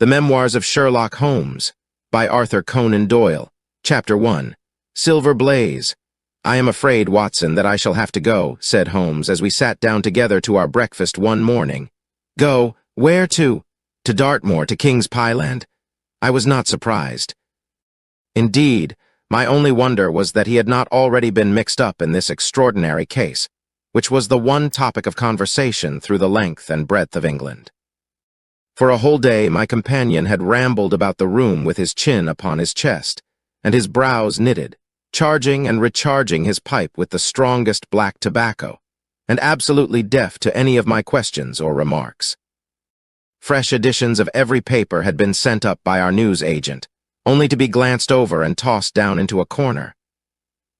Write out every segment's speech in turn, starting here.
The Memoirs of Sherlock Holmes, by Arthur Conan Doyle. Chapter 1. Silver Blaze. "I am afraid, Watson, that I shall have to go," said Holmes as we sat down together to our breakfast one morning. "Go? Where to?" "To Dartmoor, to King's Pyland." I was not surprised. Indeed, my only wonder was that he had not already been mixed up in this extraordinary case, which was the one topic of conversation through the length and breadth of England. For a whole day my companion had rambled about the room with his chin upon his chest, and his brows knitted, charging and recharging his pipe with the strongest black tobacco, and absolutely deaf to any of my questions or remarks. Fresh editions of every paper had been sent up by our news agent, only to be glanced over and tossed down into a corner.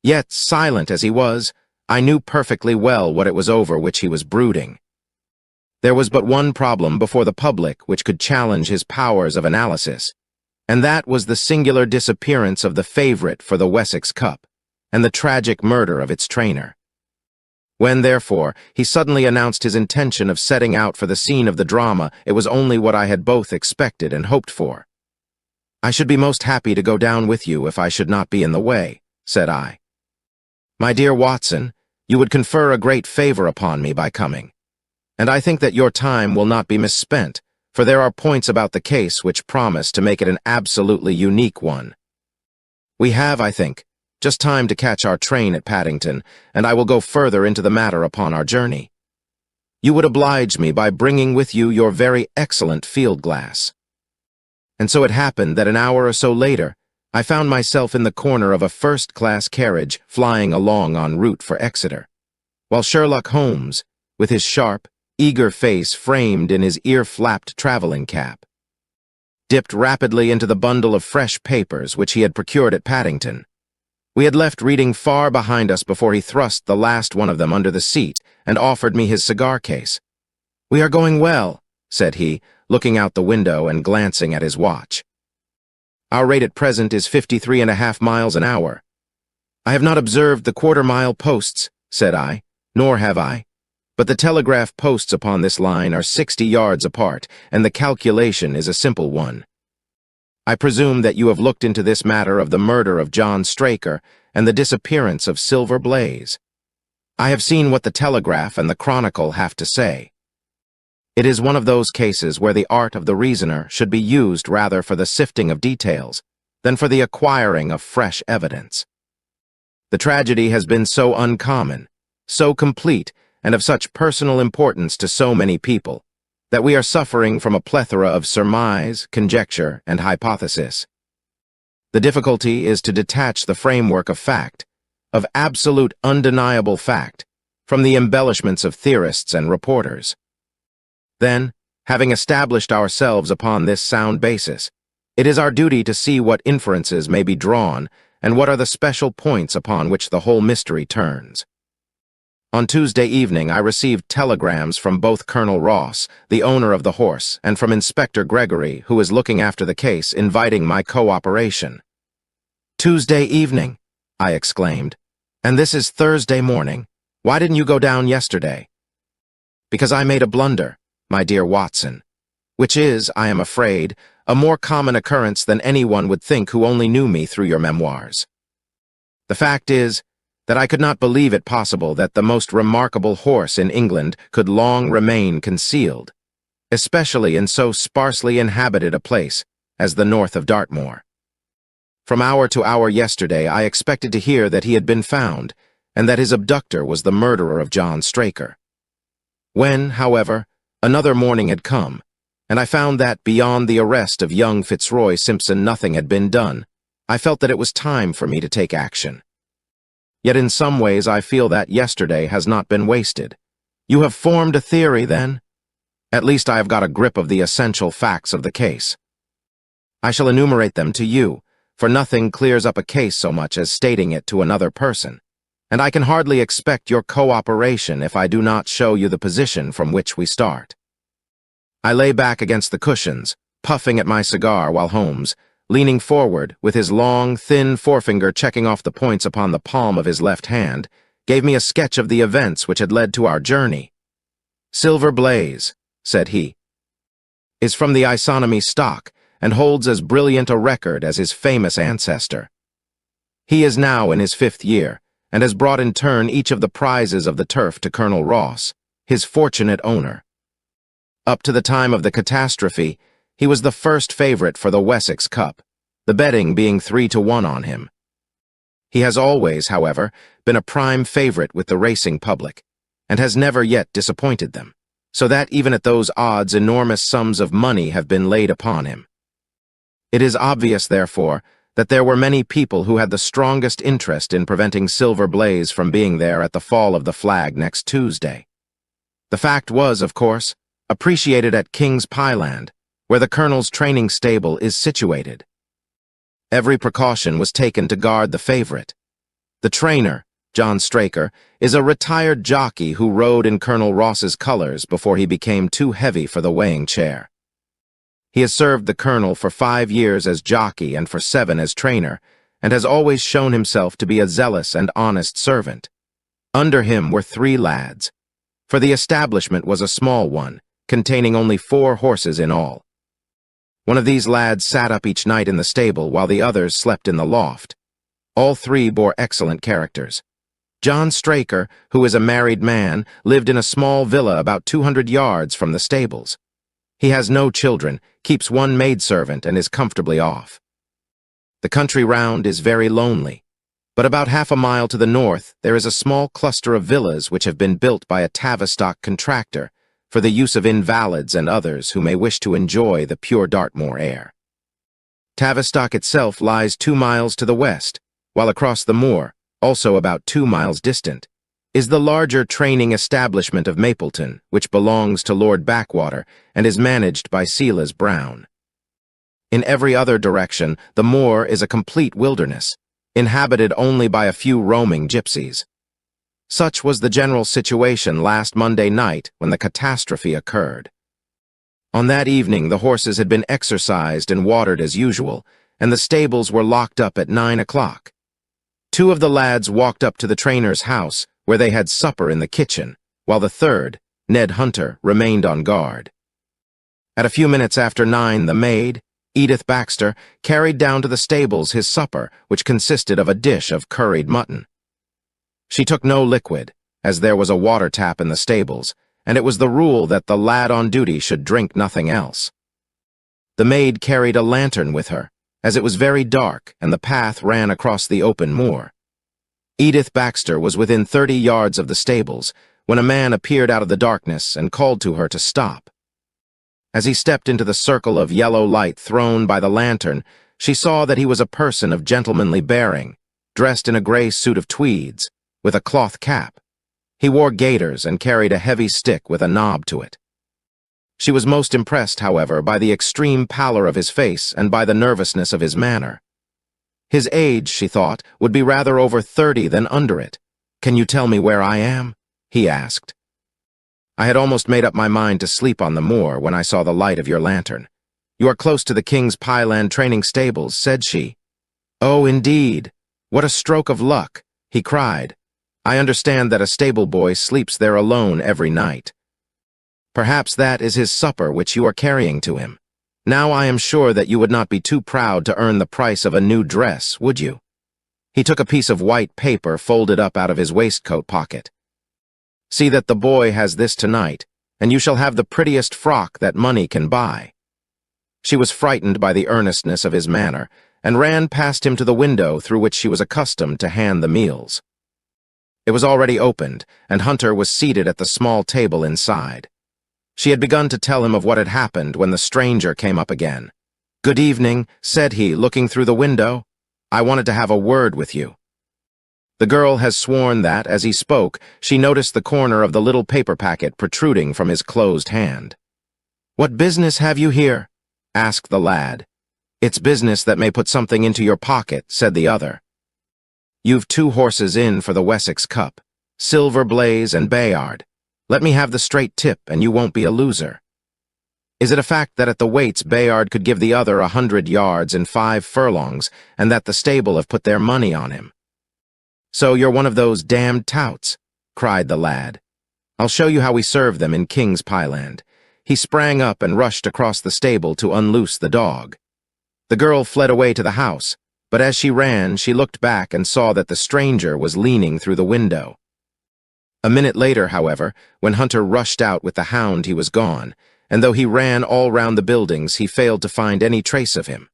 Yet, silent as he was, I knew perfectly well what it was over which he was brooding. There was but one problem before the public which could challenge his powers of analysis, and that was the singular disappearance of the favorite for the Wessex Cup, and the tragic murder of its trainer. When, therefore, he suddenly announced his intention of setting out for the scene of the drama, it was only what I had both expected and hoped for. "I should be most happy to go down with you if I should not be in the way," said I. "My dear Watson, you would confer a great favor upon me by coming. And I think that your time will not be misspent, for there are points about the case which promise to make it an absolutely unique one. We have, I think, just time to catch our train at Paddington, and I will go further into the matter upon our journey. You would oblige me by bringing with you your very excellent field glass." And so it happened that an hour or so later, I found myself in the corner of a first-class carriage flying along en route for Exeter, while Sherlock Holmes, with his sharp, eager face framed in his ear-flapped traveling cap, dipped rapidly into the bundle of fresh papers which he had procured at Paddington. We had left reading far behind us before he thrust the last one of them under the seat and offered me his cigar case. "We are going well," said he, looking out the window and glancing at his watch. "Our rate at present is 53.5 miles an hour. "I have not observed the quarter-mile posts," said I. "Nor have I. But the telegraph posts upon this line are 60 yards apart, and the calculation is a simple one. I presume that you have looked into this matter of the murder of John Straker and the disappearance of Silver Blaze. I have seen what the Telegraph and the Chronicle have to say. It is one of those cases where the art of the reasoner should be used rather for the sifting of details than for the acquiring of fresh evidence. The tragedy has been so uncommon, so complete, and of such personal importance to so many people, that we are suffering from a plethora of surmise, conjecture, and hypothesis. The difficulty is to detach the framework of fact, of absolute undeniable fact, from the embellishments of theorists and reporters. Then, having established ourselves upon this sound basis, it is our duty to see what inferences may be drawn and what are the special points upon which the whole mystery turns. On Tuesday evening I received telegrams from both Colonel Ross, the owner of the horse, and from Inspector Gregory, who is looking after the case, inviting my cooperation. "Tuesday evening!" I exclaimed. "And this is Thursday morning. Why didn't you go down yesterday?" "Because I made a blunder, my dear Watson, which is, I am afraid, a more common occurrence than anyone would think who only knew me through your memoirs. The fact is that I could not believe it possible that the most remarkable horse in England could long remain concealed, especially in so sparsely inhabited a place as the north of Dartmoor. From hour to hour yesterday I expected to hear that he had been found, and that his abductor was the murderer of John Straker. When, however, another morning had come, and I found that, beyond the arrest of young Fitzroy Simpson, nothing had been done, I felt that it was time for me to take action. Yet in some ways I feel that yesterday has not been wasted. You have formed a theory, then? At least I have got a grip of the essential facts of the case. I shall enumerate them to you, for nothing clears up a case so much as stating it to another person, and I can hardly expect your cooperation if I do not show you the position from which we start." I lay back against the cushions, puffing at my cigar, while Holmes, leaning forward, with his long, thin forefinger checking off the points upon the palm of his left hand, gave me a sketch of the events which had led to our journey. "Silver Blaze," said he. is from the isonomy stock and holds as brilliant a record as his famous ancestor. He is now in his 5th year and has brought in turn each of the prizes of the turf to Colonel Ross, his fortunate owner. Up to the time of the catastrophe, he was the first favorite for the Wessex Cup, the betting being 3-1 on him. He has always, however, been a prime favorite with the racing public, and has never yet disappointed them, so that even at those odds enormous sums of money have been laid upon him. It is obvious, therefore, that there were many people who had the strongest interest in preventing Silver Blaze from being there at the fall of the flag next Tuesday. The fact was, of course, appreciated at King's Pyland, where the Colonel's training stable is situated. Every precaution was taken to guard the favorite. The trainer, John Straker, is a retired jockey who rode in Colonel Ross's colors before he became too heavy for the weighing chair. He has served the Colonel for 5 years as jockey and for 7 as trainer, and has always shown himself to be a zealous and honest servant. Under him were 3 lads, for the establishment was a small one, containing only 4 horses in all. One of these lads sat up each night in the stable while the others slept in the loft. All 3 bore excellent characters. John Straker, who is a married man, lived in a small villa about 200 yards from the stables. He has no children, keeps 1 maidservant, and is comfortably off. The country round is very lonely, but about half a mile to the north there is a small cluster of villas which have been built by a Tavistock contractor for the use of invalids and others who may wish to enjoy the pure Dartmoor air. Tavistock itself lies 2 miles to the west, while across the moor, also about 2 miles distant, is the larger training establishment of Mapleton, which belongs to Lord Backwater and is managed by Silas Brown. In every other direction, the moor is a complete wilderness, inhabited only by a few roaming gypsies. Such was the general situation last Monday night when the catastrophe occurred. On that evening the horses had been exercised and watered as usual, and the stables were locked up at 9 o'clock. 2 of the lads walked up to the trainer's house, where they had supper in the kitchen, while the third, Ned Hunter, remained on guard. At a few minutes after 9, the maid, Edith Baxter, carried down to the stables his supper, which consisted of a dish of curried mutton. She took no liquid, as there was a water tap in the stables, and it was the rule that the lad on duty should drink nothing else. The maid carried a lantern with her, as it was very dark and the path ran across the open moor. Edith Baxter was within 30 yards of the stables when a man appeared out of the darkness and called to her to stop. As he stepped into the circle of yellow light thrown by the lantern, she saw that he was a person of gentlemanly bearing, dressed in a gray suit of tweeds, with a cloth cap. He wore gaiters and carried a heavy stick with a knob to it. She was most impressed, however, by the extreme pallor of his face and by the nervousness of his manner. His age, she thought, would be rather over 30 than under it. "Can you tell me where I am?" he asked. "I had almost made up my mind to sleep on the moor when I saw the light of your lantern. You are close to the King's Pyland training stables," said she. "Oh, indeed! What a stroke of luck!" he cried. "I understand that a stable boy sleeps there alone every night. Perhaps that is his supper which you are carrying to him. Now I am sure that you would not be too proud to earn the price of a new dress, would you?" He took a piece of white paper folded up out of his waistcoat pocket. "See that the boy has this tonight, and you shall have the prettiest frock that money can buy." She was frightened by the earnestness of his manner, and ran past him to the window through which she was accustomed to hand the meals. It was already opened, and Hunter was seated at the small table inside. She had begun to tell him of what had happened when the stranger came up again. "Good evening," said he, looking through the window. "I wanted to have a word with you." The girl has sworn that, as he spoke, she noticed the corner of the little paper packet protruding from his closed hand. "What business have you here?" asked the lad. "It's business that may put something into your pocket," said the other. "You've 2 horses in for the Wessex Cup, Silver Blaze and Bayard. Let me have the straight tip, and you won't be a loser. Is it a fact that at the weights Bayard could give the other 100 yards in 5 furlongs, and that the stable have put their money on him?" "So you're one of those damned touts," cried the lad. "I'll show you how we serve them in King's Pyland." He sprang up and rushed across the stable to unloose the dog. The girl fled away to the house, but as she ran, she looked back and saw that the stranger was leaning through the window. A minute later, however, when Hunter rushed out with the hound, he was gone, and though he ran all round the buildings, he failed to find any trace of him.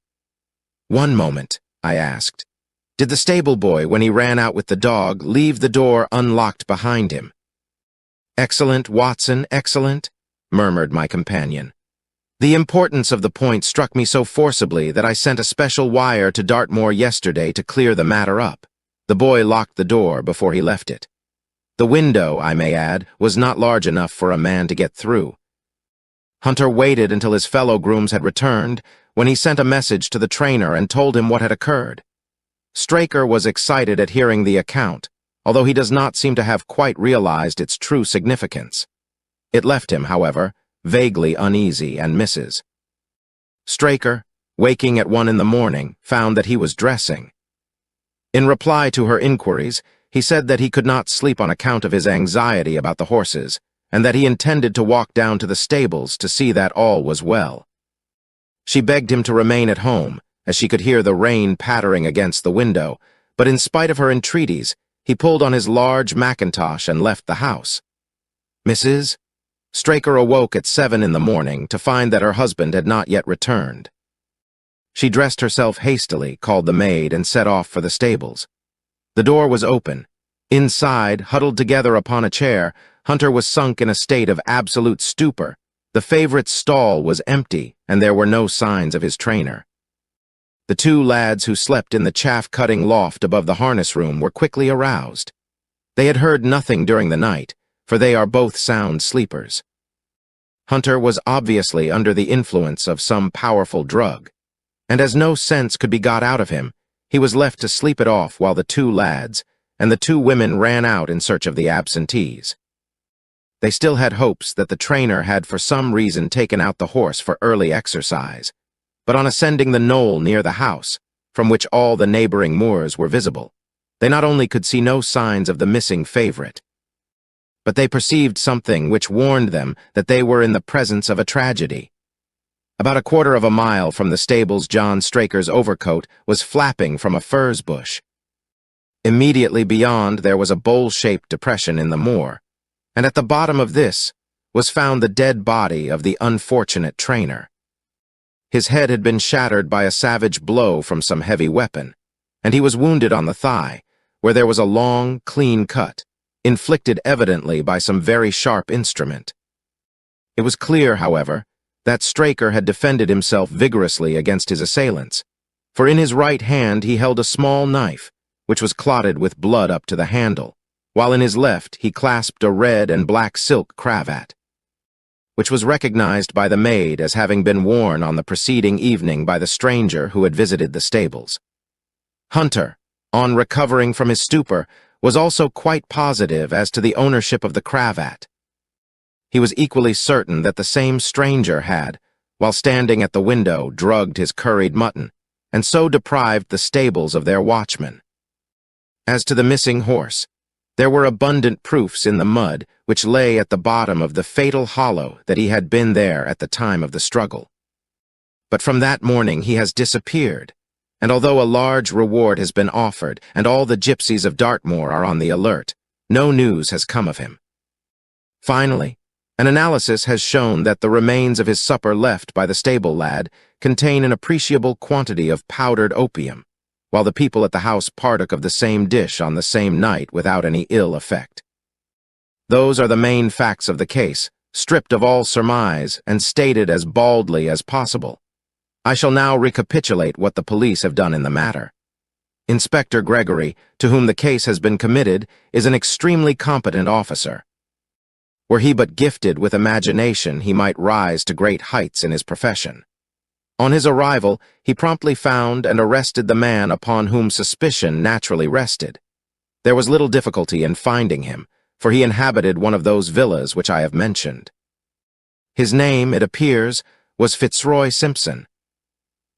"One moment," I asked. "Did the stable boy, when he ran out with the dog, leave the door unlocked behind him?" "Excellent, Watson, excellent," murmured my companion. "The importance of the point struck me so forcibly that I sent a special wire to Dartmoor yesterday to clear the matter up. The boy locked the door before he left it. The window, I may add, was not large enough for a man to get through. Hunter waited until his fellow grooms had returned, when he sent a message to the trainer and told him what had occurred. Straker was excited at hearing the account, although he does not seem to have quite realized its true significance. It left him, however, vaguely uneasy, and Mrs. Straker, waking at 1 in the morning, found that he was dressing. In reply to her inquiries, he said that he could not sleep on account of his anxiety about the horses, and that he intended to walk down to the stables to see that all was well. She begged him to remain at home, as she could hear the rain pattering against the window, but in spite of her entreaties, he pulled on his large mackintosh and left the house. Mrs. Straker awoke at 7 in the morning to find that her husband had not yet returned. She dressed herself hastily, called the maid, and set off for the stables. The door was open. Inside, huddled together upon a chair, Hunter was sunk in a state of absolute stupor. The favorite's stall was empty, and there were no signs of his trainer. The two lads who slept in the chaff-cutting loft above the harness room were quickly aroused. They had heard nothing during the night, for they are both sound sleepers. Hunter was obviously under the influence of some powerful drug, and as no sense could be got out of him, he was left to sleep it off while the two lads and the two women ran out in search of the absentees. They still had hopes that the trainer had for some reason taken out the horse for early exercise, but on ascending the knoll near the house, from which all the neighboring moors were visible, they not only could see no signs of the missing favorite, but they perceived something which warned them that they were in the presence of a tragedy. About 1/4 of a mile from the stables, John Straker's overcoat was flapping from a furze bush. Immediately beyond there was a bowl-shaped depression in the moor, and at the bottom of this was found the dead body of the unfortunate trainer. His head had been shattered by a savage blow from some heavy weapon, and he was wounded on the thigh, where there was a long, clean cut, inflicted evidently by some very sharp instrument. It was clear, however, that Straker had defended himself vigorously against his assailants, for in his right hand he held a small knife, which was clotted with blood up to the handle, while in his left he clasped a red and black silk cravat, which was recognized by the maid as having been worn on the preceding evening by the stranger who had visited the stables. Hunter, on recovering from his stupor, was also quite positive as to the ownership of the cravat. He was equally certain that the same stranger had, while standing at the window, drugged his curried mutton, and so deprived the stables of their watchman. As to the missing horse, there were abundant proofs in the mud which lay at the bottom of the fatal hollow that he had been there at the time of the struggle. But from that morning he has disappeared, and although a large reward has been offered and all the gypsies of Dartmoor are on the alert, no news has come of him. Finally, an analysis has shown that the remains of his supper left by the stable lad contain an appreciable quantity of powdered opium, while the people at the house partook of the same dish on the same night without any ill effect. Those are the main facts of the case, stripped of all surmise and stated as baldly as possible. I shall now recapitulate what the police have done in the matter. Inspector Gregory, to whom the case has been committed, is an extremely competent officer. Were he but gifted with imagination, he might rise to great heights in his profession. On his arrival, he promptly found and arrested the man upon whom suspicion naturally rested. There was little difficulty in finding him, for he inhabited one of those villas which I have mentioned. His name, it appears, was Fitzroy Simpson.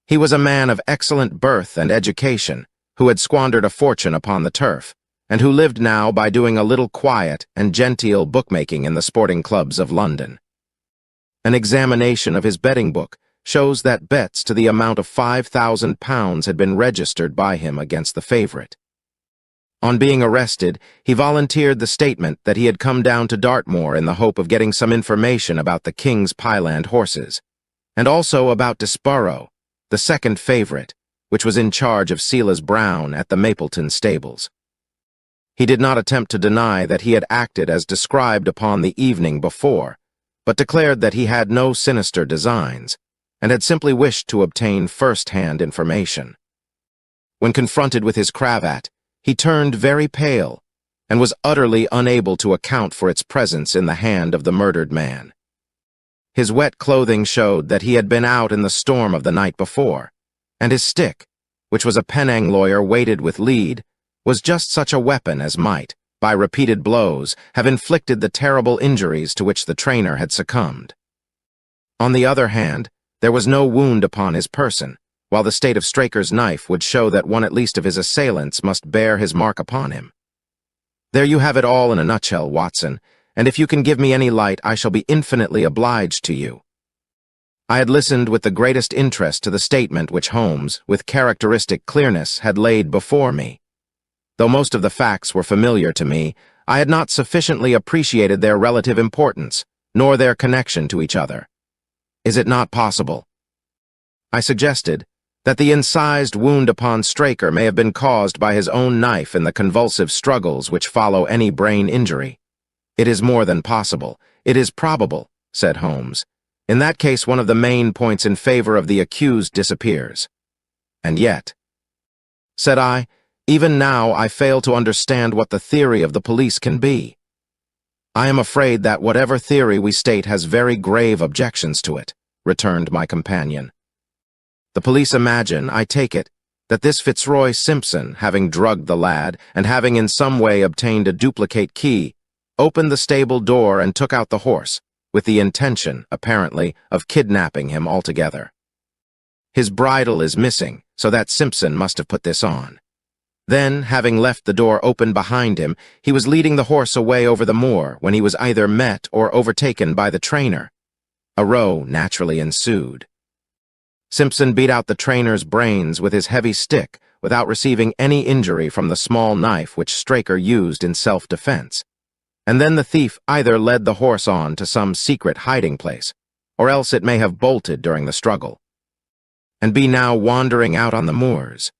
He was a man of excellent birth and education, who had squandered a fortune upon the turf, and who lived now by doing a little quiet and genteel bookmaking in the sporting clubs of London. An examination of his betting book shows that bets to the amount of £5,000 had been registered by him against the favorite. On being arrested, he volunteered the statement that he had come down to Dartmoor in the hope of getting some information about the King's Pyland horses, and also about Desborough, the second favorite, which was in charge of Silas Brown at the Mapleton stables. He did not attempt to deny that he had acted as described upon the evening before, but declared that he had no sinister designs, and had simply wished to obtain first-hand information. When confronted with his cravat, he turned very pale, and was utterly unable to account for its presence in the hand of the murdered man. His wet clothing showed that he had been out in the storm of the night before, and his stick, which was a Penang lawyer weighted with lead, was just such a weapon as might, by repeated blows, have inflicted the terrible injuries to which the trainer had succumbed. On the other hand, there was no wound upon his person, while the state of Straker's knife would show that one at least of his assailants must bear his mark upon him. There you have it all in a nutshell, Watson, and if you can give me any light, I shall be infinitely obliged to you. I had listened with the greatest interest to the statement which Holmes, with characteristic clearness, had laid before me. Though most of the facts were familiar to me, I had not sufficiently appreciated their relative importance, nor their connection to each other. Is it not possible, I suggested, that the incised wound upon Straker may have been caused by his own knife in the convulsive struggles which follow any brain injury? It is more than possible. It is probable, said Holmes. In that case, one of the main points in favor of the accused disappears. And yet, said I, even now I fail to understand what the theory of the police can be. I am afraid that whatever theory we state has very grave objections to it, returned my companion. The police imagine, I take it, that this Fitzroy Simpson, having drugged the lad, and having in some way obtained a duplicate key, opened the stable door and took out the horse, with the intention, apparently, of kidnapping him altogether. His bridle is missing, so that Simpson must have put this on. Then, having left the door open behind him, he was leading the horse away over the moor when he was either met or overtaken by the trainer. A row naturally ensued. Simpson beat out the trainer's brains with his heavy stick without receiving any injury from the small knife which Straker used in self-defense. And then the thief either led the horse on to some secret hiding place, or else it may have bolted during the struggle, and be now wandering out on the moors.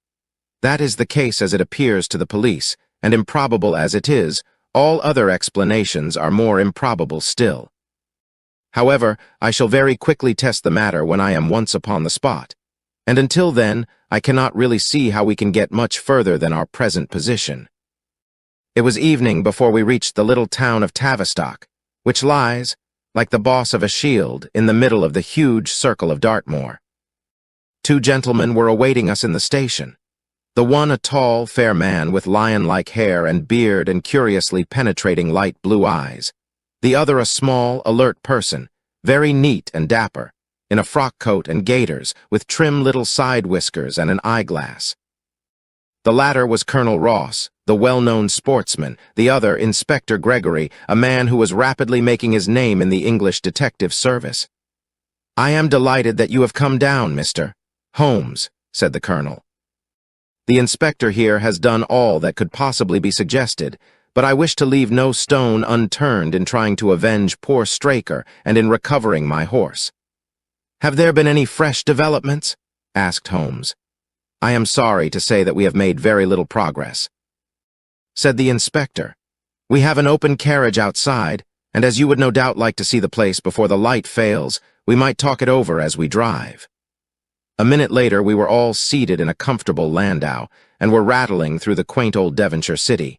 That is the case as it appears to the police, and improbable as it is, all other explanations are more improbable still. However, I shall very quickly test the matter when I am once upon the spot, and until then, I cannot really see how we can get much further than our present position. It was evening before we reached the little town of Tavistock, which lies, like the boss of a shield, in the middle of the huge circle of Dartmoor. Two gentlemen were awaiting us in the station. The one a tall, fair man with lion-like hair and beard and curiously penetrating light blue eyes. The other a small, alert person, very neat and dapper, in a frock coat and gaiters, with trim little side whiskers and an eyeglass. The latter was Colonel Ross, the well-known sportsman, the other Inspector Gregory, a man who was rapidly making his name in the English detective service. "I am delighted that you have come down, Mr. Holmes," said the colonel. "The inspector here has done all that could possibly be suggested, but I wish to leave no stone unturned in trying to avenge poor Straker and in recovering my horse." "Have there been any fresh developments?" asked Holmes. "I am sorry to say that we have made very little progress," said the inspector. "We have an open carriage outside, and as you would no doubt like to see the place before the light fails, we might talk it over as we drive." A minute later we were all seated in a comfortable landau, and were rattling through the quaint old Devonshire city.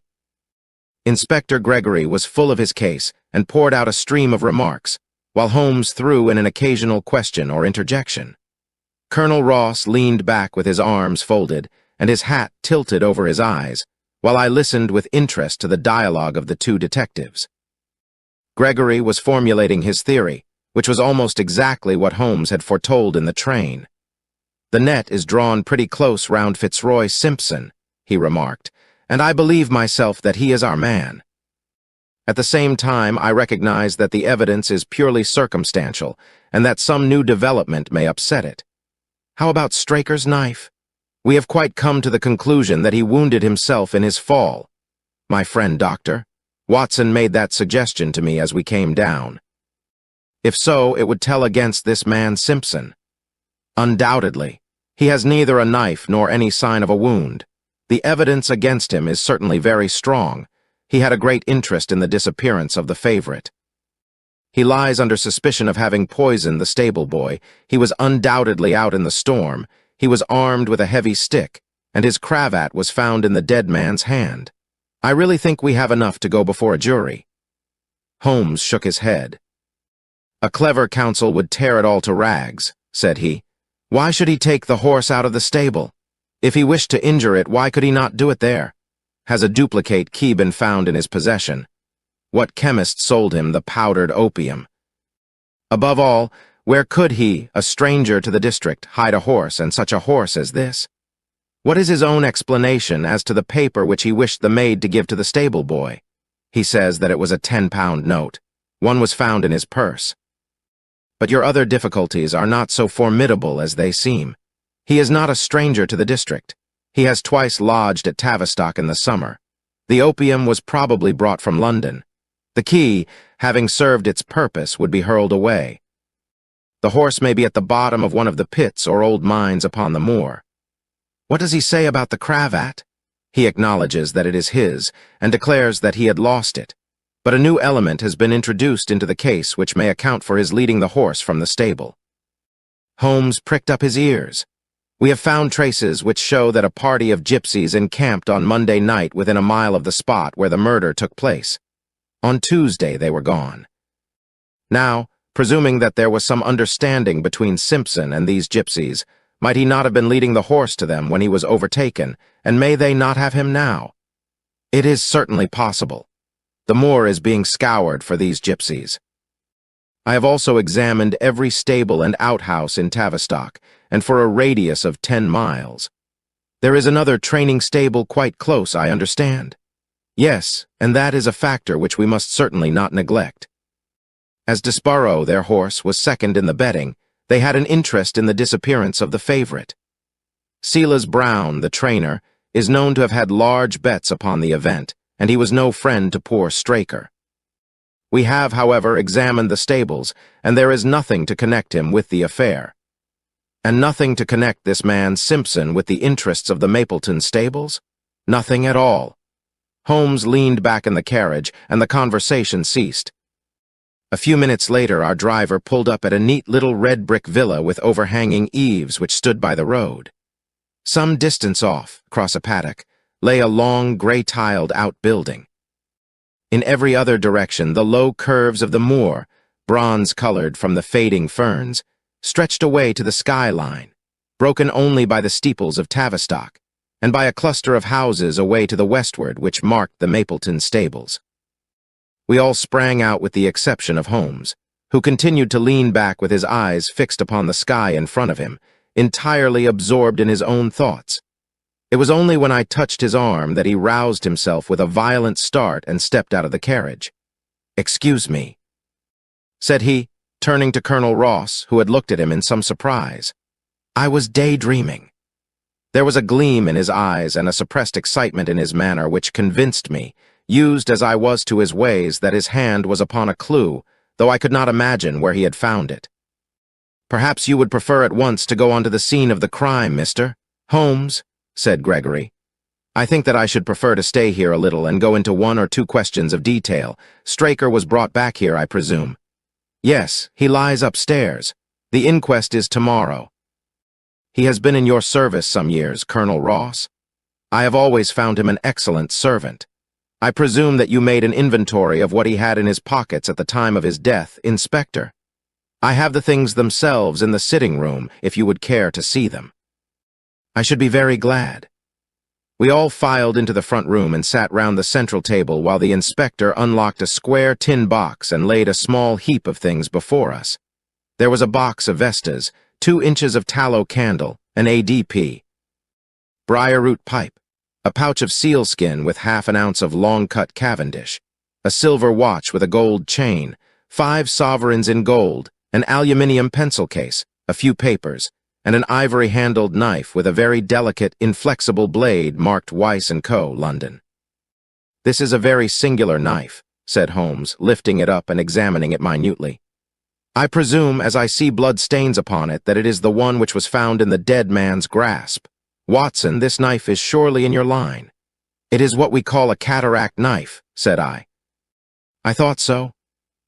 Inspector Gregory was full of his case, and poured out a stream of remarks, while Holmes threw in an occasional question or interjection. Colonel Ross leaned back with his arms folded, and his hat tilted over his eyes, while I listened with interest to the dialogue of the two detectives. Gregory was formulating his theory, which was almost exactly what Holmes had foretold in the train. "The net is drawn pretty close round Fitzroy Simpson," he remarked, "and I believe myself that he is our man." At the same time, I recognize that the evidence is purely circumstantial and that some new development may upset it. How about Straker's knife? We have quite come to the conclusion that he wounded himself in his fall. My friend, Doctor, Watson made that suggestion to me as we came down. If so, it would tell against this man Simpson. Undoubtedly. He has neither a knife nor any sign of a wound. The evidence against him is certainly very strong. He had a great interest in the disappearance of the favorite. He lies under suspicion of having poisoned the stable boy. He was undoubtedly out in the storm. He was armed with a heavy stick, and his cravat was found in the dead man's hand. I really think we have enough to go before a jury. Holmes shook his head. A clever counsel would tear it all to rags, said he. Why should he take the horse out of the stable? If he wished to injure it, why could he not do it there? Has a duplicate key been found in his possession? What chemist sold him the powdered opium? Above all, where could he, a stranger to the district, hide a horse, and such a horse as this? What is his own explanation as to the paper which he wished the maid to give to the stable boy? He says that it was a 10-pound note. One was found in his purse. But your other difficulties are not so formidable as they seem. He is not a stranger to the district. He has twice lodged at Tavistock in the summer. The opium was probably brought from London. The key, having served its purpose, would be hurled away. The horse may be at the bottom of one of the pits or old mines upon the moor. What does he say about the cravat? He acknowledges that it is his, and declares that he had lost it. But a new element has been introduced into the case which may account for his leading the horse from the stable. Holmes pricked up his ears. We have found traces which show that a party of gypsies encamped on Monday night within a mile of the spot where the murder took place. On Tuesday they were gone. Now, presuming that there was some understanding between Simpson and these gypsies, might he not have been leading the horse to them when he was overtaken, and may they not have him now? It is certainly possible. The moor is being scoured for these gypsies. I have also examined every stable and outhouse in Tavistock, and for a radius of 10 miles. There is another training stable quite close, I understand. Yes, and that is a factor which we must certainly not neglect. As Desborough, their horse, was second in the betting, they had an interest in the disappearance of the favorite. Silas Brown, the trainer, is known to have had large bets upon the event, and he was no friend to poor Straker. We have, however, examined the stables, and there is nothing to connect him with the affair. And nothing to connect this man Simpson with the interests of the Mapleton stables? Nothing at all. Holmes leaned back in the carriage, and the conversation ceased. A few minutes later, our driver pulled up at a neat little red brick villa with overhanging eaves which stood by the road. Some distance off, across a paddock, lay a long, gray-tiled outbuilding. In every other direction, the low curves of the moor, bronze-colored from the fading ferns, stretched away to the skyline, broken only by the steeples of Tavistock, and by a cluster of houses away to the westward which marked the Mapleton stables. We all sprang out with the exception of Holmes, who continued to lean back with his eyes fixed upon the sky in front of him, entirely absorbed in his own thoughts. It was only when I touched his arm that he roused himself with a violent start and stepped out of the carriage. "Excuse me," said he, turning to Colonel Ross, who had looked at him in some surprise. "I was daydreaming." There was a gleam in his eyes and a suppressed excitement in his manner which convinced me, used as I was to his ways, that his hand was upon a clue, though I could not imagine where he had found it. "Perhaps you would prefer at once to go on to the scene of the crime, Mr. Holmes," said Gregory. "I think that I should prefer to stay here a little and go into one or two questions of detail. Straker was brought back here, I presume." "Yes, he lies upstairs. The inquest is tomorrow." "He has been in your service some years, Colonel Ross. I have always found him an excellent servant. I presume that you made an inventory of what he had in his pockets at the time of his death, Inspector. I have the things themselves in the sitting room, if you would care to see them." "I should be very glad." We all filed into the front room and sat round the central table while the inspector unlocked a square tin box and laid a small heap of things before us. There was a box of Vestas, 2 inches of tallow candle, an ADP, briarroot pipe, a pouch of sealskin with half an ounce of long-cut Cavendish, a silver watch with a gold chain, 5 sovereigns in gold, an aluminium pencil case, a few papers, and an ivory-handled knife with a very delicate, inflexible blade marked Weiss & Co., London. "This is a very singular knife," said Holmes, lifting it up and examining it minutely. "I presume, as I see blood stains upon it, that it is the one which was found in the dead man's grasp. Watson, this knife is surely in your line." "It is what we call a cataract knife," said I. "I thought so.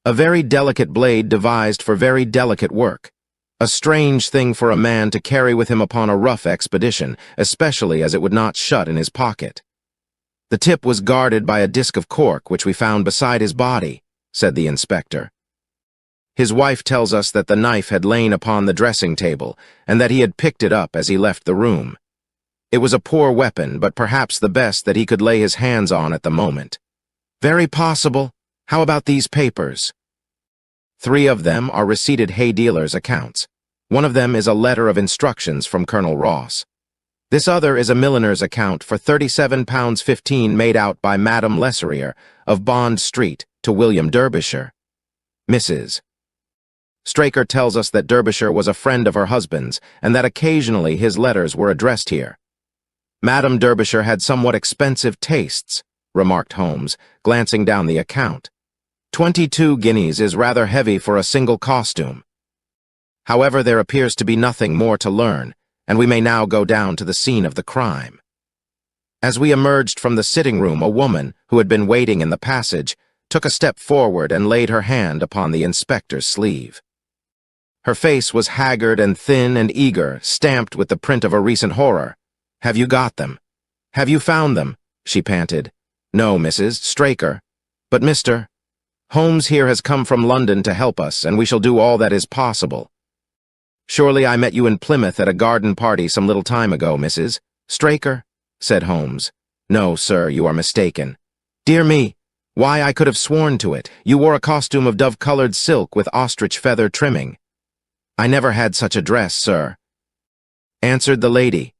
A very delicate blade devised for very delicate work. A strange thing for a man to carry with him upon a rough expedition, especially as it would not shut in his pocket." "The tip was guarded by a disc of cork which we found beside his body," said the inspector. "His wife tells us that the knife had lain upon the dressing table, and that he had picked it up as he left the room. It was a poor weapon, but perhaps the best that he could lay his hands on at the moment." "Very possible. How about these papers?" 3 of them are receipted hay dealers' accounts. One of them is a letter of instructions from Colonel Ross. This other is a milliner's account for £37.15 made out by Madame Lesseurier of Bond Street to William Derbyshire. Mrs. Straker tells us that Derbyshire was a friend of her husband's, and that occasionally his letters were addressed here. "Madame Derbyshire had somewhat expensive tastes," remarked Holmes, glancing down the account. 22 guineas is rather heavy for a single costume. However, there appears to be nothing more to learn, and we may now go down to the scene of the crime. As we emerged from the sitting room, a woman, who had been waiting in the passage, took a step forward and laid her hand upon the inspector's sleeve. Her face was haggard and thin and eager, stamped with the print of a recent horror. "Have you got them? Have you found them?" she panted. "No, Mrs. Straker. But Mr. Holmes here has come from London to help us, and we shall do all that is possible." "Surely I met you in Plymouth at a garden party some little time ago, Mrs. Straker?" said Holmes. "No, sir, you are mistaken." "Dear me! Why, I could have sworn to it. You wore a costume of dove-colored silk with ostrich feather trimming." "I never had such a dress, sir," answered the lady.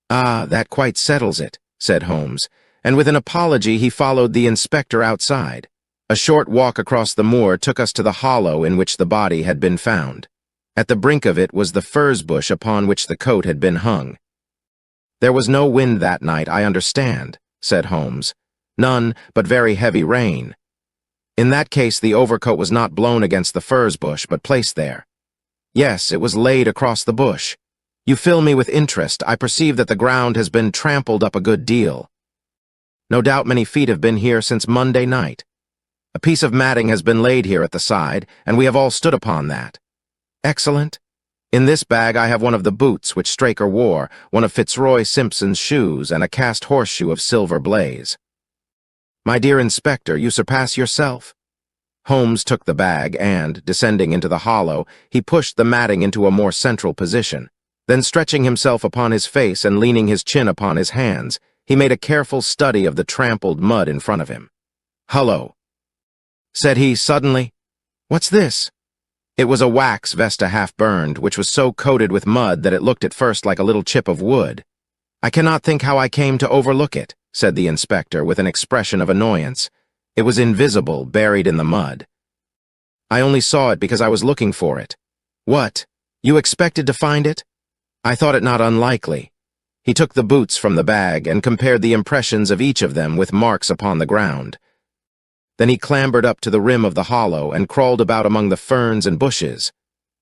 "Ah, that quite settles it," said Holmes, and with an apology he followed the inspector outside. A short walk across the moor took us to the hollow in which the body had been found. At the brink of it was the furze bush upon which the coat had been hung. "There was no wind that night, I understand," said Holmes. "None, but very heavy rain." "In that case the overcoat was not blown against the furze bush, but placed there." "Yes, it was laid across the bush. You fill me with interest. I perceive that the ground has been trampled up a good deal. No doubt many feet have been here since Monday night. A piece of matting has been laid here at the side, and we have all stood upon that." "Excellent. In this bag I have one of the boots which Straker wore, one of Fitzroy Simpson's shoes, and a cast horseshoe of silver blaze." "My dear inspector, you surpass yourself." Holmes took the bag and, descending into the hollow, he pushed the matting into a more central position. Then, stretching himself upon his face and leaning his chin upon his hands, he made a careful study of the trampled mud in front of him. "Hullo," said he suddenly. "What's this?" It was a wax vesta half-burned, which was so coated with mud that it looked at first like a little chip of wood. "I cannot think how I came to overlook it," said the inspector with an expression of annoyance. "It was invisible, buried in the mud. I only saw it because I was looking for it." "What? You expected to find it?" "I thought it not unlikely." He took the boots from the bag and compared the impressions of each of them with marks upon the ground. Then he clambered up to the rim of the hollow and crawled about among the ferns and bushes.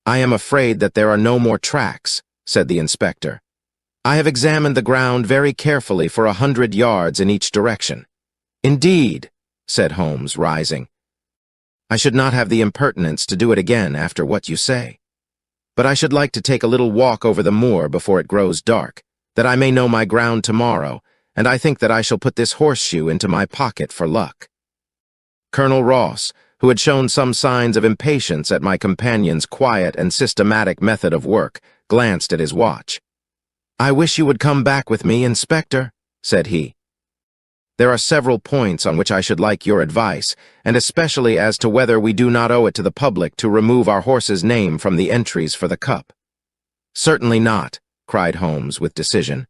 "I am afraid that there are no more tracks," said the inspector. "I have examined the ground very carefully for 100 yards in each direction." "Indeed," said Holmes, rising. "I should not have the impertinence to do it again after what you say. But I should like to take a little walk over the moor before it grows dark, that I may know my ground tomorrow, and I think that I shall put this horseshoe into my pocket for luck." Colonel Ross, who had shown some signs of impatience at my companion's quiet and systematic method of work, glanced at his watch. "I wish you would come back with me, Inspector," said he. "There are several points on which I should like your advice, and especially as to whether we do not owe it to the public to remove our horse's name from the entries for the cup." "Certainly not," cried Holmes with decision.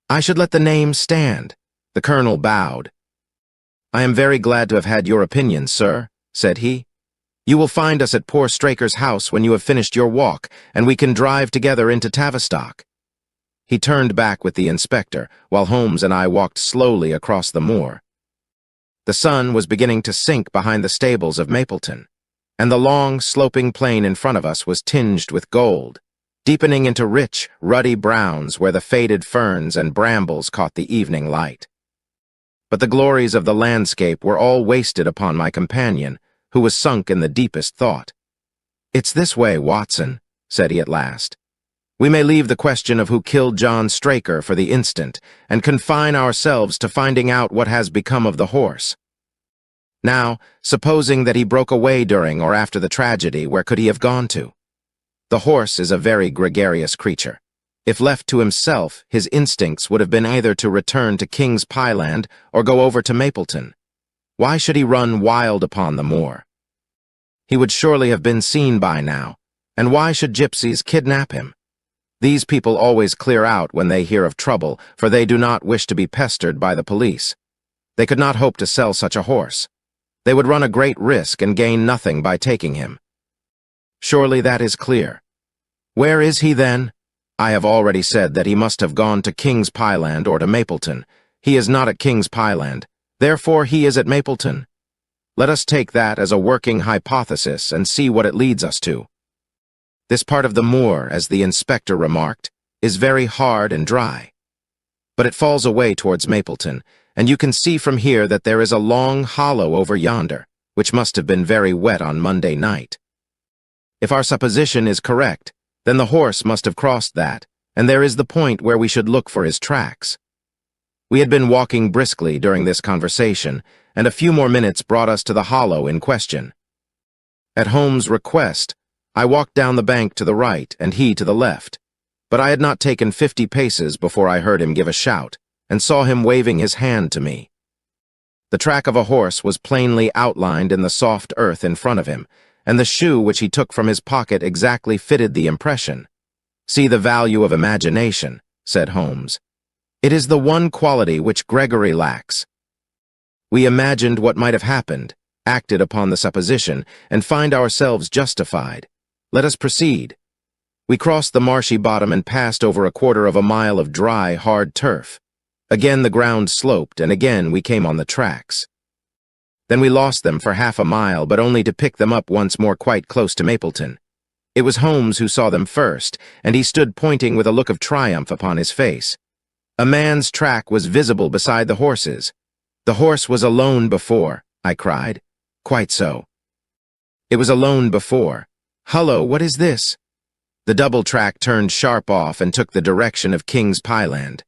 "I should let the name stand." The colonel bowed. "I am very glad to have had your opinion, sir," said he. "You will find us at poor Straker's house when you have finished your walk, and we can drive together into Tavistock." He turned back with the inspector, while Holmes and I walked slowly across the moor. The sun was beginning to sink behind the stables of Mapleton, and the long, sloping plain in front of us was tinged with gold, deepening into rich, ruddy browns where the faded ferns and brambles caught the evening light. But the glories of the landscape were all wasted upon my companion, who was sunk in the deepest thought. "It's this way, Watson," said he at last. "We may leave the question of who killed John Straker for the instant, and confine ourselves to finding out what has become of the horse. Now, supposing that he broke away during or after the tragedy, where could he have gone to? The horse is a very gregarious creature. If left to himself, his instincts would have been either to return to King's Pyland or go over to Mapleton. Why should he run wild upon the moor? He would surely have been seen by now, and why should gypsies kidnap him? These people always clear out when they hear of trouble, for they do not wish to be pestered by the police. They could not hope to sell such a horse. They would run a great risk and gain nothing by taking him. Surely that is clear. Where is he then? I have already said that he must have gone to King's Pyland or to Mapleton. He is not at King's Pyland, therefore he is at Mapleton. Let us take that as a working hypothesis and see what it leads us to. This part of the moor, as the inspector remarked, is very hard and dry. But it falls away towards Mapleton, and you can see from here that there is a long hollow over yonder, which must have been very wet on Monday night. If our supposition is correct, then the horse must have crossed that, and there is the point where we should look for his tracks. We had been walking briskly during this conversation, and a few more minutes brought us to the hollow in question. At Holmes' request, I walked down the bank to the right and he to the left, but I had not taken 50 paces before I heard him give a shout and saw him waving his hand to me. The track of a horse was plainly outlined in the soft earth in front of him, and the shoe which he took from his pocket exactly fitted the impression. "See the value of imagination," said Holmes. "It is the one quality which Gregory lacks." We imagined what might have happened, acted upon the supposition, and find ourselves justified. Let us proceed. We crossed the marshy bottom and passed over a quarter of a mile of dry, hard turf. Again the ground sloped, and again we came on the tracks. Then we lost them for half a mile, but only to pick them up once more quite close to Mapleton. It was Holmes who saw them first, and he stood pointing with a look of triumph upon his face. A man's track was visible beside the horse's. "The horse was alone before," I cried. "Quite so. It was alone before. Hullo, what is this?" The double track turned sharp off and took the direction of King's Pyland.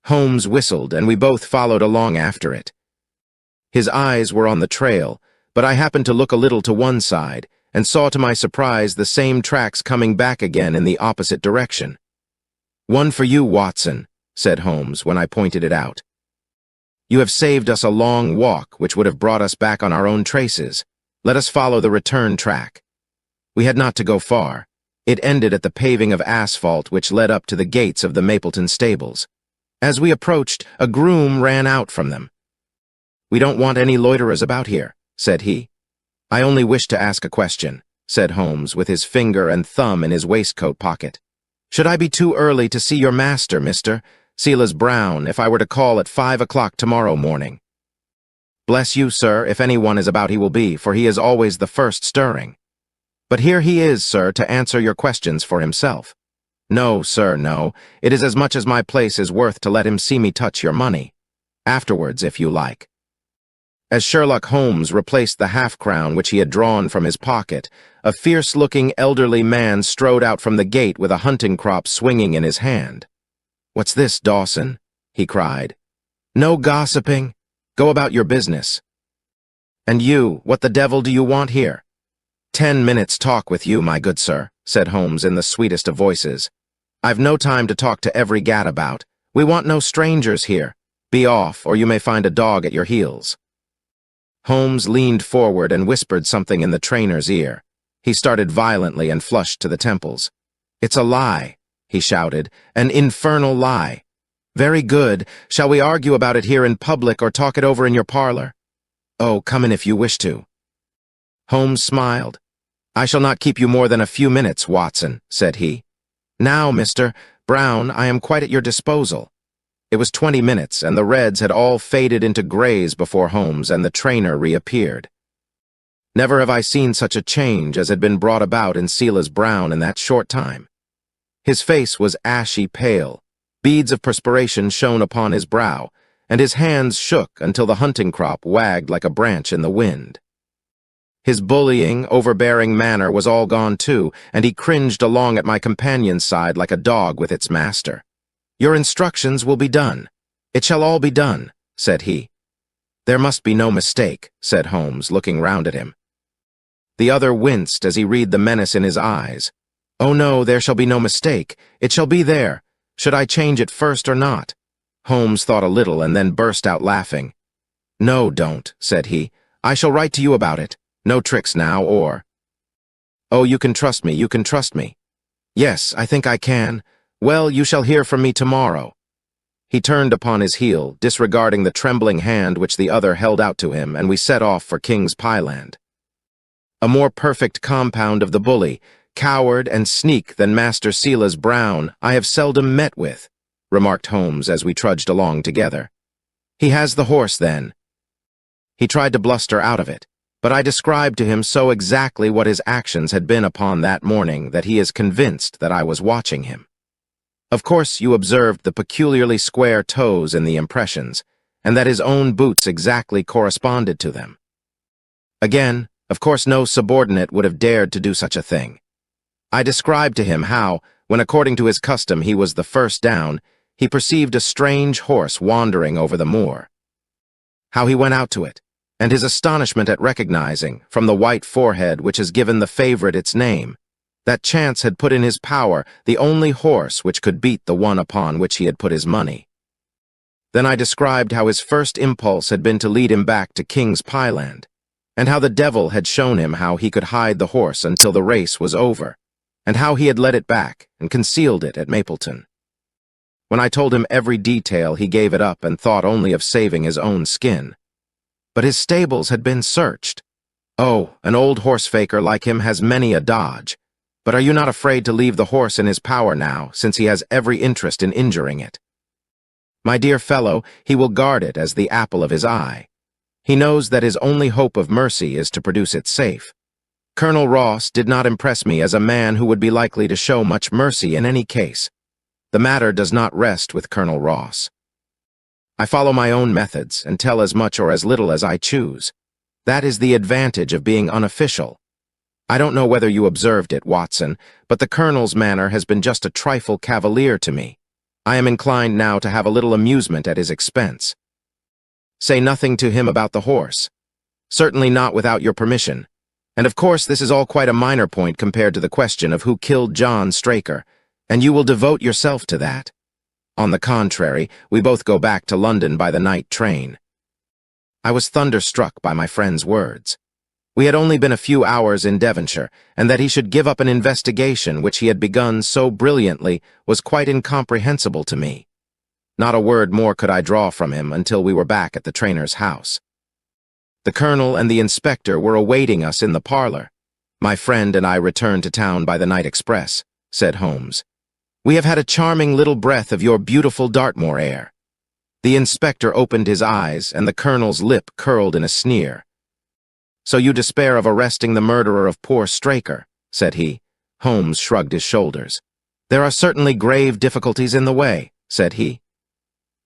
Holmes whistled, and we both followed along after it. His eyes were on the trail, but I happened to look a little to one side, and saw to my surprise the same tracks coming back again in the opposite direction. "One for you, Watson," said Holmes when I pointed it out. "You have saved us a long walk, which would have brought us back on our own traces. Let us follow the return track." We had not to go far. It ended at the paving of asphalt which led up to the gates of the Mapleton stables. As we approached, a groom ran out from them. "We don't want any loiterers about here," said he. "I only wish to ask a question," said Holmes, with his finger and thumb in his waistcoat pocket. "Should I be too early to see your master, Mr. Silas Brown, if I were to call at 5 o'clock tomorrow morning?" "Bless you, sir, if anyone is about he will be, for he is always the first stirring. But here he is, sir, to answer your questions for himself." "No, sir, no. It is as much as my place is worth to let him see me touch your money. Afterwards, if you like." As Sherlock Holmes replaced the half-crown which he had drawn from his pocket, a fierce-looking elderly man strode out from the gate with a hunting crop swinging in his hand. "What's this, Dawson?" he cried. "No gossiping. Go about your business." "And you, what the devil do you want here?" "10 minutes' talk with you, my good sir," said Holmes in the sweetest of voices. "I've no time to talk to every gadabout. We want no strangers here. Be off, or you may find a dog at your heels." Holmes leaned forward and whispered something in the trainer's ear. He started violently and flushed to the temples. "It's a lie," he shouted, "an infernal lie. Very good. Shall we argue about it here in public or talk it over in your parlor?" "Oh, come in if you wish to." Holmes smiled. "I shall not keep you more than a few minutes, Watson," said he. "Now, Mr. Brown, I am quite at your disposal." It was 20 minutes, and the reds had all faded into grays before Holmes and the trainer reappeared. Never have I seen such a change as had been brought about in Silas Brown in that short time. His face was ashy pale, beads of perspiration shone upon his brow, and his hands shook until the hunting crop wagged like a branch in the wind. His bullying, overbearing manner was all gone too, and he cringed along at my companion's side like a dog with its master. "Your instructions will be done. It shall all be done," said he. "There must be no mistake," said Holmes, looking round at him. The other winced as he read the menace in his eyes. "Oh no, there shall be no mistake. It shall be there. Should I change it first or not?" Holmes thought a little and then burst out laughing. "No, don't," said he. "I shall write to you about it. No tricks now, or—" "Oh, you can trust me, you can trust me." "Yes, I think I can. Well, you shall hear from me tomorrow." He turned upon his heel, disregarding the trembling hand which the other held out to him, and we set off for King's Pyland. A more perfect compound of the bully, coward and sneak than Master Silas Brown I have seldom met with, remarked Holmes as we trudged along together. "He has the horse, then." He tried to bluster out of it, but I described to him so exactly what his actions had been upon that morning that he is convinced that I was watching him. Of course, you observed the peculiarly square toes in the impressions, and that his own boots exactly corresponded to them. Again, of course, no subordinate would have dared to do such a thing. I described to him how, when according to his custom he was the first down, he perceived a strange horse wandering over the moor. How he went out to it, and his astonishment at recognizing, from the white forehead which has given the favorite its name, that chance had put in his power the only horse which could beat the one upon which he had put his money. Then I described how his first impulse had been to lead him back to King's Pyland, and how the devil had shown him how he could hide the horse until the race was over, and how he had led it back and concealed it at Mapleton. When I told him every detail, he gave it up and thought only of saving his own skin. But his stables had been searched. Oh, an old horse-faker like him has many a dodge. But are you not afraid to leave the horse in his power now, since he has every interest in injuring it? My dear fellow, he will guard it as the apple of his eye. He knows that his only hope of mercy is to produce it safe. Colonel Ross did not impress me as a man who would be likely to show much mercy in any case. The matter does not rest with Colonel Ross. I follow my own methods and tell as much or as little as I choose. That is the advantage of being unofficial. I don't know whether you observed it, Watson, but the Colonel's manner has been just a trifle cavalier to me. I am inclined now to have a little amusement at his expense. Say nothing to him about the horse. Certainly not without your permission. And of course this is all quite a minor point compared to the question of who killed John Straker, and you will devote yourself to that. On the contrary, we both go back to London by the night train. I was thunderstruck by my friend's words. We had only been a few hours in Devonshire, and that he should give up an investigation which he had begun so brilliantly was quite incomprehensible to me. Not a word more could I draw from him until we were back at the trainer's house. The Colonel and the inspector were awaiting us in the parlor. "My friend and I returned to town by the night express," said Holmes. "We have had a charming little breath of your beautiful Dartmoor air." The inspector opened his eyes, and the Colonel's lip curled in a sneer. "So you despair of arresting the murderer of poor Straker," said he. Holmes shrugged his shoulders. "There are certainly grave difficulties in the way," said he.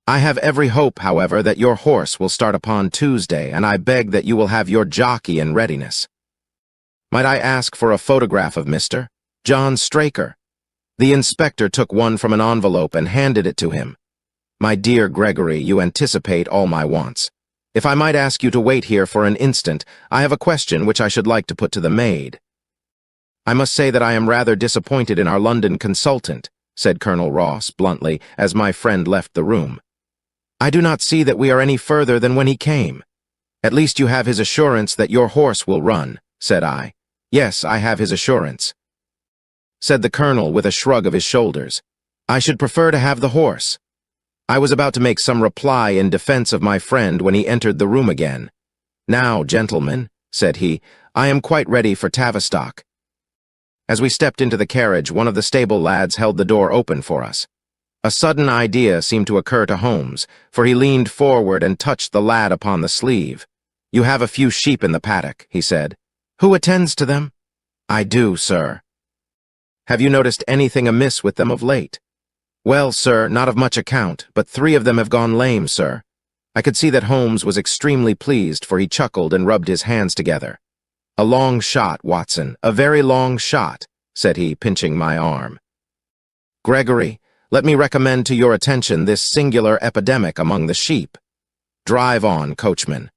"I have every hope, however, that your horse will start upon Tuesday, and I beg that you will have your jockey in readiness. Might I ask for a photograph of Mr. John Straker?" The inspector took one from an envelope and handed it to him. "My dear Gregory, you anticipate all my wants. If I might ask you to wait here for an instant, I have a question which I should like to put to the maid." "I must say that I am rather disappointed in our London consultant," said Colonel Ross bluntly, as my friend left the room. "I do not see that we are any further than when he came." "At least you have his assurance that your horse will run," said I. "Yes, I have his assurance," said the Colonel with a shrug of his shoulders. "I should prefer to have the horse." I was about to make some reply in defense of my friend when he entered the room again. "Now, gentlemen," said he, "I am quite ready for Tavistock." As we stepped into the carriage, one of the stable lads held the door open for us. A sudden idea seemed to occur to Holmes, for he leaned forward and touched the lad upon the sleeve. "You have a few sheep in the paddock," he said. "Who attends to them?" "I do, sir." "Have you noticed anything amiss with them of late?" "Well, sir, not of much account, but 3 of them have gone lame, sir." I could see that Holmes was extremely pleased, for he chuckled and rubbed his hands together. "A long shot, Watson, a very long shot," said he, pinching my arm. "Gregory, let me recommend to your attention this singular epidemic among the sheep. Drive on, coachman."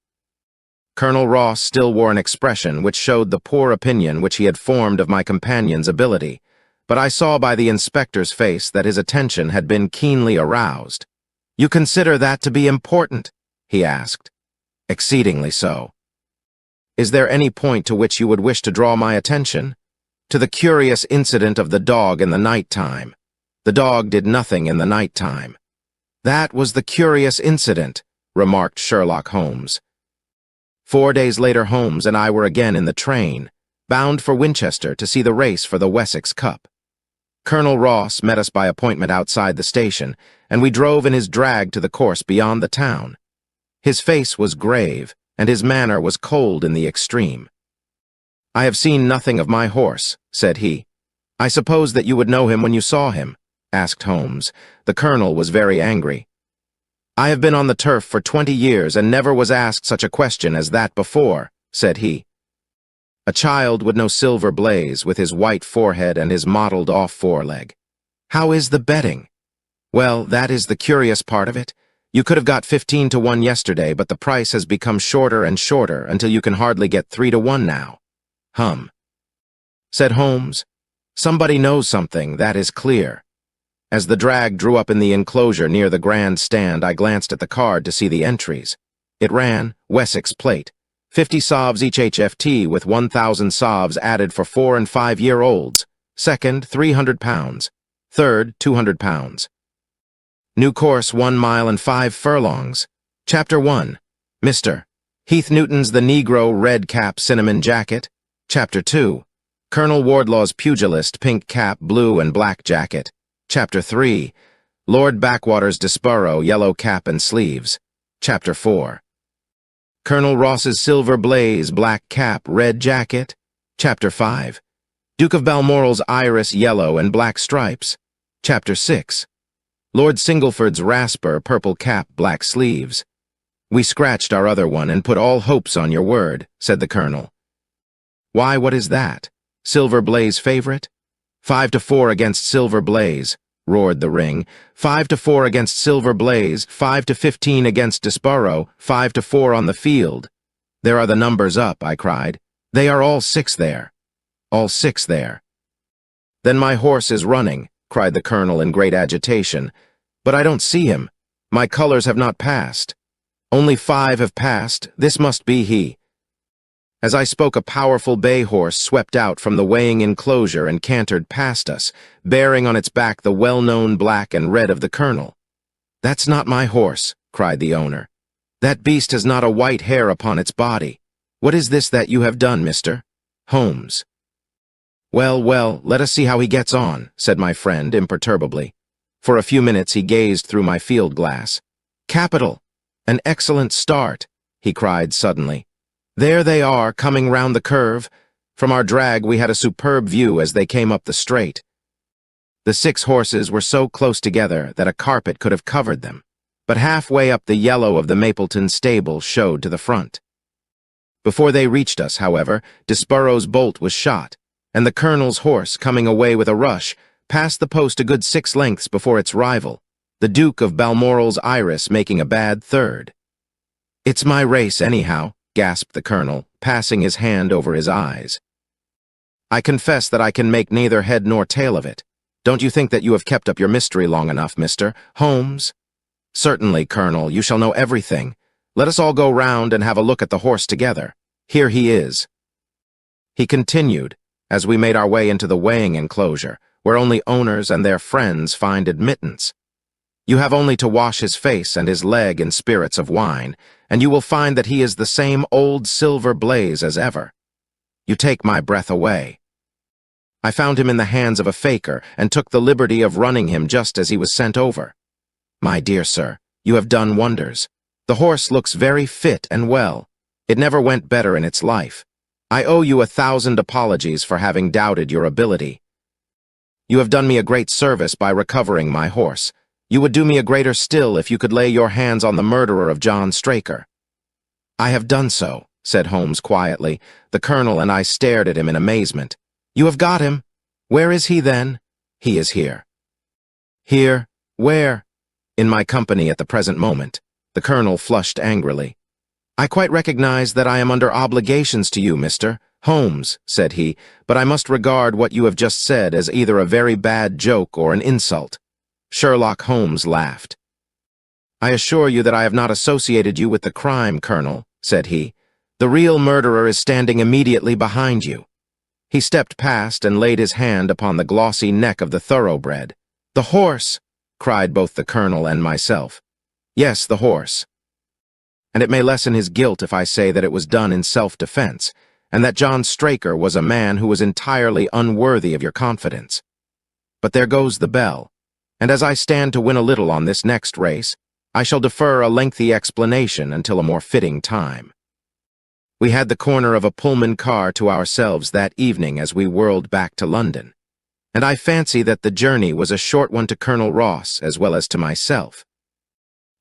Colonel Ross still wore an expression which showed the poor opinion which he had formed of my companion's ability, but I saw by the inspector's face that his attention had been keenly aroused. "You consider that to be important?" he asked. "Exceedingly so." "Is there any point to which you would wish to draw my attention?" "To the curious incident of the dog in the night-time." "The dog did nothing in the night-time." "That was the curious incident," remarked Sherlock Holmes. 4 days later, Holmes and I were again in the train, bound for Winchester to see the race for the Wessex Cup. Colonel Ross met us by appointment outside the station, and we drove in his drag to the course beyond the town. His face was grave, and his manner was cold in the extreme. "I have seen nothing of my horse," said he. "I suppose that you would know him when you saw him?" asked Holmes. The colonel was very angry. "I have been on the turf for 20 years and never was asked such a question as that before," said he. A child would know Silver Blaze with his white forehead and his mottled off foreleg. "How is the betting?" "Well, that is the curious part of it. You could have got 15 to 1 yesterday, but the price has become shorter and shorter until you can hardly get 3 to 1 now." "Hum," said Holmes. "Somebody knows something, that is clear." As the drag drew up in the enclosure near the grand stand, I glanced at the card to see the entries. It ran, Wessex Plate, 50 sovs each HFT with 1,000 sovs added for 4- and 5-year-olds. Second, £300. Third, £200. New course 1 mile and 5 furlongs. Chapter 1. Mr. Heath Newton's The Negro Red Cap Cinnamon Jacket. Chapter 2. Colonel Wardlaw's Pugilist Pink Cap Blue and Black Jacket. Chapter 3. Lord Backwater's Desborough Yellow Cap and Sleeves. Chapter 4. Colonel Ross's Silver Blaze Black Cap Red Jacket. Chapter 5. Duke of Balmoral's Iris Yellow and Black Stripes. Chapter 6. Lord Singleford's Rasper Purple Cap Black Sleeves. "We scratched our other one and put all hopes on your word," said the colonel. "Why, what is that? Silver Blaze favorite?" 5 to 4 against Silver Blaze," roared the ring. 5 to 4 against Silver Blaze, 5 to 15 against Desborough, 5 to 4 on the field. "There are the numbers up," I cried. "They are all 6 there." "All 6 there." "Then my horse is running," cried the colonel in great agitation. "But I don't see him. My colors have not passed." "Only 5 have passed. This must be he." As I spoke, a powerful bay horse swept out from the weighing enclosure and cantered past us, bearing on its back the well-known black and red of the colonel. "That's not my horse," cried the owner. "That beast has not a white hair upon its body. What is this that you have done, Mr. Holmes?" "Well, well, let us see how he gets on," said my friend imperturbably. For a few minutes he gazed through my field glass. "Capital! An excellent start," he cried suddenly. "There they are, coming round the curve." From our drag we had a superb view as they came up the straight. The 6 horses were so close together that a carpet could have covered them, but halfway up the yellow of the Mapleton stable showed to the front. Before they reached us, however, Desborough's bolt was shot, and the colonel's horse, coming away with a rush, passed the post a good 6 lengths before its rival, the Duke of Balmoral's Iris making a bad third. "It's my race, anyhow," gasped the colonel, passing his hand over his eyes. "I confess that I can make neither head nor tail of it. Don't you think that you have kept up your mystery long enough, Mr. Holmes?" "Certainly, Colonel, you shall know everything. Let us all go round and have a look at the horse together. Here he is," he continued, as we made our way into the weighing enclosure, where only owners and their friends find admittance. You have only to wash his face and his leg in spirits of wine, and you will find that he is the same old Silver Blaze as ever. You take my breath away. I found him in the hands of a faker and took the liberty of running him just as he was sent over. My dear sir, you have done wonders. The horse looks very fit and well. It never went better in its life. I owe you 1,000 apologies for having doubted your ability. You have done me a great service by recovering my horse. You would do me a greater still if you could lay your hands on the murderer of John Straker. I have done so, said Holmes quietly. The colonel and I stared at him in amazement. You have got him? Where is he then? He is here. Here? Where? In my company at the present moment. The colonel flushed angrily. I quite recognize that I am under obligations to you, Mr. Holmes, said he, but I must regard what you have just said as either a very bad joke or an insult. Sherlock Holmes laughed. I assure you that I have not associated you with the crime, Colonel, said he. The real murderer is standing immediately behind you. He stepped past and laid his hand upon the glossy neck of the thoroughbred. The horse! Cried both the colonel and myself. Yes, the horse. And it may lessen his guilt if I say that it was done in self-defense, and that John Straker was a man who was entirely unworthy of your confidence. But there goes the bell, and as I stand to win a little on this next race, I shall defer a lengthy explanation until a more fitting time. We had the corner of a Pullman car to ourselves that evening as we whirled back to London, and I fancy that the journey was a short one to Colonel Ross as well as to myself.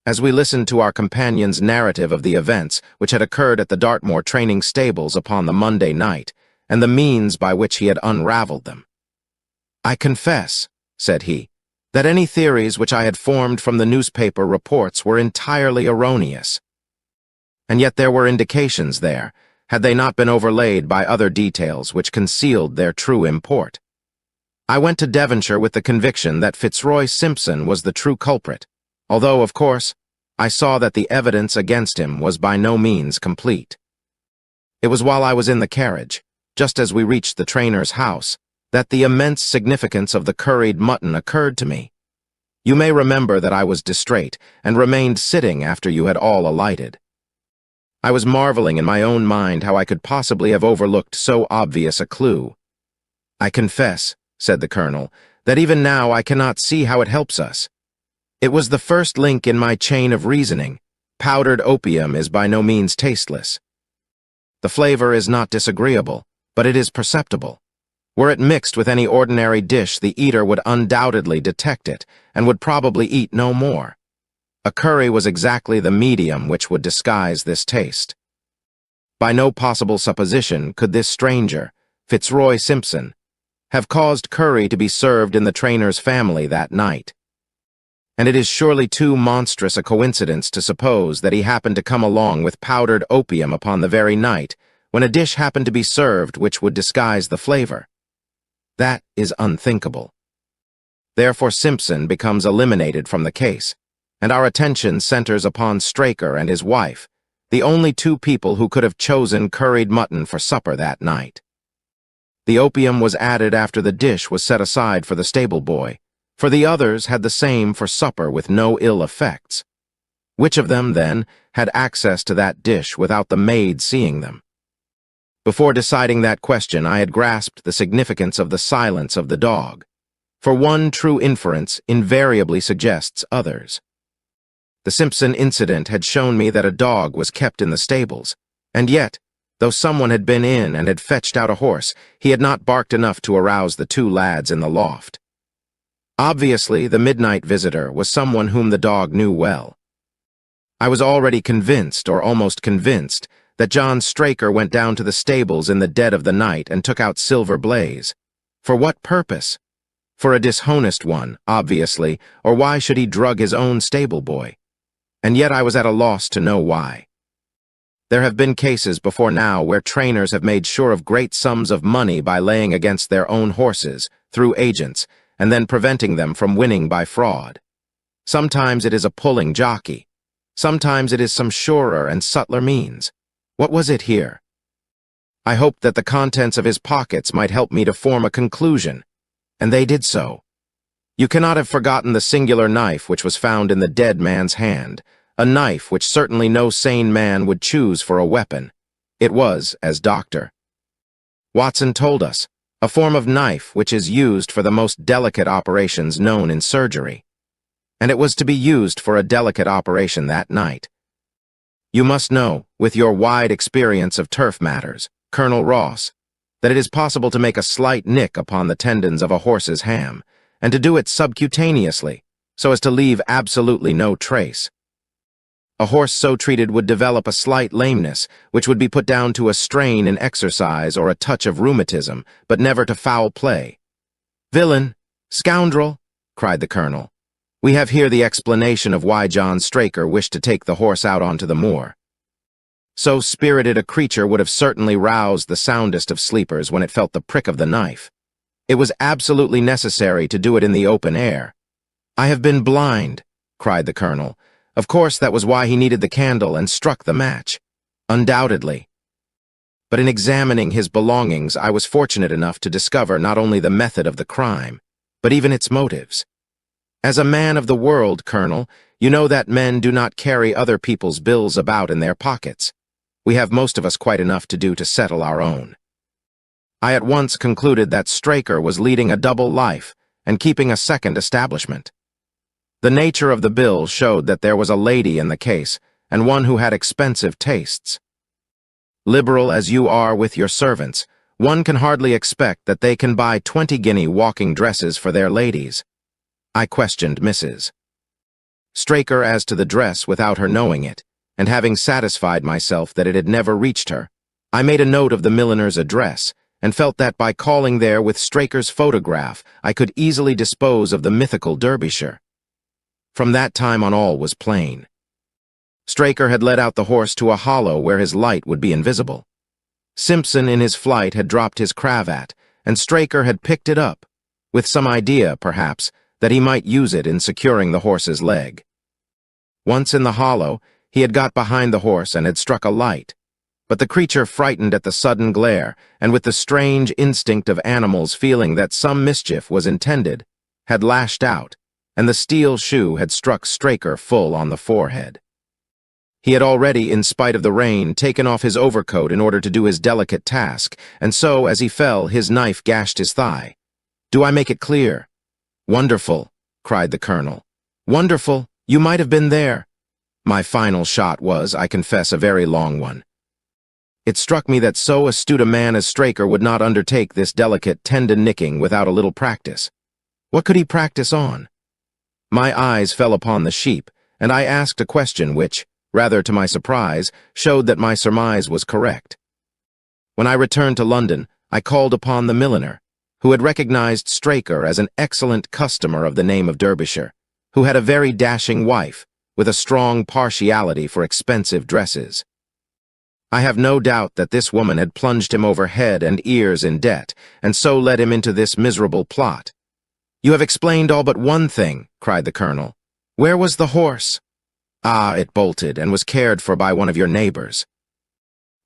As we listened to our companion's narrative of the events which had occurred at the Dartmoor training stables upon the Monday night, and the means by which he had unraveled them, I confess, said he, that any theories which I had formed from the newspaper reports were entirely erroneous. And yet there were indications there, had they not been overlaid by other details which concealed their true import. I went to Devonshire with the conviction that Fitzroy Simpson was the true culprit, although, of course, I saw that the evidence against him was by no means complete. It was while I was in the carriage, just as we reached the trainer's house, that the immense significance of the curried mutton occurred to me. You may remember that I was distrait, and remained sitting after you had all alighted. I was marveling in my own mind how I could possibly have overlooked so obvious a clue. I confess, said the colonel, that even now I cannot see how it helps us. It was the first link in my chain of reasoning. Powdered opium is by no means tasteless. The flavor is not disagreeable, but it is perceptible. Were it mixed with any ordinary dish, the eater would undoubtedly detect it, and would probably eat no more. A curry was exactly the medium which would disguise this taste. By no possible supposition could this stranger, Fitzroy Simpson, have caused curry to be served in the trainer's family that night. And it is surely too monstrous a coincidence to suppose that he happened to come along with powdered opium upon the very night when a dish happened to be served which would disguise the flavor. That is unthinkable. Therefore Simpson becomes eliminated from the case, and our attention centers upon Straker and his wife, the only two people who could have chosen curried mutton for supper that night. The opium was added after the dish was set aside for the stable boy, for the others had the same for supper with no ill effects. Which of them, then, had access to that dish without the maid seeing them? Before deciding that question, I had grasped the significance of the silence of the dog, for one true inference invariably suggests others. The Simpson incident had shown me that a dog was kept in the stables, and yet, though someone had been in and had fetched out a horse, he had not barked enough to arouse the two lads in the loft. Obviously, the midnight visitor was someone whom the dog knew well. I was already convinced, or almost convinced, that John Straker went down to the stables in the dead of the night and took out Silver Blaze. For what purpose? For a dishonest one, obviously, or why should he drug his own stable boy? And yet I was at a loss to know why. There have been cases before now where trainers have made sure of great sums of money by laying against their own horses, through agents, and then preventing them from winning by fraud. Sometimes it is a pulling jockey. Sometimes it is some surer and subtler means. What was it here? I hoped that the contents of his pockets might help me to form a conclusion, and they did so. You cannot have forgotten the singular knife which was found in the dead man's hand, a knife which certainly no sane man would choose for a weapon. It was, as Dr. Watson told us, a form of knife which is used for the most delicate operations known in surgery. And it was to be used for a delicate operation that night. You must know, with your wide experience of turf matters, Colonel Ross, that it is possible to make a slight nick upon the tendons of a horse's ham, and to do it subcutaneously, so as to leave absolutely no trace. A horse so treated would develop a slight lameness, which would be put down to a strain in exercise or a touch of rheumatism, but never to foul play. "Villain! Scoundrel!" cried the colonel. "We have here the explanation of why John Straker wished to take the horse out onto the moor." So spirited a creature would have certainly roused the soundest of sleepers when it felt the prick of the knife. It was absolutely necessary to do it in the open air. "I have been blind," cried the colonel. Of course, that was why he needed the candle and struck the match. Undoubtedly. But in examining his belongings, I was fortunate enough to discover not only the method of the crime, but even its motives. As a man of the world, Colonel, you know that men do not carry other people's bills about in their pockets. We have most of us quite enough to do to settle our own. I at once concluded that Straker was leading a double life and keeping a second establishment. The nature of the bill showed that there was a lady in the case, and one who had expensive tastes. Liberal as you are with your servants, one can hardly expect that they can buy 20-guinea walking dresses for their ladies. I questioned Mrs. Straker as to the dress without her knowing it, and having satisfied myself that it had never reached her, I made a note of the milliner's address, and felt that by calling there with Straker's photograph, I could easily dispose of the mythical Derbyshire. From that time on all was plain. Straker had led out the horse to a hollow where his light would be invisible. Simpson in his flight had dropped his cravat, and Straker had picked it up, with some idea, perhaps, that he might use it in securing the horse's leg. Once in the hollow, he had got behind the horse and had struck a light, but the creature, frightened at the sudden glare, and with the strange instinct of animals feeling that some mischief was intended, had lashed out, and the steel shoe had struck Straker full on the forehead. He had already, in spite of the rain, taken off his overcoat in order to do his delicate task, and so, as he fell, his knife gashed his thigh. "Do I make it clear?" "Wonderful," cried the colonel. "Wonderful! You might have been there." My final shot was, I confess, a very long one. It struck me that so astute a man as Straker would not undertake this delicate tendon-nicking without a little practice. What could he practice on? My eyes fell upon the sheep, and I asked a question which, rather to my surprise, showed that my surmise was correct. When I returned to London, I called upon the milliner, who had recognized Straker as an excellent customer of the name of Derbyshire, who had a very dashing wife, with a strong partiality for expensive dresses. I have no doubt that this woman had plunged him over head and ears in debt, and so led him into this miserable plot. "You have explained all but one thing," cried the colonel. "Where was the horse?" "Ah, it bolted, and was cared for by one of your neighbors."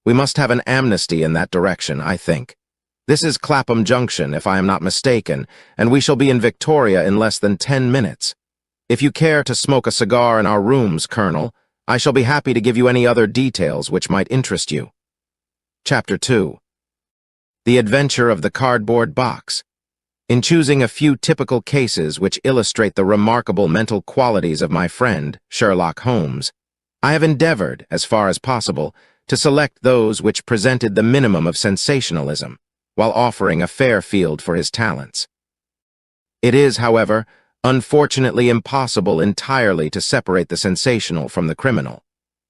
We must have an amnesty in that direction, I think. This is Clapham Junction, if I am not mistaken, and we shall be in Victoria in less than 10 minutes. If you care to smoke a cigar in our rooms, Colonel, I shall be happy to give you any other details which might interest you. Chapter 2. The Adventure of the Cardboard Box. In choosing a few typical cases which illustrate the remarkable mental qualities of my friend, Sherlock Holmes, I have endeavored, as far as possible, to select those which presented the minimum of sensationalism, while offering a fair field for his talents. It is, however, unfortunately impossible entirely to separate the sensational from the criminal,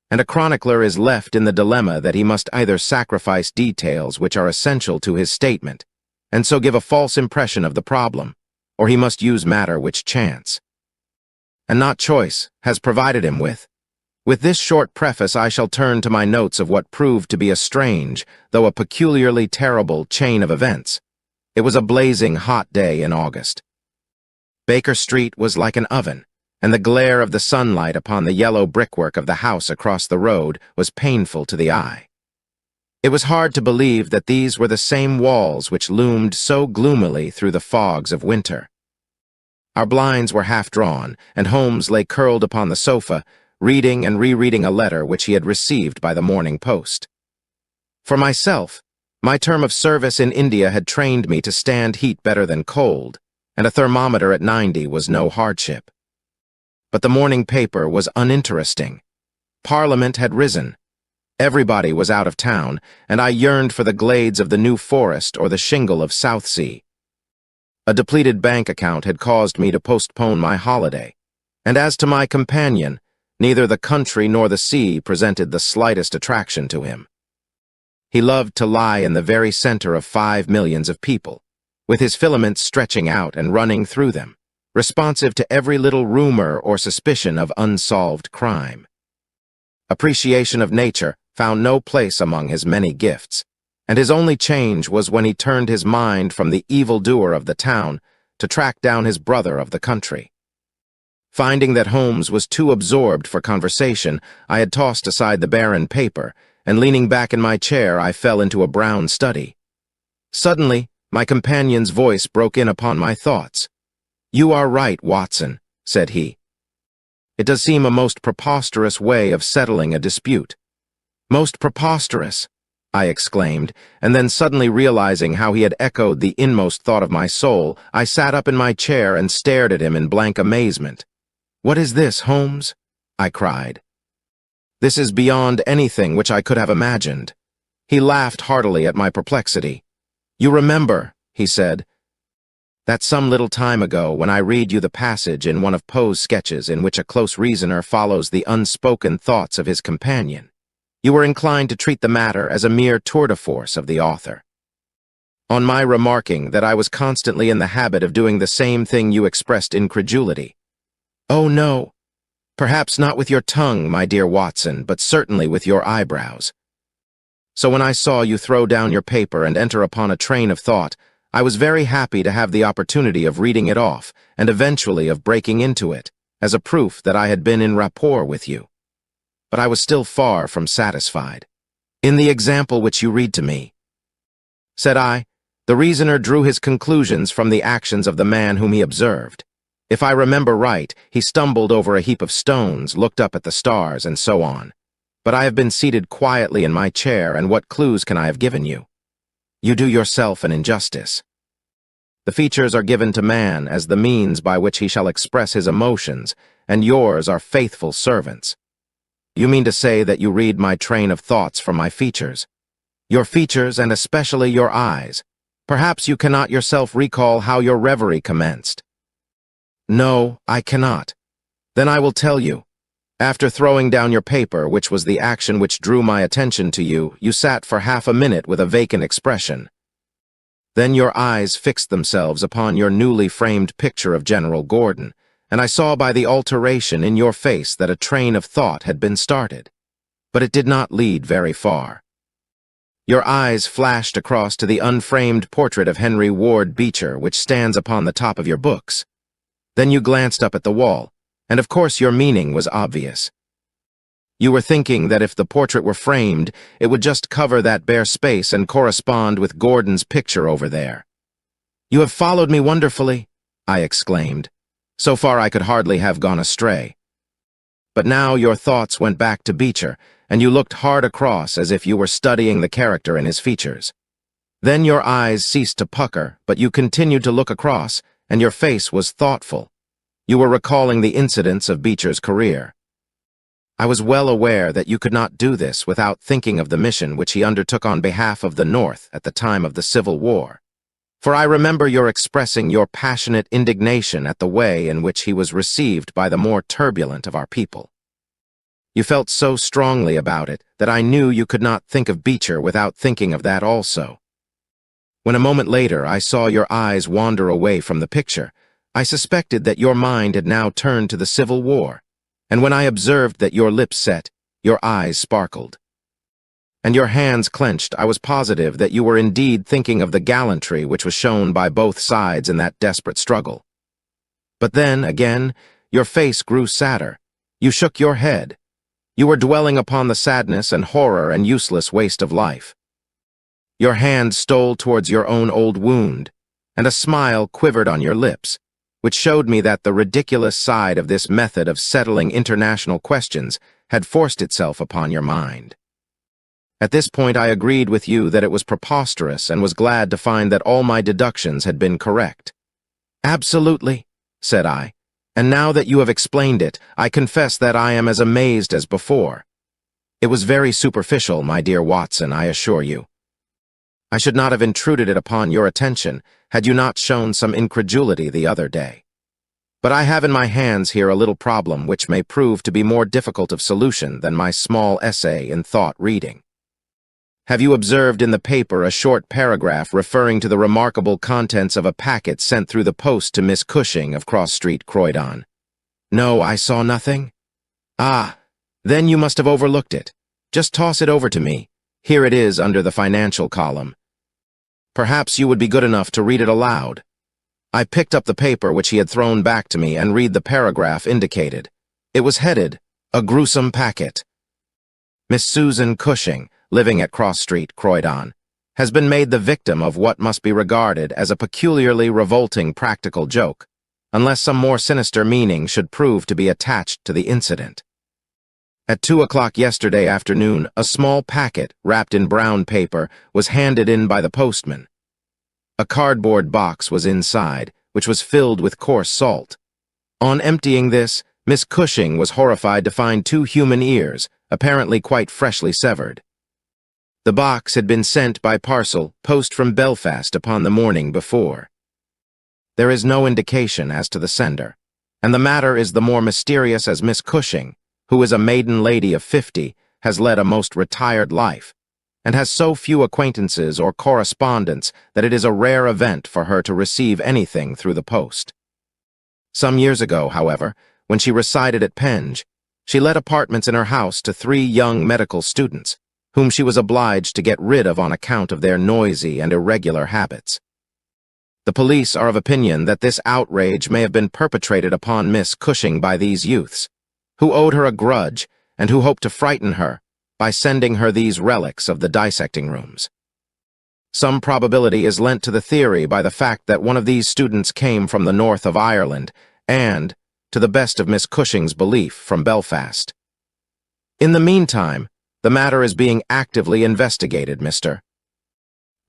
and a chronicler is left in the dilemma that he must either sacrifice details which are essential to his statement, and so give a false impression of the problem, or he must use matter which chance, and not choice, has provided him with. With this short preface I shall turn to my notes of what proved to be a strange, though a peculiarly terrible, chain of events. It was a blazing hot day in August. Baker Street was like an oven, and the glare of the sunlight upon the yellow brickwork of the house across the road was painful to the eye. It was hard to believe that these were the same walls which loomed so gloomily through the fogs of winter. Our blinds were half drawn, and Holmes lay curled upon the sofa, reading and rereading a letter which he had received by the morning post. For myself, my term of service in India had trained me to stand heat better than cold, and a thermometer at 90 was no hardship. But the morning paper was uninteresting. Parliament had risen. Everybody was out of town, and I yearned for the glades of the New Forest or the shingle of Southsea. A depleted bank account had caused me to postpone my holiday, and as to my companion, neither the country nor the sea presented the slightest attraction to him. He loved to lie in the very center of 5 millions of people, with his filaments stretching out and running through them, responsive to every little rumor or suspicion of unsolved crime. Appreciation of nature found no place among his many gifts, and his only change was when he turned his mind from the evildoer of the town to track down his brother of the country. Finding that Holmes was too absorbed for conversation, I had tossed aside the barren paper, and leaning back in my chair, I fell into a brown study. Suddenly, my companion's voice broke in upon my thoughts. "You are right, Watson," said he. "It does seem a most preposterous way of settling a dispute." "Most preposterous," I exclaimed, and then suddenly realizing how he had echoed the inmost thought of my soul, I sat up in my chair and stared at him in blank amazement. "What is this, Holmes?" I cried. "This is beyond anything which I could have imagined." He laughed heartily at my perplexity. "You remember," he said, "that some little time ago, when I read you the passage in one of Poe's sketches in which a close reasoner follows the unspoken thoughts of his companion, you were inclined to treat the matter as a mere tour de force of the author. On my remarking that I was constantly in the habit of doing the same thing, you expressed incredulity. Oh no, perhaps not with your tongue, my dear Watson, but certainly with your eyebrows. So when I saw you throw down your paper and enter upon a train of thought, I was very happy to have the opportunity of reading it off and eventually of breaking into it, as a proof that I had been in rapport with you. But I was still far from satisfied. In the example which you read to me, said I, the reasoner drew his conclusions from the actions of the man whom he observed. If I remember right, he stumbled over a heap of stones, looked up at the stars, and so on. But I have been seated quietly in my chair, and what clues can I have given you? You do yourself an injustice. The features are given to man as the means by which he shall express his emotions, and yours are faithful servants. You mean to say that you read my train of thoughts from my features? Your features, and especially your eyes. Perhaps you cannot yourself recall how your reverie commenced. No, I cannot. Then I will tell you. After throwing down your paper, which was the action which drew my attention to you, you sat for half a minute with a vacant expression. Then your eyes fixed themselves upon your newly framed picture of General Gordon, and I saw by the alteration in your face that a train of thought had been started. But it did not lead very far. Your eyes flashed across to the unframed portrait of Henry Ward Beecher, which stands upon the top of your books. Then you glanced up at the wall, and of course your meaning was obvious. You were thinking that if the portrait were framed, it would just cover that bare space and correspond with Gordon's picture over there. You have followed me wonderfully, I exclaimed. So far I could hardly have gone astray. But now your thoughts went back to Beecher, and you looked hard across as if you were studying the character in his features. Then your eyes ceased to pucker, but you continued to look across, and your face was thoughtful. You were recalling the incidents of Beecher's career. I was well aware that you could not do this without thinking of the mission which he undertook on behalf of the North at the time of the Civil War. For I remember your expressing your passionate indignation at the way in which he was received by the more turbulent of our people. You felt so strongly about it that I knew you could not think of Beecher without thinking of that also. When a moment later I saw your eyes wander away from the picture, I suspected that your mind had now turned to the Civil War, and when I observed that your lips set, your eyes sparkled, and your hands clenched, I was positive that you were indeed thinking of the gallantry which was shown by both sides in that desperate struggle. But then, again, your face grew sadder. You shook your head. You were dwelling upon the sadness and horror and useless waste of life. Your hand stole towards your own old wound, and a smile quivered on your lips, which showed me that the ridiculous side of this method of settling international questions had forced itself upon your mind. At this point, I agreed with you that it was preposterous and was glad to find that all my deductions had been correct. Absolutely, said I, and now that you have explained it, I confess that I am as amazed as before. It was very superficial, my dear Watson, I assure you. I should not have intruded it upon your attention had you not shown some incredulity the other day. But I have in my hands here a little problem which may prove to be more difficult of solution than my small essay in thought reading. Have you observed in the paper a short paragraph referring to the remarkable contents of a packet sent through the post to Miss Cushing of Cross Street, Croydon? No, I saw nothing. Ah, then you must have overlooked it. Just toss it over to me. Here it is under the financial column. Perhaps you would be good enough to read it aloud. I picked up the paper which he had thrown back to me and read the paragraph indicated. It was headed, "A Gruesome Packet." Miss Susan Cushing, living at Cross Street, Croydon, has been made the victim of what must be regarded as a peculiarly revolting practical joke, unless some more sinister meaning should prove to be attached to the incident. At 2 o'clock yesterday afternoon, a small packet, wrapped in brown paper, was handed in by the postman. A cardboard box was inside, which was filled with coarse salt. On emptying this, Miss Cushing was horrified to find 2 human ears, apparently quite freshly severed. The box had been sent by parcel post from Belfast upon the morning before. There is no indication as to the sender, and the matter is the more mysterious as Miss Cushing, who is a maiden lady of 50, has led a most retired life, and has so few acquaintances or correspondents that it is a rare event for her to receive anything through the post. Some years ago, however, when she resided at Penge, she let apartments in her house to 3 young medical students, whom she was obliged to get rid of on account of their noisy and irregular habits. The police are of opinion that this outrage may have been perpetrated upon Miss Cushing by these youths, who owed her a grudge and who hoped to frighten her by sending her these relics of the dissecting rooms. Some probability is lent to the theory by the fact that one of these students came from the north of Ireland and, to the best of Miss Cushing's belief, from Belfast. In the meantime, the matter is being actively investigated, Mr.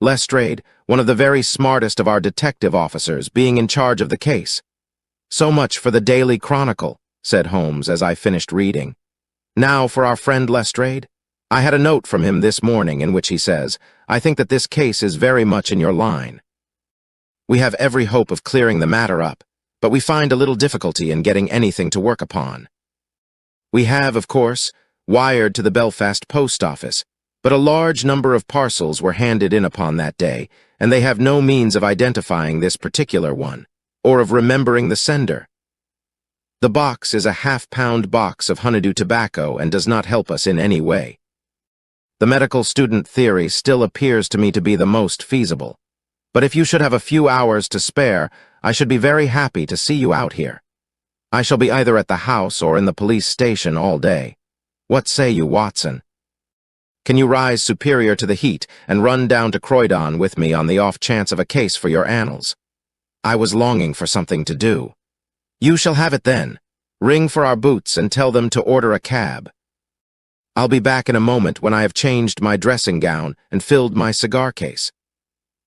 Lestrade, one of the very smartest of our detective officers, being in charge of the case. So much for the Daily Chronicle, said Holmes as I finished reading. Now for our friend Lestrade. I had a note from him this morning in which he says, "I think that this case is very much in your line. We have every hope of clearing the matter up, but we find a little difficulty in getting anything to work upon. We have, of course, wired to the Belfast post office, but a large number of parcels were handed in upon that day, and they have no means of identifying this particular one, or of remembering the sender. The box is a half-pound box of honeydew tobacco and does not help us in any way. The medical student theory still appears to me to be the most feasible, but if you should have a few hours to spare, I should be very happy to see you out here. I shall be either at the house or in the police station all day. What say you, Watson? Can you rise superior to the heat and run down to Croydon with me on the off chance of a case for your annals? I was longing for something to do. You shall have it then. Ring for our boots and tell them to order a cab. I'll be back in a moment when I have changed my dressing gown and filled my cigar case."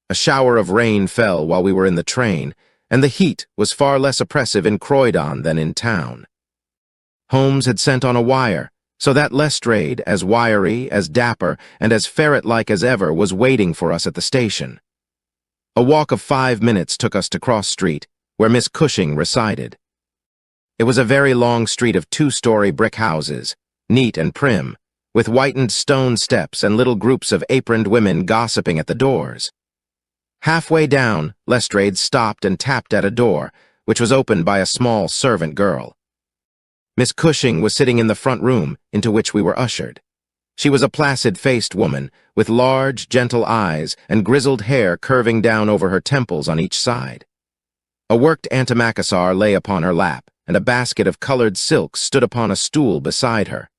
A shower of rain fell while we were in the train, and the heat was far less oppressive in Croydon than in town. Holmes had sent on a wire, so that Lestrade, as wiry, as dapper, and as ferret-like as ever, was waiting for us at the station. A walk of 5 minutes took us to Cross Street, where Miss Cushing resided. It was a very long street of 2-story brick houses, neat and prim, with whitened stone steps and little groups of aproned women gossiping at the doors. Halfway down, Lestrade stopped and tapped at a door, which was opened by a small servant girl. Miss Cushing was sitting in the front room, into which we were ushered. She was a placid-faced woman, with large, gentle eyes and grizzled hair curving down over her temples on each side. A worked antimacassar lay upon her lap, and a basket of colored silks stood upon a stool beside her.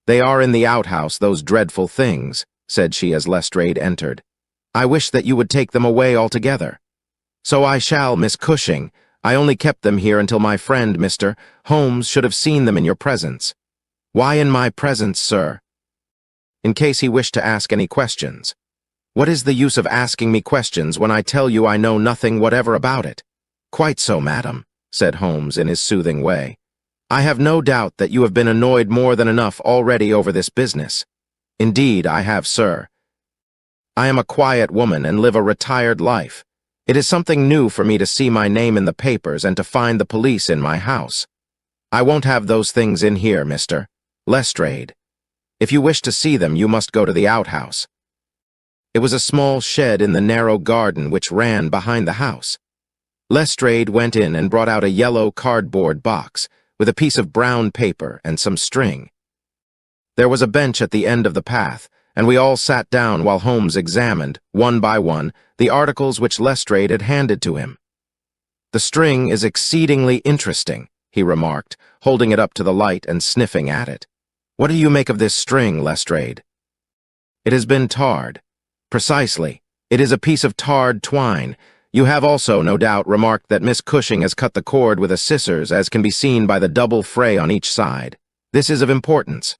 "They are in the outhouse, those dreadful things," said she as Lestrade entered. "I wish that you would take them away altogether." "So I shall, Miss Cushing. I only kept them here until my friend, Mr. Holmes, should have seen them in your presence." "Why in my presence, sir?" "In case he wished to ask any questions." "What is the use of asking me questions when I tell you I know nothing whatever about it?" "Quite so, madam," said Holmes in his soothing way. "I have no doubt that you have been annoyed more than enough already over this business." "Indeed, I have, sir. I am a quiet woman and live a retired life. It is something new for me to see my name in the papers and to find the police in my house. I won't have those things in here, Mr. Lestrade. If you wish to see them, you must go to the outhouse." It was a small shed in the narrow garden which ran behind the house. Lestrade went in and brought out a yellow cardboard box with a piece of brown paper and some string. There was a bench at the end of the path, and we all sat down while Holmes examined, one by one, the articles which Lestrade had handed to him. "The string is exceedingly interesting," he remarked, holding it up to the light and sniffing at it. "What do you make of this string, Lestrade?" "It has been tarred." "Precisely. It is a piece of tarred twine. You have also, no doubt, remarked that Miss Cushing has cut the cord with a scissors, as can be seen by the double fray on each side. This is of importance."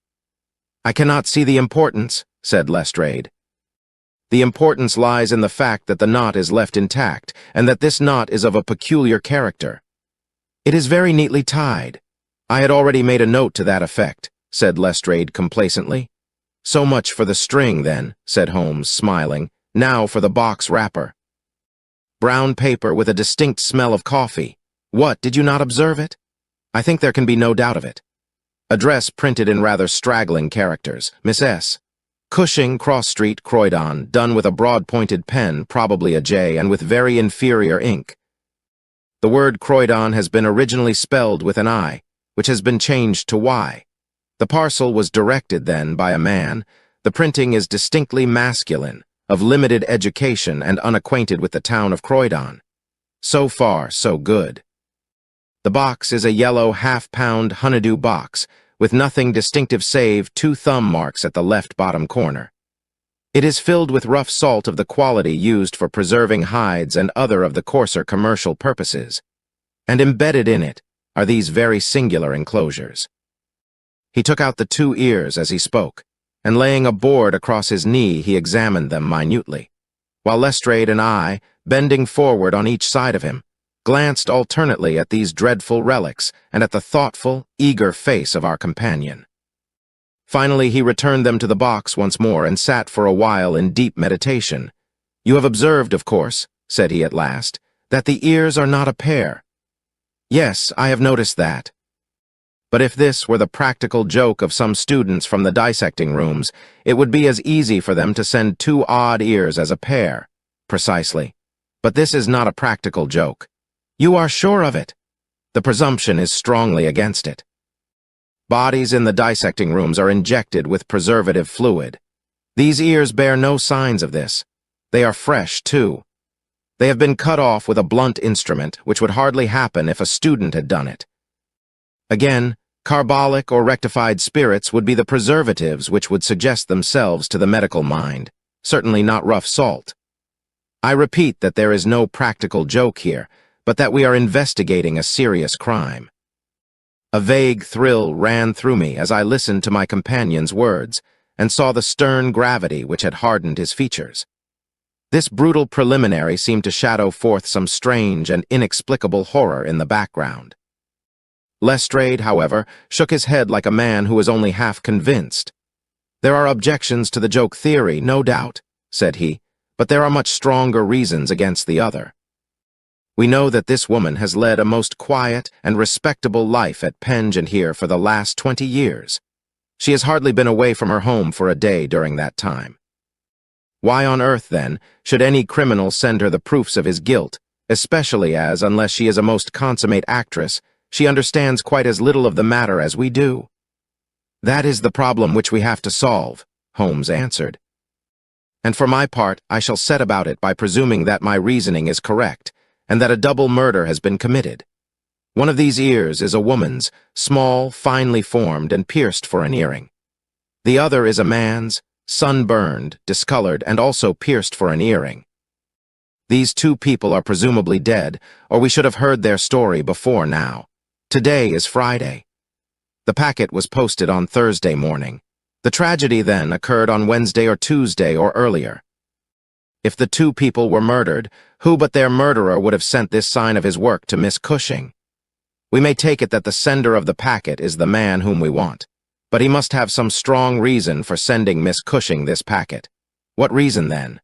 "I cannot see the importance," said Lestrade. "The importance lies in the fact that the knot is left intact, and that this knot is of a peculiar character. It is very neatly tied." "I had already made a note to that effect," said Lestrade complacently. "So much for the string, then," said Holmes, smiling. "Now for the box wrapper. Brown paper with a distinct smell of coffee. What, did you not observe it? I think there can be no doubt of it. Address printed in rather straggling characters. Miss S. Cushing, Cross Street, Croydon, done with a broad-pointed pen, probably a J, and with very inferior ink. The word Croydon has been originally spelled with an I, which has been changed to Y. The parcel was directed then by a man. The printing is distinctly masculine, of limited education and unacquainted with the town of Croydon. So far, so good. The box is a yellow half-pound honeydew box, with nothing distinctive save 2 thumb marks at the left bottom corner. It is filled with rough salt of the quality used for preserving hides and other of the coarser commercial purposes, and embedded in it are these very singular enclosures. He took out the 2 ears as he spoke, and laying a board across his knee, he examined them minutely, while Lestrade and I, bending forward on each side of him, glanced alternately at these dreadful relics and at the thoughtful, eager face of our companion. Finally, he returned them to the box once more and sat for a while in deep meditation. "You have observed, of course," said he at last, "that the ears are not a pair." "Yes, I have noticed that." But if this were the practical joke of some students from the dissecting rooms, it would be as easy for them to send 2 odd ears as a pair. Precisely. But this is not a practical joke. "You are sure of it?" "The presumption is strongly against it. Bodies in the dissecting rooms are injected with preservative fluid. These ears bear no signs of this. They are fresh, too. They have been cut off with a blunt instrument, which would hardly happen if a student had done it. Again, carbolic or rectified spirits would be the preservatives which would suggest themselves to the medical mind, certainly not rough salt. I repeat that there is no practical joke here, but that we are investigating a serious crime." A vague thrill ran through me as I listened to my companion's words and saw the stern gravity which had hardened his features. This brutal preliminary seemed to shadow forth some strange and inexplicable horror in the background. Lestrade, however, shook his head like a man who was only half convinced. "There are objections to the joke theory, no doubt," said he, "but there are much stronger reasons against the other. We know that this woman has led a most quiet and respectable life at Penge and here for the last 20 years. She has hardly been away from her home for a day during that time. Why on earth, then, should any criminal send her the proofs of his guilt, especially as, unless she is a most consummate actress, she understands quite as little of the matter as we do?" "That is the problem which we have to solve," Holmes answered. "And for my part, I shall set about it by presuming that my reasoning is correct, and that a double murder has been committed. One of these ears is a woman's, small, finely formed, and pierced for an earring. The other is a man's, sunburned, discolored, and also pierced for an earring. These two people are presumably dead, or we should have heard their story before now. Today is Friday. The packet was posted on Thursday morning. The tragedy then occurred on Wednesday or Tuesday or earlier. If the two people were murdered, who but their murderer would have sent this sign of his work to Miss Cushing? We may take it that the sender of the packet is the man whom we want, but he must have some strong reason for sending Miss Cushing this packet. What reason, then?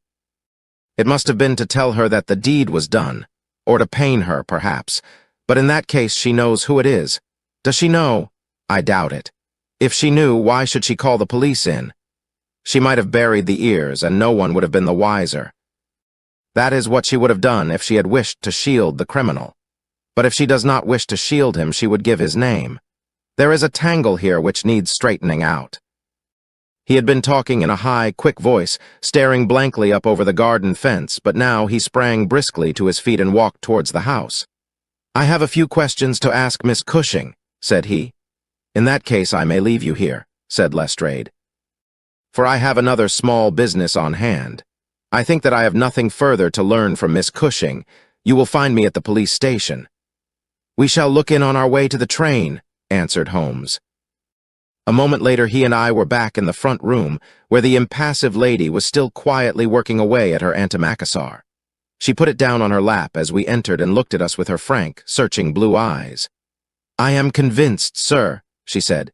It must have been to tell her that the deed was done, or to pain her, perhaps, but in that case she knows who it is. Does she know? I doubt it. If she knew, why should she call the police in? She might have buried the ears, and no one would have been the wiser. That is what she would have done if she had wished to shield the criminal. But if she does not wish to shield him, she would give his name. There is a tangle here which needs straightening out. He had been talking in a high, quick voice, staring blankly up over the garden fence, but now he sprang briskly to his feet and walked towards the house. "I have a few questions to ask Miss Cushing," said he. "In that case I may leave you here," said Lestrade, "for I have another small business on hand. I think that I have nothing further to learn from Miss Cushing. You will find me at the police station." "We shall look in on our way to the train," answered Holmes. A moment later he and I were back in the front room, where the impassive lady was still quietly working away at her antimacassar. She put it down on her lap as we entered and looked at us with her frank, searching blue eyes. "I am convinced, sir," she said,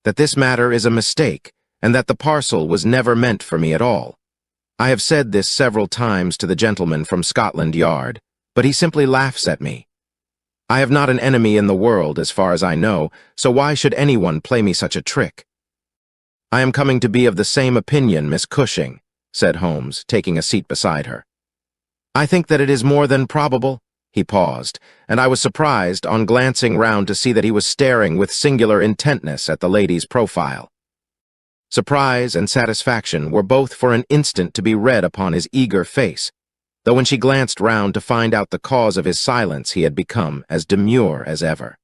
"that this matter is a mistake, and that the parcel was never meant for me at all. I have said this several times to the gentleman from Scotland Yard, but he simply laughs at me. I have not an enemy in the world, as far as I know, so why should anyone play me such a trick?" "I am coming to be of the same opinion, Miss Cushing," said Holmes, taking a seat beside her. "I think that it is more than probable." He paused, and I was surprised, on glancing round, to see that he was staring with singular intentness at the lady's profile. Surprise and satisfaction were both for an instant to be read upon his eager face, though when she glanced round to find out the cause of his silence he had become as demure as ever.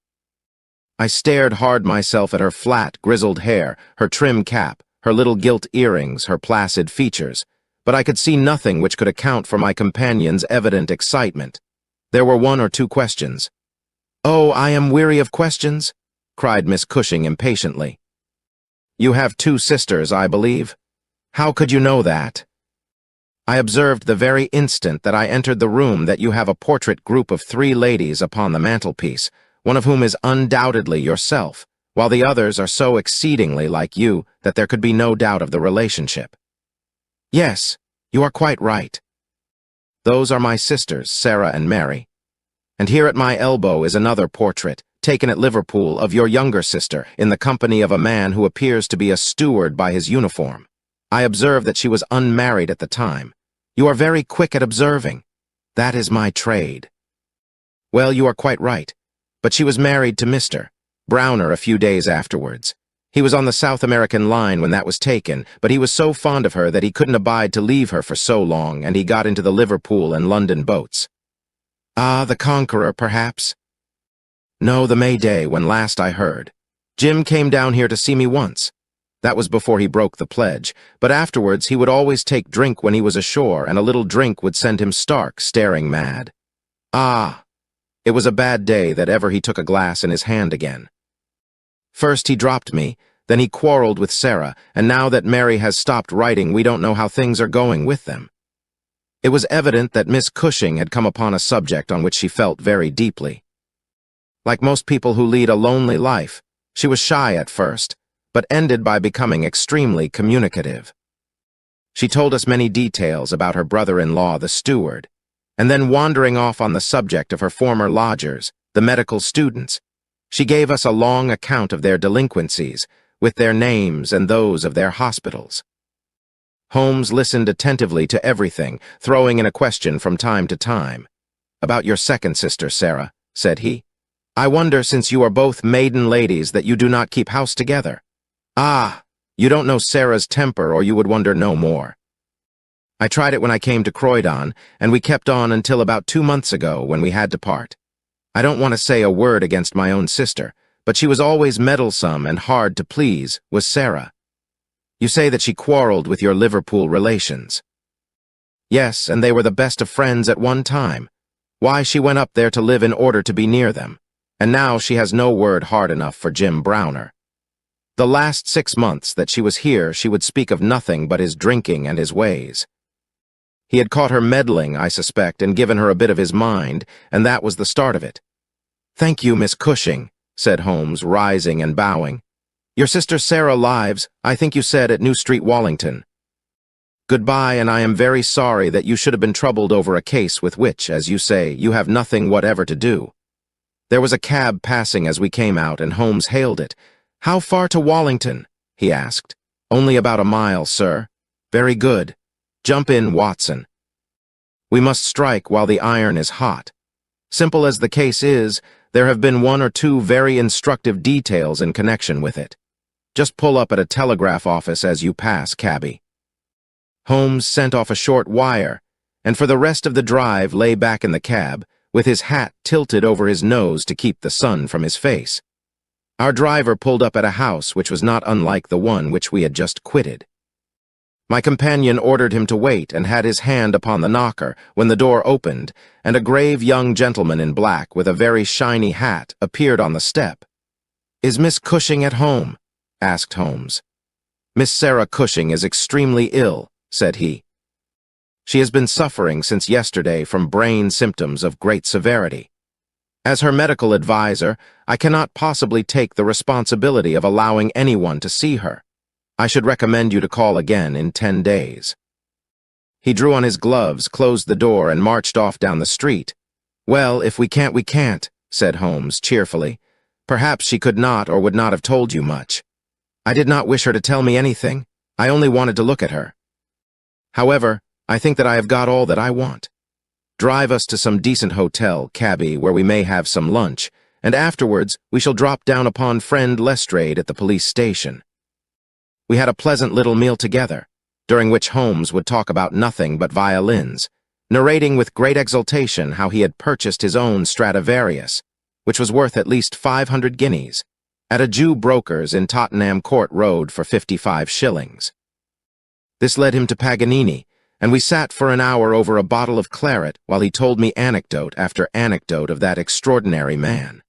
I stared hard myself at her flat, grizzled hair, her trim cap, her little gilt earrings, her placid features, but I could see nothing which could account for my companion's evident excitement. There were one or two questions. "Oh, I am weary of questions," cried Miss Cushing impatiently. "You have two sisters, I believe. How could you know that?" "I observed the very instant that I entered the room that you have a portrait group of 3 ladies upon the mantelpiece, one of whom is undoubtedly yourself, while the others are so exceedingly like you that there could be no doubt of the relationship." "Yes, you are quite right. Those are my sisters, Sarah and Mary. And here at my elbow is another portrait, taken at Liverpool, of your younger sister, in the company of a man who appears to be a steward by his uniform. I observe that she was unmarried at the time. You are very quick at observing. That is my trade." "Well, you are quite right. But she was married to Mr. Browner a few days afterwards. He was on the South American line when that was taken, but he was so fond of her that he couldn't abide to leave her for so long, and he got into the Liverpool and London boats." "Ah, the Conqueror, perhaps?" "No, the Mayday, when last I heard. Jim came down here to see me once. That was before he broke the pledge, but afterwards he would always take drink when he was ashore, and a little drink would send him stark, staring mad. Ah, it was a bad day that ever he took a glass in his hand again. First he dropped me, then he quarreled with Sarah, and now that Mary has stopped writing, we don't know how things are going with them." It was evident that Miss Cushing had come upon a subject on which she felt very deeply. Like most people who lead a lonely life, she was shy at first, but ended by becoming extremely communicative. She told us many details about her brother-in-law, the steward, and then, wandering off on the subject of her former lodgers, the medical students, she gave us a long account of their delinquencies, with their names and those of their hospitals. Holmes listened attentively to everything, throwing in a question from time to time. "About your second sister, Sarah," said he. "I wonder, since you are both maiden ladies, that you do not keep house together. Ah, you don't know Sarah's temper, or you would wonder no more. I tried it when I came to Croydon, and we kept on until about 2 months ago, when we had to part. I don't want to say a word against my own sister, but she was always meddlesome and hard to please, was Sarah. You say that she quarreled with your Liverpool relations." Yes, and they were the best of friends at one time. Why, she went up there to live in order to be near them. And now she has no word hard enough for Jim Browner. The last 6 months that she was here, she would speak of nothing but his drinking and his ways. He had caught her meddling, I suspect, and given her a bit of his mind, and that was the start of it. "Thank you, Miss Cushing," said Holmes, rising and bowing. "Your sister Sarah lives, I think you said, at New Street, Wallington. Goodbye, and I am very sorry that you should have been troubled over a case with which, as you say, you have nothing whatever to do." There was a cab passing as we came out, and Holmes hailed it. "How far to Wallington?" he asked. "Only about a mile, sir." "Very good. Jump in, Watson. We must strike while the iron is hot. Simple as the case is, there have been 1 or 2 very instructive details in connection with it. Just pull up at a telegraph office as you pass, cabby." Holmes sent off a short wire, and for the rest of the drive lay back in the cab, with his hat tilted over his nose to keep the sun from his face. Our driver pulled up at a house which was not unlike the one which we had just quitted. My companion ordered him to wait and had his hand upon the knocker when the door opened, and a grave young gentleman in black with a very shiny hat appeared on the step. "Is Miss Cushing at home?" asked Holmes. "Miss Sarah Cushing is extremely ill," said he. "She has been suffering since yesterday from brain symptoms of great severity. As her medical advisor, I cannot possibly take the responsibility of allowing anyone to see her. I should recommend you to call again in 10 days. He drew on his gloves, closed the door, and marched off down the street. "Well, if we can't, we can't," said Holmes cheerfully. "Perhaps she could not or would not have told you much. I did not wish her to tell me anything. I only wanted to look at her. However, I think that I have got all that I want. Drive us to some decent hotel, cabby, where we may have some lunch, and afterwards we shall drop down upon friend Lestrade at the police station." We had a pleasant little meal together, during which Holmes would talk about nothing but violins, narrating with great exultation how he had purchased his own Stradivarius, which was worth at least 500 guineas, at a Jew broker's in Tottenham Court Road for 55 shillings. This led him to Paganini, and we sat for an hour over a bottle of claret while he told me anecdote after anecdote of that extraordinary man.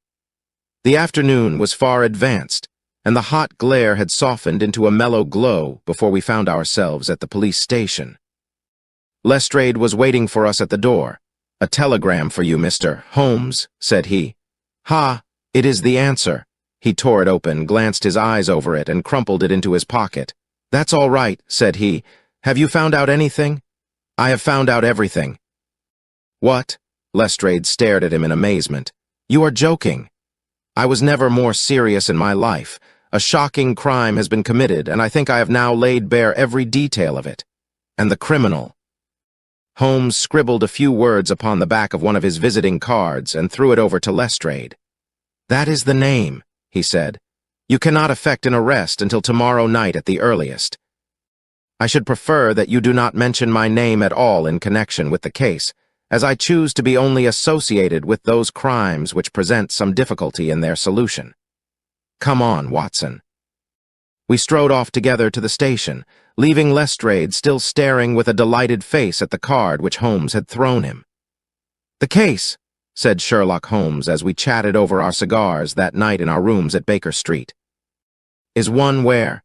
The afternoon was far advanced, and the hot glare had softened into a mellow glow before we found ourselves at the police station. Lestrade was waiting for us at the door. "A telegram for you, Mr. Holmes," said he. "Ha, it is the answer." He tore it open, glanced his eyes over it, and crumpled it into his pocket. "That's all right," said he. "Have you found out anything?" "I have found out everything." "What?" Lestrade stared at him in amazement. "You are joking." "I was never more serious in my life. A shocking crime has been committed, and I think I have now laid bare every detail of it. And the criminal." Holmes scribbled a few words upon the back of one of his visiting cards and threw it over to Lestrade. "That is the name," he said. "You cannot effect an arrest until tomorrow night at the earliest. I should prefer that you do not mention my name at all in connection with the case, as I choose to be only associated with those crimes which present some difficulty in their solution. Come on, Watson." We strode off together to the station, leaving Lestrade still staring with a delighted face at the card which Holmes had thrown him. "The case," said Sherlock Holmes as we chatted over our cigars that night in our rooms at Baker Street, "is one where,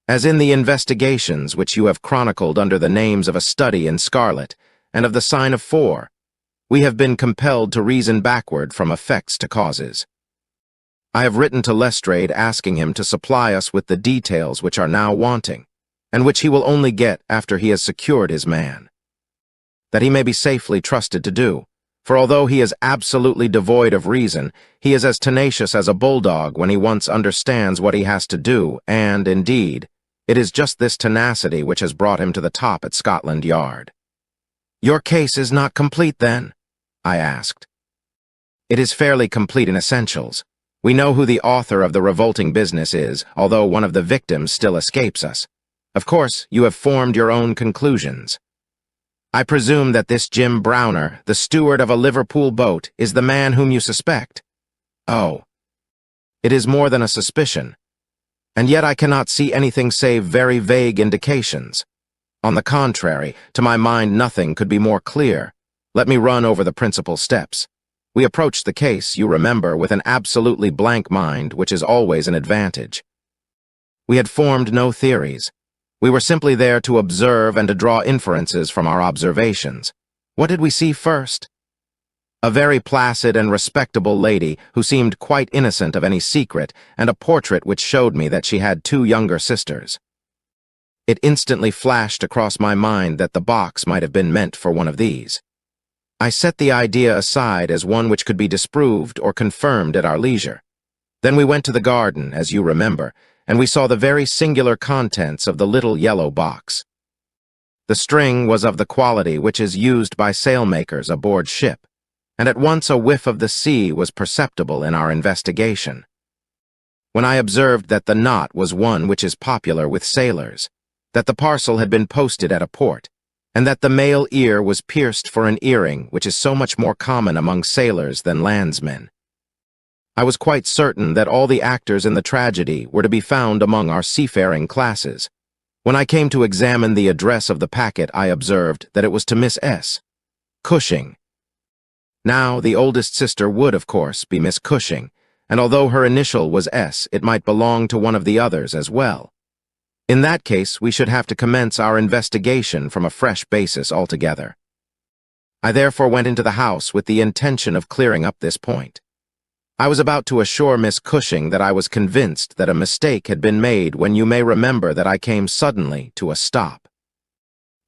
as in the investigations which you have chronicled under the names of A Study in Scarlet and of The Sign of 4, we have been compelled to reason backward from effects to causes. I have written to Lestrade asking him to supply us with the details which are now wanting, and which he will only get after he has secured his man. That he may be safely trusted to do, for although he is absolutely devoid of reason, he is as tenacious as a bulldog when he once understands what he has to do, and, indeed, it is just this tenacity which has brought him to the top at Scotland Yard." "Your case is not complete, then?" I asked. "It is fairly complete in essentials. We know who the author of the revolting business is, although one of the victims still escapes us. Of course, you have formed your own conclusions. I presume that this Jim Browner, the steward of a Liverpool boat, is the man whom you suspect." "Oh. It is more than a suspicion. And yet I cannot see anything save very vague indications. On the contrary, to my mind nothing could be more clear. Let me run over the principal steps. We approached the case, you remember, with an absolutely blank mind, which is always an advantage. We had formed no theories. We were simply there to observe and to draw inferences from our observations. What did we see first? A very placid and respectable lady who seemed quite innocent of any secret, and a portrait which showed me that she had 2 younger sisters. It instantly flashed across my mind that the box might have been meant for one of these. I set the idea aside as one which could be disproved or confirmed at our leisure. Then we went to the garden, as you remember, and we saw the very singular contents of the little yellow box. The string was of the quality which is used by sailmakers aboard ship, and at once a whiff of the sea was perceptible in our investigation. When I observed that the knot was one which is popular with sailors, that the parcel had been posted at a port, and that the male ear was pierced for an earring, which is so much more common among sailors than landsmen, I was quite certain that all the actors in the tragedy were to be found among our seafaring classes. When I came to examine the address of the packet, I observed that it was to Miss S. Cushing. Now, the oldest sister would, of course, be Miss Cushing, and although her initial was S, it might belong to one of the others as well. In that case, we should have to commence our investigation from a fresh basis altogether. I therefore went into the house with the intention of clearing up this point. I was about to assure Miss Cushing that I was convinced that a mistake had been made when you may remember that I came suddenly to a stop.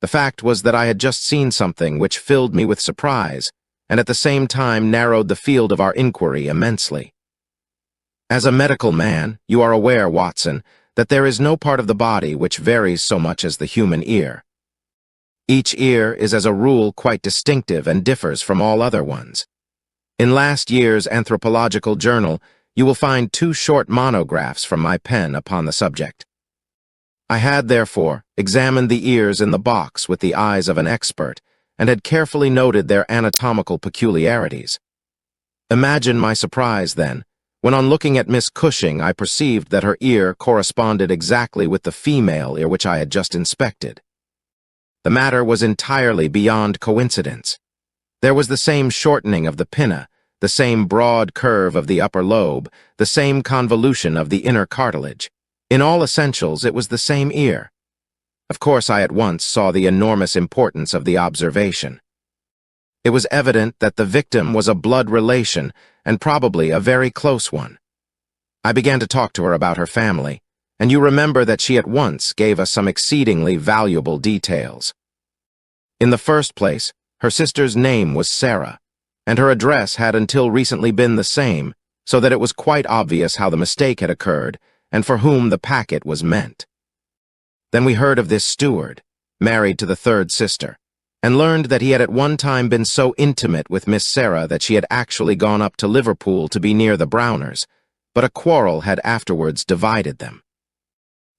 The fact was that I had just seen something which filled me with surprise, and at the same time narrowed the field of our inquiry immensely. As a medical man, you are aware, Watson, that there is no part of the body which varies so much as the human ear. Each ear is as a rule quite distinctive and differs from all other ones. In last year's anthropological journal, you will find 2 short monographs from my pen upon the subject. I had, therefore, examined the ears in the box with the eyes of an expert, and had carefully noted their anatomical peculiarities. Imagine my surprise, then, when on looking at Miss Cushing I perceived that her ear corresponded exactly with the female ear which I had just inspected. The matter was entirely beyond coincidence. There was the same shortening of the pinna, the same broad curve of the upper lobe, the same convolution of the inner cartilage. In all essentials, it was the same ear. Of course, I at once saw the enormous importance of the observation. It was evident that the victim was a blood relation, and probably a very close one. I began to talk to her about her family, and you remember that she at once gave us some exceedingly valuable details. In the first place, her sister's name was Sarah, and her address had until recently been the same, so that it was quite obvious how the mistake had occurred and for whom the packet was meant. Then we heard of this steward, married to the 3rd sister, and learned that he had at one time been so intimate with Miss Sarah that she had actually gone up to Liverpool to be near the Browners, but a quarrel had afterwards divided them.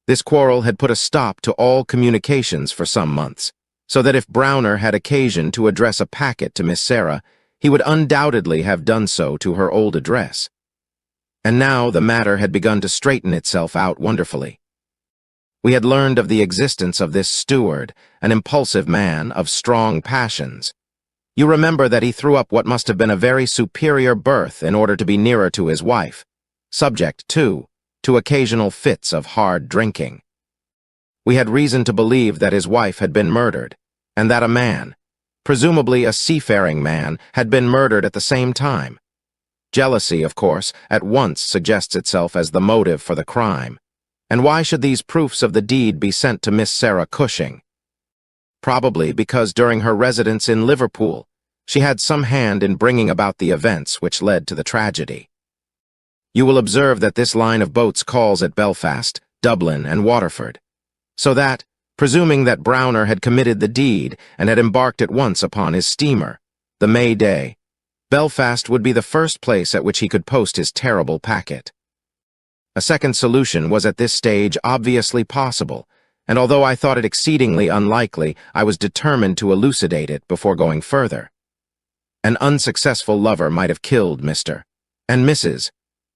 This quarrel had put a stop to all communications for some months, so that if Browner had occasion to address a packet to Miss Sarah, he would undoubtedly have done so to her old address. And now the matter had begun to straighten itself out wonderfully. We had learned of the existence of this steward, an impulsive man of strong passions. You remember that he threw up what must have been a very superior berth in order to be nearer to his wife, subject, too, to occasional fits of hard drinking. We had reason to believe that his wife had been murdered, and that a man, presumably a seafaring man, had been murdered at the same time. Jealousy, of course, at once suggests itself as the motive for the crime. And why should these proofs of the deed be sent to Miss Sarah Cushing? Probably because during her residence in Liverpool, she had some hand in bringing about the events which led to the tragedy. You will observe that this line of boats calls at Belfast, Dublin, and Waterford, so that, presuming that Browner had committed the deed and had embarked at once upon his steamer, the May Day, Belfast would be the first place at which he could post his terrible packet. A second solution was at this stage obviously possible, and although I thought it exceedingly unlikely, I was determined to elucidate it before going further. An unsuccessful lover might have killed Mr. and Mrs.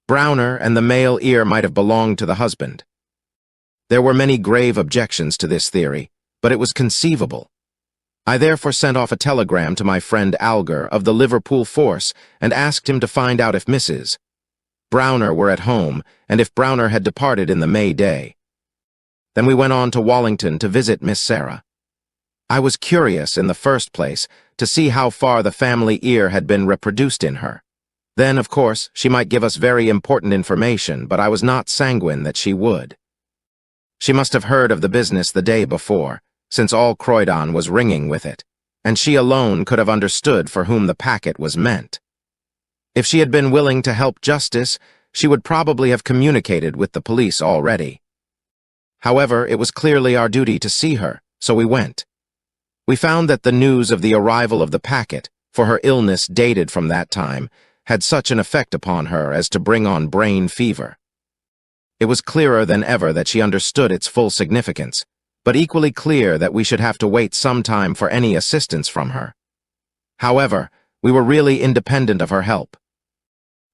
Browner, and the male ear might have belonged to the husband. There were many grave objections to this theory, but it was conceivable. I therefore sent off a telegram to my friend Alger of the Liverpool force and asked him to find out if Mrs. Browner were at home and if Browner had departed in the May day. Then we went on to Wallington to visit Miss Sarah. I was curious, in the first place, to see how far the family ear had been reproduced in her. Then, of course, she might give us very important information, but I was not sanguine that she would. She must have heard of the business the day before, since all Croydon was ringing with it, and she alone could have understood for whom the packet was meant. If she had been willing to help justice, she would probably have communicated with the police already. However, it was clearly our duty to see her, so we went. We found that the news of the arrival of the packet, for her illness dated from that time, had such an effect upon her as to bring on brain fever. It was clearer than ever that she understood its full significance, but equally clear that we should have to wait some time for any assistance from her. However, we were really independent of her help.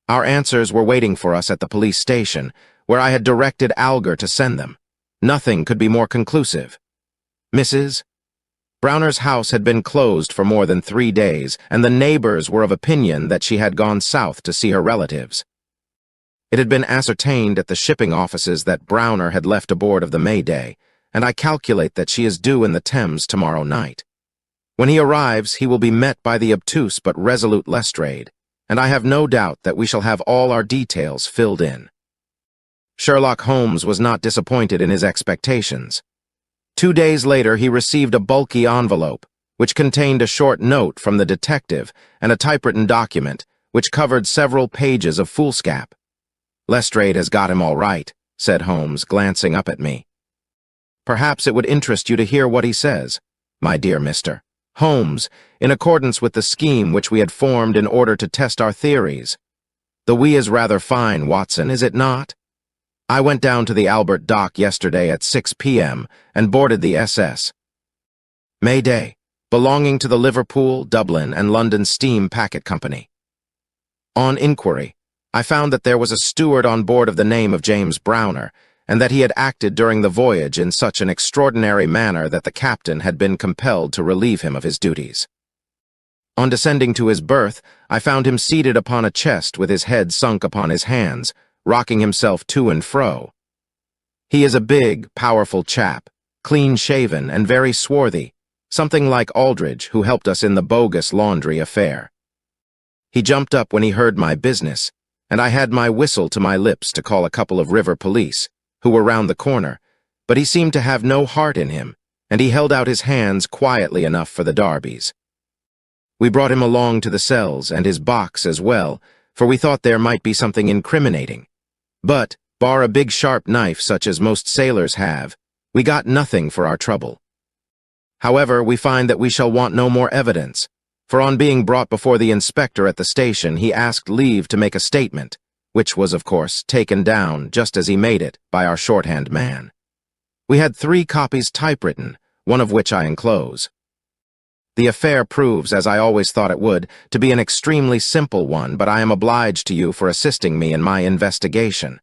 Our answers were waiting for us at the police station, where I had directed Alger to send them. Nothing could be more conclusive. Mrs. Browner's house had been closed for more than 3 days, and the neighbors were of opinion that she had gone south to see her relatives. It had been ascertained at the shipping offices that Browner had left aboard of the Mayday, and I calculate that she is due in the Thames tomorrow night. When he arrives, he will be met by the obtuse but resolute Lestrade, and I have no doubt that we shall have all our details filled in. Sherlock Holmes was not disappointed in his expectations. 2 days later, he received a bulky envelope, which contained a short note from the detective and a typewritten document, which covered several pages of foolscap. "Lestrade has got him all right," said Holmes, glancing up at me. "Perhaps it would interest you to hear what he says, my dear Mr. Holmes, in accordance with the scheme which we had formed in order to test our theories. The we is rather fine, Watson, is it not? I went down to the Albert Dock yesterday at 6 p.m. and boarded the SS Mayday, belonging to the Liverpool, Dublin, and London Steam Packet Company. On inquiry, I found that there was a steward on board of the name of James Browner, and that he had acted during the voyage in such an extraordinary manner that the captain had been compelled to relieve him of his duties. On descending to his berth, I found him seated upon a chest with his head sunk upon his hands, rocking himself to and fro. He is a big, powerful chap, clean-shaven and very swarthy, something like Aldridge, who helped us in the bogus laundry affair. He jumped up when he heard my business, and I had my whistle to my lips to call a couple of river police, who were round the corner, but he seemed to have no heart in him, and he held out his hands quietly enough for the darbies. We brought him along to the cells, and his box as well, for we thought there might be something incriminating. But, bar a big sharp knife such as most sailors have, we got nothing for our trouble. However, we find that we shall want no more evidence, for on being brought before the inspector at the station, he asked leave to make a statement, which was, of course, taken down, just as he made it, by our shorthand man. We had 3 copies typewritten, one of which I enclose. The affair proves, as I always thought it would, to be an extremely simple one, but I am obliged to you for assisting me in my investigation.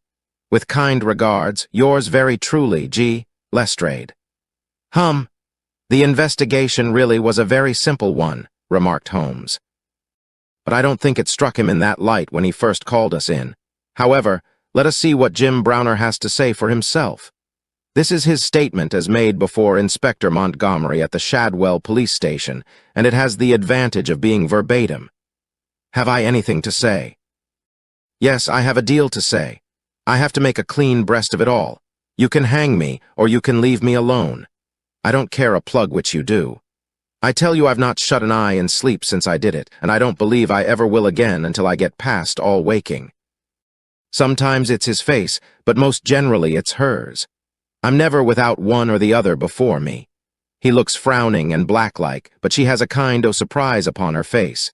With kind regards, yours very truly, G. Lestrade. The investigation really was a very simple one, remarked Holmes. But I don't think it struck him in that light when he first called us in. However, let us see what Jim Browner has to say for himself. This is his statement as made before Inspector Montgomery at the Shadwell police station, and it has the advantage of being verbatim. Have I anything to say? Yes, I have a deal to say. I have to make a clean breast of it all. You can hang me, or you can leave me alone. I don't care a plug which you do. I tell you I've not shut an eye in sleep since I did it, and I don't believe I ever will again until I get past all waking. Sometimes it's his face, but most generally it's hers. I'm never without one or the other before me. He looks frowning and black-like, but she has a kind o' surprise upon her face.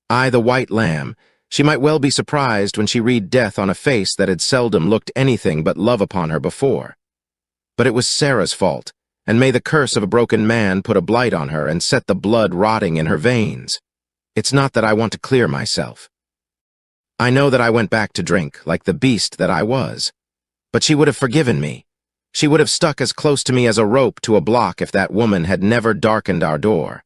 I, the white lamb, she might well be surprised when she read death on a face that had seldom looked anything but love upon her before. But it was Sarah's fault, and may the curse of a broken man put a blight on her and set the blood rotting in her veins. It's not that I want to clear myself. I know that I went back to drink, like the beast that I was. But she would have forgiven me. She would have stuck as close to me as a rope to a block if that woman had never darkened our door.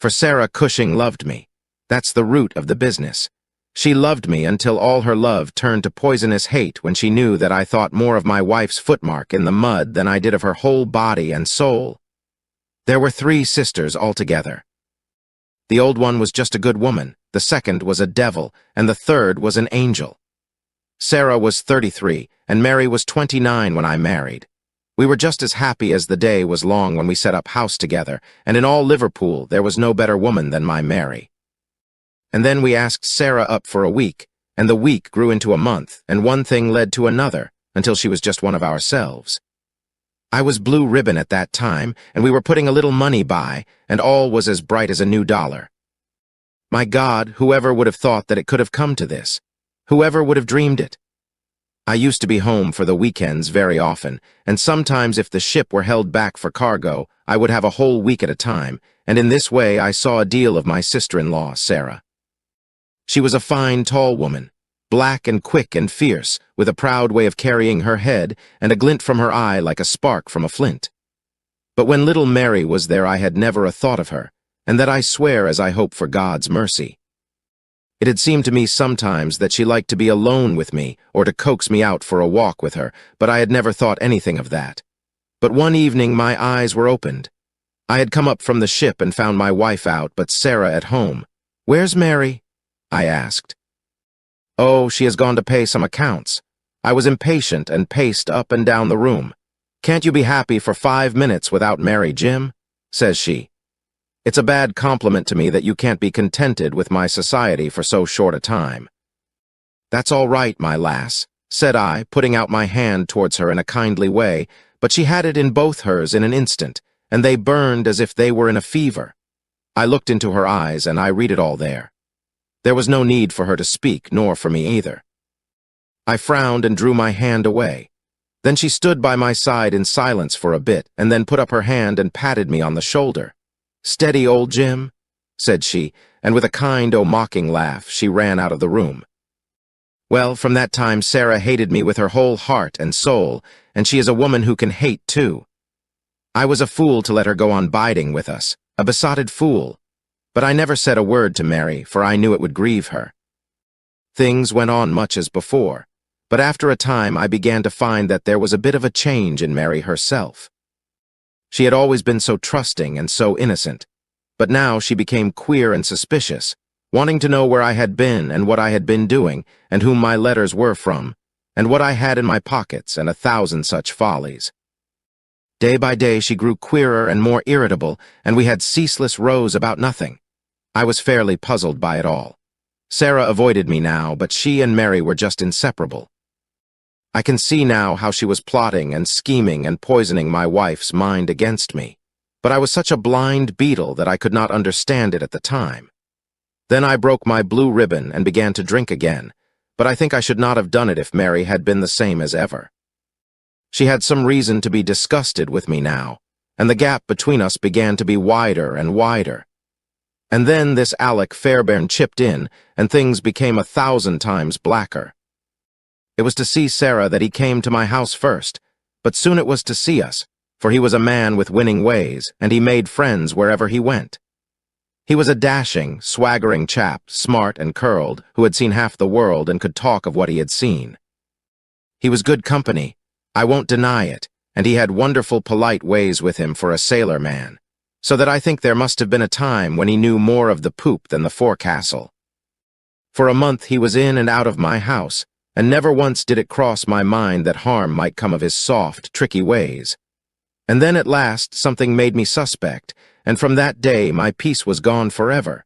For Sarah Cushing loved me. That's the root of the business. She loved me until all her love turned to poisonous hate when she knew that I thought more of my wife's footmark in the mud than I did of her whole body and soul. There were 3 sisters altogether. The old one was just a good woman, the second was a devil, and the third was an angel. Sarah was 33, and Mary was 29 when I married. We were just as happy as the day was long when we set up house together, and in all Liverpool there was no better woman than my Mary. And then we asked Sarah up for a week, and the week grew into a month, and one thing led to another, until she was just one of ourselves. I was blue ribbon at that time, and we were putting a little money by, and all was as bright as a new dollar. My God, whoever would have thought that it could have come to this? Whoever would have dreamed it? I used to be home for the weekends very often, and sometimes if the ship were held back for cargo, I would have a whole week at a time, and in this way I saw a deal of my sister-in-law, Sarah. She was a fine, tall woman, black and quick and fierce, with a proud way of carrying her head and a glint from her eye like a spark from a flint. But when little Mary was there I had never a thought of her, and that I swear as I hope for God's mercy. It had seemed to me sometimes that she liked to be alone with me or to coax me out for a walk with her, but I had never thought anything of that. But one evening my eyes were opened. I had come up from the ship and found my wife out, but Sarah at home. "Where's Mary?" I asked. "Oh, she has gone to pay some accounts." I was impatient and paced up and down the room. "Can't you be happy for 5 minutes without Mary, Jim?" says she. "It's a bad compliment to me that you can't be contented with my society for so short a time." "That's all right, my lass," said I, putting out my hand towards her in a kindly way, but she had it in both hers in an instant, and they burned as if they were in a fever. I looked into her eyes, and I read it all there. There was no need for her to speak, nor for me either. I frowned and drew my hand away. Then she stood by my side in silence for a bit, and then put up her hand and patted me on the shoulder. "Steady, old Jim," said she, and with a kind, mocking laugh, she ran out of the room. Well, from that time Sarah hated me with her whole heart and soul, and she is a woman who can hate too. I was a fool to let her go on biding with us, a besotted fool. But I never said a word to Mary, for I knew it would grieve her. Things went on much as before, but after a time I began to find that there was a bit of a change in Mary herself. She had always been so trusting and so innocent, but now she became queer and suspicious, wanting to know where I had been and what I had been doing, and whom my letters were from, and what I had in my pockets, and 1,000 such follies. Day by day she grew queerer and more irritable, and we had ceaseless rows about nothing. I was fairly puzzled by it all. Sarah avoided me now, but she and Mary were just inseparable. I can see now how she was plotting and scheming and poisoning my wife's mind against me, but I was such a blind beetle that I could not understand it at the time. Then I broke my blue ribbon and began to drink again, but I think I should not have done it if Mary had been the same as ever. She had some reason to be disgusted with me now, and the gap between us began to be wider and wider. And then this Alec Fairbairn chipped in, and things became 1,000 times blacker. It was to see Sarah that he came to my house first, but soon it was to see us, for he was a man with winning ways, and he made friends wherever he went. He was a dashing, swaggering chap, smart and curled, who had seen half the world and could talk of what he had seen. He was good company, I won't deny it, and he had wonderful polite ways with him for a sailor man, so that I think there must have been a time when he knew more of the poop than the forecastle. For a month he was in and out of my house, and never once did it cross my mind that harm might come of his soft, tricky ways. And then at last something made me suspect, and from that day my peace was gone forever.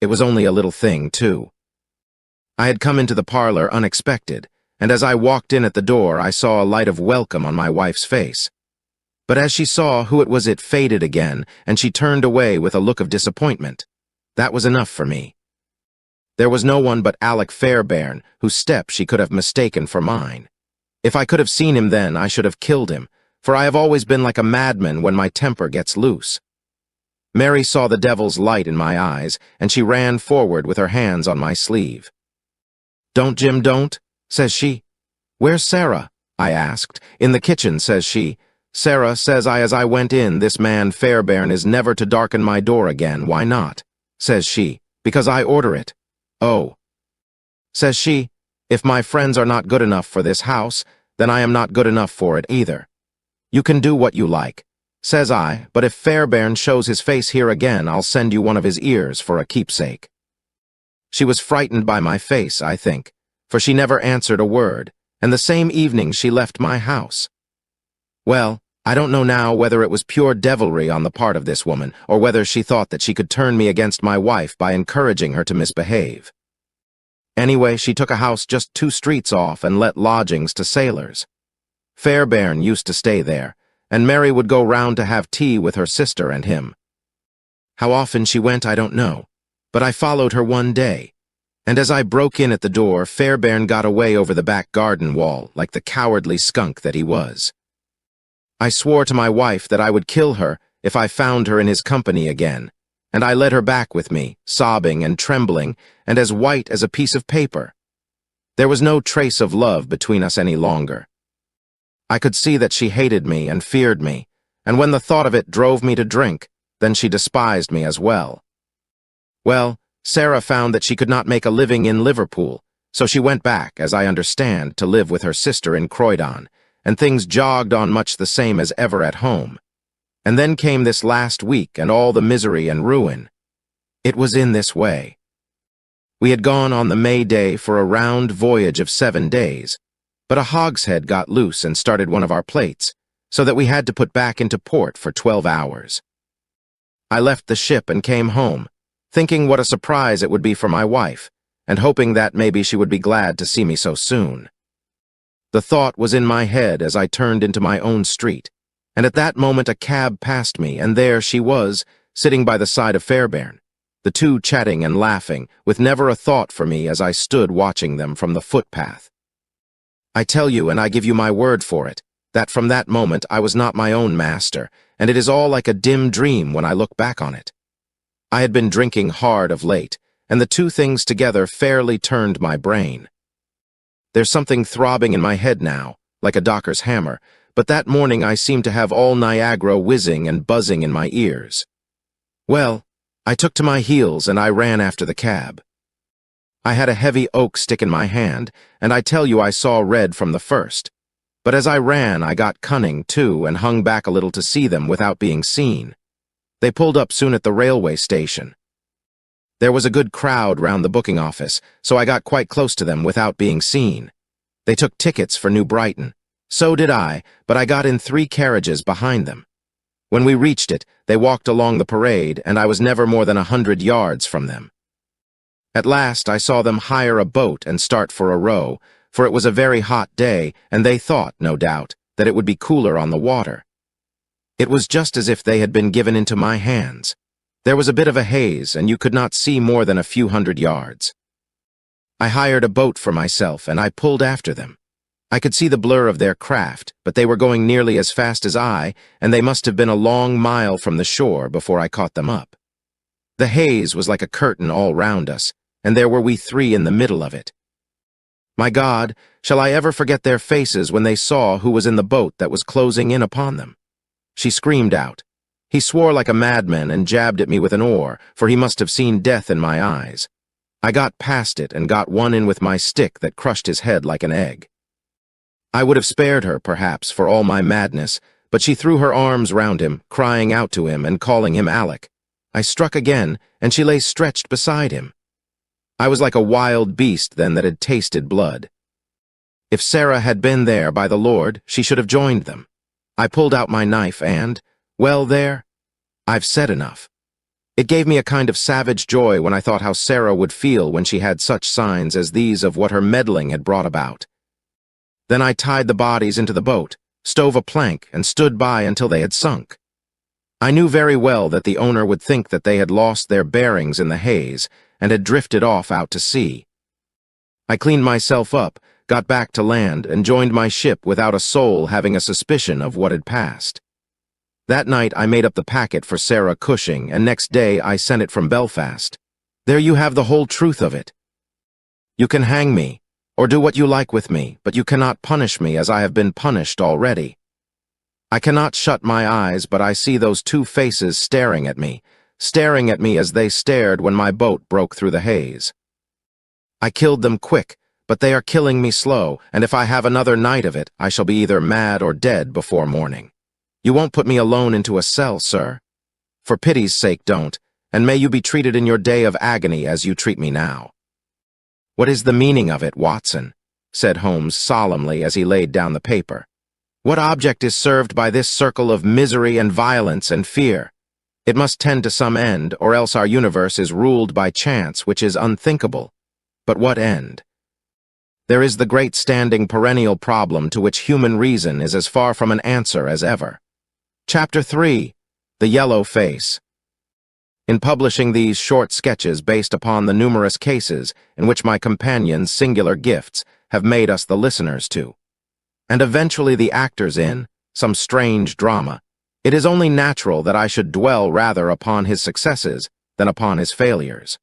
It was only a little thing, too. I had come into the parlor unexpected, and as I walked in at the door I saw a light of welcome on my wife's face. But as she saw who it was, it faded again, and she turned away with a look of disappointment. That was enough for me. There was no one but Alec Fairbairn, whose step she could have mistaken for mine. If I could have seen him then, I should have killed him, for I have always been like a madman when my temper gets loose. Mary saw the devil's light in my eyes, and she ran forward with her hands on my sleeve. "Don't, Jim, don't," says she. "Where's Sarah?" I asked. In the kitchen, says she. Sarah, says I as I went in, this man Fairbairn is never to darken my door again. Why not? Says she. Because I order it. Oh. Says she, if my friends are not good enough for this house, then I am not good enough for it either. You can do what you like. Says I, but if Fairbairn shows his face here again, I'll send you one of his ears for a keepsake. She was frightened by my face, I think, for she never answered a word, and the same evening she left my house. Well, I don't know now whether it was pure devilry on the part of this woman, or whether she thought that she could turn me against my wife by encouraging her to misbehave. Anyway, she took a house just 2 streets off and let lodgings to sailors. Fairbairn used to stay there, and Mary would go round to have tea with her sister and him. How often she went, I don't know, but I followed her one day, and as I broke in at the door, Fairbairn got away over the back garden wall like the cowardly skunk that he was. I swore to my wife that I would kill her if I found her in his company again, and I led her back with me, sobbing and trembling, and as white as a piece of paper. There was no trace of love between us any longer. I could see that she hated me and feared me, and when the thought of it drove me to drink, then she despised me as well. Well, Sarah found that she could not make a living in Liverpool, so she went back, as I understand, to live with her sister in Croydon, and things jogged on much the same as ever at home. And then came this last week and all the misery and ruin. It was in this way. We had gone on the May Day for a round voyage of 7 days, but a hogshead got loose and started one of our plates, so that we had to put back into port for 12 hours. I left the ship and came home, thinking what a surprise it would be for my wife, and hoping that maybe she would be glad to see me so soon. The thought was in my head as I turned into my own street, and at that moment a cab passed me, and there she was, sitting by the side of Fairbairn, the two chatting and laughing, with never a thought for me as I stood watching them from the footpath. I tell you, and I give you my word for it, that from that moment I was not my own master, and it is all like a dim dream when I look back on it. I had been drinking hard of late, and the two things together fairly turned my brain. There's something throbbing in my head now, like a docker's hammer, but that morning I seemed to have all Niagara whizzing and buzzing in my ears. Well, I took to my heels and I ran after the cab. I had a heavy oak stick in my hand, and I tell you I saw red from the first. But as I ran, I got cunning, too, and hung back a little to see them without being seen. They pulled up soon at the railway station. There was a good crowd round the booking office, so I got quite close to them without being seen. They took tickets for New Brighton. So did I, but I got in 3 carriages behind them. When we reached it, they walked along the parade, and I was never more than 100 yards from them. At last I saw them hire a boat and start for a row, for it was a very hot day, and they thought, no doubt, that it would be cooler on the water. It was just as if they had been given into my hands. There was a bit of a haze, and you could not see more than a few 100 yards. I hired a boat for myself, and I pulled after them. I could see the blur of their craft, but they were going nearly as fast as I, and they must have been a long mile from the shore before I caught them up. The haze was like a curtain all round us, and there were we 3 in the middle of it. My God, shall I ever forget their faces when they saw who was in the boat that was closing in upon them? She screamed out. He swore like a madman and jabbed at me with an oar, for he must have seen death in my eyes. I got past it and got one in with my stick that crushed his head like an egg. I would have spared her, perhaps, for all my madness, but she threw her arms round him, crying out to him and calling him Alec. I struck again, and she lay stretched beside him. I was like a wild beast then that had tasted blood. If Sarah had been there, by the Lord, she should have joined them. I pulled out my knife and, well, there, I've said enough. It gave me a kind of savage joy when I thought how Sarah would feel when she had such signs as these of what her meddling had brought about. Then I tied the bodies into the boat, stove a plank, and stood by until they had sunk. I knew very well that the owner would think that they had lost their bearings in the haze and had drifted off out to sea. I cleaned myself up, got back to land, and joined my ship without a soul having a suspicion of what had passed. That night I made up the packet for Sarah Cushing, and next day I sent it from Belfast. There you have the whole truth of it. You can hang me, or do what you like with me, but you cannot punish me as I have been punished already. I cannot shut my eyes, but I see those two faces staring at me as they stared when my boat broke through the haze. I killed them quick, but they are killing me slow, and if I have another night of it, I shall be either mad or dead before morning. You won't put me alone into a cell, sir. For pity's sake, don't, and may you be treated in your day of agony as you treat me now. What is the meaning of it, Watson? Said Holmes solemnly as he laid down the paper. What object is served by this circle of misery and violence and fear? It must tend to some end, or else our universe is ruled by chance, which is unthinkable. But what end? There is the great standing perennial problem to which human reason is as far from an answer as ever. Chapter 3. The Yellow Face. In publishing these short sketches based upon the numerous cases in which my companion's singular gifts have made us the listeners to, and eventually the actors in, some strange drama, it is only natural that I should dwell rather upon his successes than upon his failures.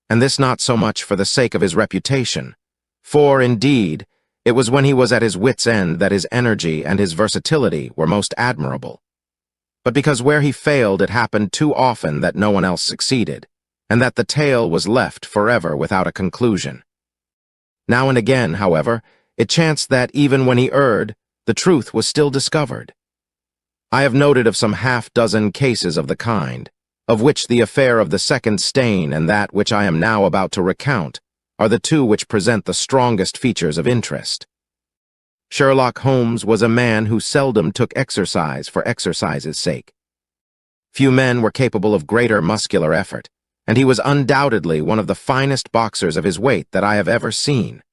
And this not so much for the sake of his reputation, for, indeed, it was when he was at his wits' end that his energy and his versatility were most admirable, but because where he failed it happened too often that no one else succeeded, and that the tale was left forever without a conclusion. Now and again, however, it chanced that even when he erred, the truth was still discovered. I have noted of some half-dozen cases of the kind, of which the affair of the second stain and that which I am now about to recount are the two which present the strongest features of interest. Sherlock Holmes was a man who seldom took exercise for exercise's sake. Few men were capable of greater muscular effort, and he was undoubtedly one of the finest boxers of his weight that I have ever seen.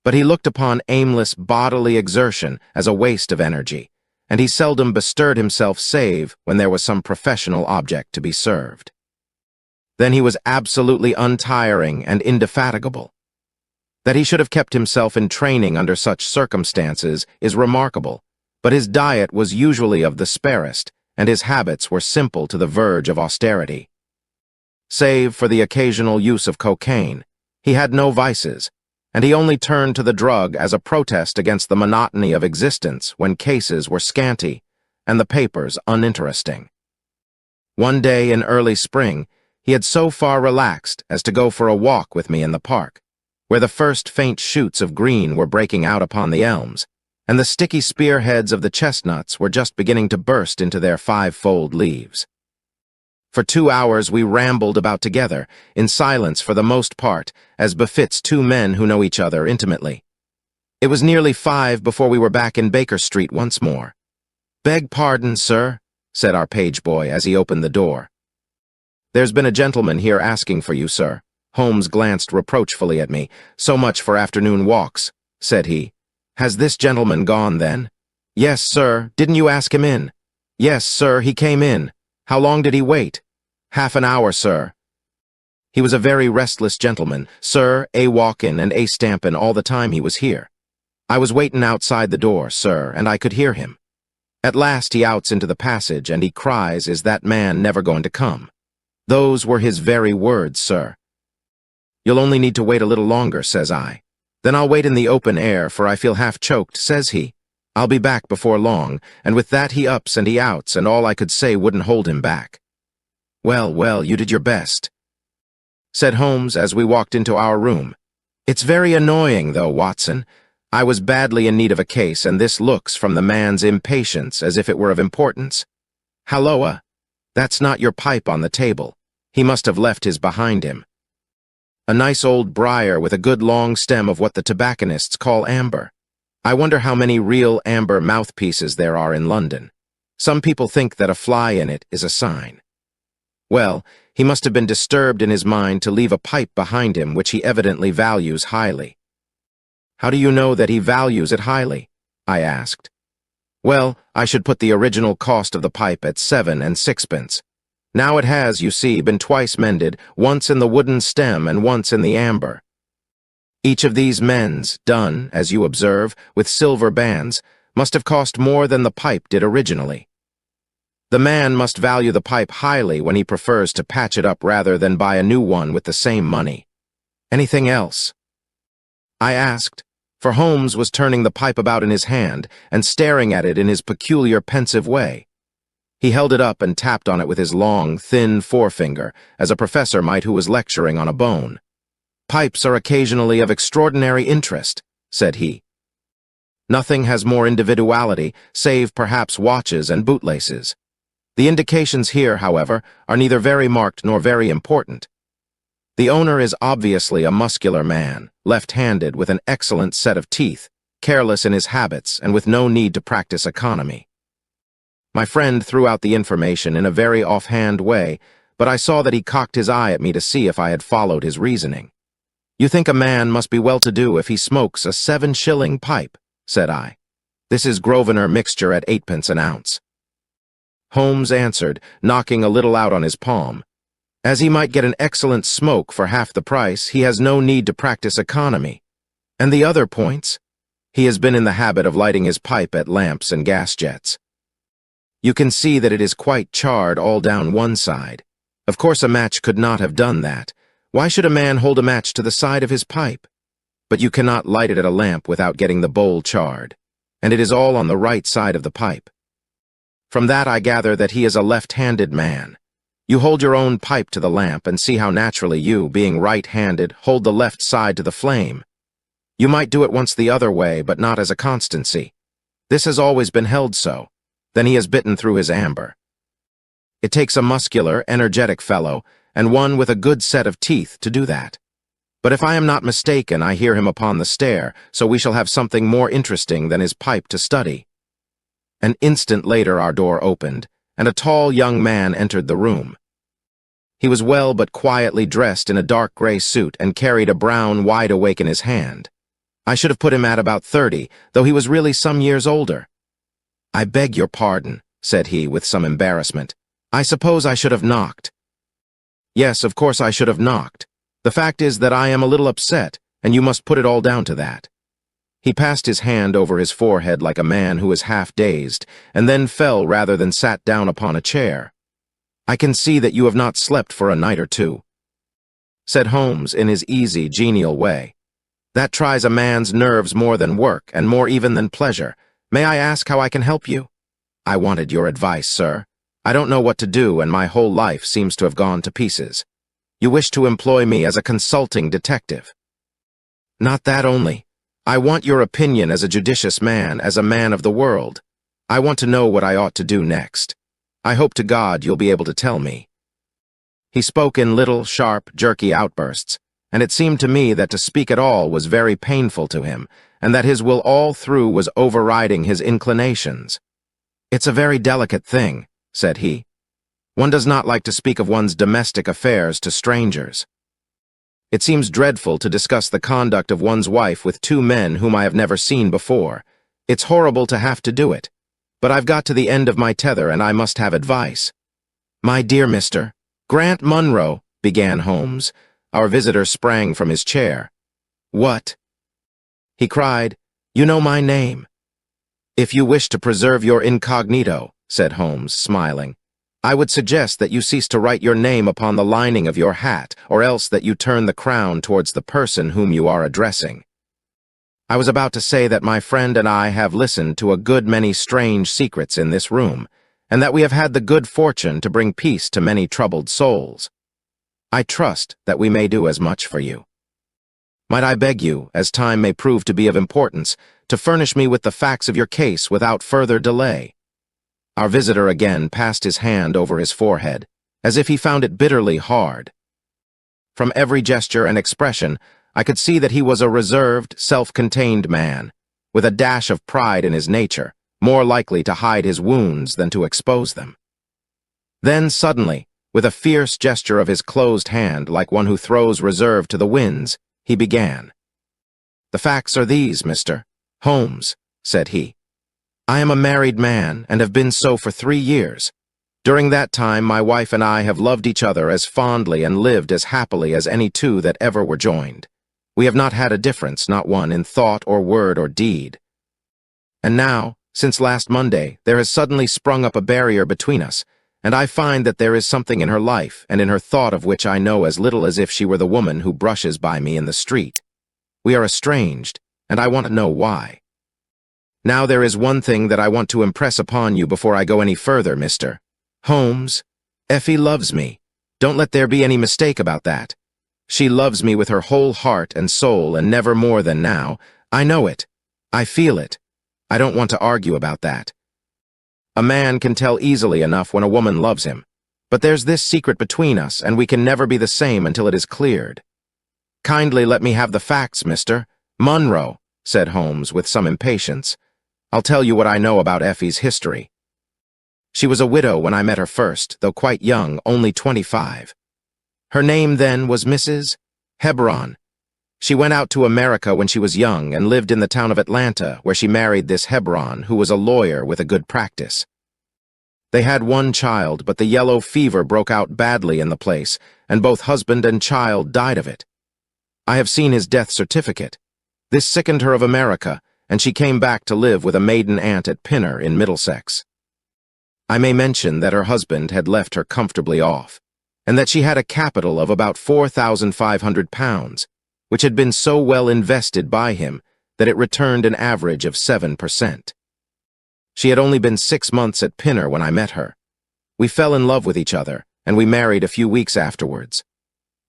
But he looked upon aimless bodily exertion as a waste of energy, and he seldom bestirred himself save when there was some professional object to be served. Then he was absolutely untiring and indefatigable. That he should have kept himself in training under such circumstances is remarkable, but his diet was usually of the sparest, and his habits were simple to the verge of austerity. Save for the occasional use of cocaine, he had no vices, and he only turned to the drug as a protest against the monotony of existence when cases were scanty and the papers uninteresting. One day in early spring, he had so far relaxed as to go for a walk with me in the park, where the first faint shoots of green were breaking out upon the elms, and the sticky spearheads of the chestnuts were just beginning to burst into their five-fold leaves. For 2 hours we rambled about together, in silence for the most part, as befits two men who know each other intimately. It was nearly 5 before we were back in Baker Street once more. "Beg pardon, sir," said our page boy as he opened the door. "There's been a gentleman here asking for you, sir." Holmes glanced reproachfully at me. "So much for afternoon walks," said he. "Has this gentleman gone, then?" "Yes, sir. Didn't you ask him in?" "Yes, sir, he came in." "How long did he wait?" "Half an hour, sir." "He was a very restless gentleman, sir, a-walkin' and a-stampin' all the time he was here. I was waitin' outside the door, sir, and I could hear him. At last he outs into the passage, and he cries, 'Is that man never going to come?' Those were his very words, sir. 'You'll only need to wait a little longer,' says I. 'Then I'll wait in the open air, for I feel half choked,' says he. 'I'll be back before long,' and with that he ups and he outs, and all I could say wouldn't hold him back." "Well, well, you did your best," said Holmes as we walked into our room. "It's very annoying, though, Watson. I was badly in need of a case, and this looks, from the man's impatience, as if it were of importance. Halloa! That's not your pipe on the table. He must have left his behind him. A nice old briar with a good long stem of what the tobacconists call amber. I wonder how many real amber mouthpieces there are in London. Some people think that a fly in it is a sign. Well, he must have been disturbed in his mind to leave a pipe behind him which he evidently values highly." "How do you know that he values it highly?" I asked. "Well, I should put the original cost of the pipe at 7 and 6pence. Now it has, you see, been twice mended, once in the wooden stem and once in the amber. Each of these mends, done, as you observe, with silver bands, must have cost more than the pipe did originally. The man must value the pipe highly when he prefers to patch it up rather than buy a new one with the same money. Anything else?" I asked, for Holmes was turning the pipe about in his hand and staring at it in his peculiar pensive way. He held it up and tapped on it with his long, thin forefinger, as a professor might who was lecturing on a bone. "Pipes are occasionally of extraordinary interest," said he. "Nothing has more individuality, save perhaps watches and bootlaces. The indications here, however, are neither very marked nor very important. The owner is obviously a muscular man, left-handed, with an excellent set of teeth, careless in his habits, and with no need to practice economy." My friend threw out the information in a very offhand way, but I saw that he cocked his eye at me to see if I had followed his reasoning. "You think a man must be well-to-do if he smokes a 7-shilling pipe," said I. "This is Grosvenor mixture at 8d. an ounce." Holmes answered, knocking a little out on his palm. "As he might get an excellent smoke for half the price, he has no need to practice economy. And the other points? He has been in the habit of lighting his pipe at lamps and gas jets. You can see that it is quite charred all down one side. Of course a match could not have done that. Why should a man hold a match to the side of his pipe? But you cannot light it at a lamp without getting the bowl charred, and it is all on the right side of the pipe. From that I gather that he is a left-handed man. You hold your own pipe to the lamp and see how naturally you, being right-handed, hold the left side to the flame. You might do it once the other way, but not as a constancy. This has always been held so. Then he has bitten through his amber. It takes a muscular, energetic fellow, and one with a good set of teeth to do that. But if I am not mistaken, I hear him upon the stair, so we shall have something more interesting than his pipe to study." An instant later our door opened, and a tall young man entered the room. He was well but quietly dressed in a dark gray suit and carried a brown wide-awake in his hand. I should have put him at about 30, though he was really some years older. "I beg your pardon," said he with some embarrassment. "I suppose I should have knocked." "Yes, of course I should have knocked. The fact is that I am a little upset, and you must put it all down to that." He passed his hand over his forehead like a man who is half-dazed, and then fell rather than sat down upon a chair. "I can see that you have not slept for a night or two," said Holmes in his easy, genial way. "That tries a man's nerves more than work, and more even than pleasure. May I ask how I can help you?" "I wanted your advice, sir. I don't know what to do, and my whole life seems to have gone to pieces. You wish to employ me as a consulting detective." "Not that only. I want your opinion as a judicious man, as a man of the world. I want to know what I ought to do next. I hope to God you'll be able to tell me." He spoke in little, sharp, jerky outbursts, and it seemed to me that to speak at all was very painful to him, and that his will all through was overriding his inclinations. "It's a very delicate thing," said he. "One does not like to speak of one's domestic affairs to strangers. It seems dreadful to discuss the conduct of one's wife with two men whom I have never seen before. It's horrible to have to do it. But I've got to the end of my tether, and I must have advice." "My dear Mr. Grant Munro," began Holmes. Our visitor sprang from his chair. "What?" he cried. "You know my name." "If you wish to preserve your incognito," said Holmes, smiling, "I would suggest that you cease to write your name upon the lining of your hat, or else that you turn the crown towards the person whom you are addressing. I was about to say that my friend and I have listened to a good many strange secrets in this room, and that we have had the good fortune to bring peace to many troubled souls. I trust that we may do as much for you. Might I beg you, as time may prove to be of importance, to furnish me with the facts of your case without further delay?" Our visitor again passed his hand over his forehead, as if he found it bitterly hard. From every gesture and expression, I could see that he was a reserved, self-contained man, with a dash of pride in his nature, more likely to hide his wounds than to expose them. Then, suddenly, with a fierce gesture of his closed hand, like one who throws reserve to the winds, he began. "The facts are these, Mr. Holmes," said he. "I am a married man, and have been so for 3 years. During that time, my wife and I have loved each other as fondly and lived as happily as any two that ever were joined. We have not had a difference, not one, in thought or word or deed. And now, since last Monday, there has suddenly sprung up a barrier between us, and I find that there is something in her life and in her thought of which I know as little as if she were the woman who brushes by me in the street. We are estranged, and I want to know why. Now there is one thing that I want to impress upon you before I go any further, Mr. Holmes. Effie loves me. Don't let there be any mistake about that. She loves me with her whole heart and soul, and never more than now. I know it. I feel it. I don't want to argue about that. A man can tell easily enough when a woman loves him. But there's this secret between us, and we can never be the same until it is cleared. Kindly let me have the facts, Mr. Munro, said Holmes with some impatience. I'll tell you what I know about Effie's history. She was a widow when I met her first, though quite young, only 25. Her name then was Mrs. Hebron. She went out to America when she was young and lived in the town of Atlanta, where she married this Hebron, who was a lawyer with a good practice. They had one child, but the yellow fever broke out badly in the place, and both husband and child died of it. I have seen his death certificate. This sickened her of America, and she came back to live with a maiden aunt at Pinner in Middlesex. I may mention that her husband had left her comfortably off, and that she had a capital of about £4,500, which had been so well invested by him that it returned an average of 7%. She had only been 6 months at Pinner when I met her. We fell in love with each other, and we married a few weeks afterwards.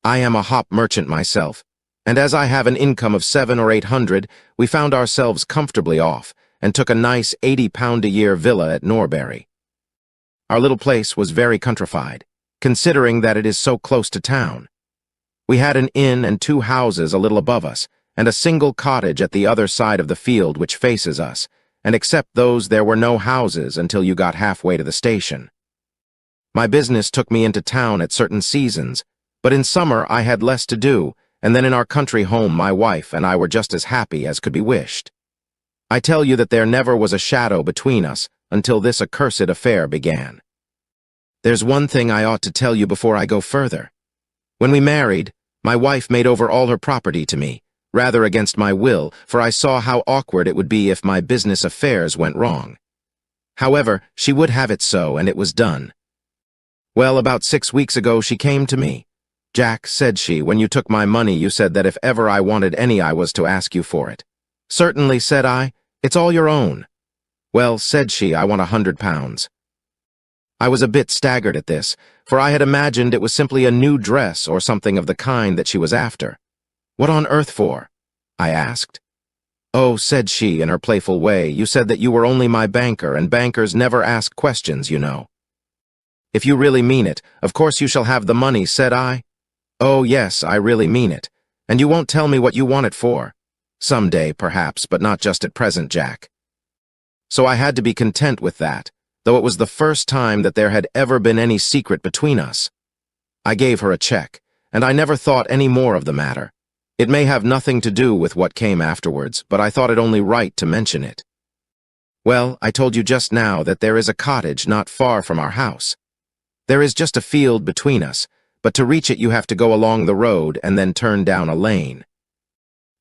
I am a hop merchant myself, and as I have an income of 700 or 800, we found ourselves comfortably off and took a nice £80-a-year villa at Norbury. Our little place was very countrified, considering that it is so close to town. We had an inn and 2 houses a little above us, and a single cottage at the other side of the field which faces us, and except those there were no houses until you got halfway to the station. My business took me into town at certain seasons, but in summer I had less to do, and then in our country home my wife and I were just as happy as could be wished. I tell you that there never was a shadow between us until this accursed affair began. There's one thing I ought to tell you before I go further. When we married, my wife made over all her property to me, rather against my will, for I saw how awkward it would be if my business affairs went wrong. However, she would have it so, and it was done. Well, about 6 weeks ago she came to me. Jack, said she, when you took my money you said that if ever I wanted any I was to ask you for it. Certainly, said I, it's all your own. Well, said she, I want £100. I was a bit staggered at this, for I had imagined it was simply a new dress or something of the kind that she was after. What on earth for? I asked. Oh, said she in her playful way, you said that you were only my banker, and bankers never ask questions, you know. If you really mean it, of course you shall have the money, said I. Oh, yes, I really mean it. And you won't tell me what you want it for. Some day, perhaps, but not just at present, Jack. So I had to be content with that, though it was the first time that there had ever been any secret between us. I gave her a check, and I never thought any more of the matter. It may have nothing to do with what came afterwards, but I thought it only right to mention it. Well, I told you just now that there is a cottage not far from our house. There is just a field between us, but to reach it you have to go along the road and then turn down a lane.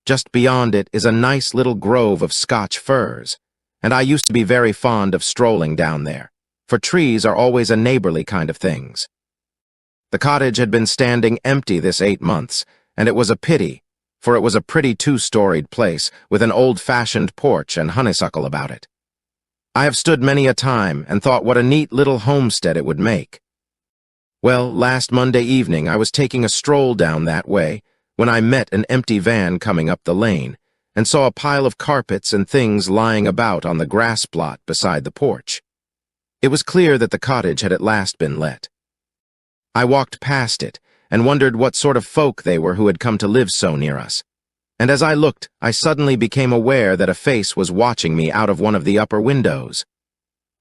Just beyond it is a nice little grove of Scotch firs, and I used to be very fond of strolling down there, for trees are always a neighborly kind of things. The cottage had been standing empty this 8 months, and it was a pity, for it was a pretty 2-storied place with an old-fashioned porch and honeysuckle about it. I have stood many a time and thought what a neat little homestead it would make. Well, last Monday evening I was taking a stroll down that way when I met an empty van coming up the lane and saw a pile of carpets and things lying about on the grass plot beside the porch. It was clear that the cottage had at last been let. I walked past it and wondered what sort of folk they were who had come to live so near us. And as I looked, I suddenly became aware that a face was watching me out of one of the upper windows.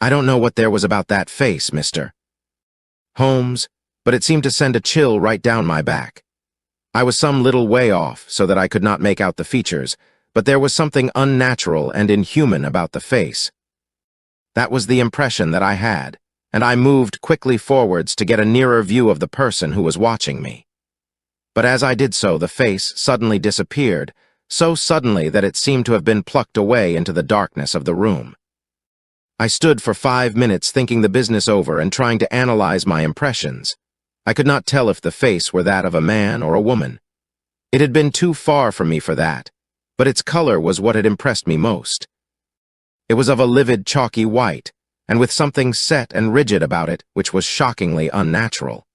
I don't know what there was about that face, Mr. Holmes, but it seemed to send a chill right down my back. I was some little way off, so that I could not make out the features, but there was something unnatural and inhuman about the face. That was the impression that I had, and I moved quickly forwards to get a nearer view of the person who was watching me. But as I did so, the face suddenly disappeared, so suddenly that it seemed to have been plucked away into the darkness of the room. I stood for 5 minutes thinking the business over and trying to analyze my impressions. I could not tell if the face were that of a man or a woman. It had been too far from me for that, but its color was what had impressed me most. It was of a livid, chalky white, and with something set and rigid about it which was shockingly unnatural.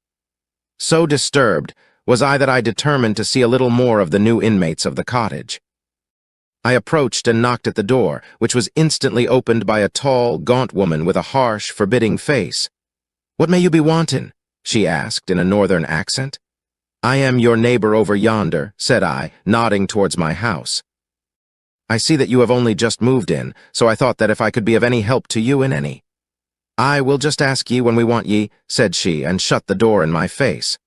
So disturbed was I that I determined to see a little more of the new inmates of the cottage. I approached and knocked at the door, which was instantly opened by a tall, gaunt woman with a harsh, forbidding face. "What may you be wantin'?" she asked in a northern accent. "I am your neighbor over yonder," said I, nodding towards my house. "I see that you have only just moved in, so I thought that if I could be of any help to you in any." "I will just ask ye when we want ye," said she, and shut the door in my face.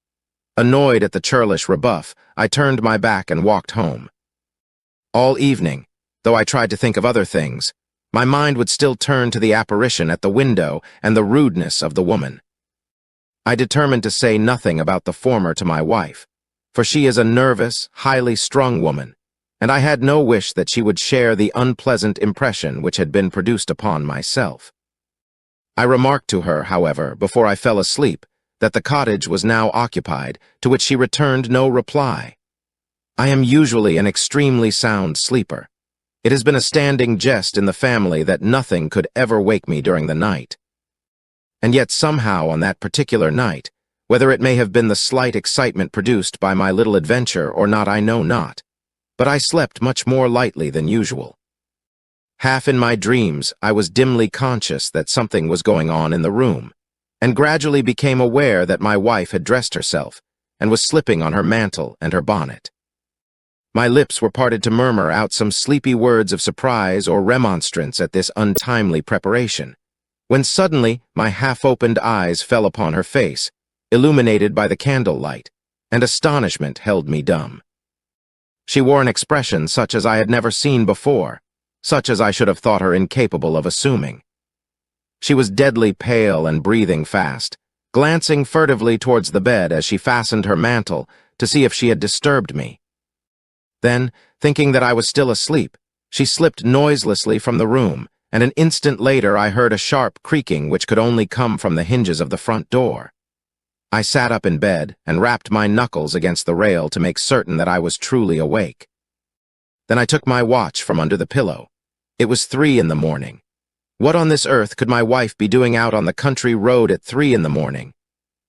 Annoyed at the churlish rebuff, I turned my back and walked home. All evening, though I tried to think of other things, my mind would still turn to the apparition at the window and the rudeness of the woman. I determined to say nothing about the former to my wife, for she is a nervous, highly strung woman, and I had no wish that she would share the unpleasant impression which had been produced upon myself. I remarked to her, however, before I fell asleep, that the cottage was now occupied, to which she returned no reply. I am usually an extremely sound sleeper. It has been a standing jest in the family that nothing could ever wake me during the night. And yet somehow on that particular night, whether it may have been the slight excitement produced by my little adventure or not I know not, but I slept much more lightly than usual. Half in my dreams I was dimly conscious that something was going on in the room, and gradually became aware that my wife had dressed herself and was slipping on her mantle and her bonnet. My lips were parted to murmur out some sleepy words of surprise or remonstrance at this untimely preparation, when suddenly my half-opened eyes fell upon her face, illuminated by the candlelight, and astonishment held me dumb. She wore an expression such as I had never seen before, such as I should have thought her incapable of assuming. She was deadly pale and breathing fast, glancing furtively towards the bed as she fastened her mantle to see if she had disturbed me. Then, thinking that I was still asleep, she slipped noiselessly from the room, and an instant later I heard a sharp creaking which could only come from the hinges of the front door. I sat up in bed and rapped my knuckles against the rail to make certain that I was truly awake. Then I took my watch from under the pillow. It was 3 in the morning. What on this earth could my wife be doing out on the country road at 3 in the morning?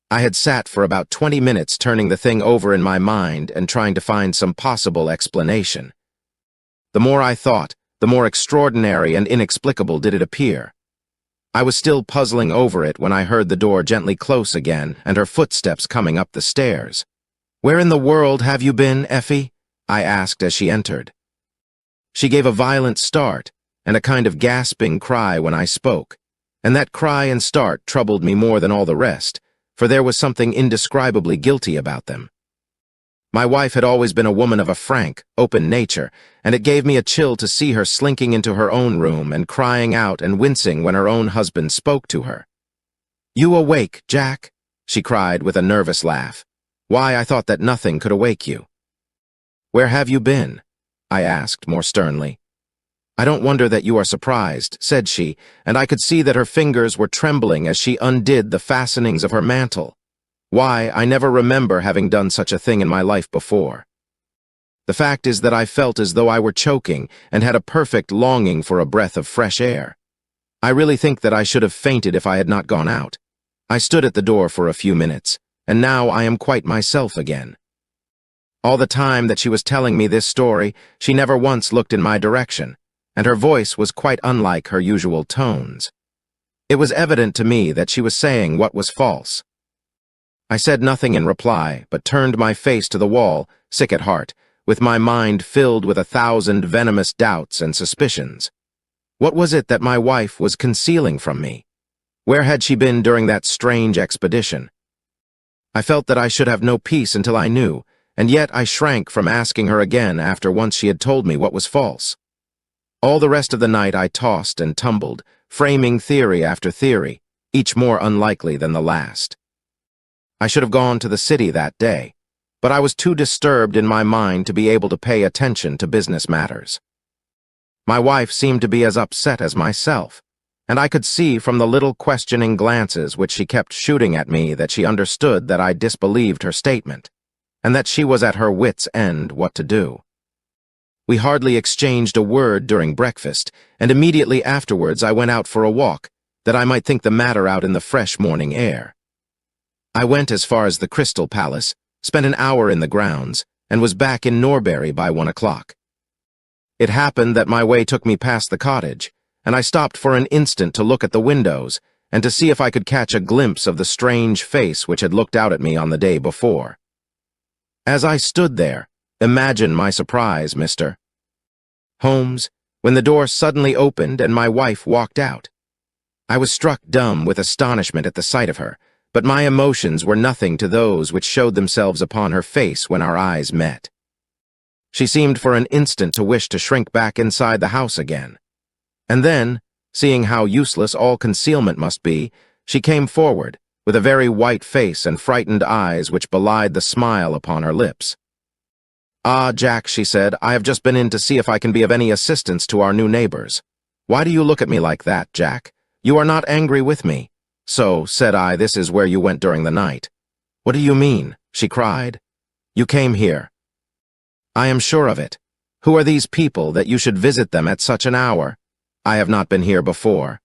I had sat for about 20 minutes turning the thing over in my mind and trying to find some possible explanation. The more I thought, the more extraordinary and inexplicable did it appear. I was still puzzling over it when I heard the door gently close again and her footsteps coming up the stairs. "Where in the world have you been, Effie?" I asked as she entered. She gave a violent start and a kind of gasping cry when I spoke, and that cry and start troubled me more than all the rest, for there was something indescribably guilty about them. My wife had always been a woman of a frank, open nature, and it gave me a chill to see her slinking into her own room and crying out and wincing when her own husband spoke to her. "You awake, Jack?" she cried with a nervous laugh. "Why, I thought that nothing could awake you." "Where have you been?" I asked more sternly. "I don't wonder that you are surprised," said she, and I could see that her fingers were trembling as she undid the fastenings of her mantle. "Why, I never remember having done such a thing in my life before. The fact is that I felt as though I were choking and had a perfect longing for a breath of fresh air. I really think that I should have fainted if I had not gone out. I stood at the door for a few minutes, and now I am quite myself again." All the time that she was telling me this story, she never once looked in my direction, and her voice was quite unlike her usual tones. It was evident to me that she was saying what was false. I said nothing in reply, but turned my face to the wall, sick at heart, with my mind filled with 1,000 venomous doubts and suspicions. What was it that my wife was concealing from me? Where had she been during that strange expedition? I felt that I should have no peace until I knew, and yet I shrank from asking her again after once she had told me what was false. All the rest of the night I tossed and tumbled, framing theory after theory, each more unlikely than the last. I should have gone to the city that day, but I was too disturbed in my mind to be able to pay attention to business matters. My wife seemed to be as upset as myself, and I could see from the little questioning glances which she kept shooting at me that she understood that I disbelieved her statement, and that she was at her wits' end what to do. We hardly exchanged a word during breakfast, and immediately afterwards I went out for a walk, that I might think the matter out in the fresh morning air. I went as far as the Crystal Palace, spent an hour in the grounds, and was back in Norbury by 1 o'clock. It happened that my way took me past the cottage, and I stopped for an instant to look at the windows and to see if I could catch a glimpse of the strange face which had looked out at me on the day before. As I stood there, imagine my surprise, Mr. Holmes, when the door suddenly opened and my wife walked out. I was struck dumb with astonishment at the sight of her, but my emotions were nothing to those which showed themselves upon her face when our eyes met. She seemed for an instant to wish to shrink back inside the house again. And then, seeing how useless all concealment must be, she came forward, with a very white face and frightened eyes which belied the smile upon her lips. "Ah, Jack," she said, "I have just been in to see if I can be of any assistance to our new neighbors. Why do you look at me like that, Jack? You are not angry with me." "So," said I, "this is where you went during the night." "What do you mean?" she cried. "You came here." "I am sure of it. Who are these people that you should visit them at such an hour?" "I have not been here before."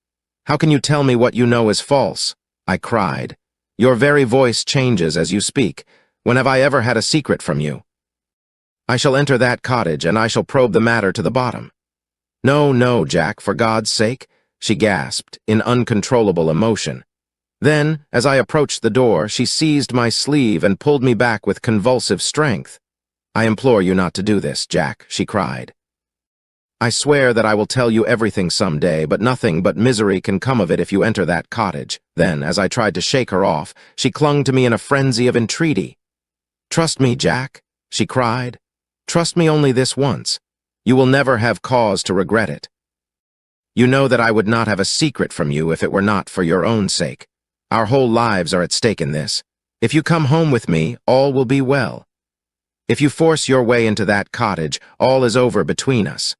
"How can you tell me what you know is false?" I cried. "Your very voice changes as you speak. When have I ever had a secret from you?" "I shall enter that cottage, and I shall probe the matter to the bottom." "No, no, Jack, for God's sake," she gasped, in uncontrollable emotion. Then, as I approached the door, she seized my sleeve and pulled me back with convulsive strength. "I implore you not to do this, Jack," she cried. "I swear that I will tell you everything some day, but nothing but misery can come of it if you enter that cottage." Then, as I tried to shake her off, she clung to me in a frenzy of entreaty. "Trust me, Jack," she cried. "Trust me only this once. You will never have cause to regret it. You know that I would not have a secret from you if it were not for your own sake. Our whole lives are at stake in this. If you come home with me, all will be well. If you force your way into that cottage, all is over between us."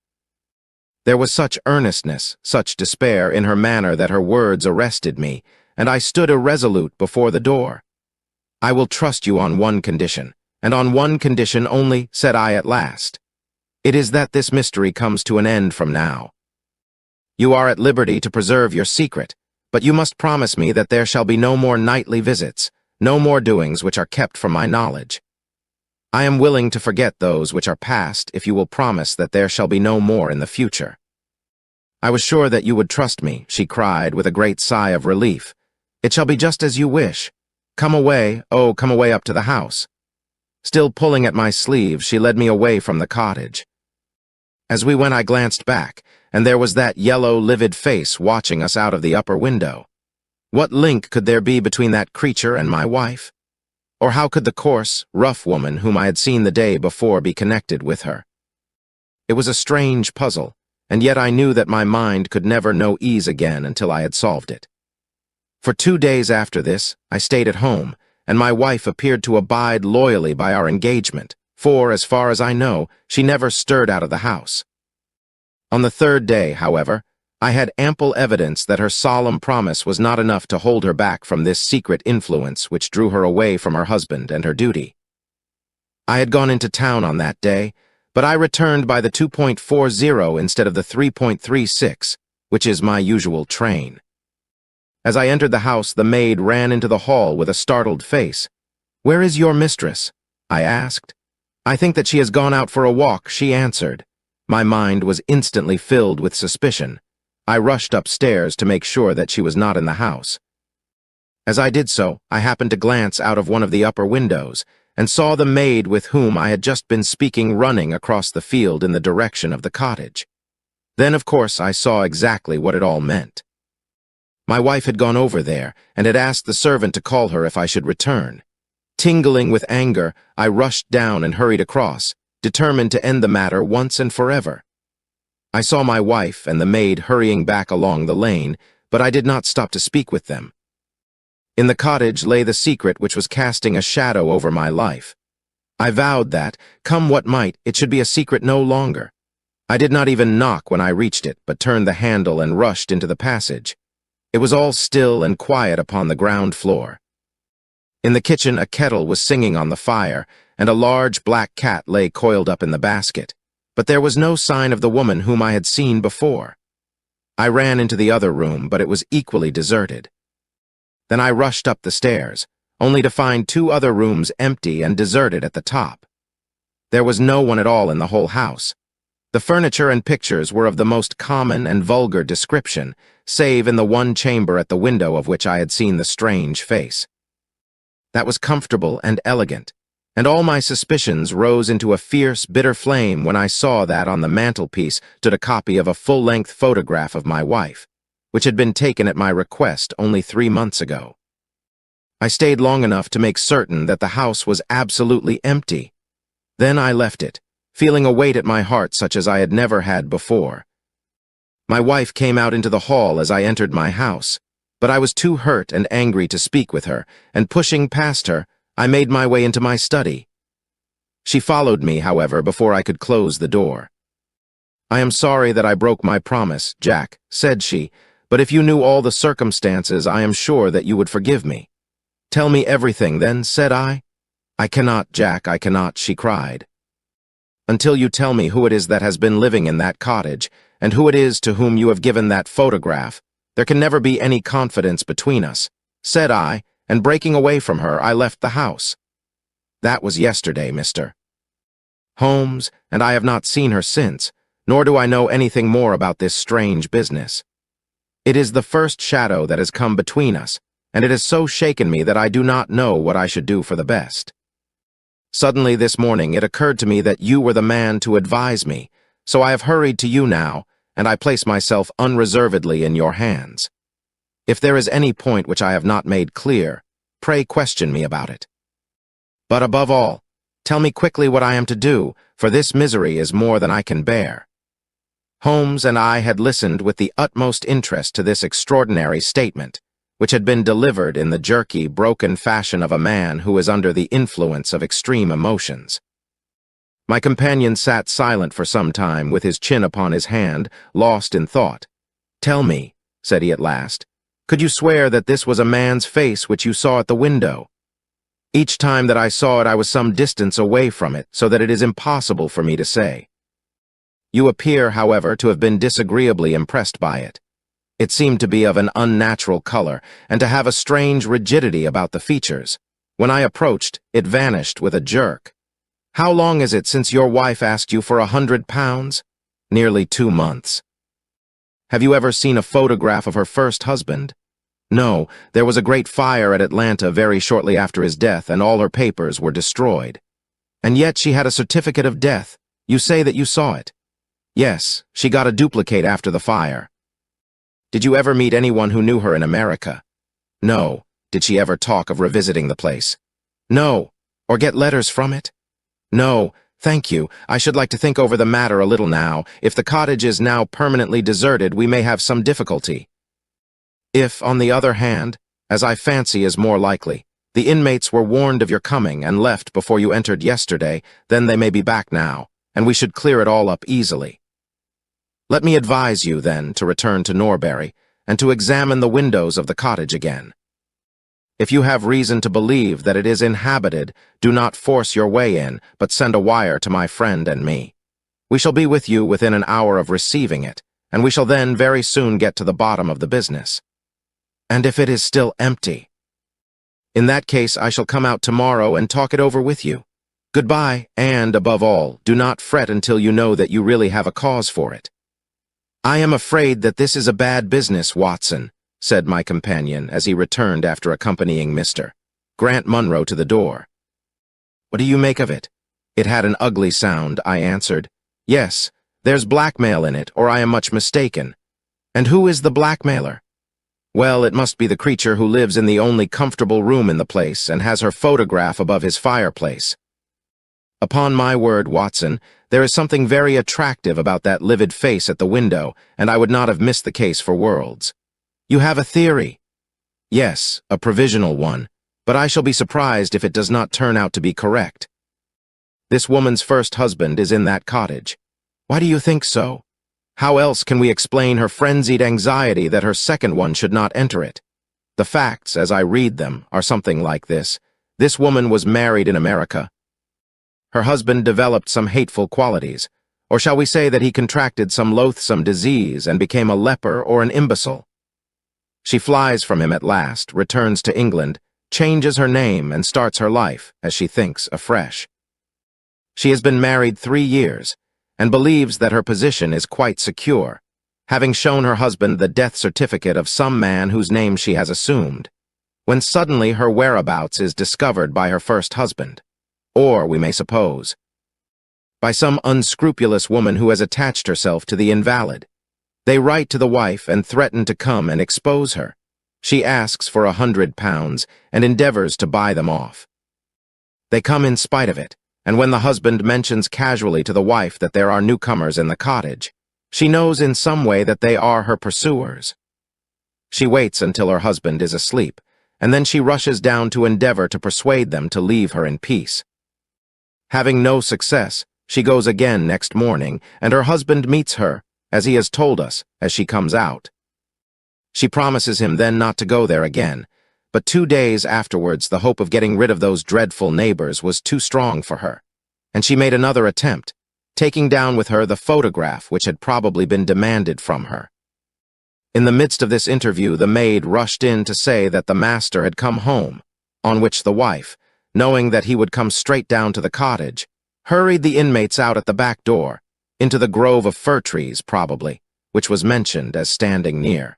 There was such earnestness, such despair in her manner that her words arrested me, and I stood irresolute before the door. "I will trust you on one condition, and on one condition only," said I at last. "It is that this mystery comes to an end from now. You are at liberty to preserve your secret, but you must promise me that there shall be no more nightly visits, no more doings which are kept from my knowledge. I am willing to forget those which are past if you will promise that there shall be no more in the future." "I was sure that you would trust me," she cried with a great sigh of relief. "It shall be just as you wish. Come away, oh, come away up to the house." Still pulling at my sleeve, she led me away from the cottage. As we went, I glanced back, and there was that yellow, livid face watching us out of the upper window. What link could there be between that creature and my wife? Or how could the coarse, rough woman whom I had seen the day before be connected with her? It was a strange puzzle, and yet I knew that my mind could never know ease again until I had solved it. For 2 days after this, I stayed at home, and my wife appeared to abide loyally by our engagement, for, as far as I know, she never stirred out of the house. On the 3rd day, however, I had ample evidence that her solemn promise was not enough to hold her back from this secret influence which drew her away from her husband and her duty. I had gone into town on that day, but I returned by the 2.40 instead of the 3.36, which is my usual train. As I entered the house, the maid ran into the hall with a startled face. "Where is your mistress?" I asked. "I think that she has gone out for a walk," she answered. My mind was instantly filled with suspicion. I rushed upstairs to make sure that she was not in the house. As I did so, I happened to glance out of one of the upper windows, and saw the maid with whom I had just been speaking running across the field in the direction of the cottage. Then, of course, I saw exactly what it all meant. My wife had gone over there, and had asked the servant to call her if I should return. Tingling with anger, I rushed down and hurried across, determined to end the matter once and forever. I saw my wife and the maid hurrying back along the lane, but I did not stop to speak with them. In the cottage lay the secret which was casting a shadow over my life. I vowed that, come what might, it should be a secret no longer. I did not even knock when I reached it, but turned the handle and rushed into the passage. It was all still and quiet upon the ground floor. In the kitchen, a kettle was singing on the fire, and a large black cat lay coiled up in the basket. but there was no sign of the woman whom I had seen before. I ran into the other room, but it was equally deserted. Then I rushed up the stairs, only to find two other rooms empty and deserted at the top. There was no one at all in the whole house. The furniture and pictures were of the most common and vulgar description, save in the one chamber at the window of which I had seen the strange face. That was comfortable and elegant, and all my suspicions rose into a fierce, bitter flame when I saw that on the mantelpiece stood a copy of a full-length photograph of my wife, which had been taken at my request only 3 months ago. I stayed long enough to make certain that the house was absolutely empty. Then I left it, feeling a weight at my heart such as I had never had before. My wife came out into the hall as I entered my house, but I was too hurt and angry to speak with her, and pushing past her, I made my way into my study. She followed me, however, before I could close the door. "I am sorry that I broke my promise, Jack," said she, "but if you knew all the circumstances, I am sure that you would forgive me." "Tell me everything, then," said I. "I cannot, Jack, I cannot," she cried. "Until you tell me who it is that has been living in that cottage, and who it is to whom you have given that photograph, there can never be any confidence between us," said I, and breaking away from her, I left the house. That was yesterday, Mr. Holmes, and I have not seen her since, nor do I know anything more about this strange business. It is the first shadow that has come between us, and it has so shaken me that I do not know what I should do for the best. Suddenly this morning it occurred to me that you were the man to advise me, so I have hurried to you now, and I place myself unreservedly in your hands. If there is any point which I have not made clear, pray question me about it. But above all, tell me quickly what I am to do, for this misery is more than I can bear." Holmes and I had listened with the utmost interest to this extraordinary statement, which had been delivered in the jerky, broken fashion of a man who is under the influence of extreme emotions. My companion sat silent for some time, with his chin upon his hand, lost in thought. "Tell me," said he at last, "could you swear that this was a man's face which you saw at the window?" "Each time that I saw it I was some distance away from it, so that it is impossible for me to say." "You appear, however, to have been disagreeably impressed by it. It seemed to be of an unnatural color, and to have a strange rigidity about the features. When I approached, it vanished with a jerk. How long is it since your wife asked you for £100? "Nearly 2 months." "Have you ever seen a photograph of her first husband?" "No, there was a great fire at Atlanta very shortly after his death, and all her papers were destroyed." "And yet she had a certificate of death. You say that you saw it?" "Yes, she got a duplicate after the fire." "Did you ever meet anyone who knew her in America?" "No." "Did she ever talk of revisiting the place?" "No." "Or get letters from it?" "No, thank you. I should like to think over the matter a little now. If the cottage is now permanently deserted, we may have some difficulty. If, on the other hand, as I fancy is more likely, the inmates were warned of your coming and left before you entered yesterday, then they may be back now, and we should clear it all up easily. Let me advise you, then, to return to Norbury, and to examine the windows of the cottage again. If you have reason to believe that it is inhabited, do not force your way in, but send a wire to my friend and me. We shall be with you within an hour of receiving it, and we shall then very soon get to the bottom of the business. And if it is still empty? In that case, I shall come out tomorrow and talk it over with you. Goodbye, and, above all, do not fret until you know that you really have a cause for it." "I am afraid that this is a bad business, Watson," said my companion as he returned after accompanying Mr. Grant Munro to the door. "What do you make of it?" "It had an ugly sound," I answered. "Yes, there's blackmail in it, or I am much mistaken." "And who is the blackmailer?" "Well, it must be the creature who lives in the only comfortable room in the place and has her photograph above his fireplace. Upon my word, Watson, there is something very attractive about that livid face at the window, and I would not have missed the case for worlds." "You have a theory?" "Yes, a provisional one, but I shall be surprised if it does not turn out to be correct. This woman's first husband is in that cottage." "Why do you think so?" "How else can we explain her frenzied anxiety that her second one should not enter it? The facts, as I read them, are something like this. This woman was married in America. Her husband developed some hateful qualities. Or shall we say that he contracted some loathsome disease and became a leper or an imbecile? She flies from him at last, returns to England, changes her name and starts her life, as she thinks, afresh. She has been married 3 years and believes that her position is quite secure, having shown her husband the death certificate of some man whose name she has assumed, when suddenly her whereabouts is discovered by her first husband, or, we may suppose, by some unscrupulous woman who has attached herself to the invalid. They write to the wife and threaten to come and expose her. She asks for £100 and endeavors to buy them off. They come in spite of it, and when the husband mentions casually to the wife that there are newcomers in the cottage, she knows in some way that they are her pursuers. She waits until her husband is asleep, and then she rushes down to endeavor to persuade them to leave her in peace. Having no success, she goes again next morning, and her husband meets her, as he has told us, as she comes out. She promises him then not to go there again, but 2 days afterwards the hope of getting rid of those dreadful neighbors was too strong for her, and she made another attempt, taking down with her the photograph which had probably been demanded from her. In the midst of this interview, the maid rushed in to say that the master had come home, on which the wife, knowing that he would come straight down to the cottage, hurried the inmates out at the back door, into the grove of fir trees, probably, which was mentioned as standing near.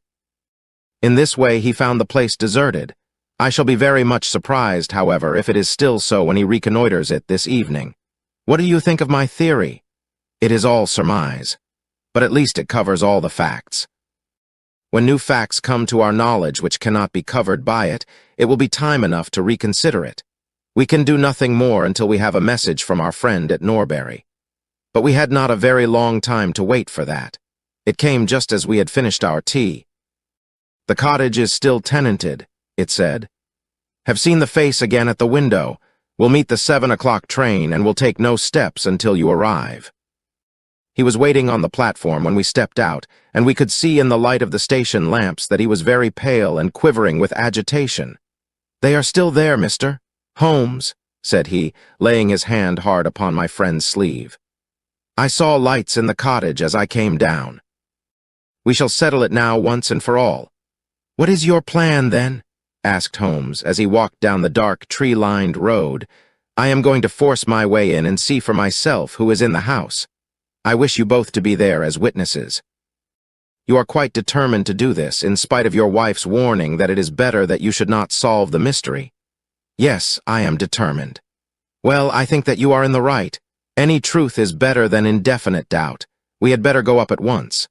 In this way he found the place deserted. I shall be very much surprised, however, if it is still so when he reconnoiters it this evening. What do you think of my theory? It is all surmise, but at least it covers all the facts. When new facts come to our knowledge which cannot be covered by it, it will be time enough to reconsider it. We can do nothing more until we have a message from our friend at Norbury. But we had not a very long time to wait for that. It came just as we had finished our tea. The cottage is still tenanted, it said. Have seen the face again at the window. We'll meet the 7 o'clock train and will take no steps until you arrive. He was waiting on the platform when we stepped out, and we could see in the light of the station lamps that he was very pale and quivering with agitation. They are still there, Mr. Holmes, said he, laying his hand hard upon my friend's sleeve. I saw lights in the cottage as I came down. We shall settle it now once and for all. What is your plan, then? Asked Holmes, as he walked down the dark, tree-lined road. I am going to force my way in and see for myself who is in the house. I wish you both to be there as witnesses. You are quite determined to do this, in spite of your wife's warning that it is better that you should not solve the mystery. Yes, I am determined. Well, I think that you are in the right. Any truth is better than indefinite doubt. We had better go up at once.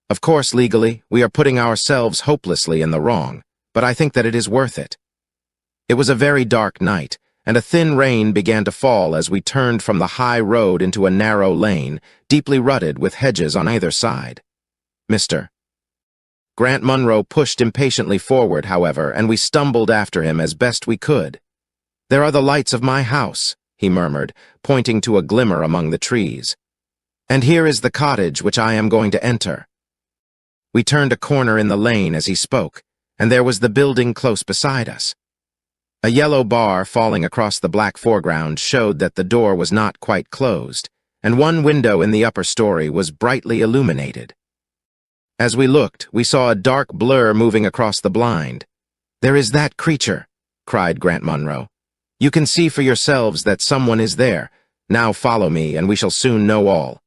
Of course, legally, we are putting ourselves hopelessly in the wrong, but I think that it is worth it. It was a very dark night, and a thin rain began to fall as we turned from the high road into a narrow lane, deeply rutted with hedges on either side. Mr. Grant Munro pushed impatiently forward, however, and we stumbled after him as best we could. There are the lights of my house, he murmured, pointing to a glimmer among the trees. And here is the cottage which I am going to enter. We turned a corner in the lane as he spoke, and there was the building close beside us. A yellow bar falling across the black foreground showed that the door was not quite closed, and one window in the upper story was brightly illuminated. As we looked, we saw a dark blur moving across the blind. There is that creature, cried Grant Munro. You can see for yourselves that someone is there. Now follow me, and we shall soon know all.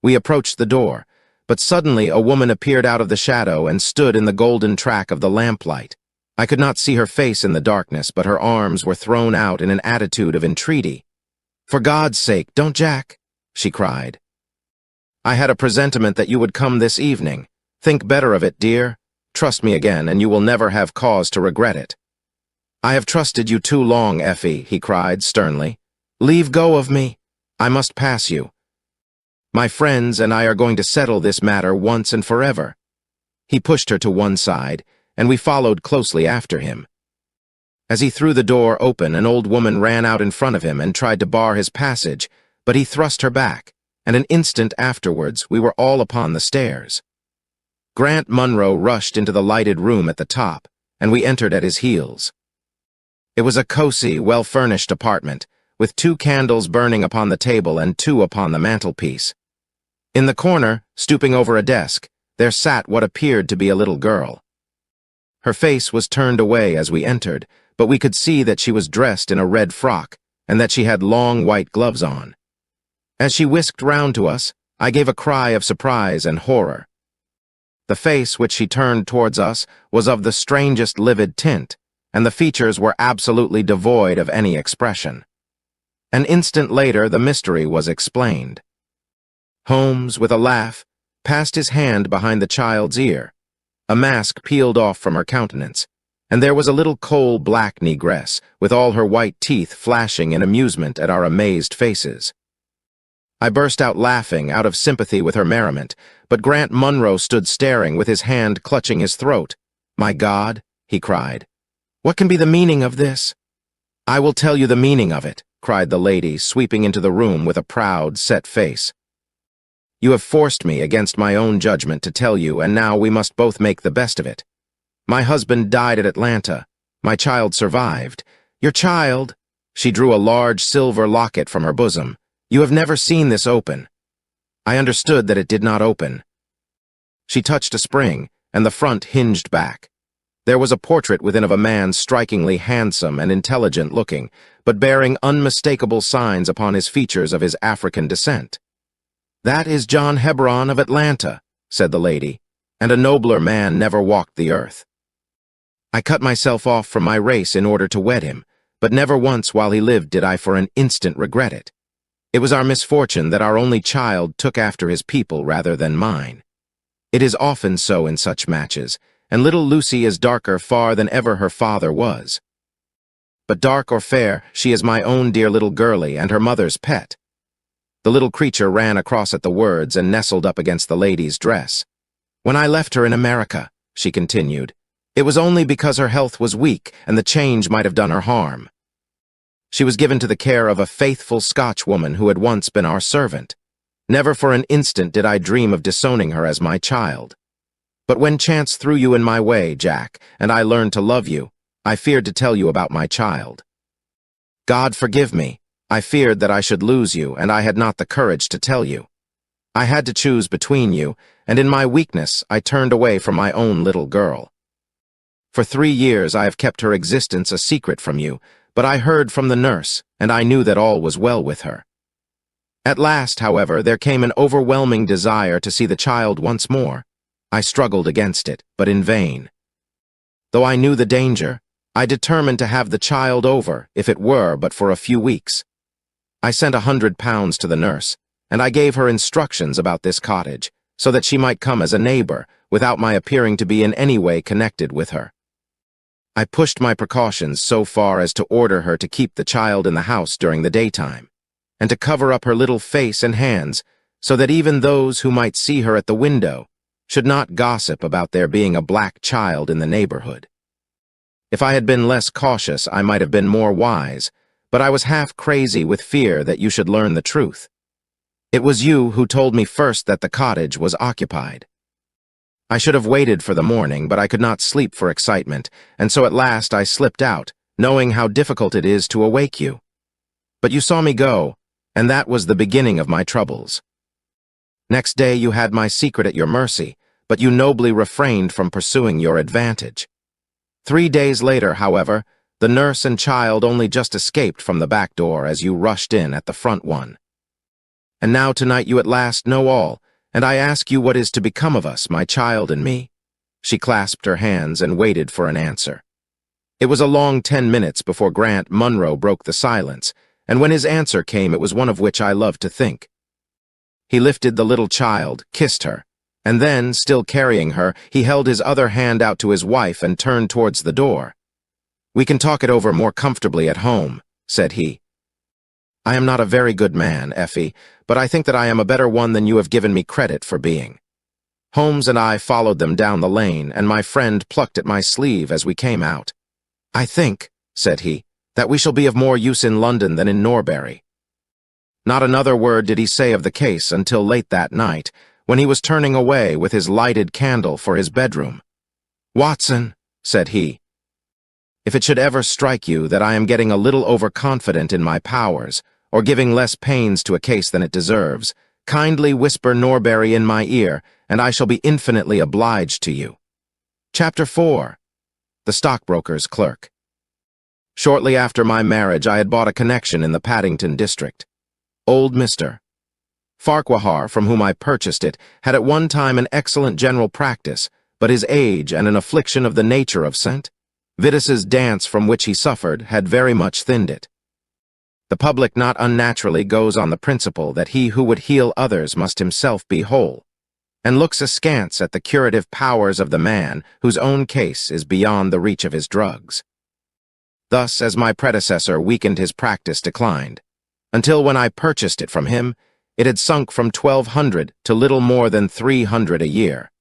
We approached the door, but suddenly a woman appeared out of the shadow and stood in the golden track of the lamplight. I could not see her face in the darkness, but her arms were thrown out in an attitude of entreaty. For God's sake, don't Jack, she cried. I had a presentiment that you would come this evening. Think better of it, dear. Trust me again, and you will never have cause to regret it. I have trusted you too long, Effie, he cried sternly. Leave go of me. I must pass you. My friends and I are going to settle this matter once and forever. He pushed her to one side, and we followed closely after him. As he threw the door open, an old woman ran out in front of him and tried to bar his passage, but he thrust her back, and an instant afterwards we were all upon the stairs. Grant Munro rushed into the lighted room at the top, and we entered at his heels. It was a cosy, well-furnished apartment, with 2 candles burning upon the table and 2 upon the mantelpiece. In the corner, stooping over a desk, there sat what appeared to be a little girl. Her face was turned away as we entered, but we could see that she was dressed in a red frock and that she had long white gloves on. As she whisked round to us, I gave a cry of surprise and horror. The face which she turned towards us was of the strangest livid tint, and the features were absolutely devoid of any expression. An instant later, the mystery was explained. Holmes, with a laugh, passed his hand behind the child's ear. A mask peeled off from her countenance, and there was a little coal-black negress, with all her white teeth flashing in amusement at our amazed faces. I burst out laughing, out of sympathy with her merriment, but Grant Munro stood staring with his hand clutching his throat. "My God," he cried, "what can be the meaning of this?" "I will tell you the meaning of it," cried the lady, sweeping into the room with a proud, set face. "You have forced me against my own judgment to tell you, and now we must both make the best of it. My husband died at Atlanta. My child survived. Your child—" She drew a large silver locket from her bosom. "You have never seen this open." I understood that it did not open. She touched a spring, and the front hinged back. There was a portrait within of a man strikingly handsome and intelligent-looking, but bearing unmistakable signs upon his features of his African descent. "That is John Hebron of Atlanta," said the lady, "and a nobler man never walked the earth. I cut myself off from my race in order to wed him, but never once while he lived did I for an instant regret it. It was our misfortune that our only child took after his people rather than mine. It is often so in such matches, and little Lucy is darker far than ever her father was. But dark or fair, she is my own dear little girlie and her mother's pet." The little creature ran across at the words and nestled up against the lady's dress. "When I left her in America," she continued, "it was only because her health was weak and the change might have done her harm. She was given to the care of a faithful Scotch woman who had once been our servant. Never for an instant did I dream of disowning her as my child. But when chance threw you in my way, Jack, and I learned to love you, I feared to tell you about my child. God forgive me, I feared that I should lose you, and I had not the courage to tell you. I had to choose between you, and in my weakness I turned away from my own little girl. For 3 years I have kept her existence a secret from you, but I heard from the nurse, and I knew that all was well with her. At last, however, there came an overwhelming desire to see the child once more. I struggled against it, but in vain. Though I knew the danger, I determined to have the child over, if it were but for a few weeks. I sent £100 to the nurse, and I gave her instructions about this cottage, so that she might come as a neighbor, without my appearing to be in any way connected with her. I pushed my precautions so far as to order her to keep the child in the house during the daytime, and to cover up her little face and hands, so that even those who might see her at the window should not gossip about there being a black child in the neighborhood. If I had been less cautious, I might have been more wise, but I was half crazy with fear that you should learn the truth. It was you who told me first that the cottage was occupied. I should have waited for the morning, but I could not sleep for excitement, and so at last I slipped out, knowing how difficult it is to awake you. But you saw me go, and that was the beginning of my troubles. Next day you had my secret at your mercy, but you nobly refrained from pursuing your advantage. 3 days later, however, the nurse and child only just escaped from the back door as you rushed in at the front one. And now tonight you at last know all, and I ask you what is to become of us, my child and me." She clasped her hands and waited for an answer. It was a long 10 minutes before Grant Munro broke the silence, and when his answer came it was one of which I loved to think. He lifted the little child, kissed her, and then, still carrying her, he held his other hand out to his wife and turned towards the door. "We can talk it over more comfortably at home," said he. "I am not a very good man, Effie, but I think that I am a better one than you have given me credit for being." Holmes and I followed them down the lane, and my friend plucked at my sleeve as we came out. "I think," said he, "that we shall be of more use in London than in Norbury." Not another word did he say of the case until late that night, when he was turning away with his lighted candle for his bedroom. "Watson," said he, If it should ever strike you that I am getting a little overconfident in my powers, or giving less pains to a case than it deserves, kindly whisper Norbury in my ear, and I shall be infinitely obliged to you. Chapter 4. The Stockbroker's Clerk. Shortly after my marriage, I had bought a connection in the Paddington district. Old Mr. Farquhar, from whom I purchased it, had at one time an excellent general practice, but his age and an affliction of the nature of St. Vitus's dance from which he suffered had very much thinned it. The public not unnaturally goes on the principle that he who would heal others must himself be whole, and looks askance at the curative powers of the man whose own case is beyond the reach of his drugs. Thus, as my predecessor weakened, his practice declined, until when I purchased it from him, it had sunk from 1,200 to little more than 300 a year.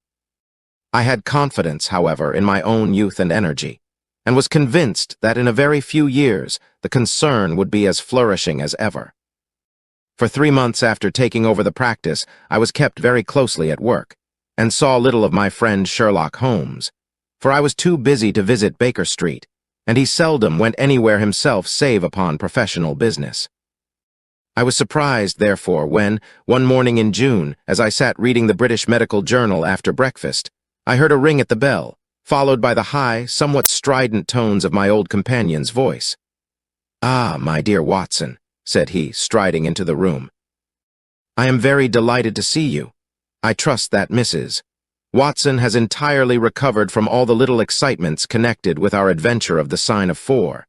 I had confidence, however, in my own youth and energy, and was convinced that in a very few years the concern would be as flourishing as ever. For 3 months after taking over the practice, I was kept very closely at work, and saw little of my friend Sherlock Holmes, for I was too busy to visit Baker Street, and he seldom went anywhere himself save upon professional business. I was surprised, therefore, when, one morning in June, as I sat reading the British Medical Journal after breakfast, I heard a ring at the bell, followed by the high, somewhat strident tones of my old companion's voice. "Ah, my dear Watson," said he, striding into the room. "I am very delighted to see you. I trust that Mrs. Watson has entirely recovered from all the little excitements connected with our adventure of the Sign of 4.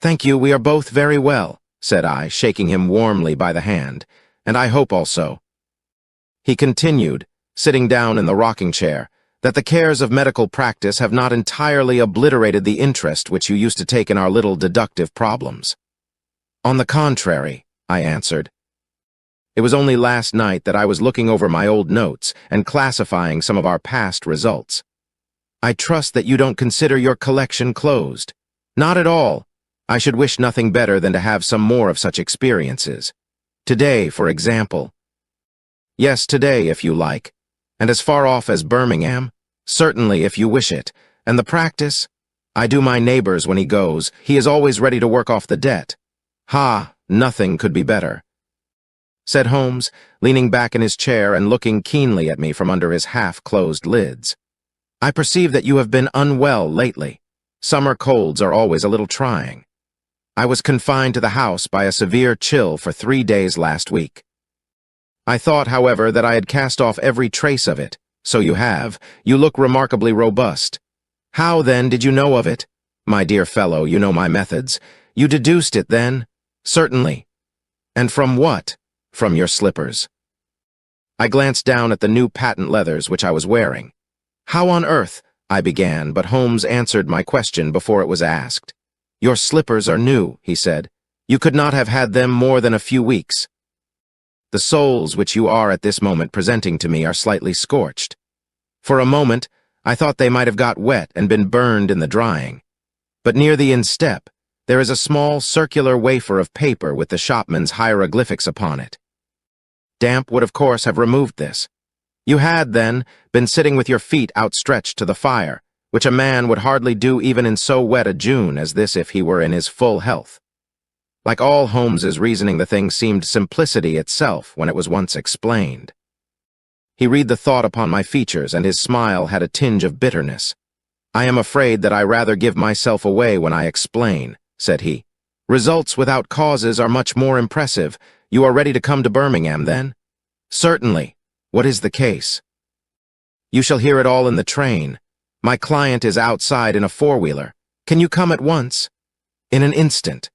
"Thank you, we are both very well," said I, shaking him warmly by the hand, "and I hope also," he continued, sitting down in the rocking chair, "that the cares of medical practice have not entirely obliterated the interest which you used to take in our little deductive problems." "On the contrary," I answered. "It was only last night that I was looking over my old notes and classifying some of our past results. I trust that you don't consider your collection closed." "Not at all. I should wish nothing better than to have some more of such experiences. Today, for example." "Yes, today, if you like. And as far off as Birmingham?" "Certainly, if you wish it. And the practice?" "I do my neighbor's when he goes. He is always ready to work off the debt." "Ha, nothing could be better," said Holmes, leaning back in his chair and looking keenly at me from under his half-closed lids. "I perceive that you have been unwell lately. Summer colds are always a little trying. I was confined to the house by a severe chill for 3 days last week. I thought, however, that I had cast off every trace of it. So you have. You look remarkably robust. How, then, did you know of it? My dear fellow, you know my methods. You deduced it, then?" "Certainly." "And from what?" "From your slippers." I glanced down at the new patent leathers which I was wearing. "How on earth—" I began, but Holmes answered my question before it was asked. "Your slippers are new," he said. "You could not have had them more than a few weeks. The soles which you are at this moment presenting to me are slightly scorched. For a moment, I thought they might have got wet and been burned in the drying. But near the instep, there is a small circular wafer of paper with the shopman's hieroglyphics upon it. Damp would of course have removed this. You had, then, been sitting with your feet outstretched to the fire, which a man would hardly do even in so wet a June as this if he were in his full health." Like all Holmes's reasoning, the thing seemed simplicity itself when it was once explained. He read the thought upon my features, and his smile had a tinge of bitterness. "I am afraid that I rather give myself away when I explain," said he. "Results without causes are much more impressive. You are ready to come to Birmingham, then?" "Certainly. What is the case?" "You shall hear it all in the train. My client is outside in a four-wheeler. Can you come at once?" "In an instant."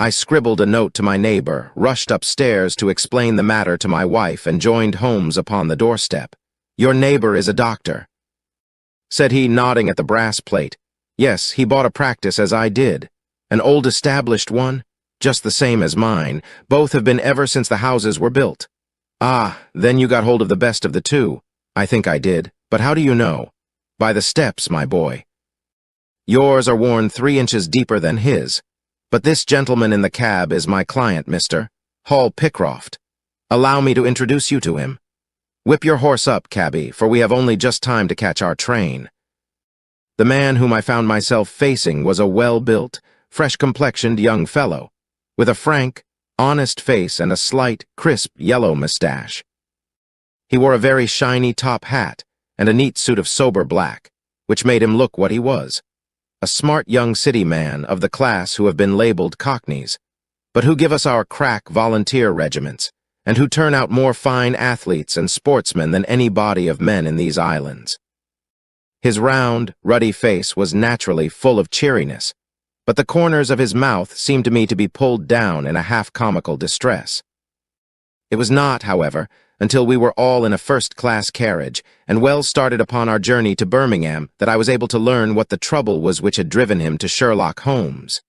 I scribbled a note to my neighbor, rushed upstairs to explain the matter to my wife, and joined Holmes upon the doorstep. "Your neighbor is a doctor," said he, nodding at the brass plate. "Yes, he bought a practice as I did. An old established one, just the same as mine. Both have been ever since the houses were built." "Ah, then you got hold of the best of the two." "I think I did. But how do you know?" "By the steps, my boy. Yours are worn 3 inches deeper than his. But this gentleman in the cab is my client, Mr. Hall Pycroft. Allow me to introduce you to him. Whip your horse up, cabby, for we have only just time to catch our train." The man whom I found myself facing was a well-built, fresh-complexioned young fellow, with a frank, honest face and a slight, crisp yellow mustache. He wore a very shiny top hat and a neat suit of sober black, which made him look what he was, a smart young city man of the class who have been labeled cockneys, but who give us our crack volunteer regiments, and who turn out more fine athletes and sportsmen than any body of men in these islands. His round, ruddy face was naturally full of cheeriness, but the corners of his mouth seemed to me to be pulled down in a half-comical distress. It was not, however, until we were all in a first-class carriage and well started upon our journey to Birmingham that I was able to learn what the trouble was which had driven him to Sherlock Holmes.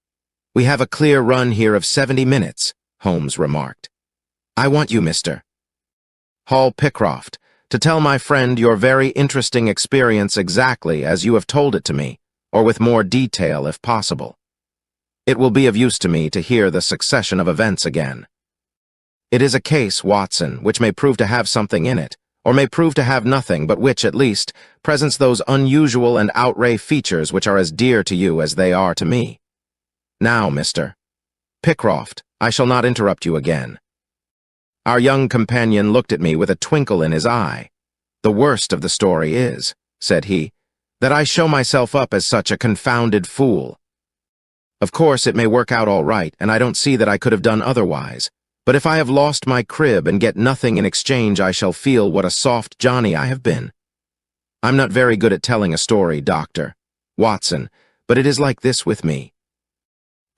"We have a clear run here of 70 minutes, Holmes remarked. "I want you, Mr. Hall Pycroft, to tell my friend your very interesting experience exactly as you have told it to me, or with more detail if possible. It will be of use to me to hear the succession of events again. It is a case, Watson, which may prove to have something in it, or may prove to have nothing, but which, at least, presents those unusual and outre features which are as dear to you as they are to me. Now, Mr. Pycroft, I shall not interrupt you again." Our young companion looked at me with a twinkle in his eye. "The worst of the story is," said he, "that I show myself up as such a confounded fool. Of course, it may work out all right, and I don't see that I could have done otherwise. But if I have lost my crib and get nothing in exchange, I shall feel what a soft Johnny I have been. I'm not very good at telling a story, Dr. Watson, but it is like this with me.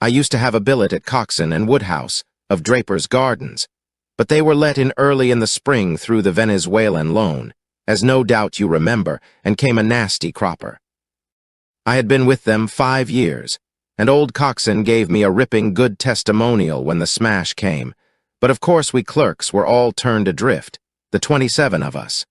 I used to have a billet at Coxon and Woodhouse, of Draper's Gardens, but they were let in early in the spring through the Venezuelan loan, as no doubt you remember, and came a nasty cropper. I had been with them 5 years, and old Coxon gave me a ripping good testimonial when the smash came, but of course we clerks were all turned adrift, the 27 of us.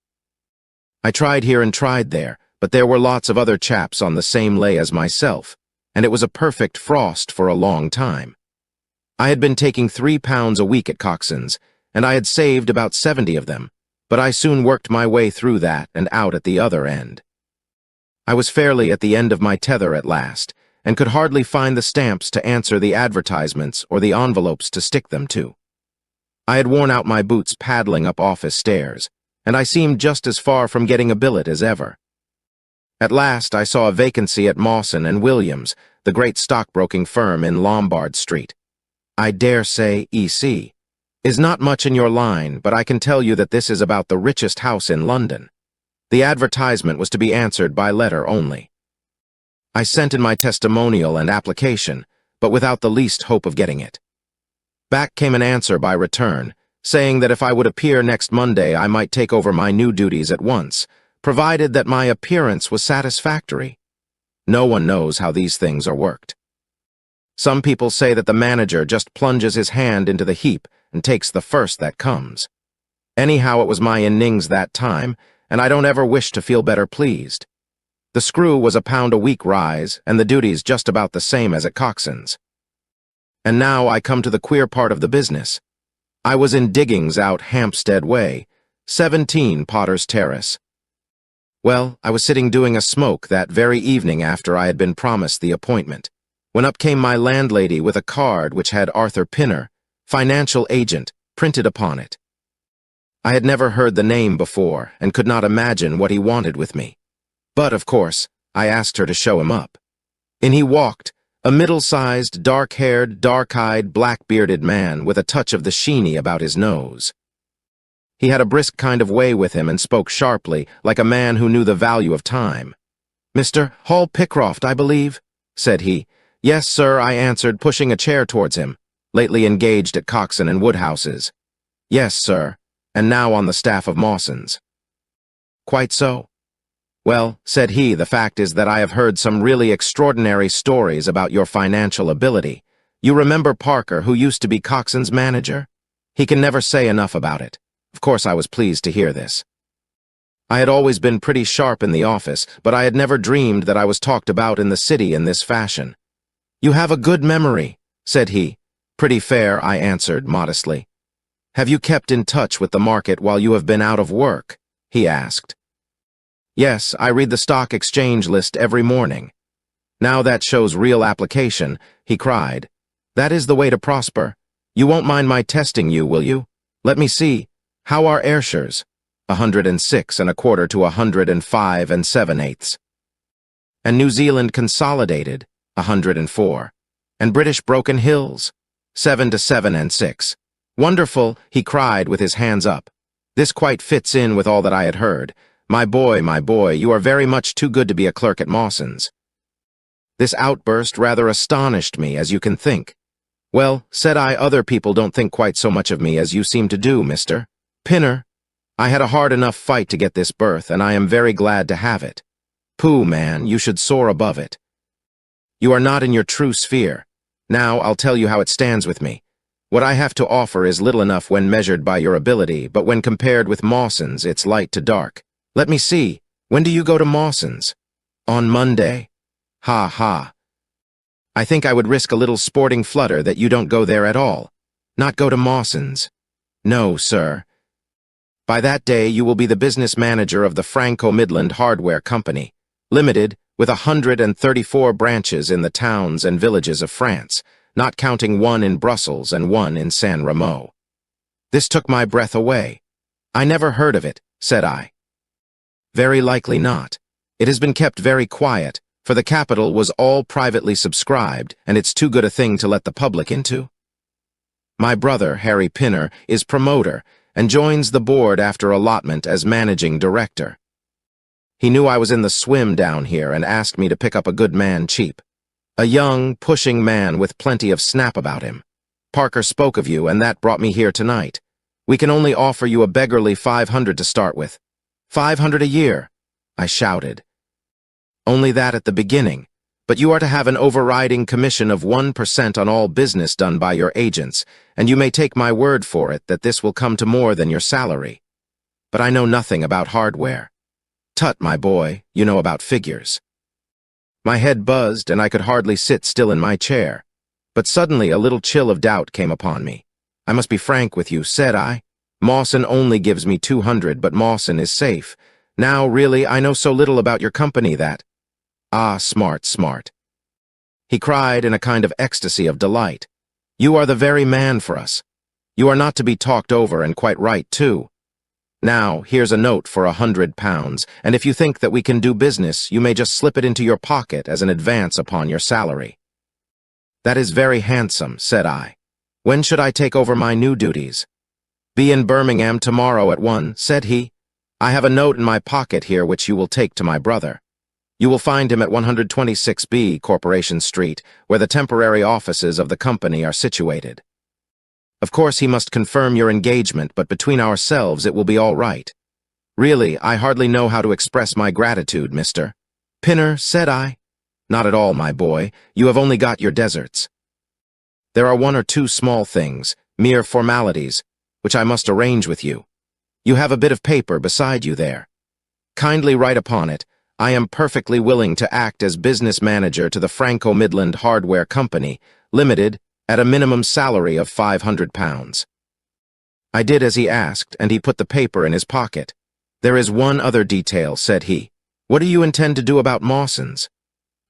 I tried here and tried there, but there were lots of other chaps on the same lay as myself, and it was a perfect frost for a long time. I had been taking £3 a week at Coxon's, and I had saved about 70 of them, but I soon worked my way through that and out at the other end. I was fairly at the end of my tether at last, and could hardly find the stamps to answer the advertisements or the envelopes to stick them to. I had worn out my boots paddling up office stairs, and I seemed just as far from getting a billet as ever. At last I saw a vacancy at Mawson and Williams, the great stockbroking firm in Lombard Street. I dare say E.C. is not much in your line, but I can tell you that this is about the richest house in London. The advertisement was to be answered by letter only. I sent in my testimonial and application, but without the least hope of getting it. Back came an answer by return, saying that if I would appear next Monday I might take over my new duties at once, provided that my appearance was satisfactory. No one knows how these things are worked. Some people say that the manager just plunges his hand into the heap and takes the first that comes. Anyhow, it was my innings that time, and I don't ever wish to feel better pleased. The screw was £1 a week rise, and the duties just about the same as at Coxon's. And now I come to the queer part of the business. I was in diggings out Hampstead Way, 17 Potter's Terrace. Well, I was sitting doing a smoke that very evening after I had been promised the appointment, when up came my landlady with a card which had Arthur Pinner, financial agent, printed upon it. I had never heard the name before and could not imagine what he wanted with me. But, of course, I asked her to show him up. In he walked, a middle-sized, dark-haired, dark-eyed, black-bearded man with a touch of the sheeny about his nose. He had a brisk kind of way with him and spoke sharply, like a man who knew the value of time. "Mr. Hall Pycroft, I believe?" said he. "Yes, sir," I answered, pushing a chair towards him. "Lately engaged at Coxon and Woodhouse's." "Yes, sir, and now on the staff of Mawson's." "Quite so." "Well," said he, "the fact is that I have heard some really extraordinary stories about your financial ability. You remember Parker, who used to be Coxon's manager? He can never say enough about it." Of course I was pleased to hear this. I had always been pretty sharp in the office, but I had never dreamed that I was talked about in the city in this fashion. "You have a good memory," said he. "Pretty fair," I answered modestly. "Have you kept in touch with the market while you have been out of work?" he asked. Yes, I read the stock exchange list every morning. Now that shows real application, he cried. That is the way to prosper. You won't mind my testing you, will you? Let me see. How are Ayrshires? 106 and a quarter to 105 and 7/8. And New Zealand Consolidated, 104. And British Broken Hills, 7 to 7 and 6. Wonderful, he cried with his hands up. This quite fits in with all that I had heard. My boy, you are very much too good to be a clerk at Mawson's. This outburst rather astonished me, as you can think. Well, said I, other people don't think quite so much of me as you seem to do, Mr. Pinner. I had a hard enough fight to get this berth, and I am very glad to have it. Pooh, man, you should soar above it. You are not in your true sphere. Now, I'll tell you how it stands with me. What I have to offer is little enough when measured by your ability, but when compared with Mawson's, it's light to dark. Let me see. When do you go to Mawson's? On Monday. Ha ha. I think I would risk a little sporting flutter that you don't go there at all. Not go to Mawson's. No, sir. By that day, you will be the business manager of the Franco-Midland Hardware Company, Limited, with 134 branches in the towns and villages of France, not counting one in Brussels and one in San Remo. This took my breath away. I never heard of it, said I. Very likely not. It has been kept very quiet, for the capital was all privately subscribed, and it's too good a thing to let the public into. My brother, Harry Pinner, is promoter, and joins the board after allotment as managing director. He knew I was in the swim down here and asked me to pick up a good man cheap. A young, pushing man with plenty of snap about him. Parker spoke of you, and that brought me here tonight. We can only offer you a beggarly 500 to start with. 500 a year, I shouted. Only that at the beginning, but you are to have an overriding commission of 1% on all business done by your agents, and you may take my word for it that this will come to more than your salary. But I know nothing about hardware. Tut, my boy, you know about figures. My head buzzed, and I could hardly sit still in my chair. But suddenly a little chill of doubt came upon me. I must be frank with you, said I. Mawson only gives me 200, but Mawson is safe. Now, really, I know so little about your company that— Ah, smart, smart. He cried in a kind of ecstasy of delight. You are the very man for us. You are not to be talked over, and quite right, too. Now, here's a note for £100, and if you think that we can do business, you may just slip it into your pocket as an advance upon your salary. That is very handsome, said I. When should I take over my new duties? Be in Birmingham tomorrow at 1, said he. I have a note in my pocket here which you will take to my brother. You will find him at 126B Corporation Street, where the temporary offices of the company are situated. Of course, he must confirm your engagement, but between ourselves it will be all right. Really, I hardly know how to express my gratitude, Mr. Pinner, said I. Not at all, my boy. You have only got your deserts. There are one or two small things, mere formalities, which I must arrange with you. You have a bit of paper beside you there. Kindly write upon it, I am perfectly willing to act as business manager to the Franco-Midland Hardware Company, Limited, at a minimum salary of £500. I did as he asked, and he put the paper in his pocket. There is one other detail, said he. What do you intend to do about Mawson's?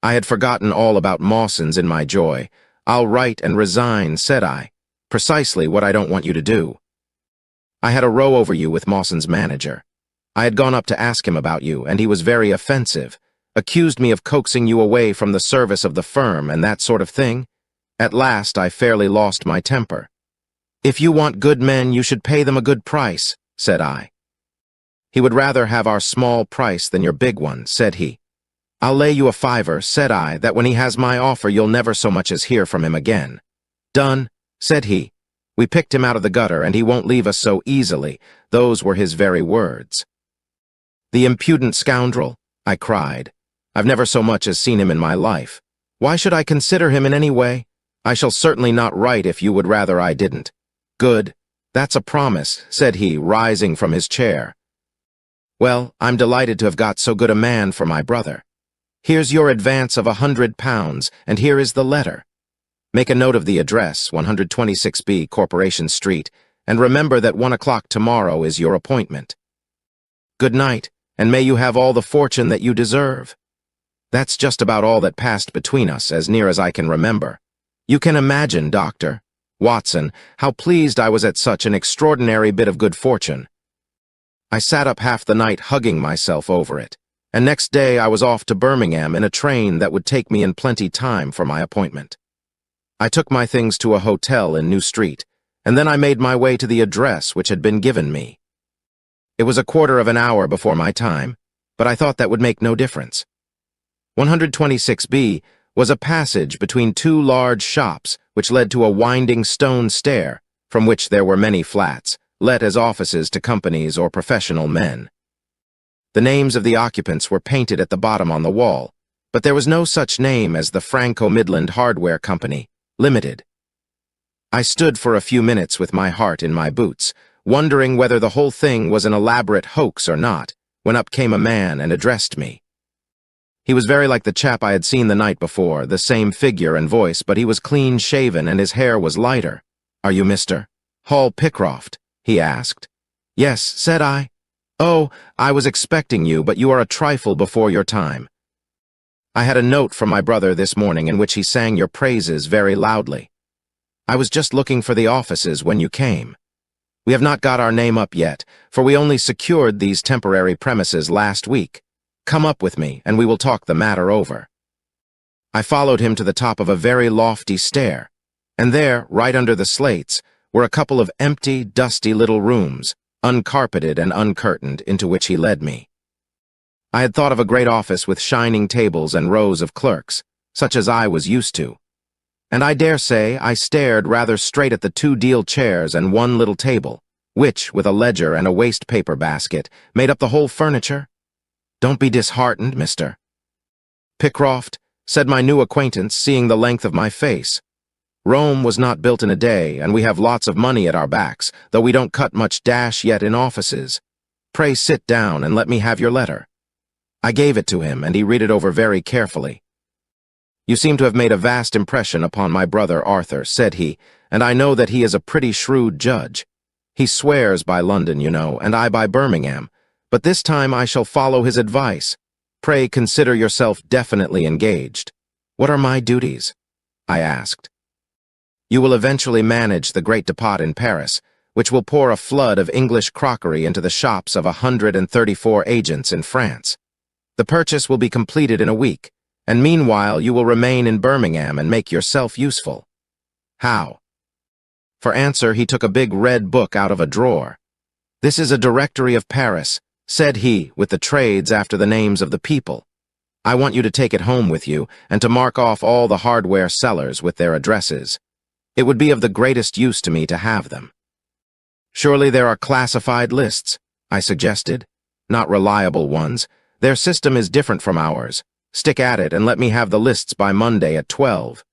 I had forgotten all about Mawson's in my joy. I'll write and resign, said I. Precisely what I don't want you to do. I had a row over you with Mawson's manager. I had gone up to ask him about you, and he was very offensive, accused me of coaxing you away from the service of the firm and that sort of thing. At last, I fairly lost my temper. If you want good men, you should pay them a good price, said I. He would rather have our small price than your big one, said he. I'll lay you a £5, said I, that when he has my offer, you'll never so much as hear from him again. Done, said he. We picked him out of the gutter, and he won't leave us so easily. Those were his very words. The impudent scoundrel, I cried. I've never so much as seen him in my life. Why should I consider him in any way? I shall certainly not write if you would rather I didn't. Good. That's a promise, said he, rising from his chair. Well, I'm delighted to have got so good a man for my brother. Here's your advance of £100, and here is the letter. Make a note of the address, 126B Corporation Street, and remember that 1 o'clock tomorrow is your appointment. Good night, and may you have all the fortune that you deserve. That's just about all that passed between us, as near as I can remember. You can imagine, Doctor Watson, how pleased I was at such an extraordinary bit of good fortune. I sat up half the night hugging myself over it, and next day I was off to Birmingham in a train that would take me in plenty time for my appointment. I took my things to a hotel in New Street, and then I made my way to the address which had been given me. It was a quarter of an hour before my time, but I thought that would make no difference. 126B was a passage between two large shops which led to a winding stone stair from which there were many flats, let as offices to companies or professional men. The names of the occupants were painted at the bottom on the wall, but there was no such name as the Franco-Midland Hardware Company, Limited. I stood for a few minutes with my heart in my boots, wondering whether the whole thing was an elaborate hoax or not, when up came a man and addressed me. He was very like the chap I had seen the night before, the same figure and voice, but he was clean-shaven and his hair was lighter. "Are you Mr. Hall Pycroft?" he asked. "Yes," said I. "Oh, I was expecting you, but you are a trifle before your time. I had a note from my brother this morning in which he sang your praises very loudly. I was just looking for the offices when you came. We have not got our name up yet, for we only secured these temporary premises last week. Come up with me, and we will talk the matter over." I followed him to the top of a very lofty stair, and there, right under the slates, were a couple of empty, dusty little rooms, uncarpeted and uncurtained, into which he led me. I had thought of a great office with shining tables and rows of clerks, such as I was used to, and I dare say I stared rather straight at the two deal chairs and one little table, which, with a ledger and a waste paper basket, made up the whole furniture. "Don't be disheartened, Mr. Pycroft," said my new acquaintance, seeing the length of my face. "Rome was not built in a day, and we have lots of money at our backs, though we don't cut much dash yet in offices. Pray sit down and let me have your letter." I gave it to him, and he read it over very carefully. "You seem to have made a vast impression upon my brother Arthur," said he, "and I know that he is a pretty shrewd judge. He swears by London, you know, and I by Birmingham, but this time I shall follow his advice. Pray consider yourself definitely engaged." "What are my duties?" I asked. "You will eventually manage the great depot in Paris, which will pour a flood of English crockery into the shops of 134 agents in France. The purchase will be completed in a week, and meanwhile you will remain in Birmingham and make yourself useful." "How?" For answer, he took a big red book out of a drawer. "This is a directory of Paris," said he, "with the trades after the names of the people. I want you to take it home with you, and to mark off all the hardware sellers with their addresses. It would be of the greatest use to me to have them." "Surely there are classified lists," I suggested. "Not reliable ones. Their system is different from ours. Stick at it and let me have the lists by Monday at 12.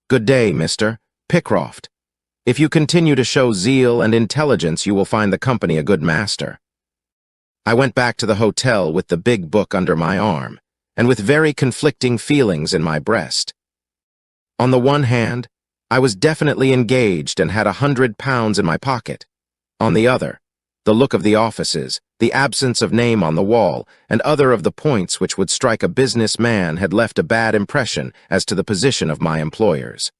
Good day, Mr. Pycroft. If you continue to show zeal and intelligence, you will find the company a good master." I went back to the hotel with the big book under my arm, and with very conflicting feelings in my breast. On the one hand, I was definitely engaged and had £100 in my pocket. On the other, the look of the offices, the absence of name on the wall, and other of the points which would strike a business man had left a bad impression as to the position of my employers.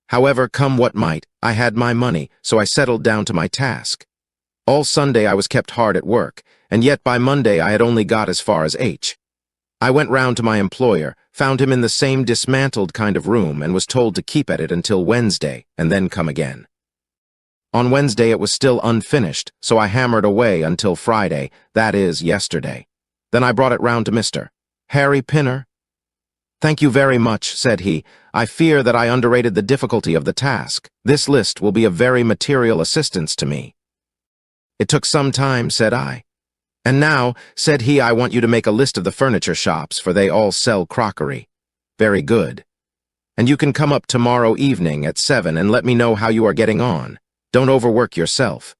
However, come what might, I had my money, so I settled down to my task. All Sunday I was kept hard at work, and yet by Monday I had only got as far as H. I went round to my employer, found him in the same dismantled kind of room, and was told to keep at it until Wednesday, and then come again. On Wednesday it was still unfinished, so I hammered away until Friday, that is, yesterday. Then I brought it round to Mr. Harry Pinner. "Thank you very much," said he. "I fear that I underrated the difficulty of the task. This list will be of very material assistance to me." "It took some time," said I. "And now," said he, "I want you to make a list of the furniture shops, for they all sell crockery." "Very good. And you can come up tomorrow evening at 7 and let me know how you are getting on. Don't overwork yourself.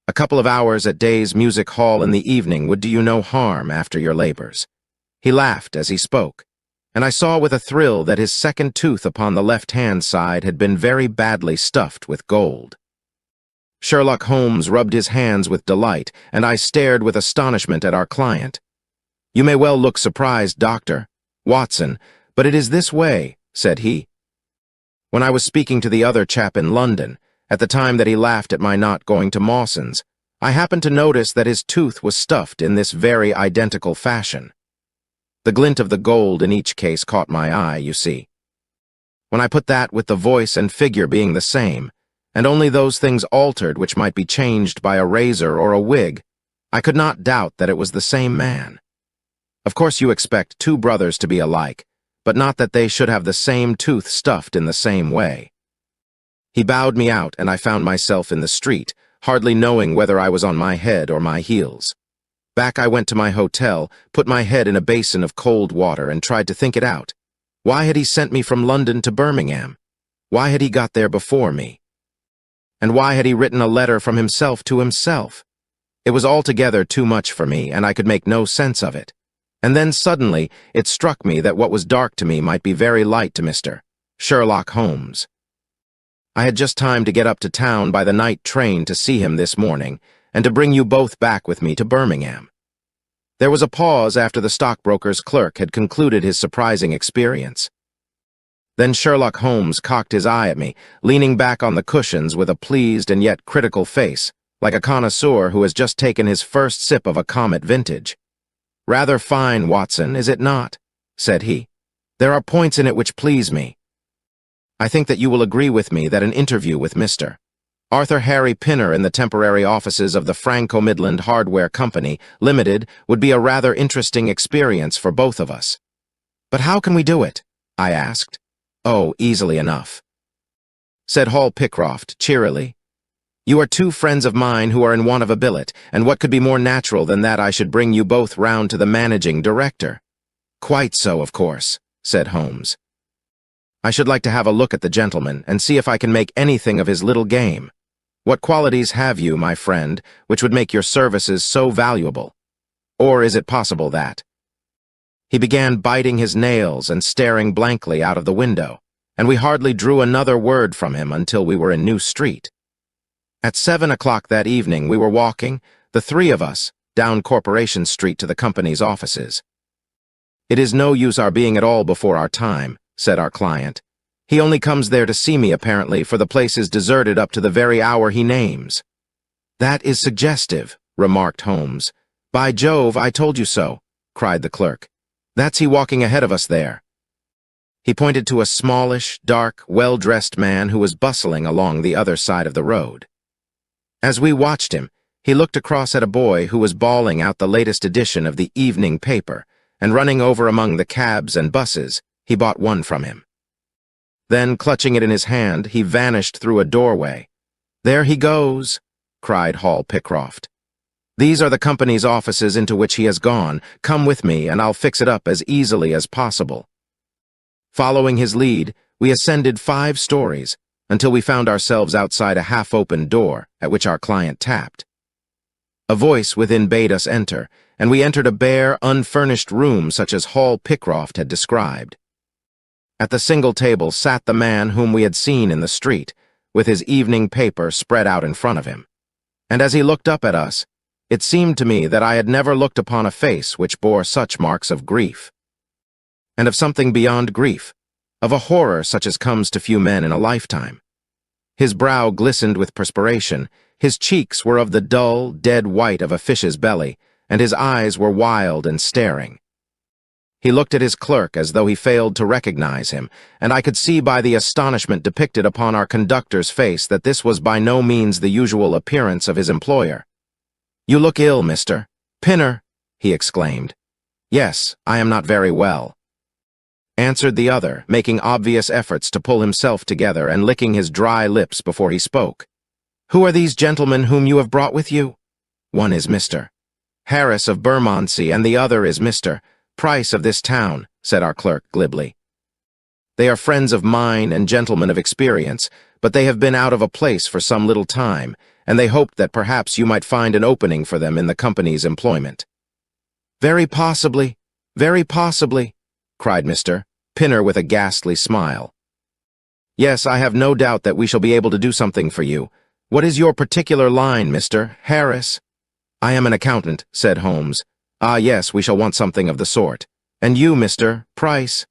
A couple of hours at Day's Music Hall in the evening would do you no harm after your labors." He laughed as he spoke, and I saw with a thrill that his second tooth upon the left-hand side had been very badly stuffed with gold. Sherlock Holmes rubbed his hands with delight, and I stared with astonishment at our client. "You may well look surprised, Doctor Watson, but it is this way," said he. "When I was speaking to the other chap in London, at the time that he laughed at my not going to Mawson's, I happened to notice that his tooth was stuffed in this very identical fashion. The glint of the gold in each case caught my eye, you see. When I put that with the voice and figure being the same, and only those things altered which might be changed by a razor or a wig, I could not doubt that it was the same man. Of course you expect two brothers to be alike, but not that they should have the same tooth stuffed in the same way." He bowed me out, and I found myself in the street, hardly knowing whether I was on my head or my heels. Back I went to my hotel, put my head in a basin of cold water, and tried to think it out. Why had he sent me from London to Birmingham? Why had he got there before me? And why had he written a letter from himself to himself? It was altogether too much for me, and I could make no sense of it. And then suddenly it struck me that what was dark to me might be very light to Mr. Sherlock Holmes. I had just time to get up to town by the night train to see him this morning, and to bring you both back with me to Birmingham. There was a pause after the stockbroker's clerk had concluded his surprising experience. Then Sherlock Holmes cocked his eye at me, leaning back on the cushions with a pleased and yet critical face, like a connoisseur who has just taken his first sip of a Comet vintage. "Rather fine, Watson, is it not?" said he. "There are points in it which please me. I think that you will agree with me that an interview with Mr. Arthur Harry Pinner in the temporary offices of the Franco-Midland Hardware Company, Limited, would be a rather interesting experience for both of us." "But how can we do it?" I asked. "Oh, easily enough," said Hall Pycroft cheerily. "You are two friends of mine who are in want of a billet, and what could be more natural than that I should bring you both round to the managing director?" "Quite so, of course," said Holmes. "I should like to have a look at the gentleman and see if I can make anything of his little game. What qualities have you, my friend, which would make your services so valuable? Or is it possible that—" He began biting his nails and staring blankly out of the window, and we hardly drew another word from him until we were in New Street. At 7 o'clock that evening we were walking, the three of us, down Corporation Street to the company's offices. "It is no use our being at all before our time," said our client. "He only comes there to see me, apparently, for the place is deserted up to the very hour he names." "That is suggestive," remarked Holmes. "By Jove, I told you so," cried the clerk. "That's he walking ahead of us there." He pointed to a smallish, dark, well-dressed man who was bustling along the other side of the road. As we watched him, he looked across at a boy who was bawling out the latest edition of the evening paper, and running over among the cabs and buses, he bought one from him. Then, clutching it in his hand, he vanished through a doorway. "There he goes," cried Hall Pycroft. "These are the company's offices into which he has gone. Come with me, and I'll fix it up as easily as possible." Following his lead, we ascended 5 stories, until we found ourselves outside a half-opened door, at which our client tapped. A voice within bade us enter, and we entered a bare, unfurnished room such as Hall Pycroft had described. At the single table sat the man whom we had seen in the street, with his evening paper spread out in front of him. And as he looked up at us, it seemed to me that I had never looked upon a face which bore such marks of grief. And of something beyond grief, of a horror such as comes to few men in a lifetime. His brow glistened with perspiration, his cheeks were of the dull, dead white of a fish's belly, and his eyes were wild and staring. He looked at his clerk as though he failed to recognize him, and I could see by the astonishment depicted upon our conductor's face that this was by no means the usual appearance of his employer. "You look ill, Mr. Pinner," he exclaimed. "Yes, I am not very well," answered the other, making obvious efforts to pull himself together and licking his dry lips before he spoke. "Who are these gentlemen whom you have brought with you?" "One is Mr. Harris of Bermondsey, and the other is Mr. Price of this town," said our clerk glibly. "They are friends of mine and gentlemen of experience, but they have been out of a place for some little time, and they hoped that perhaps you might find an opening for them in the company's employment." very possibly," cried Mr. Pinner with a ghastly smile. "Yes, I have no doubt that we shall be able to do something for you, What is your particular line, Mr. Harris? I am an accountant, said Holmes. Ah, yes, we shall want something of the sort. And you, Mr. Price?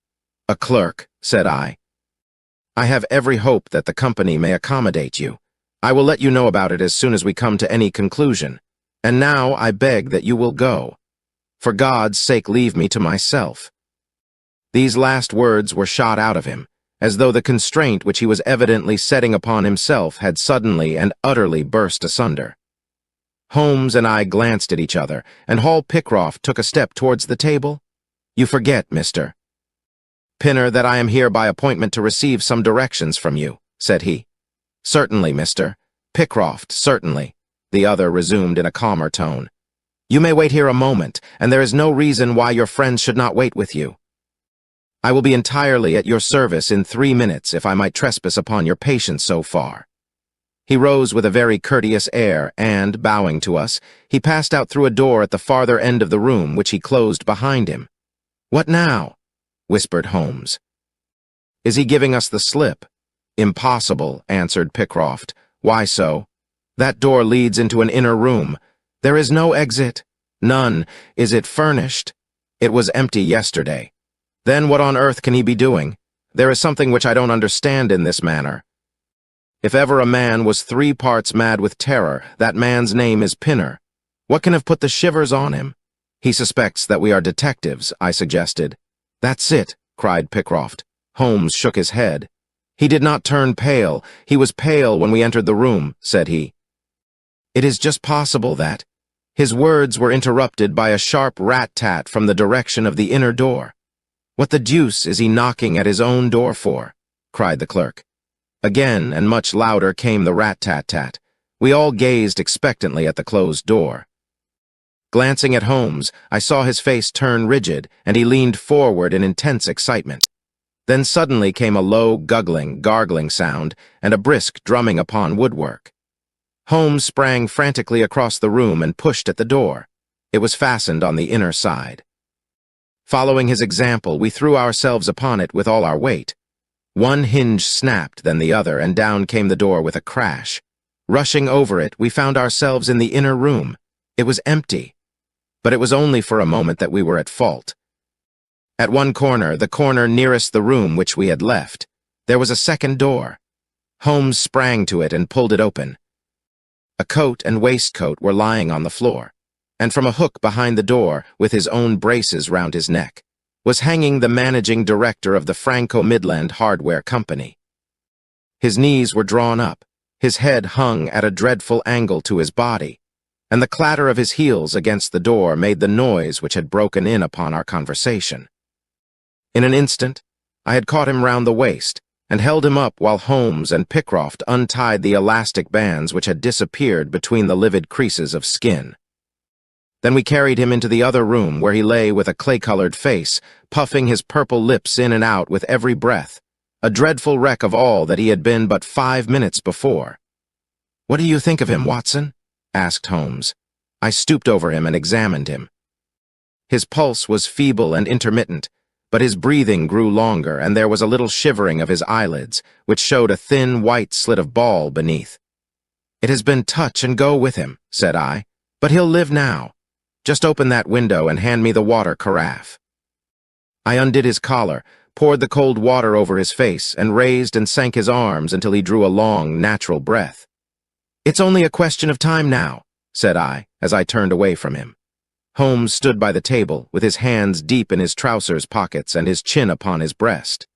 A clerk, said I. I have every hope that the company may accommodate you. I will let you know about it as soon as we come to any conclusion. And now I beg that you will go. For God's sake, leave me to myself. These last words were shot out of him, as though the constraint which he was evidently setting upon himself had suddenly and utterly burst asunder. Holmes and I glanced at each other, and Hall Pycroft took a step towards the table. You forget, Mr. Pinner, that I am here by appointment to receive some directions from you, said he. Certainly, Mr. Pycroft, certainly, the other resumed in a calmer tone. You may wait here a moment, and there is no reason why your friends should not wait with you. I will be entirely at your service in 3 minutes if I might trespass upon your patience so far. He rose with a very courteous air, and, bowing to us, he passed out through a door at the farther end of the room, which he closed behind him. What now? Whispered Holmes. Is he giving us the slip? Impossible, answered Pycroft. Why so? That door leads into an inner room. There is no exit. None. Is it furnished? It was empty yesterday. Then what on earth can he be doing? There is something which I don't understand in this manner. If ever a man was 3 parts mad with terror, that man's name is Pinner. What can have put the shivers on him? He suspects that we are detectives, I suggested. That's it, cried Pycroft. Holmes shook his head. He did not turn pale. He was pale when we entered the room, said he. It is just possible that... His words were interrupted by a sharp rat-tat from the direction of the inner door. What the deuce is he knocking at his own door for? Cried the clerk. Again and much louder came the rat-tat-tat. We all gazed expectantly at the closed door. Glancing at Holmes, I saw his face turn rigid, and he leaned forward in intense excitement. Then suddenly came a low, gargling sound, and a brisk drumming upon woodwork. Holmes sprang frantically across the room and pushed at the door. It was fastened on the inner side. Following his example, we threw ourselves upon it with all our weight. One hinge snapped, then the other, and down came the door with a crash. Rushing over it, we found ourselves in the inner room. It was empty. But it was only for a moment that we were at fault. At one corner, the corner nearest the room which we had left, there was a second door. Holmes sprang to it and pulled it open. A coat and waistcoat were lying on the floor, and from a hook behind the door, with his own braces round his neck, was hanging the managing director of the Franco-Midland Hardware Company. His knees were drawn up, his head hung at a dreadful angle to his body, and the clatter of his heels against the door made the noise which had broken in upon our conversation. In an instant, I had caught him round the waist, and held him up while Holmes and Pycroft untied the elastic bands which had disappeared between the livid creases of skin. Then we carried him into the other room, where he lay with a clay-colored face, puffing his purple lips in and out with every breath, a dreadful wreck of all that he had been but 5 minutes before. "What do you think of him, Watson?" asked Holmes. I stooped over him and examined him. His pulse was feeble and intermittent, but his breathing grew longer, and there was a little shivering of his eyelids, which showed a thin white slit of ball beneath. "It has been touch and go with him," said I, "but he'll live now. Just open that window and hand me the water carafe." I undid his collar, poured the cold water over his face, and raised and sank his arms until he drew a long, natural breath. "It's only a question of time now," said I, as I turned away from him. Holmes stood by the table, with his hands deep in his trousers pockets and his chin upon his breast.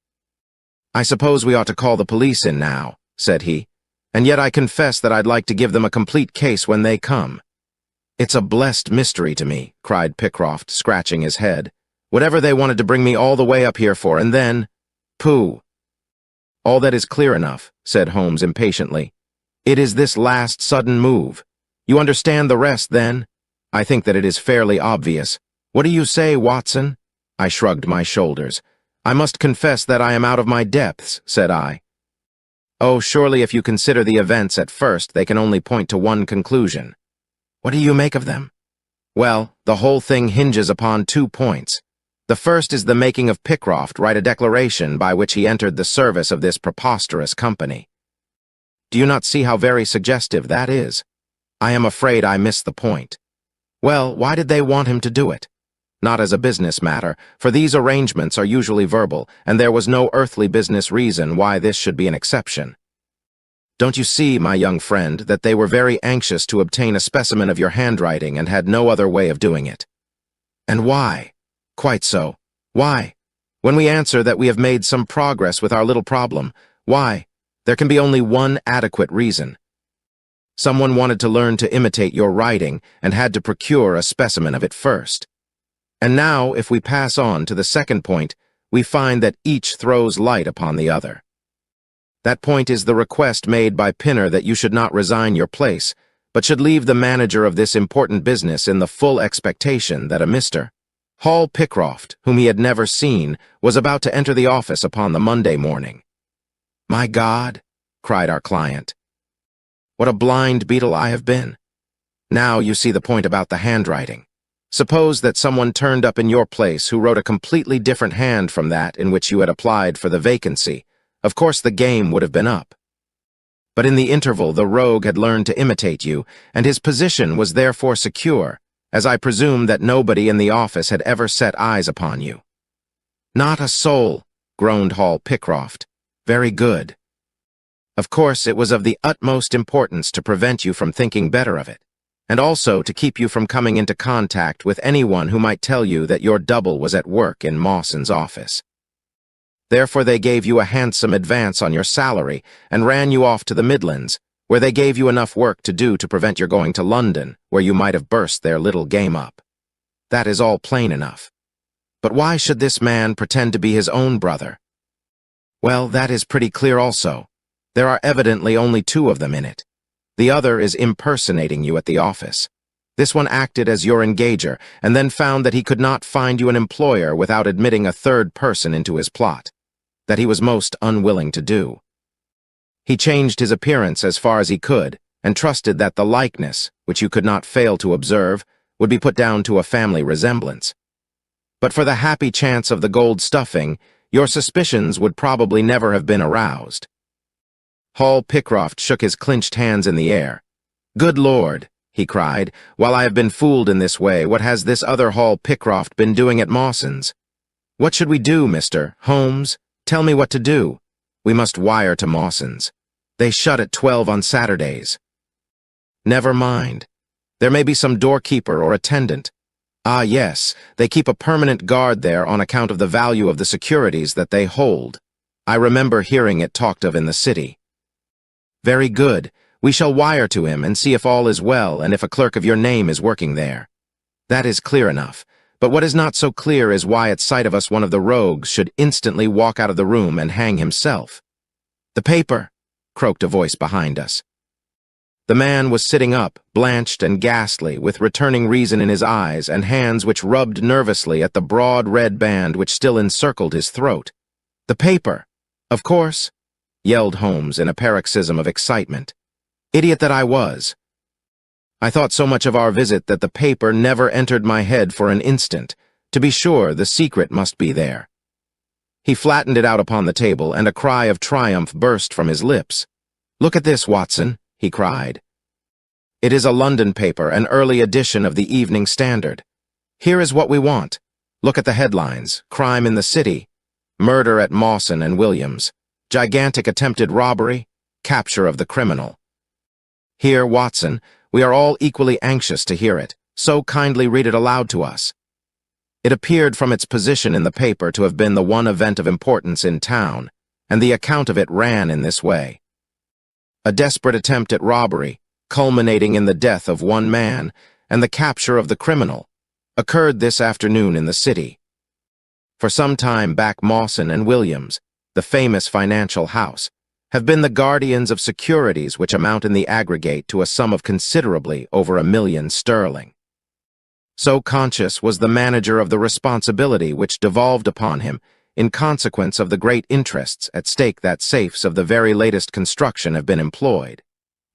"I suppose we ought to call the police in now," said he, "and yet I confess that I'd like to give them a complete case when they come." "It's a blessed mystery to me," cried Pycroft, scratching his head. "Whatever they wanted to bring me all the way up here for, and then... Pooh!" "All that is clear enough," said Holmes impatiently. "It is this last sudden move. You understand the rest, then? I think that it is fairly obvious. What do you say, Watson?" I shrugged my shoulders. "I must confess that I am out of my depths," said I. "Oh, surely if you consider the events at first, they can only point to one conclusion." "What do you make of them?" "Well, the whole thing hinges upon 2 points. The first is the making of Pycroft write a declaration by which he entered the service of this preposterous company. Do you not see how very suggestive that is? I am afraid I missed the point. Well, why did they want him to do it? Not as a business matter, for these arrangements are usually verbal, and there was no earthly business reason why this should be an exception. Don't you see, my young friend, that they were very anxious to obtain a specimen of your handwriting and had no other way of doing it? And why? Quite so. Why? When we answer that we have made some progress with our little problem, why? There can be only one adequate reason. Someone wanted to learn to imitate your writing and had to procure a specimen of it first. And now, if we pass on to the second point, we find that each throws light upon the other. That point is the request made by Pinner that you should not resign your place, but should leave the manager of this important business in the full expectation that a Mr. Hall Pycroft, whom he had never seen, was about to enter the office upon the Monday morning. "My God," cried our client, "what a blind beetle I have been! Now you see the point about the handwriting. Suppose that someone turned up in your place who wrote a completely different hand from that in which you had applied for the vacancy. Of course the game would have been up. But in the interval the rogue had learned to imitate you, and his position was therefore secure, as I presume that nobody in the office had ever set eyes upon you." "Not a soul," groaned Hall Pycroft. "Very good. Of course it was of the utmost importance to prevent you from thinking better of it, and also to keep you from coming into contact with anyone who might tell you that your double was at work in Mawson's office. Therefore they gave you a handsome advance on your salary and ran you off to the Midlands, where they gave you enough work to do to prevent your going to London, where you might have burst their little game up. That is all plain enough. But why should this man pretend to be his own brother? Well, that is pretty clear also. There are evidently only two of them in it. The other is impersonating you at the office. This one acted as your engager, and then found that he could not find you an employer without admitting a third person into his plot, that he was most unwilling to do. He changed his appearance as far as he could, and trusted that the likeness, which you could not fail to observe, would be put down to a family resemblance. But for the happy chance of the gold stuffing, your suspicions would probably never have been aroused." Hall Pycroft shook his clenched hands in the air. "Good Lord," he cried, "while I have been fooled in this way, what has this other Hall Pycroft been doing at Mawson's? What should we do, Mr. Holmes? Tell me what to do. We must wire to Mawson's. They shut at 12 on Saturdays." "Never mind. There may be some doorkeeper or attendant. Ah, yes, they keep a permanent guard there on account of the value of the securities that they hold. I remember hearing it talked of in the city." "Very good. We shall wire to him and see if all is well and if a clerk of your name is working there. That is clear enough. But what is not so clear is why at sight of us one of the rogues should instantly walk out of the room and hang himself." "The paper!" croaked a voice behind us. The man was sitting up, blanched and ghastly, with returning reason in his eyes and hands which rubbed nervously at the broad red band which still encircled his throat. "The paper! Of course!" yelled Holmes in a paroxysm of excitement. Idiot that I was! I thought so much of our visit that the paper never entered my head for an instant. To be sure, the secret must be there. He flattened it out upon the table, and a cry of triumph burst from his lips. "Look at this, Watson," he cried. "It is a London paper, an early edition of the Evening Standard. Here is what we want. Look at the headlines. Crime in the City. Murder at Mawson and Williams. Gigantic attempted robbery. Capture of the criminal. Here, Watson, we are all equally anxious to hear it, so kindly read it aloud to us." It appeared from its position in the paper to have been the one event of importance in town, and the account of it ran in this way. A desperate attempt at robbery, culminating in the death of one man and the capture of the criminal, occurred this afternoon in the city. For some time back Mawson and Williams, the famous financial house, have been the guardians of securities which amount in the aggregate to a sum of considerably over £1 million sterling. So conscious was the manager of the responsibility which devolved upon him in consequence of the great interests at stake that safes of the very latest construction have been employed,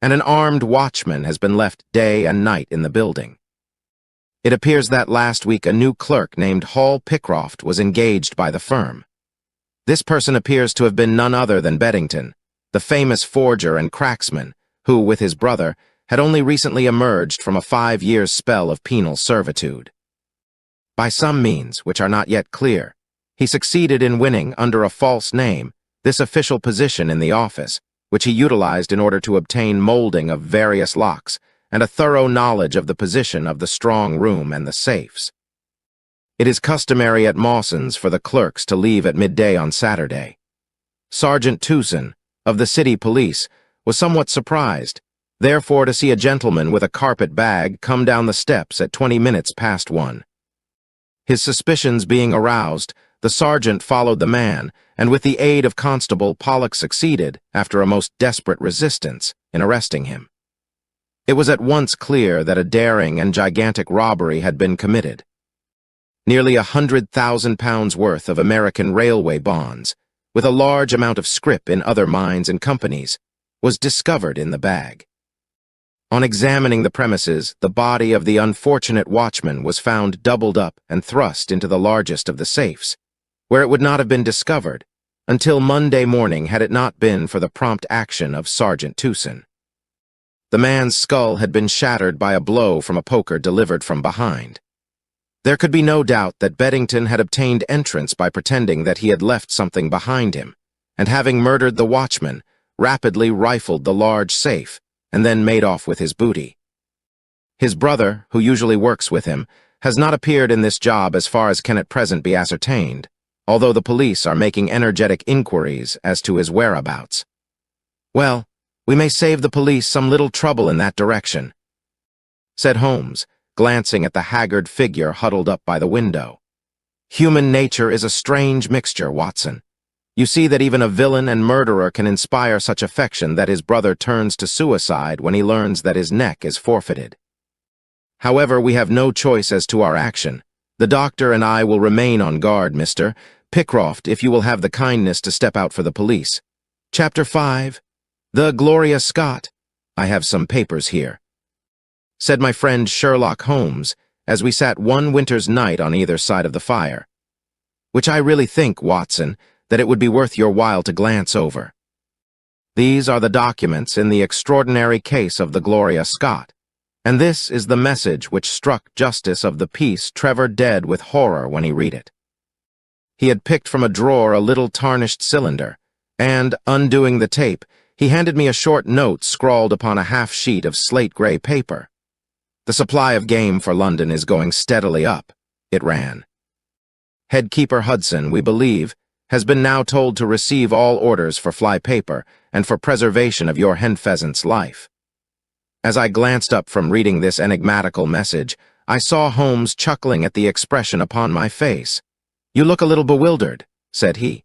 and an armed watchman has been left day and night in the building. It appears that last week a new clerk named Hall Pycroft was engaged by the firm. This person appears to have been none other than Beddington, the famous forger and cracksman, who, with his brother, had only recently emerged from a 5-year spell of penal servitude. By some means, which are not yet clear, he succeeded in winning, under a false name, this official position in the office, which he utilized in order to obtain molding of various locks and a thorough knowledge of the position of the strong room and the safes. It is customary at Mawson's for the clerks to leave at midday on Saturday. Sergeant Tucson, of the city police, was somewhat surprised, therefore, to see a gentleman with a carpet bag come down the steps at 20 minutes past 1. His suspicions being aroused, the sergeant followed the man, and with the aid of Constable Pollock succeeded, after a most desperate resistance, in arresting him. It was at once clear that a daring and gigantic robbery had been committed. Nearly £100,000 worth of American railway bonds, with a large amount of scrip in other mines and companies, was discovered in the bag. On examining the premises, the body of the unfortunate watchman was found doubled up and thrust into the largest of the safes, where it would not have been discovered until Monday morning had it not been for the prompt action of Sergeant Tucson. The man's skull had been shattered by a blow from a poker delivered from behind. There could be no doubt that Beddington had obtained entrance by pretending that he had left something behind him, and having murdered the watchman, rapidly rifled the large safe, and then made off with his booty. His brother, who usually works with him, has not appeared in this job as far as can at present be ascertained, although the police are making energetic inquiries as to his whereabouts. Well, we may save the police some little trouble in that direction, said Holmes, glancing at the haggard figure huddled up by the window. Human nature is a strange mixture, Watson. You see that even a villain and murderer can inspire such affection that his brother turns to suicide when he learns that his neck is forfeited. However, we have no choice as to our action. The doctor and I will remain on guard, Mr. Pickcroft, if you will have the kindness to step out for the police. Chapter 5. The Gloria Scott. I have some papers here, said my friend Sherlock Holmes, as we sat one winter's night on either side of the fire. Which I really think, Watson, that it would be worth your while to glance over. These are the documents in the extraordinary case of the Gloria Scott, and this is the message which struck Justice of the Peace Trevor dead with horror when he read it. He had picked from a drawer a little tarnished cylinder, and, undoing the tape, he handed me a short note scrawled upon a half-sheet of slate-gray paper. The supply of game for London is going steadily up, it ran. Headkeeper Hudson, we believe, has been now told to receive all orders for fly paper and for preservation of your hen pheasant's life. As I glanced up from reading this enigmatical message, I saw Holmes chuckling at the expression upon my face. You look a little bewildered, said he.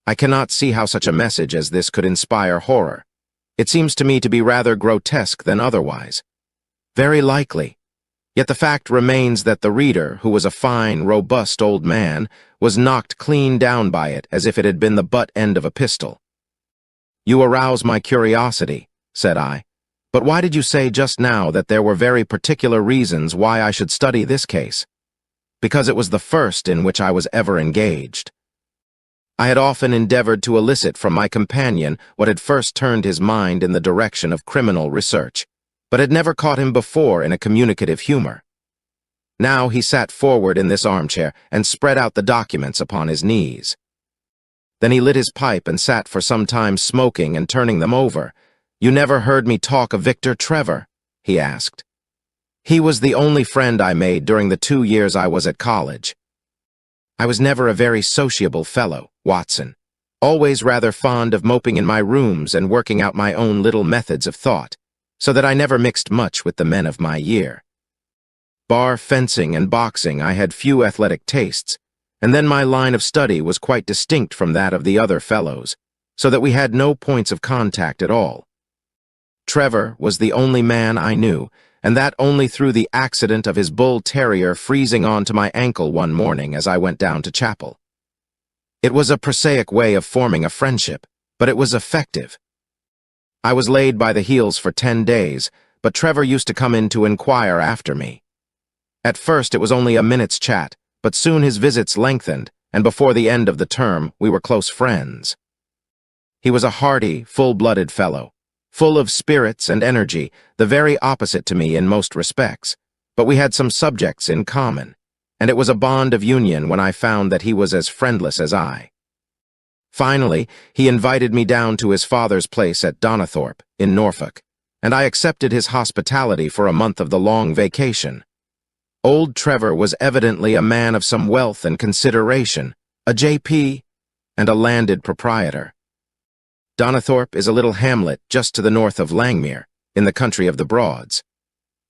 I cannot see how such a message as this could inspire horror. It seems to me to be rather grotesque than otherwise. Very likely. Yet the fact remains that the reader, who was a fine, robust old man, was knocked clean down by it as if it had been the butt end of a pistol. You arouse my curiosity, said I. But why did you say just now that there were very particular reasons why I should study this case? Because it was the first in which I was ever engaged. I had often endeavored to elicit from my companion what had first turned his mind in the direction of criminal research, but had never caught him before in a communicative humor. Now he sat forward in this armchair and spread out the documents upon his knees. Then he lit his pipe and sat for some time smoking and turning them over. You never heard me talk of Victor Trevor? He asked. He was the only friend I made during the 2 years I was at college. I was never a very sociable fellow, Watson, always rather fond of moping in my rooms and working out my own little methods of thought, so that I never mixed much with the men of my year. Bar fencing and boxing, I had few athletic tastes, and then my line of study was quite distinct from that of the other fellows, so that we had no points of contact at all. Trevor was the only man I knew, and that only through the accident of his bull terrier freezing on to my ankle one morning as I went down to chapel. It was a prosaic way of forming a friendship, but it was effective. I was laid by the heels for 10 days, but Trevor used to come in to inquire after me. At first it was only a minute's chat, but soon his visits lengthened, and before the end of the term we were close friends. He was a hearty, full-blooded fellow, full of spirits and energy, the very opposite to me in most respects, but we had some subjects in common, and it was a bond of union when I found that he was as friendless as I. Finally, he invited me down to his father's place at Donnithorpe, in Norfolk, and I accepted his hospitality for a month of the long vacation. Old Trevor was evidently a man of some wealth and consideration, a J.P., and a landed proprietor. Donnithorpe is a little hamlet just to the north of Langmere, in the country of the Broads.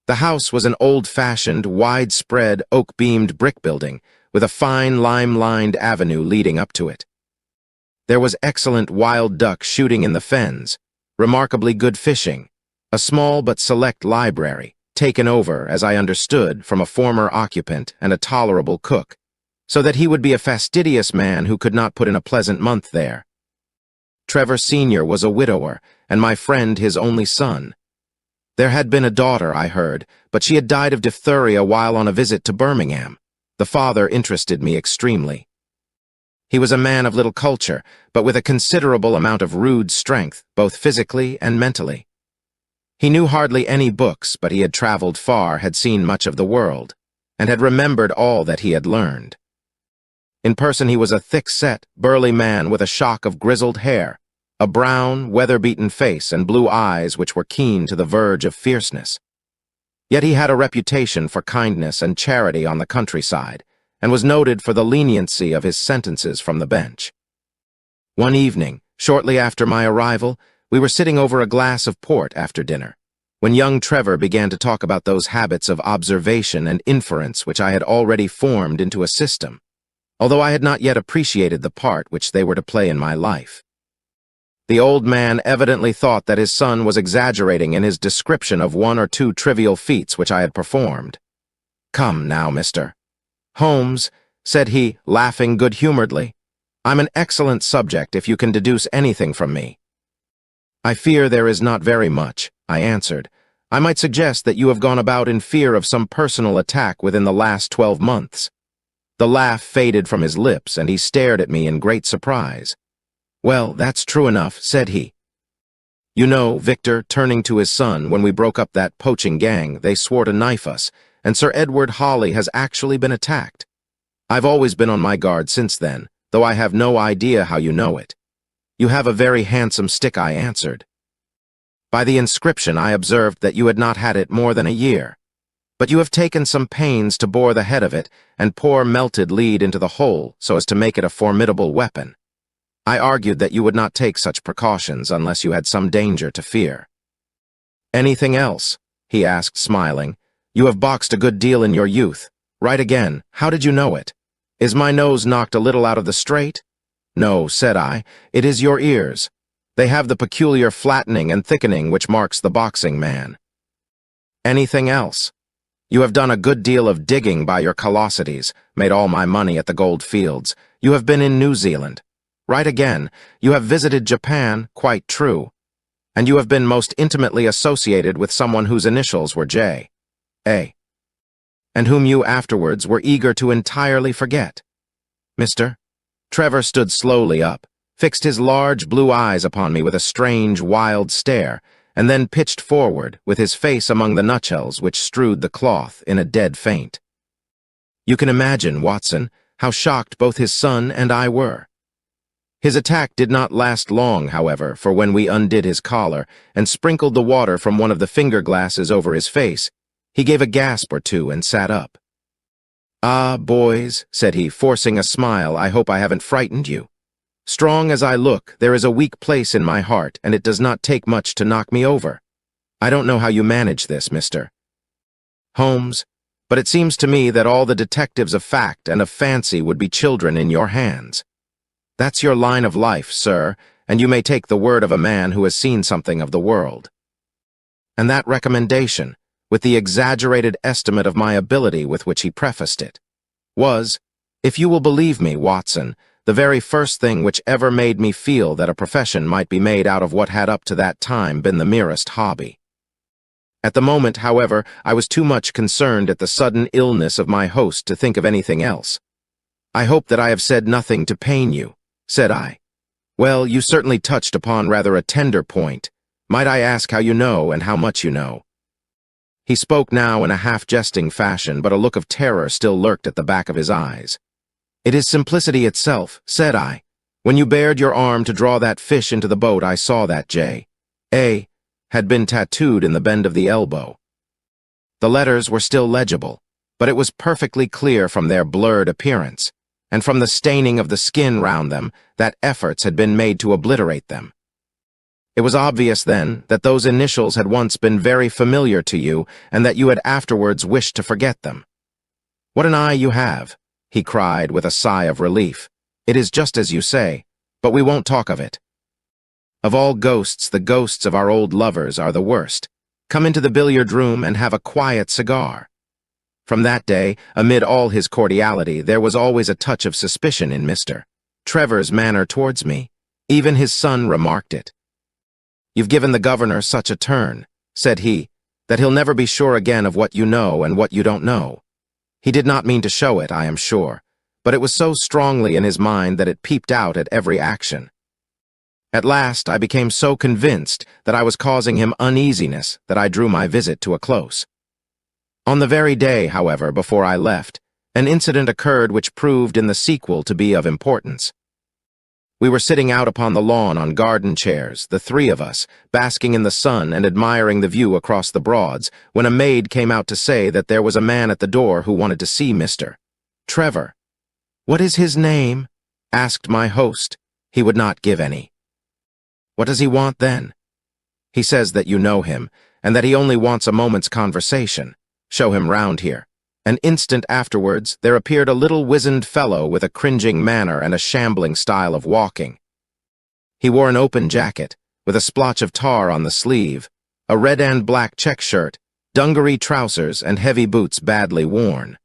The house was an old-fashioned, widespread, oak-beamed brick building with a fine lime-lined avenue leading up to it. There was excellent wild duck shooting in the fens, remarkably good fishing, a small but select library, taken over, as I understood, from a former occupant and a tolerable cook, so that he would be a fastidious man who could not put in a pleasant month there. Trevor Sr. was a widower, and my friend his only son. There had been a daughter, I heard, but she had died of diphtheria while on a visit to Birmingham. The father interested me extremely. He was a man of little culture, but with a considerable amount of rude strength, both physically and mentally. He knew hardly any books, but he had traveled far, had seen much of the world, and had remembered all that he had learned. In person he was a thick-set, burly man with a shock of grizzled hair, a brown, weather-beaten face and blue eyes which were keen to the verge of fierceness. Yet he had a reputation for kindness and charity on the countryside, and was noted for the leniency of his sentences from the bench. One evening, shortly after my arrival, we were sitting over a glass of port after dinner, when young Trevor began to talk about those habits of observation and inference which I had already formed into a system, although I had not yet appreciated the part which they were to play in my life. The old man evidently thought that his son was exaggerating in his description of one or two trivial feats which I had performed. "Come now, Mr. Holmes," said he, laughing good-humoredly, "I'm an excellent subject if you can deduce anything from me." "I fear there is not very much," I answered. "I might suggest that you have gone about in fear of some personal attack within the last 12 months. The laugh faded from his lips, and he stared at me in great surprise. "Well, that's true enough," said he. "You know, Victor," turning to his son, "when we broke up that poaching gang, they swore to knife us, and Sir Edward Hawley has actually been attacked. I've always been on my guard since then, though I have no idea how you know it." "You have a very handsome stick," I answered. "By the inscription I observed that you had not had it more than a year. But you have taken some pains to bore the head of it and pour melted lead into the hole so as to make it a formidable weapon. I argued that you would not take such precautions unless you had some danger to fear." "Anything else?" he asked, smiling. "You have boxed a good deal in your youth. Right again. How did you know it? Is my nose knocked a little out of the straight?" "No," said I. "It is your ears. They have the peculiar flattening and thickening which marks the boxing man." "Anything else?" "You have done a good deal of digging by your callosities, made all my money at the gold fields. You have been in New Zealand." "Right again. You have visited Japan," "Quite true." "And you have been most intimately associated with someone whose initials were J. A. and whom you afterwards were eager to entirely forget." "Mr. Trevor stood slowly up, fixed his large blue eyes upon me with a strange, wild stare, and then pitched forward, with his face among the nutshells which strewed the cloth, in a dead faint. You can imagine, Watson, how shocked both his son and I were. His attack did not last long, however, for when we undid his collar and sprinkled the water from one of the finger-glasses over his face, he gave a gasp or two and sat up. "Ah, boys," said he, forcing a smile, "I hope I haven't frightened you. Strong as I look, there is a weak place in my heart, and it does not take much to knock me over. I don't know how you manage this, Mr. Holmes, but it seems to me that all the detectives of fact and of fancy would be children in your hands. That's your line of life, sir, and you may take the word of a man who has seen something of the world." And that recommendation, with the exaggerated estimate of my ability with which he prefaced it, was, if you will believe me, Watson, the very first thing which ever made me feel that a profession might be made out of what had up to that time been the merest hobby. At the moment, however, I was too much concerned at the sudden illness of my host to think of anything else. "I hope that I have said nothing to pain you," said I. Well, you certainly touched upon rather a tender point. Might I ask how you know and how much you know?" He spoke now in a half-jesting fashion, but a look of terror still lurked at the back of his eyes. "It is simplicity itself," said I. "When you bared your arm to draw that fish into the boat, I saw that J.A. had been tattooed in the bend of the elbow." The letters were still legible, but it was perfectly clear from their blurred appearance, and from the staining of the skin round them, that efforts had been made to obliterate them. It was obvious, then, that those initials had once been very familiar to you, and that you had afterwards wished to forget them. "What an eye you have," he cried with a sigh of relief. "It is just as you say, but we won't talk of it. Of all ghosts, the ghosts of our old lovers are the worst. Come into the billiard room and have a quiet cigar." From that day, amid all his cordiality, there was always a touch of suspicion in Mr. Trevor's manner towards me. Even his son remarked it. "You've given the governor such a turn," said he, "that he'll never be sure again of what you know and what you don't know." He did not mean to show it, I am sure, but it was so strongly in his mind that it peeped out at every action. At last, I became so convinced that I was causing him uneasiness that I drew my visit to a close. On the very day, however, before I left, an incident occurred which proved in the sequel to be of importance. We were sitting out upon the lawn on garden chairs, the three of us, basking in the sun and admiring the view across the Broads, when a maid came out to say that there was a man at the door who wanted to see Mr. Trevor. "What is his name?" asked my host. He would not give any. "What does he want then?" "He says that you know him, and that he only wants a moment's conversation. Show him round here." An instant afterwards, there appeared a little wizened fellow with a cringing manner and a shambling style of walking. He wore an open jacket, with a splotch of tar on the sleeve, a red and black check shirt, dungaree trousers, and heavy boots badly worn.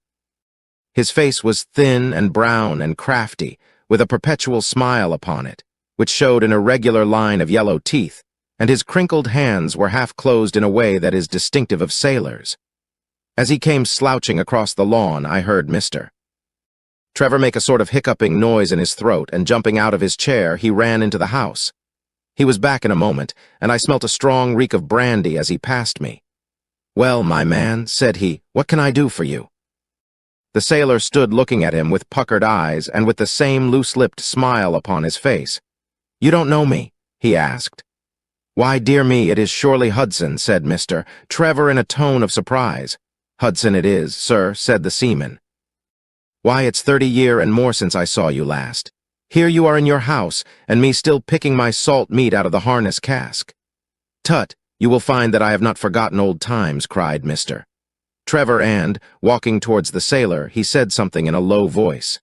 His face was thin and brown and crafty, with a perpetual smile upon it, which showed an irregular line of yellow teeth, and his crinkled hands were half closed in a way that is distinctive of sailors. As he came slouching across the lawn, I heard Mr. Trevor make a sort of hiccuping noise in his throat, and jumping out of his chair, he ran into the house. He was back in a moment, and I smelt a strong reek of brandy as he passed me. "Well, my man," said he, "what can I do for you?" The sailor stood looking at him with puckered eyes and with the same loose-lipped smile upon his face. "You don't know me?" he asked. "Why, dear me, it is surely Hudson," said Mr. Trevor in a tone of surprise. "Hudson it is, sir," said the seaman. "Why, it's 30 year and more since I saw you last. Here you are in your house, and me still picking my salt meat out of the harness cask." "Tut, you will find that I have not forgotten old times," cried Mr. Trevor, and, walking towards the sailor, he said something in a low voice.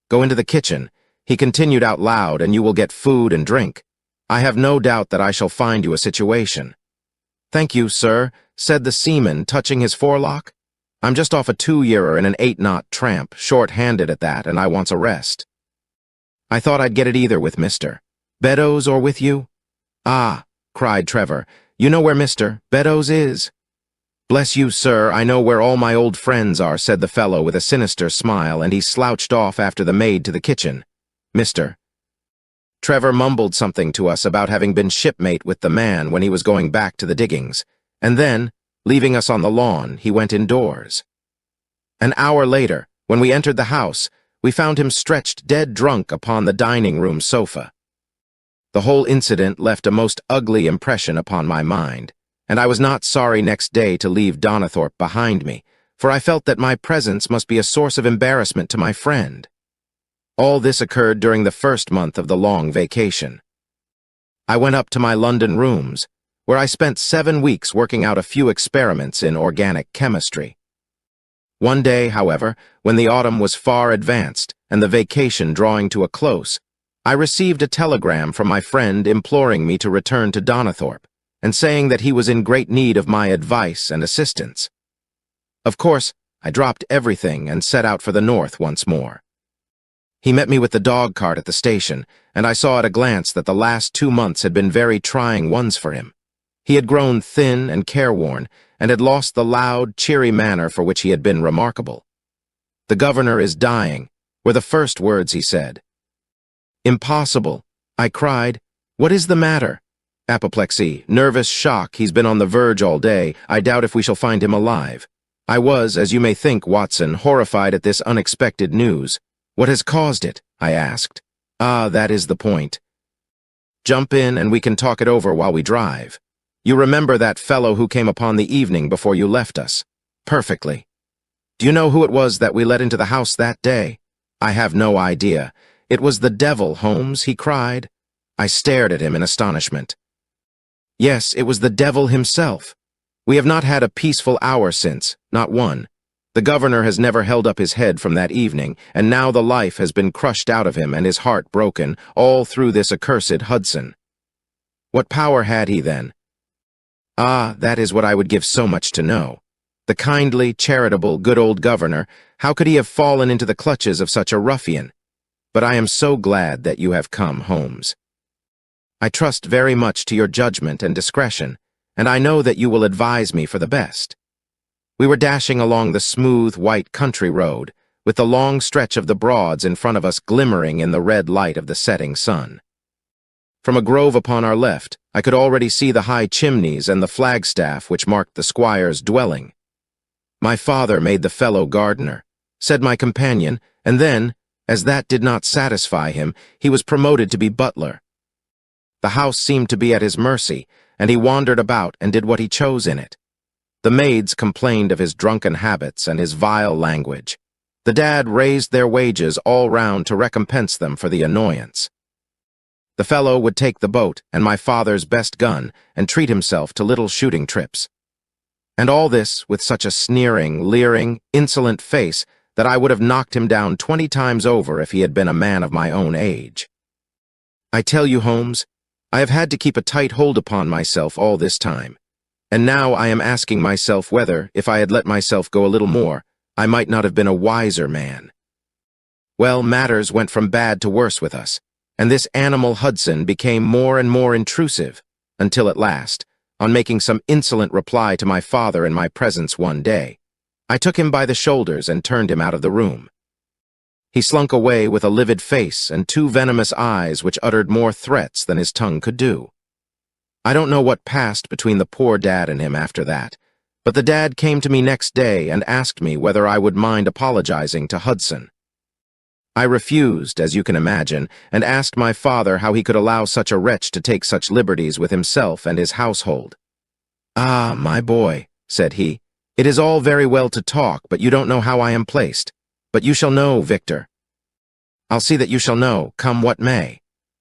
"Go into the kitchen," he continued out loud, "and you will get food and drink. I have no doubt that I shall find you a situation." "Thank you, sir," said the seaman, touching his forelock. "I'm just off a 2-yearer in an 8-knot tramp, short-handed at that, and I wants a rest." I thought I'd get it either with Mr. Beddoes or with you. "Ah," cried Trevor, "you know where Mr. Beddoes is?" "Bless you, sir, I know where all my old friends are," said the fellow with a sinister smile, and he slouched off after the maid to the kitchen. Mr. Trevor mumbled something to us about having been shipmate with the man when he was going back to the diggings, and then, leaving us on the lawn, he went indoors. An hour later, when we entered the house, we found him stretched dead drunk upon the dining-room sofa. The whole incident left a most ugly impression upon my mind, and I was not sorry next day to leave Donnithorpe behind me, for I felt that my presence must be a source of embarrassment to my friend. All this occurred during the first month of the long vacation. I went up to my London rooms, where I spent 7 weeks working out a few experiments in organic chemistry. One day, however, when the autumn was far advanced and the vacation drawing to a close, I received a telegram from my friend imploring me to return to Donnithorpe, and saying that he was in great need of my advice and assistance. Of course, I dropped everything and set out for the north once more. He met me with the dog-cart at the station, and I saw at a glance that the last 2 months had been very trying ones for him. He had grown thin and careworn, and had lost the loud, cheery manner for which he had been remarkable. "The governor is dying," were the first words he said. "Impossible," I cried. What is the matter? Apoplexy, nervous shock, he's been on the verge all day. I doubt if we shall find him alive. I was, as you may think, Watson, horrified at this unexpected news. What has caused it? I asked. Ah, that is the point. Jump in and we can talk it over while we drive. You remember that fellow who came upon the evening before you left us? Perfectly. Do you know who it was that we let into the house that day? I have no idea. It was the devil, Holmes, he cried. I stared at him in astonishment. Yes, it was the devil himself. We have not had a peaceful hour since, not one. The governor has never held up his head from that evening, and now the life has been crushed out of him and his heart broken, all through this accursed Hudson. What power had he then? Ah, that is what I would give so much to know. The kindly, charitable, good old governor, how could he have fallen into the clutches of such a ruffian? But I am so glad that you have come, Holmes. I trust very much to your judgment and discretion, and I know that you will advise me for the best. We were dashing along the smooth, white country road, with the long stretch of the Broads in front of us glimmering in the red light of the setting sun. From a grove upon our left, I could already see the high chimneys and the flagstaff which marked the squire's dwelling. My father made the fellow gardener, said my companion, and then, as that did not satisfy him, he was promoted to be butler. The house seemed to be at his mercy, and he wandered about and did what he chose in it. The maids complained of his drunken habits and his vile language. The dad raised their wages all round to recompense them for the annoyance. The fellow would take the boat and my father's best gun and treat himself to little shooting trips. And all this with such a sneering, leering, insolent face that I would have knocked him down 20 times over if he had been a man of my own age. I tell you, Holmes, I have had to keep a tight hold upon myself all this time, and now I am asking myself whether, if I had let myself go a little more, I might not have been a wiser man. Well, matters went from bad to worse with us, and this animal Hudson became more and more intrusive, until at last, on making some insolent reply to my father in my presence one day, I took him by the shoulders and turned him out of the room. He slunk away with a livid face and 2 venomous eyes which uttered more threats than his tongue could do. I don't know what passed between the poor dad and him after that, but the dad came to me next day and asked me whether I would mind apologizing to Hudson. I refused, as you can imagine, and asked my father how he could allow such a wretch to take such liberties with himself and his household. "Ah, my boy," said he, "it is all very well to talk, but you don't know how I am placed. But you shall know, Victor. I'll see that you shall know, come what may.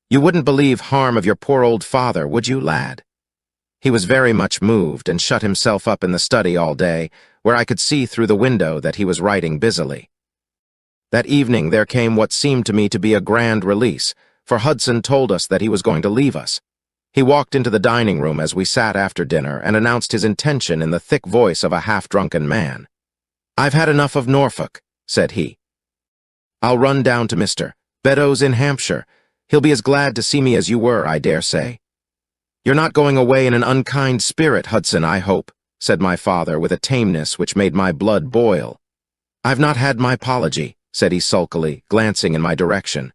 You wouldn't believe harm of your poor old father, would you, lad?" He was very much moved and shut himself up in the study all day, where I could see through the window that he was writing busily. That evening there came what seemed to me to be a grand release, for Hudson told us that he was going to leave us. He walked into the dining room as we sat after dinner and announced his intention in the thick voice of a half-drunken man. "I've had enough of Norfolk," said he. "I'll run down to Mr. Beddoes in Hampshire. He'll be as glad to see me as you were, I dare say." "You're not going away in an unkind spirit, Hudson, I hope," said my father with a tameness which made my blood boil. "I've not had my apology," said he sulkily, glancing in my direction.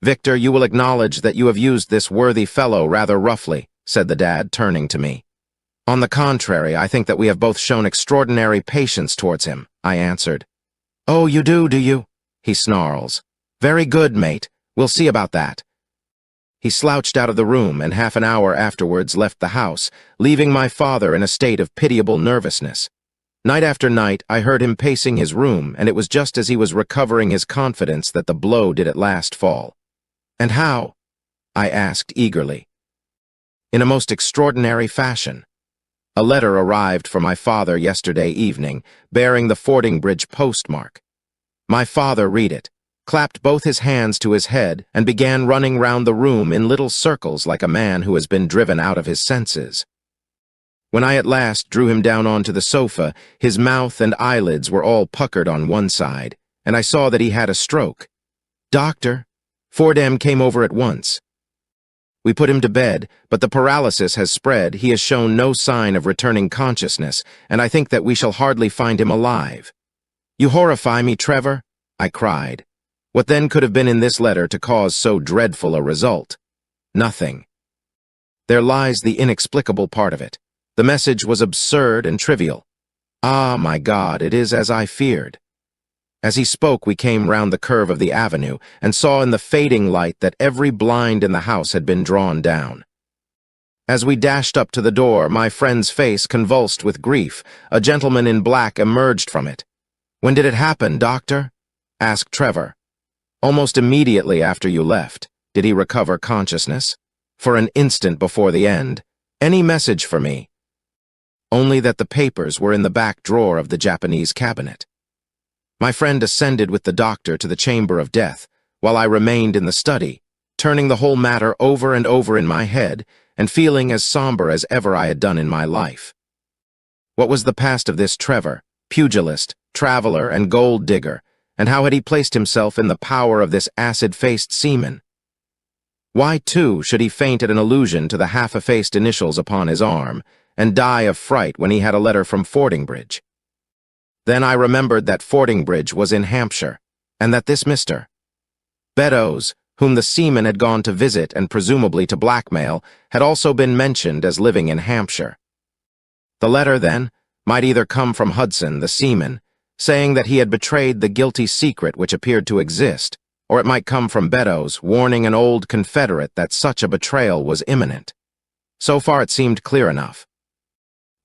"Victor, you will acknowledge that you have used this worthy fellow rather roughly," said the dad, turning to me. "On the contrary, I think that we have both shown extraordinary patience towards him," I answered. "Oh, you do you?" he snarls. "Very good, mate. We'll see about that." He slouched out of the room and half an hour afterwards left the house, leaving my father in a state of pitiable nervousness. Night after night I heard him pacing his room, and it was just as he was recovering his confidence that the blow did at last fall. "And how?" I asked eagerly. "In a most extraordinary fashion. A letter arrived for my father yesterday evening, bearing the Fordingbridge postmark. My father read it, clapped both his hands to his head, and began running round the room in little circles like a man who has been driven out of his senses. When I at last drew him down onto the sofa, his mouth and eyelids were all puckered on one side, and I saw that he had a stroke. Doctor, Fordham came over at once. We put him to bed, but the paralysis has spread. He has shown no sign of returning consciousness, and I think that we shall hardly find him alive." "You horrify me, Trevor," I cried. What then could have been in this letter to cause so dreadful a result? Nothing. There lies the inexplicable part of it. The message was absurd and trivial. Ah, my God, it is as I feared. As he spoke, we came round the curve of the avenue and saw in the fading light that every blind in the house had been drawn down. As we dashed up to the door, my friend's face convulsed with grief. A gentleman in black emerged from it. "When did it happen, doctor?" asked Trevor. "Almost immediately after you left. Did he recover consciousness?" "For an instant before the end. Any message for me?" "Only that the papers were in the back drawer of the Japanese cabinet." My friend ascended with the doctor to the chamber of death, while I remained in the study, turning the whole matter over and over in my head, and feeling as somber as ever I had done in my life. What was the past of this Trevor, pugilist, traveler, and gold digger, and how had he placed himself in the power of this acid-faced seaman? Why, too, should he faint at an allusion to the half-effaced initials upon his arm, and die of fright when he had a letter from Fordingbridge? Then I remembered that Fordingbridge was in Hampshire, and that this Mr. Beddoes, whom the seaman had gone to visit and presumably to blackmail, had also been mentioned as living in Hampshire. The letter, then, might either come from Hudson, the seaman, saying that he had betrayed the guilty secret which appeared to exist, or it might come from Beddoes, warning an old confederate that such a betrayal was imminent. So far it seemed clear enough.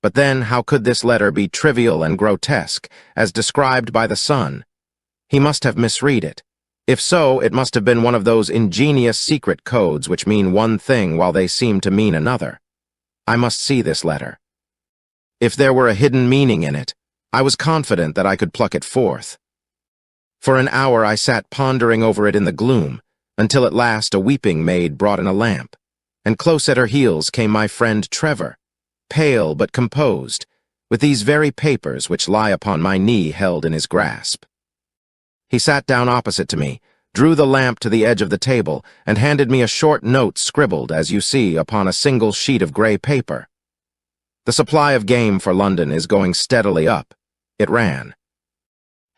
But then, how could this letter be trivial and grotesque, as described by the Sun? He must have misread it. If so, it must have been one of those ingenious secret codes which mean one thing while they seem to mean another. I must see this letter. If there were a hidden meaning in it, I was confident that I could pluck it forth. For an hour I sat pondering over it in the gloom, until at last a weeping maid brought in a lamp, and close at her heels came my friend Trevor, pale but composed, with these very papers which lie upon my knee held in his grasp. He sat down opposite to me, drew the lamp to the edge of the table, and handed me a short note scribbled, as you see, upon a single sheet of grey paper. "The supply of game for London is going steadily up," it ran.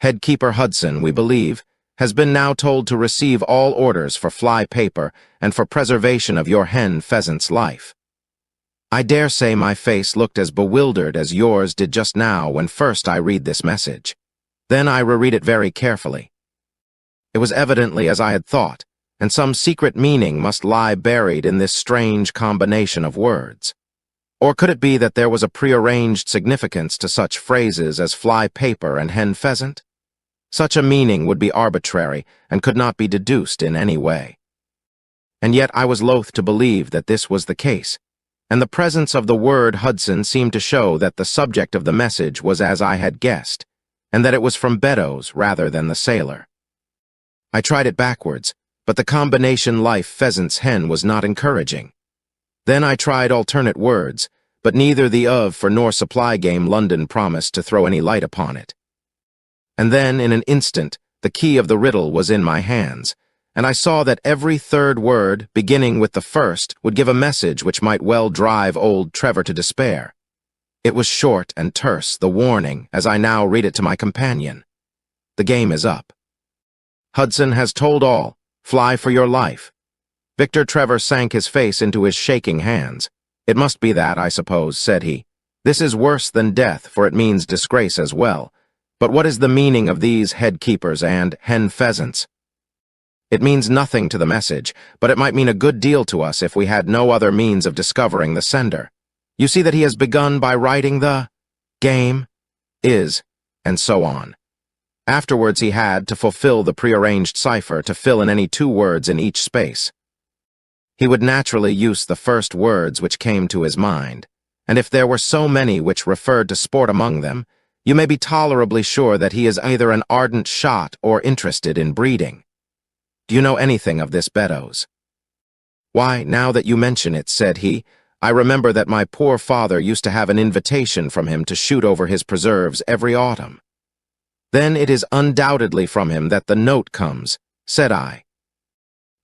"Head Keeper Hudson, we believe, has been now told to receive all orders for fly paper and for preservation of your hen pheasant's life." I dare say my face looked as bewildered as yours did just now when first I read this message. Then I reread it very carefully. It was evidently as I had thought, and some secret meaning must lie buried in this strange combination of words. Or could it be that there was a prearranged significance to such phrases as fly paper and hen pheasant? Such a meaning would be arbitrary and could not be deduced in any way. And yet I was loath to believe that this was the case, and the presence of the word Hudson seemed to show that the subject of the message was as I had guessed, and that it was from Beddoes rather than the sailor. I tried it backwards, but the combination life pheasant's hen was not encouraging. Then I tried alternate words, but neither the of for nor supply game London promised to throw any light upon it. And then, in an instant, the key of the riddle was in my hands, and I saw that every third word, beginning with the first, would give a message which might well drive old Trevor to despair. It was short and terse, the warning, as I now read it to my companion. "The game is up. Hudson has told all. Fly for your life." Victor Trevor sank his face into his shaking hands. "It must be that, I suppose," said he. "This is worse than death, for it means disgrace as well. But what is the meaning of these head keepers and hen pheasants?" "It means nothing to the message, but it might mean a good deal to us if we had no other means of discovering the sender. You see that he has begun by writing the game is, and so on. Afterwards he had, to fulfill the prearranged cipher, to fill in any 2 words in each space. He would naturally use the first words which came to his mind, and if there were so many which referred to sport among them, you may be tolerably sure that he is either an ardent shot or interested in breeding. Do you know anything of this Beddoes?" "Why, now that you mention it," said he, "I remember that my poor father used to have an invitation from him to shoot over his preserves every autumn." "Then it is undoubtedly from him that the note comes," said I.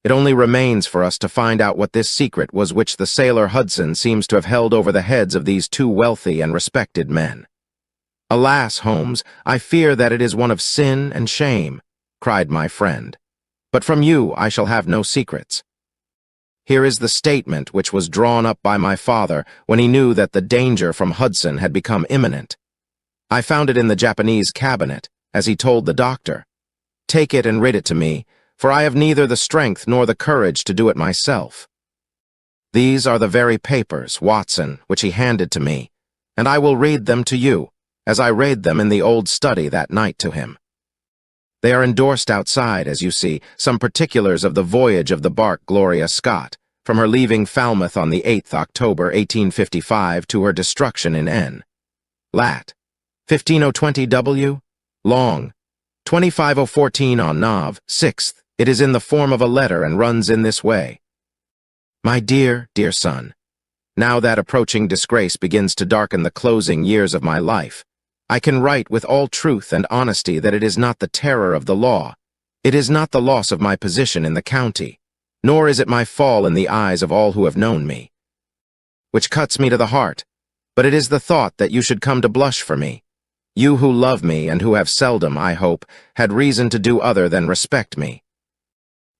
"It only remains for us to find out what this secret was which the sailor Hudson seems to have held over the heads of these 2 wealthy and respected men." "Alas, Holmes, I fear that it is one of sin and shame," cried my friend. But from you I shall have no secrets. Here is the statement which was drawn up by my father when he knew that the danger from Hudson had become imminent. I found it in the Japanese cabinet, as he told the doctor. Take it and read it to me, for I have neither the strength nor the courage to do it myself. These are the very papers, Watson, which he handed to me, and I will read them to you, as I read them in the old study that night to him. They are endorsed outside, as you see, some particulars of the voyage of the bark Gloria Scott, from her leaving Falmouth on the 8th October 1855 to her destruction in N. Lat. 15020 W. Long. 25014 on Nov. 6th. It is in the form of a letter and runs in this way. My dear, dear son, now that approaching disgrace begins to darken the closing years of my life, I can write with all truth and honesty that it is not the terror of the law, it is not the loss of my position in the county, nor is it my fall in the eyes of all who have known me, which cuts me to the heart, but it is the thought that you should come to blush for me, you who love me and who have seldom, I hope, had reason to do other than respect me.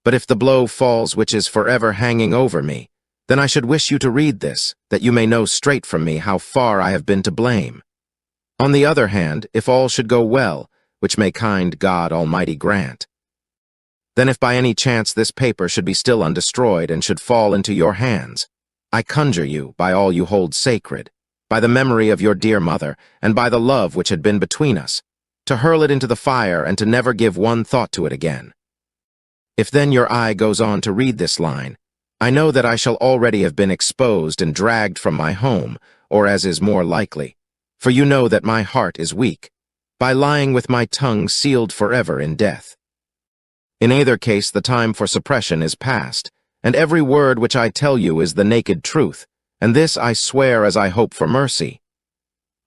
But if the blow falls which is forever hanging over me, then I should wish you to read this, that you may know straight from me how far I have been to blame. On the other hand, if all should go well, which may kind God Almighty grant, then if by any chance this paper should be still undestroyed and should fall into your hands, I conjure you, by all you hold sacred, by the memory of your dear mother, and by the love which had been between us, to hurl it into the fire and to never give one thought to it again. If then your eye goes on to read this line, I know that I shall already have been exposed and dragged from my home, or as is more likely, for you know that my heart is weak, by lying with my tongue sealed forever in death. In either case the time for suppression is past, and every word which I tell you is the naked truth, and this I swear as I hope for mercy.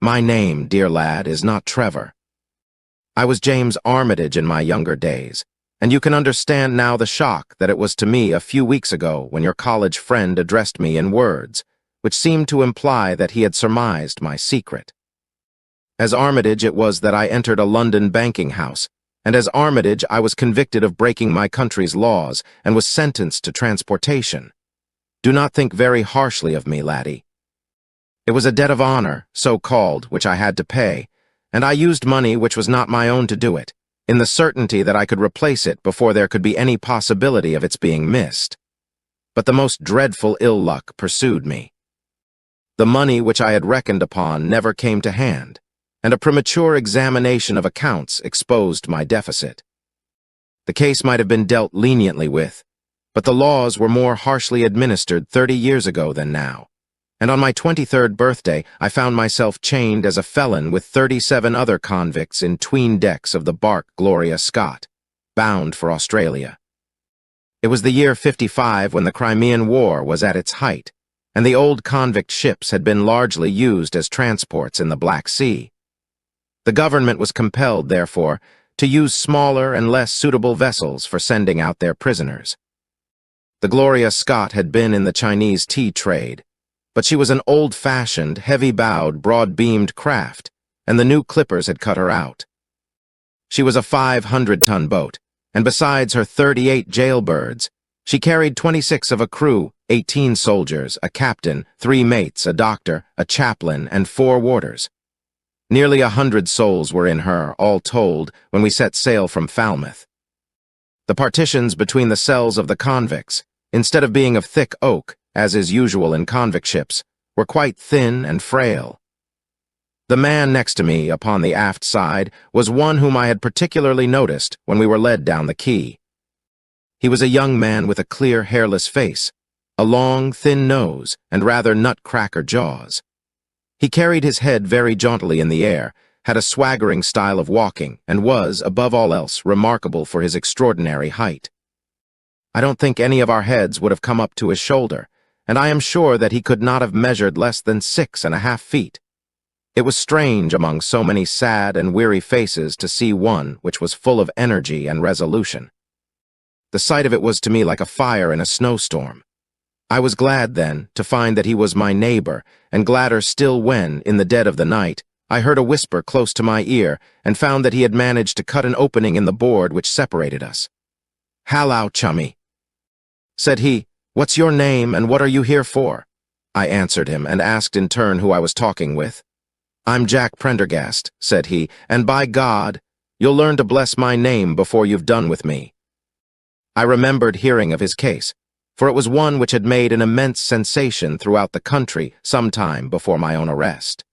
My name, dear lad, is not Trevor. I was James Armitage in my younger days, and you can understand now the shock that it was to me a few weeks ago when your college friend addressed me in words, which seemed to imply that he had surmised my secret. As Armitage it was that I entered a London banking house, and as Armitage I was convicted of breaking my country's laws and was sentenced to transportation. Do not think very harshly of me, laddie. It was a debt of honor, so called, which I had to pay, and I used money which was not my own to do it, in the certainty that I could replace it before there could be any possibility of its being missed. But the most dreadful ill luck pursued me. The money which I had reckoned upon never came to hand, and a premature examination of accounts exposed my deficit. The case might have been dealt leniently with, but the laws were more harshly administered 30 years ago than now, and on my 23rd birthday I found myself chained as a felon with 37 other convicts in 'tween decks of the bark Gloria Scott, bound for Australia. It was the year '55 when the Crimean War was at its height, and the old convict ships had been largely used as transports in the Black Sea. The government was compelled, therefore, to use smaller and less suitable vessels for sending out their prisoners. The Gloria Scott had been in the Chinese tea trade, but she was an old-fashioned, heavy-bowed, broad-beamed craft, and the new clippers had cut her out. She was a 500-ton boat, and besides her 38 jailbirds, she carried 26 of a crew, 18 soldiers, a captain, 3 mates, a doctor, a chaplain, and 4 warders. Nearly 100 souls were in her, all told, when we set sail from Falmouth. The partitions between the cells of the convicts, instead of being of thick oak, as is usual in convict ships, were quite thin and frail. The man next to me, upon the aft side, was one whom I had particularly noticed when we were led down the quay. He was a young man with a clear, hairless face, a long, thin nose, and rather nutcracker jaws. He carried his head very jauntily in the air, had a swaggering style of walking, and was, above all else, remarkable for his extraordinary height. I don't think any of our heads would have come up to his shoulder, and I am sure that he could not have measured less than 6.5 feet. It was strange among so many sad and weary faces to see one which was full of energy and resolution. The sight of it was to me like a fire in a snowstorm. I was glad, then, to find that he was my neighbor, and gladder still when, in the dead of the night, I heard a whisper close to my ear and found that he had managed to cut an opening in the board which separated us. "Hallow, chummy," said he. "What's your name and what are you here for?" I answered him and asked in turn who I was talking with. "I'm Jack Prendergast," said he, "and by God, you'll learn to bless my name before you've done with me." I remembered hearing of his case, for it was one which had made an immense sensation throughout the country some time before my own arrest.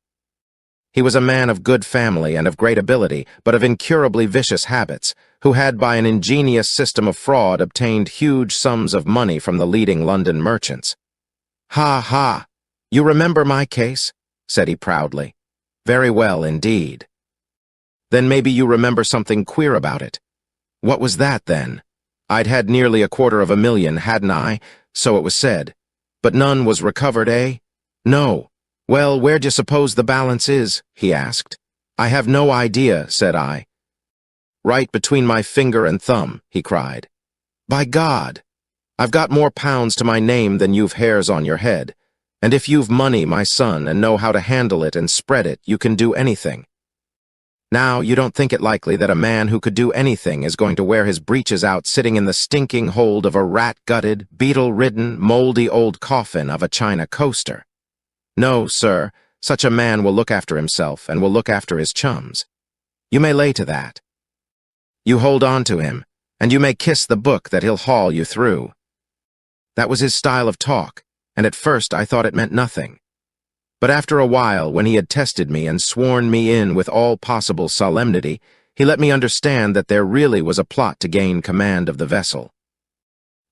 He was a man of good family and of great ability, but of incurably vicious habits, who had by an ingenious system of fraud obtained huge sums of money from the leading London merchants. "Ha, ha! You remember my case?" said he proudly. "Very well indeed. Then maybe you remember something queer about it." "What was that, then?" "I'd had nearly $250,000, hadn't I? So it was said. But none was recovered, eh?" "No." "Well, where d'you suppose the balance is?" he asked. "I have no idea," said I. "Right between my finger and thumb," he cried. "By God! I've got more pounds to my name than you've hairs on your head, and if you've money, my son, and know how to handle it and spread it, you can do anything. Now, you don't think it likely that a man who could do anything is going to wear his breeches out sitting in the stinking hold of a rat-gutted, beetle-ridden, moldy old coffin of a China coaster? No, sir, such a man will look after himself and will look after his chums. You may lay to that. You hold on to him, and you may kiss the book that he'll haul you through." That was his style of talk, and at first I thought it meant nothing. But after a while, when he had tested me and sworn me in with all possible solemnity, he let me understand that there really was a plot to gain command of the vessel.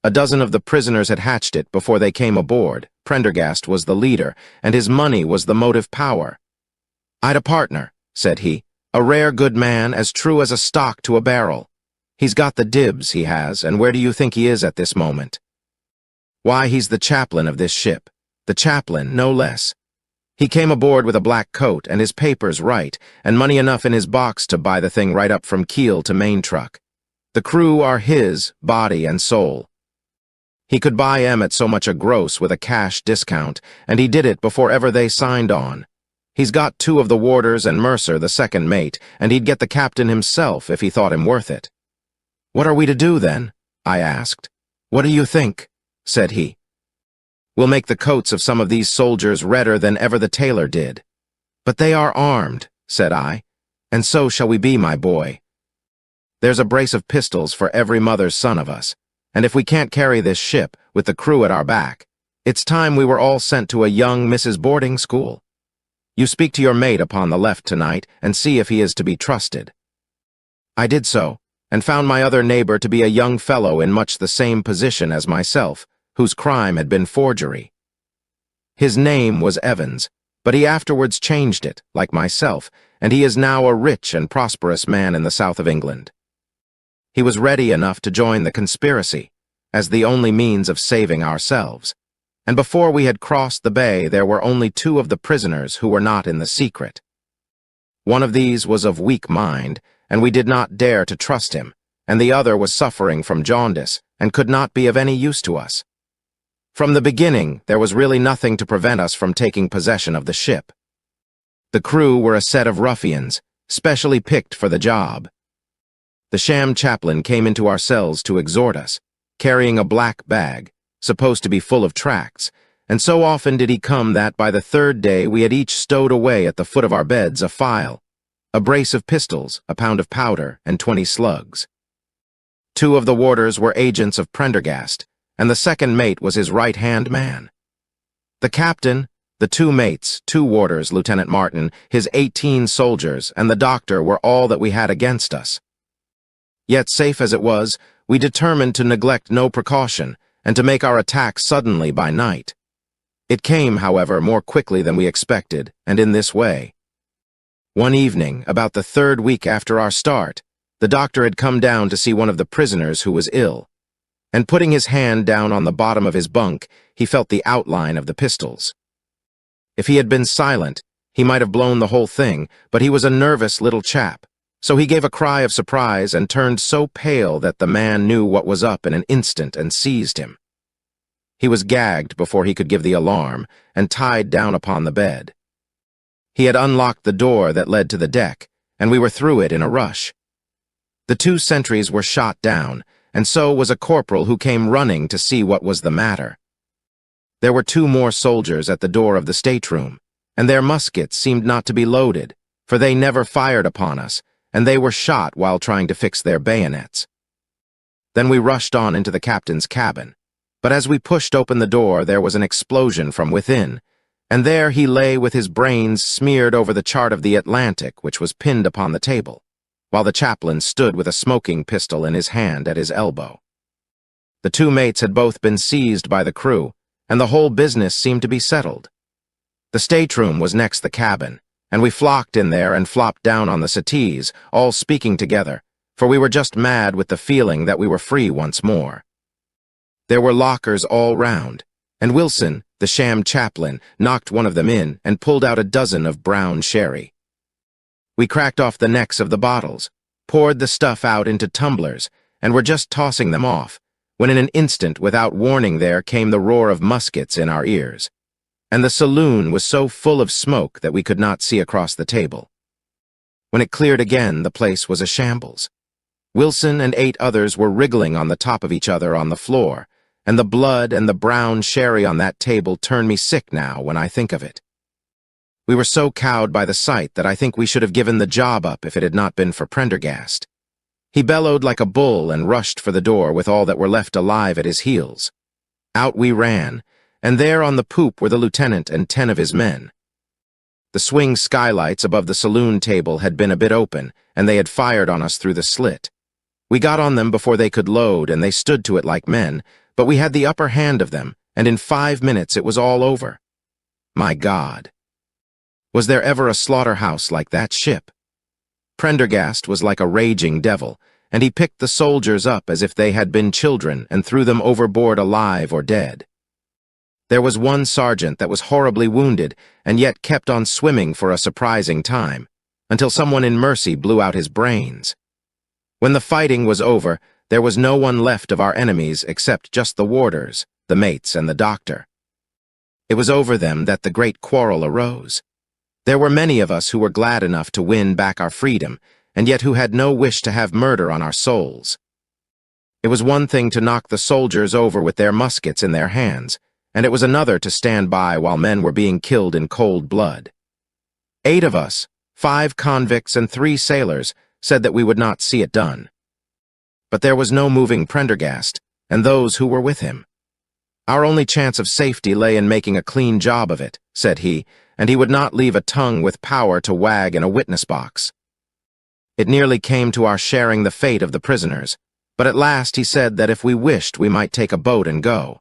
A dozen of the prisoners had hatched it before they came aboard. Prendergast was the leader, and his money was the motive power. "I'd a partner," said he, "a rare good man, as true as a stock to a barrel. He's got the dibs, he has, and where do you think he is at this moment? Why, he's the chaplain of this ship. The chaplain, no less. He came aboard with a black coat and his papers right, and money enough in his box to buy the thing right up from keel to main truck. The crew are his, body and soul. He could buy 'em at so much a gross with a cash discount, and he did it before ever they signed on. He's got 2 of the warders and Mercer, the second mate, and he'd get the captain himself if he thought him worth it." "What are we to do, then?" I asked. "What do you think?" said he. "We'll make the coats of some of these soldiers redder than ever the tailor did." "But they are armed," said I. "And so shall we be, my boy. There's a brace of pistols for every mother's son of us, and if we can't carry this ship, with the crew at our back, it's time we were all sent to a young Mrs. boarding school. You speak to your mate upon the left tonight, and see if he is to be trusted." I did so, and found my other neighbor to be a young fellow in much the same position as myself, whose crime had been forgery. His name was Evans, but he afterwards changed it, like myself, and he is now a rich and prosperous man in the south of England. He was ready enough to join the conspiracy, as the only means of saving ourselves, and before we had crossed the bay there were only 2 of the prisoners who were not in the secret. One of these was of weak mind, and we did not dare to trust him, and the other was suffering from jaundice, and could not be of any use to us. From the beginning, there was really nothing to prevent us from taking possession of the ship. The crew were a set of ruffians, specially picked for the job. The sham chaplain came into our cells to exhort us, carrying a black bag, supposed to be full of tracts, and so often did he come that by the 3rd day we had each stowed away at the foot of our beds a file, a brace of pistols, a pound of powder, and 20 slugs. 2 of the warders were agents of Prendergast, and the second mate was his right-hand man. The captain, the 2 mates, 2 warders, Lieutenant Martin, his 18 soldiers, and the doctor were all that we had against us. Yet, safe as it was, we determined to neglect no precaution, and to make our attack suddenly by night. It came, however, more quickly than we expected, and in this way. One evening, about the 3rd week after our start, the doctor had come down to see one of the prisoners who was ill, and putting his hand down on the bottom of his bunk, he felt the outline of the pistols. If he had been silent, he might have blown the whole thing, but he was a nervous little chap, so he gave a cry of surprise and turned so pale that the man knew what was up in an instant and seized him. He was gagged before he could give the alarm and tied down upon the bed. He had unlocked the door that led to the deck, and we were through it in a rush. The 2 sentries were shot down, and so was a corporal who came running to see what was the matter. There were 2 more soldiers at the door of the stateroom, and their muskets seemed not to be loaded, for they never fired upon us, and they were shot while trying to fix their bayonets. Then we rushed on into the captain's cabin, but as we pushed open the door there was an explosion from within, and there he lay with his brains smeared over the chart of the Atlantic which was pinned upon the table, while the chaplain stood with a smoking pistol in his hand at his elbow. The 2 mates had both been seized by the crew, and the whole business seemed to be settled. The stateroom was next the cabin, and we flocked in there and flopped down on the settees, all speaking together, for we were just mad with the feeling that we were free once more. There were lockers all round, and Wilson, the sham chaplain, knocked one of them in and pulled out a dozen of brown sherry. We cracked off the necks of the bottles, poured the stuff out into tumblers, and were just tossing them off, when in an instant, without warning, there came the roar of muskets in our ears, and the saloon was so full of smoke that we could not see across the table. When it cleared again, the place was a shambles. Wilson and 8 others were wriggling on the top of each other on the floor, and the blood and the brown sherry on that table turn me sick now when I think of it. We were so cowed by the sight that I think we should have given the job up if it had not been for Prendergast. He bellowed like a bull and rushed for the door with all that were left alive at his heels. Out we ran, and there on the poop were the lieutenant and 10 of his men. The swing skylights above the saloon table had been a bit open, and they had fired on us through the slit. We got on them before they could load, and they stood to it like men, but we had the upper hand of them, and in 5 minutes it was all over. My God! Was there ever a slaughterhouse like that ship? Prendergast was like a raging devil, and he picked the soldiers up as if they had been children and threw them overboard alive or dead. There was one sergeant that was horribly wounded and yet kept on swimming for a surprising time, until someone in mercy blew out his brains. When the fighting was over, there was no one left of our enemies except just the warders, the mates, and the doctor. It was over them that the great quarrel arose. There were many of us who were glad enough to win back our freedom, and yet who had no wish to have murder on our souls. It was one thing to knock the soldiers over with their muskets in their hands, and it was another to stand by while men were being killed in cold blood. 8 of us, 5 convicts and 3 sailors, said that we would not see it done. But there was no moving Prendergast, and those who were with him. Our only chance of safety lay in making a clean job of it, said he, and he would not leave a tongue with power to wag in a witness box. It nearly came to our sharing the fate of the prisoners, but at last he said that if we wished we might take a boat and go.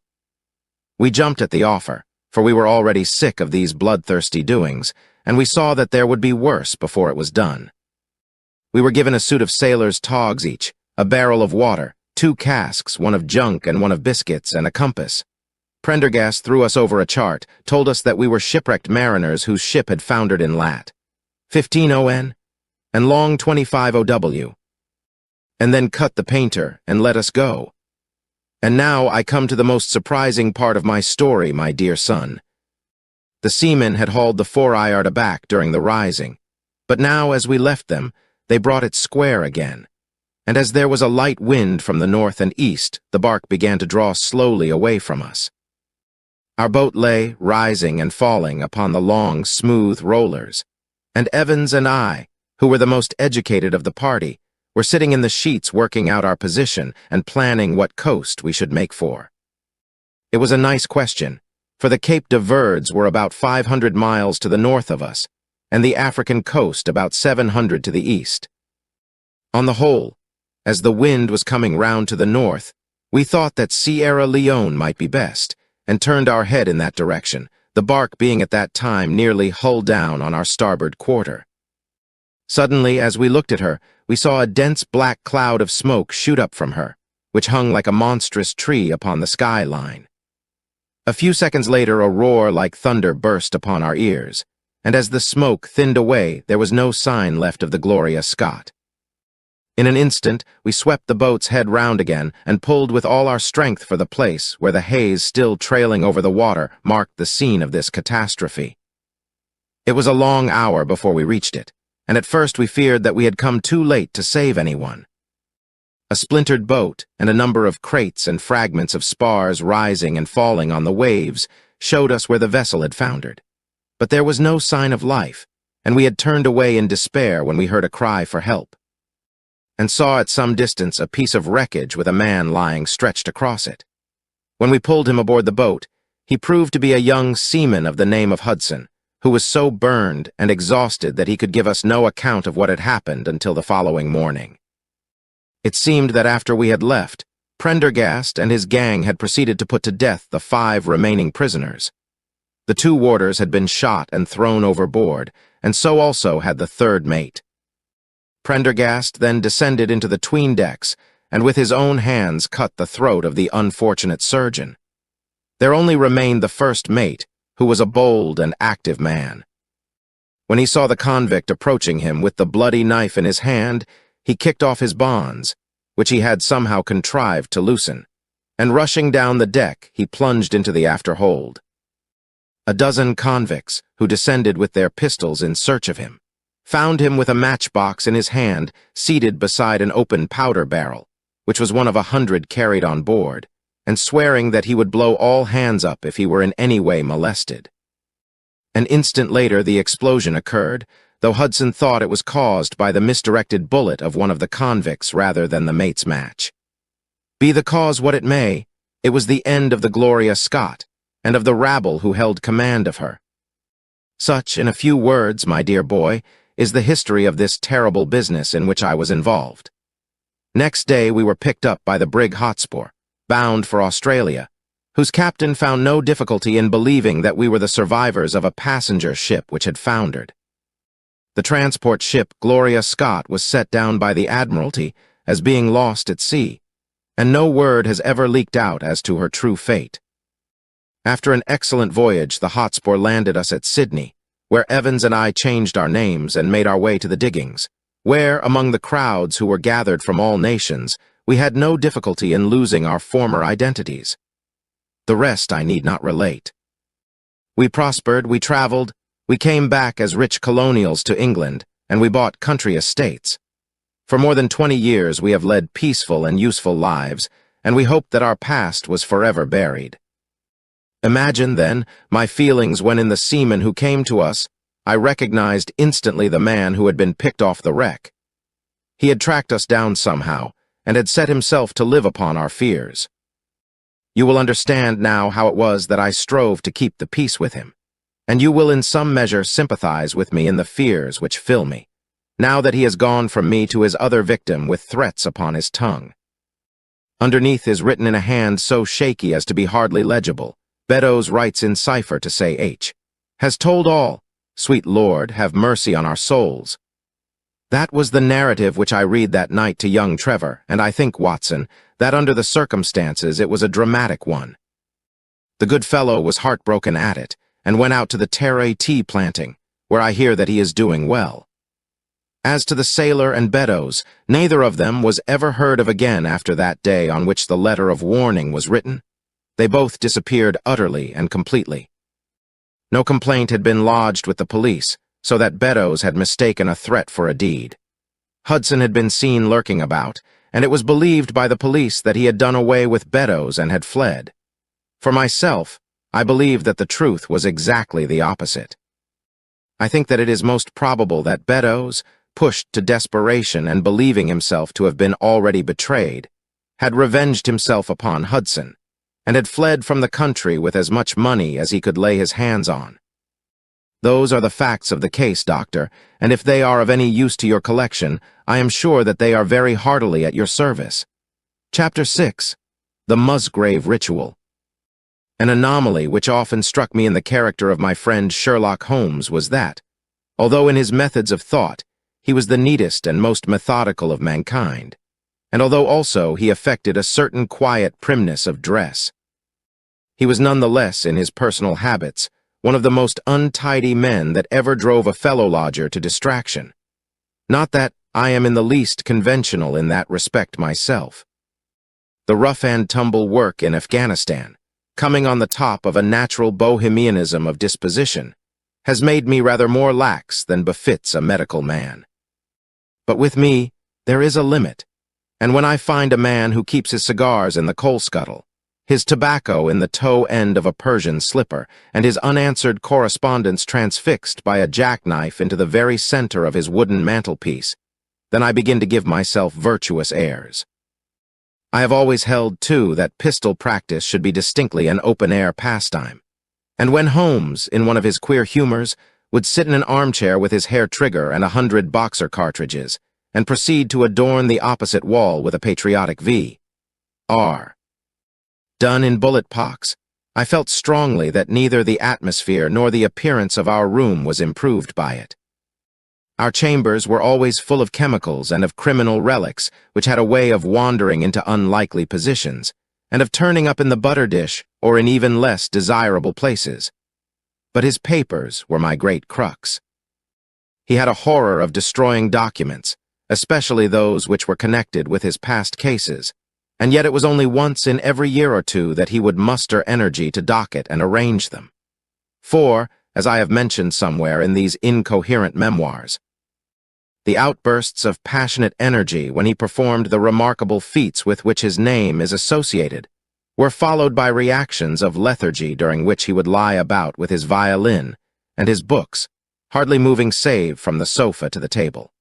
We jumped at the offer, for we were already sick of these bloodthirsty doings, and we saw that there would be worse before it was done. We were given a suit of sailors' togs each, a barrel of water, 2 casks, one of junk and one of biscuits, and a compass. Prendergast threw us over a chart, told us that we were shipwrecked mariners whose ship had foundered in Lat. 15 ON, and long 25 OW, and then cut the painter and let us go. And now I come to the most surprising part of my story, my dear son. The seamen had hauled the 4-yard aback during the rising, but now as we left them, they brought it square again, and as there was a light wind from the north and east, the bark began to draw slowly away from us. Our boat lay, rising and falling upon the long, smooth rollers, and Evans and I, who were the most educated of the party, were sitting in the sheets working out our position and planning what coast we should make for. It was a nice question, for the Cape de Verds were about 500 miles to the north of us, and the African coast about 700 to the east. On the whole, as the wind was coming round to the north, we thought that Sierra Leone might be best, and turned our head in that direction, the bark being at that time nearly hull down on our starboard quarter. Suddenly, as we looked at her, we saw a dense black cloud of smoke shoot up from her, which hung like a monstrous tree upon the skyline. A few seconds later, a roar like thunder burst upon our ears, and as the smoke thinned away, there was no sign left of the Gloria Scott. In an instant, we swept the boat's head round again and pulled with all our strength for the place where the haze still trailing over the water marked the scene of this catastrophe. It was a long hour before we reached it, and at first we feared that we had come too late to save anyone. A splintered boat and a number of crates and fragments of spars rising and falling on the waves showed us where the vessel had foundered. But there was no sign of life, and we had turned away in despair when we heard a cry for help, and saw at some distance a piece of wreckage with a man lying stretched across it. When we pulled him aboard the boat, he proved to be a young seaman of the name of Hudson, who was so burned and exhausted that he could give us no account of what had happened until the following morning. It seemed that after we had left, Prendergast and his gang had proceeded to put to death the 5 remaining prisoners. The 2 warders had been shot and thrown overboard, and so also had the 3rd mate. Prendergast then descended into the 'tween decks and with his own hands cut the throat of the unfortunate surgeon. There only remained the 1st mate, who was a bold and active man. When he saw the convict approaching him with the bloody knife in his hand, he kicked off his bonds, which he had somehow contrived to loosen, and rushing down the deck, he plunged into the after hold. A dozen convicts, who descended with their pistols in search of him, found him with a matchbox in his hand, seated beside an open powder barrel, which was one of 100 carried on board, and swearing that he would blow all hands up if he were in any way molested. An instant later the explosion occurred, though Hudson thought it was caused by the misdirected bullet of one of the convicts rather than the mate's match. Be the cause what it may, it was the end of the Gloria Scott, and of the rabble who held command of her. Such, in a few words, my dear boy, is the history of this terrible business in which I was involved. Next day we were picked up by the brig Hotspur, bound for Australia, whose captain found no difficulty in believing that we were the survivors of a passenger ship which had foundered. The transport ship Gloria Scott was set down by the Admiralty as being lost at sea, and no word has ever leaked out as to her true fate. After an excellent voyage, the Hotspur landed us at Sydney, where Evans and I changed our names and made our way to the diggings, where, among the crowds who were gathered from all nations, we had no difficulty in losing our former identities. The rest I need not relate. We prospered, we traveled, we came back as rich colonials to England, and we bought country estates. For more than 20 years we have led peaceful and useful lives, and we hoped that our past was forever buried. Imagine, then, my feelings when in the seaman who came to us, I recognized instantly the man who had been picked off the wreck. He had tracked us down somehow, and had set himself to live upon our fears. You will understand now how it was that I strove to keep the peace with him, and you will in some measure sympathize with me in the fears which fill me, now that he has gone from me to his other victim with threats upon his tongue. Underneath is written in a hand so shaky as to be hardly legible. Beddoes writes in cipher to say H. Has told all. Sweet Lord, have mercy on our souls. That was the narrative which I read that night to young Trevor, and I think, Watson, that under the circumstances it was a dramatic one. The good fellow was heartbroken at it, and went out to the Terre tea planting, where I hear that he is doing well. As to the sailor and Beddoes, neither of them was ever heard of again after that day on which the letter of warning was written. They both disappeared utterly and completely. No complaint had been lodged with the police, so that Beddoes had mistaken a threat for a deed. Hudson had been seen lurking about, and it was believed by the police that he had done away with Beddoes and had fled. For myself, I believe that the truth was exactly the opposite. I think that it is most probable that Beddoes, pushed to desperation and believing himself to have been already betrayed, had revenged himself upon Hudson, and had fled from the country with as much money as he could lay his hands on. Those are the facts of the case, Doctor, and if they are of any use to your collection, I am sure that they are very heartily at your service. Chapter 6. The Musgrave Ritual. An anomaly which often struck me in the character of my friend Sherlock Holmes was that, although in his methods of thought, he was the neatest and most methodical of mankind, and although also he affected a certain quiet primness of dress, he was none the less in his personal habits one of the most untidy men that ever drove a fellow-lodger to distraction. Not that I am in the least conventional in that respect myself. The rough-and-tumble work in Afghanistan, coming on the top of a natural bohemianism of disposition, has made me rather more lax than befits a medical man. But with me, there is a limit, And when I find a man who keeps his cigars in the coal scuttle, his tobacco in the toe end of a Persian slipper, and his unanswered correspondence transfixed by a jackknife into the very center of his wooden mantelpiece, then I begin to give myself virtuous airs. I have always held, too, that pistol practice should be distinctly an open-air pastime. And when Holmes, in one of his queer humors, would sit in an armchair with his hair trigger and 100 boxer cartridges, and proceed to adorn the opposite wall with a patriotic V. R. Done in bullet pocks, I felt strongly that neither the atmosphere nor the appearance of our room was improved by it. Our chambers were always full of chemicals and of criminal relics, which had a way of wandering into unlikely positions, and of turning up in the butter dish or in even less desirable places. But his papers were my great crux. He had a horror of destroying documents, especially those which were connected with his past cases, and yet it was only once in every year or two that he would muster energy to docket and arrange them. For, as I have mentioned somewhere in these incoherent memoirs, the outbursts of passionate energy when he performed the remarkable feats with which his name is associated were followed by reactions of lethargy during which he would lie about with his violin and his books, hardly moving save from the sofa to the table.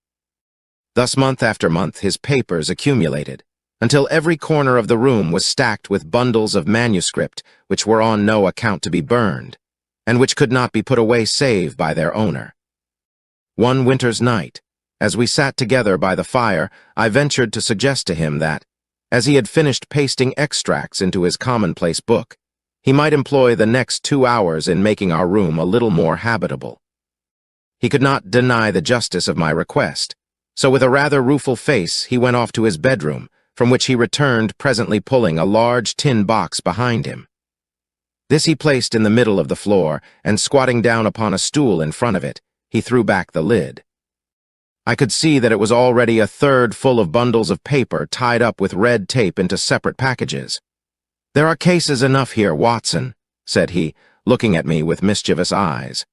Thus month after month his papers accumulated, until every corner of the room was stacked with bundles of manuscript which were on no account to be burned, and which could not be put away save by their owner. One winter's night, as we sat together by the fire, I ventured to suggest to him that, as he had finished pasting extracts into his commonplace book, he might employ the next 2 hours in making our room a little more habitable. He could not deny the justice of my request, so with a rather rueful face he went off to his bedroom, from which he returned presently pulling a large tin box behind him. This he placed in the middle of the floor, and squatting down upon a stool in front of it, he threw back the lid. I could see that it was already a third full of bundles of paper tied up with red tape into separate packages. "There are cases enough here, Watson," said he, looking at me with mischievous eyes.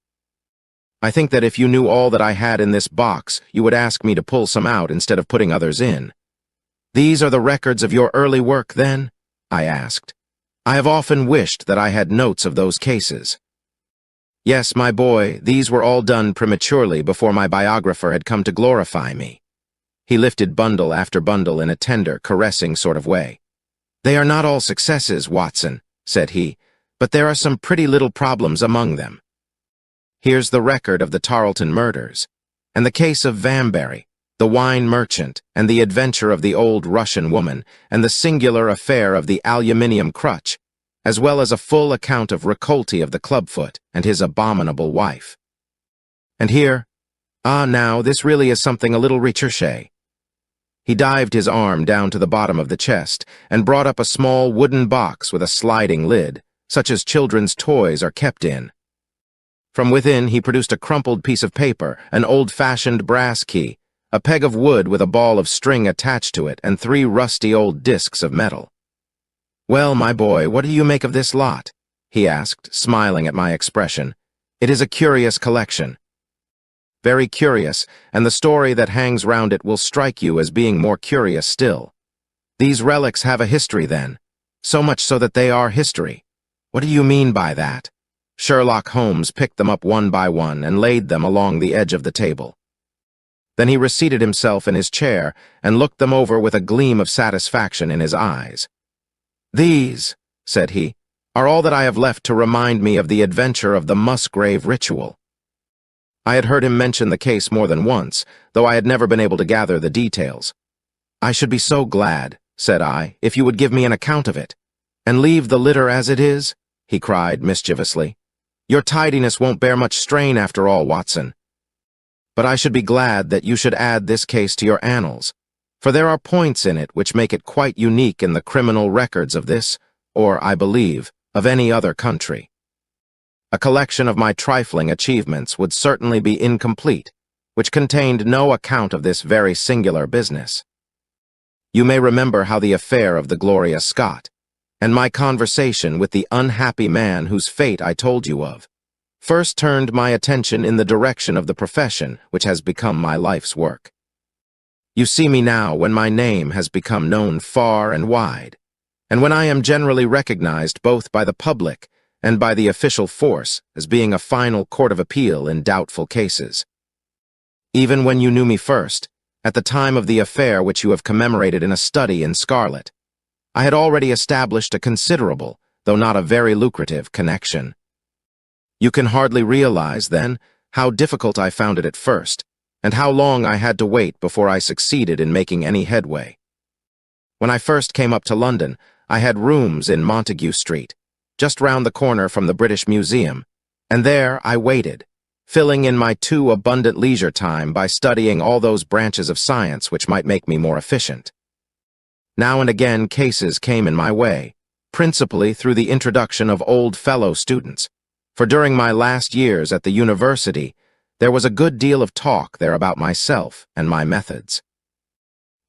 "I think that if you knew all that I had in this box, you would ask me to pull some out instead of putting others in." "These are the records of your early work, then?" I asked. "I have often wished that I had notes of those cases." "Yes, my boy, these were all done prematurely before my biographer had come to glorify me." He lifted bundle after bundle in a tender, caressing sort of way. "They are not all successes, Watson," said he, "but there are some pretty little problems among them. Here's the record of the Tarleton murders, and the case of Vamberry, the wine merchant, and the adventure of the old Russian woman, and the singular affair of the aluminium crutch, as well as a full account of Ricolti of the clubfoot and his abominable wife. And here, now, this really is something a little recherché." He dived his arm down to the bottom of the chest and brought up a small wooden box with a sliding lid, such as children's toys are kept in. From within he produced a crumpled piece of paper, an old-fashioned brass key, a peg of wood with a ball of string attached to it, and 3 rusty old discs of metal. "Well, my boy, what do you make of this lot?" he asked, smiling at my expression. "It is a curious collection." "Very curious, and the story that hangs round it will strike you as being more curious still. These relics have a history, then, so much so that they are history. What do you mean by that?" Sherlock Holmes picked them up one by one and laid them along the edge of the table. Then he reseated himself in his chair and looked them over with a gleam of satisfaction in his eyes. "These," said he, "are all that I have left to remind me of the adventure of the Musgrave ritual." I had heard him mention the case more than once, though I had never been able to gather the details. "I should be so glad," said I, "if you would give me an account of it." "And leave the litter as it is?" he cried mischievously. "Your tidiness won't bear much strain after all, Watson. But I should be glad that you should add this case to your annals, for there are points in it which make it quite unique in the criminal records of this, or, I believe, of any other country. A collection of my trifling achievements would certainly be incomplete, which contained no account of this very singular business. You may remember how the affair of the Gloria Scott, and my conversation with the unhappy man whose fate I told you of, first turned my attention in the direction of the profession which has become my life's work. You see me now when my name has become known far and wide, and when I am generally recognized both by the public and by the official force as being a final court of appeal in doubtful cases. Even when you knew me first, at the time of the affair which you have commemorated in a study in scarlet, I had already established a considerable, though not a very lucrative, connection. You can hardly realize, then, how difficult I found it at first, and how long I had to wait before I succeeded in making any headway. When I first came up to London, I had rooms in Montague Street, just round the corner from the British Museum, and there I waited, filling in my too abundant leisure time by studying all those branches of science which might make me more efficient. Now and again cases came in my way, principally through the introduction of old fellow students, for during my last years at the university, there was a good deal of talk there about myself and my methods.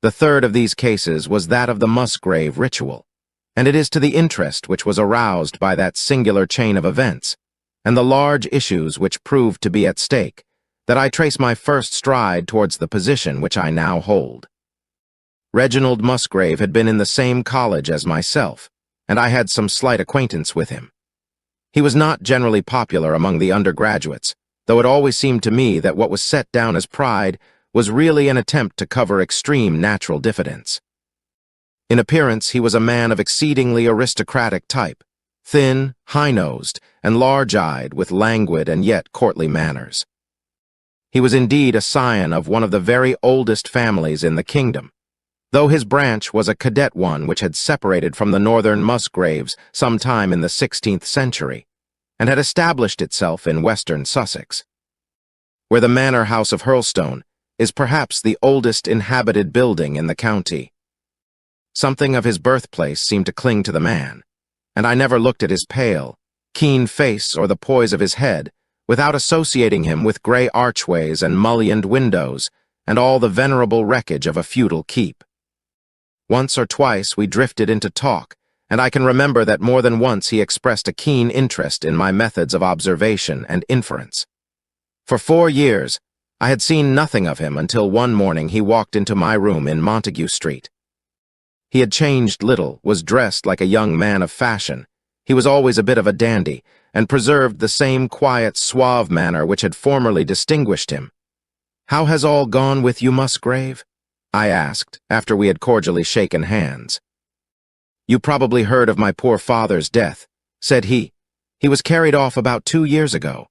The third of these cases was that of the Musgrave ritual, and it is to the interest which was aroused by that singular chain of events, and the large issues which proved to be at stake, that I trace my first stride towards the position which I now hold. Reginald Musgrave had been in the same college as myself, and I had some slight acquaintance with him. He was not generally popular among the undergraduates, though it always seemed to me that what was set down as pride was really an attempt to cover extreme natural diffidence. In appearance, he was a man of exceedingly aristocratic type, thin, high-nosed, and large-eyed, with languid and yet courtly manners. He was indeed a scion of one of the very oldest families in the kingdom, though his branch was a cadet one which had separated from the northern Musgraves some time in the 16th century, and had established itself in western Sussex, where the manor house of Hurlstone is perhaps the oldest inhabited building in the county. Something of his birthplace seemed to cling to the man, and I never looked at his pale, keen face or the poise of his head without associating him with gray archways and mullioned windows and all the venerable wreckage of a feudal keep. Once or twice we drifted into talk, and I can remember that more than once he expressed a keen interest in my methods of observation and inference. For 4 years, I had seen nothing of him until one morning he walked into my room in Montague Street. He had changed little, was dressed like a young man of fashion. He was always a bit of a dandy, and preserved the same quiet, suave manner which had formerly distinguished him. "How has all gone with you, Musgrave?" I asked, after we had cordially shaken hands. "You probably heard of my poor father's death," said he. "He was carried off about 2 years ago.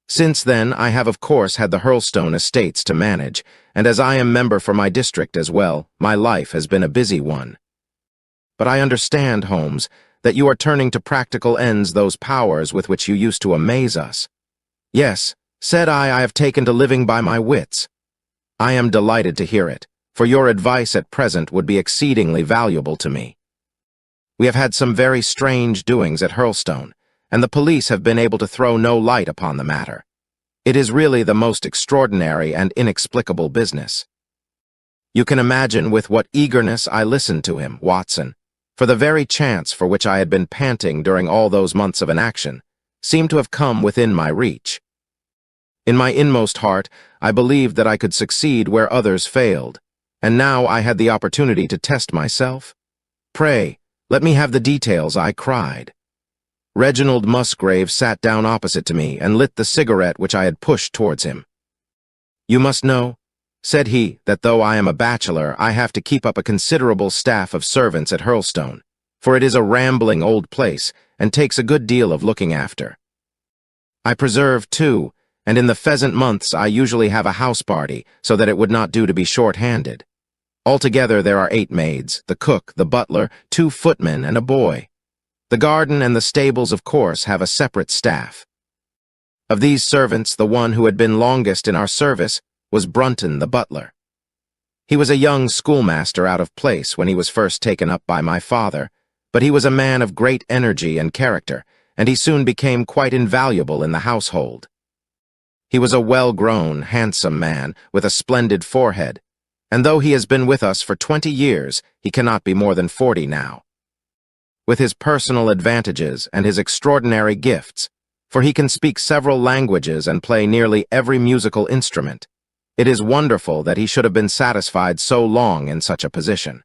Since then, I have of course had the Hurlstone estates to manage, and as I am member for my district as well, my life has been a busy one. But I understand, Holmes, that you are turning to practical ends those powers with which you used to amaze us." "Yes," said I have taken to living by my wits." "I am delighted to hear it, for your advice at present would be exceedingly valuable to me. We have had some very strange doings at Hurlstone, and the police have been able to throw no light upon the matter. It is really the most extraordinary and inexplicable business." You can imagine with what eagerness I listened to him, Watson, for the very chance for which I had been panting during all those months of inaction seemed to have come within my reach. In my inmost heart, I believed that I could succeed where others failed, and now I had the opportunity to test myself. "Pray, let me have the details," I cried. Reginald Musgrave sat down opposite to me and lit the cigarette which I had pushed towards him. "You must know," said he, "that though I am a bachelor, I have to keep up a considerable staff of servants at Hurlstone, for it is a rambling old place and takes a good deal of looking after. I preserve, too, and in the pheasant months I usually have a house party, so that it would not do to be short-handed. Altogether there are 8 maids, the cook, the butler, 2 footmen, and a boy. The garden and the stables, of course, have a separate staff. Of these servants, the one who had been longest in our service was Brunton, the butler. He was a young schoolmaster out of place when he was first taken up by my father, but he was a man of great energy and character, and he soon became quite invaluable in the household. He was a well-grown, handsome man, with a splendid forehead, and though he has been with us for 20 years, he cannot be more than 40 now. With his personal advantages and his extraordinary gifts, for he can speak several languages and play nearly every musical instrument, It is wonderful that he should have been satisfied so long in such a position.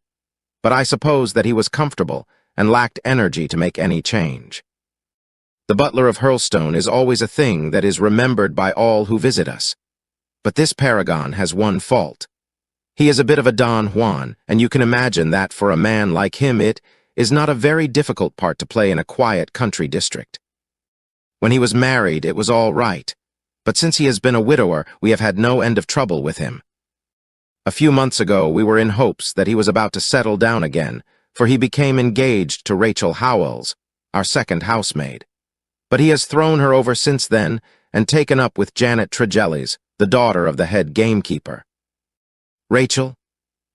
But I suppose that he was comfortable and lacked energy to make any change. The butler of Hurlstone is always a thing that is remembered by all who visit us. But this paragon has one fault. He is a bit of a Don Juan, and you can imagine that for a man like him it is not a very difficult part to play in a quiet country district. When he was married, it was all right, but since he has been a widower, we have had no end of trouble with him. A few months ago, we were in hopes that he was about to settle down again, for he became engaged to Rachel Howells, our second housemaid. But he has thrown her over since then and taken up with Janet Tregellis, the daughter of the head gamekeeper. Rachel,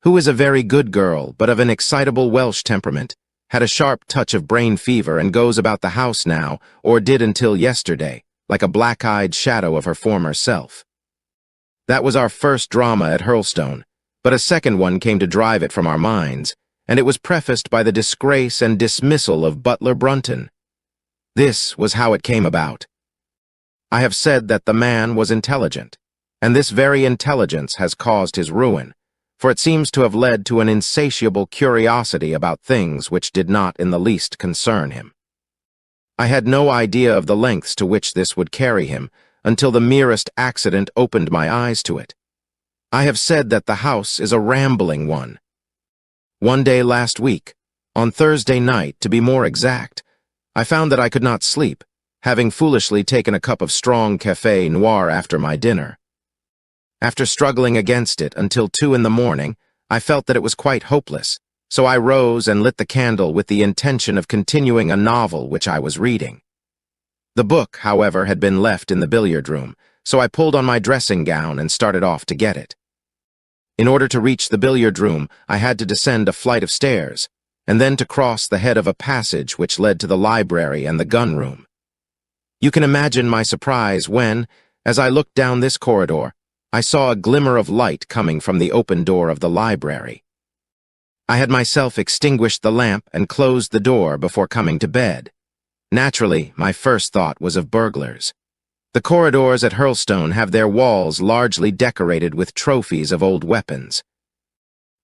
who is a very good girl but of an excitable Welsh temperament, had a sharp touch of brain fever and goes about the house now, or did until yesterday, like a black-eyed shadow of her former self. That was our first drama at Hurlstone, but a second one came to drive it from our minds, and it was prefaced by the disgrace and dismissal of Butler Brunton. This was how it came about. I have said that the man was intelligent, and this very intelligence has caused his ruin, for it seems to have led to an insatiable curiosity about things which did not in the least concern him. I had no idea of the lengths to which this would carry him until the merest accident opened my eyes to it. I have said that the house is a rambling one. One day last week, on Thursday night to be more exact, I found that I could not sleep, having foolishly taken a cup of strong café noir after my dinner. After struggling against it until 2 in the morning, I felt that it was quite hopeless, so I rose and lit the candle with the intention of continuing a novel which I was reading. The book, however, had been left in the billiard room, so I pulled on my dressing gown and started off to get it. In order to reach the billiard room, I had to descend a flight of stairs, and then to cross the head of a passage which led to the library and the gun room. You can imagine my surprise when, as I looked down this corridor, I saw a glimmer of light coming from the open door of the library. I had myself extinguished the lamp and closed the door before coming to bed. Naturally, my first thought was of burglars. The corridors at Hurlstone have their walls largely decorated with trophies of old weapons.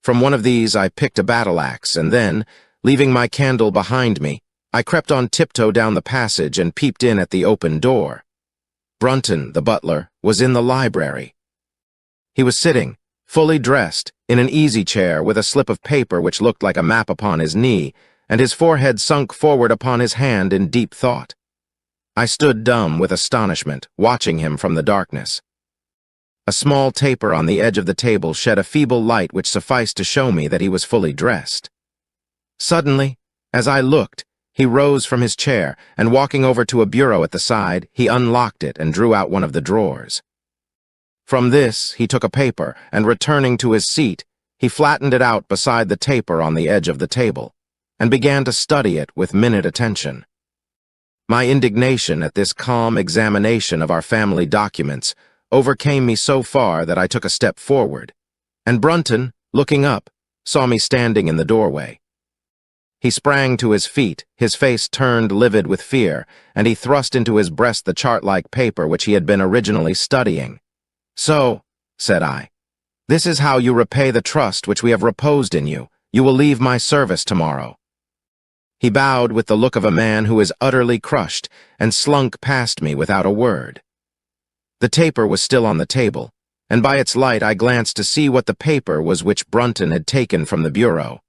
From one of these I picked a battle-axe, and then, leaving my candle behind me, I crept on tiptoe down the passage and peeped in at the open door. Brunton, the butler, was in the library. He was sitting, fully dressed, in an easy-chair with a slip of paper which looked like a map upon his knee, and his forehead sunk forward upon his hand in deep thought. I stood dumb with astonishment, watching him from the darkness. A small taper on the edge of the table shed a feeble light which sufficed to show me that he was fully dressed. Suddenly, as I looked, he rose from his chair, and walking over to a bureau at the side, he unlocked it and drew out one of the drawers. From this, he took a paper, and returning to his seat, he flattened it out beside the taper on the edge of the table, and began to study it with minute attention. My indignation at this calm examination of our family documents overcame me so far that I took a step forward, and Brunton, looking up, saw me standing in the doorway. He sprang to his feet, his face turned livid with fear, and he thrust into his breast the chart-like paper which he had been originally studying. "So," said I, "this is how you repay the trust which we have reposed in you. You will leave my service tomorrow." He bowed with the look of a man who is utterly crushed, and slunk past me without a word. The taper was still on the table, and by its light I glanced to see what the paper was which Brunton had taken from the bureau.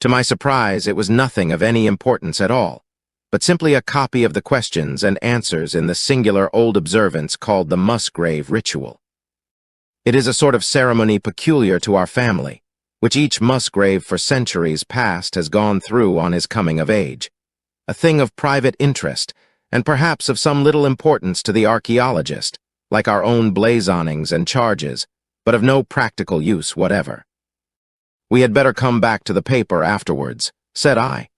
To my surprise, it was nothing of any importance at all, but simply a copy of the questions and answers in the singular old observance called the Musgrave ritual. It is a sort of ceremony peculiar to our family, which each Musgrave for centuries past has gone through on his coming of age, a thing of private interest, and perhaps of some little importance to the archaeologist, like our own blazonings and charges, but of no practical use whatever. "We had better come back to the paper afterwards," said I.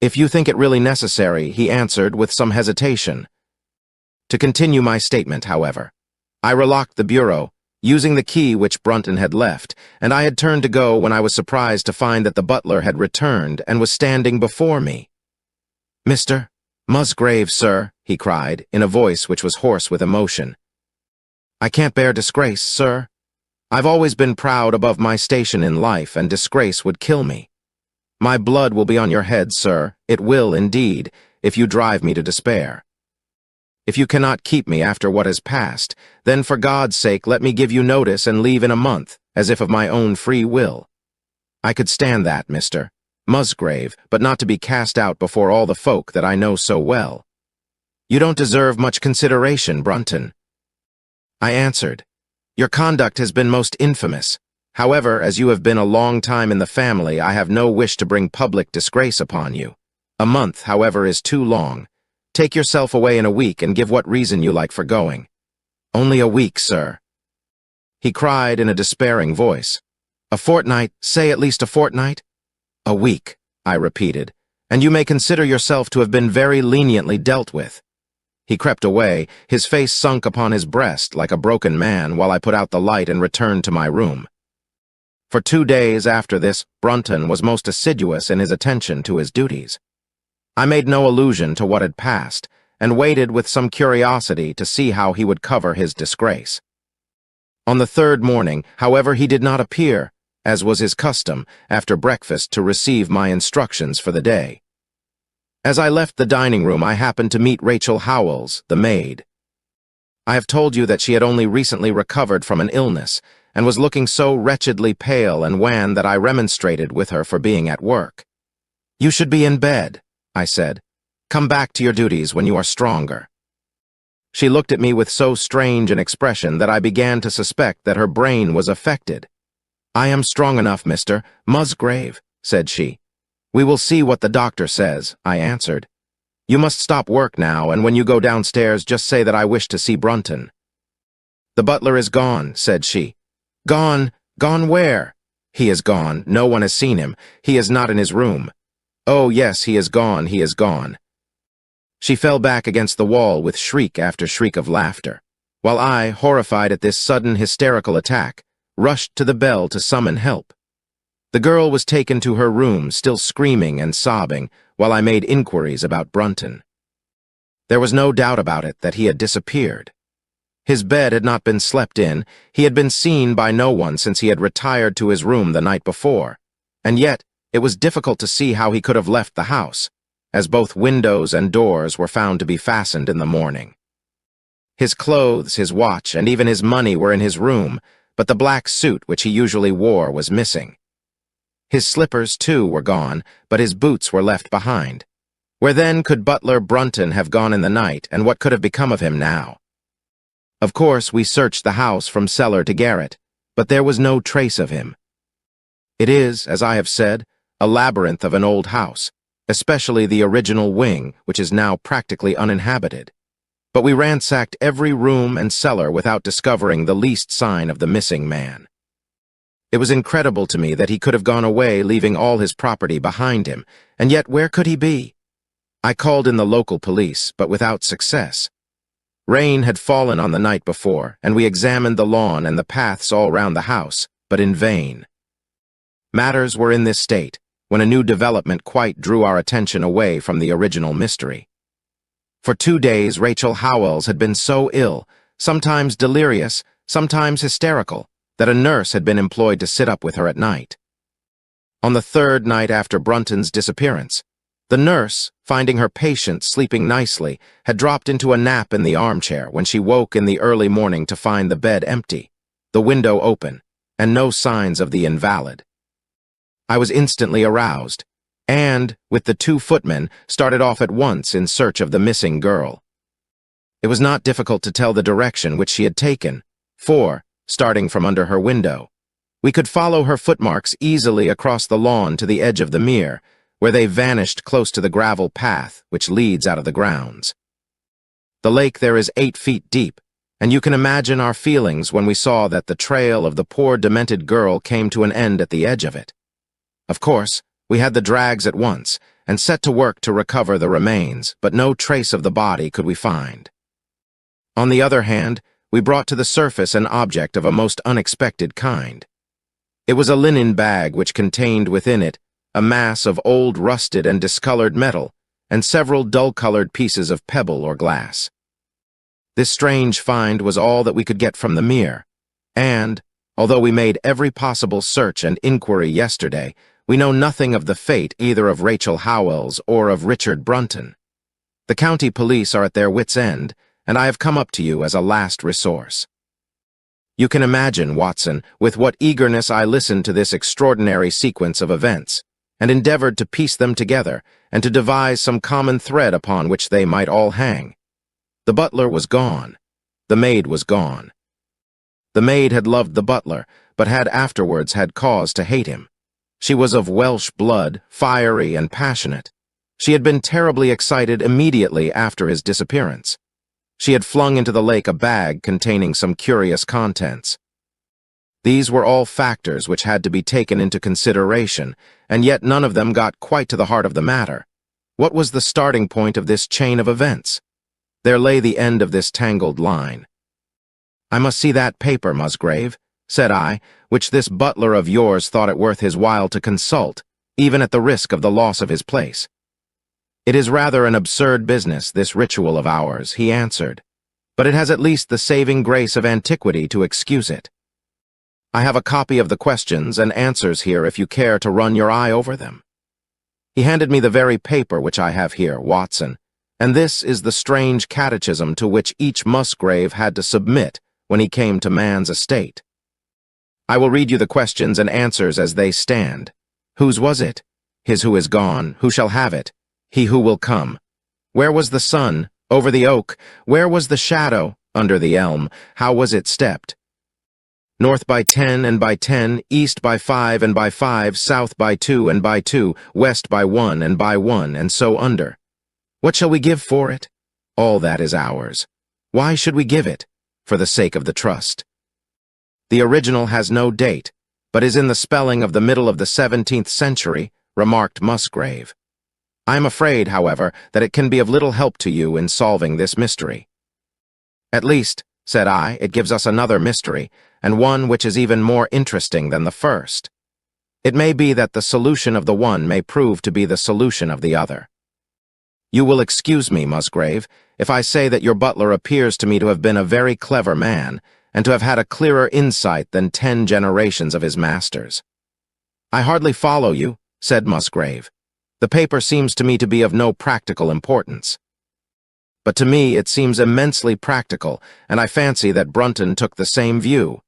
"If you think it really necessary," he answered with some hesitation. To continue my statement, however, I relocked the bureau, using the key which Brunton had left, and I had turned to go when I was surprised to find that the butler had returned and was standing before me. "Mr. Musgrave, sir," he cried, in a voice which was hoarse with emotion. I can't bear disgrace, sir. I've always been proud above my station in life, and disgrace would kill me. My blood will be on your head, sir. It will, indeed, if you drive me to despair. If you cannot keep me after what has passed, then for God's sake let me give you notice and leave in a month, as if of my own free will. I could stand that, Mr. Musgrave, but not to be cast out before all the folk that I know so well. You don't deserve much consideration, Brunton. I answered, Your conduct has been most infamous. However, as you have been a long time in the family, I have no wish to bring public disgrace upon you. A month, however, is too long. Take yourself away in a week and give what reason you like for going. Only a week, sir. He cried in a despairing voice. A fortnight, say at least a fortnight? A week, I repeated, and you may consider yourself to have been very leniently dealt with. He crept away, his face sunk upon his breast like a broken man, while I put out the light and returned to my room. For 2 days after this, Brunton was most assiduous in his attention to his duties. I made no allusion to what had passed, and waited with some curiosity to see how he would cover his disgrace. On the 3rd morning, however, he did not appear, as was his custom, after breakfast to receive my instructions for the day. As I left the dining room, I happened to meet Rachel Howells, the maid. I have told you that she had only recently recovered from an illness, and was looking so wretchedly pale and wan that I remonstrated with her for being at work. You should be in bed, I said. Come back to your duties when you are stronger. She looked at me with so strange an expression that I began to suspect that her brain was affected. I am strong enough, Mr. Musgrave, said she. We will see what the doctor says, I answered. You must stop work now, and when you go downstairs, just say that I wish to see Brunton. The butler is gone, said she. Gone? Gone where? He is gone. No one has seen him. He is not in his room. Oh, yes, he is gone, he is gone. She fell back against the wall with shriek after shriek of laughter, while I, horrified at this sudden hysterical attack, rushed to the bell to summon help. The girl was taken to her room, still screaming and sobbing, while I made inquiries about Brunton. There was no doubt about it that he had disappeared. His bed had not been slept in, he had been seen by no one since he had retired to his room the night before, and yet it was difficult to see how he could have left the house, as both windows and doors were found to be fastened in the morning. His clothes, his watch, and even his money were in his room, but the black suit which he usually wore was missing. His slippers, too, were gone, but his boots were left behind. Where then could butler Brunton have gone in the night, and what could have become of him now? Of course, we searched the house from cellar to garret, but there was no trace of him. It is, as I have said, a labyrinth of an old house, especially the original wing, which is now practically uninhabited. But we ransacked every room and cellar without discovering the least sign of the missing man. It was incredible to me that he could have gone away leaving all his property behind him, and yet where could he be? I called in the local police, but without success. Rain had fallen on the night before, and we examined the lawn and the paths all round the house, but in vain. Matters were in this state, when a new development quite drew our attention away from the original mystery. For 2 days, Rachel Howells had been so ill, sometimes delirious, sometimes hysterical, that a nurse had been employed to sit up with her at night. On the 3rd night after Brunton's disappearance, the nurse, finding her patient sleeping nicely, had dropped into a nap in the armchair when she woke in the early morning to find the bed empty, the window open, and no signs of the invalid. I was instantly aroused, and, with the 2 footmen, started off at once in search of the missing girl. It was not difficult to tell the direction which she had taken, for, starting from under her window, we could follow her footmarks easily across the lawn to the edge of the mere, where they vanished close to the gravel path which leads out of the grounds. The lake there is 8 feet deep, and you can imagine our feelings when we saw that the trail of the poor demented girl came to an end at the edge of it. Of course, we had the drags at once, and set to work to recover the remains, but no trace of the body could we find. On the other hand, we brought to the surface an object of a most unexpected kind. It was a linen bag which contained within it a mass of old rusted and discolored metal, and several dull-colored pieces of pebble or glass. This strange find was all that we could get from the mere, and, although we made every possible search and inquiry yesterday, we know nothing of the fate either of Rachel Howells or of Richard Brunton. The county police are at their wits' end, and I have come up to you as a last resource. You can imagine, Watson, with what eagerness I listened to this extraordinary sequence of events, and endeavored to piece them together and to devise some common thread upon which they might all hang. The butler was gone. The maid was gone. The maid had loved the butler, but had afterwards had cause to hate him. She was of Welsh blood, fiery and passionate. She had been terribly excited immediately after his disappearance. She had flung into the lake a bag containing some curious contents. These were all factors which had to be taken into consideration, and yet none of them got quite to the heart of the matter. What was the starting point of this chain of events? There lay the end of this tangled line. "I must see that paper, Musgrave," said I, "which this butler of yours thought it worth his while to consult, even at the risk of the loss of his place." "It is rather an absurd business, this ritual of ours," he answered, "but it has at least the saving grace of antiquity to excuse it. I have a copy of the questions and answers here if you care to run your eye over them." He handed me the very paper which I have here, Watson, and this is the strange catechism to which each Musgrave had to submit when he came to man's estate. I will read you the questions and answers as they stand. Whose was it? His who is gone. Who shall have it? He who will come. Where was the sun? Over the oak. Where was the shadow? Under the elm. How was it stepped? North by 10 and by 10, east by 5 and by 5, south by 2 and by 2, west by 1 and by 1, and so under. What shall we give for it? All that is ours. Why should we give it? For the sake of the trust. The original has no date, but is in the spelling of the middle of the 17th century, remarked Musgrave. I am afraid, however, that it can be of little help to you in solving this mystery. At least, said I, it gives us another mystery, and one which is even more interesting than the first. It may be that the solution of the one may prove to be the solution of the other. You will excuse me, Musgrave, if I say that your butler appears to me to have been a very clever man, and to have had a clearer insight than 10 generations of his masters. I hardly follow you, said Musgrave. The paper seems to me to be of no practical importance. But to me it seems immensely practical, and I fancy that Brunton took the same view.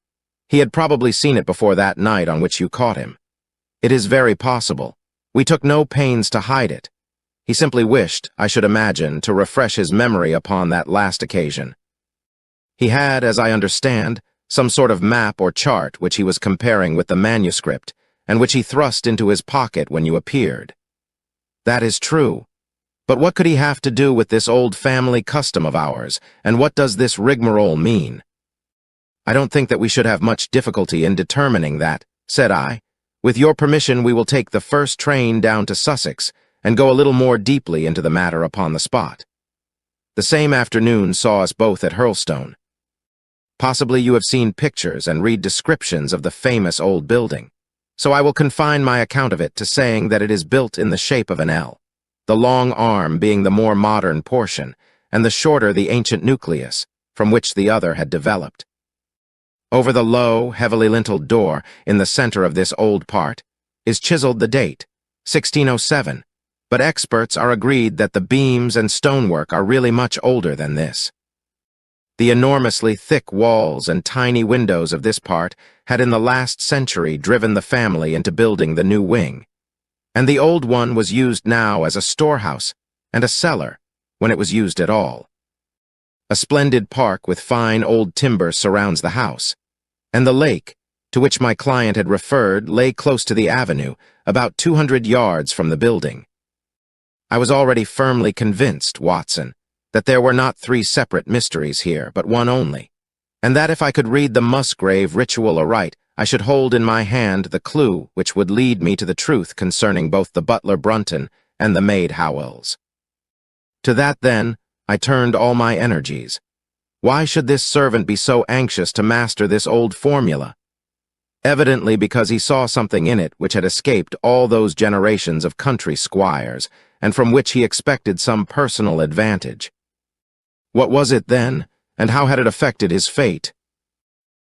He had probably seen it before that night on which you caught him. It is very possible. We took no pains to hide it. He simply wished, I should imagine, to refresh his memory upon that last occasion. He had, as I understand, some sort of map or chart which he was comparing with the manuscript, and which he thrust into his pocket when you appeared. That is true. But what could he have to do with this old family custom of ours, and what does this rigmarole mean? I don't think that we should have much difficulty in determining that, said I. With your permission, we will take the first train down to Sussex, and go a little more deeply into the matter upon the spot. The same afternoon saw us both at Hurlstone. Possibly you have seen pictures and read descriptions of the famous old building, so I will confine my account of it to saying that it is built in the shape of an L, the long arm being the more modern portion, and the shorter the ancient nucleus, from which the other had developed. Over the low, heavily linteled door, in the center of this old part, is chiseled the date, 1607, but experts are agreed that the beams and stonework are really much older than this. The enormously thick walls and tiny windows of this part had in the last century driven the family into building the new wing, and the old one was used now as a storehouse and a cellar, when it was used at all. A splendid park with fine old timber surrounds the house, and the lake, to which my client had referred, lay close to the avenue, about 200 yards from the building. I was already firmly convinced, Watson, that there were not 3 separate mysteries here, but one only, and that if I could read the Musgrave ritual aright, I should hold in my hand the clue which would lead me to the truth concerning both the butler Brunton and the maid Howells. To that, then, I turned all my energies. Why should this servant be so anxious to master this old formula? Evidently because he saw something in it which had escaped all those generations of country squires, and from which he expected some personal advantage. What was it then, and how had it affected his fate?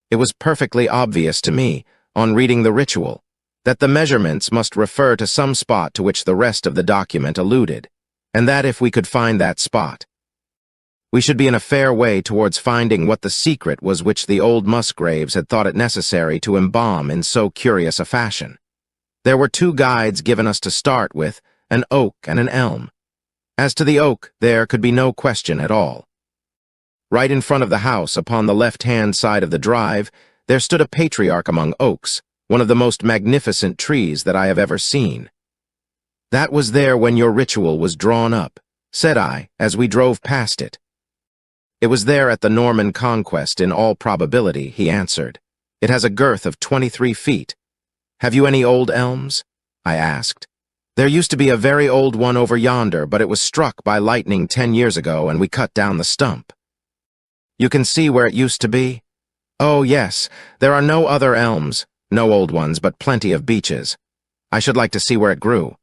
It was perfectly obvious to me, on reading the ritual, that the measurements must refer to some spot to which the rest of the document alluded, and that if we could find that spot, we should be in a fair way towards finding what the secret was which the old Musgraves had thought it necessary to embalm in so curious a fashion. There were two guides given us to start with, an oak and an elm. As to the oak, there could be no question at all. Right in front of the house, upon the left-hand side of the drive, there stood a patriarch among oaks, one of the most magnificent trees that I have ever seen. "That was there when your ritual was drawn up," said I, as we drove past it. "It was there at the Norman Conquest, in all probability," he answered. "It has a girth of 23 feet. Have you any old elms?" I asked. "There used to be a very old one over yonder, but it was struck by lightning 10 years ago, and we cut down the stump." "You can see where it used to be?" "Oh, yes. There are no other elms, no old ones, but plenty of beeches. I should like to see where it grew."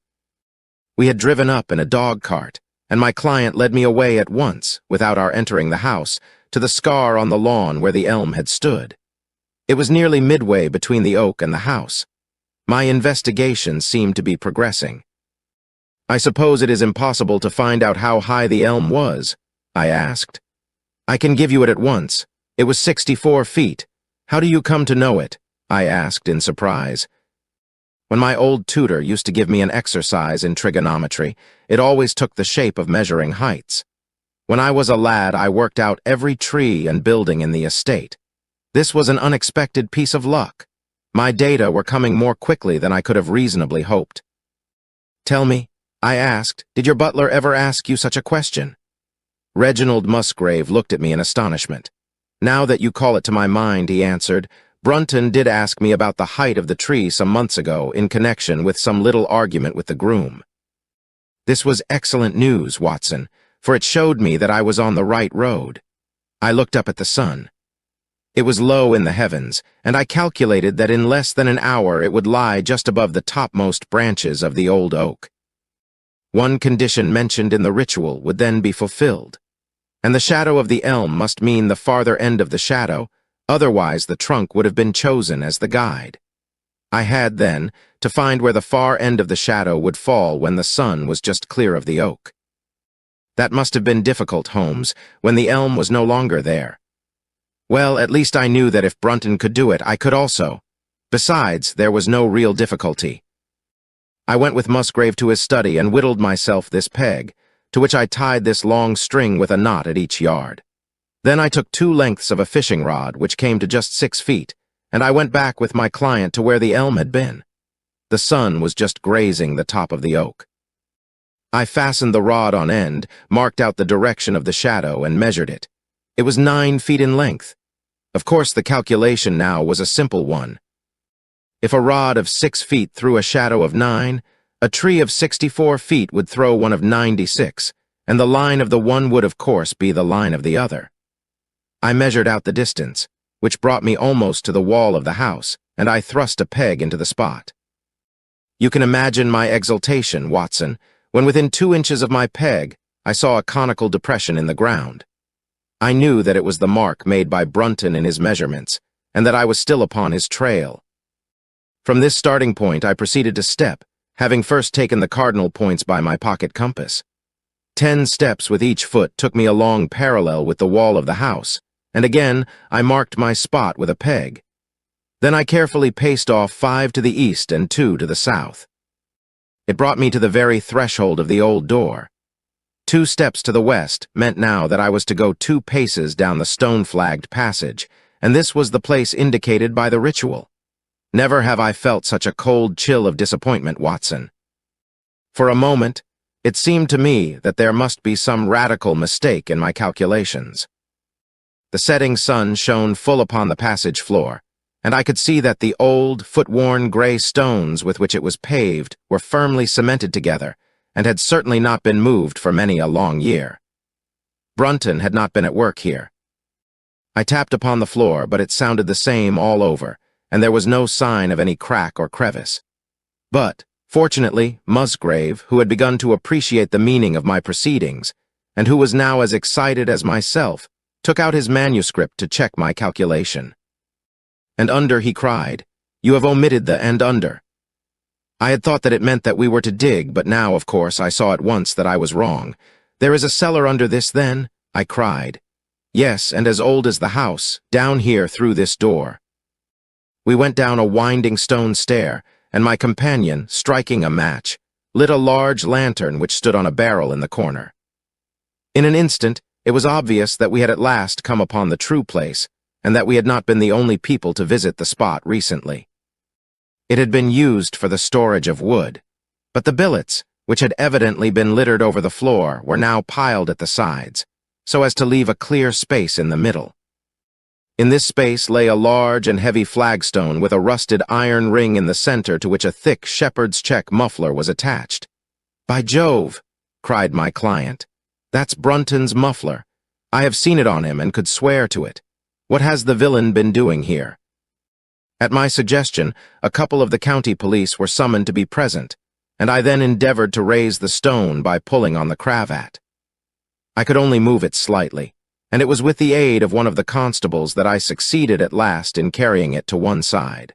We had driven up in a dog cart, and my client led me away at once, without our entering the house, to the scar on the lawn where the elm had stood. It was nearly midway between the oak and the house. My investigation seemed to be progressing. "I suppose it is impossible to find out how high the elm was?" I asked. "I can give you it at once. It was 64 feet. How do you come to know it?" I asked in surprise. When my old tutor used to give me an exercise in trigonometry, it always took the shape of measuring heights. When I was a lad, I worked out every tree and building in the estate. This was an unexpected piece of luck. My data were coming more quickly than I could have reasonably hoped. "Tell me," I asked, "did your butler ever ask you such a question?" Reginald Musgrave looked at me in astonishment. "Now that you call it to my mind," he answered, "Brunton did ask me about the height of the tree some months ago in connection with some little argument with the groom." This was excellent news, Watson, for it showed me that I was on the right road. I looked up at the sun. It was low in the heavens, and I calculated that in less than an hour it would lie just above the topmost branches of the old oak. One condition mentioned in the ritual would then be fulfilled, and the shadow of the elm must mean the farther end of the shadow, otherwise the trunk would have been chosen as the guide. I had, then, to find where the far end of the shadow would fall when the sun was just clear of the oak. That must have been difficult, Holmes, when the elm was no longer there. Well, at least I knew that if Brunton could do it, I could also. Besides, there was no real difficulty. I went with Musgrave to his study and whittled myself this peg, to which I tied this long string with a knot at each yard. Then I took 2 lengths of a fishing rod, which came to just 6 feet, and I went back with my client to where the elm had been. The sun was just grazing the top of the oak. I fastened the rod on end, marked out the direction of the shadow, and measured it. It was 9 feet in length. Of course, the calculation now was a simple one. If a rod of 6 feet threw a shadow of 9, a tree of 64 feet would throw one of 96, and the line of the one would, of course, be the line of the other. I measured out the distance, which brought me almost to the wall of the house, and I thrust a peg into the spot. You can imagine my exultation, Watson, when within 2 inches of my peg, I saw a conical depression in the ground. I knew that it was the mark made by Brunton in his measurements, and that I was still upon his trail. From this starting point, I proceeded to step, having first taken the cardinal points by my pocket compass. 10 steps with each foot took me along parallel with the wall of the house, and again I marked my spot with a peg. Then I carefully paced off 5 to the east and 2 to the south. It brought me to the very threshold of the old door. 2 steps to the west meant now that I was to go 2 paces down the stone-flagged passage, and this was the place indicated by the ritual. Never have I felt such a cold chill of disappointment, Watson. For a moment, it seemed to me that there must be some radical mistake in my calculations. The setting sun shone full upon the passage floor, and I could see that the old, foot-worn gray stones with which it was paved were firmly cemented together, and had certainly not been moved for many a long year. Brunton had not been at work here. I tapped upon the floor, but it sounded the same all over, and there was no sign of any crack or crevice. But, fortunately, Musgrave, who had begun to appreciate the meaning of my proceedings, and who was now as excited as myself, took out his manuscript to check my calculation. "And under," he cried. "You have omitted the and under." I had thought that it meant that we were to dig, but now, of course, I saw at once that I was wrong. "There is a cellar under this, then?" I cried. "Yes, and as old as the house, down here through this door." We went down a winding stone stair, and my companion, striking a match, lit a large lantern which stood on a barrel in the corner. In an instant, it was obvious that we had at last come upon the true place, and that we had not been the only people to visit the spot recently. It had been used for the storage of wood, but the billets, which had evidently been littered over the floor, were now piled at the sides, so as to leave a clear space in the middle. In this space lay a large and heavy flagstone with a rusted iron ring in the center to which a thick shepherd's check muffler was attached. "By Jove!" cried my client. "That's Brunton's muffler. I have seen it on him and could swear to it. What has the villain been doing here?" At my suggestion, a couple of the county police were summoned to be present, and I then endeavored to raise the stone by pulling on the cravat. I could only move it slightly, and it was with the aid of one of the constables that I succeeded at last in carrying it to one side.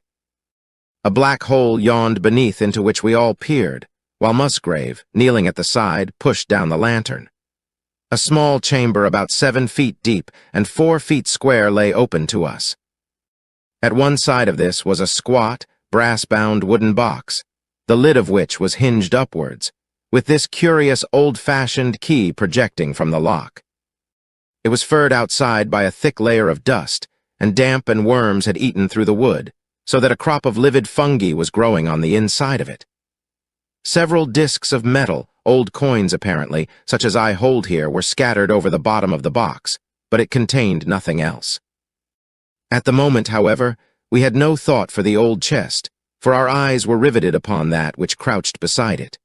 A black hole yawned beneath into which we all peered, while Musgrave, kneeling at the side, pushed down the lantern. A small chamber about 7 feet deep and 4 feet square lay open to us. At one side of this was a squat, brass-bound wooden box, the lid of which was hinged upwards, with this curious old-fashioned key projecting from the lock. It was furred outside by a thick layer of dust, and damp and worms had eaten through the wood, so that a crop of livid fungi was growing on the inside of it. Several discs of metal, old coins apparently, such as I hold here, were scattered over the bottom of the box, but it contained nothing else. At the moment, however, we had no thought for the old chest, for our eyes were riveted upon that which crouched beside it.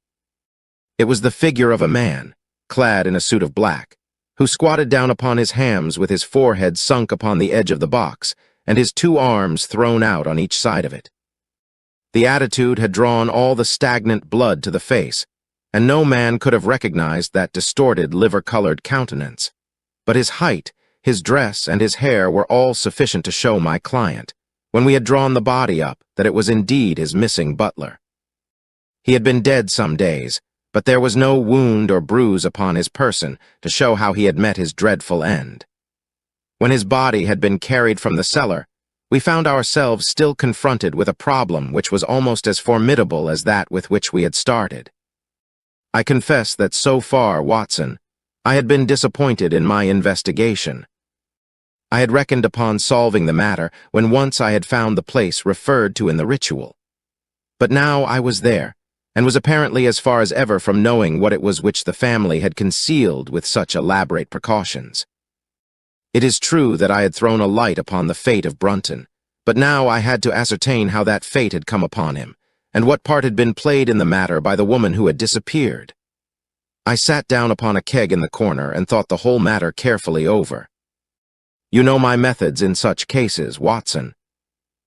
It was the figure of a man, clad in a suit of black, who squatted down upon his hams with his forehead sunk upon the edge of the box, and his 2 arms thrown out on each side of it. The attitude had drawn all the stagnant blood to the face, and no man could have recognized that distorted, liver-colored countenance. But his height, his dress, and his hair were all sufficient to show my client, when we had drawn the body up, that it was indeed his missing butler. He had been dead some days, but there was no wound or bruise upon his person to show how he had met his dreadful end. When his body had been carried from the cellar, we found ourselves still confronted with a problem which was almost as formidable as that with which we had started. I confess that so far, Watson, I had been disappointed in my investigation. I had reckoned upon solving the matter when once I had found the place referred to in the ritual. But now I was there, and was apparently as far as ever from knowing what it was which the family had concealed with such elaborate precautions. It is true that I had thrown a light upon the fate of Brunton, but now I had to ascertain how that fate had come upon him, and what part had been played in the matter by the woman who had disappeared. I sat down upon a keg in the corner and thought the whole matter carefully over. You know my methods in such cases, Watson.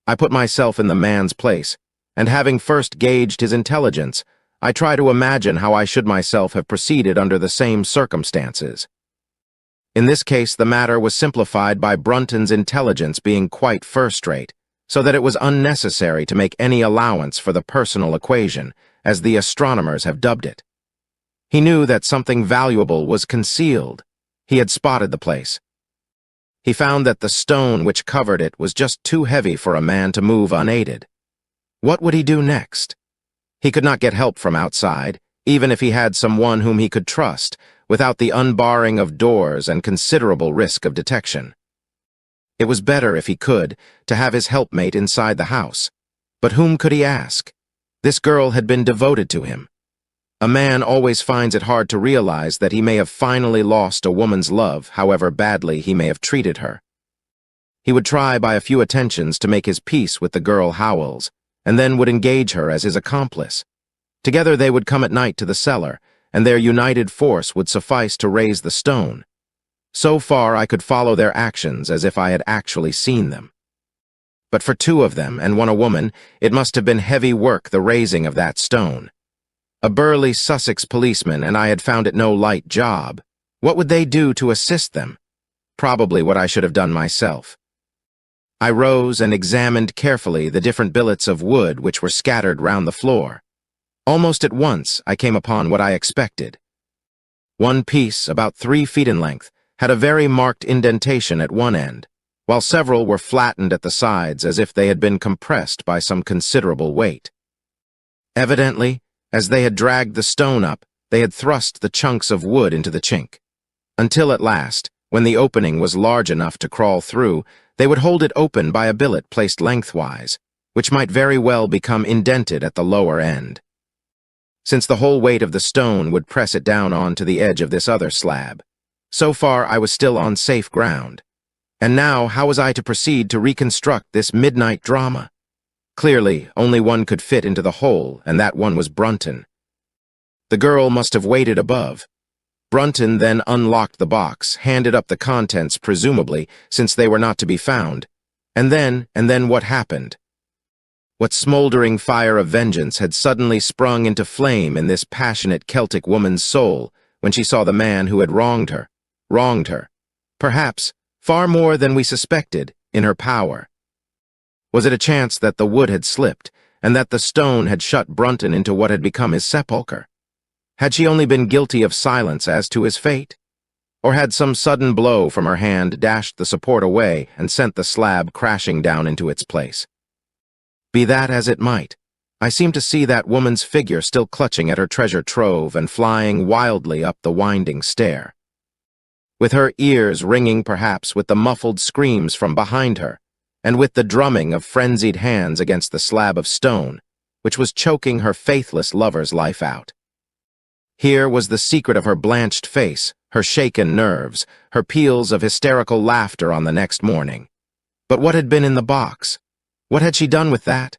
I put myself in the man's place, and having first gauged his intelligence, I try to imagine how I should myself have proceeded under the same circumstances. In this case, the matter was simplified by Brunton's intelligence being quite first-rate, so that it was unnecessary to make any allowance for the personal equation, as the astronomers have dubbed it. He knew that something valuable was concealed. He had spotted the place. He found that the stone which covered it was just too heavy for a man to move unaided. What would he do next? He could not get help from outside, even if he had someone whom he could trust, without the unbarring of doors and considerable risk of detection. It was better, if he could, to have his helpmate inside the house. But whom could he ask? This girl had been devoted to him. A man always finds it hard to realize that he may have finally lost a woman's love, however badly he may have treated her. He would try by a few attentions to make his peace with the girl Howells, and then would engage her as his accomplice. Together they would come at night to the cellar, and their united force would suffice to raise the stone. So far I could follow their actions as if I had actually seen them. But for 2 of them, and one a woman, it must have been heavy work, the raising of that stone. A burly Sussex policeman, and I had found it no light job. What would they do to assist them? probably what I should have done myself. I rose and examined carefully the different billets of wood which were scattered round the floor. Almost at once I came upon what I expected. One piece, about 3 feet in length, had a very marked indentation at one end, while several were flattened at the sides as if they had been compressed by some considerable weight. Evidently, as they had dragged the stone up, they had thrust the chunks of wood into the chink, until at last, when the opening was large enough to crawl through, they would hold it open by a billet placed lengthwise, which might very well become indented at the lower end. Since the whole weight of the stone would press it down onto the edge of this other slab, so far I was still on safe ground. And now, how was I to proceed to reconstruct this midnight drama? Clearly, only one could fit into the hole, and that one was Brunton. The girl must have waited above. Brunton then unlocked the box, handed up the contents, presumably, since they were not to be found. And then what happened? What smoldering fire of vengeance had suddenly sprung into flame in this passionate Celtic woman's soul when she saw the man who had wronged her, perhaps, far more than we suspected, in her power? Was it a chance that the wood had slipped, and that the stone had shut Brunton into what had become his sepulchre? Had she only been guilty of silence as to his fate? Or had some sudden blow from her hand dashed the support away and sent the slab crashing down into its place? Be that as it might, I seemed to see that woman's figure still clutching at her treasure trove and flying wildly up the winding stair, with her ears ringing perhaps with the muffled screams from behind her, and with the drumming of frenzied hands against the slab of stone, which was choking her faithless lover's life out. Here was the secret of her blanched face, her shaken nerves, her peals of hysterical laughter on the next morning. But what had been in the box? What had she done with that?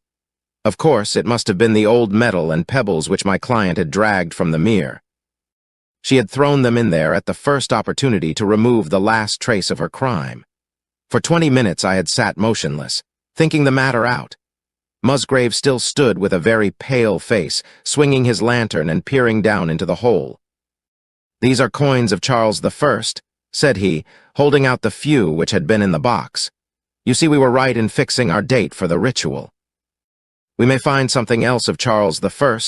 Of course, it must have been the old metal and pebbles which my client had dragged from the mere. She had thrown them in there at the first opportunity to remove the last trace of her crime. For 20 minutes I had sat motionless, thinking the matter out. Musgrave still stood with a very pale face, swinging his lantern and peering down into the hole. "These are coins of Charles I," said he, holding out the few which had been in the box. "You see we were right in fixing our date for the ritual." "We may find something else of Charles I,"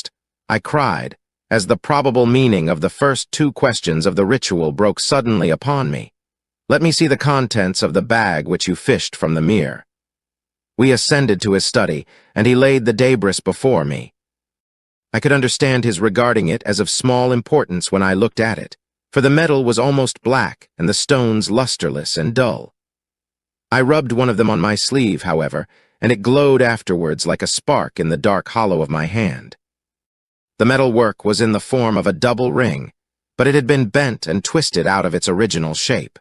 I cried, as the probable meaning of the first 2 questions of the ritual broke suddenly upon me. "Let me see the contents of the bag which you fished from the mere." We ascended to his study, and he laid the debris before me. I could understand his regarding it as of small importance when I looked at it, for the metal was almost black and the stones lusterless and dull. I rubbed one of them on my sleeve, however, and it glowed afterwards like a spark in the dark hollow of my hand. The metal work was in the form of a double ring, but it had been bent and twisted out of its original shape.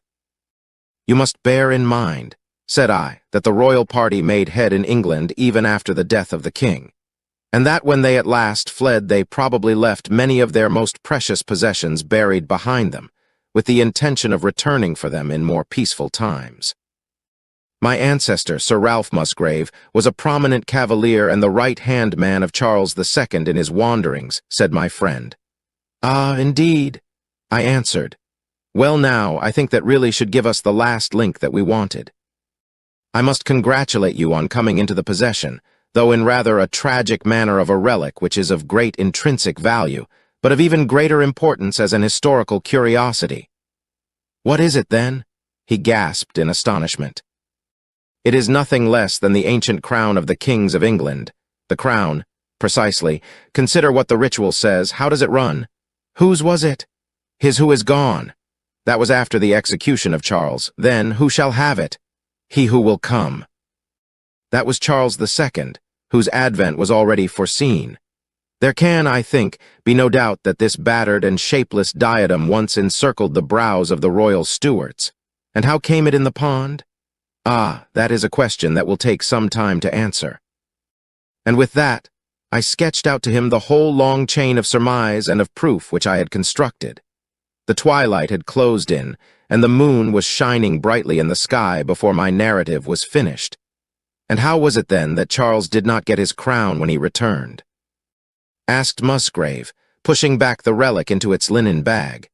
"You must bear in mind," said I, "that the royal party made head in England even after the death of the king, and that when they at last fled they probably left many of their most precious possessions buried behind them, with the intention of returning for them in more peaceful times. My ancestor, Sir Ralph Musgrave, was a prominent cavalier and the right-hand man of Charles II in his wanderings," said my friend. "Ah, indeed," I answered. "Well now, I think that really should give us the last link that we wanted. I must congratulate you on coming into the possession, though in rather a tragic manner, of a relic which is of great intrinsic value, but of even greater importance as an historical curiosity." "What is it, then?" he gasped in astonishment. "It is nothing less than the ancient crown of the kings of England. The crown, precisely. Consider what the ritual says. How does it run? Whose was it? His who is gone. That was after the execution of Charles. Then, who shall have it? He who will come. That was Charles II, whose advent was already foreseen. There can, I think, be no doubt that this battered and shapeless diadem once encircled the brows of the royal Stuarts. And how came it in the pond? Ah, that is a question that will take some time to answer." And with that, I sketched out to him the whole long chain of surmise and of proof which I had constructed. The twilight had closed in, and the moon was shining brightly in the sky before my narrative was finished. And how was it then that Charles did not get his crown when he returned? Asked Musgrave, pushing back the relic into its linen bag.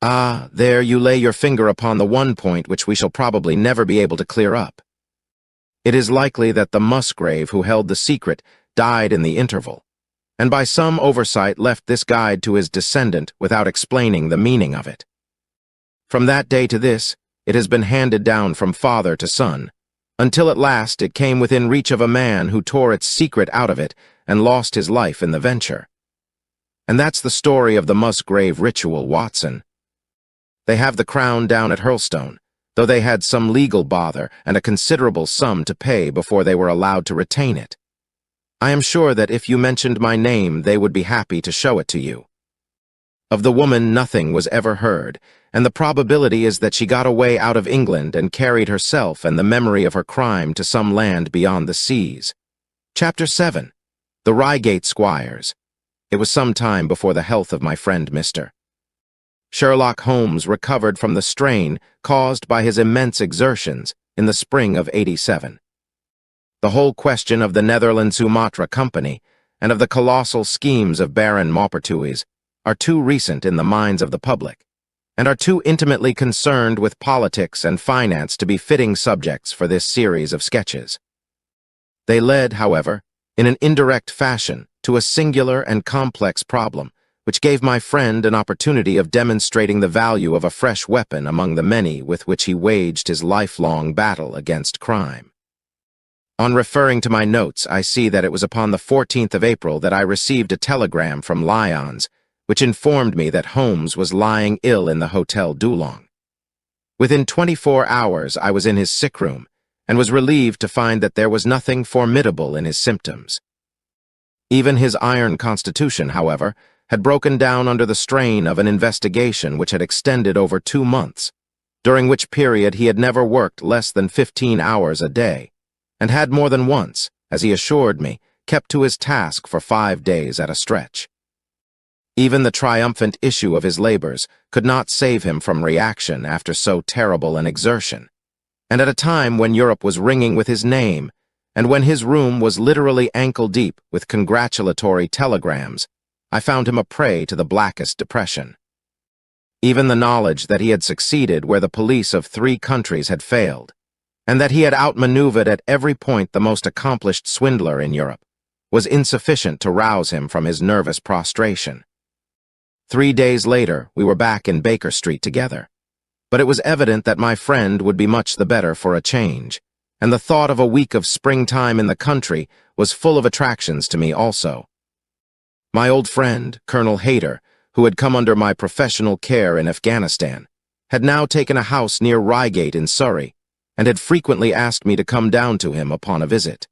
Ah, there you lay your finger upon the one point which we shall probably never be able to clear up. It is likely that the Musgrave who held the secret died in the interval, and by some oversight left this guide to his descendant without explaining the meaning of it. From that day to this, it has been handed down from father to son, until at last it came within reach of a man who tore its secret out of it and lost his life in the venture. And that's the story of the Musgrave ritual, Watson. They have the crown down at Hurlstone, though they had some legal bother and a considerable sum to pay before they were allowed to retain it. I am sure that if you mentioned my name, they would be happy to show it to you. Of the woman nothing was ever heard, and the probability is that she got away out of England and carried herself and the memory of her crime to some land beyond the seas. Chapter 7. The Reigate Squires. It was some time before the health of my friend Mr. Sherlock Holmes recovered from the strain caused by his immense exertions in the spring of '87. The whole question of the Netherland-Sumatra Company and of the colossal schemes of Baron Maupertuis are too recent in the minds of the public, and are too intimately concerned with politics and finance to be fitting subjects for this series of sketches. They led, however, in an indirect fashion to a singular and complex problem, which gave my friend an opportunity of demonstrating the value of a fresh weapon among the many with which he waged his lifelong battle against crime. On referring to my notes, I see that it was upon the 14th of April that I received a telegram from Lyons, which informed me that Holmes was lying ill in the Hotel Dulong. Within 24 hours, I was in his sick room, and was relieved to find that there was nothing formidable in his symptoms. Even his iron constitution, however, had broken down under the strain of an investigation which had extended over 2 months, during which period he had never worked less than 15 hours a day, and had more than once, as he assured me, kept to his task for 5 days at a stretch. Even the triumphant issue of his labors could not save him from reaction after so terrible an exertion, and at a time when Europe was ringing with his name, and when his room was literally ankle-deep with congratulatory telegrams, I found him a prey to the blackest depression. Even the knowledge that he had succeeded where the police of 3 countries had failed, and that he had outmaneuvered at every point the most accomplished swindler in Europe, was insufficient to rouse him from his nervous prostration. 3 days later, we were back in Baker Street together, but it was evident that my friend would be much the better for a change, and the thought of a week of springtime in the country was full of attractions to me also. My old friend, Colonel Hayter, who had come under my professional care in Afghanistan, had now taken a house near Reigate in Surrey, and had frequently asked me to come down to him upon a visit.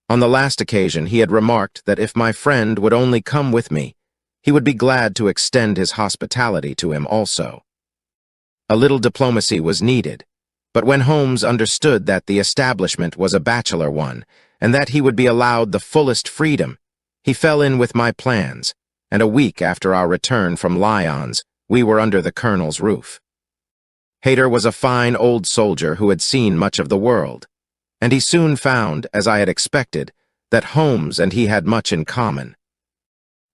On the last occasion, he had remarked that if my friend would only come with me, he would be glad to extend his hospitality to him also. A little diplomacy was needed, but when Holmes understood that the establishment was a bachelor one, and that he would be allowed the fullest freedom, he fell in with my plans, and a week after our return from Lyons, we were under the colonel's roof. Hayter was a fine old soldier who had seen much of the world, and he soon found, as I had expected, that Holmes and he had much in common.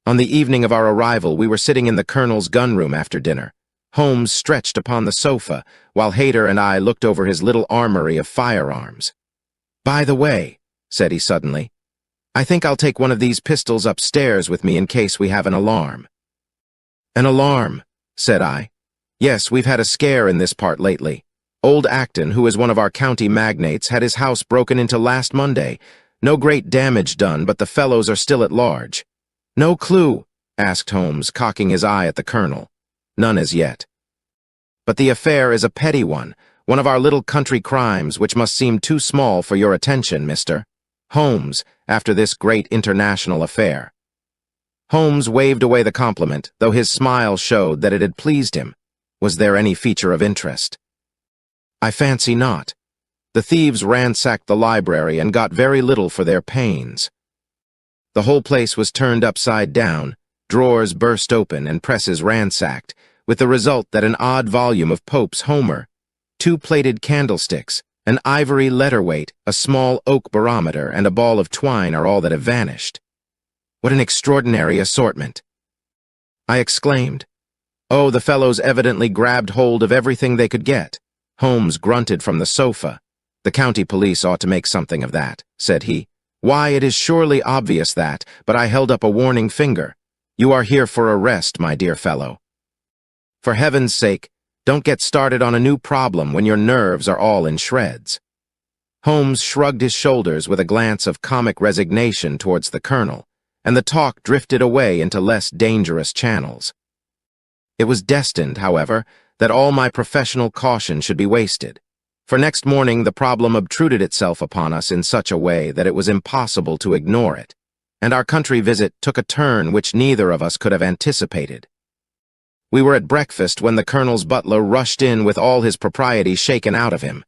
On the evening of our arrival, we were sitting in the colonel's gun-room after dinner, Holmes stretched upon the sofa, while Hayter and I looked over his little armory of firearms. "By the way," said he suddenly, "I think I'll take one of these pistols upstairs with me in case we have an alarm." "An alarm?" said I. "Yes, we've had a scare in this part lately. Old Acton, who is one of our county magnates, had his house broken into last Monday. No great damage done, but the fellows are still at large." "No clue?" asked Holmes, cocking his eye at the colonel. "None as yet. But the affair is a petty one of our little country crimes which must seem too small for your attention, Mr. Holmes, after this great international affair." Holmes waved away the compliment, though his smile showed that it had pleased him. Was there any feature of interest? "I fancy not. The thieves ransacked the library and got very little for their pains. The whole place was turned upside down, drawers burst open and presses ransacked, with the result that an odd volume of Pope's Homer, 2 plated candlesticks, an ivory letter-weight, a small oak barometer, and a ball of twine are all that have vanished. What an extraordinary assortment!" I exclaimed. Oh, the fellows evidently grabbed hold of everything they could get. Holmes grunted from the sofa. The county police ought to make something of that, said he. Why, it is surely obvious that, but I held up a warning finger. You are here for arrest, my dear fellow. For heaven's sake, don't get started on a new problem when your nerves are all in shreds. Holmes shrugged his shoulders with a glance of comic resignation towards the colonel, and the talk drifted away into less dangerous channels. It was destined, however, that all my professional caution should be wasted, for next morning the problem obtruded itself upon us in such a way that it was impossible to ignore it, and our country visit took a turn which neither of us could have anticipated. We were at breakfast when the colonel's butler rushed in with all his propriety shaken out of him.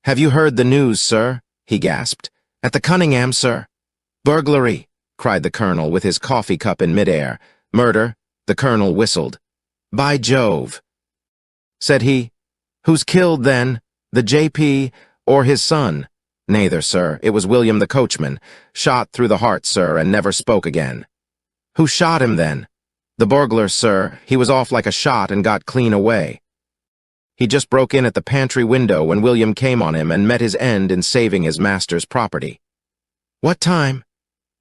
"Have you heard the news, sir?" he gasped. "At the Cunningham, sir." "Burglary," cried the colonel with his coffee cup in midair. "Murder," the colonel whistled. "By Jove," said he. "Who's killed, then? The J.P. or his son?" "Neither, sir. It was William the coachman. Shot through the heart, sir, and never spoke again." "Who shot him, then?" "The burglar, sir. He was off like a shot and got clean away. He just broke in at the pantry window when William came on him and met his end in saving his master's property." "What time?"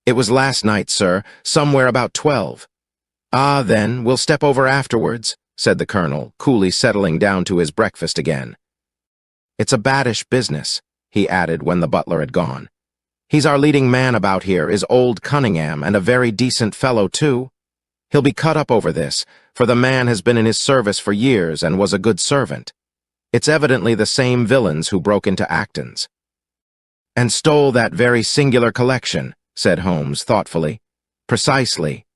"It was last night, sir, somewhere about 12. "Ah, then, we'll step over afterwards," said the colonel, coolly settling down to his breakfast again. "It's a baddish business," he added when the butler had gone. "He's our leading man about here, is old Cunningham, and a very decent fellow, too. He'll be cut up over this, for the man has been in his service for years and was a good servant. It's evidently the same villains who broke into Acton's." "And stole that very singular collection," said Holmes thoughtfully. "Precisely.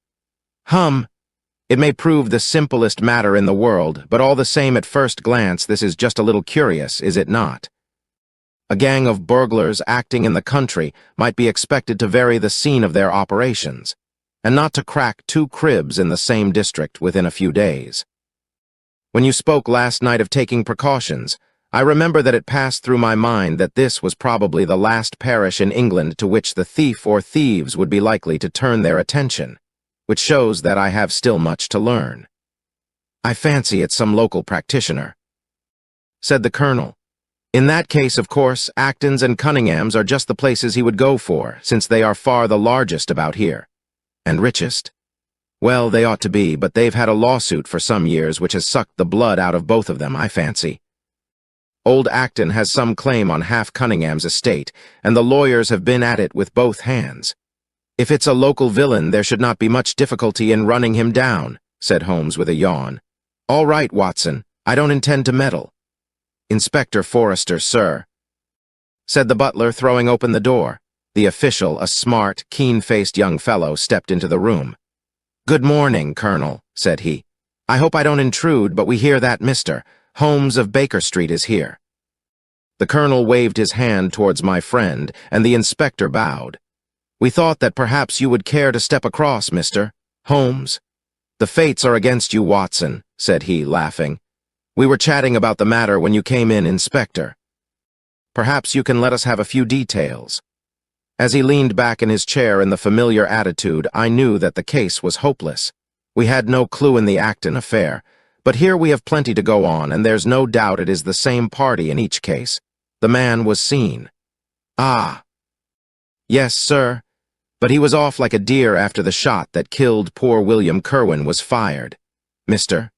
It may prove the simplest matter in the world, but all the same at first glance this is just a little curious, is it not? A gang of burglars acting in the country might be expected to vary the scene of their operations, and not to crack 2 cribs in the same district within a few days. When you spoke last night of taking precautions, I remember that it passed through my mind that this was probably the last parish in England to which the thief or thieves would be likely to turn their attention, which shows that I have still much to learn. I fancy it's some local practitioner," said the colonel. "In that case, of course, Acton's and Cunningham's are just the places he would go for, since they are far the largest about here. And richest? Well, they ought to be, but they've had a lawsuit for some years which has sucked the blood out of both of them, I fancy. Old Acton has some claim on half Cunningham's estate, and the lawyers have been at it with both hands. If it's a local villain, there should not be much difficulty in running him down," said Holmes with a yawn. "All right, Watson, I don't intend to meddle." "Inspector Forrester, sir," said the butler, throwing open the door. The official, a smart, keen-faced young fellow, stepped into the room. "Good morning, Colonel," said he. "I hope I don't intrude, but we hear that Mr. Holmes of Baker Street is here." The colonel waved his hand towards my friend, and the inspector bowed. "We thought that perhaps you would care to step across, Mr. Holmes." "The fates are against you, Watson," said he, laughing. "We were chatting about the matter when you came in, Inspector. Perhaps you can let us have a few details." As he leaned back in his chair in the familiar attitude, I knew that the case was hopeless. We had no clue in the Acton affair, but here we have plenty to go on, and there's no doubt it is the same party in each case. The man was seen. "Ah." "Yes, sir. But he was off like a deer after the shot that killed poor William Kerwin was fired. Mr.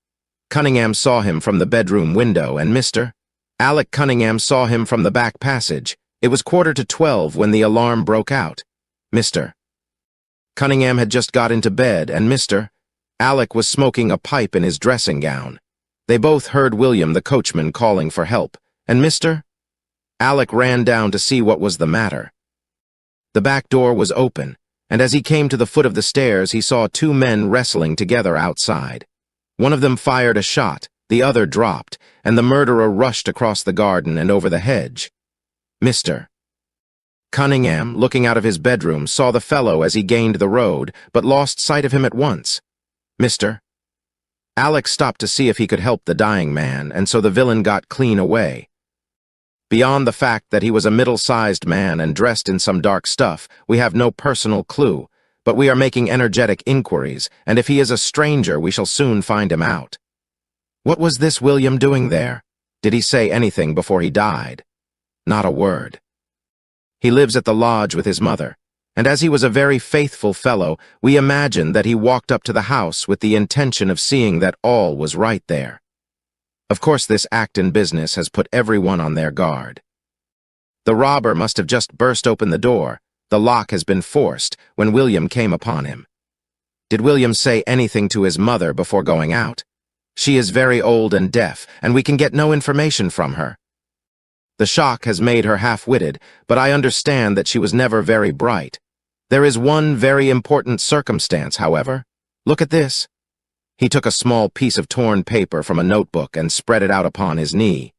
Cunningham saw him from the bedroom window, and Mr. Alec Cunningham saw him from the back passage. It was 11:45 when the alarm broke out. Mr. Cunningham had just got into bed, and Mr. Alec was smoking a pipe in his dressing gown. They both heard William the coachman calling for help, and Mr. Alec ran down to see what was the matter. The back door was open, and as he came to the foot of the stairs, he saw 2 men wrestling together outside. One of them fired a shot, the other dropped, and the murderer rushed across the garden and over the hedge. Mr. Cunningham, looking out of his bedroom, saw the fellow as he gained the road, but lost sight of him at once. Mr. Alec stopped to see if he could help the dying man, and so the villain got clean away. Beyond the fact that he was a middle-sized man and dressed in some dark stuff, we have no personal clue, but we are making energetic inquiries, and if he is a stranger, we shall soon find him out. What was this William doing there? Did he say anything before he died? Not a word. He lives at the lodge with his mother, and as he was a very faithful fellow, we imagined that he walked up to the house with the intention of seeing that all was right there. Of course, this act in business has put everyone on their guard. The robber must have just burst open the door. The lock has been forced when William came upon him. Did William say anything to his mother before going out? She is very old and deaf, and we can get no information from her. The shock has made her half-witted, but I understand that she was never very bright. There is one very important circumstance, however. Look at this. He took a small piece of torn paper from a notebook and spread it out upon his knee.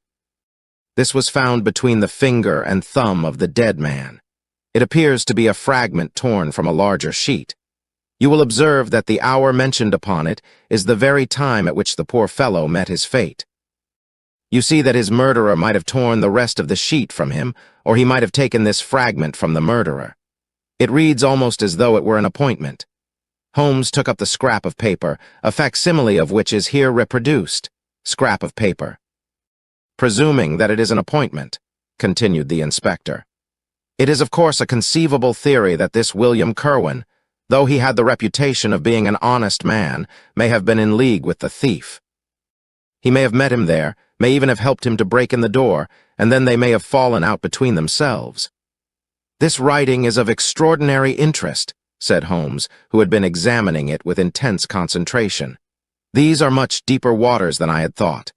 This was found between the finger and thumb of the dead man. It appears to be a fragment torn from a larger sheet. You will observe that the hour mentioned upon it is the very time at which the poor fellow met his fate. You see that his murderer might have torn the rest of the sheet from him, or he might have taken this fragment from the murderer. It reads almost as though it were an appointment. Holmes took up the scrap of paper, a facsimile of which is here reproduced. Scrap of paper. Presuming that it is an appointment, continued the inspector. It is of course a conceivable theory that this William Kerwin, though he had the reputation of being an honest man, may have been in league with the thief. He may have met him there, may even have helped him to break in the door, and then they may have fallen out between themselves. This writing is of extraordinary interest, said Holmes, who had been examining it with intense concentration. These are much deeper waters than I had thought.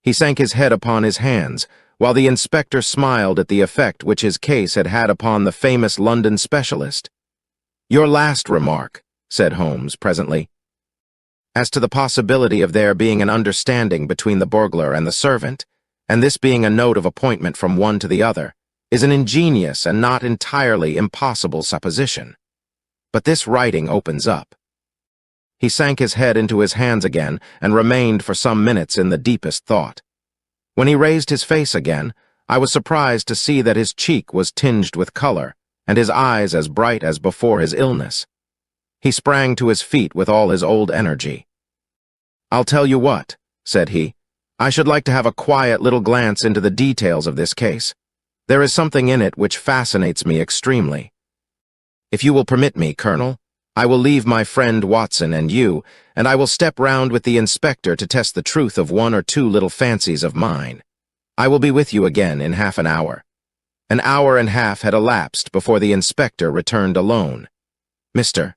He sank his head upon his hands, while the inspector smiled at the effect which his case had had upon the famous London specialist. Your last remark, said Holmes presently, as to the possibility of there being an understanding between the burglar and the servant, and this being a note of appointment from one to the other, is an ingenious and not entirely impossible supposition. But this writing opens up. He sank his head into his hands again and remained for some minutes in the deepest thought. When he raised his face again, I was surprised to see that his cheek was tinged with color, and his eyes as bright as before his illness. He sprang to his feet with all his old energy. "I'll tell you what," said he. "I should like to have a quiet little glance into the details of this case. There is something in it which fascinates me extremely. If you will permit me, Colonel, I will leave my friend Watson and you, and I will step round with the inspector to test the truth of one or two little fancies of mine. I will be with you again in half an hour." An hour and a half had elapsed before the inspector returned alone. "Mr.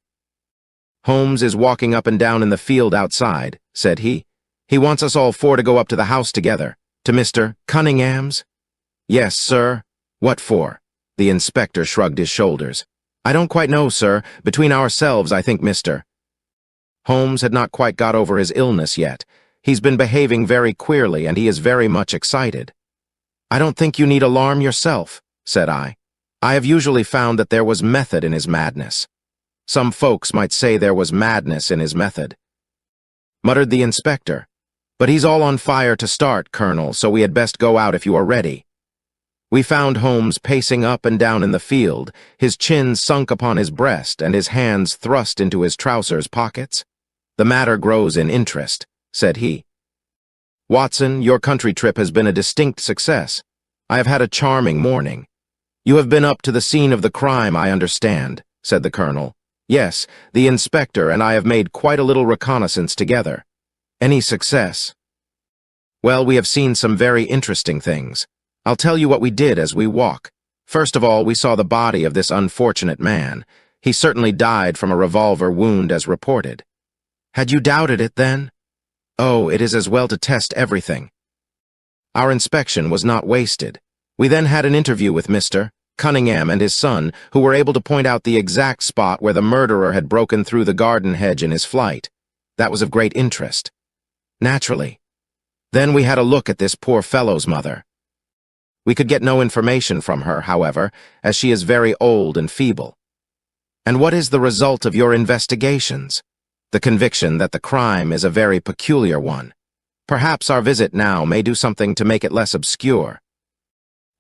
Holmes is walking up and down in the field outside," said he. "He wants us all four to go up to the house together. To Mr. Cunningham's?" "Yes, sir." "What for?" The inspector shrugged his shoulders. "I don't quite know, sir. Between ourselves, I think Mr. Holmes had not quite got over his illness yet. He's been behaving very queerly, and he is very much excited. "I don't think you need alarm yourself," said I. "I have usually found that there was method in his madness. Some folks might say there was madness in his method," muttered the inspector. "But he's all on fire to start, Colonel, so we had best go out if you are ready." We found Holmes pacing up and down in the field, his chin sunk upon his breast and his hands thrust into his trousers pockets. "The matter grows in interest," said he. "Watson, your country trip has been a distinct success. I have had a charming morning." "You have been up to the scene of the crime, I understand," said the colonel. "Yes, the inspector and I have made quite a little reconnaissance together." "Any success?" "Well, we have seen some very interesting things. I'll tell you what we did as we walk. First of all, we saw the body of this unfortunate man. He certainly died from a revolver wound as reported." "Had you doubted it, then?" "Oh, it is as well to test everything." Our inspection was not wasted. We then had an interview with Mr. Cunningham and his son, who were able to point out the exact spot where the murderer had broken through the garden hedge in his flight. That was of great interest. Naturally. Then we had a look at this poor fellow's mother. We could get no information from her, however, as she is very old and feeble. "And what is the result of your investigations?" "The conviction that the crime is a very peculiar one. Perhaps our visit now may do something to make it less obscure.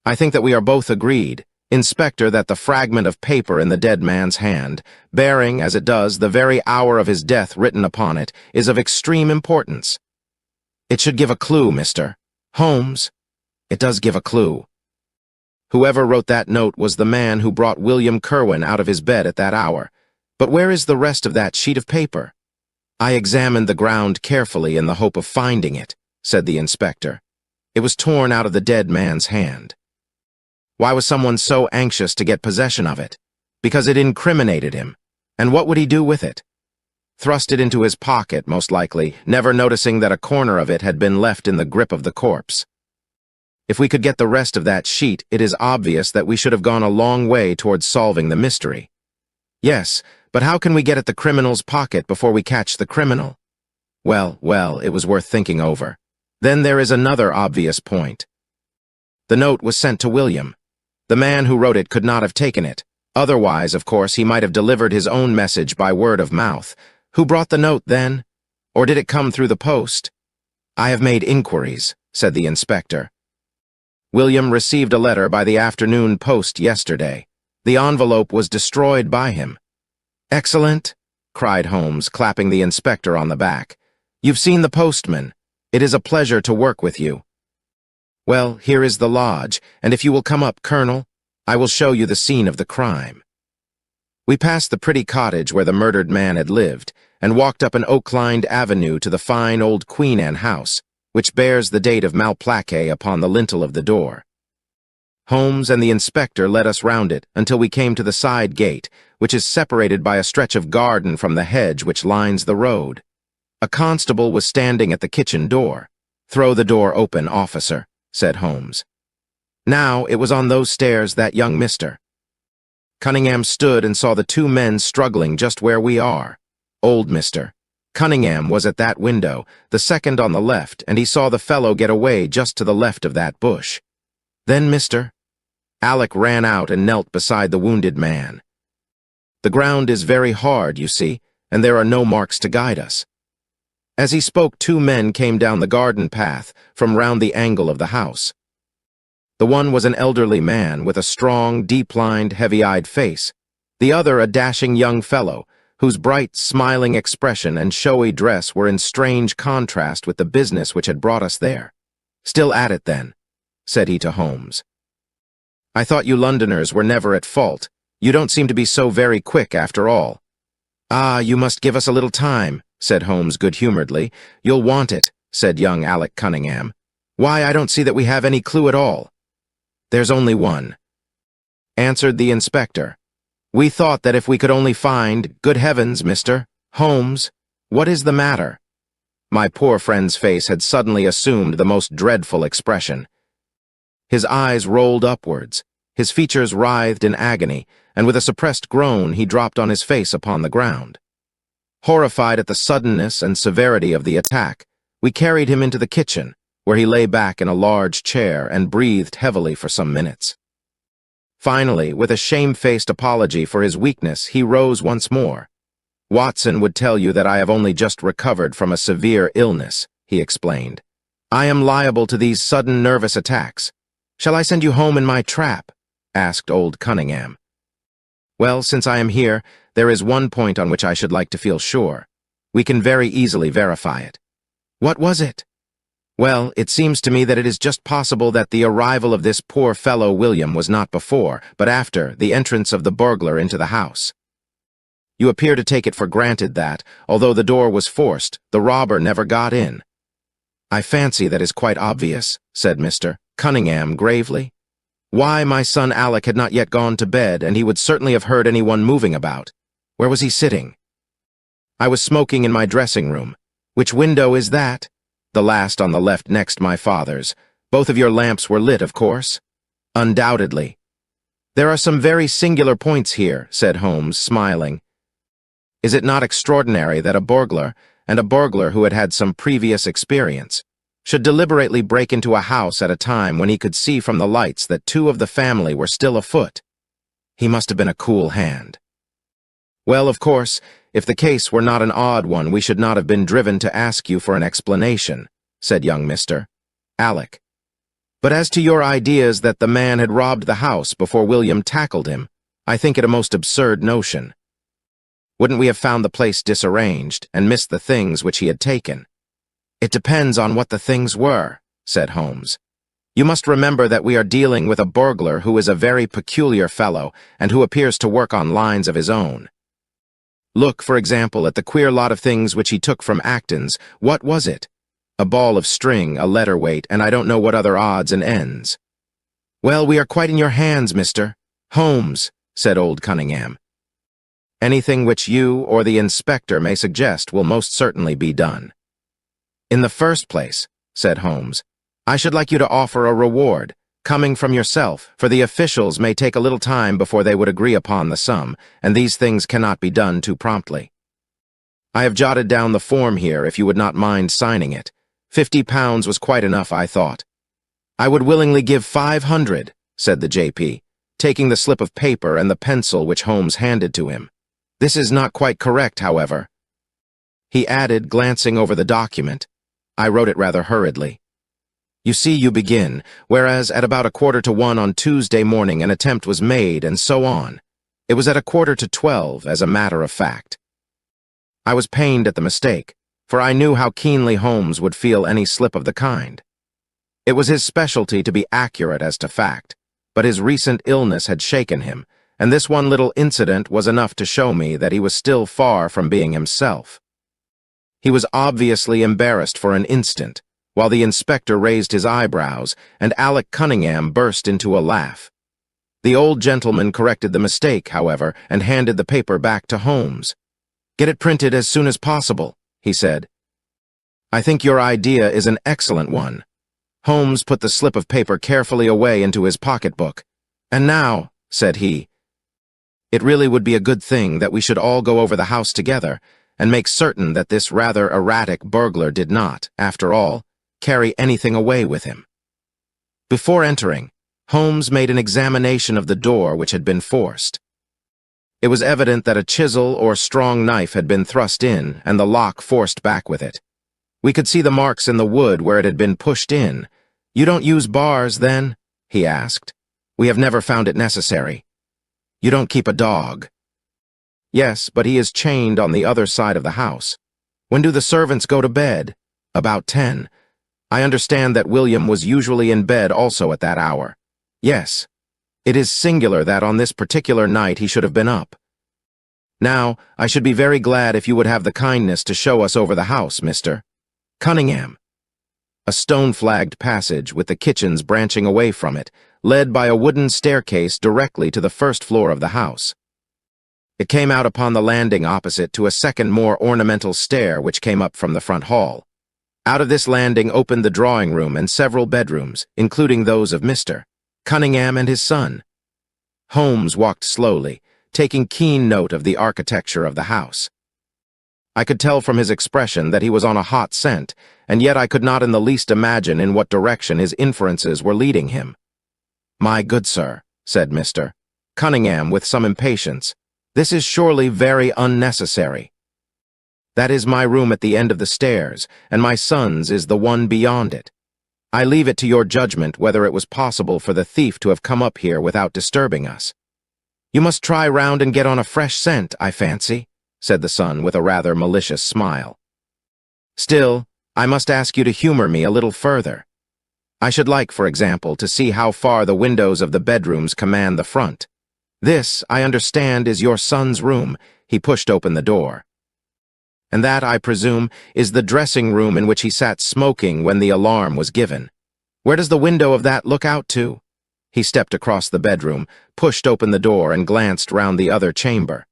I think that we are both agreed, Inspector, that the fragment of paper in the dead man's hand, bearing, as it does, the very hour of his death written upon it, is of extreme importance." It should give a clue, Mr. Holmes. It does give a clue. Whoever wrote that note was the man who brought William Kerwin out of his bed at that hour. But where is the rest of that sheet of paper? I examined the ground carefully in the hope of finding it, said the inspector. It was torn out of the dead man's hand. Why was someone so anxious to get possession of it? Because it incriminated him. And what would he do with it? Thrust it into his pocket, most likely, never noticing that a corner of it had been left in the grip of the corpse. If we could get the rest of that sheet, it is obvious that we should have gone a long way towards solving the mystery. Yes, but how can we get at the criminal's pocket before we catch the criminal? Well, it was worth thinking over. Then there is another obvious point. The note was sent to William. The man who wrote it could not have taken it. Otherwise, of course, he might have delivered his own message by word of mouth. Who brought the note, then? Or did it come through the post? I have made inquiries, said the inspector. William received a letter by the afternoon post yesterday. The envelope was destroyed by him. Excellent, cried Holmes, clapping the inspector on the back. You've seen the postman. It is a pleasure to work with you. Well, here is the lodge, and if you will come up, Colonel, I will show you the scene of the crime. We passed the pretty cottage where the murdered man had lived, and walked up an oak-lined avenue to the fine old Queen Anne house, which bears the date of Malplaquet upon the lintel of the door. Holmes and the inspector led us round it until we came to the side gate, which is separated by a stretch of garden from the hedge which lines the road. A constable was standing at the kitchen door. "Throw the door open, officer," said Holmes. Now it was on those stairs that young Mr. Cunningham stood and saw the two men struggling just where we are. Old Mr. Cunningham was at that window, the second on the left, and he saw the fellow get away just to the left of that bush. Then Mr. Alec ran out and knelt beside the wounded man. The ground is very hard, you see, and there are no marks to guide us. As he spoke, two men came down the garden path from round the angle of the house. The one was an elderly man with a strong, deep-lined, heavy-eyed face. The other a dashing young fellow, whose bright, smiling expression and showy dress were in strange contrast with the business which had brought us there. "Still at it, then," said he to Holmes. "I thought you Londoners were never at fault. You don't seem to be so very quick, after all." "Ah, you must give us a little time," said Holmes good-humoredly. "You'll want it," said young Alec Cunningham. "Why, I don't see that we have any clue at all." "There's only one," answered the inspector. "We thought that if we could only find— Good heavens, Mr. Holmes, what is the matter?" My poor friend's face had suddenly assumed the most dreadful expression. His eyes rolled upwards, his features writhed in agony, and with a suppressed groan he dropped on his face upon the ground. Horrified at the suddenness and severity of the attack, we carried him into the kitchen, where he lay back in a large chair and breathed heavily for some minutes. Finally, with a shamefaced apology for his weakness, he rose once more. "Watson would tell you that I have only just recovered from a severe illness," he explained. "I am liable to these sudden nervous attacks. Shall I send you home in my trap?" asked old Cunningham. "Well, since I am here, there is one point on which I should like to feel sure. We can very easily verify it." "What was it?" "Well, it seems to me that it is just possible that the arrival of this poor fellow William was not before, but after, the entrance of the burglar into the house. You appear to take it for granted that, although the door was forced, the robber never got in." "I fancy that is quite obvious," said Mr. Cunningham gravely. "Why, my son Alec had not yet gone to bed, and he would certainly have heard anyone moving about. Where was he sitting?" "I was smoking in my dressing room." "Which window is that?" "The last on the left next my father's. Both of your lamps were lit, of course?" "Undoubtedly." "There are some very singular points here," said Holmes, smiling. "Is it not extraordinary that a burglar, and a burglar who had had some previous experience, should deliberately break into a house at a time when he could see from the lights that two of the family were still afoot? He must have been a cool hand." "Well, of course, if the case were not an odd one, we should not have been driven to ask you for an explanation," said young Mr. Alec. "But as to your ideas that the man had robbed the house before William tackled him, I think it a most absurd notion. Wouldn't we have found the place disarranged and missed the things which he had taken? "It depends on what the things were," said Holmes. "You must remember that we are dealing with a burglar who is a very peculiar fellow and who appears to work on lines of his own. Look, for example, at the queer lot of things which he took from Acton's. What was it? A ball of string, a letter weight, and I don't know what other odds and ends." "Well, we are quite in your hands, Mr. Holmes," said old Cunningham. "Anything which you or the inspector may suggest will most certainly be done." "In the first place," said Holmes, "I should like you to offer a reward, coming from yourself, for the officials may take a little time before they would agree upon the sum, and these things cannot be done too promptly. I have jotted down the form here if you would not mind signing it. £50 was quite enough, I thought." "I would willingly give 500, said the J.P., taking the slip of paper and the pencil which Holmes handed to him. "This is not quite correct, however," he added, glancing over the document. I wrote it rather hurriedly. "You see, you begin, whereas at about 1:45 on Tuesday morning an attempt was made, and so on. It was at 11:45, as a matter of fact." I was pained at the mistake, for I knew how keenly Holmes would feel any slip of the kind. It was his specialty to be accurate as to fact, but his recent illness had shaken him, and this one little incident was enough to show me that he was still far from being himself. He was obviously embarrassed for an instant, while the inspector raised his eyebrows, and Alec Cunningham burst into a laugh. The old gentleman corrected the mistake, however, and handed the paper back to Holmes. "Get it printed as soon as possible," he said. "I think your idea is an excellent one." Holmes put the slip of paper carefully away into his pocketbook. "And now," said he, "it really would be a good thing that we should all go over the house together and make certain that this rather erratic burglar did not, after all, carry anything away with him." Before entering, Holmes made an examination of the door which had been forced. It was evident that a chisel or strong knife had been thrust in and the lock forced back with it. We could see the marks in the wood where it had been pushed in. "You don't use bars, then?" he asked. "We have never found it necessary." "You don't keep a dog?" "Yes, but he is chained on the other side of the house." "When do the servants go to bed?" "About 10. I understand that William was usually in bed also at that hour." "Yes. It is singular that on this particular night he should have been up. Now, I should be very glad if you would have the kindness to show us over the house, Mr. Cunningham." A stone-flagged passage, with the kitchens branching away from it, led by a wooden staircase directly to the first floor of the house. It came out upon the landing opposite to a second more ornamental stair which came up from the front hall. Out of this landing opened the drawing room and several bedrooms, including those of Mr. Cunningham and his son. Holmes walked slowly, taking keen note of the architecture of the house. I could tell from his expression that he was on a hot scent, and yet I could not in the least imagine in what direction his inferences were leading him. "My good sir," said Mr. Cunningham with some impatience, "this is surely very unnecessary. That is my room at the end of the stairs, and my son's is the one beyond it. I leave it to your judgment whether it was possible for the thief to have come up here without disturbing us. You must try round and get on a fresh scent, I fancy," said the son with a rather malicious smile. "Still, I must ask you to humor me a little further. I should like, for example, to see how far the windows of the bedrooms command the front. This, I understand, is your son's room." He pushed open the door. "And that, I presume, is the dressing room in which he sat smoking when the alarm was given. Where does the window of that look out to?" He stepped across the bedroom, pushed open the door, and glanced round the other chamber.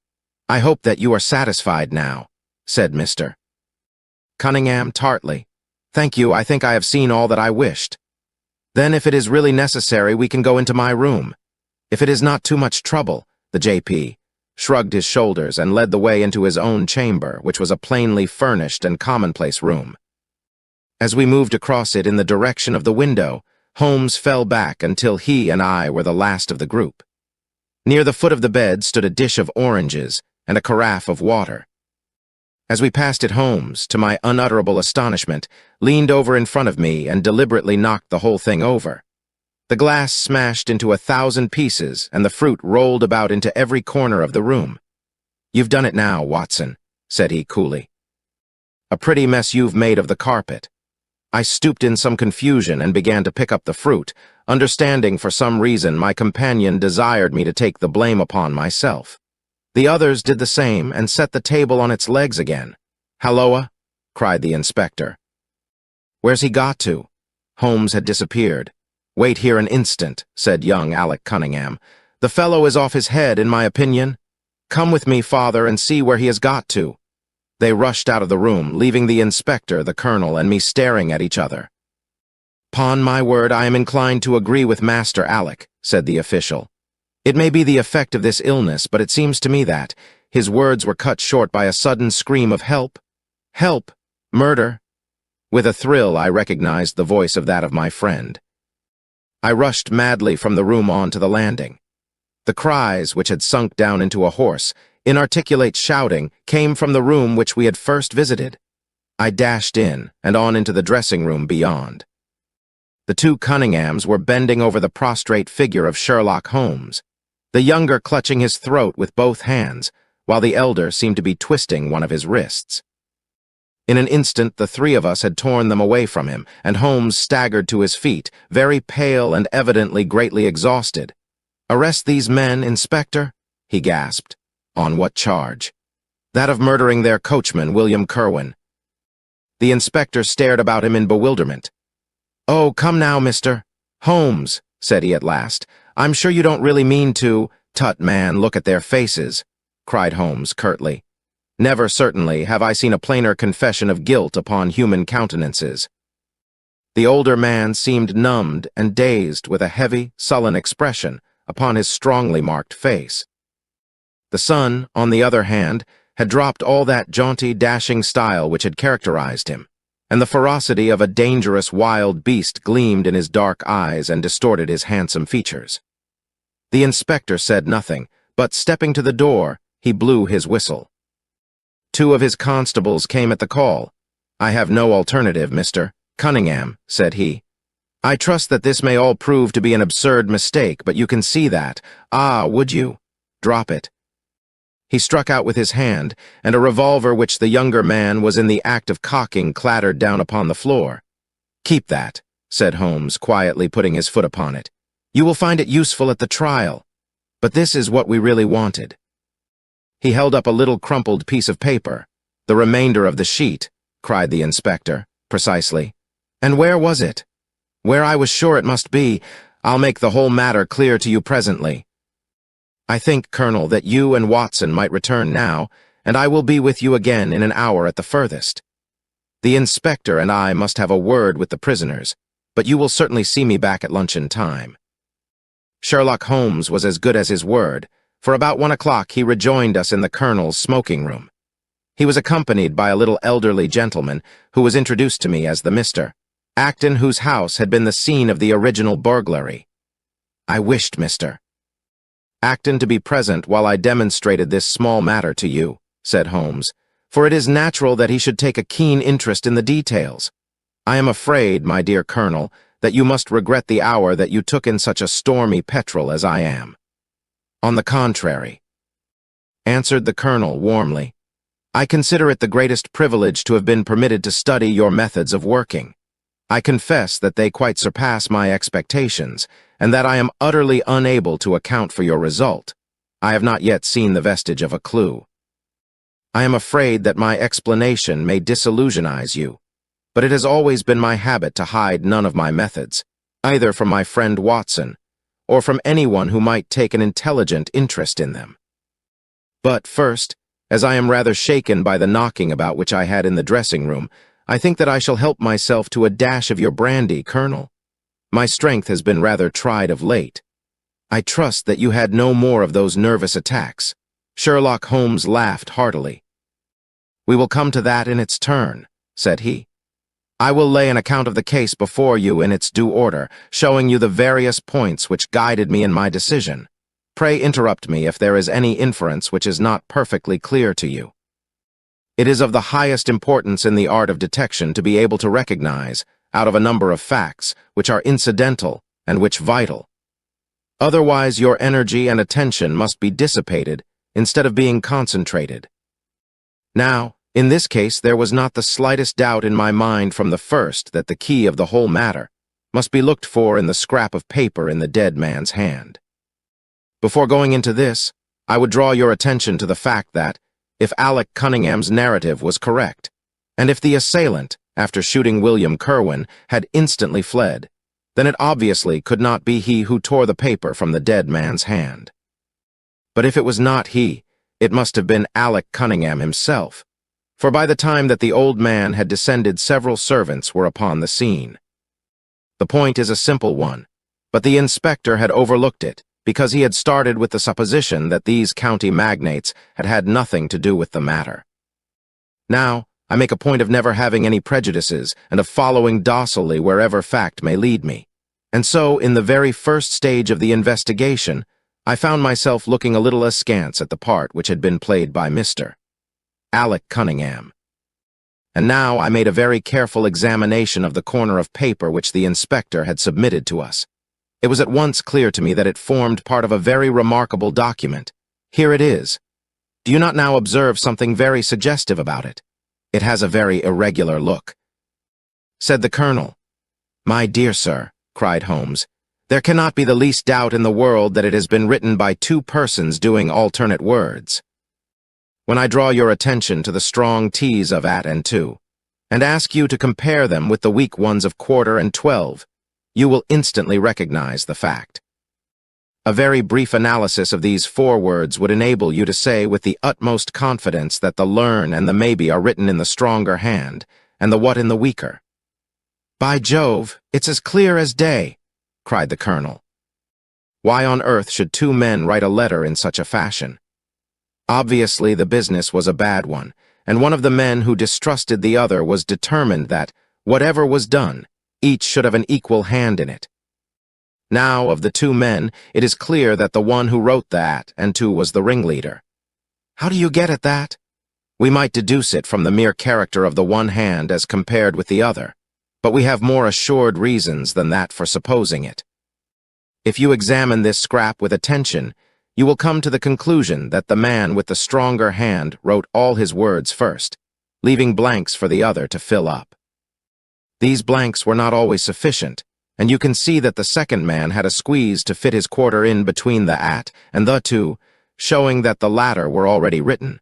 "I hope that you are satisfied now," said Mr. Cunningham tartly. "Thank you, I think I have seen all that I wished. Then, if it is really necessary, we can go into my room. If it is not too much trouble," the J.P. shrugged his shoulders and led the way into his own chamber, which was a plainly furnished and commonplace room. As we moved across it in the direction of the window, Holmes fell back until he and I were the last of the group. Near the foot of the bed stood a dish of oranges and a carafe of water. As we passed it, Holmes, to my unutterable astonishment, leaned over in front of me and deliberately knocked the whole thing over. The glass smashed into 1,000 pieces, and the fruit rolled about into every corner of the room. "You've done it now, Watson," said he coolly. "A pretty mess you've made of the carpet. I stooped in some confusion and began to pick up the fruit, understanding for some reason my companion desired me to take the blame upon myself. The others did the same and set the table on its legs again. "Halloa!" cried the inspector. "Where's he got to?" Holmes had disappeared. "Wait here an instant," said young Alec Cunningham. "The fellow is off his head, in my opinion. Come with me, father, and see where he has got to." They rushed out of the room, leaving the inspector, the colonel, and me staring at each other. "'Pon my word, I am inclined to agree with Master Alec," said the official. "It may be the effect of this illness, but it seems to me that—" His words were cut short by a sudden scream of "Help! Help! Murder!" With a thrill, I recognized the voice of that of my friend. I rushed madly from the room on to the landing. The cries, which had sunk down into a hoarse, inarticulate shouting, came from the room which we had first visited. I dashed in and on into the dressing room beyond. The two Cunninghams were bending over the prostrate figure of Sherlock Holmes, the younger clutching his throat with both hands, while the elder seemed to be twisting one of his wrists. In an instant, the three of us had torn them away from him, and Holmes staggered to his feet, very pale and evidently greatly exhausted. "Arrest these men, Inspector?" he gasped. "On what charge?" "That of murdering their coachman, William Kerwin." The inspector stared about him in bewilderment. "Oh, come now, Mr. Holmes," said he at last. "I'm sure you don't really mean to—" "Tut, man, look at their faces," cried Holmes curtly. "Never, certainly, have I seen a plainer confession of guilt upon human countenances." The older man seemed numbed and dazed with a heavy, sullen expression upon his strongly marked face. The son, on the other hand, had dropped all that jaunty, dashing style which had characterized him, and the ferocity of a dangerous wild beast gleamed in his dark eyes and distorted his handsome features. The inspector said nothing, but stepping to the door, he blew his whistle. Two of his constables came at the call. "I have no alternative, Mr. Cunningham," said he. "I trust that this may all prove to be an absurd mistake, but you can see that. Ah, would you? Drop it." He struck out with his hand, and a revolver which the younger man was in the act of cocking clattered down upon the floor. "Keep that," said Holmes, quietly putting his foot upon it. "You will find it useful at the trial. But this is what we really wanted." He held up a little crumpled piece of paper. "The remainder of the sheet," cried the inspector. "Precisely. And where was it?" "Where I was sure it must be. I'll make the whole matter clear to you presently. I think, Colonel, that you and Watson might return now, and I will be with you again in an hour at the furthest. The inspector and I must have a word with the prisoners, but you will certainly see me back at luncheon time." Sherlock Holmes was as good as his word. For about 1 o'clock he rejoined us in the colonel's smoking room. He was accompanied by a little elderly gentleman who was introduced to me as the Mr. Acton whose house had been the scene of the original burglary. "I wished, Mr. Acton, to be present while I demonstrated this small matter to you," said Holmes, "for it is natural that he should take a keen interest in the details. I am afraid, my dear Colonel, that you must regret the hour that you took in such a stormy petrel as I am." "On the contrary," answered the colonel warmly, "I consider it the greatest privilege to have been permitted to study your methods of working. I confess that they quite surpass my expectations, and that I am utterly unable to account for your result. I have not yet seen the vestige of a clue. I am afraid that my explanation may disillusionize you, but it has always been my habit to hide none of my methods, either from my friend Watson, or from anyone who might take an intelligent interest in them. But first, as I am rather shaken by the knocking about which I had in the dressing room, I think that I shall help myself to a dash of your brandy, Colonel. My strength has been rather tried of late. I trust that you had no more of those nervous attacks." Sherlock Holmes laughed heartily. "We will come to that in its turn," said he. "I will lay an account of the case before you in its due order, showing you the various points which guided me in my decision. Pray interrupt me if there is any inference which is not perfectly clear to you. It is of the highest importance in the art of detection to be able to recognize, out of a number of facts, which are incidental and which vital. Otherwise, your energy and attention must be dissipated instead of being concentrated. Now, In this case, there was not the slightest doubt in my mind from the first that the key of the whole matter must be looked for in the scrap of paper in the dead man's hand. Before going into this, I would draw your attention to the fact that, if Alec Cunningham's narrative was correct, and if the assailant, after shooting William Kerwin, had instantly fled, then it obviously could not be he who tore the paper from the dead man's hand. But if it was not he, it must have been Alec Cunningham himself, for by the time that the old man had descended, several servants were upon the scene. The point is a simple one, but the inspector had overlooked it because he had started with the supposition that these county magnates had had nothing to do with the matter. Now, I make a point of never having any prejudices and of following docilely wherever fact may lead me. And so, in the very first stage of the investigation, I found myself looking a little askance at the part which had been played by Mr. Alec Cunningham. And now I made a very careful examination of the corner of paper which the inspector had submitted to us. It was at once clear to me that it formed part of a very remarkable document. Here it is. Do you not now observe something very suggestive about it? It has a very irregular look. Said the colonel. My dear sir, cried Holmes, there cannot be the least doubt in the world that it has been written by two persons doing alternate words. When I draw your attention to the strong T's of at and to, and ask you to compare them with the weak ones of quarter and 12, you will instantly recognize the fact. A very brief analysis of these four words would enable you to say with the utmost confidence that the learn and the maybe are written in the stronger hand, and the what in the weaker. By Jove, it's as clear as day, cried the colonel. Why on earth should two men write a letter in such a fashion? Obviously, the business was a bad one, and one of the men who distrusted the other was determined that, whatever was done, each should have an equal hand in it. Now, of the two men, it is clear that the one who wrote that and to was the ringleader. How do you get at that? We might deduce it from the mere character of the one hand as compared with the other, but we have more assured reasons than that for supposing it. If you examine this scrap with attention, you will come to the conclusion that the man with the stronger hand wrote all his words first, leaving blanks for the other to fill up. These blanks were not always sufficient, and you can see that the second man had a squeeze to fit his quarter in between the at and the to, showing that the latter were already written.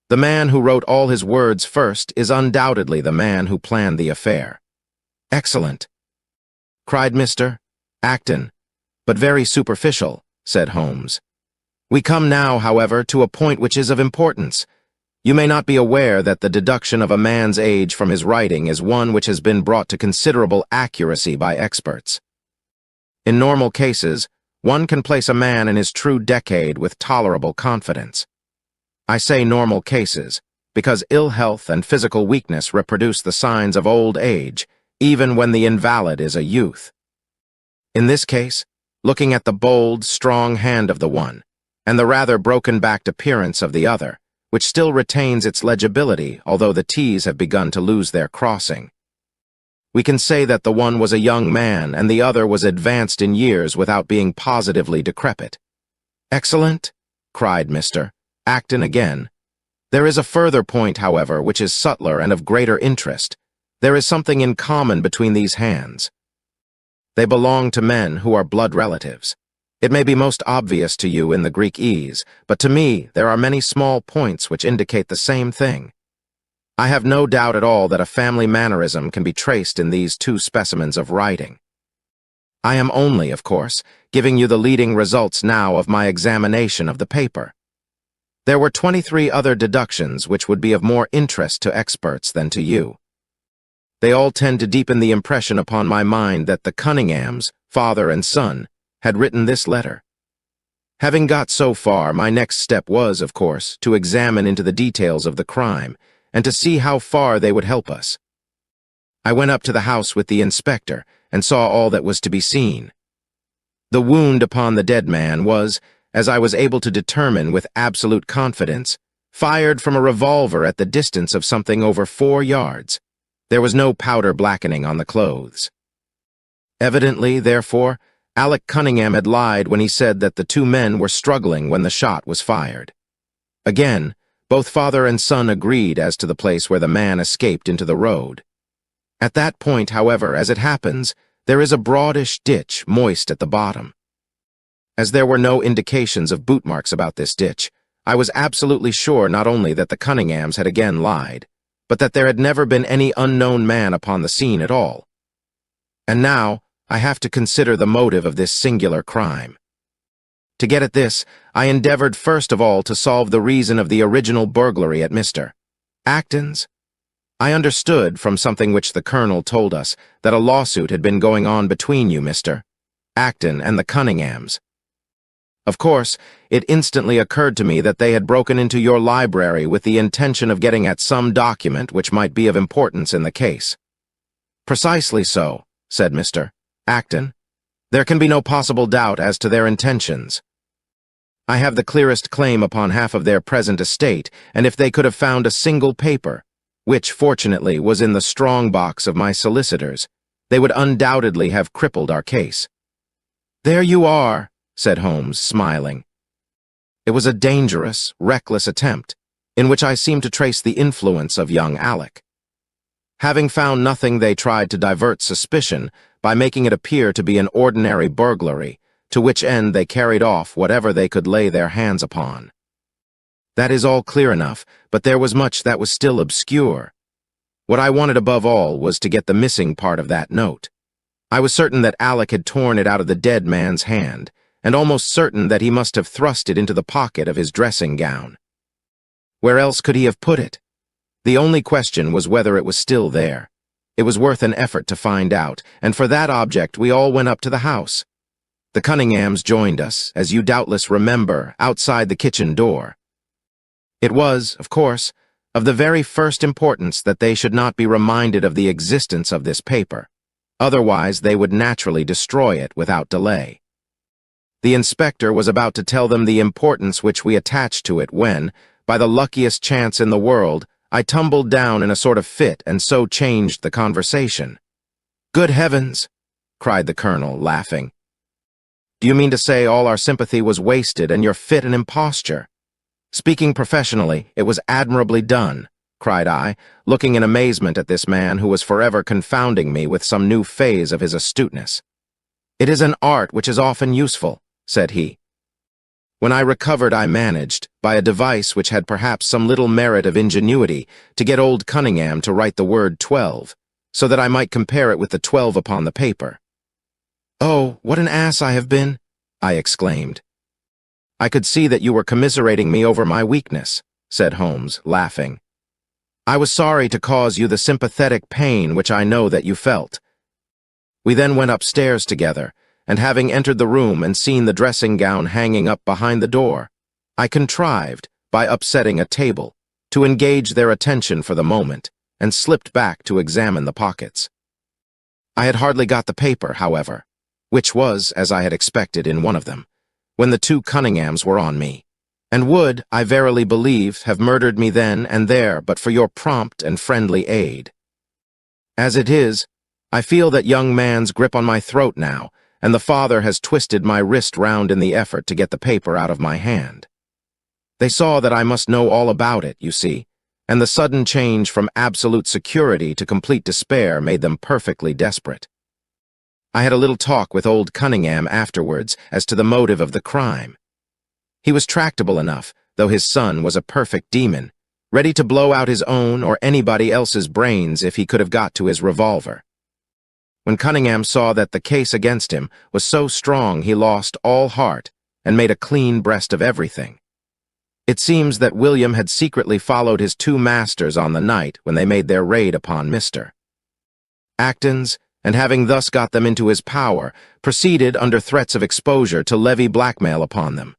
The man who wrote all his words first is undoubtedly the man who planned the affair. Excellent, cried Mr. Acton, but very superficial, said Holmes. We come now, however, to a point which is of importance. You may not be aware that the deduction of a man's age from his writing is one which has been brought to considerable accuracy by experts. In normal cases, one can place a man in his true decade with tolerable confidence. I say normal cases, because ill health and physical weakness reproduce the signs of old age, even when the invalid is a youth. In this case, looking at the bold, strong hand of the one, and the rather broken-backed appearance of the other, which still retains its legibility, although the T's have begun to lose their crossing. We can say that the one was a young man and the other was advanced in years without being positively decrepit. Excellent, cried Mr. Acton again. There is a further point, however, which is subtler and of greater interest. There is something in common between these hands. They belong to men who are blood relatives. It may be most obvious to you in the Greek ease, but to me there are many small points which indicate the same thing. I have no doubt at all that a family mannerism can be traced in these two specimens of writing. I am only, of course, giving you the leading results now of my examination of the paper. There were 23 other deductions which would be of more interest to experts than to you. They all tend to deepen the impression upon my mind that the Cunninghams, father and son, had written this letter. Having got so far, my next step was, of course, to examine into the details of the crime, and to see how far they would help us. I went up to the house with the inspector, and saw all that was to be seen. The wound upon the dead man was, as I was able to determine with absolute confidence, fired from a revolver at the distance of something over 4 yards. There was no powder blackening on the clothes. Evidently, therefore, Alec Cunningham had lied when he said that the two men were struggling when the shot was fired. Again, Both father and son agreed as to the place where the man escaped into the road. At that point, however, as it happens, there is a broadish ditch moist at the bottom. As there were no indications of boot marks about this ditch, I was absolutely sure not only that the Cunninghams had again lied, but that there had never been any unknown man upon the scene at all. And now, I have to consider the motive of this singular crime. To get at this, I endeavored first of all to solve the reason of the original burglary at Mr. Acton's. I understood from something which the Colonel told us that a lawsuit had been going on between you, Mr. Acton, and the Cunninghams. Of course, it instantly occurred to me that they had broken into your library with the intention of getting at some document which might be of importance in the case. Precisely so, said Mr. Acton. There can be no possible doubt as to their intentions. I have the clearest claim upon half of their present estate, and if they could have found a single paper, which, fortunately, was in the strong box of my solicitors, they would undoubtedly have crippled our case. There you are, said Holmes, smiling. It was a dangerous, reckless attempt, in which I seemed to trace the influence of young Alec. Having found nothing, they tried to divert suspicion by making it appear to be an ordinary burglary, to which end they carried off whatever they could lay their hands upon. That is all clear enough, but there was much that was still obscure. What I wanted above all was to get the missing part of that note. I was certain that Alec had torn it out of the dead man's hand, and almost certain that he must have thrust it into the pocket of his dressing gown. Where else could he have put it? The only question was whether it was still there. It was worth an effort to find out, and for that object we all went up to the house. The Cunninghams joined us, as you doubtless remember, outside the kitchen door. It was, of course, of the very first importance that they should not be reminded of the existence of this paper. Otherwise, they would naturally destroy it without delay. The inspector was about to tell them the importance which we attached to it when, by the luckiest chance in the world, I tumbled down in a sort of fit and so changed the conversation. "Good heavens!" cried the Colonel, laughing. "Do you mean to say all our sympathy was wasted and your fit an imposture?" "Speaking professionally, it was admirably done," cried I, looking in amazement at this man who was forever confounding me with some new phase of his astuteness. "It is an art which is often useful," said he. When I recovered, I managed, by a device which had perhaps some little merit of ingenuity, to get old Cunningham to write the word 12, so that I might compare it with the 12 upon the paper. "Oh, what an ass I have been!" I exclaimed. "I could see that you were commiserating me over my weakness," said Holmes, laughing. "I was sorry to cause you the sympathetic pain which I know that you felt." We then went upstairs together, and having entered the room and seen the dressing gown hanging up behind the door, I contrived, by upsetting a table, to engage their attention for the moment, and slipped back to examine the pockets. I had hardly got the paper, however, which was, as I had expected, in one of them, when the two Cunninghams were on me, and would, I verily believe, have murdered me then and there but for your prompt and friendly aid. As it is, I feel that young man's grip on my throat now, and the father has twisted my wrist round in the effort to get the paper out of my hand. They saw that I must know all about it, you see, and the sudden change from absolute security to complete despair made them perfectly desperate. I had a little talk with old Cunningham afterwards as to the motive of the crime. He was tractable enough, though his son was a perfect demon, ready to blow out his own or anybody else's brains if he could have got to his revolver. When Cunningham saw that the case against him was so strong, he lost all heart and made a clean breast of everything. It seems that William had secretly followed his two masters on the night when they made their raid upon Mr. Acton's, and having thus got them into his power, proceeded under threats of exposure to levy blackmail upon them.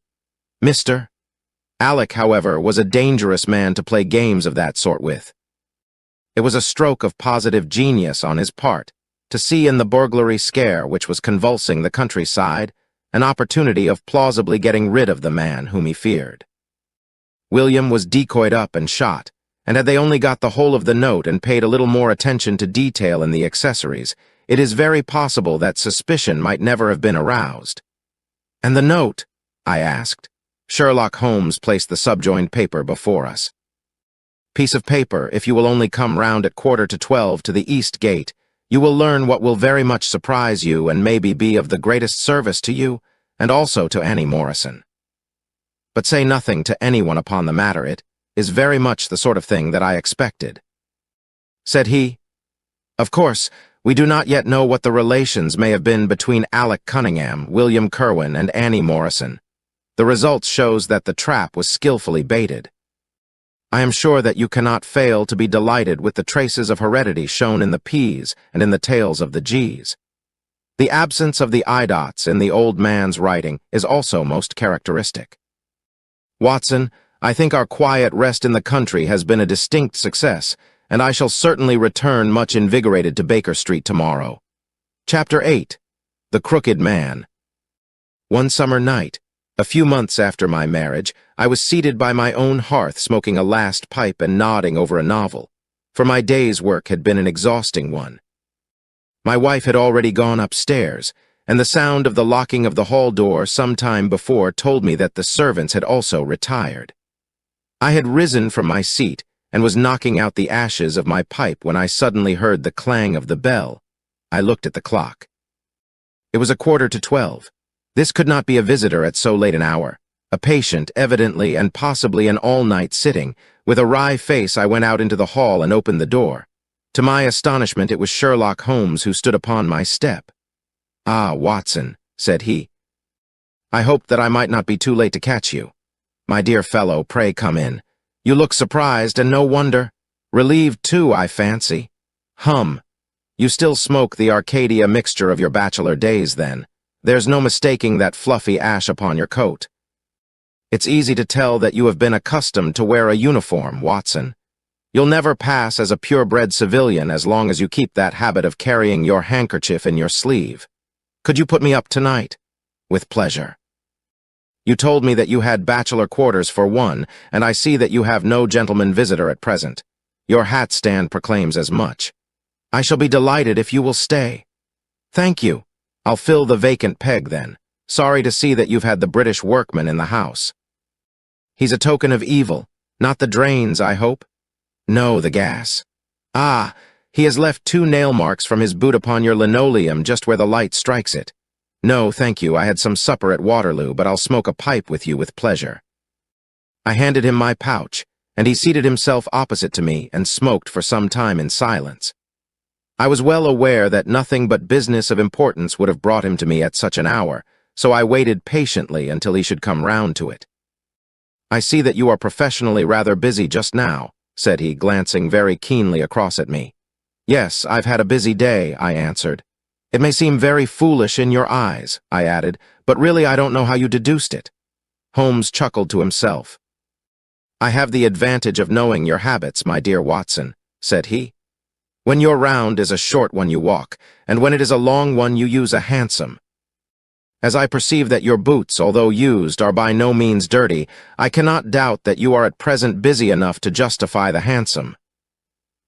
Mr. Alec, however, was a dangerous man to play games of that sort with. It was a stroke of positive genius on his part to see in the burglary scare which was convulsing the countryside an opportunity of plausibly getting rid of the man whom he feared. William was decoyed up and shot, and had they only got the whole of the note and paid a little more attention to detail in the accessories, it is very possible that suspicion might never have been aroused. "And the note?" I asked. Sherlock Holmes placed the subjoined paper before us. Piece of paper, if you will only come round at 11:45 to the east gate, you will learn what will very much surprise you and maybe be of the greatest service to you, and also to Annie Morrison. But say nothing to anyone upon the matter. It is very much the sort of thing that I expected," said he. "Of course, we do not yet know what the relations may have been between Alec Cunningham, William Kerwin, and Annie Morrison. The results shows that the trap was skillfully baited. I am sure that you cannot fail to be delighted with the traces of heredity shown in the P's and in the tails of the G's. The absence of the I-dots in the old man's writing is also most characteristic. Watson, I think our quiet rest in the country has been a distinct success, and I shall certainly return much invigorated to Baker Street tomorrow." Chapter 8. The Crooked Man. One summer night, a few months after my marriage, I was seated by my own hearth smoking a last pipe and nodding over a novel, for my day's work had been an exhausting one. My wife had already gone upstairs, and the sound of the locking of the hall door some time before told me that the servants had also retired. I had risen from my seat and was knocking out the ashes of my pipe when I suddenly heard the clang of the bell. I looked at the clock. It was 11:45. This could not be a visitor at so late an hour. A patient, evidently and possibly an all-night sitting. With a wry face, I went out into the hall and opened the door. To my astonishment, it was Sherlock Holmes who stood upon my step. "Ah, Watson," said he. "I hoped that I might not be too late to catch you. My dear fellow, pray come in. You look surprised, and no wonder. Relieved, too, I fancy. Hum. You still smoke the Arcadia mixture of your bachelor days, then. There's no mistaking that fluffy ash upon your coat. It's easy to tell that you have been accustomed to wear a uniform, Watson. You'll never pass as a purebred civilian as long as you keep that habit of carrying your handkerchief in your sleeve. Could you put me up tonight?" "With pleasure." "You told me that you had bachelor quarters for one, and I see that you have no gentleman visitor at present. Your hat stand proclaims as much. I shall be delighted if you will stay." "Thank you. I'll fill the vacant peg, then. Sorry to see that you've had the British workman in the house." "He's a token of evil. Not the drains, I hope?" "No, the gas." "Ah, he has left 2 nail marks from his boot upon your linoleum just where the light strikes it. No, thank you, I had some supper at Waterloo, but I'll smoke a pipe with you with pleasure." I handed him my pouch, and he seated himself opposite to me and smoked for some time in silence. I was well aware that nothing but business of importance would have brought him to me at such an hour, so I waited patiently until he should come round to it. "I see that you are professionally rather busy just now," said he, glancing very keenly across at me. "Yes, I've had a busy day," I answered. "It may seem very foolish in your eyes," I added, "but really I don't know how you deduced it." Holmes chuckled to himself. "I have the advantage of knowing your habits, my dear Watson," said he. "When your round is a short one you walk, and when it is a long one you use a hansom. As I perceive that your boots, although used, are by no means dirty, I cannot doubt that you are at present busy enough to justify the hansom."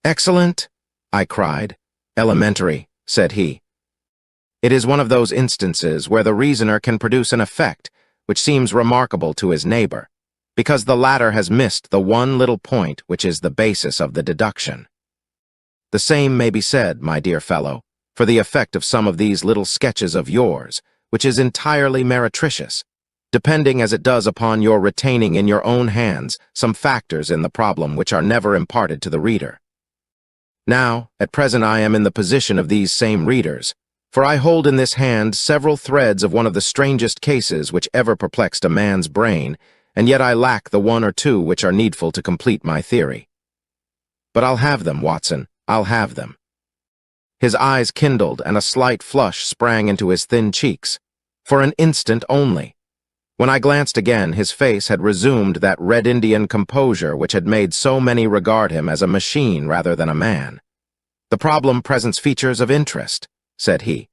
"Excellent," I cried. "Elementary," said he. "It is one of those instances where the reasoner can produce an effect which seems remarkable to his neighbor, because the latter has missed the one little point which is the basis of the deduction. The same may be said, my dear fellow, for the effect of some of these little sketches of yours, which is entirely meretricious, depending as it does upon your retaining in your own hands some factors in the problem which are never imparted to the reader. Now, at present I am in the position of these same readers, for I hold in this hand several threads of one of the strangest cases which ever perplexed a man's brain, and yet I lack the one or two which are needful to complete my theory. But I'll have them, Watson, I'll have them." His eyes kindled, and a slight flush sprang into his thin cheeks. For an instant only. When I glanced again, his face had resumed that Red Indian composure which had made so many regard him as a machine rather than a man. "The problem presents features of interest," said he.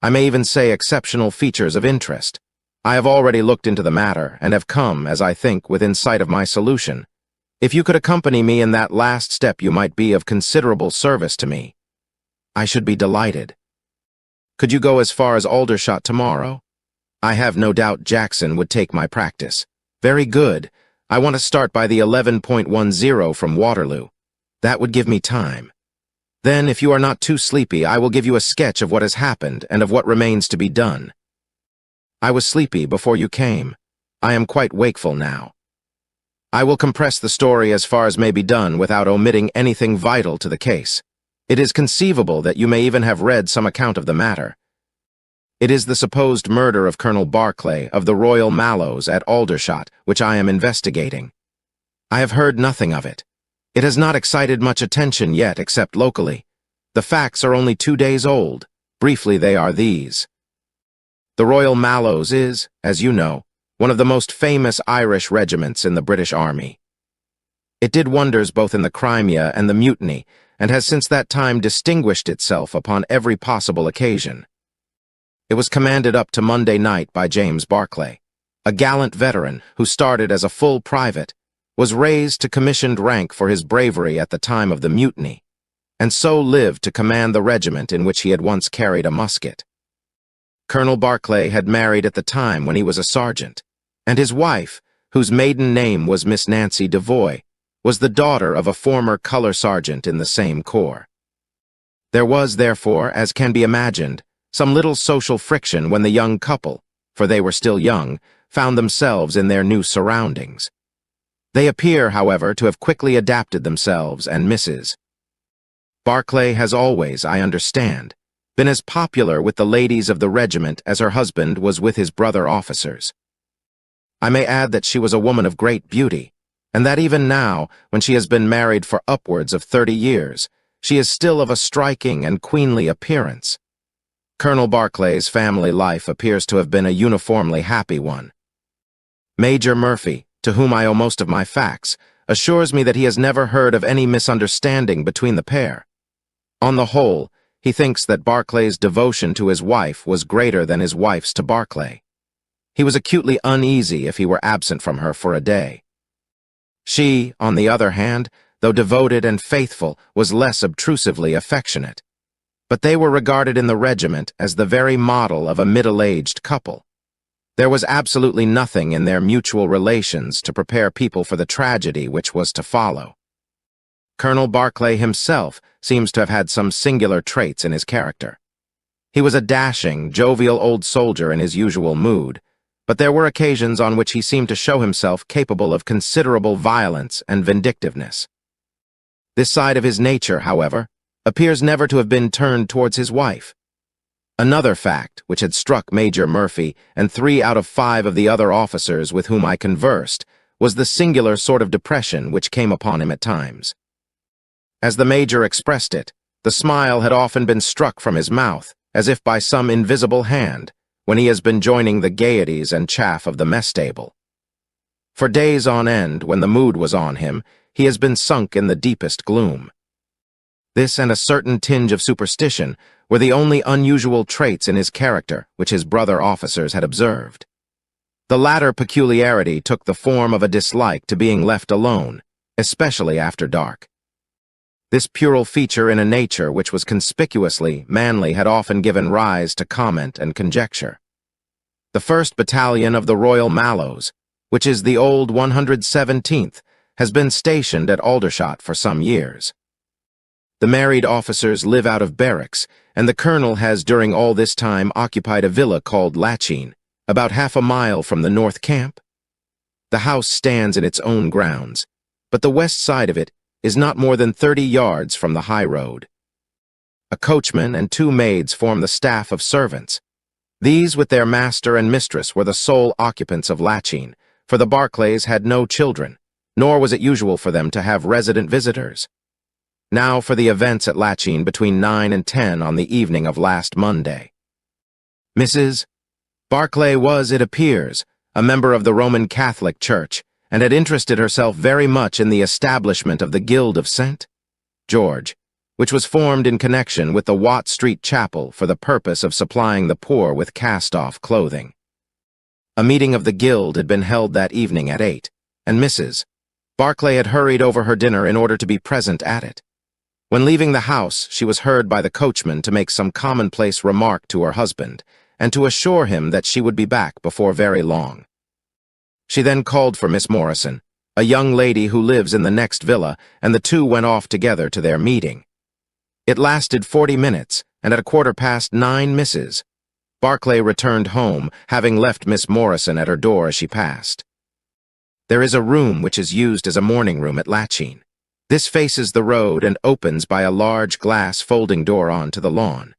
"I may even say exceptional features of interest. I have already looked into the matter, and have come, as I think, within sight of my solution. If you could accompany me in that last step, you might be of considerable service to me." "I should be delighted." "Could you go as far as Aldershot tomorrow?" "I have no doubt Jackson would take my practice." "Very good. I want to start by the 11.10 from Waterloo. That would give me time. Then, if you are not too sleepy, I will give you a sketch of what has happened and of what remains to be done. I was sleepy before you came. I am quite wakeful now. I will compress the story as far as may be done without omitting anything vital to the case. It is conceivable that you may even have read some account of the matter. It is the supposed murder of Colonel Barclay of the Royal Mallows at Aldershot, which I am investigating. I have heard nothing of it. It has not excited much attention yet, except locally. The facts are only 2 days old. Briefly, they are these. The Royal Mallows is, as you know, one of the most famous Irish regiments in the British Army. It did wonders both in the Crimea and the Mutiny, and has since that time distinguished itself upon every possible occasion. It was commanded up to Monday night by James Barclay, a gallant veteran who started as a full private, was raised to commissioned rank for his bravery at the time of the Mutiny, and so lived to command the regiment in which he had once carried a musket. Colonel Barclay had married at the time when he was a sergeant, and his wife, whose maiden name was Miss Nancy Devoy, was the daughter of a former color sergeant in the same corps. There was, therefore, as can be imagined, some little social friction when the young couple, for they were still young, found themselves in their new surroundings. They appear, however, to have quickly adapted themselves, and Mrs. Barclay has always, I understand, been as popular with the ladies of the regiment as her husband was with his brother officers. I may add that she was a woman of great beauty, and that even now, when she has been married for upwards of 30 years, she is still of a striking and queenly appearance. Colonel Barclay's family life appears to have been a uniformly happy one. Major Murphy, to whom I owe most of my facts, assures me that he has never heard of any misunderstanding between the pair. On the whole, he thinks that Barclay's devotion to his wife was greater than his wife's to Barclay. He was acutely uneasy if he were absent from her for a day. She, on the other hand, though devoted and faithful, was less obtrusively affectionate. But they were regarded in the regiment as the very model of a middle-aged couple. There was absolutely nothing in their mutual relations to prepare people for the tragedy which was to follow. Colonel Barclay himself seems to have had some singular traits in his character. He was a dashing, jovial old soldier in his usual mood, but there were occasions on which he seemed to show himself capable of considerable violence and vindictiveness. This side of his nature, however, appears never to have been turned towards his wife. Another fact, which had struck Major Murphy and 3 out of 5 of the other officers with whom I conversed, was the singular sort of depression which came upon him at times. As the Major expressed it, the smile had often been struck from his mouth, as if by some invisible hand, when he has been joining the gaieties and chaff of the mess table. For days on end, when the mood was on him, he has been sunk in the deepest gloom. This and a certain tinge of superstition were the only unusual traits in his character which his brother officers had observed. The latter peculiarity took the form of a dislike to being left alone, especially after dark. This puerile feature in a nature which was conspicuously manly had often given rise to comment and conjecture. The 1st Battalion of the Royal Mallows, which is the old 117th, has been stationed at Aldershot for some years. The married officers live out of barracks, and the colonel has during all this time occupied a villa called Lachine, about half a mile from the North Camp. The house stands in its own grounds, but the west side of it is not more than 30 yards from the high road. A coachman and 2 maids form the staff of servants. These, with their master and mistress, were the sole occupants of Lachine, for the Barclays had no children, nor was it usual for them to have resident visitors. Now for the events at Lachine between 9 and 10 on the evening of last Monday. Mrs. Barclay was, it appears, a member of the Roman Catholic Church, and had interested herself very much in the establishment of the Guild of St. George, which was formed in connection with the Watt Street Chapel for the purpose of supplying the poor with cast-off clothing. A meeting of the Guild had been held that evening at 8, and Mrs. Barclay had hurried over her dinner in order to be present at it. When leaving the house, she was heard by the coachman to make some commonplace remark to her husband, and to assure him that she would be back before very long. She then called for Miss Morrison, a young lady who lives in the next villa, and the two went off together to their meeting. It lasted 40 minutes, and at 9:15, Mrs. Barclay returned home, having left Miss Morrison at her door as she passed. There is a room which is used as a morning room at Latchine. This faces the road and opens by a large glass folding door onto the lawn.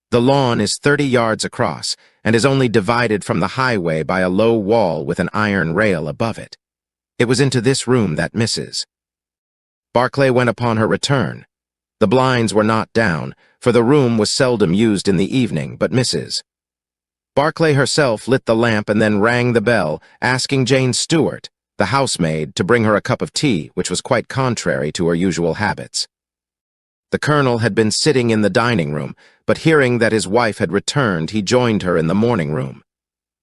The lawn is 30 yards across and is only divided from the highway by a low wall with an iron rail above it. It was into this room that Mrs. Barclay went upon her return. The blinds were not down, for the room was seldom used in the evening, but Mrs. Barclay herself lit the lamp and then rang the bell, asking Jane Stewart, the housemaid, to bring her a cup of tea, which was quite contrary to her usual habits. The colonel had been sitting in the dining room, but hearing that his wife had returned, he joined her in the morning room.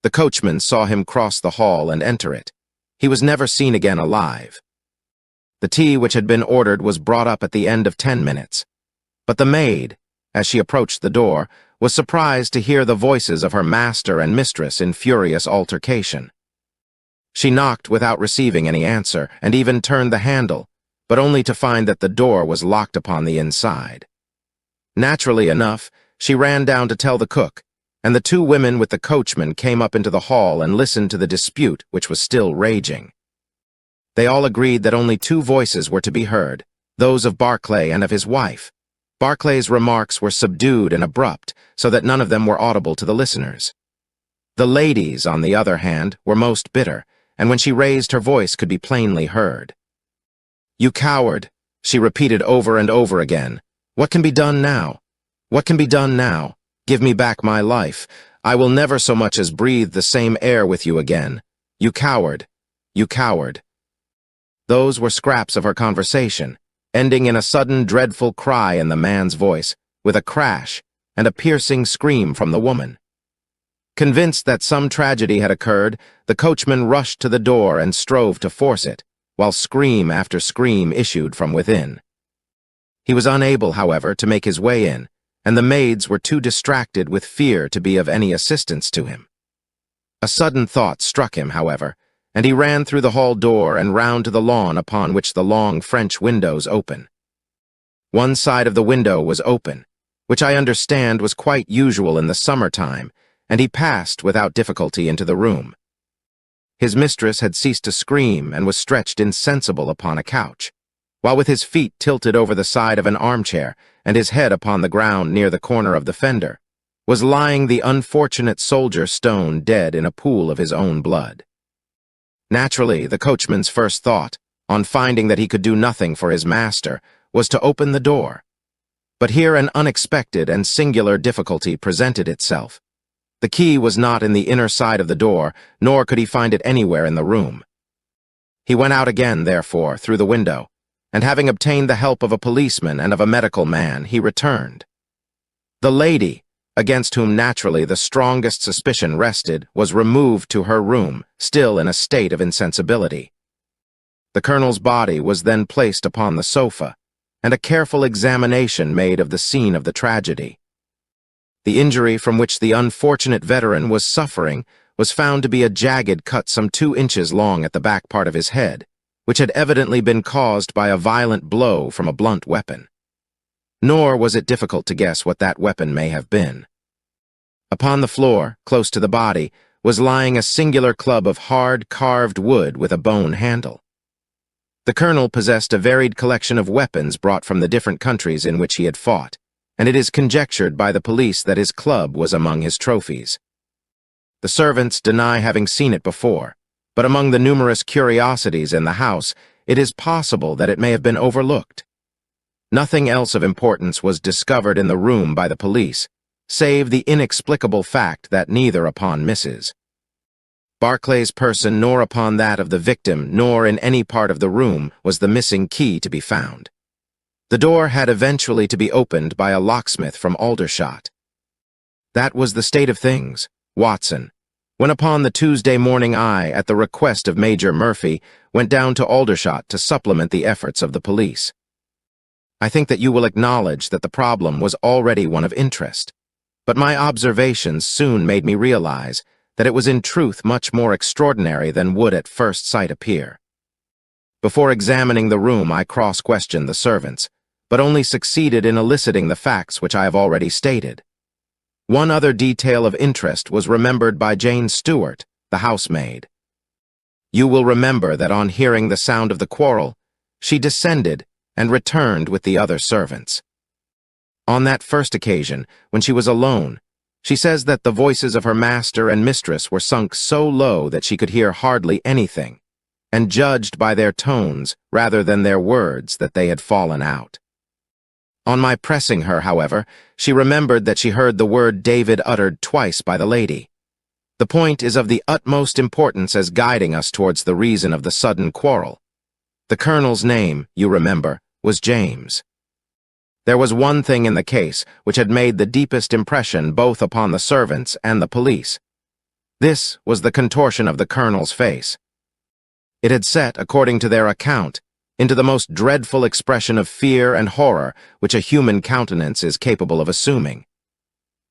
The coachman saw him cross the hall and enter it. He was never seen again alive. The tea which had been ordered was brought up at the end of 10 minutes. But the maid, as she approached the door, was surprised to hear the voices of her master and mistress in furious altercation. She knocked without receiving any answer, and even turned the handle, but only to find that the door was locked upon the inside. Naturally enough, she ran down to tell the cook, and the two women with the coachman came up into the hall and listened to the dispute which was still raging. They all agreed that only two voices were to be heard, those of Barclay and of his wife. Barclay's remarks were subdued and abrupt, so that none of them were audible to the listeners. The ladies, on the other hand, were most bitter, and when she raised her voice could be plainly heard. "You coward," she repeated over and over again. "What can be done now? What can be done now? Give me back my life. I will never so much as breathe the same air with you again. You coward. You coward." Those were scraps of her conversation, ending in a sudden dreadful cry in the man's voice, with a crash and a piercing scream from the woman. Convinced that some tragedy had occurred, the coachman rushed to the door and strove to force it, while scream after scream issued from within. He was unable, however, to make his way in, and the maids were too distracted with fear to be of any assistance to him. A sudden thought struck him, however, and he ran through the hall door and round to the lawn upon which the long French windows open. One side of the window was open, which I understand was quite usual in the summer-time, and he passed without difficulty into the room. His mistress had ceased to scream and was stretched insensible upon a couch, while with his feet tilted over the side of an armchair and his head upon the ground near the corner of the fender, was lying the unfortunate soldier stone dead in a pool of his own blood. Naturally, the coachman's first thought, on finding that he could do nothing for his master, was to open the door. But here an unexpected and singular difficulty presented itself. The key was not in the inner side of the door, nor could he find it anywhere in the room. He went out again, therefore, through the window, and having obtained the help of a policeman and of a medical man, he returned. The lady, against whom naturally the strongest suspicion rested, was removed to her room, still in a state of insensibility. The colonel's body was then placed upon the sofa, and a careful examination made of the scene of the tragedy. The injury from which the unfortunate veteran was suffering was found to be a jagged cut some 2 inches long at the back part of his head, which had evidently been caused by a violent blow from a blunt weapon. Nor was it difficult to guess what that weapon may have been. Upon the floor, close to the body, was lying a singular club of hard, carved wood with a bone handle. The colonel possessed a varied collection of weapons brought from the different countries in which he had fought, and it is conjectured by the police that his club was among his trophies. The servants deny having seen it before, but among the numerous curiosities in the house, it is possible that it may have been overlooked. Nothing else of importance was discovered in the room by the police, save the inexplicable fact that neither upon Mrs. Barclay's person nor upon that of the victim nor in any part of the room was the missing key to be found. The door had eventually to be opened by a locksmith from Aldershot. That was the state of things, Watson, when upon the Tuesday morning I, at the request of Major Murphy, went down to Aldershot to supplement the efforts of the police. I think that you will acknowledge that the problem was already one of interest, but my observations soon made me realize that it was in truth much more extraordinary than would at first sight appear. Before examining the room, I cross-questioned the servants, but only succeeded in eliciting the facts which I have already stated. One other detail of interest was remembered by Jane Stewart, the housemaid. You will remember that on hearing the sound of the quarrel, she descended and returned with the other servants. On that first occasion, when she was alone, she says that the voices of her master and mistress were sunk so low that she could hear hardly anything, and judged by their tones rather than their words that they had fallen out. On my pressing her, however, she remembered that she heard the word David uttered twice by the lady. The point is of the utmost importance as guiding us towards the reason of the sudden quarrel. The colonel's name, you remember, was James. There was one thing in the case which had made the deepest impression both upon the servants and the police. This was the contortion of the colonel's face. It had set, according to their account, into the most dreadful expression of fear and horror which a human countenance is capable of assuming.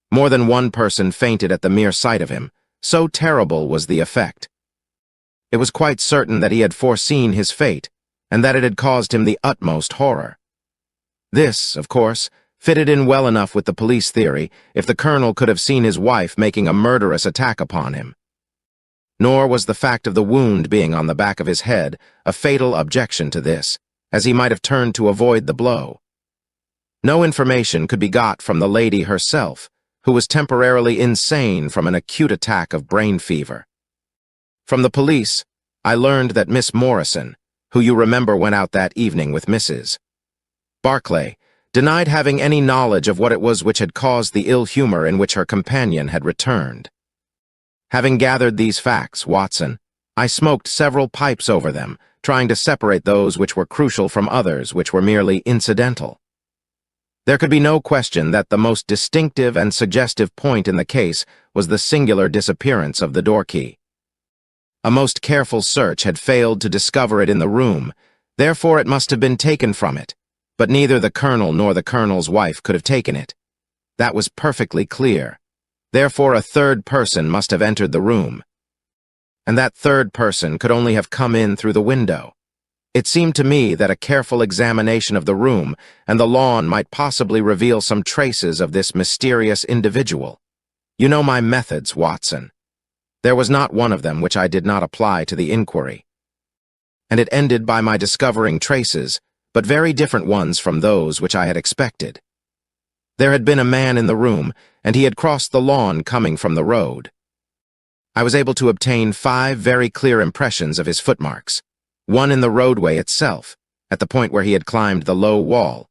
More than one person fainted at the mere sight of him, so terrible was the effect. It was quite certain that he had foreseen his fate, and that it had caused him the utmost horror. This, of course, fitted in well enough with the police theory if the colonel could have seen his wife making a murderous attack upon him. Nor was the fact of the wound being on the back of his head a fatal objection to this, as he might have turned to avoid the blow. No information could be got from the lady herself, who was temporarily insane from an acute attack of brain fever. From the police, I learned that Miss Morrison, who you remember went out that evening with Mrs. Barclay, denied having any knowledge of what it was which had caused the ill humor in which her companion had returned. Having gathered these facts, Watson, I smoked several pipes over them, trying to separate those which were crucial from others which were merely incidental. There could be no question that the most distinctive and suggestive point in the case was the singular disappearance of the door key. A most careful search had failed to discover it in the room, therefore it must have been taken from it, but neither the colonel nor the colonel's wife could have taken it. That was perfectly clear. Therefore a third person must have entered the room. And that third person could only have come in through the window. It seemed to me that a careful examination of the room and the lawn might possibly reveal some traces of this mysterious individual. You know my methods, Watson. There was not one of them which I did not apply to the inquiry. And it ended by my discovering traces, but very different ones from those which I had expected. There had been a man in the room, and he had crossed the lawn coming from the road. I was able to obtain 5 very clear impressions of his footmarks, one in the roadway itself, at the point where he had climbed the low wall,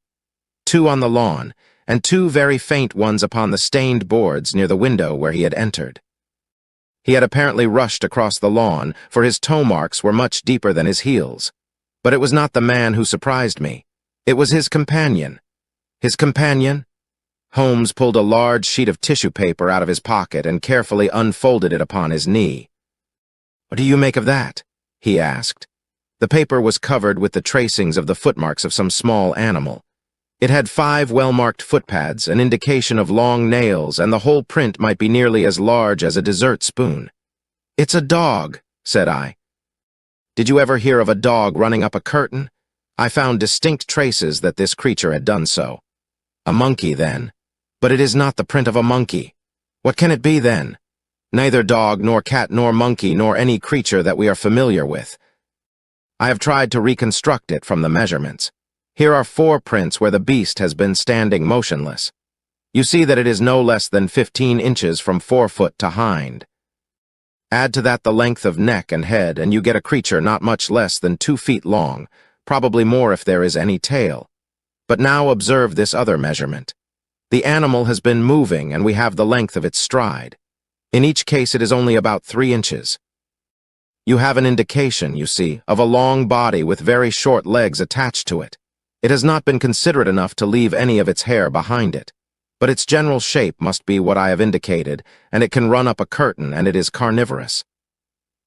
2 on the lawn, and 2 very faint ones upon the stained boards near the window where he had entered. He had apparently rushed across the lawn, for his toe marks were much deeper than his heels. But it was not the man who surprised me. It was his companion. His companion? Holmes pulled a large sheet of tissue paper out of his pocket and carefully unfolded it upon his knee. "What do you make of that?" he asked. The paper was covered with the tracings of the footmarks of some small animal. It had 5 well-marked footpads, an indication of long nails, and the whole print might be nearly as large as a dessert spoon. "It's a dog," said I. "Did you ever hear of a dog running up a curtain? I found distinct traces that this creature had done so." "A monkey, then." "But it is not the print of a monkey." "What can it be, then?" "Neither dog, nor cat, nor monkey, nor any creature that we are familiar with. I have tried to reconstruct it from the measurements. Here are 4 prints where the beast has been standing motionless. You see that it is no less than 15 inches from forefoot to hind. Add to that the length of neck and head, and you get a creature not much less than 2 feet long, probably more if there is any tail. But now observe this other measurement. The animal has been moving, and we have the length of its stride. In each case it is only about 3 inches. You have an indication, you see, of a long body with very short legs attached to it. It has not been considerate enough to leave any of its hair behind it. But its general shape must be what I have indicated, and it can run up a curtain, and it is carnivorous."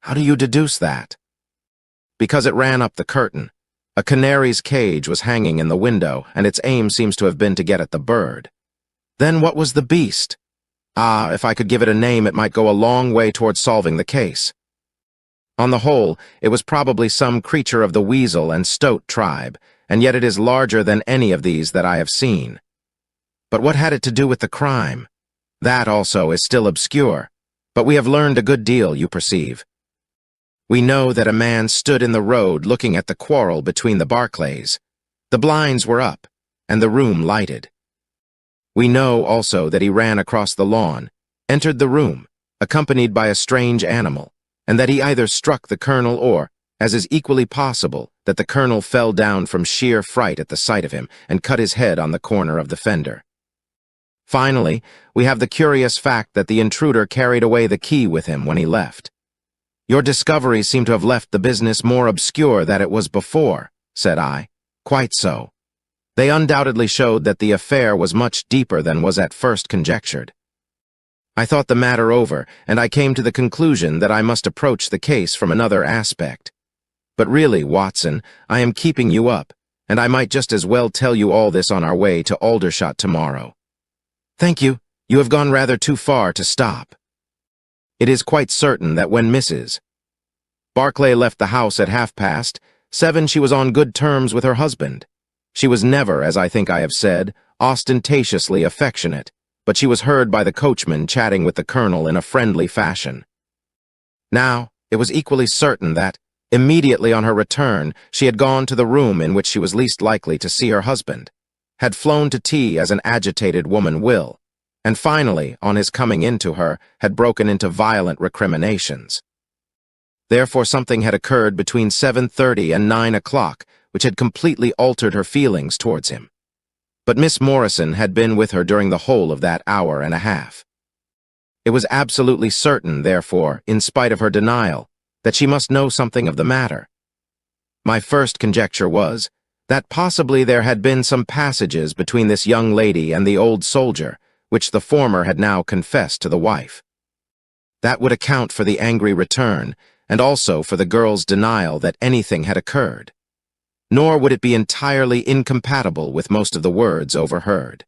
"How do you deduce that?" "Because it ran up the curtain. A canary's cage was hanging in the window, and its aim seems to have been to get at the bird." "Then what was the beast?" "Ah, if I could give it a name, it might go a long way toward solving the case." On the whole, it was probably some creature of the weasel and stoat tribe, and yet it is larger than any of these that I have seen. But what had it to do with the crime? That also is still obscure, but we have learned a good deal, you perceive. We know that a man stood in the road looking at the quarrel between the Barclays. The blinds were up, and the room lighted. We know also that he ran across the lawn, entered the room, accompanied by a strange animal, and that he either struck the colonel or, as is equally possible, that the colonel fell down from sheer fright at the sight of him and cut his head on the corner of the fender. Finally, we have the curious fact that the intruder carried away the key with him when he left. Your discoveries seem to have left the business more obscure than it was before, said I. Quite so. They undoubtedly showed that the affair was much deeper than was at first conjectured. I thought the matter over, and I came to the conclusion that I must approach the case from another aspect. But really, Watson, I am keeping you up, and I might just as well tell you all this on our way to Aldershot tomorrow. Thank you. You have gone rather too far to stop. It is quite certain that when Mrs. Barclay left the house at 7:30, she was on good terms with her husband. She was never, as I think I have said, ostentatiously affectionate, but she was heard by the coachman chatting with the colonel in a friendly fashion. Now, it was equally certain that, immediately on her return, she had gone to the room in which she was least likely to see her husband, had flown to tea as an agitated woman will, and finally, on his coming into her, had broken into violent recriminations. Therefore something had occurred between 7:30 and 9 o'clock, which had completely altered her feelings towards him. But Miss Morrison had been with her during the whole of that hour and a half. It was absolutely certain, therefore, in spite of her denial, that she must know something of the matter. My first conjecture was that possibly there had been some passages between this young lady and the old soldier, which the former had now confessed to the wife. That would account for the angry return, and also for the girl's denial that anything had occurred. Nor would it be entirely incompatible with most of the words overheard.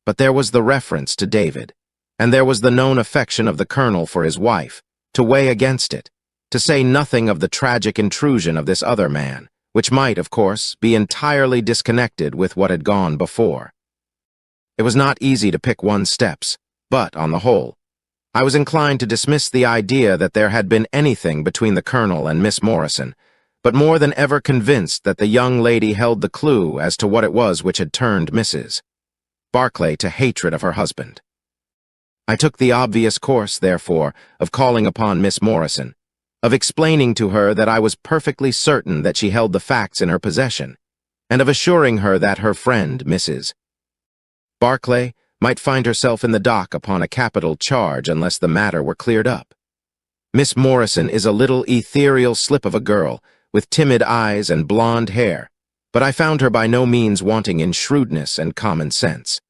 But there was the reference to David, and there was the known affection of the colonel for his wife, to weigh against it, to say nothing of the tragic intrusion of this other man, which might, of course, be entirely disconnected with what had gone before. It was not easy to pick one's steps, but, on the whole, I was inclined to dismiss the idea that there had been anything between the colonel and Miss Morrison, but more than ever convinced that the young lady held the clue as to what it was which had turned Mrs. Barclay to hatred of her husband. I took the obvious course, therefore, of calling upon Miss Morrison, of explaining to her that I was perfectly certain that she held the facts in her possession, and of assuring her that her friend, Mrs. Barclay, might find herself in the dock upon a capital charge unless the matter were cleared up. Miss Morrison is a little ethereal slip of a girl, with timid eyes and blonde hair, but I found her by no means wanting in shrewdness and common sense.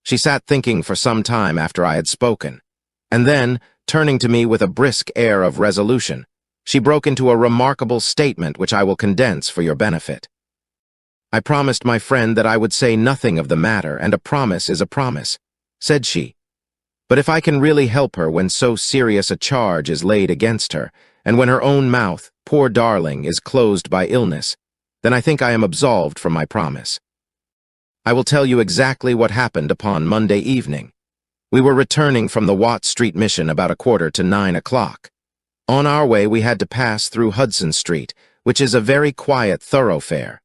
She sat thinking for some time after I had spoken, and then, turning to me with a brisk air of resolution, she broke into a remarkable statement which I will condense for your benefit. I promised my friend that I would say nothing of the matter, and a promise is a promise, said she. But if I can really help her when so serious a charge is laid against her, and when her own mouth, poor darling, is closed by illness, then I think I am absolved from my promise. I will tell you exactly what happened upon Monday evening. We were returning from the Watt Street Mission about 8:45 o'clock. On our way we had to pass through Hudson Street, which is a very quiet thoroughfare.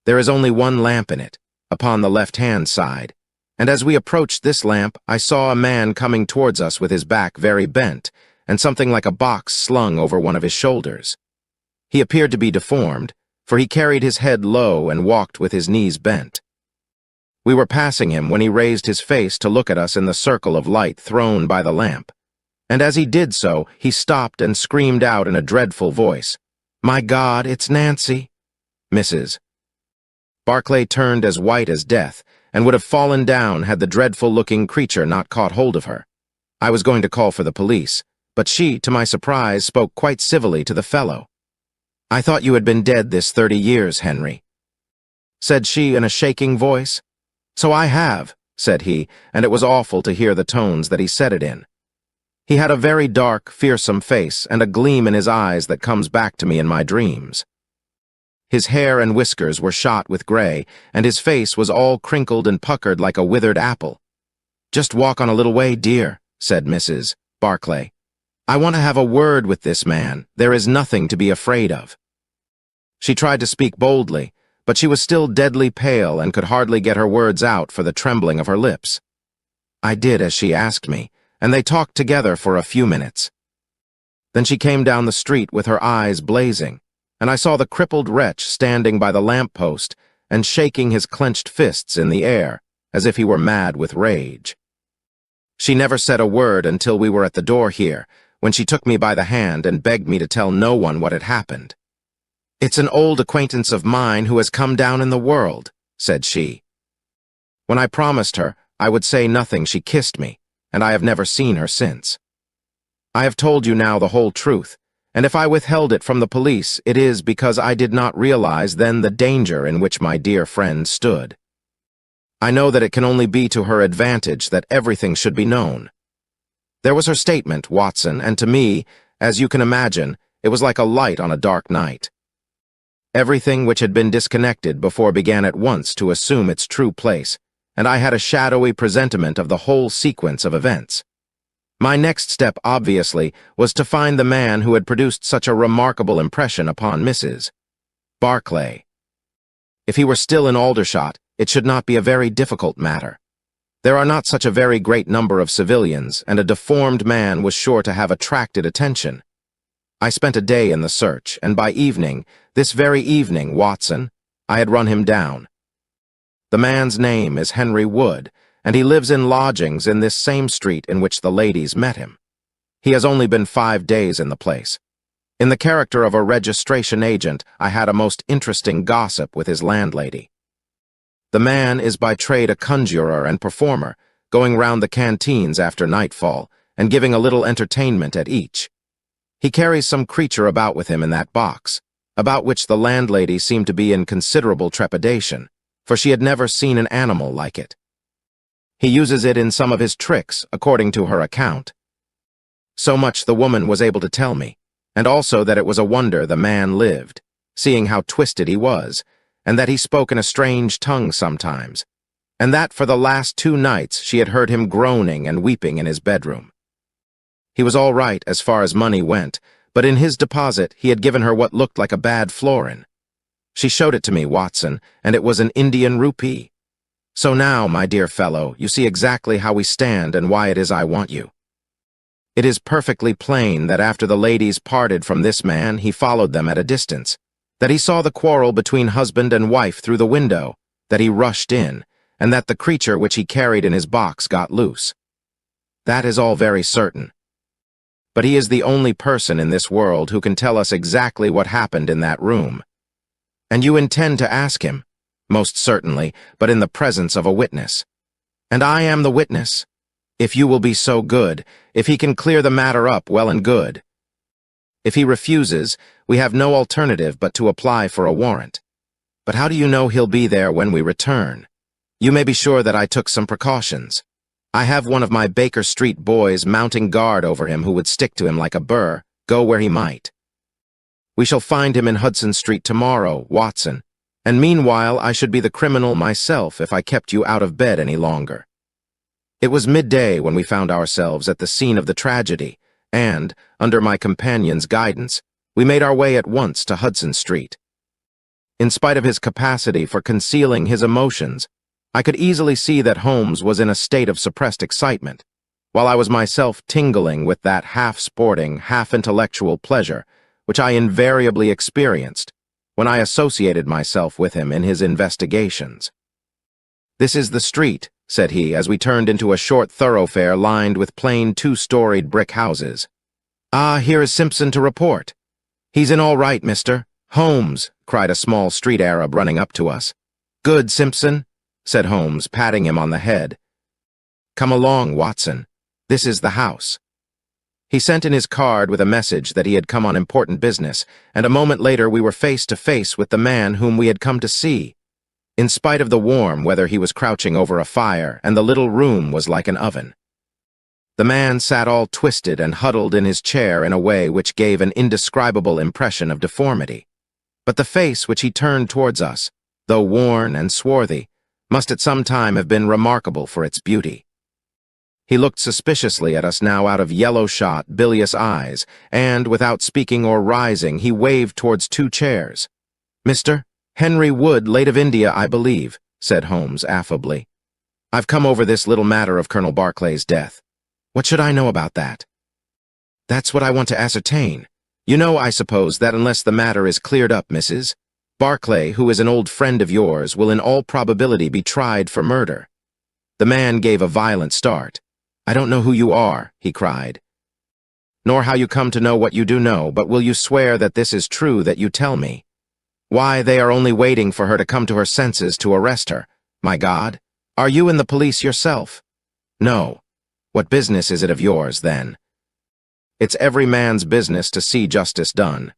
There is only one lamp in it, upon the left-hand side, and as we approached this lamp I saw a man coming towards us with his back very bent, and something like a box slung over one of his shoulders. He appeared to be deformed, for he carried his head low and walked with his knees bent. We were passing him when he raised his face to look at us in the circle of light thrown by the lamp, and as he did so, he stopped and screamed out in a dreadful voice, "My God, it's Nancy!" Mrs. Barclay turned as white as death, and would have fallen down had the dreadful-looking creature not caught hold of her. I was going to call for the police, but she, to my surprise, spoke quite civilly to the fellow. "I thought you had been dead this 30 years, Henry," said she in a shaking voice. "So I have," said he, and it was awful to hear the tones that he said it in. He had a very dark, fearsome face and a gleam in his eyes that comes back to me in my dreams. His hair and whiskers were shot with gray, and his face was all crinkled and puckered like a withered apple. "Just walk on a little way, dear," said Mrs. Barclay. "I want to have a word with this man. There is nothing to be afraid of." She tried to speak boldly, but she was still deadly pale and could hardly get her words out for the trembling of her lips. I did as she asked me, and they talked together for a few minutes. Then she came down the street with her eyes blazing, and I saw the crippled wretch standing by the lamp-post and shaking his clenched fists in the air, as if he were mad with rage. She never said a word until we were at the door here, when she took me by the hand and begged me to tell no one what had happened. "It's an old acquaintance of mine who has come down in the world," said she. When I promised her I would say nothing, she kissed me, and I have never seen her since. I have told you now the whole truth, and if I withheld it from the police, it is because I did not realize then the danger in which my dear friend stood. I know that it can only be to her advantage that everything should be known. There was her statement, Watson, and to me, as you can imagine, it was like a light on a dark night. Everything which had been disconnected before began at once to assume its true place, and I had a shadowy presentiment of the whole sequence of events. My next step, obviously, was to find the man who had produced such a remarkable impression upon Mrs. Barclay. If he were still in Aldershot, it should not be a very difficult matter. There are not such a very great number of civilians, and a deformed man was sure to have attracted attention. I spent a day in the search, and by evening, this very evening, Watson, I had run him down. The man's name is Henry Wood, and he lives in lodgings in this same street in which the ladies met him. He has only been 5 days in the place. In the character of a registration agent, I had a most interesting gossip with his landlady. The man is by trade a conjurer and performer, going round the canteens after nightfall, and giving a little entertainment at each. He carries some creature about with him in that box, about which the landlady seemed to be in considerable trepidation, for she had never seen an animal like it. He uses it in some of his tricks, according to her account. So much the woman was able to tell me, and also that it was a wonder the man lived, seeing how twisted he was, and that he spoke in a strange tongue sometimes, and that for the last 2 nights she had heard him groaning and weeping in his bedroom. He was all right as far as money went, but in his deposit he had given her what looked like a bad florin. She showed it to me, Watson, and it was an Indian rupee. So now, my dear fellow, you see exactly how we stand and why it is I want you. It is perfectly plain that after the ladies parted from this man, he followed them at a distance, that he saw the quarrel between husband and wife through the window, that he rushed in, and that the creature which he carried in his box got loose. That is all very certain. But he is the only person in this world who can tell us exactly what happened in that room. And you intend to ask him, most certainly, but in the presence of a witness. And I am the witness. If you will be so good, if he can clear the matter up, well and good. If he refuses, we have no alternative but to apply for a warrant. But how do you know he'll be there when we return? You may be sure that I took some precautions. I have one of my Baker Street boys mounting guard over him who would stick to him like a burr, go where he might. We shall find him in Hudson Street tomorrow, Watson, and meanwhile I should be the criminal myself if I kept you out of bed any longer. It was midday when we found ourselves at the scene of the tragedy, and, under my companion's guidance, we made our way at once to Hudson Street. In spite of his capacity for concealing his emotions, I could easily see that Holmes was in a state of suppressed excitement, while I was myself tingling with that half-sporting, half-intellectual pleasure which I invariably experienced when I associated myself with him in his investigations. "This is the street," said he, as we turned into a short thoroughfare lined with plain 2-storied brick houses. "Ah, here is Simpson to report." "He's in all right, Mr. Holmes," cried a small street Arab running up to us. "Good, Simpson," said Holmes, patting him on the head. "Come along, Watson. This is the house." He sent in his card with a message that he had come on important business, and a moment later we were face to face with the man whom we had come to see. In spite of the warm weather, he was crouching over a fire, and the little room was like an oven. The man sat all twisted and huddled in his chair in a way which gave an indescribable impression of deformity. But the face which he turned towards us, though worn and swarthy, must at some time have been remarkable for its beauty. He looked suspiciously at us now out of yellow-shot, bilious eyes, and, without speaking or rising, he waved towards two chairs. "Mr. Henry Wood, late of India, I believe," said Holmes affably. "I've come over this little matter of Colonel Barclay's death. What should I know about that?" "That's what I want to ascertain. You know, I suppose, that unless the matter is cleared up, Mrs. Barclay, who is an old friend of yours, will in all probability be tried for murder." The man gave a violent start. "I don't know who you are," he cried, "nor how you come to know what you do know, but will you swear that this is true that you tell me? Why, they are only waiting for her to come to her senses to arrest her. My God! Are you in the police yourself?" "No." "What business is it of yours, then?" "It's every man's business to see justice done.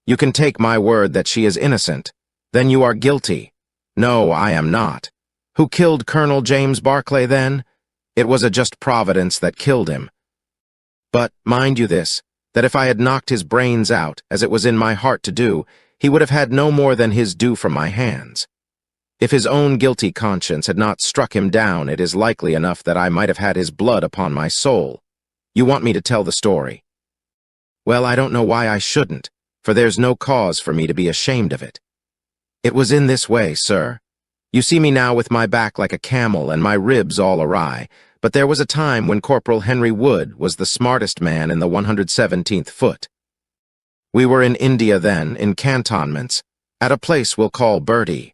You can take my word that she is innocent. Then you are guilty." "No, I am not." "Who killed Colonel James Barclay, then?" "It was a just Providence that killed him. But, mind you this, that if I had knocked his brains out, as it was in my heart to do, he would have had no more than his due from my hands. If his own guilty conscience had not struck him down, it is likely enough that I might have had his blood upon my soul. You want me to tell the story? Well, I don't know why I shouldn't, for there's no cause for me to be ashamed of it. It was in this way, sir. You see me now with my back like a camel and my ribs all awry, but there was a time when Corporal Henry Wood was the smartest man in the 117th Foot. We were in India then, in cantonments, at a place we'll call Bertie.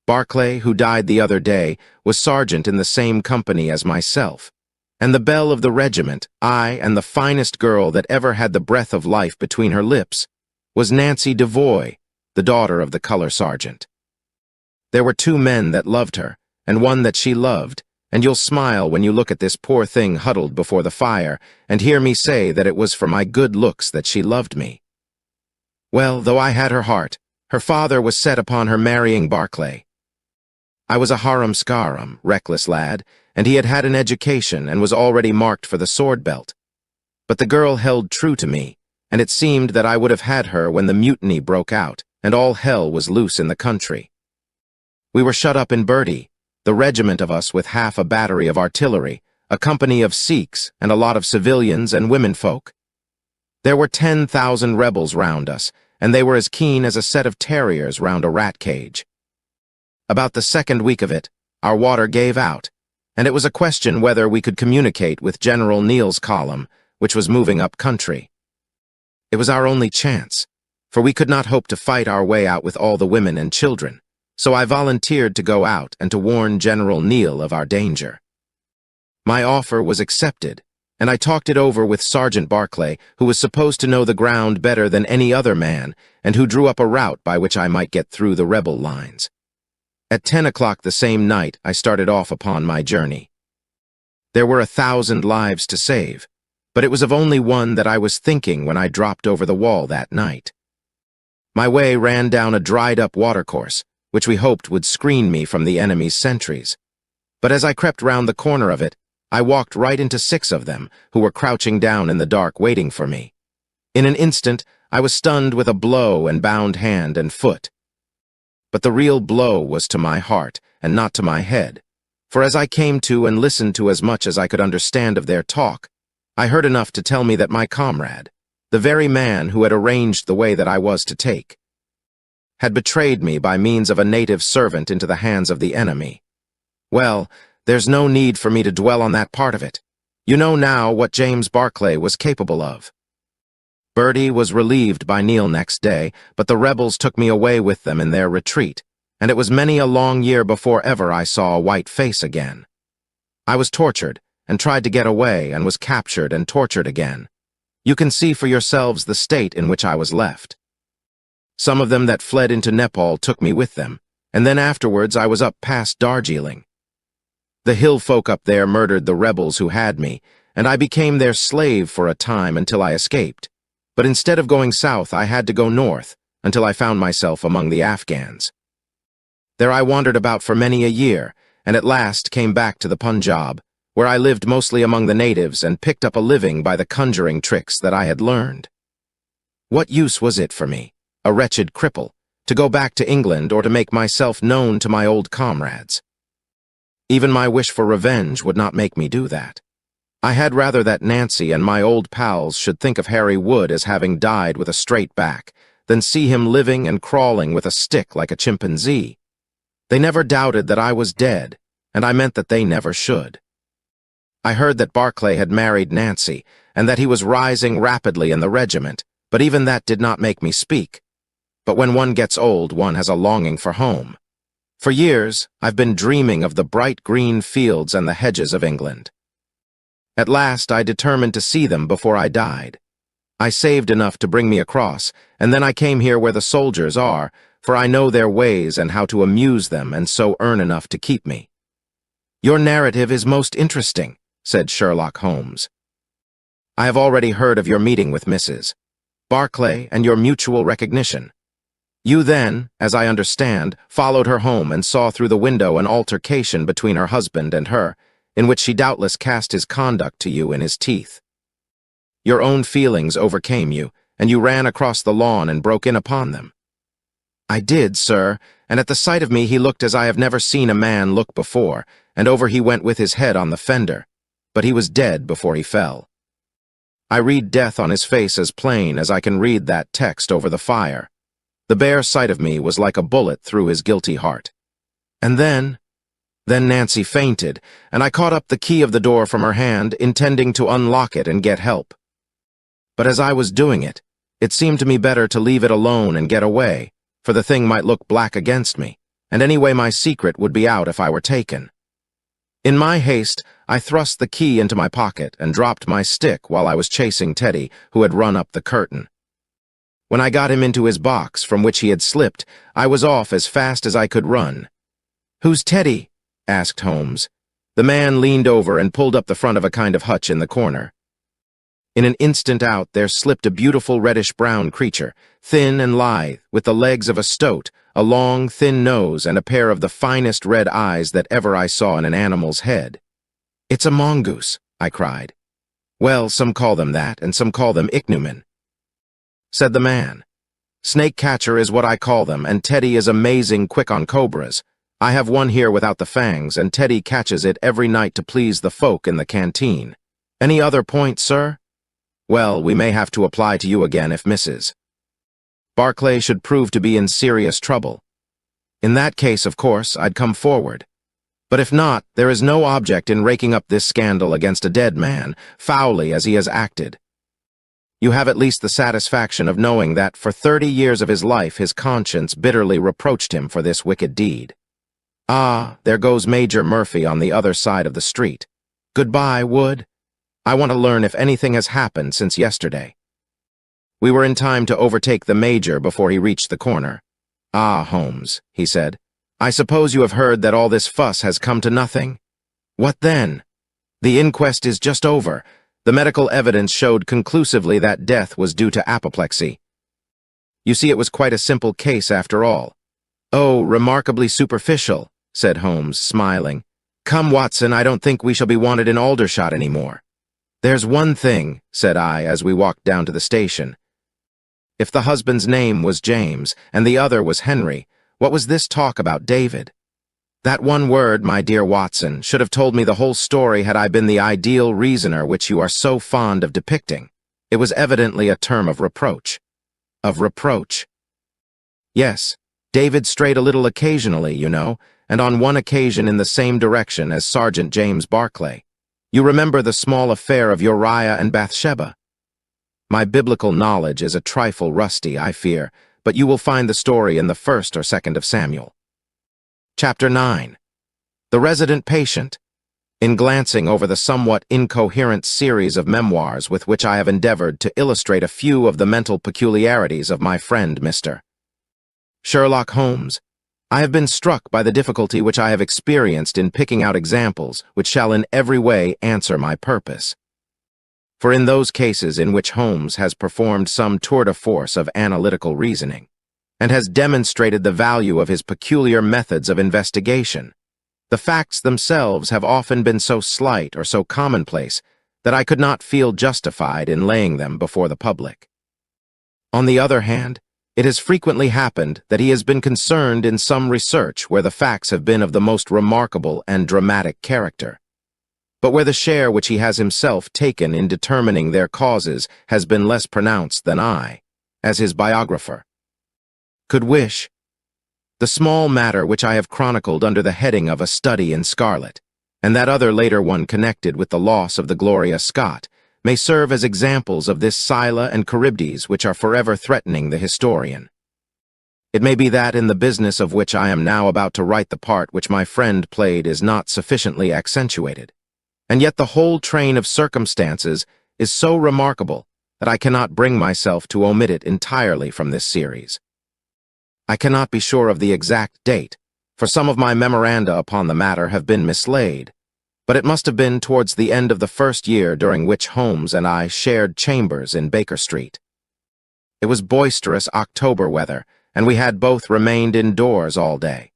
Barclay, who died the other day, was sergeant in the same company as myself, and the belle of the regiment, I and the finest girl that ever had the breath of life between her lips, was Nancy Devoy, the daughter of the color sergeant. There were two men that loved her, and one that she loved, and you'll smile when you look at this poor thing huddled before the fire, and hear me say that it was for my good looks that she loved me. Well, though I had her heart, her father was set upon her marrying Barclay. I was a harum-scarum, reckless lad, and he had had an education and was already marked for the sword belt. But the girl held true to me, and it seemed that I would have had her when the mutiny broke out, and all hell was loose in the country. We were shut up in Bertie, the regiment of us with half a battery of artillery, a company of Sikhs, and a lot of civilians and womenfolk. There were 10,000 rebels round us, and they were as keen as a set of terriers round a rat cage. About the second week of it, our water gave out, and it was a question whether we could communicate with General Neal's column, which was moving up country. It was our only chance, for we could not hope to fight our way out with all the women and children, so I volunteered to go out and to warn General Neal of our danger. My offer was accepted, and I talked it over with Sergeant Barclay, who was supposed to know the ground better than any other man, and who drew up a route by which I might get through the rebel lines. At 10 o'clock the same night, I started off upon my journey. There were 1,000 lives to save, but it was of only one that I was thinking when I dropped over the wall that night. My way ran down a dried-up watercourse, which we hoped would screen me from the enemy's sentries. But as I crept round the corner of it, I walked right into 6 of them, who were crouching down in the dark waiting for me. In an instant, I was stunned with a blow and bound hand and foot. But the real blow was to my heart, and not to my head, for as I came to and listened to as much as I could understand of their talk, I heard enough to tell me that my comrade, the very man who had arranged the way that I was to take, had betrayed me by means of a native servant into the hands of the enemy. Well, there's no need for me to dwell on that part of it. You know now what James Barclay was capable of. Bertie was relieved by Neal next day, but the rebels took me away with them in their retreat, and it was many a long year before ever I saw a white face again. I was tortured, and tried to get away, and was captured and tortured again. You can see for yourselves the state in which I was left. Some of them that fled into Nepal took me with them, and then afterwards I was up past Darjeeling. The hill folk up there murdered the rebels who had me, and I became their slave for a time until I escaped. But instead of going south, I had to go north, until I found myself among the Afghans. There I wandered about for many a year, and at last came back to the Punjab, where I lived mostly among the natives and picked up a living by the conjuring tricks that I had learned. What use was it for me, a wretched cripple, to go back to England or to make myself known to my old comrades? Even my wish for revenge would not make me do that. I had rather that Nancy and my old pals should think of Harry Wood as having died with a straight back than see him living and crawling with a stick like a chimpanzee. They never doubted that I was dead, and I meant that they never should. I heard that Barclay had married Nancy, and that he was rising rapidly in the regiment, but even that did not make me speak. But when one gets old, one has a longing for home. For years, I've been dreaming of the bright green fields and the hedges of England. At last, I determined to see them before I died. I saved enough to bring me across, and then I came here where the soldiers are, for I know their ways and how to amuse them and so earn enough to keep me. Your narrative is most interesting, said Sherlock Holmes. I have already heard of your meeting with Mrs. Barclay and your mutual recognition. You then, as I understand, followed her home and saw through the window an altercation between her husband and her, in which she doubtless cast his conduct to you in his teeth. Your own feelings overcame you, and you ran across the lawn and broke in upon them. I did, sir, and at the sight of me he looked as I have never seen a man look before, and over he went with his head on the fender, but he was dead before he fell. I read death on his face as plain as I can read that text over the fire. The bare sight of me was like a bullet through his guilty heart. And then Nancy fainted, and I caught up the key of the door from her hand, intending to unlock it and get help. But as I was doing it, it seemed to me better to leave it alone and get away, for the thing might look black against me, and anyway my secret would be out if I were taken. In my haste, I thrust the key into my pocket and dropped my stick while I was chasing Teddy, who had run up the curtain. When I got him into his box, from which he had slipped, I was off as fast as I could run. "Who's Teddy?" asked Holmes. The man leaned over and pulled up the front of a kind of hutch in the corner. In an instant out there slipped a beautiful reddish-brown creature, thin and lithe, with the legs of a stoat, a long, thin nose, and a pair of the finest red eyes that ever I saw in an animal's head. "It's a mongoose," I cried. "Well, some call them that, and some call them ichneumon," said the man. "Snake catcher is what I call them, and Teddy is amazing quick on cobras. I have one here without the fangs, and Teddy catches it every night to please the folk in the canteen. Any other point, sir? Well, we may have to apply to you again if Mrs. Barclay should prove to be in serious trouble. In that case, of course, I'd come forward. But if not, there is no object in raking up this scandal against a dead man, foully as he has acted. You have at least the satisfaction of knowing that for 30 years of his life his conscience bitterly reproached him for this wicked deed. Ah, there goes Major Murphy on the other side of the street. Goodbye, Wood. I want to learn if anything has happened since yesterday." We were in time to overtake the Major before he reached the corner. "Ah, Holmes," he said, "I suppose you have heard that all this fuss has come to nothing? What then? The inquest is just over. The medical evidence showed conclusively that death was due to apoplexy. You see, it was quite a simple case after all." "Oh, remarkably superficial," said Holmes, smiling. "Come, Watson, I don't think we shall be wanted in Aldershot any more." "There's one thing," said I as we walked down to the station. If the husband's name was James and the other was Henry, what was this talk about David? That one word, my dear Watson, should have told me the whole story had I been the ideal reasoner which you are so fond of depicting. It was evidently a term of reproach. Of reproach. Yes, David strayed a little occasionally, you know, and on one occasion in the same direction as Sergeant James Barclay. You remember the small affair of Uriah and Bathsheba? My biblical knowledge is a trifle rusty, I fear, but you will find the story in the 1st or 2nd of Samuel. Chapter 9. The Resident Patient. In glancing over the somewhat incoherent series of memoirs with which I have endeavored to illustrate a few of the mental peculiarities of my friend Mr. Sherlock Holmes, I have been struck by the difficulty which I have experienced in picking out examples which shall in every way answer my purpose. For in those cases in which Holmes has performed some tour de force of analytical reasoning, and has demonstrated the value of his peculiar methods of investigation, The facts themselves have often been so slight or so commonplace that I could not feel justified in laying them before the public. On the other hand, it has frequently happened that he has been concerned in some research where the facts have been of the most remarkable and dramatic character, but where the share which he has himself taken in determining their causes has been less pronounced than I, as his biographer, could wish. The small matter which I have chronicled under the heading of A Study in Scarlet, and that other later one connected with the loss of the Gloria Scott, may serve as examples of this Scylla and Charybdis which are forever threatening the historian. It may be that in the business of which I am now about to write the part which my friend played is not sufficiently accentuated, and yet the whole train of circumstances is so remarkable that I cannot bring myself to omit it entirely from this series. I cannot be sure of the exact date, for some of my memoranda upon the matter have been mislaid, but it must have been towards the end of the first year during which Holmes and I shared chambers in Baker Street. It was boisterous October weather, and we had both remained indoors all day.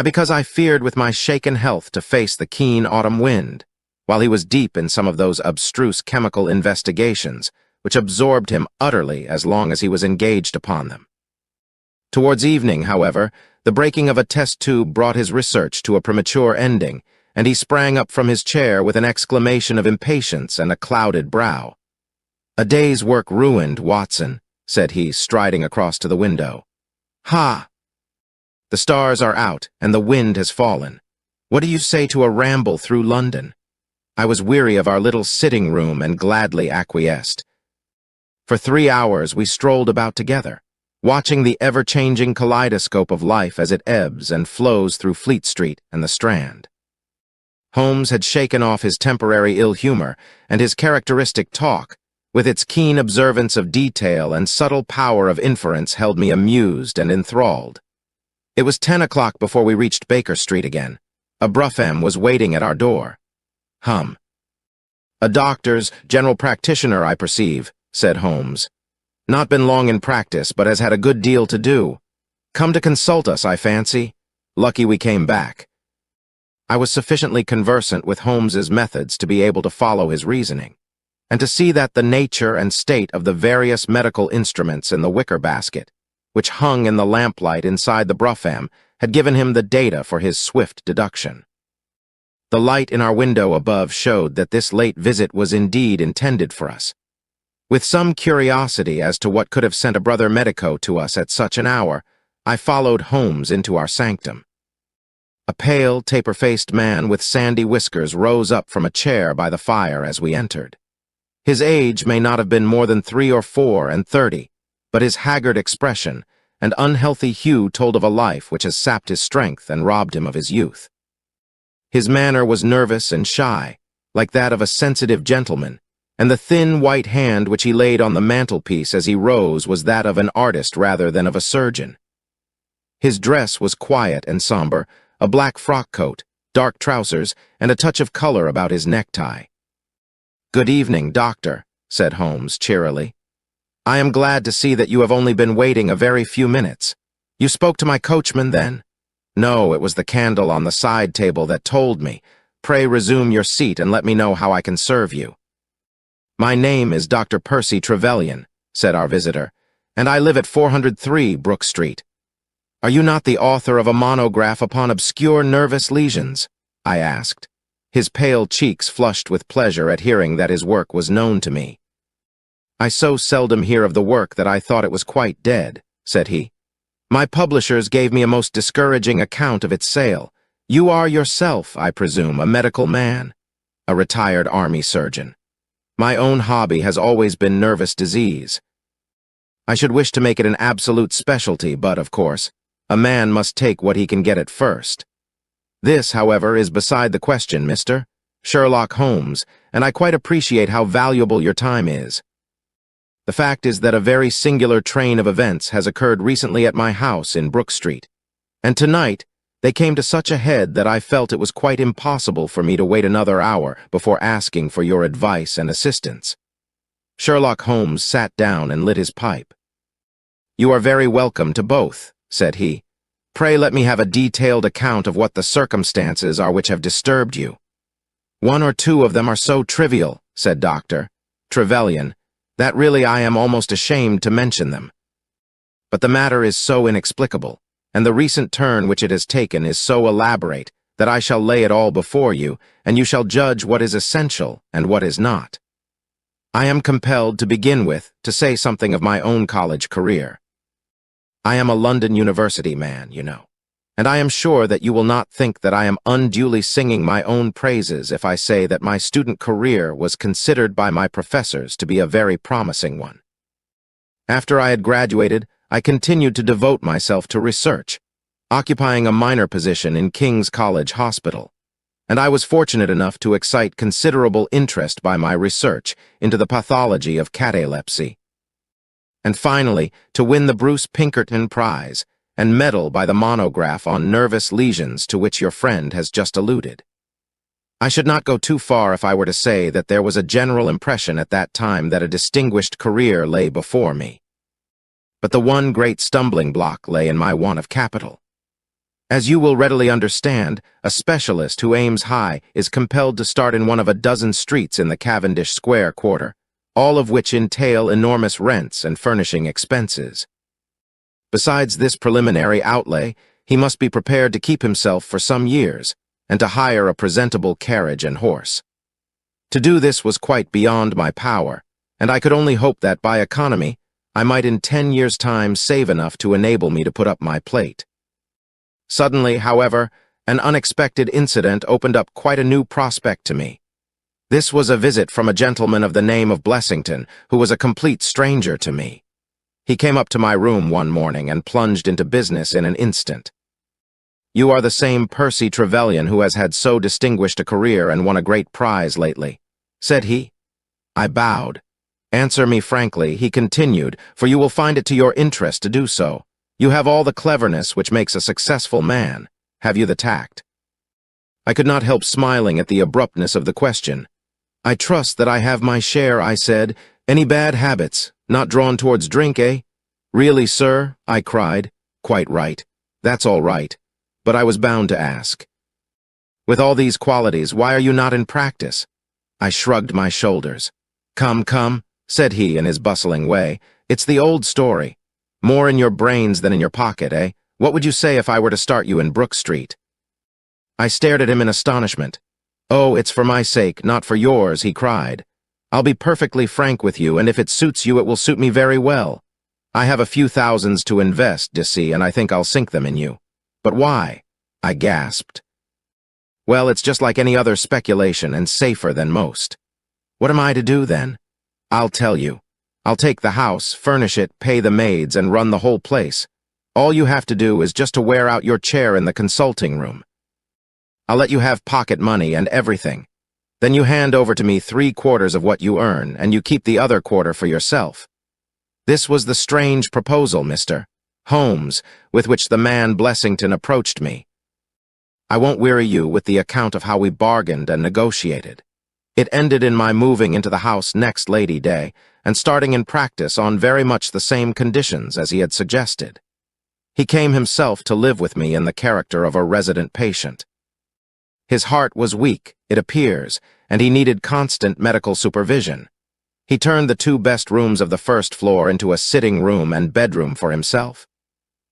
Because I feared with my shaken health to face the keen autumn wind, while he was deep in some of those abstruse chemical investigations which absorbed him utterly as long as he was engaged upon them. Towards evening, however, the breaking of a test tube brought his research to a premature ending, and he sprang up from his chair with an exclamation of impatience and a clouded brow. "A day's work ruined, Watson," said he, striding across to the window. "Ha! The stars are out, and the wind has fallen. What do you say to a ramble through London?" I was weary of our little sitting room and gladly acquiesced. For 3 hours we strolled about together, watching the ever-changing kaleidoscope of life as it ebbs and flows through Fleet Street and the Strand. Holmes had shaken off his temporary ill humor, and his characteristic talk, with its keen observance of detail and subtle power of inference, held me amused and enthralled. It was 10 o'clock before we reached Baker Street again. A brougham was waiting at our door. "A doctor's, general practitioner, I perceive," said Holmes. "Not been long in practice, but has had a good deal to do. Come to consult us, I fancy. Lucky we came back." I was sufficiently conversant with Holmes's methods to be able to follow his reasoning, and to see that the nature and state of the various medical instruments in the wicker basket, which hung in the lamplight inside the brougham, had given him the data for his swift deduction. The light in our window above showed that this late visit was indeed intended for us. With some curiosity as to what could have sent a brother medico to us at such an hour, I followed Holmes into our sanctum. A pale, taper-faced man with sandy whiskers rose up from a chair by the fire as we entered. His age may not have been more than 3 or 4 and 30, but his haggard expression and unhealthy hue told of a life which has sapped his strength and robbed him of his youth. His manner was nervous and shy, like that of a sensitive gentleman, and the thin white hand which he laid on the mantelpiece as he rose was that of an artist rather than of a surgeon. His dress was quiet and somber, a black frock coat, dark trousers, and a touch of color about his necktie. "Good evening, Doctor," said Holmes cheerily. "I am glad to see that you have only been waiting a very few minutes. You spoke to my coachman, then?" "No, it was the candle on the side table that told me. Pray resume your seat and let me know how I can serve you." "My name is Dr. Percy Trevelyan," said our visitor, "and I live at 403 Brook Street. Are you not the author of a monograph upon obscure nervous lesions?" I asked. His pale cheeks flushed with pleasure at hearing that his work was known to me. "I so seldom hear of the work that I thought it was quite dead," said he. "My publishers gave me a most discouraging account of its sale. You are yourself, I presume, a medical man?" "A retired army surgeon. My own hobby has always been nervous disease. I should wish to make it an absolute specialty, but, of course, a man must take what he can get at first. This, however, is beside the question, Mr. Sherlock Holmes, and I quite appreciate how valuable your time is. The fact is that a very singular train of events has occurred recently at my house in Brook Street, and tonight they came to such a head that I felt it was quite impossible for me to wait another hour before asking for your advice and assistance." Sherlock Holmes sat down and lit his pipe. "You are very welcome to both," said he. Pray let me have a detailed account of what the circumstances are which have disturbed you." "One or two of them are so trivial," said Dr. Trevelyan, "that really I am almost ashamed to mention them. But the matter is so inexplicable, and the recent turn which it has taken is so elaborate, that I shall lay it all before you, and you shall judge what is essential and what is not. I am compelled, to begin with, to say something of my own college career. I am a London University man, you know, and I am sure that you will not think that I am unduly singing my own praises if I say that my student career was considered by my professors to be a very promising one. After I had graduated, I continued to devote myself to research, occupying a minor position in King's College Hospital, and I was fortunate enough to excite considerable interest by my research into the pathology of catalepsy, and finally to win the Bruce Pinkerton Prize and medal by the monograph on nervous lesions to which your friend has just alluded. I should not go too far if I were to say that there was a general impression at that time that a distinguished career lay before me. But the one great stumbling block lay in my want of capital. As you will readily understand, a specialist who aims high is compelled to start in one of a dozen streets in the Cavendish Square quarter, all of which entail enormous rents and furnishing expenses. Besides this preliminary outlay, he must be prepared to keep himself for some years, and to hire a presentable carriage and horse. To do this was quite beyond my power, and I could only hope that, by economy, I might in 10 years' time save enough to enable me to put up my plate. Suddenly, however, an unexpected incident opened up quite a new prospect to me. This was a visit from a gentleman of the name of Blessington, who was a complete stranger to me. He came up to my room one morning and plunged into business in an instant. "You are the same Percy Trevelyan who has had so distinguished a career and won a great prize lately," said he. I bowed. "Answer me frankly," he continued, "for you will find it to your interest to do so. You have all the cleverness which makes a successful man. Have you the tact?" I could not help smiling at the abruptness of the question. "I trust that I have my share," I said. "Any bad habits? Not drawn towards drink, eh?" "Really, sir?" I cried. "Quite right. That's all right. But I was bound to ask. With all these qualities, why are you not in practice?" I shrugged my shoulders. Come," said he in his bustling way. "It's the old story. More in your brains than in your pocket, eh? What would you say if I were to start you in Brook Street?" I stared at him in astonishment. "Oh, it's for my sake, not for yours," he cried. "I'll be perfectly frank with you, and if it suits you, it will suit me very well. I have a few thousands to invest, d'ye see, and I think I'll sink them in you." "But why?" I gasped. "Well, it's just like any other speculation, and safer than most." "What am I to do, then?" "I'll tell you. I'll take the house, furnish it, pay the maids, and run the whole place. All you have to do is just to wear out your chair in the consulting room. I'll let you have pocket money and everything. Then you hand over to me 3/4 of what you earn, and you keep the other quarter for yourself." This was the strange proposal, Mr. Holmes, with which the man Blessington approached me. I won't weary you with the account of how we bargained and negotiated. It ended in my moving into the house next Lady Day, and starting in practice on very much the same conditions as he had suggested. He came himself to live with me in the character of a resident patient. His heart was weak, it appears, and he needed constant medical supervision. He turned the 2 best rooms of the first floor into a sitting room and bedroom for himself.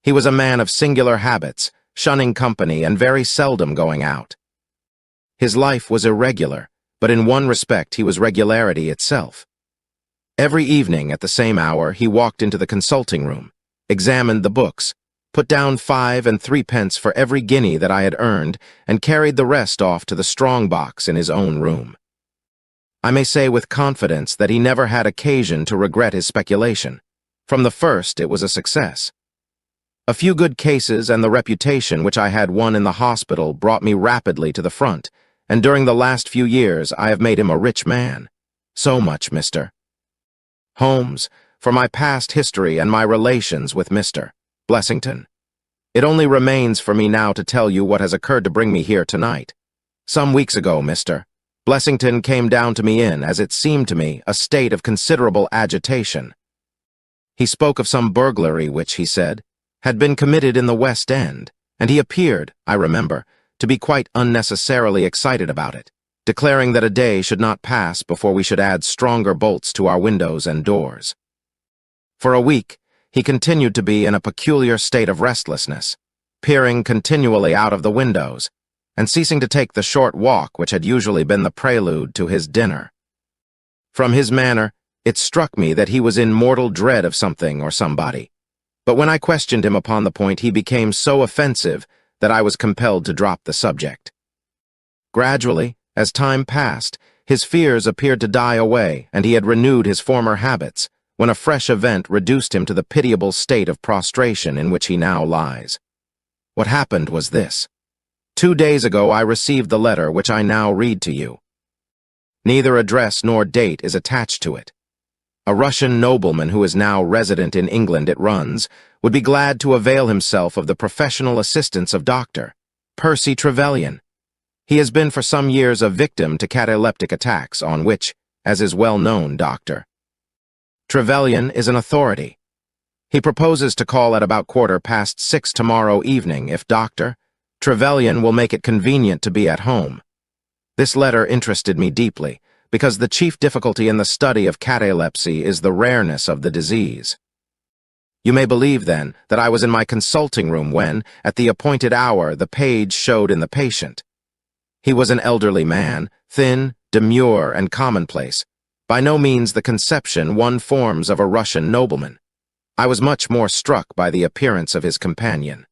He was a man of singular habits, shunning company and very seldom going out. His life was irregular, but in one respect he was regularity itself. Every evening at the same hour he walked into the consulting room, examined the books, put down 5 and 3 pence for every guinea that I had earned, and carried the rest off to the strong box in his own room. I may say with confidence that he never had occasion to regret his speculation. From the first it was a success. A few good cases and the reputation which I had won in the hospital brought me rapidly to the front, and during the last few years I have made him a rich man. So much, Mr. Holmes, for my past history and my relations with Mr. Blessington. It only remains for me now to tell you what has occurred to bring me here tonight. Some weeks ago, Mr. Blessington came down to me in, as it seemed to me, a state of considerable agitation. He spoke of some burglary which, he said, had been committed in the West End, and he appeared, I remember, to be quite unnecessarily excited about it, declaring that a day should not pass before we should add stronger bolts to our windows and doors. For a week, he continued to be in a peculiar state of restlessness, peering continually out of the windows, and ceasing to take the short walk which had usually been the prelude to his dinner. From his manner, it struck me that he was in mortal dread of something or somebody, but when I questioned him upon the point, he became so offensive that I was compelled to drop the subject. Gradually, as time passed, his fears appeared to die away, and he had renewed his former habits, when a fresh event reduced him to the pitiable state of prostration in which he now lies. What happened was this. 2 days ago I received the letter which I now read to you. Neither address nor date is attached to it. A Russian nobleman who is now resident in England, it runs, would be glad to avail himself of the professional assistance of Dr. Percy Trevelyan. He has been for some years a victim to cataleptic attacks on which, as is well known, Dr. Trevelyan is an authority. He proposes to call at about 6:15 tomorrow evening if Dr. Trevelyan will make it convenient to be at home. This letter interested me deeply, because the chief difficulty in the study of catalepsy is the rareness of the disease. You may believe, then, that I was in my consulting room when, at the appointed hour, the page showed in the patient. He was an elderly man, thin, demure, and commonplace, by no means the conception one forms of a Russian nobleman. I was much more struck by the appearance of his companion.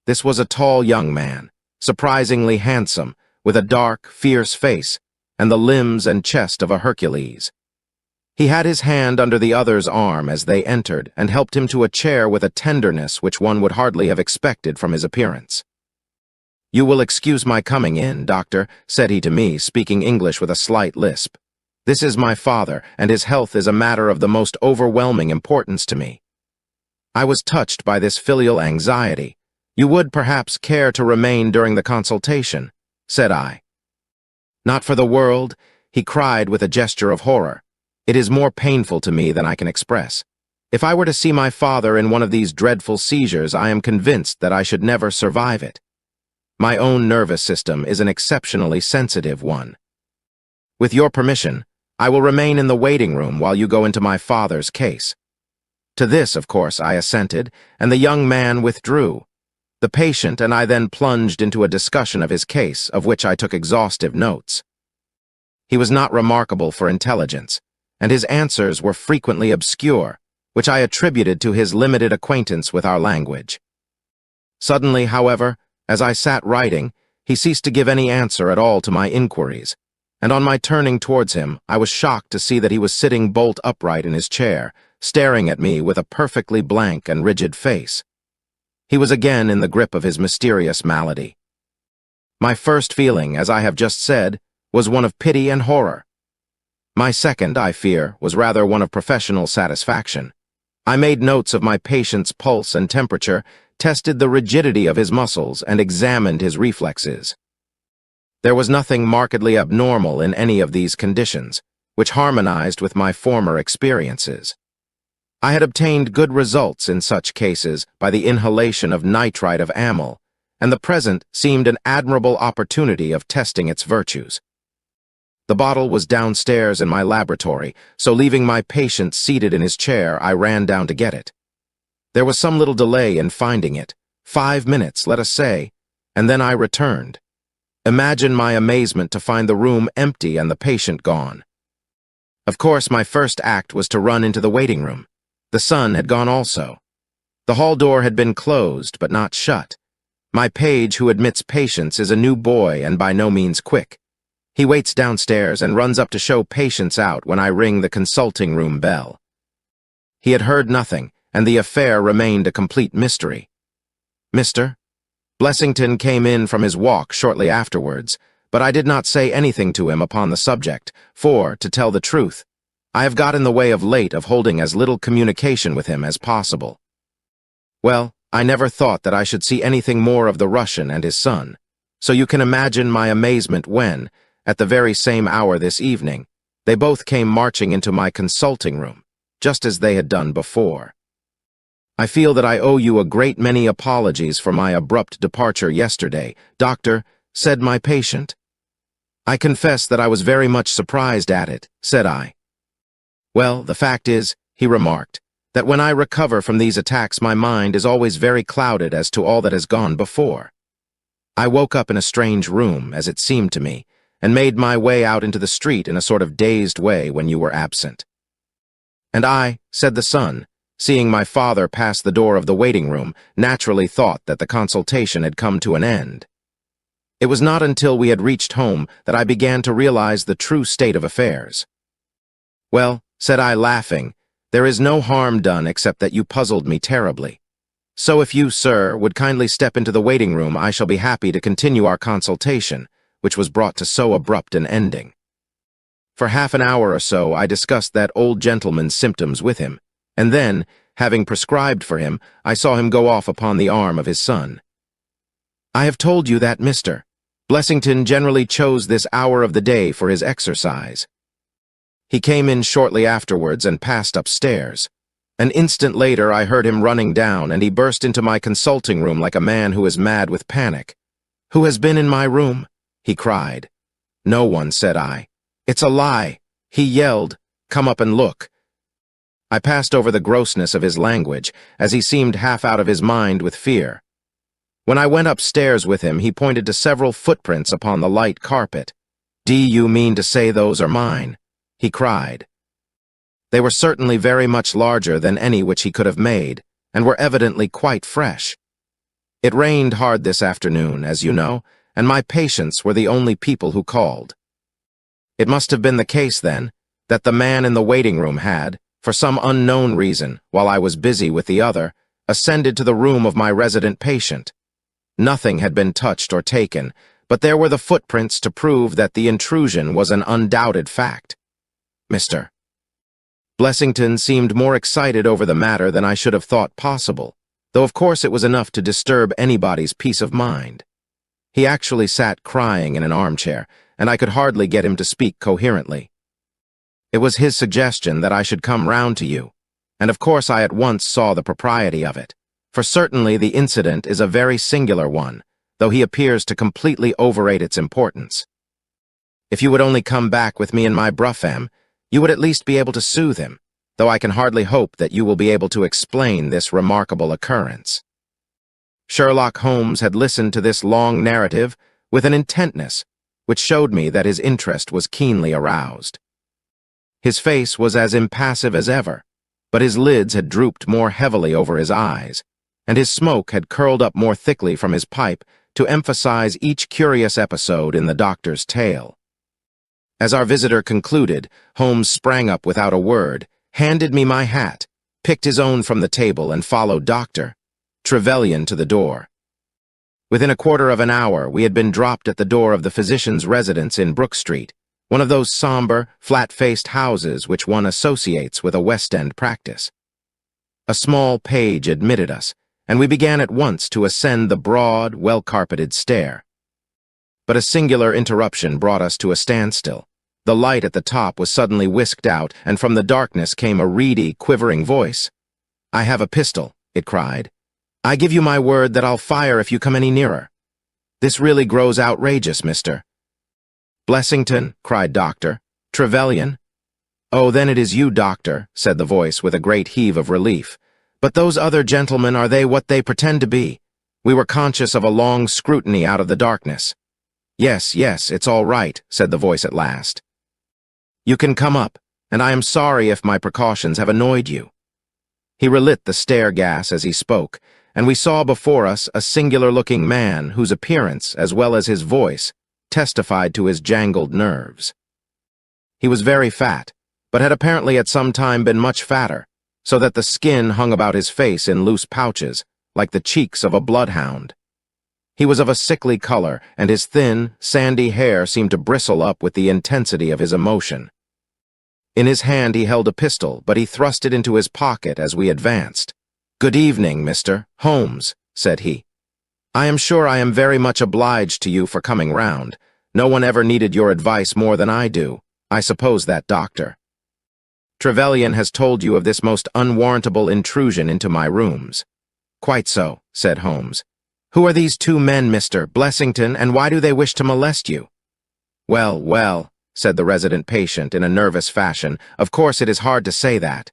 This was a tall young man, surprisingly handsome, with a dark, fierce face, and the limbs and chest of a Hercules. He had his hand under the other's arm as they entered, and helped him to a chair with a tenderness which one would hardly have expected from his appearance. "You will excuse my coming in, doctor," said he to me, speaking English with a slight lisp. "This is my father, and his health is a matter of the most overwhelming importance to me." I was touched by this filial anxiety. "You would perhaps care to remain during the consultation," said I. "Not for the world," he cried with a gesture of horror. "It is more painful to me than I can express. If I were to see my father in one of these dreadful seizures, I am convinced that I should never survive it. My own nervous system is an exceptionally sensitive one. With your permission, I will remain in the waiting room while you go into my father's case." To this, of course, I assented, and the young man withdrew. The patient and I then plunged into a discussion of his case, of which I took exhaustive notes. He was not remarkable for intelligence, and his answers were frequently obscure, which I attributed to his limited acquaintance with our language. Suddenly, however, as I sat writing, he ceased to give any answer at all to my inquiries, and on my turning towards him, I was shocked to see that he was sitting bolt upright in his chair, staring at me with a perfectly blank and rigid face. He was again in the grip of his mysterious malady. My first feeling, as I have just said, was one of pity and horror. My second, I fear, was rather one of professional satisfaction. I made notes of my patient's pulse and temperature, tested the rigidity of his muscles, and examined his reflexes. There was nothing markedly abnormal in any of these conditions, which harmonized with my former experiences. I had obtained good results in such cases by the inhalation of nitrite of amyl, and the present seemed an admirable opportunity of testing its virtues. The bottle was downstairs in my laboratory, so leaving my patient seated in his chair, I ran down to get it. There was some little delay in finding it, 5 minutes, let us say, and then I returned. Imagine my amazement to find the room empty and the patient gone. Of course, my first act was to run into the waiting room. The son had gone also. The hall door had been closed, but not shut. My page who admits patients is a new boy and by no means quick. He waits downstairs and runs up to show patients out when I ring the consulting room bell. He had heard nothing, and the affair remained a complete mystery. Mr. Blessington came in from his walk shortly afterwards, but I did not say anything to him upon the subject, for, to tell the truth, I have got in the way of late of holding as little communication with him as possible. Well, I never thought that I should see anything more of the Russian and his son, so you can imagine my amazement when, at the very same hour this evening, they both came marching into my consulting room, just as they had done before. I feel that I owe you a great many apologies for my abrupt departure yesterday, doctor, said my patient. I confess that I was very much surprised at it, said I. Well, the fact is, he remarked, that when I recover from these attacks my mind is always very clouded as to all that has gone before. I woke up in a strange room, as it seemed to me, and made my way out into the street in a sort of dazed way when you were absent. And I, said the son, seeing my father pass the door of the waiting room, naturally thought that the consultation had come to an end. It was not until we had reached home that I began to realize the true state of affairs. Well, said I, laughing, there is no harm done except that you puzzled me terribly. So if you, sir, would kindly step into the waiting room, I shall be happy to continue our consultation, which was brought to so abrupt an ending. For half an hour or so I discussed that old gentleman's symptoms with him, and then, having prescribed for him, I saw him go off upon the arm of his son. I have told you that Mr. Blessington generally chose this hour of the day for his exercise. He came in shortly afterwards and passed upstairs. An instant later I heard him running down, and he burst into my consulting room like a man who is mad with panic. "Who has been in my room?" he cried. "No one," said I. "It's a lie," he yelled. "Come up and look." I passed over the grossness of his language, as he seemed half out of his mind with fear. When I went upstairs with him, he pointed to several footprints upon the light carpet. "Do you mean to say those are mine?" he cried. They were certainly very much larger than any which he could have made, and were evidently quite fresh. It rained hard this afternoon, as you know, and my patients were the only people who called. It must have been the case, then, that the man in the waiting room had, for some unknown reason, while I was busy with the other, ascended to the room of my resident patient. Nothing had been touched or taken, but there were the footprints to prove that the intrusion was an undoubted fact. Mr. Blessington seemed more excited over the matter than I should have thought possible, though of course it was enough to disturb anybody's peace of mind. He actually sat crying in an armchair, and I could hardly get him to speak coherently. It was his suggestion that I should come round to you, and of course I at once saw the propriety of it, for certainly the incident is a very singular one, though he appears to completely overrate its importance. If you would only come back with me in my brougham, you would at least be able to soothe him, though I can hardly hope that you will be able to explain this remarkable occurrence. Sherlock Holmes had listened to this long narrative with an intentness which showed me that his interest was keenly aroused. His face was as impassive as ever, but his lids had drooped more heavily over his eyes, and his smoke had curled up more thickly from his pipe to emphasize each curious episode in the doctor's tale. As our visitor concluded, Holmes sprang up without a word, handed me my hat, picked his own from the table, and followed Dr. Trevelyan to the door. Within a quarter of an hour, we had been dropped at the door of the physician's residence in Brook Street, one of those somber, flat-faced houses which one associates with a West End practice. A small page admitted us, and we began at once to ascend the broad, well-carpeted stair. But a singular interruption brought us to a standstill. The light at the top was suddenly whisked out, and from the darkness came a reedy, quivering voice. "I have a pistol," it cried. "I give you my word that I'll fire if you come any nearer. This really grows outrageous, Mr. Blessington," cried Dr. Trevelyan. "Oh, then it is you, doctor," said the voice with a great heave of relief. "But those other gentlemen, are they what they pretend to be? We were conscious of a long scrutiny out of the darkness." Yes, it's all right," said the voice at last. "You can come up, and I am sorry if my precautions have annoyed you." He relit the stair-gas as he spoke, and we saw before us a singular-looking man whose appearance, as well as his voice, testified to his jangled nerves. He was very fat, but had apparently at some time been much fatter, so that the skin hung about his face in loose pouches, like the cheeks of a bloodhound. He was of a sickly color, and his thin, sandy hair seemed to bristle up with the intensity of his emotion. In his hand he held a pistol, but he thrust it into his pocket as we advanced. "Good evening, Mr. Holmes," said he. "I am sure I am very much obliged to you for coming round. No one ever needed your advice more than I do. I suppose that, doctor." Trevelyan has told you of this most unwarrantable intrusion into my rooms." "Quite so," said Holmes. "Who are these two men, Mr. Blessington, and why do they wish to molest you?" "Well, well," said the resident patient in a nervous fashion, "of course it is hard to say that."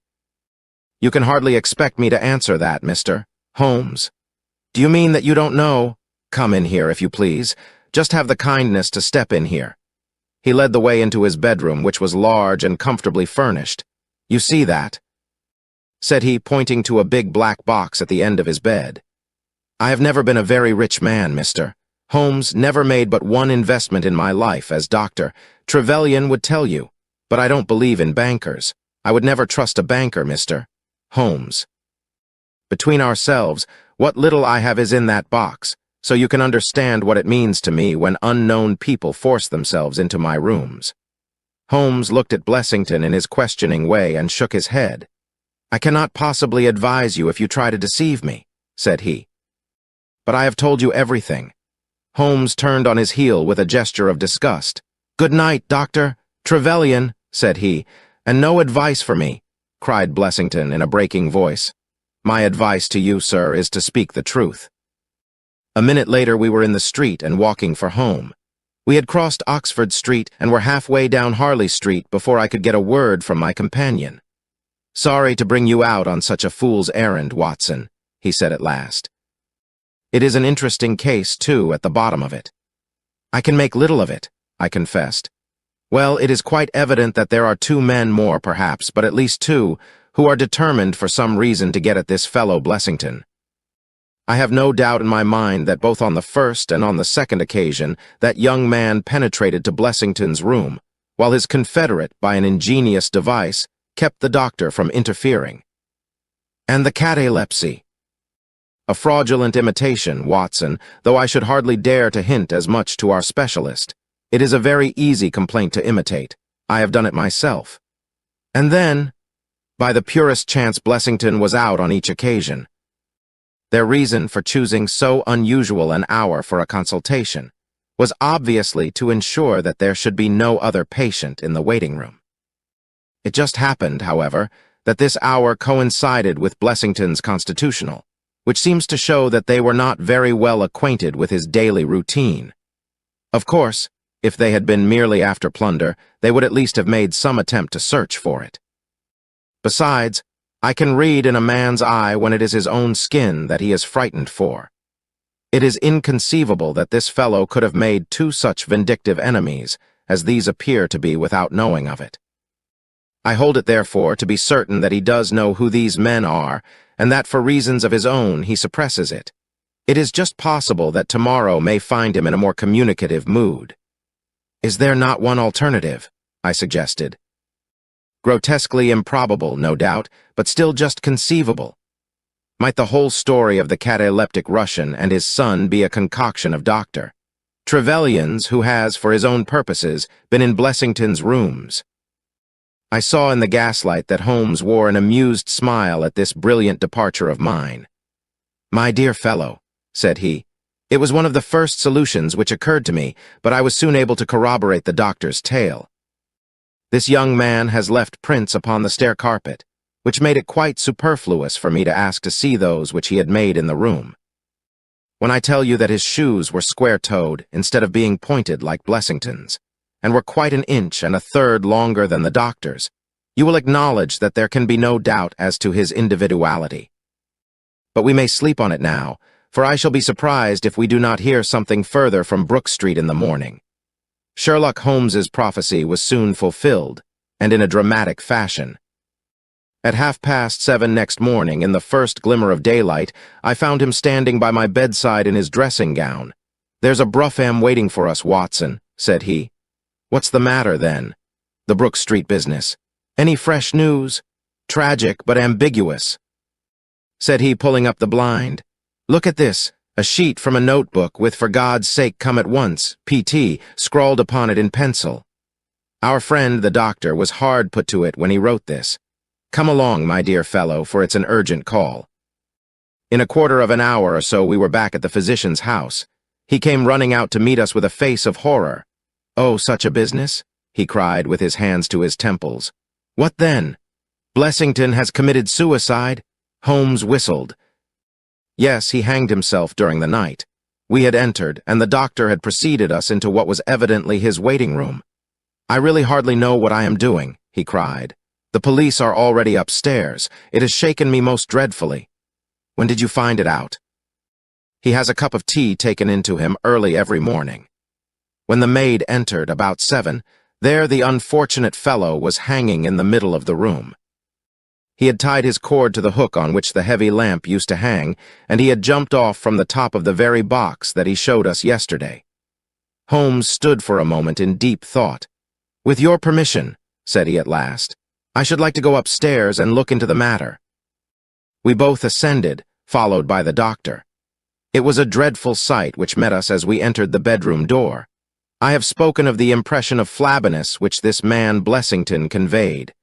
"You can hardly expect me to answer that, Mr. Holmes. Do you mean that you don't know? Come in here, if you please. Just have the kindness to step in here." He led the way into his bedroom, which was large and comfortably furnished. "You see that?" said he, pointing to a big black box at the end of his bed. "I have never been a very rich man, Mr. Holmes, never made but one investment in my life, as Dr. Trevelyan would tell you. But I don't believe in bankers. I would never trust a banker, Mr. Holmes. Between ourselves, what little I have is in that box, so you can understand what it means to me when unknown people force themselves into my rooms." Holmes looked at Blessington in his questioning way and shook his head. "I cannot possibly advise you if you try to deceive me," said he. "But I have told you everything." Holmes turned on his heel with a gesture of disgust. "Good night, Dr. Trevelyan," said he. "And no advice for me," cried Blessington in a breaking voice. "My advice to you, sir, is to speak the truth." A minute later we were in the street and walking for home. We had crossed Oxford Street and were halfway down Harley Street before I could get a word from my companion. "Sorry to bring you out on such a fool's errand, Watson," he said at last. "It is an interesting case, too, at the bottom of it." "I can make little of it," I confessed. "Well, it is quite evident that there are two men more, perhaps, but at least two, who are determined for some reason to get at this fellow Blessington. I have no doubt in my mind that both on the first and on the second occasion that young man penetrated to Blessington's room, while his confederate, by an ingenious device, kept the doctor from interfering. And the catalepsy. A fraudulent imitation, Watson, though I should hardly dare to hint as much to our specialist. It is a very easy complaint to imitate. I have done it myself. And then, by the purest chance, Blessington was out on each occasion. Their reason for choosing so unusual an hour for a consultation was obviously to ensure that there should be no other patient in the waiting room. It just happened, however, that this hour coincided with Blessington's constitutional, which seems to show that they were not very well acquainted with his daily routine. Of course, if they had been merely after plunder, they would at least have made some attempt to search for it. Besides, I can read in a man's eye when it is his own skin that he is frightened for. It is inconceivable that this fellow could have made two such vindictive enemies, as these appear to be without knowing of it. I hold it, therefore, to be certain that he does know who these men are, and that for reasons of his own he suppresses it. It is just possible that tomorrow may find him in a more communicative mood. "Is there not one alternative?" I suggested. Grotesquely improbable, no doubt, but still just conceivable. Might the whole story of the cataleptic Russian and his son be a concoction of Dr. Trevelyan's, who has, for his own purposes, been in Blessington's rooms? I saw in the gaslight that Holmes wore an amused smile at this brilliant departure of mine. "My dear fellow," said he, "it was one of the first solutions which occurred to me, but I was soon able to corroborate the doctor's tale. This young man has left prints upon the stair carpet, which made it quite superfluous for me to ask to see those which he had made in the room. When I tell you that his shoes were square-toed instead of being pointed like Blessington's, and were quite an inch and a third longer than the doctor's, you will acknowledge that there can be no doubt as to his individuality. But we may sleep on it now, for I shall be surprised if we do not hear something further from Brook Street in the morning." Sherlock Holmes's prophecy was soon fulfilled, and in a dramatic fashion. At 7:30 next morning, in the first glimmer of daylight, I found him standing by my bedside in his dressing gown. "There's a brougham waiting for us, Watson," said he. "What's the matter, then?" "The Brook Street business. Any fresh news?" "Tragic, but ambiguous," said he, pulling up the blind. "Look at this. A sheet from a notebook with 'For God's sake, come at once, P.T.' scrawled upon it in pencil. Our friend, the doctor, was hard put to it when he wrote this. Come along, my dear fellow, for it's an urgent call." In a quarter of an hour or so we were back at the physician's house. He came running out to meet us with a face of horror. "Oh, such a business?" he cried with his hands to his temples. "What then?" Blessington has committed suicide? Holmes whistled. Yes, he hanged himself during the night. We had entered, and the doctor had preceded us into what was evidently his waiting room. I really hardly know what I am doing, he cried. The police are already upstairs. It has shaken me most dreadfully. When did you find it out? He has a cup of tea taken into him early every morning. When the maid entered about 7, there the unfortunate fellow was hanging in the middle of the room. He had tied his cord to the hook on which the heavy lamp used to hang, and he had jumped off from the top of the very box that he showed us yesterday. Holmes stood for a moment in deep thought. "With your permission," said he at last, "I should like to go upstairs and look into the matter." We both ascended, followed by the doctor. It was a dreadful sight which met us as we entered the bedroom door. I have spoken of the impression of flabbiness which this man Blessington conveyed.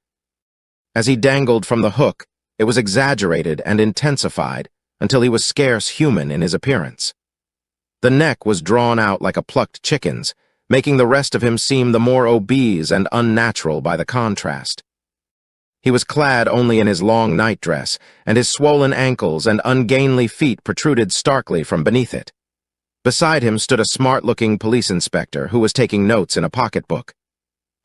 As he dangled from the hook, it was exaggerated and intensified until he was scarce human in his appearance. The neck was drawn out like a plucked chicken's, making the rest of him seem the more obese and unnatural by the contrast. He was clad only in his long nightdress, and his swollen ankles and ungainly feet protruded starkly from beneath it. Beside him stood a smart-looking police inspector who was taking notes in a pocketbook.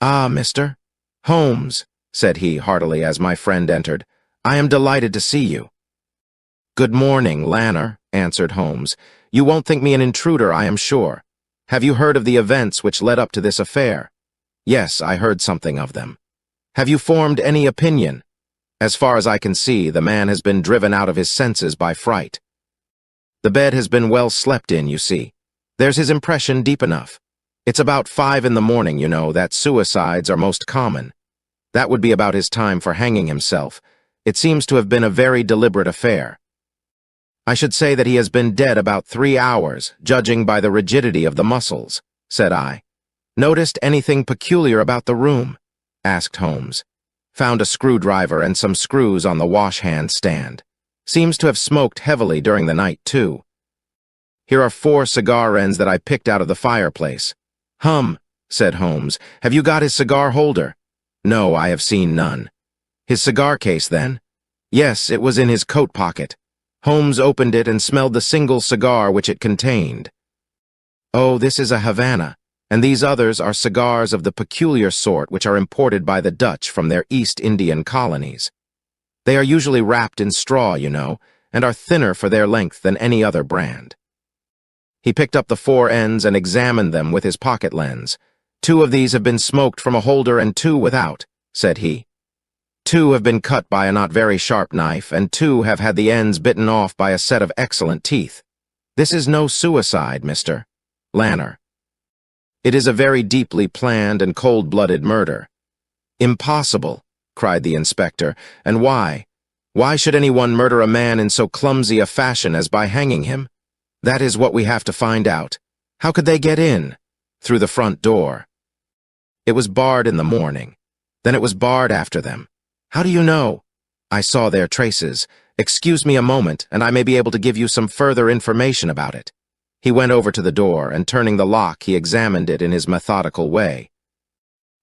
"Ah, Mr. Holmes," said he heartily as my friend entered. "I am delighted to see you." "Good morning, Lanner," answered Holmes. "You won't think me an intruder, I am sure. Have you heard of the events which led up to this affair?" "Yes, I heard something of them." "Have you formed any opinion?" "As far as I can see, the man has been driven out of his senses by fright. The bed has been well slept in, you see. There's his impression deep enough. It's about 5 in the morning, you know, that suicides are most common. That would be about his time for hanging himself. It seems to have been a very deliberate affair. I should say that he has been dead about 3 hours, judging by the rigidity of the muscles," said I. "Noticed anything peculiar about the room?" asked Holmes. "Found a screwdriver and some screws on the wash-hand stand. Seems to have smoked heavily during the night, too. Here are 4 cigar ends that I picked out of the fireplace." "Hum," said Holmes. "Have you got his cigar holder?" "No, I have seen none." "His cigar case, then?" "Yes, it was in his coat pocket." Holmes opened it and smelled the single cigar which it contained. "Oh, this is a Havana, and these others are cigars of the peculiar sort which are imported by the Dutch from their East Indian colonies. They are usually wrapped in straw, you know, and are thinner for their length than any other brand." He picked up the 4 ends and examined them with his pocket lens. "2 of these have been smoked from a holder and 2 without," said he. "2 have been cut by a not very sharp knife, and 2 have had the ends bitten off by a set of excellent teeth. This is no suicide, Mr. Lanner. It is a very deeply planned and cold-blooded murder." "Impossible," cried the inspector. "And why? Why should anyone murder a man in so clumsy a fashion as by hanging him? That is what we have to find out. How could they get in?" "Through the front door." "It was barred in the morning. Then it was barred after them." "How do you know?" "I saw their traces. Excuse me a moment, and I may be able to give you some further information about it." He went over to the door, and turning the lock, he examined it in his methodical way.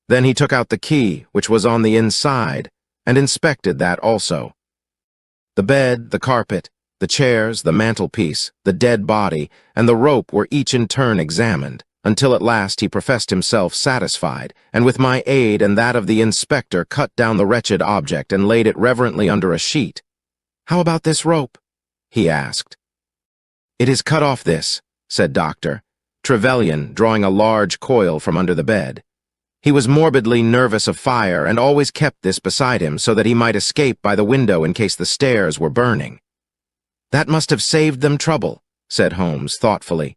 Then he took out the key, which was on the inside, and inspected that also. The bed, the carpet, the chairs, the mantelpiece, the dead body, and the rope were each in turn examined, until at last he professed himself satisfied, and with my aid and that of the inspector cut down the wretched object and laid it reverently under a sheet. "How about this rope?" he asked. "It is cut off this," said Dr. Trevelyan, drawing a large coil from under the bed. He was morbidly nervous of fire and always kept this beside him so that he might escape by the window in case the stairs were burning. "That must have saved them trouble," said Holmes thoughtfully.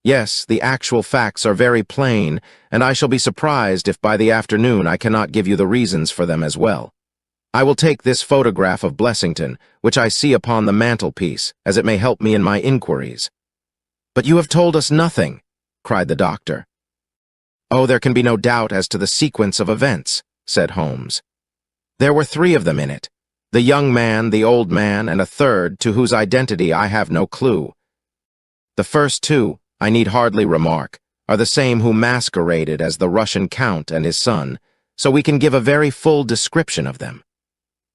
"Yes, the actual facts are very plain, and I shall be surprised if by the afternoon I cannot give you the reasons for them as well. I will take this photograph of Blessington, which I see upon the mantelpiece, as it may help me in my inquiries." "But you have told us nothing," cried the doctor. "Oh, there can be no doubt as to the sequence of events," said Holmes. "There were 3 of them in it, the young man, the old man, and a third to whose identity I have no clue. The first 2, I need hardly remark, are the same who masqueraded as the Russian count and his son, so we can give a very full description of them.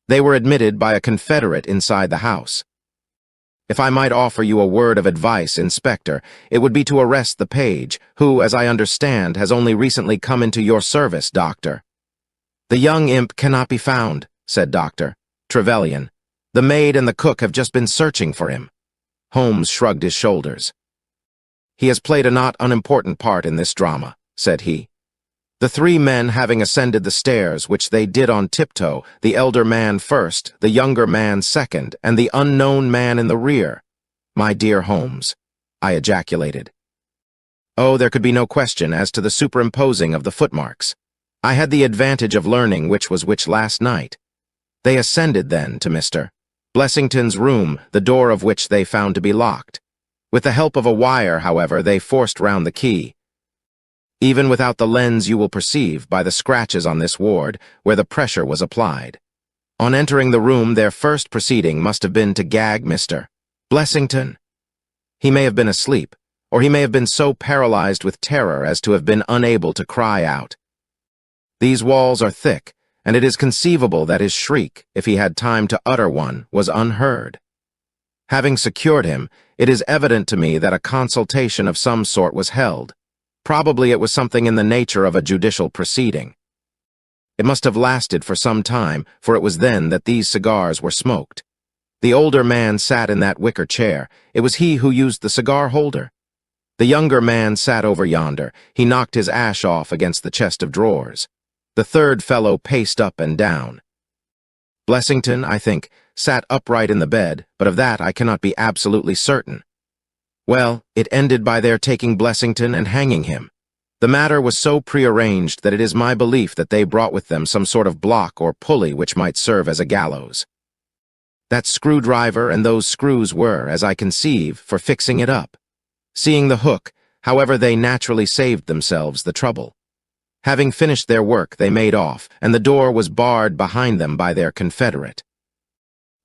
They were admitted by a confederate inside the house. If I might offer you a word of advice, Inspector, it would be to arrest the page, who, as I understand, has only recently come into your service, Doctor. The young imp cannot be found, said Dr. Trevelyan. The maid and the cook have just been searching for him. Holmes shrugged his shoulders. He has played a not unimportant part in this drama, said he. The three men having ascended the stairs, which they did on tiptoe, the elder man first, the younger man second, and the unknown man in the rear. My dear Holmes, I ejaculated. Oh, there could be no question as to the superimposing of the footmarks. I had the advantage of learning which was which last night. They ascended then to Mr. Blessington's room, the door of which they found to be locked. With the help of a wire, however, they forced round the key. Even without the lens you will perceive by the scratches on this ward where the pressure was applied. On entering the room, their first proceeding must have been to gag Mr. Blessington. He may have been asleep, or he may have been so paralyzed with terror as to have been unable to cry out. These walls are thick, and it is conceivable that his shriek, if he had time to utter one, was unheard. Having secured him, it is evident to me that a consultation of some sort was held. Probably it was something in the nature of a judicial proceeding. It must have lasted for some time, for it was then that these cigars were smoked. The older man sat in that wicker chair. It was he who used the cigar holder. The younger man sat over yonder. He knocked his ash off against the chest of drawers. The third fellow paced up and down. Blessington, I think, sat upright in the bed, but of that I cannot be absolutely certain. Well, it ended by their taking Blessington and hanging him. The matter was so prearranged that it is my belief that they brought with them some sort of block or pulley which might serve as a gallows. That screwdriver and those screws were, as I conceive, for fixing it up. Seeing the hook, however, they naturally saved themselves the trouble. Having finished their work, they made off, and the door was barred behind them by their confederate.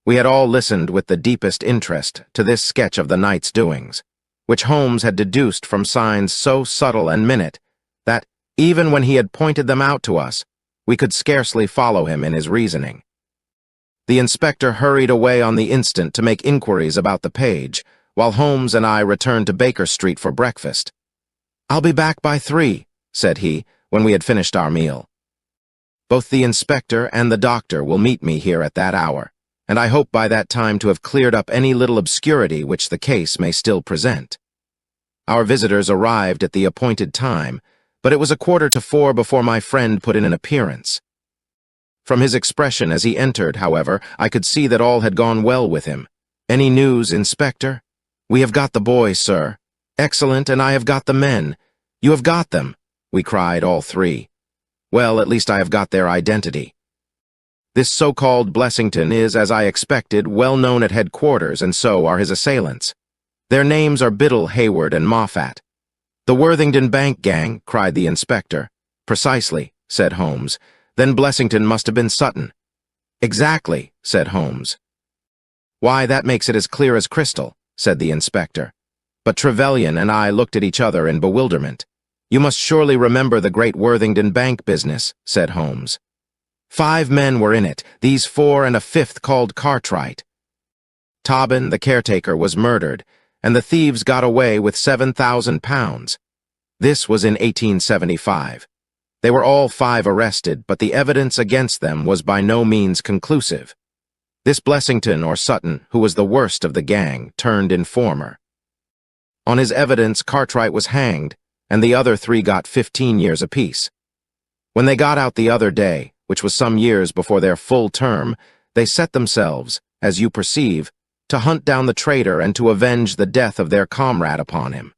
We had all listened with the deepest interest to this sketch of the night's doings, which Holmes had deduced from signs so subtle and minute that, even when he had pointed them out to us, we could scarcely follow him in his reasoning. The inspector hurried away on the instant to make inquiries about the page, while Holmes and I returned to Baker Street for breakfast. "I'll be back by 3, said he, when we had finished our meal. "Both the inspector and the doctor will meet me here at that hour, and I hope by that time to have cleared up any little obscurity which the case may still present." Our visitors arrived at the appointed time, but it was 3:15 before my friend put in an appearance. From his expression as he entered, however, I could see that all had gone well with him. "Any news, Inspector?" "We have got the boys, sir." "Excellent, and I have got the men." "You have got them," we cried, all three. "Well, at least I have got their identity. This so-called Blessington is, as I expected, well known at headquarters, and so are his assailants. Their names are Biddle, Hayward, and Moffat." "The Worthington Bank gang," cried the inspector. "Precisely," said Holmes. "Then Blessington must have been Sutton." "Exactly," said Holmes. "Why, that makes it as clear as crystal," said the inspector. But Trevelyan and I looked at each other in bewilderment. "You must surely remember the great Worthington Bank business," said Holmes. 5 men were in it, these 4 and a 5th called Cartwright. Tobin, the caretaker, was murdered, and the thieves got away with £7,000. This was in 1875. They were all 5 arrested, but the evidence against them was by no means conclusive. This Blessington, or Sutton, who was the worst of the gang, turned informer. On his evidence, Cartwright was hanged, and the other 3 got 15 years apiece. When they got out the other day, which was some years before their full term, they set themselves, as you perceive, to hunt down the traitor and to avenge the death of their comrade upon him.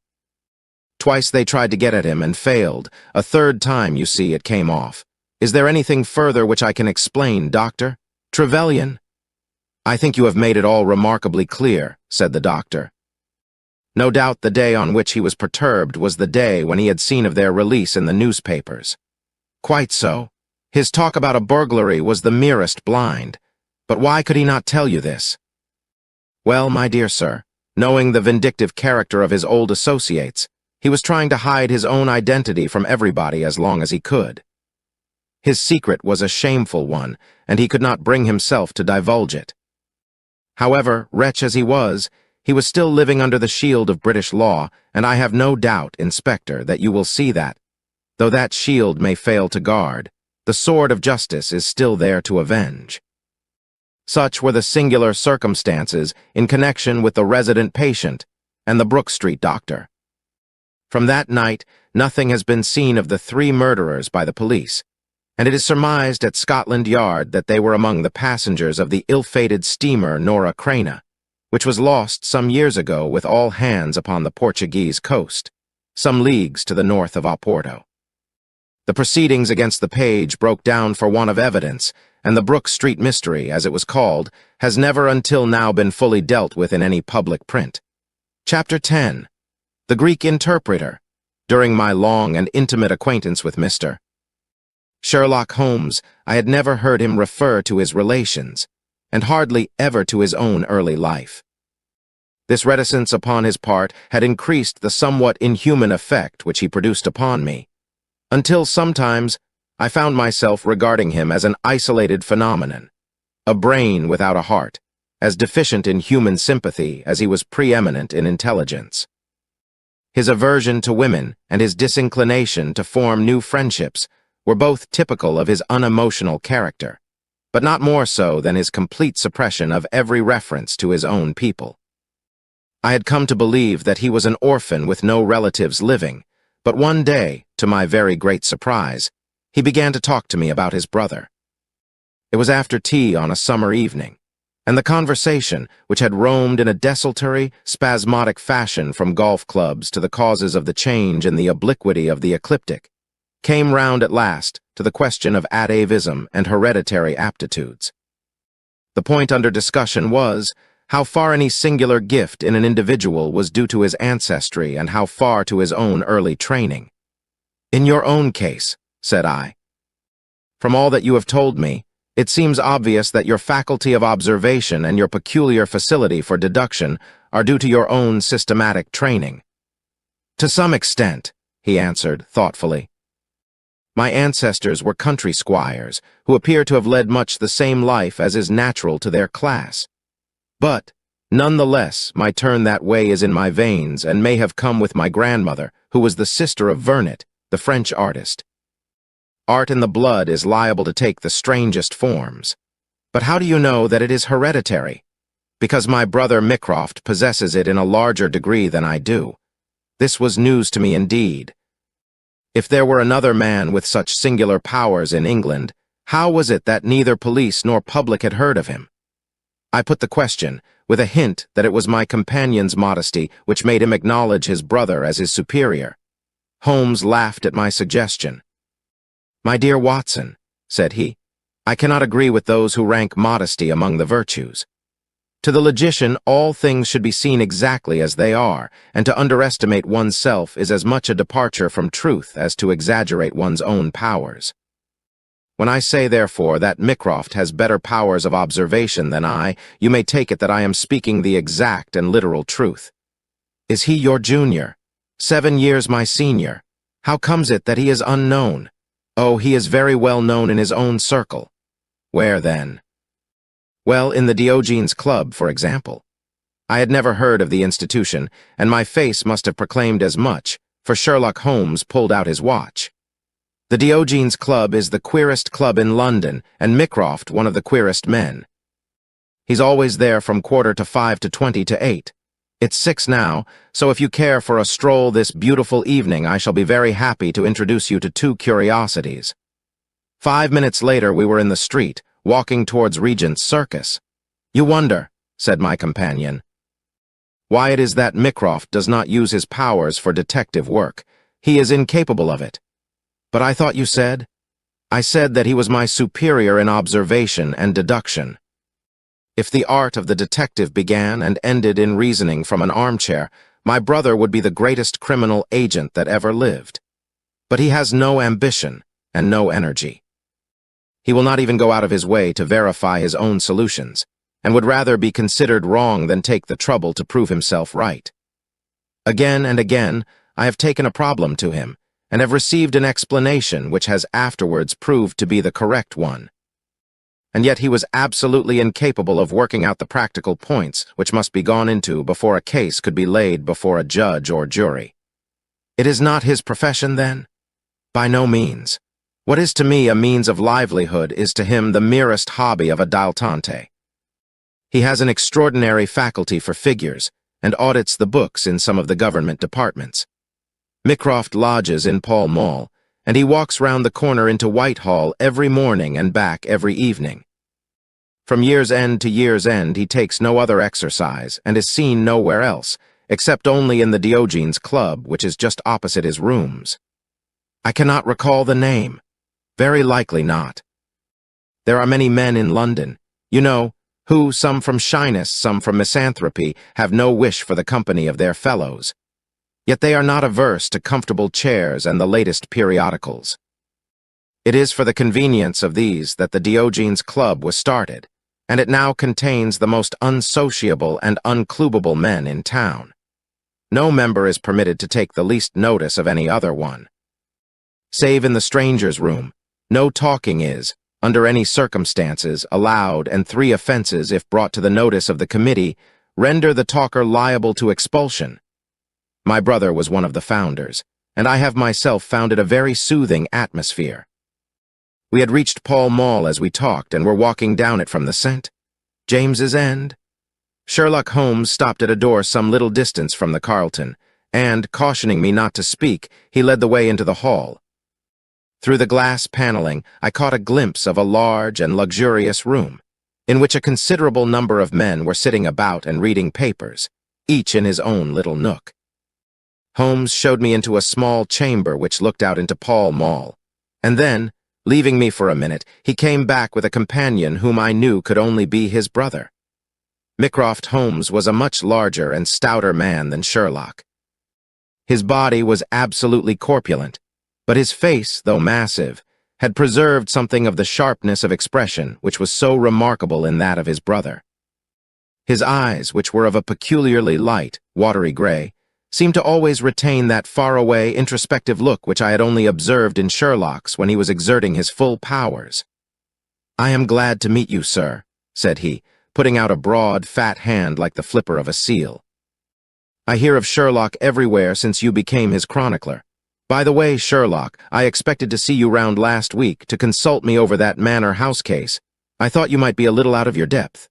Twice they tried to get at him and failed. A 3rd time, you see, it came off. Is there anything further which I can explain, Doctor? Trevelyan? "I think you have made it all remarkably clear," said the doctor. No doubt the day on which he was perturbed was the day when he had seen of their release in the newspapers. "Quite so. His talk about a burglary was the merest blind. But why could he not tell you this?" "Well, my dear sir, knowing the vindictive character of his old associates, he was trying to hide his own identity from everybody as long as he could. His secret was a shameful one, and he could not bring himself to divulge it. However, wretch as he was still living under the shield of British law, and I have no doubt, Inspector, that you will see that, though that shield may fail to guard, the sword of justice is still there to avenge. Such were the singular circumstances in connection with the resident patient and the Brook Street doctor. From that night, nothing has been seen of the 3 murderers by the police, and it is surmised at Scotland Yard that they were among the passengers of the ill-fated steamer Nora Crana, which was lost some years ago with all hands upon the Portuguese coast, some leagues to the north of Oporto. The proceedings against the page broke down for want of evidence, and the Brook Street mystery, as it was called, has never until now been fully dealt with in any public print. Chapter 10. The Greek Interpreter. During my long and intimate acquaintance with Mr. Sherlock Holmes, I had never heard him refer to his relations, and hardly ever to his own early life. This reticence upon his part had increased the somewhat inhuman effect which he produced upon me, until sometimes I found myself regarding him as an isolated phenomenon, a brain without a heart, as deficient in human sympathy as he was preeminent in intelligence. His aversion to women and his disinclination to form new friendships were both typical of his unemotional character, but not more so than his complete suppression of every reference to his own people. I had come to believe that he was an orphan with no relatives living, but one day, to my very great surprise, he began to talk to me about his brother. It was after tea on a summer evening, and the conversation, which had roamed in a desultory, spasmodic fashion from golf clubs to the causes of the change in the obliquity of the ecliptic, came round at last to the question of atavism and hereditary aptitudes. The point under discussion was how far any singular gift in an individual was due to his ancestry and how far to his own early training. "In your own case," said I, "from all that you have told me, it seems obvious that your faculty of observation and your peculiar facility for deduction are due to your own systematic training." "To some extent," he answered thoughtfully. "My ancestors were country squires, who appear to have led much the same life as is natural to their class. But, none the less, my turn that way is in my veins and may have come with my grandmother, who was the sister of Vernet, the French artist. Art in the blood is liable to take the strangest forms. But how do you know that it is hereditary? Because my brother Mycroft possesses it in a larger degree than I do. This was news to me indeed. If there were another man with such singular powers in England, how was it that neither police nor public had heard of him? I put the question, with a hint that it was my companion's modesty which made him acknowledge his brother as his superior. Holmes laughed at my suggestion. "My dear Watson," said he, "I cannot agree with those who rank modesty among the virtues. To the logician, all things should be seen exactly as they are, and to underestimate oneself is as much a departure from truth as to exaggerate one's own powers. When I say, therefore, that Mycroft has better powers of observation than I, you may take it that I am speaking the exact and literal truth. Is he your junior? 7 years my senior? How comes it that he is unknown? Oh, he is very well known in his own circle. Where, then? Well, in the Diogenes Club, for example. I had never heard of the institution, and my face must have proclaimed as much, for Sherlock Holmes pulled out his watch. The Diogenes Club is the queerest club in London, and Mycroft one of the queerest men. He's always there from 5:15 to 7:20. It's 6 now, so if you care for a stroll this beautiful evening, I shall be very happy to introduce you to 2 curiosities. 5 minutes later we were in the street, walking towards Regent's Circus. You wonder, said my companion, why it is that Mycroft does not use his powers for detective work. He is incapable of it. But I thought you said? I said that he was my superior in observation and deduction. If the art of the detective began and ended in reasoning from an armchair, my brother would be the greatest criminal agent that ever lived. But he has no ambition and no energy. He will not even go out of his way to verify his own solutions, and would rather be considered wrong than take the trouble to prove himself right. Again and again, I have taken a problem to him, and have received an explanation which has afterwards proved to be the correct one. And yet he was absolutely incapable of working out the practical points which must be gone into before a case could be laid before a judge or jury. It is not his profession, then? By no means. What is to me a means of livelihood is to him the merest hobby of a dilettante. He has an extraordinary faculty for figures, and audits the books in some of the government departments. Mycroft lodges in Pall Mall, and he walks round the corner into Whitehall every morning and back every evening. From year's end to year's end he takes no other exercise, and is seen nowhere else, except only in the Diogenes Club, which is just opposite his rooms. I cannot recall the name. Very likely not. There are many men in London, you know, who, some from shyness, some from misanthropy, have no wish for the company of their fellows. Yet they are not averse to comfortable chairs and the latest periodicals. It is for the convenience of these that the Diogenes Club was started, and it now contains the most unsociable and unclubable men in town. No member is permitted to take the least notice of any other one. Save in the strangers' room, no talking is, under any circumstances, allowed, and 3 offenses, if brought to the notice of the committee, render the talker liable to expulsion. My brother was one of the founders, and I have myself found it a very soothing atmosphere. We had reached Pall Mall as we talked, and were walking down it from the St. James's End. Sherlock Holmes stopped at a door some little distance from the Carlton, and, cautioning me not to speak, he led the way into the hall. Through the glass paneling, I caught a glimpse of a large and luxurious room, in which a considerable number of men were sitting about and reading papers, each in his own little nook. Holmes showed me into a small chamber which looked out into Pall Mall, and then, leaving me for a minute, he came back with a companion whom I knew could only be his brother. Mycroft Holmes was a much larger and stouter man than Sherlock. His body was absolutely corpulent, but his face, though massive, had preserved something of the sharpness of expression which was so remarkable in that of his brother. His eyes, which were of a peculiarly light, watery gray, seemed to always retain that far-away, introspective look which I had only observed in Sherlock's when he was exerting his full powers. "I am glad to meet you, sir," said he, putting out a broad, fat hand like the flipper of a seal. "I hear of Sherlock everywhere since you became his chronicler. By the way, Sherlock, I expected to see you round last week to consult me over that Manor House case. I thought you might be a little out of your depth."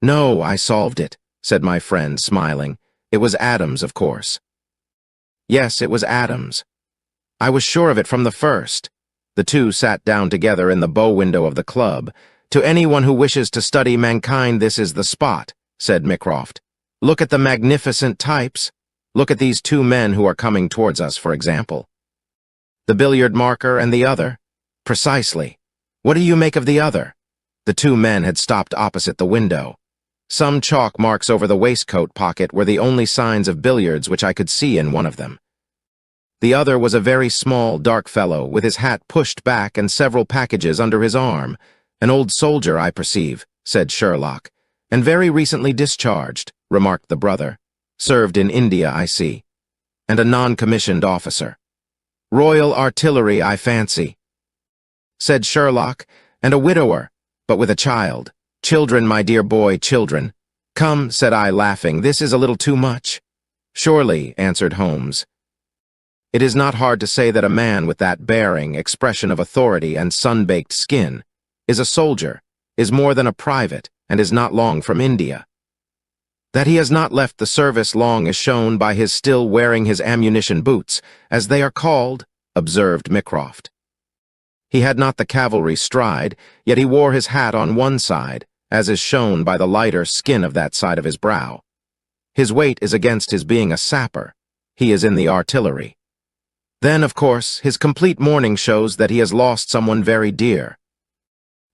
"No, I solved it," said my friend, smiling. "It was Adams, of course." "Yes, it was Adams. I was sure of it from the first." The two sat down together in the bow window of the club. "To anyone who wishes to study mankind, this is the spot," said Mycroft. "Look at the magnificent types. Look at these 2 men who are coming towards us, for example. The billiard marker and the other? Precisely. What do you make of the other?" The 2 men had stopped opposite the window. Some chalk marks over the waistcoat pocket were the only signs of billiards which I could see in one of them. The other was a very small, dark fellow, with his hat pushed back and several packages under his arm. "An old soldier, I perceive," said Sherlock. "And very recently discharged," remarked the brother. "Served in India, I see. And a non-commissioned officer. Royal Artillery, I fancy," said Sherlock. "And a widower, but with a child. Children, my dear boy, children." "Come," said I, laughing, "this is a little too much." "Surely," answered Holmes. "It is not hard to say that a man with that bearing, expression of authority, and sun-baked skin is a soldier, is more than a private, and is not long from India. That he has not left the service long is shown by his still wearing his ammunition boots, as they are called," observed Mycroft. "He had not the cavalry stride, yet he wore his hat on one side, as is shown by the lighter skin of that side of his brow. His weight is against his being a sapper. He is in the artillery. Then, of course, his complete mourning shows that he has lost someone very dear.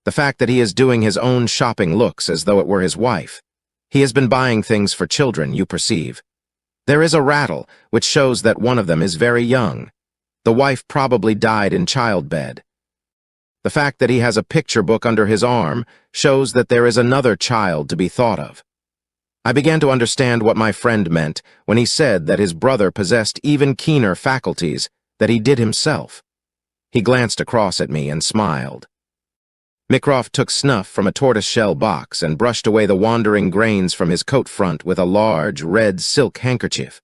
The fact that he is doing his own shopping looks as though it were his wife. He has been buying things for children, you perceive. There is a rattle, which shows that one of them is very young. The wife probably died in childbed. The fact that he has a picture book under his arm shows that there is another child to be thought of. I began to understand what my friend meant when he said that his brother possessed even keener faculties that he did himself. He glanced across at me and smiled. Mycroft took snuff from a tortoise-shell box and brushed away the wandering grains from his coat front with a large, red silk handkerchief.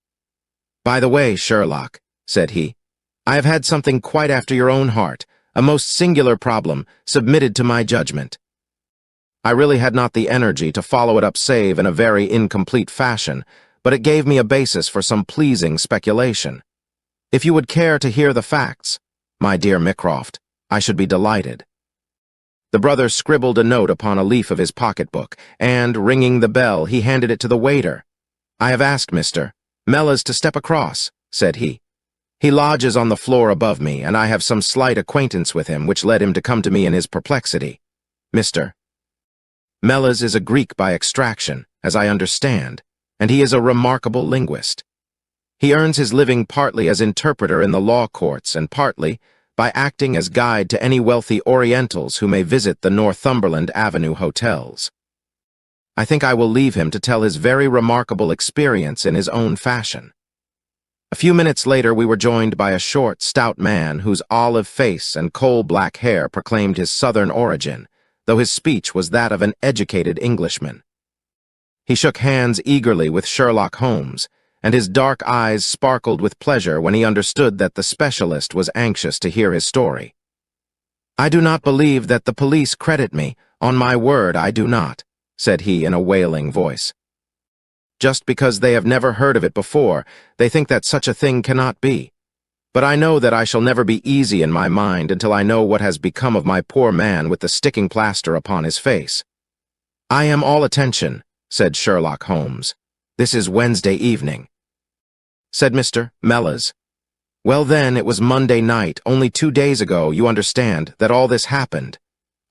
"By the way, Sherlock," said he, "I have had something quite after your own heart, a most singular problem, submitted to my judgment." I really had not the energy to follow it up save in a very incomplete fashion, but it gave me a basis for some pleasing speculation. If you would care to hear the facts, my dear Mycroft, I should be delighted. The brother scribbled a note upon a leaf of his pocketbook, and, ringing the bell, he handed it to the waiter. "I have asked Mr. Mellors to step across," said he. "He lodges on the floor above me, and I have some slight acquaintance with him which led him to come to me in his perplexity. Mr. Mellors is a Greek by extraction, as I understand, and he is a remarkable linguist. He earns his living partly as interpreter in the law courts and partly by acting as guide to any wealthy Orientals who may visit the Northumberland Avenue hotels. I think I will leave him to tell his very remarkable experience in his own fashion." A few minutes later we were joined by a short, stout man whose olive face and coal-black hair proclaimed his southern origin, though his speech was that of an educated Englishman. He shook hands eagerly with Sherlock Holmes, and his dark eyes sparkled with pleasure when he understood that the specialist was anxious to hear his story. "I do not believe that the police credit me, on my word I do not," said he in a wailing voice. "Just because they have never heard of it before, they think that such a thing cannot be. But I know that I shall never be easy in my mind until I know what has become of my poor man with the sticking plaster upon his face." "I am all attention," said Sherlock Holmes. "This is Wednesday evening," said Mr. Mellors. "Well then, it was Monday night, only 2 days ago, you understand, that all this happened.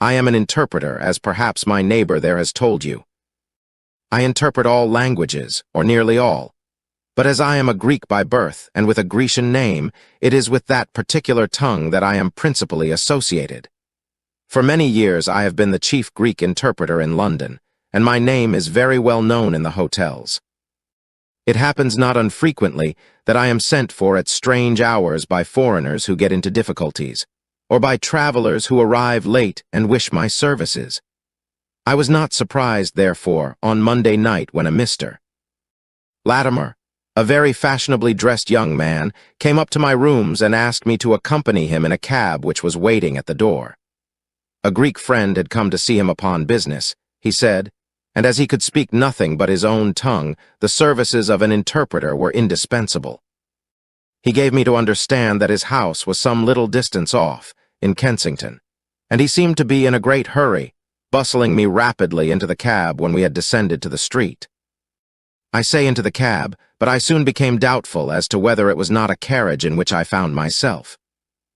I am an interpreter, as perhaps my neighbor there has told you. I interpret all languages, or nearly all. But as I am a Greek by birth, and with a Grecian name, it is with that particular tongue that I am principally associated. For many years I have been the chief Greek interpreter in London, and my name is very well known in the hotels. It happens not unfrequently that I am sent for at strange hours by foreigners who get into difficulties, or by travelers who arrive late and wish my services. I was not surprised, therefore, on Monday night when a Mr. Latimer, a very fashionably dressed young man, came up to my rooms and asked me to accompany him in a cab which was waiting at the door. A Greek friend had come to see him upon business, he said, and as he could speak nothing but his own tongue, the services of an interpreter were indispensable. He gave me to understand that his house was some little distance off, in Kensington, and he seemed to be in a great hurry, bustling me rapidly into the cab when we had descended to the street. I say into the cab, but I soon became doubtful as to whether it was not a carriage in which I found myself.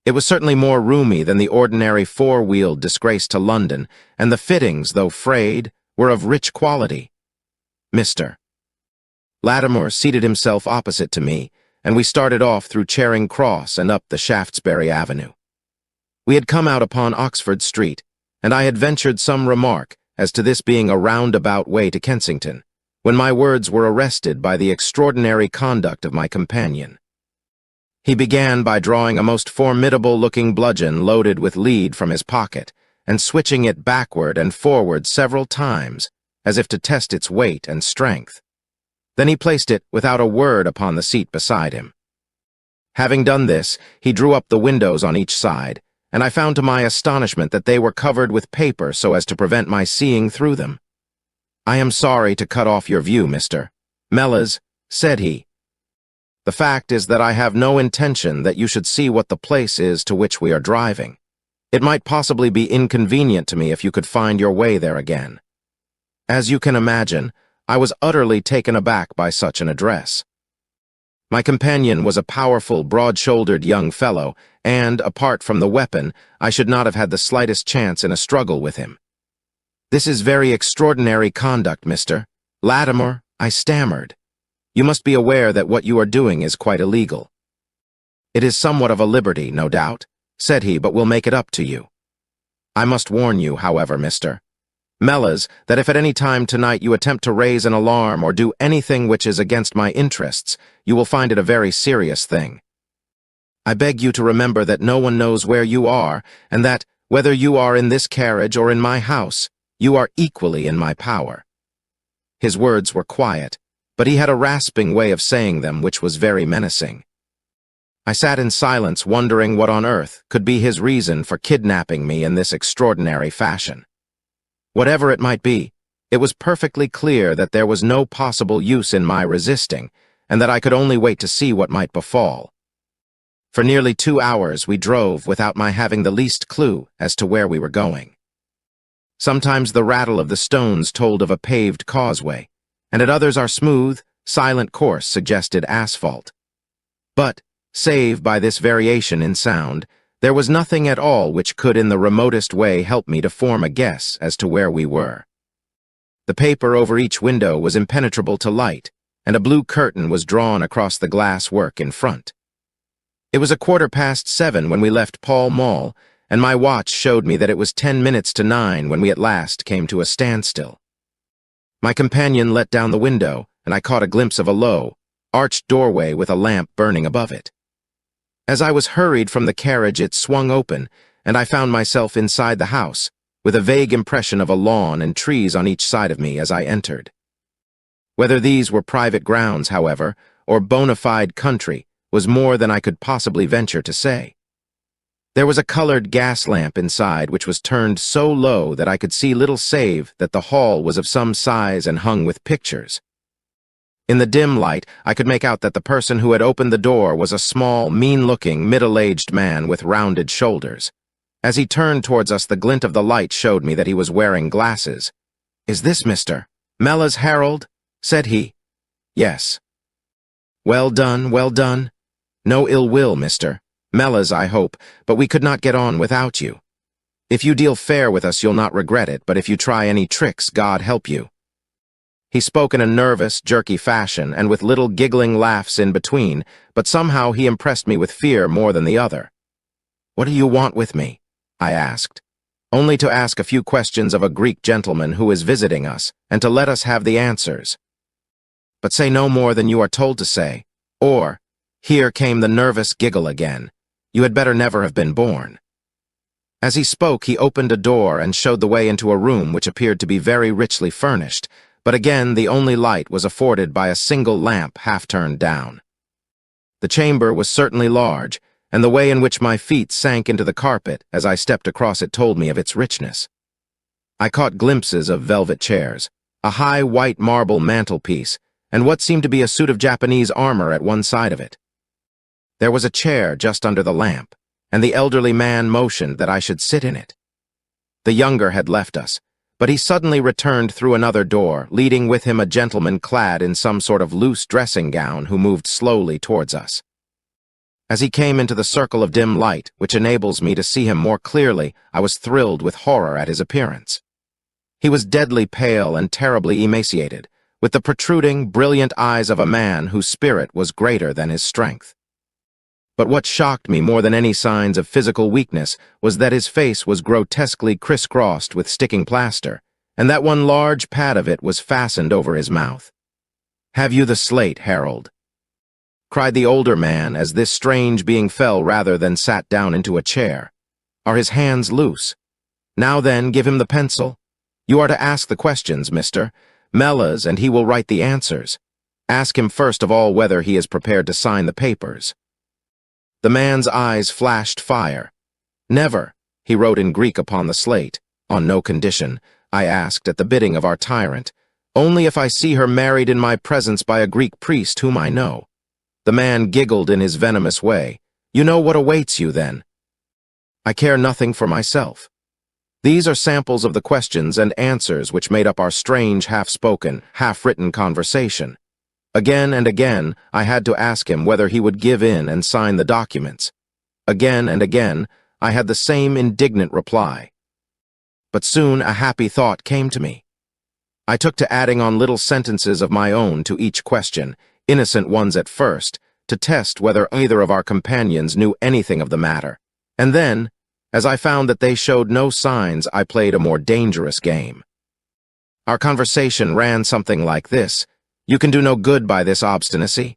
It was certainly more roomy than the ordinary four-wheeled disgrace to London, and the fittings, though frayed, were of rich quality. Mr. Latimer seated himself opposite to me, and we started off through Charing Cross and up the Shaftesbury Avenue. We had come out upon Oxford Street, and I had ventured some remark as to this being a roundabout way to Kensington, when my words were arrested by the extraordinary conduct of my companion. He began by drawing a most formidable-looking bludgeon loaded with lead from his pocket, and switching it backward and forward several times, as if to test its weight and strength. Then he placed it without a word upon the seat beside him. Having done this, he drew up the windows on each side, and I found to my astonishment that they were covered with paper so as to prevent my seeing through them. "I am sorry to cut off your view, Mr. Mellors," said he. "The fact is that I have no intention that you should see what the place is to which we are driving. It might possibly be inconvenient to me if you could find your way there again." As you can imagine, I was utterly taken aback by such an address. My companion was a powerful, broad-shouldered young fellow, and, apart from the weapon, I should not have had the slightest chance in a struggle with him. "This is very extraordinary conduct, Mr. Latimer," I stammered. "You must be aware that what you are doing is quite illegal." "It is somewhat of a liberty, no doubt," said he, "but we'll make it up to you. I must warn you, however, Mr. Mellors, that if at any time tonight you attempt to raise an alarm or do anything which is against my interests, you will find it a very serious thing." I beg you to remember that no one knows where you are, and that, whether you are in this carriage or in my house, you are equally in my power." His words were quiet, but he had a rasping way of saying them which was very menacing. I sat in silence, wondering what on earth could be his reason for kidnapping me in this extraordinary fashion. Whatever it might be, it was perfectly clear that there was no possible use in my resisting, and that I could only wait to see what might befall. For nearly 2 hours we drove without my having the least clue as to where we were going. Sometimes the rattle of the stones told of a paved causeway, and at others our smooth, silent course suggested asphalt. But, save by this variation in sound, there was nothing at all which could in the remotest way help me to form a guess as to where we were. The paper over each window was impenetrable to light, and a blue curtain was drawn across the glass work in front. It was 7:15 when we left Pall Mall, and my watch showed me that it was 10 minutes to 9 when we at last came to a standstill. My companion let down the window, and I caught a glimpse of a low, arched doorway with a lamp burning above it. As I was hurried from the carriage, it swung open, and I found myself inside the house, with a vague impression of a lawn and trees on each side of me as I entered. Whether these were private grounds, however, or bona fide country, was more than I could possibly venture to say. There was a colored gas lamp inside which was turned so low that I could see little save that the hall was of some size and hung with pictures. In the dim light, I could make out that the person who had opened the door was a small, mean-looking, middle-aged man with rounded shoulders. As he turned towards us, the glint of the light showed me that he was wearing glasses. "Is this Mr. Mellors Harold?" said he. "Yes." Well done, well done. No ill will, Mr. Mellors, I hope, but we could not get on without you. If you deal fair with us, you'll not regret it, but if you try any tricks, God help you." He spoke in a nervous, jerky fashion, and with little giggling laughs in between, but somehow he impressed me with fear more than the other. "What do you want with me?" I asked. "Only to ask a few questions of a Greek gentleman who is visiting us, and to let us have the answers. But say no more than you are told to say, or," here came the nervous giggle again, "you had better never have been born." As he spoke, he opened a door and showed the way into a room which appeared to be very richly furnished, but again the only light was afforded by a single lamp half turned down. The chamber was certainly large, and the way in which my feet sank into the carpet as I stepped across it told me of its richness. I caught glimpses of velvet chairs, a high white marble mantelpiece, and what seemed to be a suit of Japanese armor at one side of it. There was a chair just under the lamp, and the elderly man motioned that I should sit in it. The younger had left us, but he suddenly returned through another door, leading with him a gentleman clad in some sort of loose dressing gown who moved slowly towards us. As he came into the circle of dim light, which enables me to see him more clearly, I was thrilled with horror at his appearance. He was deadly pale and terribly emaciated, with the protruding, brilliant eyes of a man whose spirit was greater than his strength. But what shocked me more than any signs of physical weakness was that his face was grotesquely crisscrossed with sticking plaster, and that one large pad of it was fastened over his mouth. "Have you the slate, Harold?" cried the older man as this strange being fell rather than sat down into a chair. "Are his hands loose? Now then, give him the pencil. You are to ask the questions, Mr. Mellors, and he will write the answers. Ask him first of all whether he is prepared to sign the papers." The man's eyes flashed fire. "Never," he wrote in Greek upon the slate. "On no condition," I asked at the bidding of our tyrant. "Only if I see her married in my presence by a Greek priest whom I know." The man giggled in his venomous way. "You know what awaits you, then." "I care nothing for myself." These are samples of the questions and answers which made up our strange, half-spoken, half-written conversation. Again and again, I had to ask him whether he would give in and sign the documents. Again and again, I had the same indignant reply. But soon a happy thought came to me. I took to adding on little sentences of my own to each question, innocent ones at first, to test whether either of our companions knew anything of the matter. And then, as I found that they showed no signs, I played a more dangerous game. Our conversation ran something like this. "You can do no good by this obstinacy.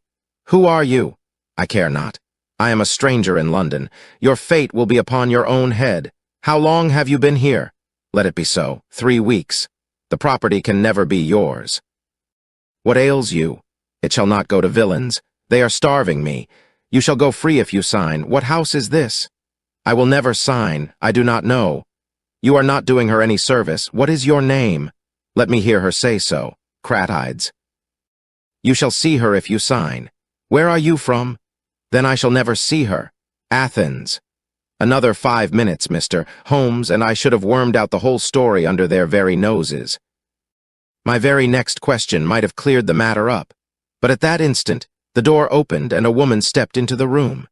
Who are you?" "I care not. I am a stranger in London. Your fate will be upon your own head. How long have you been here? Let it be so. 3 weeks. The property can never be yours. What ails you? It shall not go to villains. They are starving me. You shall go free if you sign. What house is this? I will never sign. I do not know. You are not doing her any service. What is your name? Let me hear her say so. Cratides. You shall see her if you sign. Where are you from? Then I shall never see her. Athens. Another 5 minutes, Mr. Holmes, and I should have wormed out the whole story under their very noses. My very next question might have cleared the matter up, but at that instant, the door opened and a woman stepped into the room.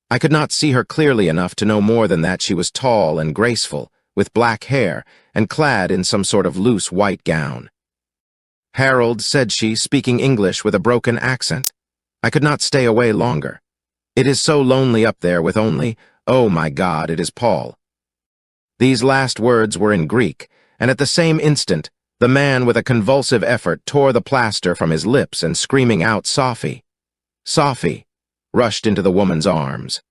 I could not see her clearly enough to know more than that she was tall and graceful, with black hair, and clad in some sort of loose white gown. Harold, said she, speaking English with a broken accent. I could not stay away longer. It is so lonely up there with only, oh my God, it is Paul. These last words were in Greek, and at the same instant, the man with a convulsive effort tore the plaster from his lips and screaming out, Sophie, Sophie, rushed into the woman's arms.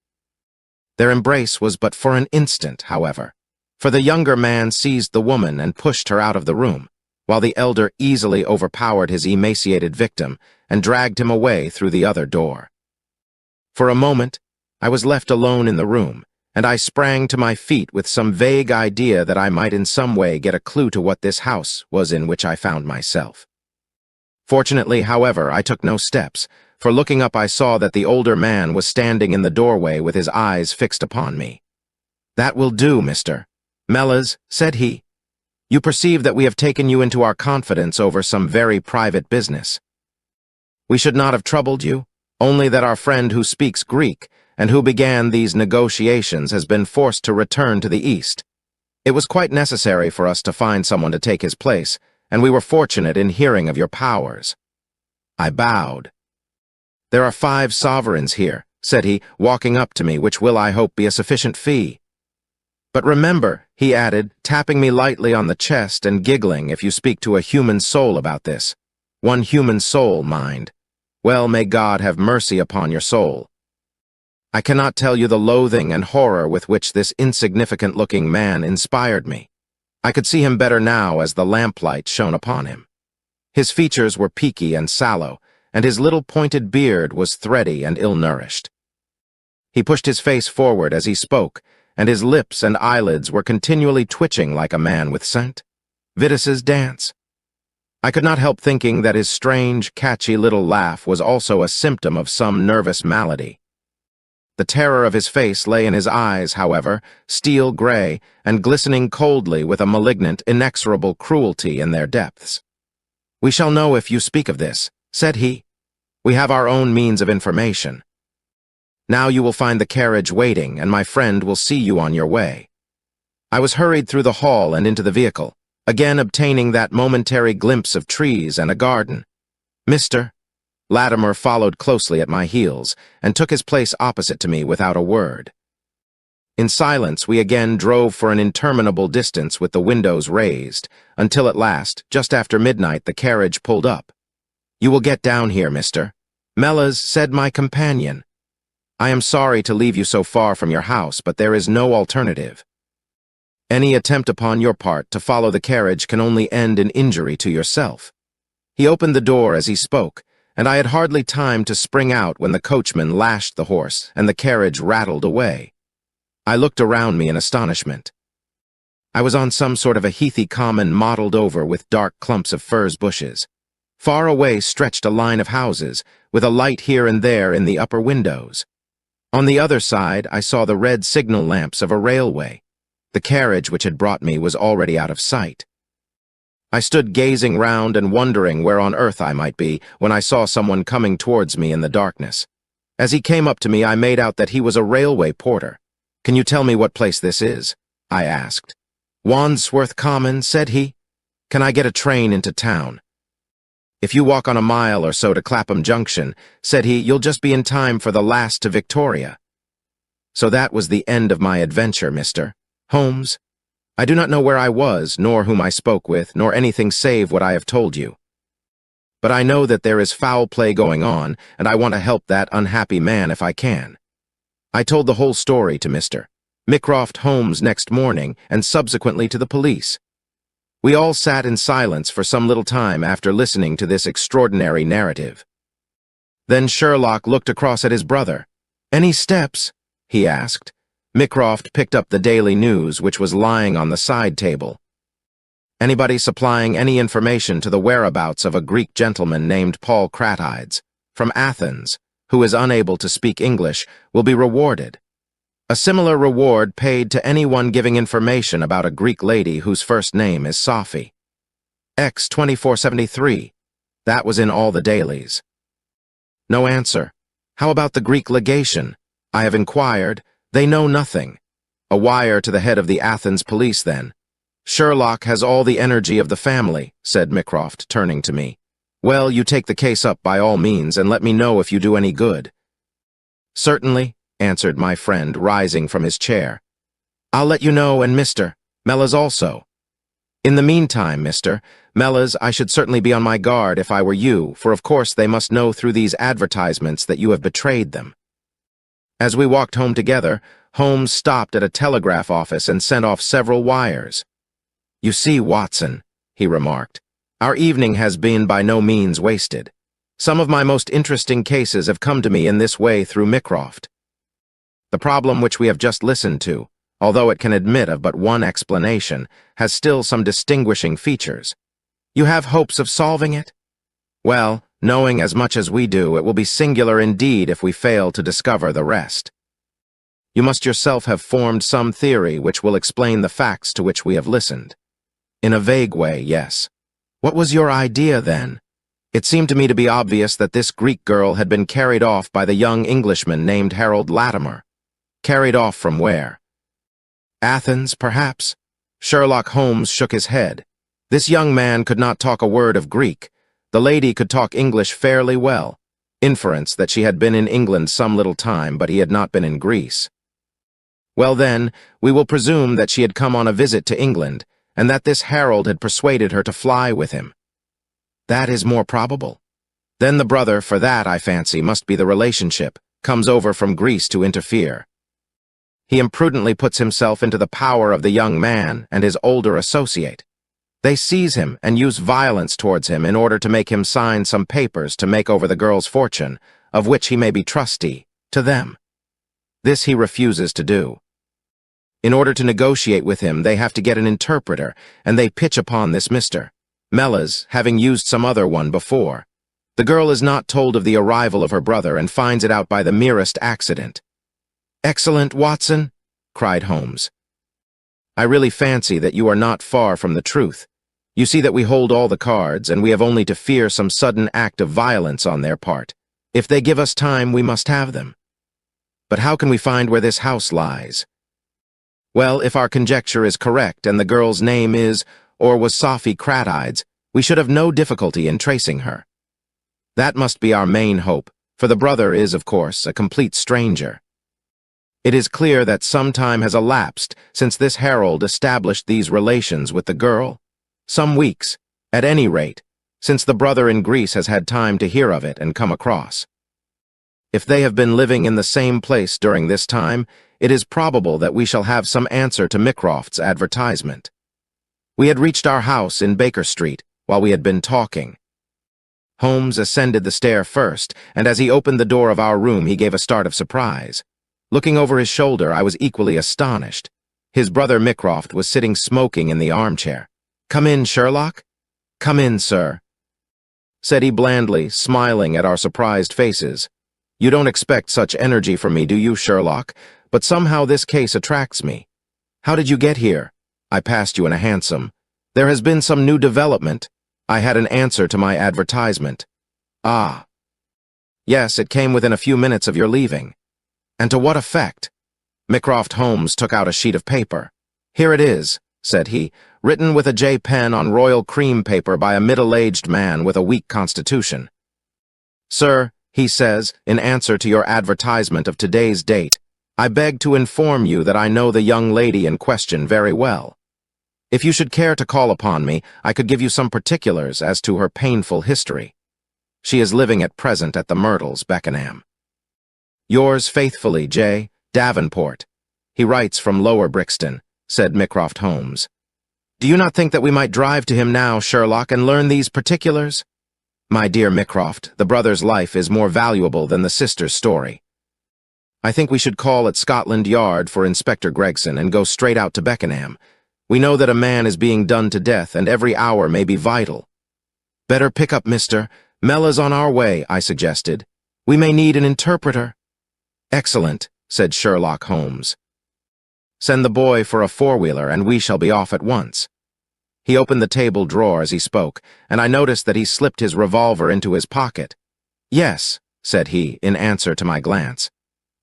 Their embrace was but for an instant, however, for the younger man seized the woman and pushed her out of the room, while the elder easily overpowered his emaciated victim and dragged him away through the other door. For a moment, I was left alone in the room, and I sprang to my feet with some vague idea that I might in some way get a clue to what this house was in which I found myself. Fortunately, however, I took no steps, for looking up I saw that the older man was standing in the doorway with his eyes fixed upon me. That will do, Mr. Mellors, said he. You perceive that we have taken you into our confidence over some very private business. We should not have troubled you, only that our friend who speaks Greek and who began these negotiations has been forced to return to the East. It was quite necessary for us to find someone to take his place, and we were fortunate in hearing of your powers. I bowed. There are 5 sovereigns here, said he, walking up to me, which will, I hope, be a sufficient fee. But remember, he added, tapping me lightly on the chest and giggling, if you speak to a human soul about this. One human soul, mind. Well, may God have mercy upon your soul. I cannot tell you the loathing and horror with which this insignificant-looking man inspired me. I could see him better now as the lamplight shone upon him. His features were peaky and sallow, and his little pointed beard was thready and ill-nourished. He pushed his face forward as he spoke, and his lips and eyelids were continually twitching like a man with scent. Vitus's dance. I could not help thinking that his strange, catchy little laugh was also a symptom of some nervous malady. The terror of his face lay in his eyes, however, steel gray and glistening coldly with a malignant, inexorable cruelty in their depths. We shall know if you speak of this, said he. We have our own means of information. Now you will find the carriage waiting, and my friend will see you on your way. I was hurried through the hall and into the vehicle, again obtaining that momentary glimpse of trees and a garden. Mr. Latimer followed closely at my heels and took his place opposite to me without a word. In silence, we again drove for an interminable distance with the windows raised, until at last, just after midnight, the carriage pulled up. You will get down here, Mr. Mellors, said my companion. I am sorry to leave you so far from your house, but there is no alternative. Any attempt upon your part to follow the carriage can only end in injury to yourself. He opened the door as he spoke, and I had hardly time to spring out when the coachman lashed the horse and the carriage rattled away. I looked around me in astonishment. I was on some sort of a heathy common mottled over with dark clumps of furze bushes. Far away stretched a line of houses, with a light here and there in the upper windows. On the other side, I saw the red signal lamps of a railway. The carriage which had brought me was already out of sight. I stood gazing round and wondering where on earth I might be when I saw someone coming towards me in the darkness. As he came up to me, I made out that he was a railway porter. Can you tell me what place this is? I asked. Wandsworth Common, said he. Can I get a train into town? If you walk on a mile or so to Clapham Junction, said he, you'll just be in time for the last to Victoria. So that was the end of my adventure, Mr. Holmes. I do not know where I was, nor whom I spoke with, nor anything save what I have told you. But I know that there is foul play going on, and I want to help that unhappy man if I can. I told the whole story to Mr. Mycroft Holmes next morning and subsequently to the police. We all sat in silence for some little time after listening to this extraordinary narrative. Then Sherlock looked across at his brother. "Any steps?" he asked. Mycroft picked up the Daily News, which was lying on the side table. "Anybody supplying any information to the whereabouts of a Greek gentleman named Paul Cratides, from Athens, who is unable to speak English, will be rewarded. A similar reward paid to anyone giving information about a Greek lady whose first name is Sophie. X 2473. That was in all the dailies. No answer. How about the Greek legation? I have inquired. They know nothing. A wire to the head of the Athens police, then. Sherlock has all the energy of the family, said Mycroft, turning to me. Well, you take the case up by all means and let me know if you do any good. Certainly, answered my friend, rising from his chair. I'll let you know, and Mr. Mellors also. In the meantime, Mr. Mellors, I should certainly be on my guard if I were you, for of course they must know through these advertisements that you have betrayed them. As we walked home together, Holmes stopped at a telegraph office and sent off several wires. You see, Watson, he remarked, our evening has been by no means wasted. Some of my most interesting cases have come to me in this way through Mycroft. The problem which we have just listened to, although it can admit of but one explanation, has still some distinguishing features. You have hopes of solving it? Well, knowing as much as we do, it will be singular indeed if we fail to discover the rest. You must yourself have formed some theory which will explain the facts to which we have listened. In a vague way, yes. What was your idea, then? It seemed to me to be obvious that this Greek girl had been carried off by the young Englishman named Harold Latimer. Carried off from where? Athens, perhaps? Sherlock Holmes shook his head. This young man could not talk a word of Greek. The lady could talk English fairly well. Inference that she had been in England some little time, but he had not been in Greece. Well then, we will presume that she had come on a visit to England, and that this Harold had persuaded her to fly with him. That is more probable. Then the brother, for that, I fancy, must be the relationship, comes over from Greece to interfere. He imprudently puts himself into the power of the young man and his older associate. They seize him and use violence towards him in order to make him sign some papers to make over the girl's fortune, of which he may be trustee, to them. This he refuses to do. In order to negotiate with him, they have to get an interpreter, and they pitch upon this Mr. Mellors, having used some other one before. The girl is not told of the arrival of her brother and finds it out by the merest accident. Excellent, Watson, cried Holmes. I really fancy that you are not far from the truth. You see that we hold all the cards, and we have only to fear some sudden act of violence on their part. If they give us time, we must have them. But how can we find where this house lies? Well, if our conjecture is correct, and the girl's name is, or was Sophie Cratides, we should have no difficulty in tracing her. That must be our main hope, for the brother is, of course, a complete stranger. It is clear that some time has elapsed since this Harold established these relations with the girl. Some weeks, at any rate, since the brother in Greece has had time to hear of it and come across. If they have been living in the same place during this time, it is probable that we shall have some answer to Mycroft's advertisement. We had reached our house in Baker Street while we had been talking. Holmes ascended the stair first, and as he opened the door of our room, he gave a start of surprise. Looking over his shoulder, I was equally astonished. His brother Mycroft was sitting smoking in the armchair. "Come in, Sherlock." "Come in, sir," said he blandly, smiling at our surprised faces. You don't expect such energy from me, do you, Sherlock? But somehow this case attracts me. How did you get here? I passed you in a hansom. There has been some new development. I had an answer to my advertisement. Ah. Yes, it came within a few minutes of your leaving. And to what effect? Mycroft Holmes took out a sheet of paper. Here it is, said he, written with a J pen on royal cream paper by a middle-aged man with a weak constitution. Sir, he says, in answer to your advertisement of today's date, I beg to inform you that I know the young lady in question very well. If you should care to call upon me, I could give you some particulars as to her painful history. She is living at present at the Myrtles, Beckenham. Yours faithfully, J. Davenport. He writes from Lower Brixton, said Mycroft Holmes. Do you not think that we might drive to him now, Sherlock, and learn these particulars? My dear Mycroft, the brother's life is more valuable than the sister's story. I think we should call at Scotland Yard for Inspector Gregson and go straight out to Beckenham. We know that a man is being done to death, and every hour may be vital. Better pick up, mister. Mella's on our way, I suggested. We may need an interpreter. Excellent, said Sherlock Holmes. Send the boy for a four-wheeler, and we shall be off at once. He opened the table drawer as he spoke, and I noticed that he slipped his revolver into his pocket. Yes, said he, in answer to my glance.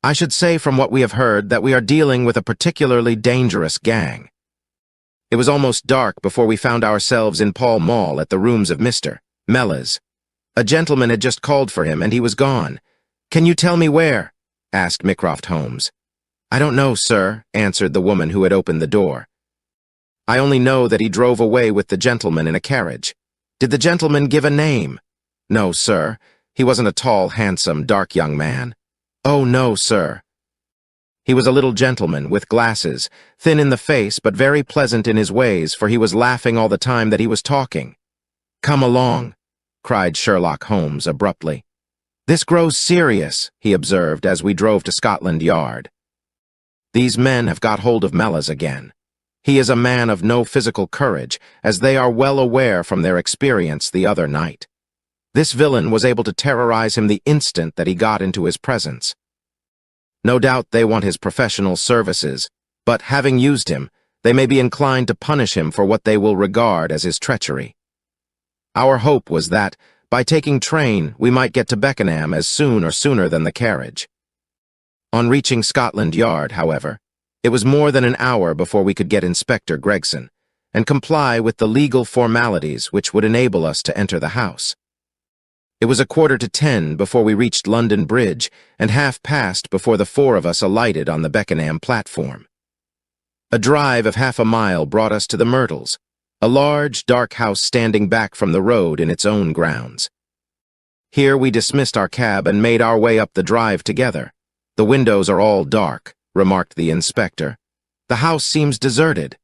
I should say from what we have heard that we are dealing with a particularly dangerous gang. It was almost dark before we found ourselves in Pall Mall at the rooms of Mr. Mella's. A gentleman had just called for him, and he was gone. Can you tell me where? Asked Mycroft Holmes. I don't know, sir, answered the woman who had opened the door. I only know that he drove away with the gentleman in a carriage. Did the gentleman give a name? No, sir. He wasn't a tall, handsome, dark young man. Oh, no, sir. He was a little gentleman with glasses, thin in the face but very pleasant in his ways, for he was laughing all the time that he was talking. Come along, cried Sherlock Holmes abruptly. This grows serious, he observed as we drove to Scotland Yard. These men have got hold of Mella's again. He is a man of no physical courage, as they are well aware from their experience the other night. This villain was able to terrorize him the instant that he got into his presence. No doubt they want his professional services, but having used him, they may be inclined to punish him for what they will regard as his treachery. Our hope was that, by taking train, we might get to Beckenham as soon or sooner than the carriage. On reaching Scotland Yard, however, it was more than an hour before we could get Inspector Gregson and comply with the legal formalities which would enable us to enter the house. It was 10:15 before we reached London Bridge, and past before the four of us alighted on the Beckenham platform. A drive of half a mile brought us to the Myrtles, a large, dark house standing back from the road in its own grounds. Here we dismissed our cab and made our way up the drive together. The windows are all dark, remarked the inspector. The house seems deserted.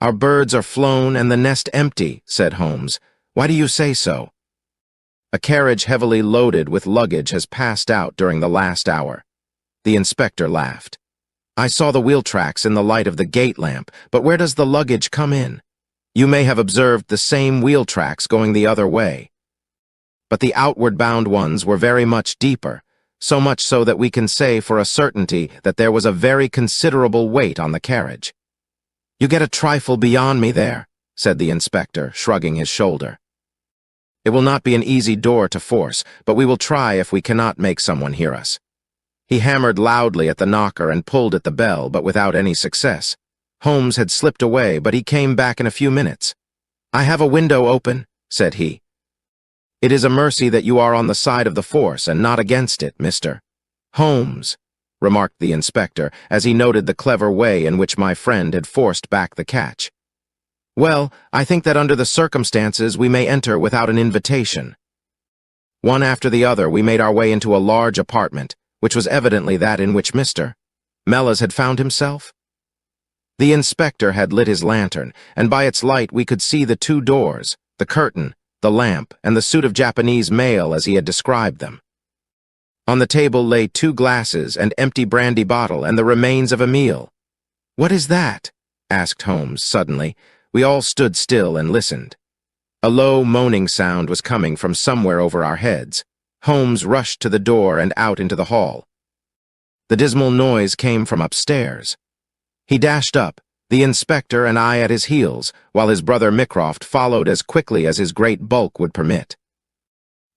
Our birds are flown and the nest empty, said Holmes. Why do you say so? A carriage heavily loaded with luggage has passed out during the last hour. The inspector laughed. I saw the wheel tracks in the light of the gate lamp, but where does the luggage come in? You may have observed the same wheel tracks going the other way. But the outward-bound ones were very much deeper, so much so that we can say for a certainty that there was a very considerable weight on the carriage. You get a trifle beyond me there, said the inspector, shrugging his shoulder. It will not be an easy door to force, but we will try if we cannot make someone hear us. He hammered loudly at the knocker and pulled at the bell, but without any success. Holmes had slipped away, but he came back in a few minutes. I have a window open, said he. It is a mercy that you are on the side of the force and not against it, Mr. Holmes, remarked the inspector, as he noted the clever way in which my friend had forced back the catch. Well, I think that under the circumstances we may enter without an invitation. One after the other we made our way into a large apartment, which was evidently that in which Mr. Mella's had found himself. The inspector had lit his lantern, and by its light we could see the two doors, the curtain, the lamp, and the suit of Japanese mail as he had described them. On the table lay 2 glasses, an empty brandy bottle, and the remains of a meal. What is that? Asked Holmes suddenly. We all stood still and listened. A low, moaning sound was coming from somewhere over our heads. Holmes rushed to the door and out into the hall. The dismal noise came from upstairs. He dashed up, the inspector and I at his heels, while his brother Mycroft followed as quickly as his great bulk would permit.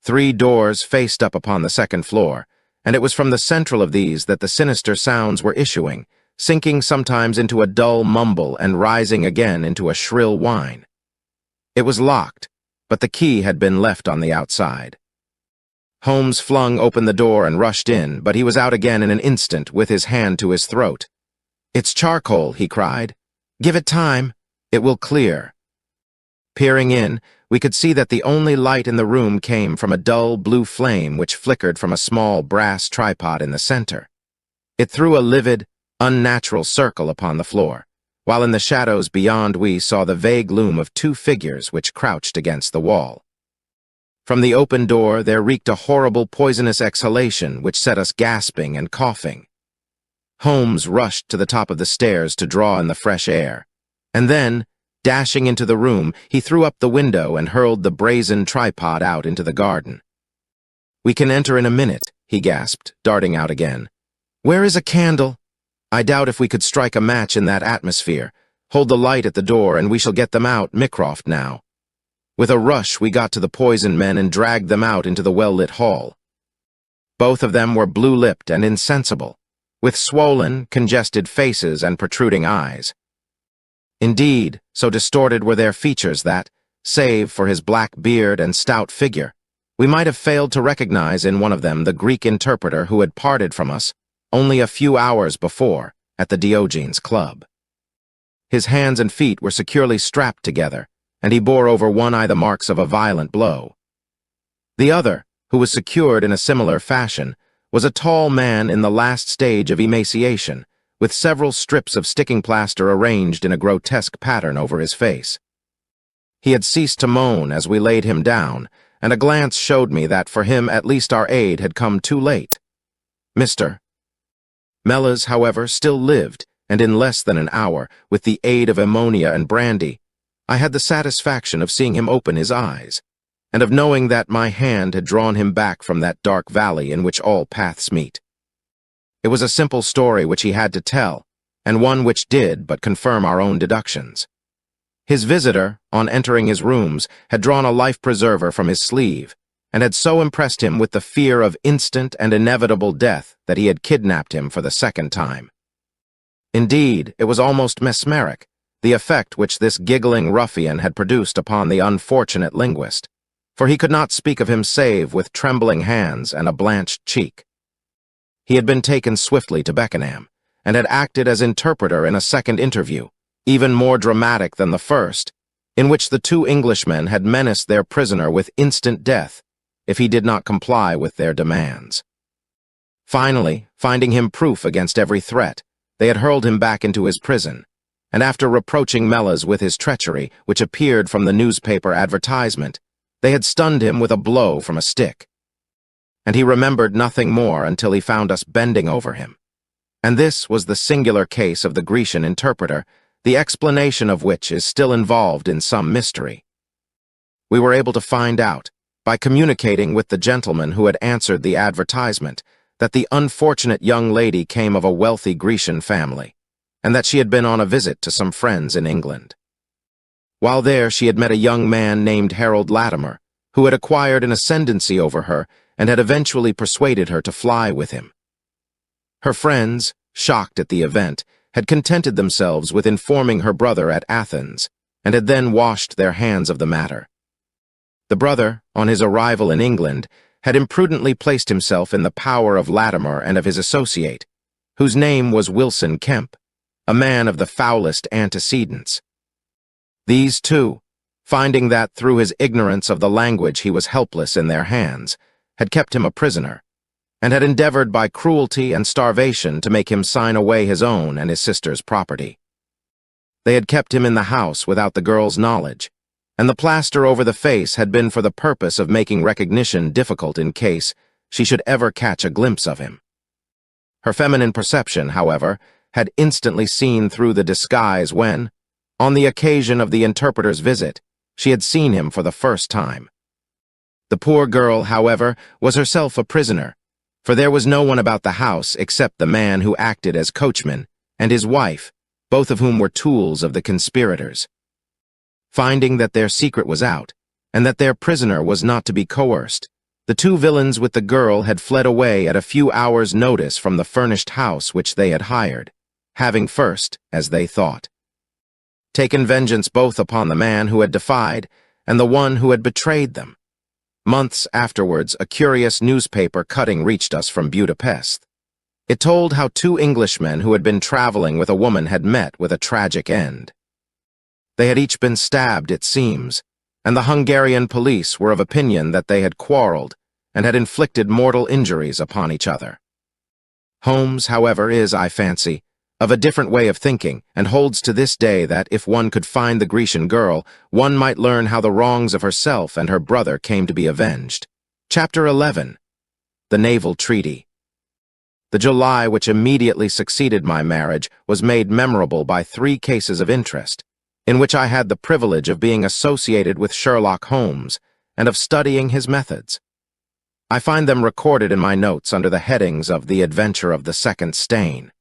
3 doors faced up upon the second floor, and it was from the central of these that the sinister sounds were issuing, sinking sometimes into a dull mumble and rising again into a shrill whine. It was locked, but the key had been left on the outside. Holmes flung open the door and rushed in, but he was out again in an instant with his hand to his throat. It's charcoal, he cried. Give it time. It will clear. Peering in, we could see that the only light in the room came from a dull blue flame which flickered from a small brass tripod in the center. It threw a livid, unnatural circle upon the floor, while in the shadows beyond we saw the vague loom of two figures which crouched against the wall. From the open door there reeked a horrible poisonous exhalation which set us gasping and coughing. Holmes rushed to the top of the stairs to draw in the fresh air, and then, dashing into the room, he threw up the window and hurled the brazen tripod out into the garden. "We can enter in a minute," he gasped, darting out again. "Where is a candle? I doubt if we could strike a match in that atmosphere. Hold the light at the door and we shall get them out, Mycroft, now." With a rush we got to the poisoned men and dragged them out into the well-lit hall. Both of them were blue-lipped and insensible, with swollen, congested faces and protruding eyes. Indeed, so distorted were their features that, save for his black beard and stout figure, we might have failed to recognize in one of them the Greek interpreter who had parted from us only a few hours before at the Diogenes Club. His hands and feet were securely strapped together, and he bore over one eye the marks of a violent blow. The other, who was secured in a similar fashion, was a tall man in the last stage of emaciation, with several strips of sticking plaster arranged in a grotesque pattern over his face. He had ceased to moan as we laid him down, and a glance showed me that for him at least our aid had come too late. Mr. Mellors, however, still lived, and in less than an hour, with the aid of ammonia and brandy, I had the satisfaction of seeing him open his eyes, and of knowing that my hand had drawn him back from that dark valley in which all paths meet. It was a simple story which he had to tell, and one which did but confirm our own deductions. His visitor, on entering his rooms, had drawn a life-preserver from his sleeve, and had so impressed him with the fear of instant and inevitable death that he had kidnapped him for the second time. Indeed, it was almost mesmeric, the effect which this giggling ruffian had produced upon the unfortunate linguist, for he could not speak of him save with trembling hands and a blanched cheek. He had been taken swiftly to Beckenham, and had acted as interpreter in a second interview, even more dramatic than the first, in which the two Englishmen had menaced their prisoner with instant death if he did not comply with their demands. Finally, finding him proof against every threat, they had hurled him back into his prison, and after reproaching Mellors with his treachery, which appeared from the newspaper advertisement, they had stunned him with a blow from a stick. And he remembered nothing more until he found us bending over him. And this was the singular case of the Grecian interpreter, the explanation of which is still involved in some mystery. We were able to find out, by communicating with the gentleman who had answered the advertisement, that the unfortunate young lady came of a wealthy Grecian family, and that she had been on a visit to some friends in England. While there, she had met a young man named Harold Latimer, who had acquired an ascendancy over her and had eventually persuaded her to fly with him. Her friends, shocked at the event, had contented themselves with informing her brother at Athens, and had then washed their hands of the matter. The brother, on his arrival in England, had imprudently placed himself in the power of Latimer and of his associate, whose name was Wilson Kemp, a man of the foulest antecedents. These two, finding that through his ignorance of the language he was helpless in their hands, had kept him a prisoner, and had endeavored by cruelty and starvation to make him sign away his own and his sister's property. They had kept him in the house without the girl's knowledge, and the plaster over the face had been for the purpose of making recognition difficult in case she should ever catch a glimpse of him. Her feminine perception, however, had instantly seen through the disguise when, on the occasion of the interpreter's visit, she had seen him for the first time. The poor girl, however, was herself a prisoner, for there was no one about the house except the man who acted as coachman and his wife, both of whom were tools of the conspirators. Finding that their secret was out, and that their prisoner was not to be coerced, the two villains with the girl had fled away at a few hours' notice from the furnished house which they had hired, having first, as they thought, taken vengeance both upon the man who had defied and the one who had betrayed them. Months afterwards, a curious newspaper cutting reached us from Budapest. It told how two Englishmen who had been traveling with a woman had met with a tragic end. They had each been stabbed, it seems, and the Hungarian police were of opinion that they had quarreled and had inflicted mortal injuries upon each other. Holmes, however, is, I fancy, of a different way of thinking, and holds to this day that if one could find the Grecian girl, one might learn how the wrongs of herself and her brother came to be avenged. Chapter 11. The Naval Treaty. The July which immediately succeeded my marriage was made memorable by 3 cases of interest, in which I had the privilege of being associated with Sherlock Holmes and of studying his methods. I find them recorded in my notes under the headings of The Adventure of the Second Stain,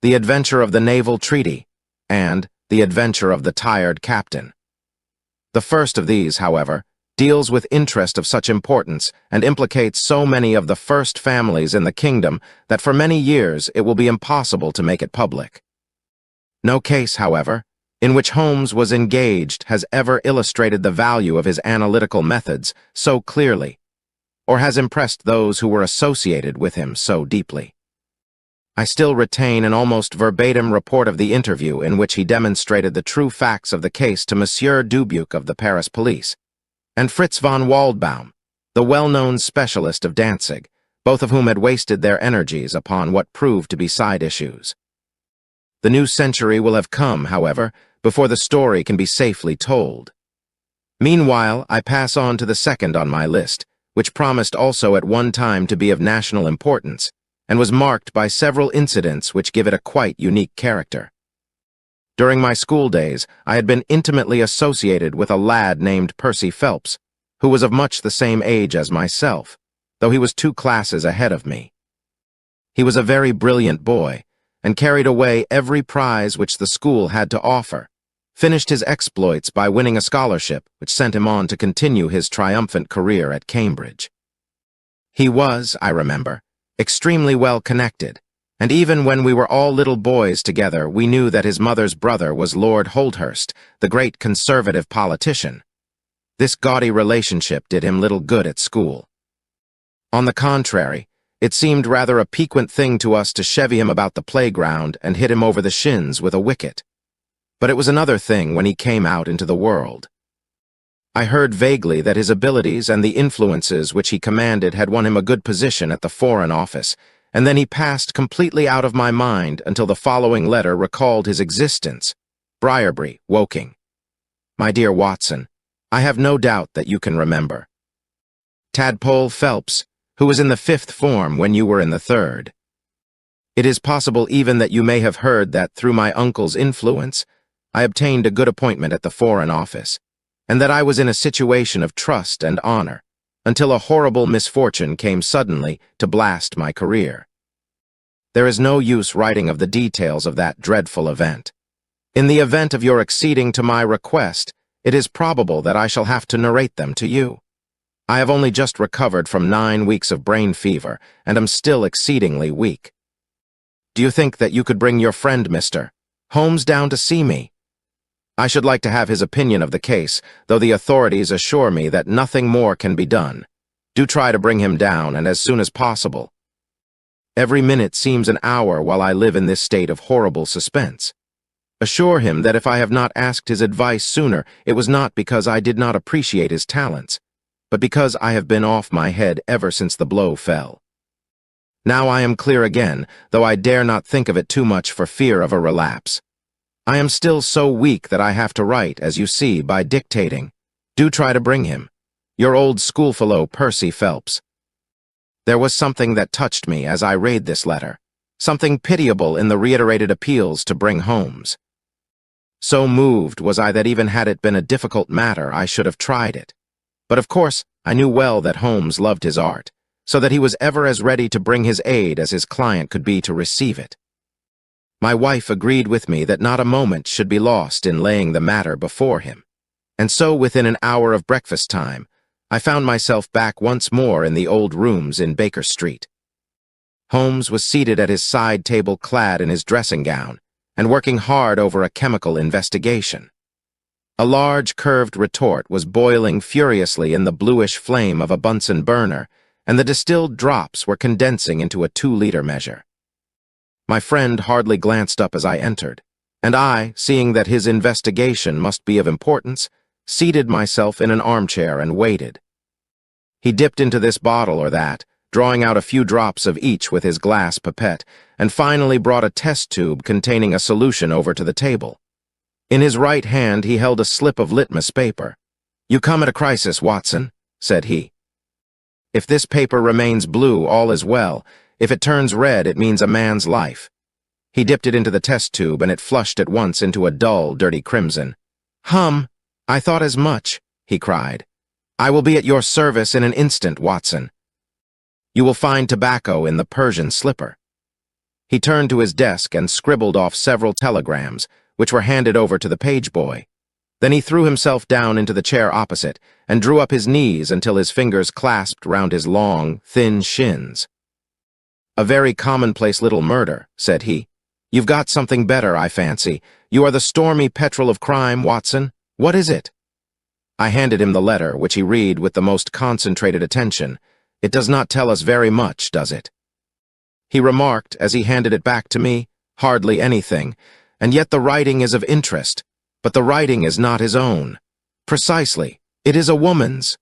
The Adventure of the Naval Treaty, and The Adventure of the Tired Captain. The first of these, however, deals with interest of such importance and implicates so many of the first families in the kingdom that for many years it will be impossible to make it public. No case, however, in which Holmes was engaged has ever illustrated the value of his analytical methods so clearly, or has impressed those who were associated with him so deeply. I still retain an almost verbatim report of the interview in which he demonstrated the true facts of the case to Monsieur Dubuque of the Paris police, and Fritz von Waldbaum, the well-known specialist of Danzig, both of whom had wasted their energies upon what proved to be side issues. The new century will have come, however, before the story can be safely told. Meanwhile, I pass on to the second on my list, which promised also at one time to be of national importance, and was marked by several incidents which give it a quite unique character. During my school days, I had been intimately associated with a lad named Percy Phelps, who was of much the same age as myself, though he was 2 classes ahead of me. He was a very brilliant boy, and carried away every prize which the school had to offer, finished his exploits by winning a scholarship which sent him on to continue his triumphant career at Cambridge. He was, I remember, extremely well connected, and even when we were all little boys together, we knew that his mother's brother was Lord Holdhurst, the great conservative politician. This gaudy relationship did him little good at school. On the contrary, it seemed rather a piquant thing to us to chevy him about the playground and hit him over the shins with a wicket. But it was another thing when he came out into the world. I heard vaguely that his abilities and the influences which he commanded had won him a good position at the Foreign Office, and then he passed completely out of my mind until the following letter recalled his existence. Briarbury, Woking. My dear Watson, I have no doubt that you can remember. Tadpole Phelps, who was in the 5th form when you were in the 3rd. It is possible even that you may have heard that through my uncle's influence, I obtained a good appointment at the Foreign Office, and that I was in a situation of trust and honor, until a horrible misfortune came suddenly to blast my career. There is no use writing of the details of that dreadful event. In the event of your acceding to my request, it is probable that I shall have to narrate them to you. I have only just recovered from 9 weeks of brain fever, and am still exceedingly weak. Do you think that you could bring your friend Mr. Holmes down to see me? I should like to have his opinion of the case, though the authorities assure me that nothing more can be done. Do try to bring him down, and as soon as possible. Every minute seems an hour while I live in this state of horrible suspense. Assure him that if I have not asked his advice sooner, it was not because I did not appreciate his talents, but because I have been off my head ever since the blow fell. Now I am clear again, though I dare not think of it too much for fear of a relapse. I am still so weak that I have to write, as you see, by dictating. Do try to bring him. Your old schoolfellow, Percy Phelps. There was something that touched me as I read this letter, something pitiable in the reiterated appeals to bring Holmes. So moved was I that even had it been a difficult matter, I should have tried it. But of course, I knew well that Holmes loved his art, so that he was ever as ready to bring his aid as his client could be to receive it. My wife agreed with me that not a moment should be lost in laying the matter before him, and so within an hour of breakfast time, I found myself back once more in the old rooms in Baker Street. Holmes was seated at his side table clad in his dressing gown, and working hard over a chemical investigation. A large curved retort was boiling furiously in the bluish flame of a Bunsen burner, and the distilled drops were condensing into a 2-liter measure. My friend hardly glanced up as I entered, and I, seeing that his investigation must be of importance, seated myself in an armchair and waited. He dipped into this bottle or that, drawing out a few drops of each with his glass pipette, and finally brought a test tube containing a solution over to the table. In his right hand he held a slip of litmus paper. "You come at a crisis, Watson," said he. "If this paper remains blue, all is well. If it turns red, it means a man's life." He dipped it into the test tube, and it flushed at once into a dull, dirty crimson. I thought as much," he cried. "I will be at your service in an instant, Watson. You will find tobacco in the Persian slipper." He turned to his desk and scribbled off several telegrams, which were handed over to the page boy. Then he threw himself down into the chair opposite and drew up his knees until his fingers clasped round his long, thin shins. "A very commonplace little murder," said he. "You've got something better, I fancy. You are the stormy petrel of crime, Watson. What is it?" I handed him the letter, which he read with the most concentrated attention. "It does not tell us very much, does it?" He remarked, as he handed it back to me, "Hardly anything, and yet the writing is of interest. But the writing is not his own." "Precisely. It is a woman's."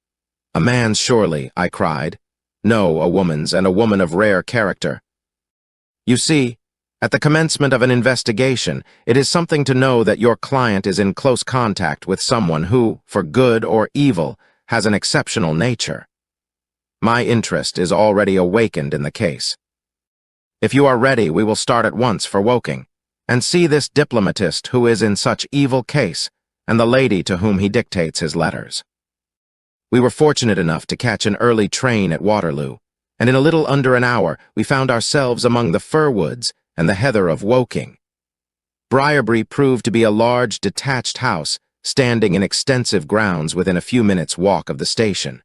"A man's, surely," I cried. "No, a woman's, and a woman of rare character. You see, at the commencement of an investigation, it is something to know that your client is in close contact with someone who, for good or evil, has an exceptional nature. My interest is already awakened in the case. If you are ready, we will start at once for Woking, and see this diplomatist who is in such evil case, and the lady to whom he dictates his letters." We were fortunate enough to catch an early train at Waterloo, and in a little under an hour we found ourselves among the fir woods and the heather of Woking. Briarbury proved to be a large, detached house, standing in extensive grounds within a few minutes' walk of the station.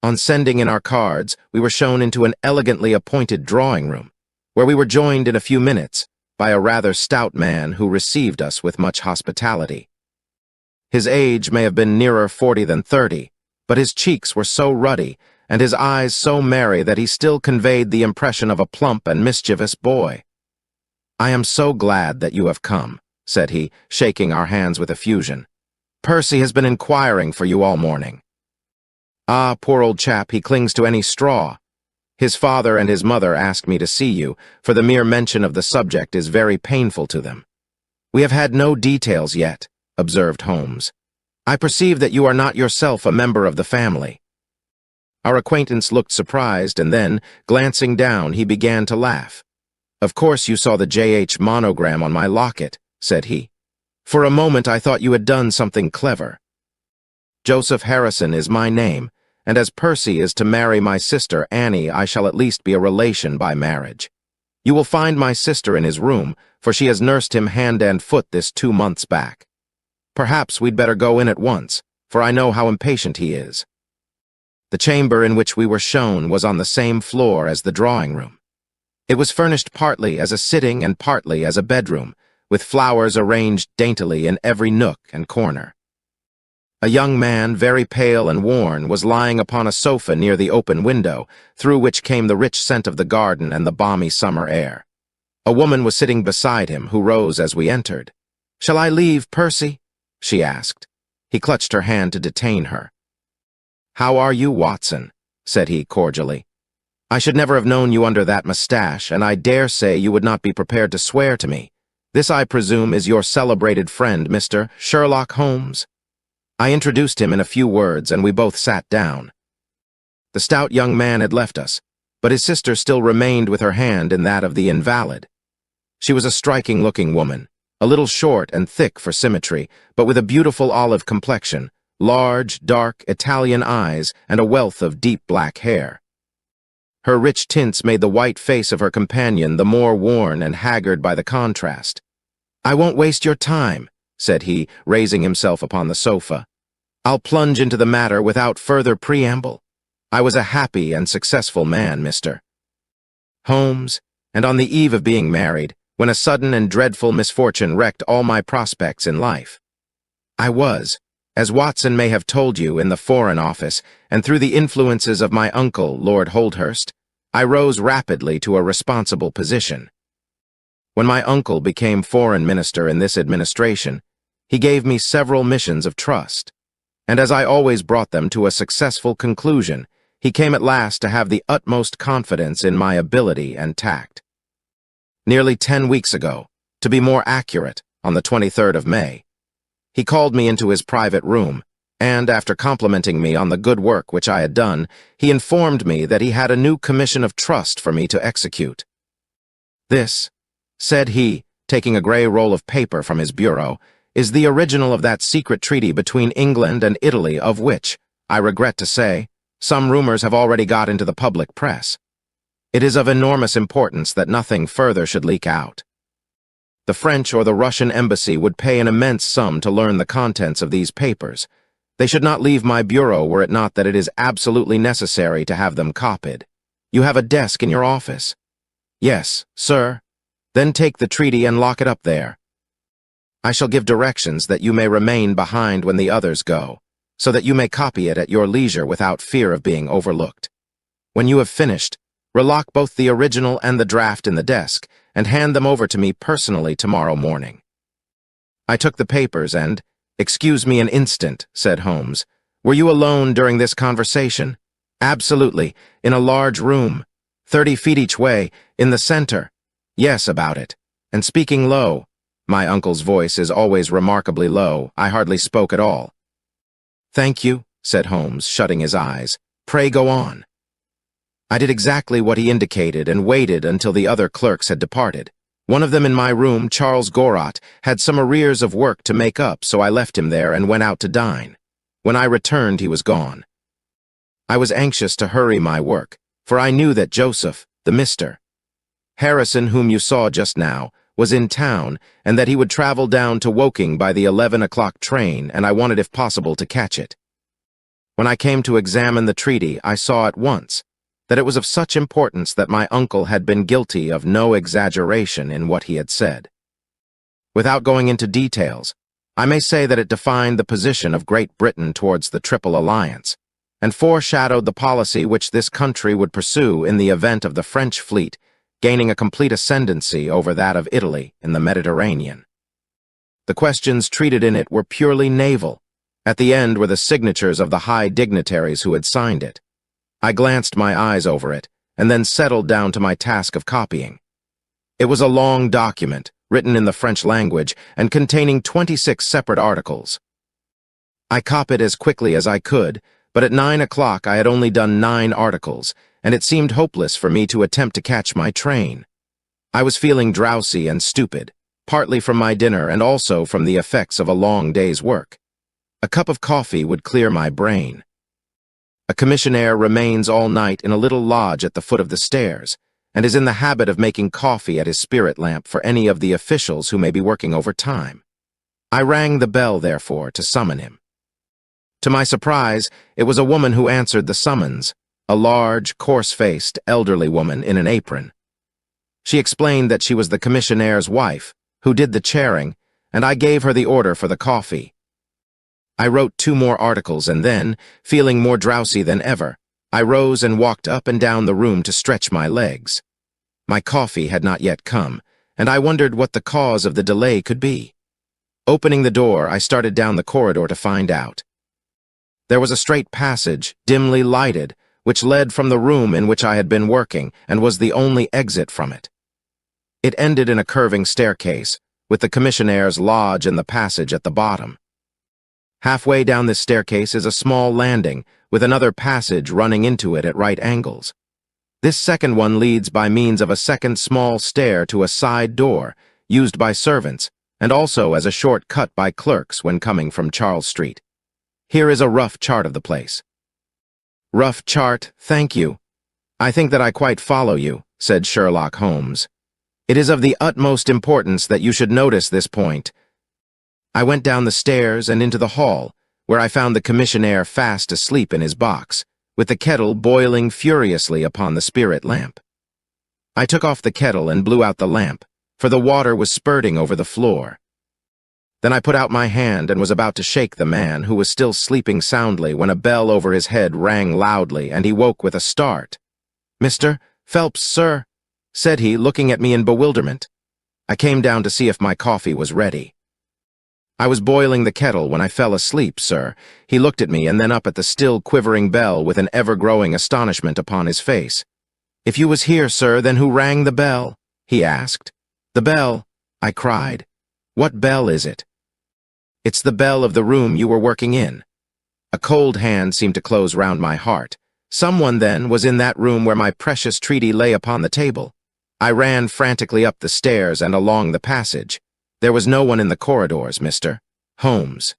On sending in our cards, we were shown into an elegantly appointed drawing-room, where we were joined in a few minutes by a rather stout man who received us with much hospitality. His age may have been nearer 40 than 30, but his cheeks were so ruddy and his eyes so merry that he still conveyed the impression of a plump and mischievous boy. "I am so glad that you have come," said he, shaking our hands with effusion. "Percy has been inquiring for you all morning. Ah, poor old chap, he clings to any straw. His father and his mother asked me to see you, for the mere mention of the subject is very painful to them." "We have had no details yet," observed Holmes. "I perceive that you are not yourself a member of the family." Our acquaintance looked surprised, and then, glancing down, he began to laugh. "Of course you saw the J.H. monogram on my locket," said he. "For a moment I thought you had done something clever. Joseph Harrison is my name, and as Percy is to marry my sister Annie, I shall at least be a relation by marriage. You will find my sister in his room, for she has nursed him hand and foot this 2 months back. Perhaps we'd better go in at once, for I know how impatient he is." The chamber in which we were shown was on the same floor as the drawing-room. It was furnished partly as a sitting and partly as a bedroom, with flowers arranged daintily in every nook and corner. A young man, very pale and worn, was lying upon a sofa near the open window, through which came the rich scent of the garden and the balmy summer air. A woman was sitting beside him, who rose as we entered. "Shall I leave, Percy?" she asked. He clutched her hand to detain her. "How are you, Watson?" said he cordially. "I should never have known you under that mustache, and I dare say you would not be prepared to swear to me. This, I presume, is your celebrated friend, Mr. Sherlock Holmes?" I introduced him in a few words, and we both sat down. The stout young man had left us, but his sister still remained with her hand in that of the invalid. She was a striking-looking woman, a little short and thick for symmetry, but with a beautiful olive complexion, large, dark, Italian eyes, and a wealth of deep black hair. Her rich tints made the white face of her companion the more worn and haggard by the contrast. "I won't waste your time," said he, raising himself upon the sofa. "I'll plunge into the matter without further preamble. I was a happy and successful man, Mr. Holmes, and on the eve of being married, when a sudden and dreadful misfortune wrecked all my prospects in life. I was, as Watson may have told you, in the Foreign Office, and through the influences of my uncle, Lord Holdhurst, I rose rapidly to a responsible position. When my uncle became Foreign Minister in this administration, he gave me several missions of trust, and as I always brought them to a successful conclusion, He came at last to have the utmost confidence in my ability and tact. Nearly 10 weeks ago, to be more accurate, on the 23rd of May, he called me into his private room, and after complimenting me on the good work which I had done, he informed me that he had a new commission of trust for me to execute. "This," said he, taking a gray roll of paper from his bureau, "is the original of that secret treaty between England and Italy of which, I regret to say, some rumors have already got into the public press. It is of enormous importance that nothing further should leak out. The French or the Russian embassy would pay an immense sum to learn the contents of these papers. They should not leave my bureau were it not that it is absolutely necessary to have them copied. You have a desk in your office." "Yes, sir." "Then take the treaty and lock it up there. I shall give directions that you may remain behind when the others go, so that you may copy it at your leisure without fear of being overlooked. When you have finished, relock both the original and the draft in the desk, and hand them over to me personally tomorrow morning." I took the papers and, "Excuse me an instant," said Holmes. "Were you alone during this conversation?" "Absolutely, in a large room, 30 feet each way, in the center." "Yes, about it. And speaking low." My uncle's voice is always remarkably low. I hardly spoke at all. "Thank you," said Holmes, shutting his eyes. "Pray go on." I did exactly what he indicated and waited until the other clerks had departed. One of them in my room, Charles Gorot, had some arrears of work to make up, so I left him there and went out to dine. When I returned, he was gone. I was anxious to hurry my work, for I knew that Joseph, the Mr. Harrison, whom you saw just now, was in town, and that he would travel down to Woking by the 11 o'clock train, and I wanted, if possible, to catch it. When I came to examine the treaty, I saw at once that it was of such importance that my uncle had been guilty of no exaggeration in what he had said. Without going into details, I may say that it defined the position of Great Britain towards the Triple Alliance, and foreshadowed the policy which this country would pursue in the event of the French fleet gaining a complete ascendancy over that of Italy in the Mediterranean. The questions treated in it were purely naval. At the end were the signatures of the high dignitaries who had signed it. I glanced my eyes over it, and then settled down to my task of copying. It was a long document, written in the French language, and containing 26 separate articles. I copied as quickly as I could, but at 9 o'clock I had only done 9 articles, and it seemed hopeless for me to attempt to catch my train. I was feeling drowsy and stupid, partly from my dinner and also from the effects of a long day's work. A cup of coffee would clear my brain. A commissionaire remains all night in a little lodge at the foot of the stairs, and is in the habit of making coffee at his spirit lamp for any of the officials who may be working overtime. I rang the bell, therefore, to summon him. To my surprise, it was a woman who answered the summons, a large, coarse-faced, elderly woman in an apron. She explained that she was the commissionnaire's wife, who did the chairing, and I gave her the order for the coffee. I wrote 2 more articles, and then, feeling more drowsy than ever, I rose and walked up and down the room to stretch my legs. My coffee had not yet come, and I wondered what the cause of the delay could be. Opening the door, I started down the corridor to find out. There was a straight passage, dimly lighted, which led from the room in which I had been working, and was the only exit from it. It ended in a curving staircase, with the commissionnaire's lodge in the passage at the bottom. Halfway down this staircase is a small landing, with another passage running into it at right angles. This second one leads by means of a second small stair to a side door, used by servants, and also as a short cut by clerks when coming from Charles Street. Here is a rough chart of the place. "Rough chart, thank you. I think that I quite follow you," said Sherlock Holmes. "It is of the utmost importance that you should notice this point." I went down the stairs and into the hall, where I found the commissionaire fast asleep in his box, with the kettle boiling furiously upon the spirit lamp. I took off the kettle and blew out the lamp, for the water was spurting over the floor. Then I put out my hand and was about to shake the man, who was still sleeping soundly, when a bell over his head rang loudly, and he woke with a start. "Mr. Phelps, sir," said he, looking at me in bewilderment. I came down to see if my coffee was ready. I was boiling the kettle when I fell asleep, sir. He looked at me and then up at the still quivering bell with an ever-growing astonishment upon his face. If you was here, sir, then who rang the bell? He asked. The bell, I cried. What bell is it? It's the bell of the room you were working in. A cold hand seemed to close round my heart. Someone, then, was in that room where my precious treaty lay upon the table. I ran frantically up the stairs and along the passage. There was no one in the corridors, Mr. Holmes.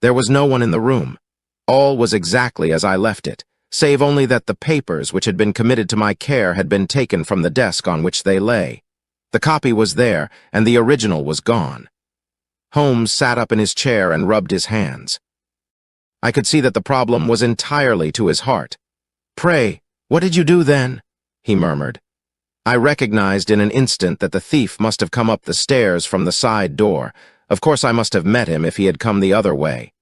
There was no one in the room. All was exactly as I left it, save only that the papers which had been committed to my care had been taken from the desk on which they lay. The copy was there, and the original was gone. Holmes sat up in his chair and rubbed his hands. I could see that the problem was entirely to his heart. "Pray, what did you do then?" he murmured. I recognized in an instant that the thief must have come up the stairs from the side door. Of course I must have met him if he had come the other way.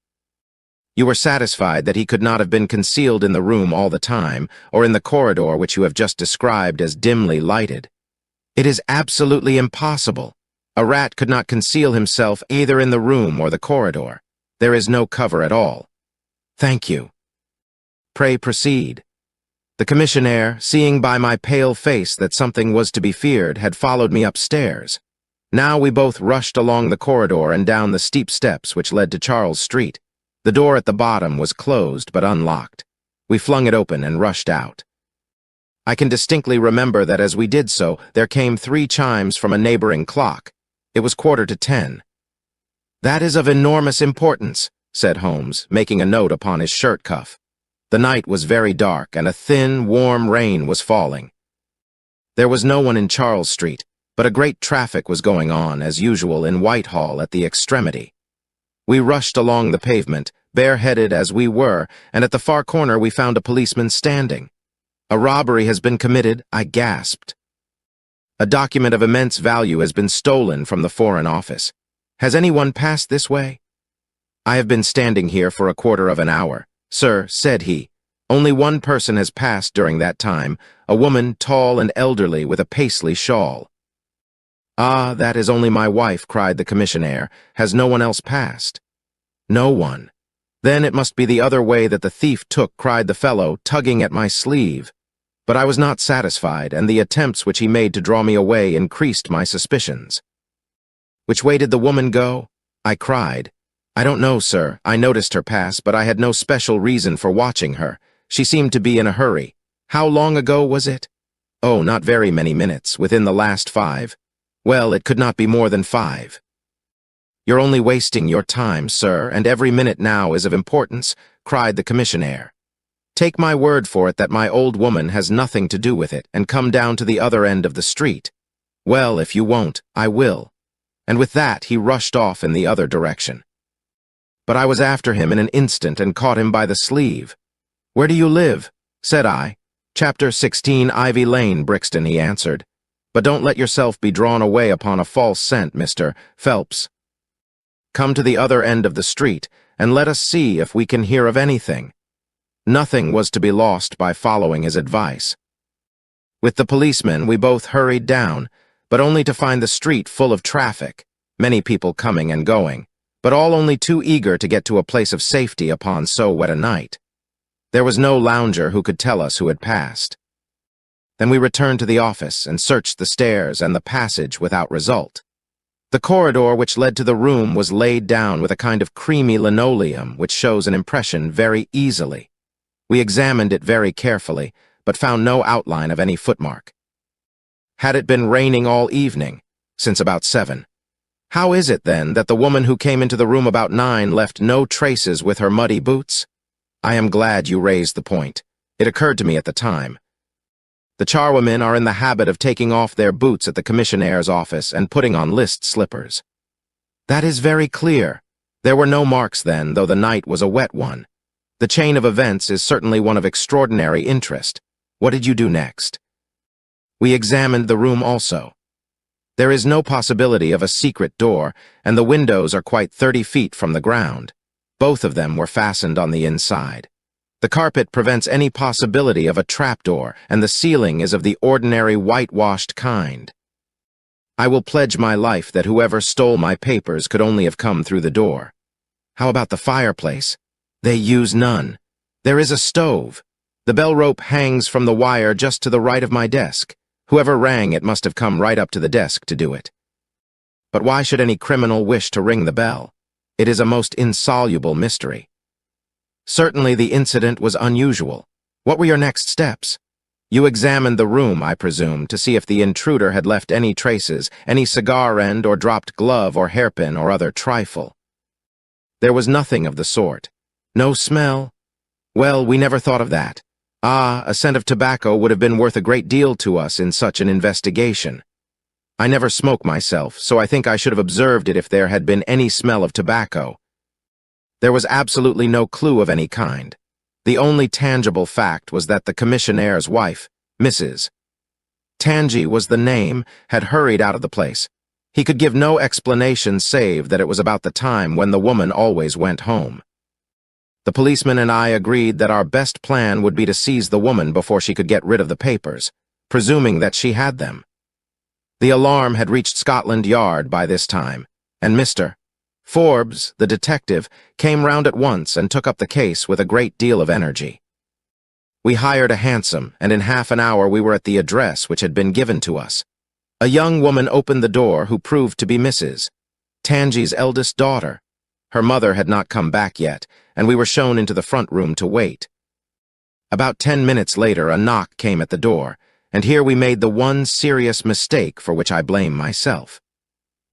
You were satisfied that he could not have been concealed in the room all the time, or in the corridor which you have just described as dimly lighted. It is absolutely impossible. A rat could not conceal himself either in the room or the corridor. There is no cover at all. Thank you. Pray proceed. The commissionaire, seeing by my pale face that something was to be feared, had followed me upstairs. Now we both rushed along the corridor and down the steep steps which led to Charles Street. The door at the bottom was closed but unlocked. We flung it open and rushed out. I can distinctly remember that as we did so, there came 3 chimes from a neighboring clock. It was 10:15. "That is of enormous importance," said Holmes, making a note upon his shirt cuff. The night was very dark, and a thin, warm rain was falling. There was no one in Charles Street, but a great traffic was going on, as usual, in Whitehall at the extremity. We rushed along the pavement, bareheaded as we were, and at the far corner we found a policeman standing. "A robbery has been committed," I gasped. "A document of immense value has been stolen from the Foreign Office. Has anyone passed this way?" "I have been standing here for a quarter of an hour, sir," said he. "Only one person has passed during that time, a woman tall and elderly with a Paisley shawl." "Ah, that is only my wife," cried the commissionaire. "Has no one else passed?" "No one." "Then it must be the other way that the thief took," cried the fellow, tugging at my sleeve. But I was not satisfied, and the attempts which he made to draw me away increased my suspicions. "Which way did the woman go?" I cried. "I don't know, sir. I noticed her pass, but I had no special reason for watching her. She seemed to be in a hurry." "How long ago was it?" "Oh, not very many minutes, within the last 5. Well, it could not be more than 5. "You're only wasting your time, sir, and every minute now is of importance," cried the commissionaire. "Take my word for it that my old woman has nothing to do with it, and come down to the other end of the street. Well, if you won't, I will." And with that he rushed off in the other direction. But I was after him in an instant and caught him by the sleeve. "Where do you live?" said I. "Chapter 16, Ivy Lane, Brixton," he answered. "But don't let yourself be drawn away upon a false scent, Mr. Phelps. Come to the other end of the street, and let us see if we can hear of anything." Nothing was to be lost by following his advice. With the policeman, we both hurried down, but only to find the street full of traffic, many people coming and going, but all only too eager to get to a place of safety upon so wet a night. There was no lounger who could tell us who had passed. Then we returned to the office and searched the stairs and the passage without result. The corridor which led to the room was laid down with a kind of creamy linoleum which shows an impression very easily. We examined it very carefully, but found no outline of any footmark. Had it been raining all evening, since about 7? How is it, then, that the woman who came into the room about 9 left no traces with her muddy boots? I am glad you raised the point. It occurred to me at the time. The charwomen are in the habit of taking off their boots at the commissionnaire's office and putting on list slippers. That is very clear. There were no marks then, though the night was a wet one. The chain of events is certainly one of extraordinary interest. What did you do next? We examined the room also. There is no possibility of a secret door, and the windows are quite 30 feet from the ground. Both of them were fastened on the inside. The carpet prevents any possibility of a trapdoor, and the ceiling is of the ordinary whitewashed kind. I will pledge my life that whoever stole my papers could only have come through the door. How about the fireplace? They use none. There is a stove. The bell rope hangs from the wire just to the right of my desk. Whoever rang it must have come right up to the desk to do it. But why should any criminal wish to ring the bell? It is a most insoluble mystery. Certainly the incident was unusual. What were your next steps? You examined the room, I presume, to see if the intruder had left any traces, any cigar end or dropped glove or hairpin or other trifle. There was nothing of the sort. No smell? Well, we never thought of that. A scent of tobacco would have been worth a great deal to us in such an investigation. I never smoke myself, so I think I should have observed it if there had been any smell of tobacco. There was absolutely no clue of any kind. The only tangible fact was that the commissionnaire's wife, Mrs. Tangi was the name, had hurried out of the place. He could give no explanation save that it was about the time when the woman always went home. The policeman and I agreed that our best plan would be to seize the woman before she could get rid of the papers, presuming that she had them. The alarm had reached Scotland Yard by this time, and Mr. Forbes, the detective, came round at once and took up the case with a great deal of energy. We hired a hansom, and in half an hour we were at the address which had been given to us. A young woman opened the door who proved to be Mrs. Tangi's eldest daughter. Her mother had not come back yet, and we were shown into the front room to wait. About 10 minutes later, a knock came at the door, and here we made the one serious mistake for which I blame myself.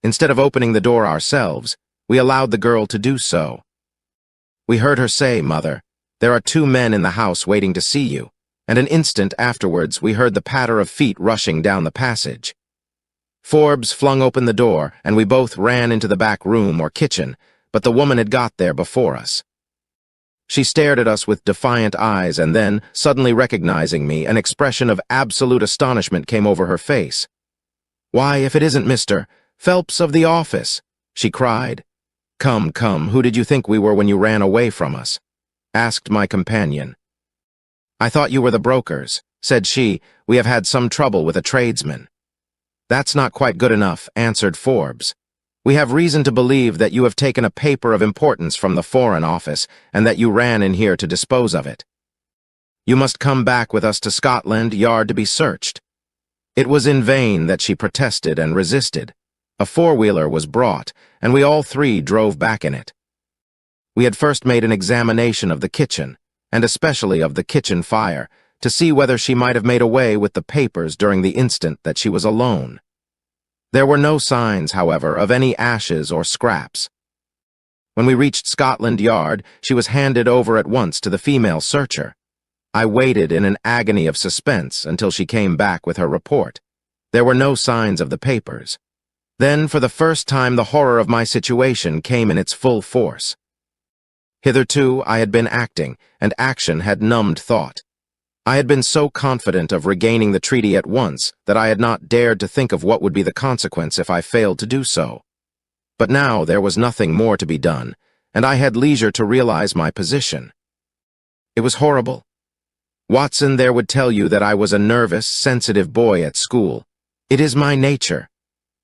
Instead of opening the door ourselves, we allowed the girl to do so. We heard her say, "Mother, there are 2 men in the house waiting to see you," and an instant afterwards we heard the patter of feet rushing down the passage. Forbes flung open the door, and we both ran into the back room or kitchen, but the woman had got there before us. She stared at us with defiant eyes, and then, suddenly recognizing me, an expression of absolute astonishment came over her face. "Why, if it isn't Mr. Phelps of the office," she cried. "Come, come, who did you think we were when you ran away from us?" asked my companion. "I thought you were the brokers," said she. "We have had some trouble with a tradesman." "That's not quite good enough," answered Forbes. "We have reason to believe that you have taken a paper of importance from the Foreign Office and that you ran in here to dispose of it. You must come back with us to Scotland Yard to be searched." It was in vain that she protested and resisted. A four-wheeler was brought, and we all 3 drove back in it. We had first made an examination of the kitchen, and especially of the kitchen fire, to see whether she might have made away with the papers during the instant that she was alone. There were no signs, however, of any ashes or scraps. When we reached Scotland Yard, she was handed over at once to the female searcher. I waited in an agony of suspense until she came back with her report. There were no signs of the papers. Then, for the first time, the horror of my situation came in its full force. Hitherto, I had been acting, and action had numbed thought. I had been so confident of regaining the treaty at once that I had not dared to think of what would be the consequence if I failed to do so. But now there was nothing more to be done, and I had leisure to realize my position. It was horrible. Watson there would tell you that I was a nervous, sensitive boy at school. It is my nature.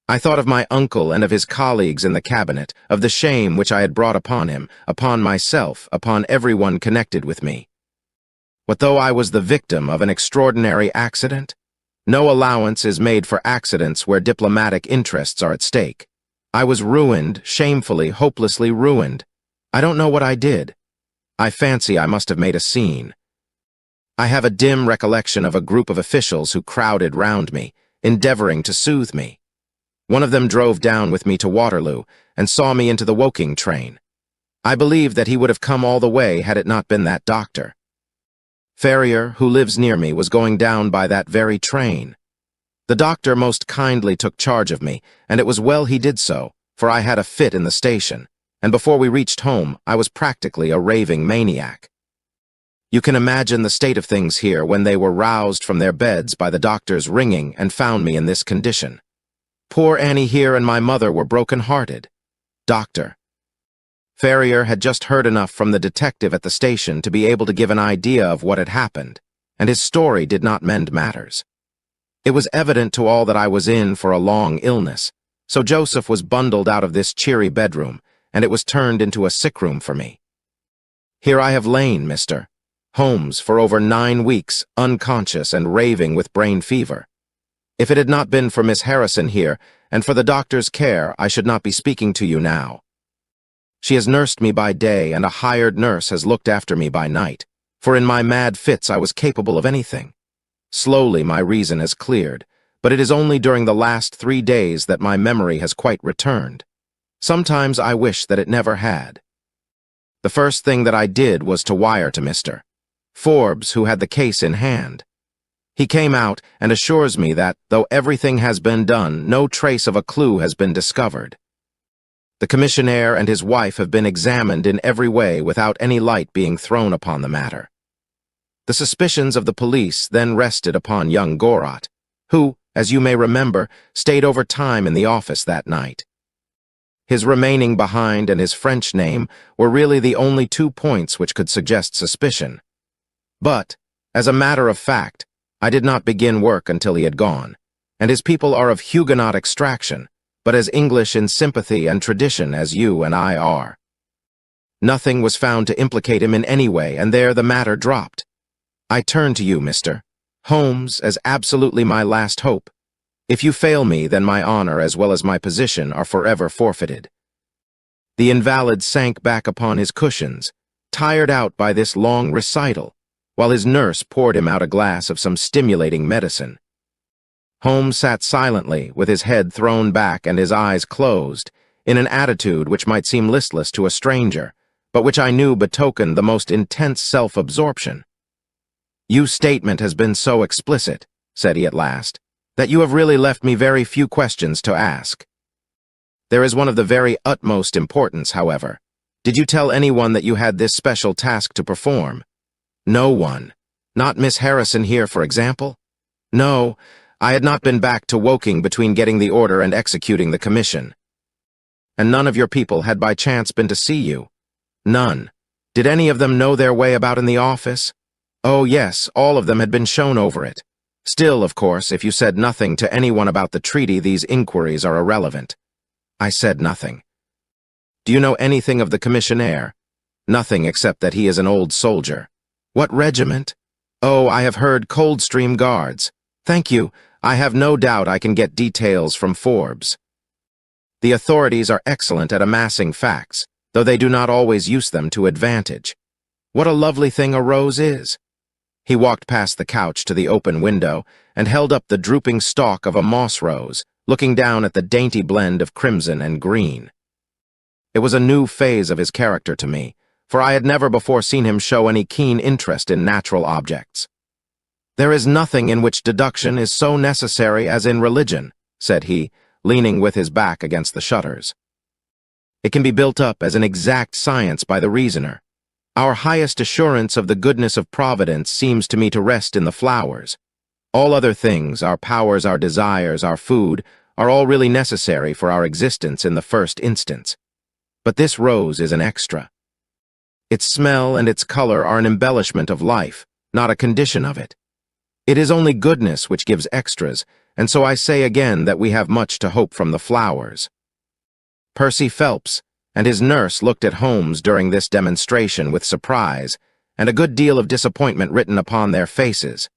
I thought of my uncle and of his colleagues in the cabinet, of the shame which I had brought upon him, upon myself, upon everyone connected with me. What though I was the victim of an extraordinary accident? No allowance is made for accidents where diplomatic interests are at stake. I was ruined, shamefully, hopelessly ruined. I don't know what I did. I fancy I must have made a scene. I have a dim recollection of a group of officials who crowded round me, endeavoring to soothe me. One of them drove down with me to Waterloo and saw me into the Woking train. I believe that he would have come all the way had it not been that doctor. Ferrier, who lives near me, was going down by that very train. The doctor most kindly took charge of me, and it was well he did so, for I had a fit in the station, and before we reached home, I was practically a raving maniac. You can imagine the state of things here when they were roused from their beds by the doctor's ringing and found me in this condition. Poor Annie here and my mother were broken-hearted. Doctor. Ferrier had just heard enough from the detective at the station to be able to give an idea of what had happened, and his story did not mend matters. It was evident to all that I was in for a long illness, so Joseph was bundled out of this cheery bedroom, and it was turned into a sick room for me. Here I have lain, Mr. Holmes, for over 9 weeks, unconscious and raving with brain fever. If it had not been for Miss Harrison here, and for the doctor's care, I should not be speaking to you now. She has nursed me by day, and a hired nurse has looked after me by night, for in my mad fits I was capable of anything. Slowly my reason has cleared, but it is only during the last 3 days that my memory has quite returned. Sometimes I wish that it never had. The first thing that I did was to wire to Mr. Forbes, who had the case in hand. He came out and assures me that, though everything has been done, no trace of a clue has been discovered. The commissionaire and his wife have been examined in every way without any light being thrown upon the matter. The suspicions of the police then rested upon young Gorot, who, as you may remember, stayed over time in the office that night. His remaining behind and his French name were really the only 2 points which could suggest suspicion. But, as a matter of fact, I did not begin work until he had gone, and his people are of Huguenot extraction, but as English in sympathy and tradition as you and I are. Nothing was found to implicate him in any way, and there the matter dropped. I turn to you, Mr. Holmes, as absolutely my last hope. If you fail me, then my honor as well as my position are forever forfeited. The invalid sank back upon his cushions, tired out by this long recital, while his nurse poured him out a glass of some stimulating medicine. Holmes sat silently, with his head thrown back and his eyes closed, in an attitude which might seem listless to a stranger, but which I knew betokened the most intense self-absorption. "Your statement has been so explicit," said he at last, "that you have really left me very few questions to ask. There is one of the very utmost importance, however. Did you tell anyone that you had this special task to perform?" "No one. Not Miss Harrison here, for example?" "No, I had not been back to Woking between getting the order and executing the commission." "And none of your people had by chance been to see you?" "None. Did any of them know their way about in the office?" "Oh, yes, all of them had been shown over it. Still, of course, if you said nothing to anyone about the treaty, these inquiries are irrelevant." "I said nothing." "Do you know anything of the commissionaire?" "Nothing except that he is an old soldier." "What regiment?" "Oh, I have heard Coldstream Guards." "Thank you. I have no doubt I can get details from Forbes." The authorities are excellent at amassing facts, though they do not always use them to advantage. What a lovely thing a rose is! He walked past the couch to the open window and held up the drooping stalk of a moss rose, looking down at the dainty blend of crimson and green. It was a new phase of his character to me, for I had never before seen him show any keen interest in natural objects. "There is nothing in which deduction is so necessary as in religion," said he, leaning with his back against the shutters. "It can be built up as an exact science by the reasoner. Our highest assurance of the goodness of Providence seems to me to rest in the flowers. All other things, our powers, our desires, our food, are all really necessary for our existence in the first instance. But this rose is an extra. Its smell and its color are an embellishment of life, not a condition of it. It is only goodness which gives extras, and so I say again that we have much to hope from the flowers." Percy Phelps and his nurse looked at Holmes during this demonstration with surprise, and a good deal of disappointment written upon their faces.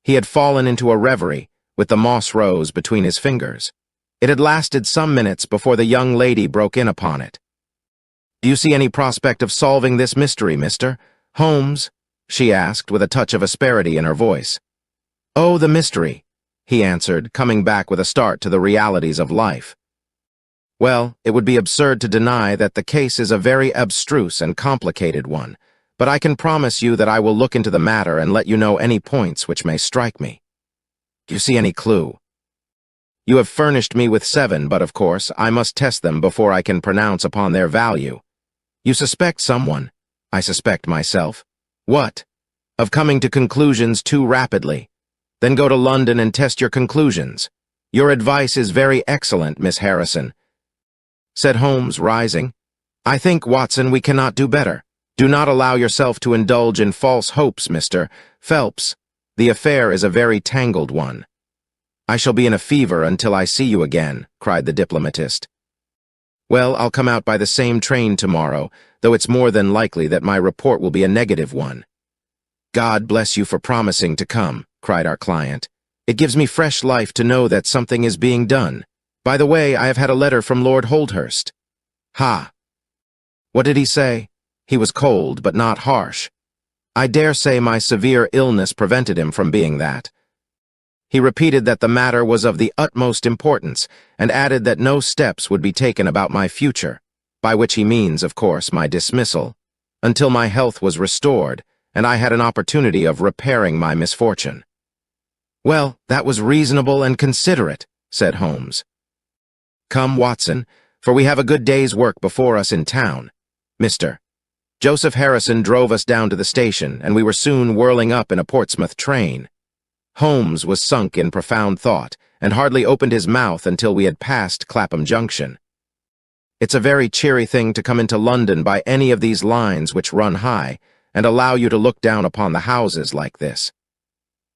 He had fallen into a reverie, with the moss rose between his fingers. It had lasted some minutes before the young lady broke in upon it. "Do you see any prospect of solving this mystery, Mr. Holmes?" she asked, with a touch of asperity in her voice. "Oh, the mystery," he answered, coming back with a start to the realities of life. "Well, it would be absurd to deny that the case is a very abstruse and complicated one, but I can promise you that I will look into the matter and let you know any points which may strike me. Do you see any clue? You have furnished me with 7, but of course I must test them before I can pronounce upon their value. You suspect someone. I suspect myself. What? Of coming to conclusions too rapidly. Then go to London and test your conclusions. Your advice is very excellent, Miss Harrison," said Holmes, rising. "I think, Watson, we cannot do better. Do not allow yourself to indulge in false hopes, Mr. Phelps. The affair is a very tangled one. "I shall be in a fever until I see you again," cried the diplomatist. "Well, I'll come out by the same train tomorrow, though it's more than likely that my report will be a negative one." "God bless you for promising to come," cried our client. "It gives me fresh life to know that something is being done. By the way, I have had a letter from Lord Holdhurst." "Ha! What did he say?" "He was cold, but not harsh. I dare say my severe illness prevented him from being that. He repeated that the matter was of the utmost importance, and added that no steps would be taken about my future, by which he means, of course, my dismissal, until my health was restored, and I had an opportunity of repairing my misfortune." "Well, that was reasonable and considerate," said Holmes. "Come, Watson, for we have a good day's work before us in town. Mr. Joseph Harrison drove us down to the station, and we were soon whirling up in a Portsmouth train." Holmes was sunk in profound thought, and hardly opened his mouth until we had passed Clapham Junction. "It's a very cheery thing to come into London by any of these lines which run high, and allow you to look down upon the houses like this."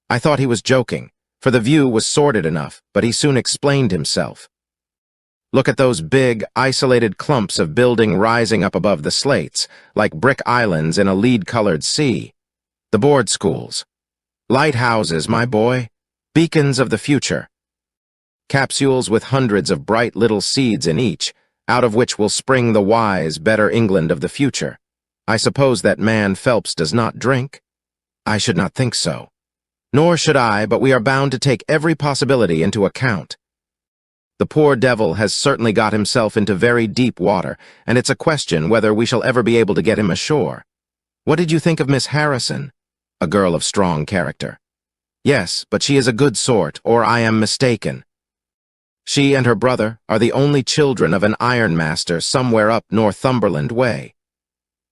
I thought he was joking, for the view was sordid enough, but he soon explained himself. "Look at those big, isolated clumps of building rising up above the slates, like brick islands in a lead-colored sea. The board schools. Lighthouses, my boy. Beacons of the future. Capsules with hundreds of bright little seeds in each, out of which will spring the wise, better England of the future. I suppose that man Phelps does not drink?" "I should not think so." "Nor should I, but we are bound to take every possibility into account. The poor devil has certainly got himself into very deep water, and it's a question whether we shall ever be able to get him ashore. What did you think of Miss Harrison?" "A girl of strong character." "Yes, but she is a good sort, or I am mistaken. She and her brother are the only children of an ironmaster somewhere up Northumberland way.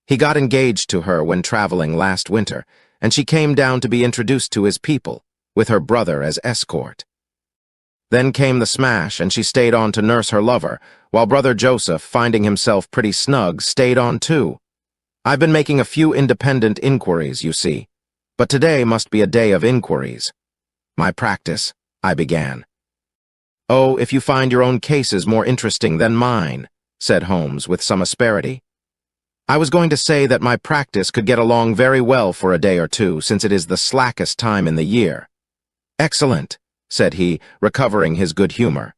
He got engaged to her when traveling last winter, and she came down to be introduced to his people, with her brother as escort. Then came the smash, and she stayed on to nurse her lover, while brother Joseph, finding himself pretty snug, stayed on too. I've been making a few independent inquiries, you see, but today must be a day of inquiries." "My practice," I began. "Oh, if you find your own cases more interesting than mine," said Holmes with some asperity. "I was going to say that my practice could get along very well for a day or two, since it is the slackest time in the year." "Excellent," said he, recovering his good humor.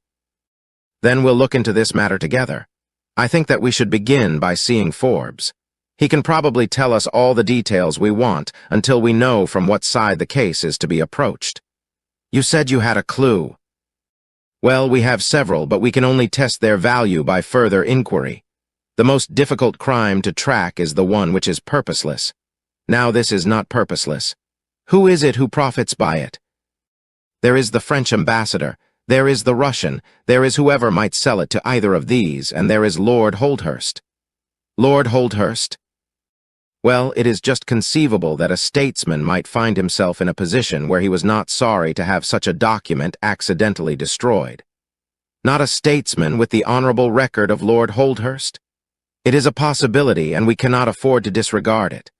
"Then we'll look into this matter together. I think that we should begin by seeing Forbes. He can probably tell us all the details we want until we know from what side the case is to be approached." "You said you had a clue." "Well, we have several, but we can only test their value by further inquiry. The most difficult crime to track is the one which is purposeless. Now this is not purposeless. Who is it who profits by it? There is the French ambassador, there is the Russian, there is whoever might sell it to either of these, and there is Lord Holdhurst." "Lord Holdhurst?" "Well, it is just conceivable that a statesman might find himself in a position where he was not sorry to have such a document accidentally destroyed." "Not a statesman with the honorable record of Lord Holdhurst?" "It is a possibility, and we cannot afford to disregard it.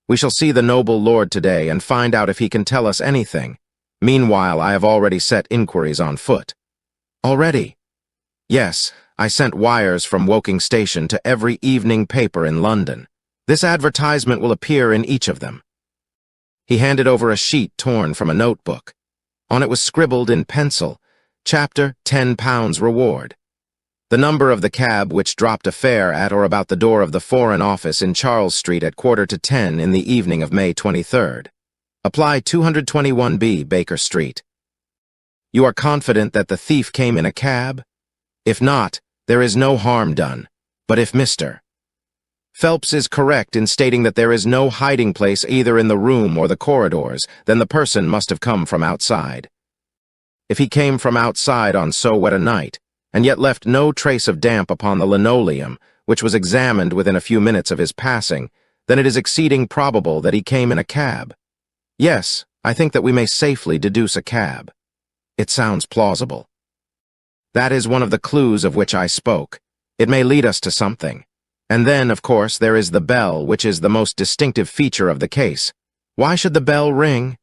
We shall see the noble lord today and find out if he can tell us anything. Meanwhile, I have already set inquiries on foot." "Already?" "Yes, I sent wires from Woking Station to every evening paper in London. This advertisement will appear in each of them." He handed over a sheet torn from a notebook. On it was scribbled in pencil, "Chapter, £10 reward." The number of the cab which dropped a fare at or about the door of the Foreign Office in Charles Street at 9:45 in the evening of May 23rd. Apply 221B Baker Street. "You are confident that the thief came in a cab? If not, there is no harm done. But if Mr. Phelps is correct in stating that there is no hiding place either in the room or the corridors, then the person must have come from outside. If he came from outside on so wet a night, and yet left no trace of damp upon the linoleum, which was examined within a few minutes of his passing, then it is exceeding probable that he came in a cab. Yes, I think that we may safely deduce a cab." "It sounds plausible." "That is one of the clues of which I spoke. It may lead us to something. And then, of course, there is the bell, which is the most distinctive feature of the case. Why should the bell ring?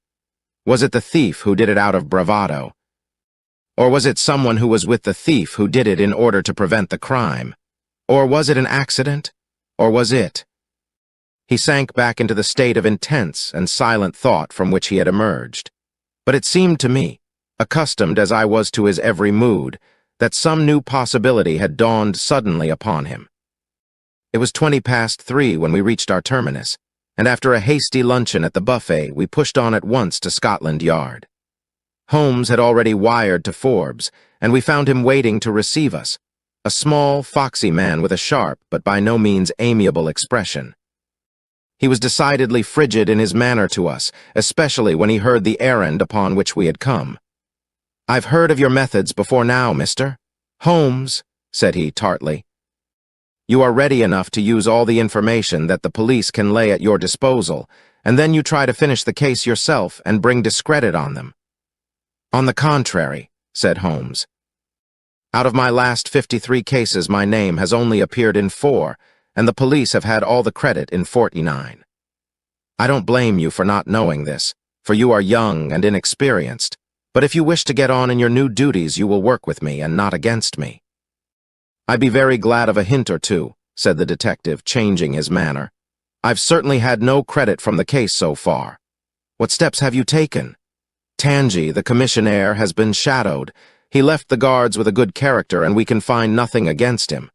Was it the thief who did it out of bravado? Or was it someone who was with the thief who did it in order to prevent the crime? Or was it an accident? Or was it? He sank back into the state of intense and silent thought from which he had emerged. But it seemed to me, accustomed as I was to his every mood, that some new possibility had dawned suddenly upon him. It was 3:20 when we reached our terminus, and after a hasty luncheon at the buffet, we pushed on at once to Scotland Yard. Holmes had already wired to Forbes, and we found him waiting to receive us, a small, foxy man with a sharp but by no means amiable expression. He was decidedly frigid in his manner to us, especially when he heard the errand upon which we had come. "I've heard of your methods before now, mister." "Holmes," said he tartly, "you are ready enough to use all the information that the police can lay at your disposal, and then you try to finish the case yourself and bring discredit on them." "On the contrary," said Holmes. "Out of my last 53 cases, my name has only appeared in 4, and the police have had all the credit in 49. I don't blame you for not knowing this, for you are young and inexperienced, but if you wish to get on in your new duties, you will work with me and not against me." "I'd be very glad of a hint or two," said the detective, changing his manner. "I've certainly had no credit from the case so far. What steps have you taken?" "Tangi, the commissionaire, has been shadowed. He left the guards with a good character, and we can find nothing against him.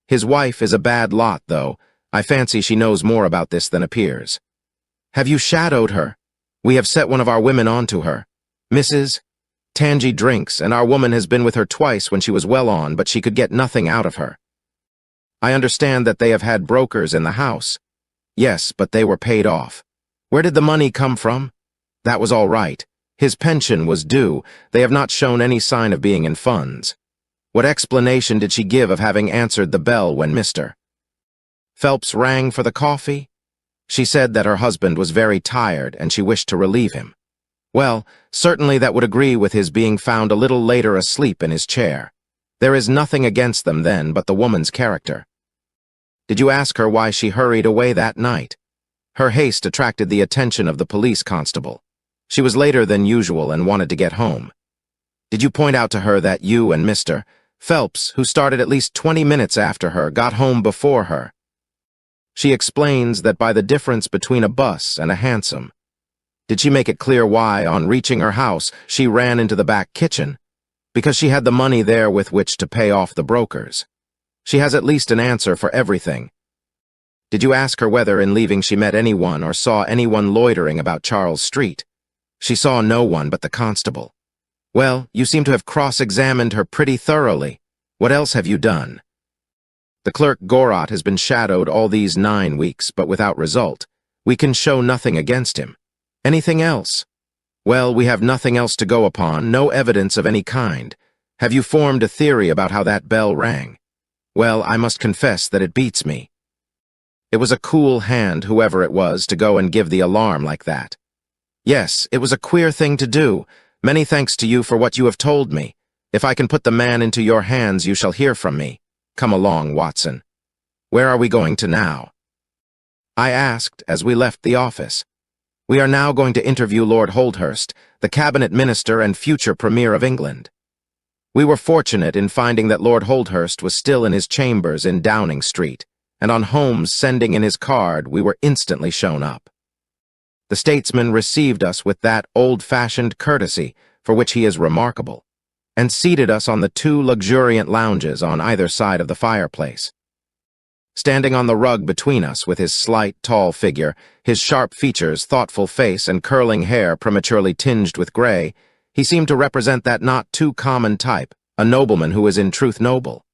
His wife is a bad lot, though. I fancy she knows more about this than appears." "Have you shadowed her?" "We have set one of our women onto her. Mrs. Tangi drinks, and our woman has been with her twice when she was well on, but she could get nothing out of her." "I understand that they have had brokers in the house." "Yes, but they were paid off." "Where did the money come from?" "That was all right. His pension was due. They have not shown any sign of being in funds." "What explanation did she give of having answered the bell when Mr. Phelps rang for the coffee?" "She said that her husband was very tired and she wished to relieve him." "Well, certainly that would agree with his being found a little later asleep in his chair. There is nothing against them then but the woman's character." "Did you ask her why she hurried away that night?" "Her haste attracted the attention of the police constable. She was later than usual and wanted to get home." "Did you point out to her that you and Mr. Phelps, who started at least 20 minutes after her, got home before her?" "She explains that by the difference between a bus and a hansom." "Did she make it clear why, on reaching her house, she ran into the back kitchen?" "Because she had the money there with which to pay off the brokers." "She has at least an answer for everything." "Did you ask her whether in leaving she met anyone or saw anyone loitering about Charles Street?" "She saw no one but the constable." "Well, you seem to have cross-examined her pretty thoroughly. What else have you done?" "The clerk Gorot has been shadowed all these 9 weeks, but without result. We can show nothing against him." "Anything else?" "Well, we have nothing else to go upon, no evidence of any kind. Have you formed a theory about how that bell rang?" "Well, I must confess that it beats me." "It was a cool hand, whoever it was, to go and give the alarm like that." "Yes, it was a queer thing to do. Many thanks to you for what you have told me. If I can put the man into your hands, you shall hear from me. Come along, Watson." "Where are we going to now?" I asked as we left the office. "We are now going to interview Lord Holdhurst, the cabinet minister and future premier of England." We were fortunate in finding that Lord Holdhurst was still in his chambers in Downing Street, and on Holmes sending in his card, we were instantly shown up. The statesman received us with that old-fashioned courtesy for which he is remarkable, and seated us on the 2 luxuriant lounges on either side of the fireplace. Standing on the rug between us with his slight, tall figure, his sharp features, thoughtful face, and curling hair prematurely tinged with gray, he seemed to represent that not too common type, a nobleman who is in truth noble.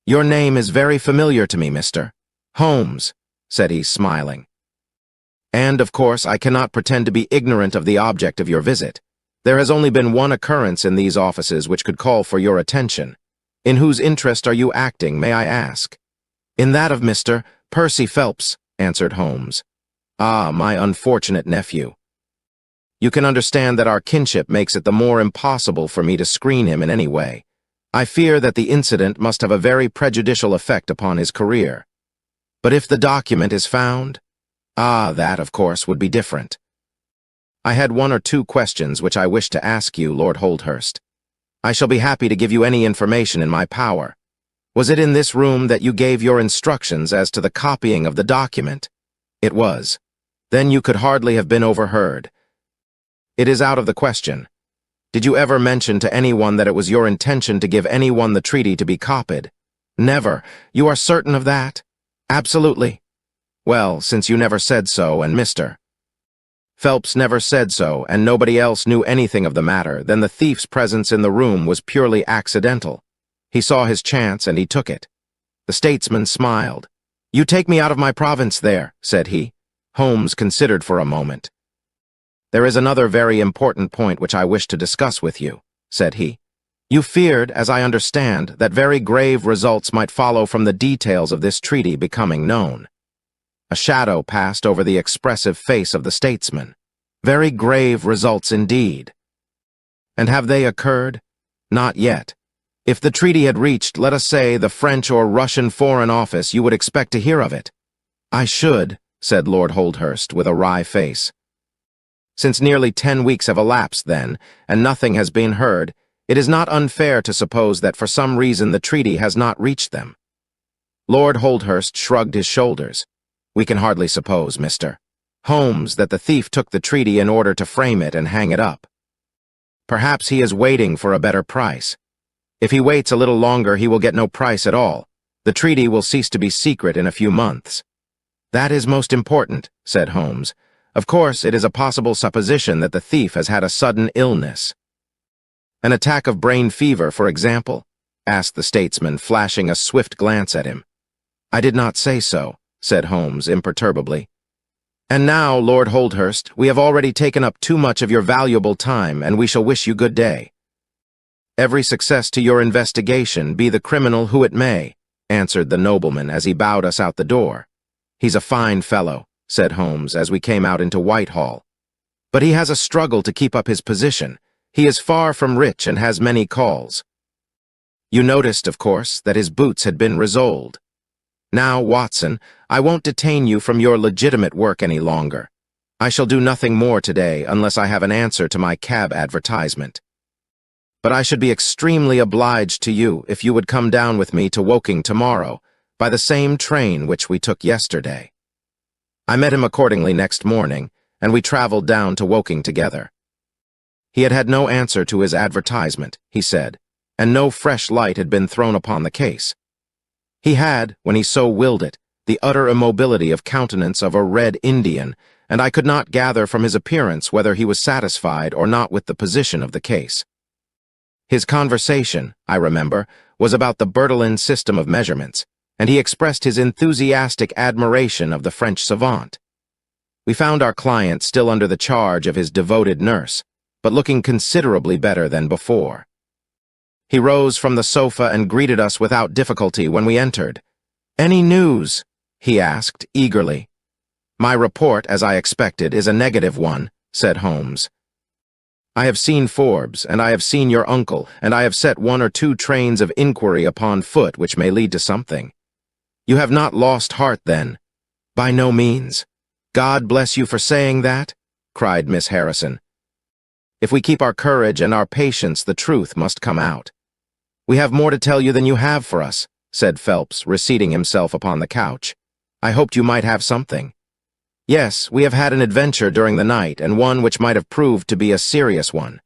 "Your name is very familiar to me, Mr. Holmes," said he, smiling. "And, of course, I cannot pretend to be ignorant of the object of your visit. There has only been one occurrence in these offices which could call for your attention. In whose interest are you acting, may I ask?" "In that of Mr. Percy Phelps," answered Holmes. "Ah, my unfortunate nephew. You can understand that our kinship makes it the more impossible for me to screen him in any way. I fear that the incident must have a very prejudicial effect upon his career. But if the document is found? Ah, that, of course, would be different. I had 1 or 2 questions which I wished to ask you, Lord Holdhurst. I shall be happy to give you any information in my power. Was it in this room that you gave your instructions as to the copying of the document? It was. Then you could hardly have been overheard. It is out of the question. Did you ever mention to anyone that it was your intention to give anyone the treaty to be copied? Never. You are certain of that? Absolutely. Well, since you never said so, and Mr. Phelps never said so, and nobody else knew anything of the matter, then the thief's presence in the room was purely accidental. He saw his chance, and he took it. The statesman smiled. "You take me out of my province there," said he. Holmes considered for a moment. "There is another very important point which I wish to discuss with you," said he. "You feared, as I understand, that very grave results might follow from the details of this treaty becoming known." A shadow passed over the expressive face of the statesman. "Very grave results indeed." "And have they occurred?" "Not yet. If the treaty had reached, let us say, the French or Russian Foreign Office, you would expect to hear of it." "I should," said Lord Holdhurst with a wry face. "Since nearly 10 weeks have elapsed, then, and nothing has been heard, it is not unfair to suppose that for some reason the treaty has not reached them." Lord Holdhurst shrugged his shoulders. "We can hardly suppose, Mr. Holmes, that the thief took the treaty in order to frame it and hang it up. Perhaps he is waiting for a better price. If he waits a little longer, he will get no price at all. The treaty will cease to be secret in a few months." "That is most important," said Holmes. "Of course, it is a possible supposition that the thief has had a sudden illness." "An attack of brain fever, for example?" asked the statesman, flashing a swift glance at him. "I did not say so," said Holmes imperturbably. "And now, Lord Holdhurst, we have already taken up too much of your valuable time, and we shall wish you good day." "Every success to your investigation, be the criminal who it may," answered the nobleman as he bowed us out the door. "He's a fine fellow," said Holmes as we came out into Whitehall. "But he has a struggle to keep up his position. He is far from rich and has many calls. You noticed, of course, that his boots had been resoled. Now, Watson, I won't detain you from your legitimate work any longer. I shall do nothing more today unless I have an answer to my cab advertisement. But I should be extremely obliged to you if you would come down with me to Woking tomorrow, by the same train which we took yesterday." I met him accordingly next morning, and we traveled down to Woking together. He had had no answer to his advertisement, he said, and no fresh light had been thrown upon the case. He had, when he so willed it, the utter immobility of countenance of a Red Indian, and I could not gather from his appearance whether he was satisfied or not with the position of the case. His conversation, I remember, was about the Bertillon system of measurements, and he expressed his enthusiastic admiration of the French savant. We found our client still under the charge of his devoted nurse, but looking considerably better than before. He rose from the sofa and greeted us without difficulty when we entered. "Any news?" he asked eagerly. "My report, as I expected, is a negative one," said Holmes. "I have seen Forbes, and I have seen your uncle, and I have set 1 or 2 trains of inquiry upon foot which may lead to something." "You have not lost heart, then?" "By no means." "God bless you for saying that," cried Miss Harrison. "If we keep our courage and our patience, the truth must come out." "We have more to tell you than you have for us," said Phelps, reseating himself upon the couch. "I hoped you might have something." "Yes, we have had an adventure during the night, and one which might have proved to be a serious one."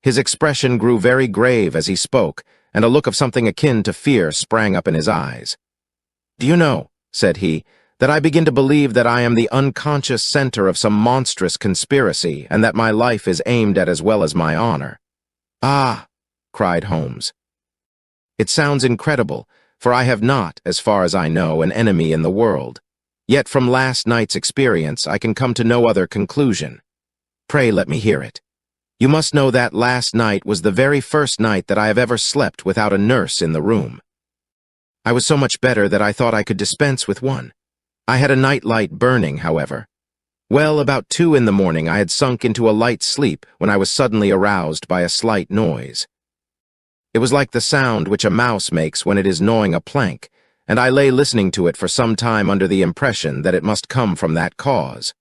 His expression grew very grave as he spoke, and a look of something akin to fear sprang up in his eyes. "Do you know," said he, "that I begin to believe that I am the unconscious center of some monstrous conspiracy, and that my life is aimed at as well as my honor." "Ah!" cried Holmes. "It sounds incredible, for I have not, as far as I know, an enemy in the world. Yet from last night's experience I can come to no other conclusion. Pray let me hear it. You must know that last night was the very first night that I have ever slept without a nurse in the room. I was so much better that I thought I could dispense with one. I had a night light burning, however. Well, about 2 in the morning I had sunk into a light sleep when I was suddenly aroused by a slight noise. It was like the sound which a mouse makes when it is gnawing a plank, and I lay listening to it for some time under the impression that it must come from that cause.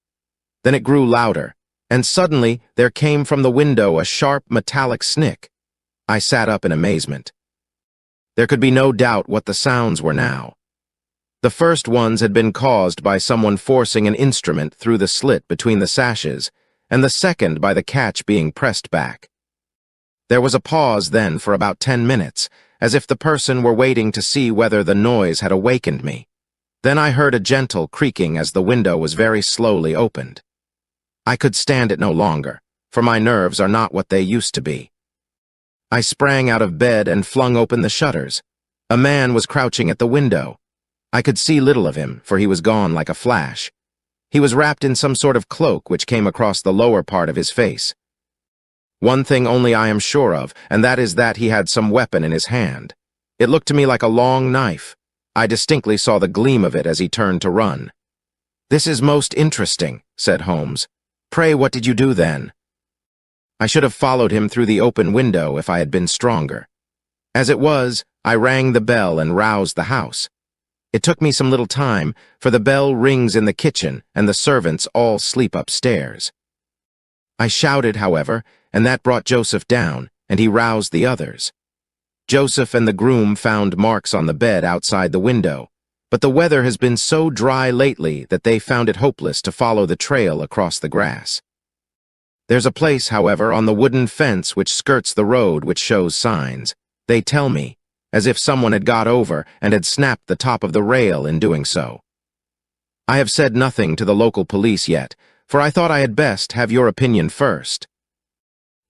Then it grew louder, and suddenly there came from the window a sharp metallic snick. I sat up in amazement. There could be no doubt what the sounds were now. The first ones had been caused by someone forcing an instrument through the slit between the sashes, and the second by the catch being pressed back. There was a pause then for about 10 minutes, as if the person were waiting to see whether the noise had awakened me. Then I heard a gentle creaking as the window was very slowly opened. I could stand it no longer, for my nerves are not what they used to be. I sprang out of bed and flung open the shutters. A man was crouching at the window. I could see little of him, for he was gone like a flash. He was wrapped in some sort of cloak which came across the lower part of his face. One thing only I am sure of, and that is that he had some weapon in his hand. It looked to me like a long knife. I distinctly saw the gleam of it as he turned to run. "This is most interesting," said Holmes. "Pray, what did you do then?" I should have followed him through the open window if I had been stronger. As it was, I rang the bell and roused the house. It took me some little time, for the bell rings in the kitchen and the servants all sleep upstairs. I shouted, however, and that brought Joseph down, and he roused the others. Joseph and the groom found marks on the bed outside the window, but the weather has been so dry lately that they found it hopeless to follow the trail across the grass. There's a place, however, on the wooden fence which skirts the road which shows signs, they tell me, as if someone had got over and had snapped the top of the rail in doing so. I have said nothing to the local police yet, for I thought I had best have your opinion first.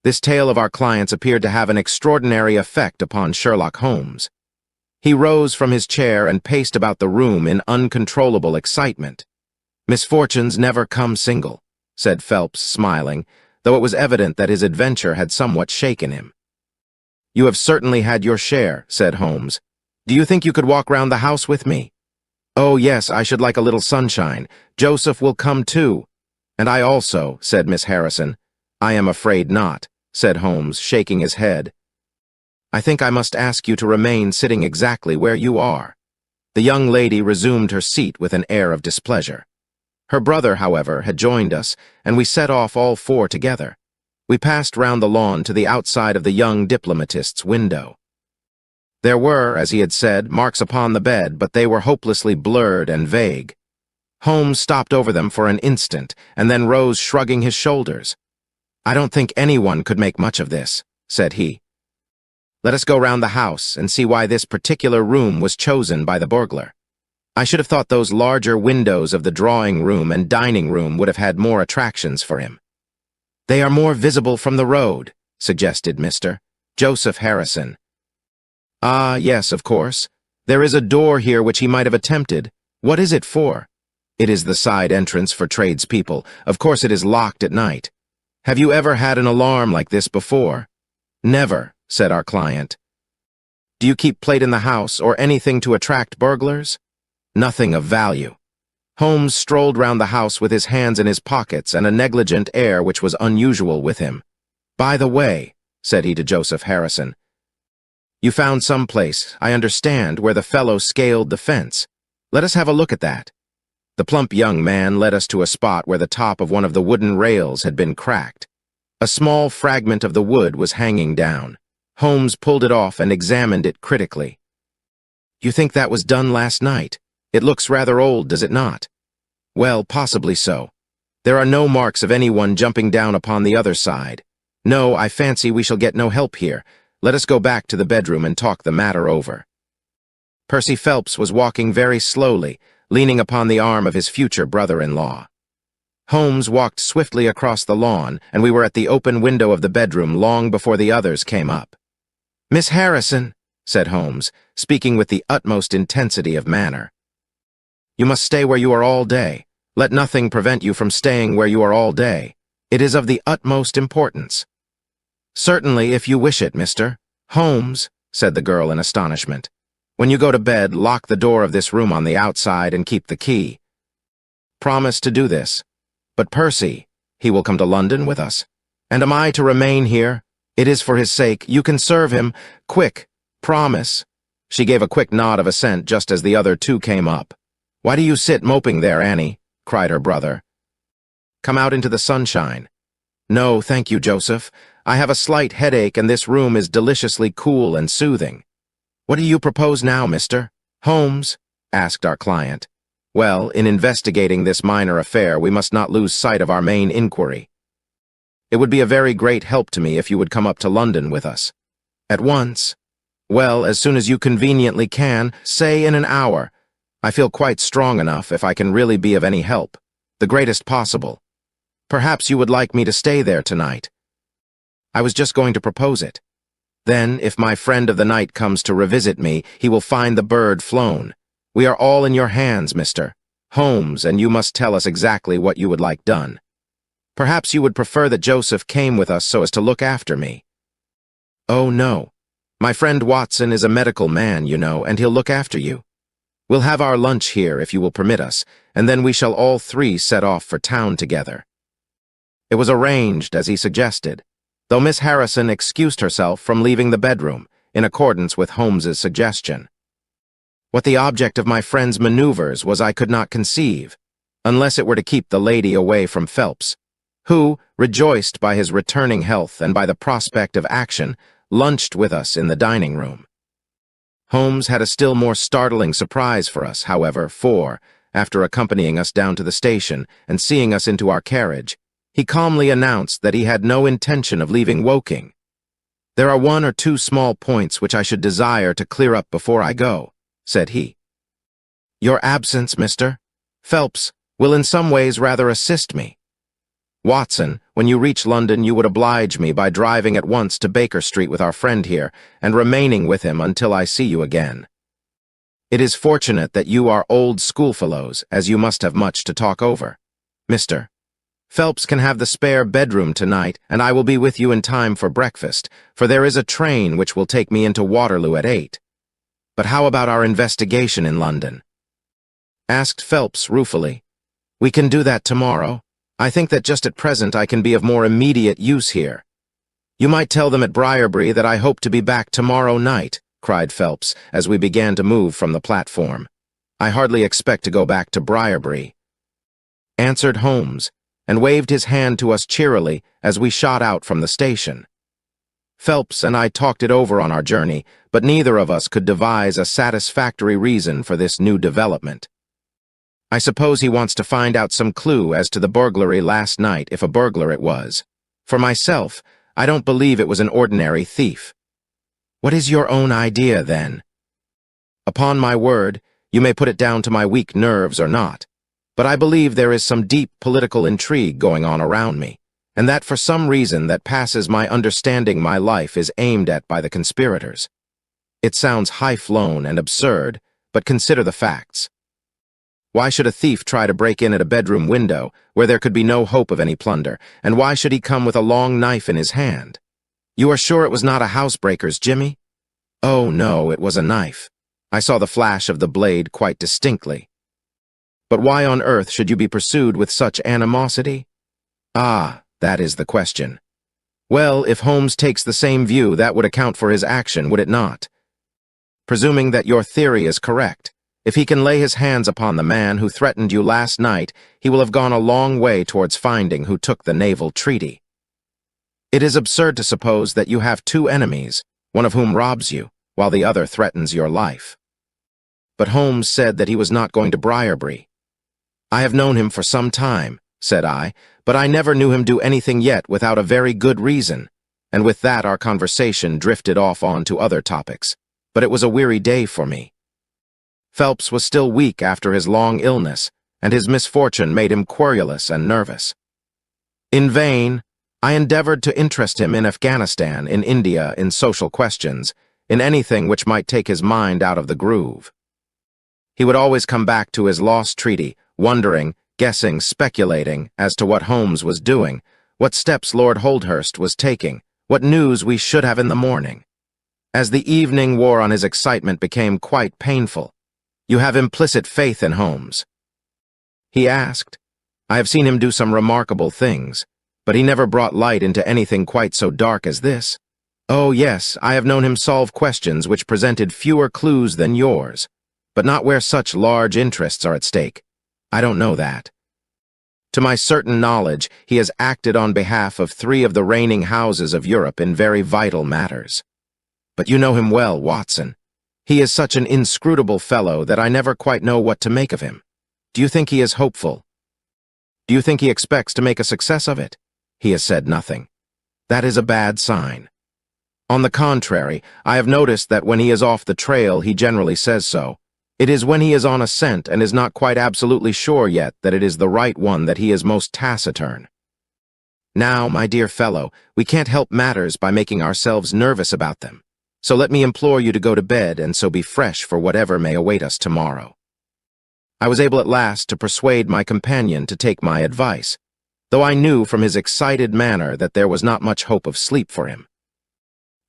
This tale of our client's appeared to have an extraordinary effect upon Sherlock Holmes. He rose from his chair and paced about the room in uncontrollable excitement. "Misfortunes never come single," said Phelps, smiling, though it was evident that his adventure had somewhat shaken him. "You have certainly had your share," said Holmes. "Do you think you could walk round the house with me?" "Oh, yes, I should like a little sunshine. Joseph will come too." "And I also," said Miss Harrison. "I am afraid not," said Holmes, shaking his head. "I think I must ask you to remain sitting exactly where you are." The young lady resumed her seat with an air of displeasure. Her brother, however, had joined us, and we set off all four together. We passed round the lawn to the outside of the young diplomatist's window. There were, as he had said, marks upon the bed, but they were hopelessly blurred and vague. Holmes stopped over them for an instant, and then rose, shrugging his shoulders. "I don't think anyone could make much of this," said he. "Let us go round the house and see why this particular room was chosen by the burglar. I should have thought those larger windows of the drawing room and dining room would have had more attractions for him." "They are more visible from the road," suggested Mr. Joseph Harrison. "Ah, yes, of course. There is a door here which he might have attempted. What is it for?" "It is the side entrance for tradespeople. Of course it is locked at night. Have you ever had an alarm like this before?" "Never," said our client. "Do you keep plate in the house or anything to attract burglars?" "Nothing of value." Holmes strolled round the house with his hands in his pockets and a negligent air which was unusual with him. "By the way," said he to Joseph Harrison, "you found some place, I understand, where the fellow scaled the fence. Let us have a look at that." The plump young man led us to a spot where the top of one of the wooden rails had been cracked. A small fragment of the wood was hanging down. Holmes pulled it off and examined it critically. "You think that was done last night? It looks rather old, does it not?" "Well, possibly so. There are no marks of anyone jumping down upon the other side. No, I fancy we shall get no help here. Let us go back to the bedroom and talk the matter over." Percy Phelps was walking very slowly, leaning upon the arm of his future brother-in-law. Holmes walked swiftly across the lawn, and we were at the open window of the bedroom long before the others came up. "Miss Harrison," said Holmes, speaking with the utmost intensity of manner, "you must stay where you are all day. Let nothing prevent you from staying where you are all day. It is of the utmost importance." "Certainly, if you wish it, Mr. Holmes," said the girl in astonishment. "When you go to bed, lock the door of this room on the outside and keep the key." "Promise to do this." "But Percy, he will come to London with us. And am I to remain here? It is for his sake. You can serve him. Quick, promise." She gave a quick nod of assent just as the other two came up. "Why do you sit moping there, Annie?" cried her brother. "Come out into the sunshine." "No, thank you, Joseph. I have a slight headache and this room is deliciously cool and soothing." "What do you propose now, Mr. Holmes?" asked our client. "Well, in investigating this minor affair, we must not lose sight of our main inquiry. It would be a very great help to me if you would come up to London with us." "At once?" "Well, as soon as you conveniently can, say in an hour. I feel quite strong enough, if I can really be of any help. The greatest possible. Perhaps you would like me to stay there tonight." "I was just going to propose it. Then, if my friend of the night comes to revisit me, he will find the bird flown. We are all in your hands, Mr. Holmes, and you must tell us exactly what you would like done. Perhaps you would prefer that Joseph came with us so as to look after me." "Oh, no. My friend Watson is a medical man, you know, and he'll look after you. We'll have our lunch here, if you will permit us, and then we shall all three set off for town together." It was arranged as he suggested, though Miss Harrison excused herself from leaving the bedroom, in accordance with Holmes's suggestion. What the object of my friend's maneuvers was I could not conceive, unless it were to keep the lady away from Phelps, who, rejoiced by his returning health and by the prospect of action, lunched with us in the dining room. Holmes had a still more startling surprise for us, however, for, after accompanying us down to the station and seeing us into our carriage, he calmly announced that he had no intention of leaving Woking. "There are one or two small points which I should desire to clear up before I go," said he. "Your absence, Mr. Phelps, will in some ways rather assist me. Watson, when you reach London, you would oblige me by driving at once to Baker Street with our friend here and remaining with him until I see you again. It is fortunate that you are old schoolfellows, as you must have much to talk over. Mr. Phelps can have the spare bedroom tonight, and I will be with you in time for breakfast, for there is a train which will take me into Waterloo at 8. But how about our investigation in London?" asked Phelps ruefully. "We can do that tomorrow. I think that just at present I can be of more immediate use here." "You might tell them at Briarbury that I hope to be back tomorrow night," cried Phelps, as we began to move from the platform. "I hardly expect to go back to Briarbury," answered Holmes, and waved his hand to us cheerily as we shot out from the station. Phelps and I talked it over on our journey, but neither of us could devise a satisfactory reason for this new development. "I suppose he wants to find out some clue as to the burglary last night, if a burglar it was. For myself, I don't believe it was an ordinary thief." "What is your own idea, then?" "Upon my word, you may put it down to my weak nerves or not, but I believe there is some deep political intrigue going on around me, and that for some reason that passes my understanding my life is aimed at by the conspirators. It sounds high-flown and absurd, but consider the facts. Why should a thief try to break in at a bedroom window where there could be no hope of any plunder, and why should he come with a long knife in his hand? You are sure it was not a housebreaker's, Jimmy?" "Oh, no, it was a knife. I saw the flash of the blade quite distinctly." "But why on earth should you be pursued with such animosity?" "Ah, that is the question. Well, if Holmes takes the same view, that would account for his action, would it not? Presuming that your theory is correct, if he can lay his hands upon the man who threatened you last night, he will have gone a long way towards finding who took the naval treaty. It is absurd to suppose that you have two enemies, one of whom robs you, while the other threatens your life." "But Holmes said that he was not going to Briarbury." "I have known him for some time," said I, "but I never knew him do anything yet without a very good reason," and with that our conversation drifted off on to other topics. But it was a weary day for me. Phelps was still weak after his long illness, and his misfortune made him querulous and nervous. In vain, I endeavored to interest him in Afghanistan, in India, in social questions, in anything which might take his mind out of the groove. He would always come back to his lost treaty, wondering, guessing, speculating as to what Holmes was doing, what steps Lord Holdhurst was taking, what news we should have in the morning. As the evening wore on, his excitement became quite painful. "You have implicit faith in Holmes?" he asked. "I have seen him do some remarkable things, but he never brought light into anything quite so dark as this." "Oh, yes, I have known him solve questions which presented fewer clues than yours, but not where such large interests are at stake. I don't know that." To my certain knowledge, he has acted on behalf of 3 of the reigning houses of Europe in very vital matters. But you know him well, Watson. He is such an inscrutable fellow that I never quite know what to make of him. Do you think he is hopeful? Do you think he expects to make a success of it? He has said nothing. That is a bad sign. On the contrary, I have noticed that when he is off the trail, he generally says so. It is when he is on a scent and is not quite absolutely sure yet that it is the right one that he is most taciturn. Now, my dear fellow, we can't help matters by making ourselves nervous about them. So let me implore you to go to bed and so be fresh for whatever may await us tomorrow. I was able at last to persuade my companion to take my advice, though I knew from his excited manner that there was not much hope of sleep for him.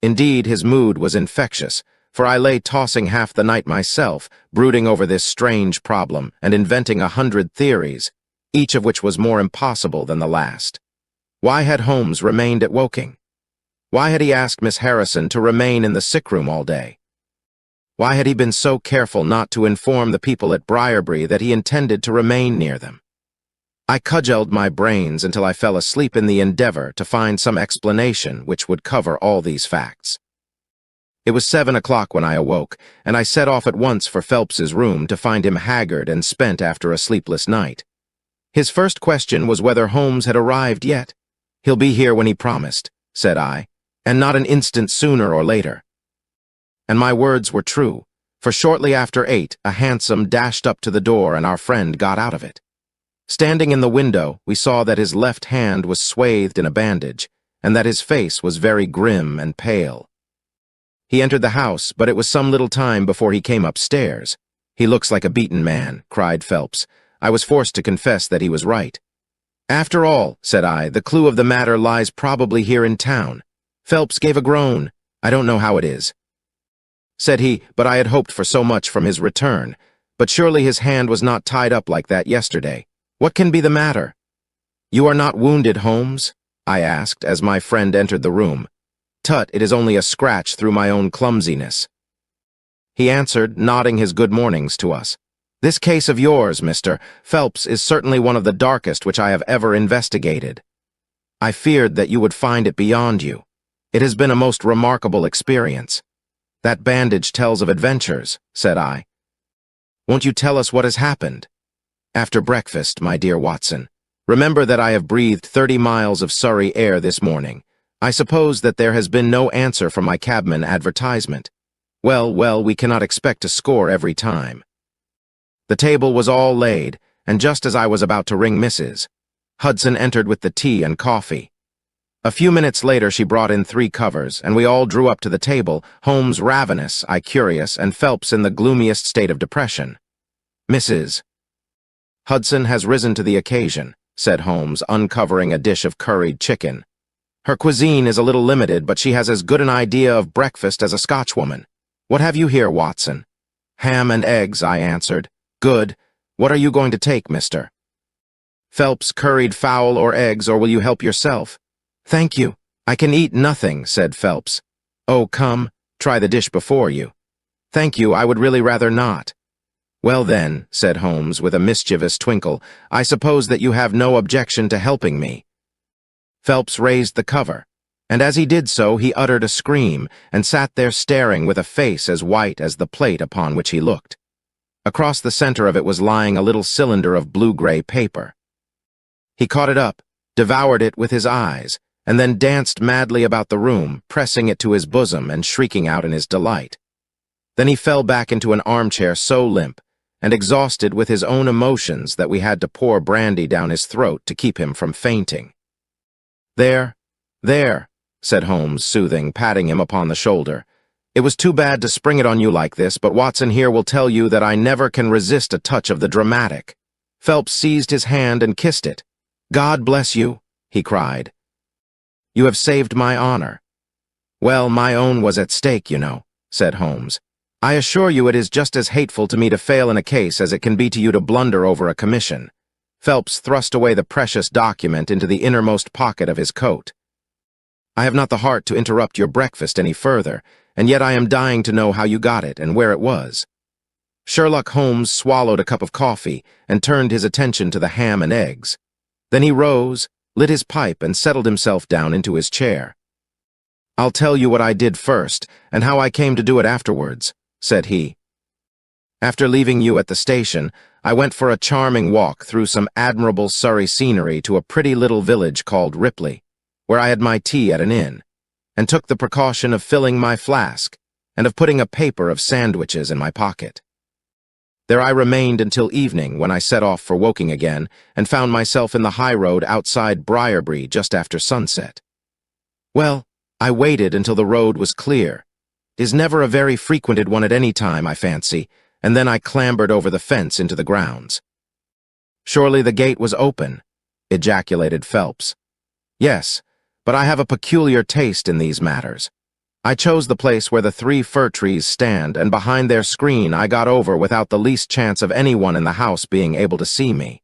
Indeed, his mood was infectious, for I lay tossing half the night myself, brooding over this strange problem and inventing 100 theories, each of which was more impossible than the last. Why had Holmes remained at Woking? Why had he asked Miss Harrison to remain in the sick room all day? Why had he been so careful not to inform the people at Briarbury that he intended to remain near them? I cudgelled my brains until I fell asleep in the endeavor to find some explanation which would cover all these facts. It was 7 o'clock when I awoke, and I set off at once for Phelps's room to find him haggard and spent after a sleepless night. His first question was whether Holmes had arrived yet. "He'll be here when he promised," said I, "and not an instant sooner or later." And my words were true, for shortly after 8 a hansom dashed up to the door and our friend got out of it. Standing in the window, we saw that his left hand was swathed in a bandage, and that his face was very grim and pale. He entered the house, but it was some little time before he came upstairs. "He looks like a beaten man," cried Phelps. I was forced to confess that he was right. "After all," said I, "the clue of the matter lies probably here in town." Phelps gave a groan. "I don't know how it is," said he, "but I had hoped for so much from his return. But surely his hand was not tied up like that yesterday. What can be the matter?" "You are not wounded, Holmes?" I asked as my friend entered the room. "Tut, it is only a scratch through my own clumsiness," he answered, nodding his good mornings to us. "This case of yours, Mr. Phelps, is certainly one of the darkest which I have ever investigated. I feared that you would find it beyond you. It has been a most remarkable experience." "That bandage tells of adventures," said I. "Won't you tell us what has happened?" "After breakfast, my dear Watson. Remember that I have breathed 30 miles of Surrey air this morning. I suppose that there has been no answer from my cabman advertisement. Well, we cannot expect to score every time." The table was all laid, and just as I was about to ring Mrs. Hudson entered with the tea and coffee. A few minutes later she brought in 3 covers, and we all drew up to the table, Holmes ravenous, I curious, and Phelps in the gloomiest state of depression. "Mrs. Hudson has risen to the occasion," said Holmes, uncovering a dish of curried chicken. "Her cuisine is a little limited, but she has as good an idea of breakfast as a Scotchwoman. What have you here, Watson?" "Ham and eggs," I answered. "Good. What are you going to take, Mr. Phelps? Curried fowl or eggs, or will you help yourself?" "Thank you. I can eat nothing," said Phelps. "Oh, come, try the dish before you." "Thank you, I would really rather not." "Well then," said Holmes with a mischievous twinkle, "I suppose that you have no objection to helping me." Phelps raised the cover, and as he did so he uttered a scream and sat there staring with a face as white as the plate upon which he looked. Across the center of it was lying a little cylinder of blue-gray paper. He caught it up, devoured it with his eyes, and then danced madly about the room, pressing it to his bosom and shrieking out in his delight. Then he fell back into an armchair so limp and exhausted with his own emotions that we had to pour brandy down his throat to keep him from fainting. There, said Holmes, soothing, patting him upon the shoulder. "It was too bad to spring it on you like this, but Watson here will tell you that I never can resist a touch of the dramatic." Phelps seized his hand and kissed it. "God bless you," he cried. "You have saved my honor." "Well, my own was at stake, you know," said Holmes. "I assure you it is just as hateful to me to fail in a case as it can be to you to blunder over a commission." Phelps thrust away the precious document into the innermost pocket of his coat. "I have not the heart to interrupt your breakfast any further, and yet I am dying to know how you got it and where it was." Sherlock Holmes swallowed a cup of coffee and turned his attention to the ham and eggs. Then he rose, lit his pipe, and settled himself down into his chair. "I'll tell you what I did first, and how I came to do it afterwards," said he. "After leaving you at the station, I went for a charming walk through some admirable Surrey scenery to a pretty little village called Ripley, where I had my tea at an inn, and took the precaution of filling my flask and of putting a paper of sandwiches in my pocket. There I remained until evening, when I set off for Woking again and found myself in the high road outside Briarbury just after sunset. Well, I waited until the road was clear. It is never a very frequented one at any time, I fancy, and then I clambered over the fence into the grounds. "Surely the gate was open," ejaculated Phelps. "Yes, but I have a peculiar taste in these matters. I chose the place where the 3 fir trees stand, and behind their screen I got over without the least chance of anyone in the house being able to see me.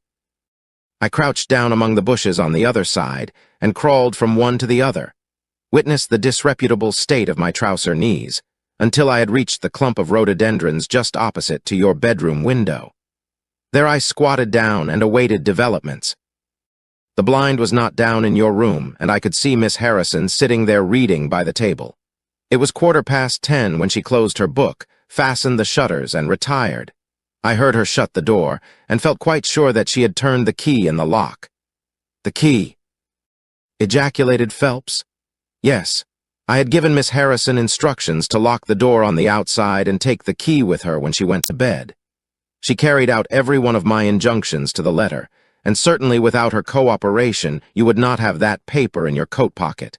I crouched down among the bushes on the other side, and crawled from one to the other. Witness the disreputable state of my trouser knees, until I had reached the clump of rhododendrons just opposite to your bedroom window. There I squatted down and awaited developments. The blind was not down in your room, and I could see Miss Harrison sitting there reading by the table. It was 10:15 when she closed her book, fastened the shutters, and retired. I heard her shut the door, and felt quite sure that she had turned the key in the lock." "The key?" ejaculated Phelps. "Yes. I had given Miss Harrison instructions to lock the door on the outside and take the key with her when she went to bed. She carried out every one of my injunctions to the letter, and certainly without her cooperation you would not have that paper in your coat pocket.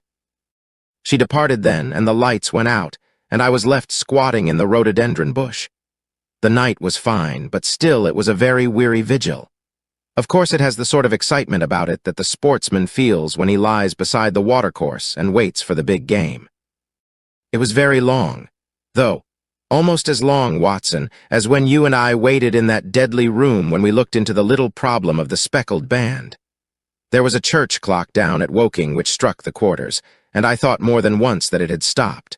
She departed then, and the lights went out, and I was left squatting in the rhododendron bush. The night was fine, but still it was a very weary vigil. Of course it has the sort of excitement about it that the sportsman feels when he lies beside the watercourse and waits for the big game. It was very long, though, almost as long, Watson, as when you and I waited in that deadly room when we looked into the little problem of the speckled band. There was a church clock down at Woking which struck the quarters, and I thought more than once that it had stopped.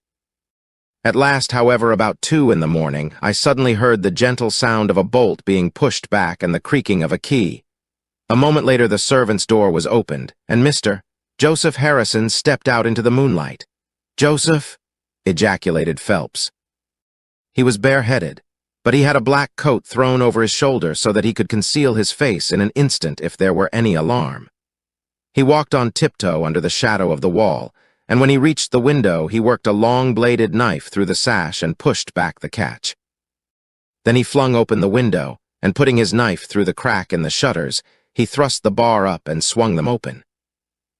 At last, however, about 2 in the morning, I suddenly heard the gentle sound of a bolt being pushed back and the creaking of a key. A moment later the servant's door was opened, and Mr. Joseph Harrison stepped out into the moonlight. "Joseph?" ejaculated Phelps. He was bareheaded, but he had a black coat thrown over his shoulder so that he could conceal his face in an instant if there were any alarm. He walked on tiptoe under the shadow of the wall, and when he reached the window he worked a long-bladed knife through the sash and pushed back the catch. Then he flung open the window, and putting his knife through the crack in the shutters, he thrust the bar up and swung them open.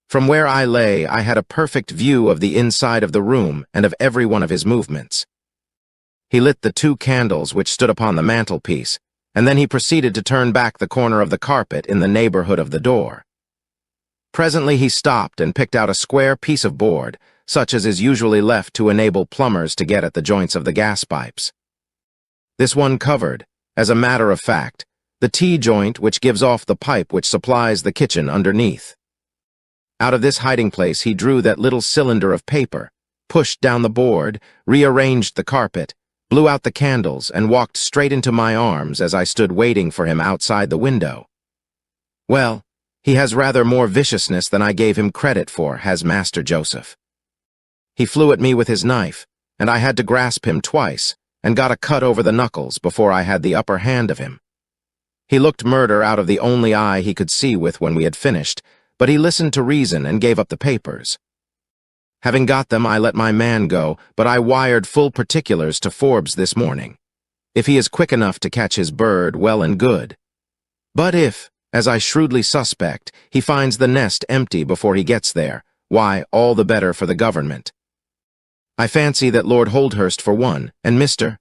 From where I lay, I had a perfect view of the inside of the room and of every one of his movements. He lit the 2 candles which stood upon the mantelpiece, and then he proceeded to turn back the corner of the carpet in the neighborhood of the door. Presently he stopped and picked out a square piece of board, such as is usually left to enable plumbers to get at the joints of the gas pipes. This one covered, as a matter of fact, the T-joint which gives off the pipe which supplies the kitchen underneath. Out of this hiding place he drew that little cylinder of paper, pushed down the board, rearranged the carpet, blew out the candles, and walked straight into my arms as I stood waiting for him outside the window. Well, he has rather more viciousness than I gave him credit for, has Master Joseph. He flew at me with his knife, and I had to grasp him twice, and got a cut over the knuckles before I had the upper hand of him. He looked murder out of the only eye he could see with when we had finished, but he listened to reason and gave up the papers. Having got them, I let my man go, but I wired full particulars to Forbes this morning. If he is quick enough to catch his bird, well and good. But if, as I shrewdly suspect, he finds the nest empty before he gets there, why, all the better for the government. I fancy that Lord Holdhurst for one, and Mr.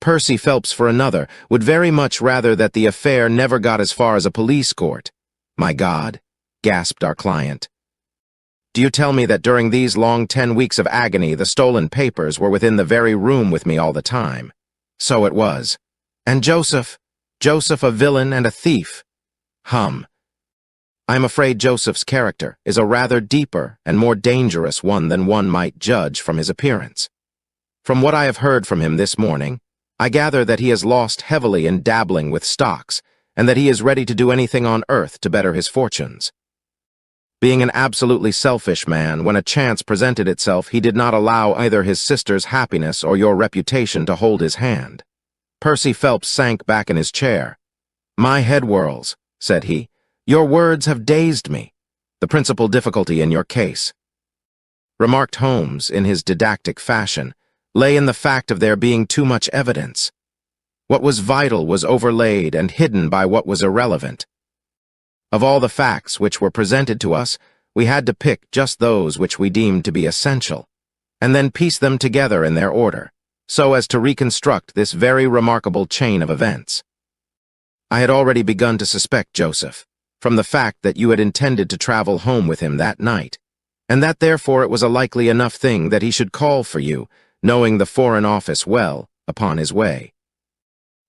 Percy Phelps for another, would very much rather that the affair never got as far as a police court. My God, gasped our client. Do you tell me that during these long 10 weeks of agony the stolen papers were within the very room with me all the time? So it was. And Joseph a villain and a thief. I am afraid Joseph's character is a rather deeper and more dangerous one than one might judge from his appearance. From what I have heard from him this morning, I gather that he has lost heavily in dabbling with stocks, and that he is ready to do anything on earth to better his fortunes. Being an absolutely selfish man, when a chance presented itself, he did not allow either his sister's happiness or your reputation to hold his hand. Percy Phelps sank back in his chair. "My head whirls," said he. "Your words have dazed me. The principal difficulty in your case," remarked Holmes in his didactic fashion, "lay in the fact of there being too much evidence. What was vital was overlaid and hidden by what was irrelevant. Of all the facts which were presented to us, we had to pick just those which we deemed to be essential, and then piece them together in their order, so as to reconstruct this very remarkable chain of events. I had already begun to suspect Joseph, from the fact that you had intended to travel home with him that night, and that therefore it was a likely enough thing that he should call for you, knowing the Foreign Office well, upon his way.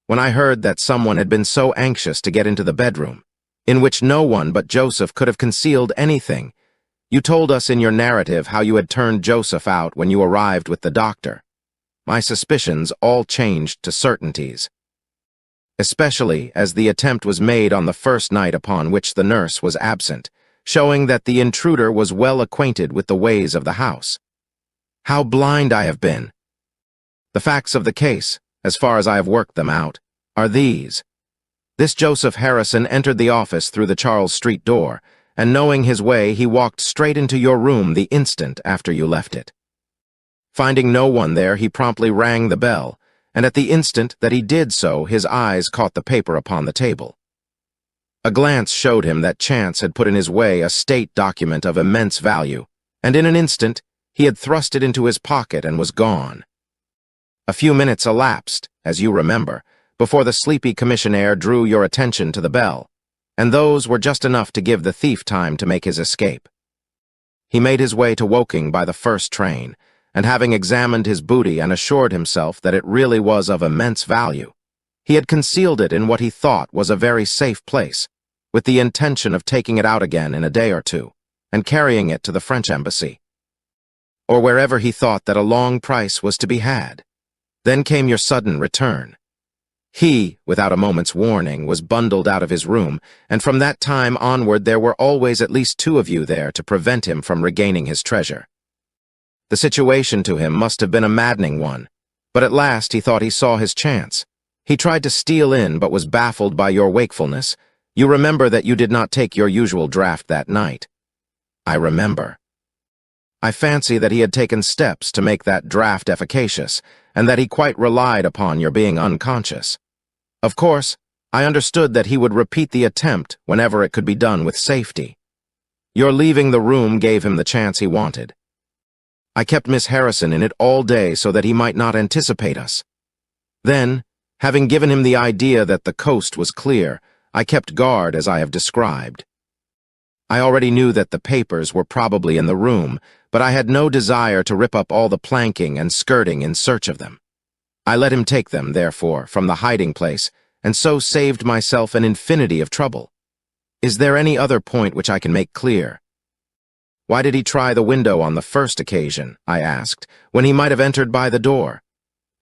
When I heard that someone had been so anxious to get into the bedroom, in which no one but Joseph could have concealed anything, you told us in your narrative how you had turned Joseph out when you arrived with the doctor. My suspicions all changed to certainties, especially as the attempt was made on the first night upon which the nurse was absent, showing that the intruder was well acquainted with the ways of the house. How blind I have been! The facts of the case, as far as I have worked them out, are these. This Joseph Harrison entered the office through the Charles Street door, and knowing his way, he walked straight into your room the instant after you left it. Finding no one there, he promptly rang the bell, and at the instant that he did so, his eyes caught the paper upon the table. A glance showed him that chance had put in his way a state document of immense value, and in an instant he had thrust it into his pocket and was gone. A few minutes elapsed, as you remember, before the sleepy commissionaire drew your attention to the bell, and those were just enough to give the thief time to make his escape. He made his way to Woking by the first train, and having examined his booty and assured himself that it really was of immense value, he had concealed it in what he thought was a very safe place, with the intention of taking it out again in a day or two, and carrying it to the French embassy, or wherever he thought that a long price was to be had. Then came your sudden return. He, without a moment's warning, was bundled out of his room, and from that time onward there were always at least two of you there to prevent him from regaining his treasure. The situation to him must have been a maddening one, but at last he thought he saw his chance. He tried to steal in, but was baffled by your wakefulness. You remember that you did not take your usual draught that night. I remember. I fancy that he had taken steps to make that draught efficacious, and that he quite relied upon your being unconscious. Of course, I understood that he would repeat the attempt whenever it could be done with safety. Your leaving the room gave him the chance he wanted. I kept Miss Harrison in it all day so that he might not anticipate us. Then, having given him the idea that the coast was clear, I kept guard as I have described. I already knew that the papers were probably in the room, but I had no desire to rip up all the planking and skirting in search of them. I let him take them, therefore, from the hiding place, and so saved myself an infinity of trouble. Is there any other point which I can make clear? Why did he try the window on the first occasion, I asked, when he might have entered by the door?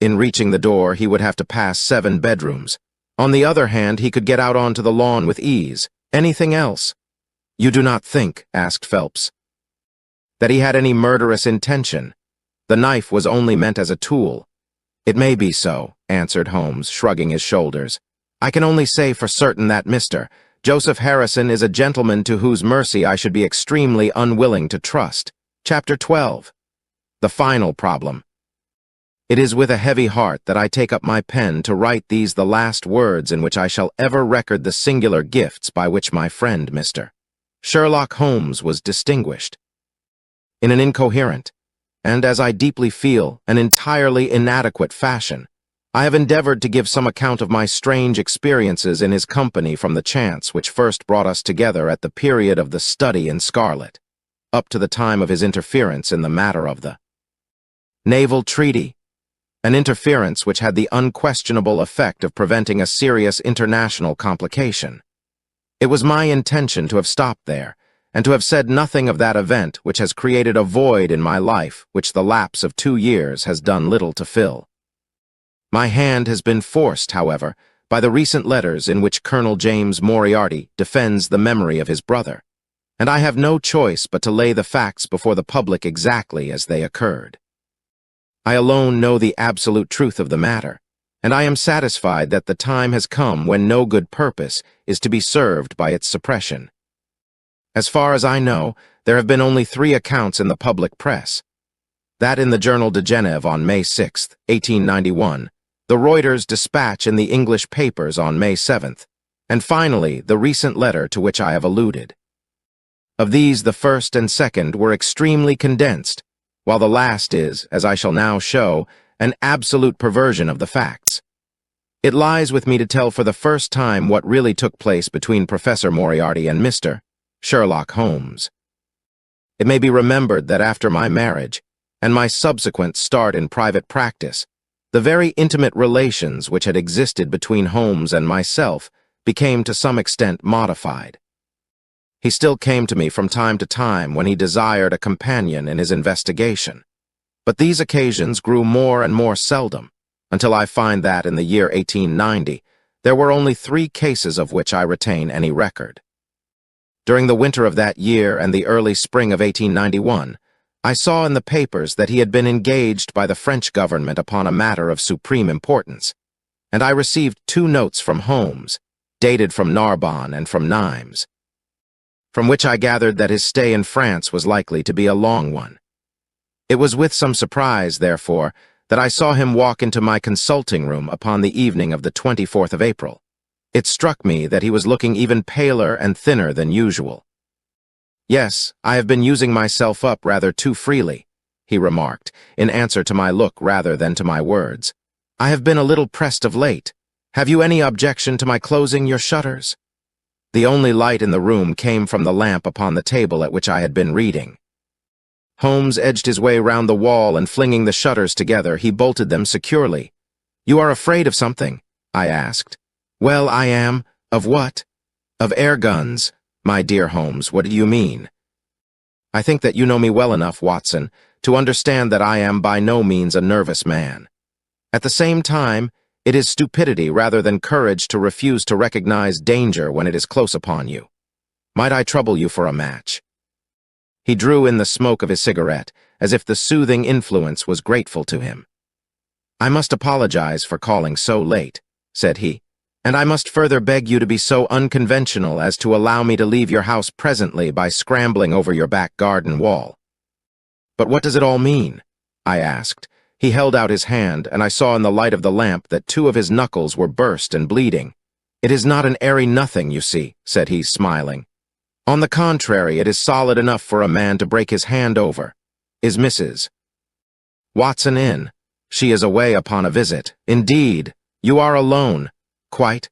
In reaching the door, he would have to pass 7 bedrooms. On the other hand, he could get out onto the lawn with ease. Anything else? You do not think, asked Phelps, that he had any murderous intention? The knife was only meant as a tool. It may be so, answered Holmes, shrugging his shoulders. I can only say for certain that Mr. Joseph Harrison is a gentleman to whose mercy I should be extremely unwilling to trust. Chapter 12. The final problem. It is with a heavy heart that I take up my pen to write these the last words in which I shall ever record the singular gifts by which my friend Mr. Sherlock Holmes was distinguished. In an incoherent, and as I deeply feel, an entirely inadequate fashion, I have endeavored to give some account of my strange experiences in his company from the chance which first brought us together at the period of the study in scarlet, up to the time of his interference in the matter of the naval treaty, an interference which had the unquestionable effect of preventing a serious international complication. It was my intention to have stopped there, and to have said nothing of that event which has created a void in my life which the lapse of 2 years has done little to fill. My hand has been forced, however, by the recent letters in which Colonel James Moriarty defends the memory of his brother. and I have no choice but to lay the facts before the public exactly as they occurred. I alone know the absolute truth of the matter, and I am satisfied that the time has come when no good purpose is to be served by its suppression. As far as I know, there have been only 3 accounts in the public press. That in the Journal de Genève on May 6, 1891, the Reuters dispatch in the English papers on May 7th, and finally the recent letter to which I have alluded. Of these, the first and second were extremely condensed, while the last is, as I shall now show, an absolute perversion of the facts. It lies with me to tell for the first time what really took place between Professor Moriarty and Mr. Sherlock Holmes. It may be remembered that after my marriage, and my subsequent start in private practice, the very intimate relations which had existed between Holmes and myself became to some extent modified. He still came to me from time to time when he desired a companion in his investigation, but these occasions grew more and more seldom, until I find that in the year 1890 there were only 3 cases of which I retain any record. During the winter of that year and the early spring of 1891, I saw in the papers that he had been engaged by the French government upon a matter of supreme importance, and I received 2 notes from Holmes, dated from Narbonne and from Nimes, from which I gathered that his stay in France was likely to be a long one. It was with some surprise, therefore, that I saw him walk into my consulting room upon the evening of the 24th of April. It struck me that he was looking even paler and thinner than usual. "Yes, I have been using myself up rather too freely," he remarked, in answer to my look rather than to my words. "I have been a little pressed of late. Have you any objection to my closing your shutters?" The only light in the room came from the lamp upon the table at which I had been reading. Holmes edged his way round the wall, and flinging the shutters together, he bolted them securely. "You are afraid of something?" I asked. "Well, I am. Of what?" "Of air guns. My dear Holmes, what do you mean?" "I think that you know me well enough, Watson, to understand that I am by no means a nervous man. At the same time, it is stupidity rather than courage to refuse to recognize danger when it is close upon you. Might I trouble you for a match?" He drew in the smoke of his cigarette, as if the soothing influence was grateful to him. "I must apologize for calling so late," said he, "and I must further beg you to be so unconventional as to allow me to leave your house presently by scrambling over your back garden wall." "But what does it all mean?" I asked. He held out his hand, and I saw in the light of the lamp that 2 of his knuckles were burst and bleeding. "It is not an airy nothing, you see," said he, smiling. "On the contrary, it is solid enough for a man to break his hand over. Is Mrs. Watson in?" "She is away upon a visit." "Indeed? You are alone?" "Quite.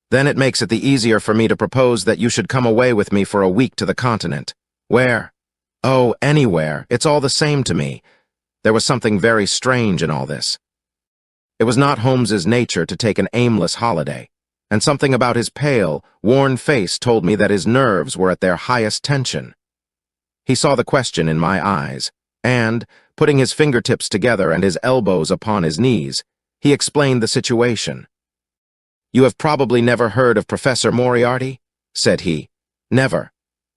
Then it makes it the easier for me to propose that you should come away with me for a week to the continent." "Where?" "Oh, anywhere. It's all the same to me." There was something very strange in all this. It was not Holmes's nature to take an aimless holiday, and something about his pale, worn face told me that his nerves were at their highest tension. He saw the question in my eyes, and, putting his fingertips together and his elbows upon his knees, he explained the situation. "You have probably never heard of Professor Moriarty?" said he. "Never."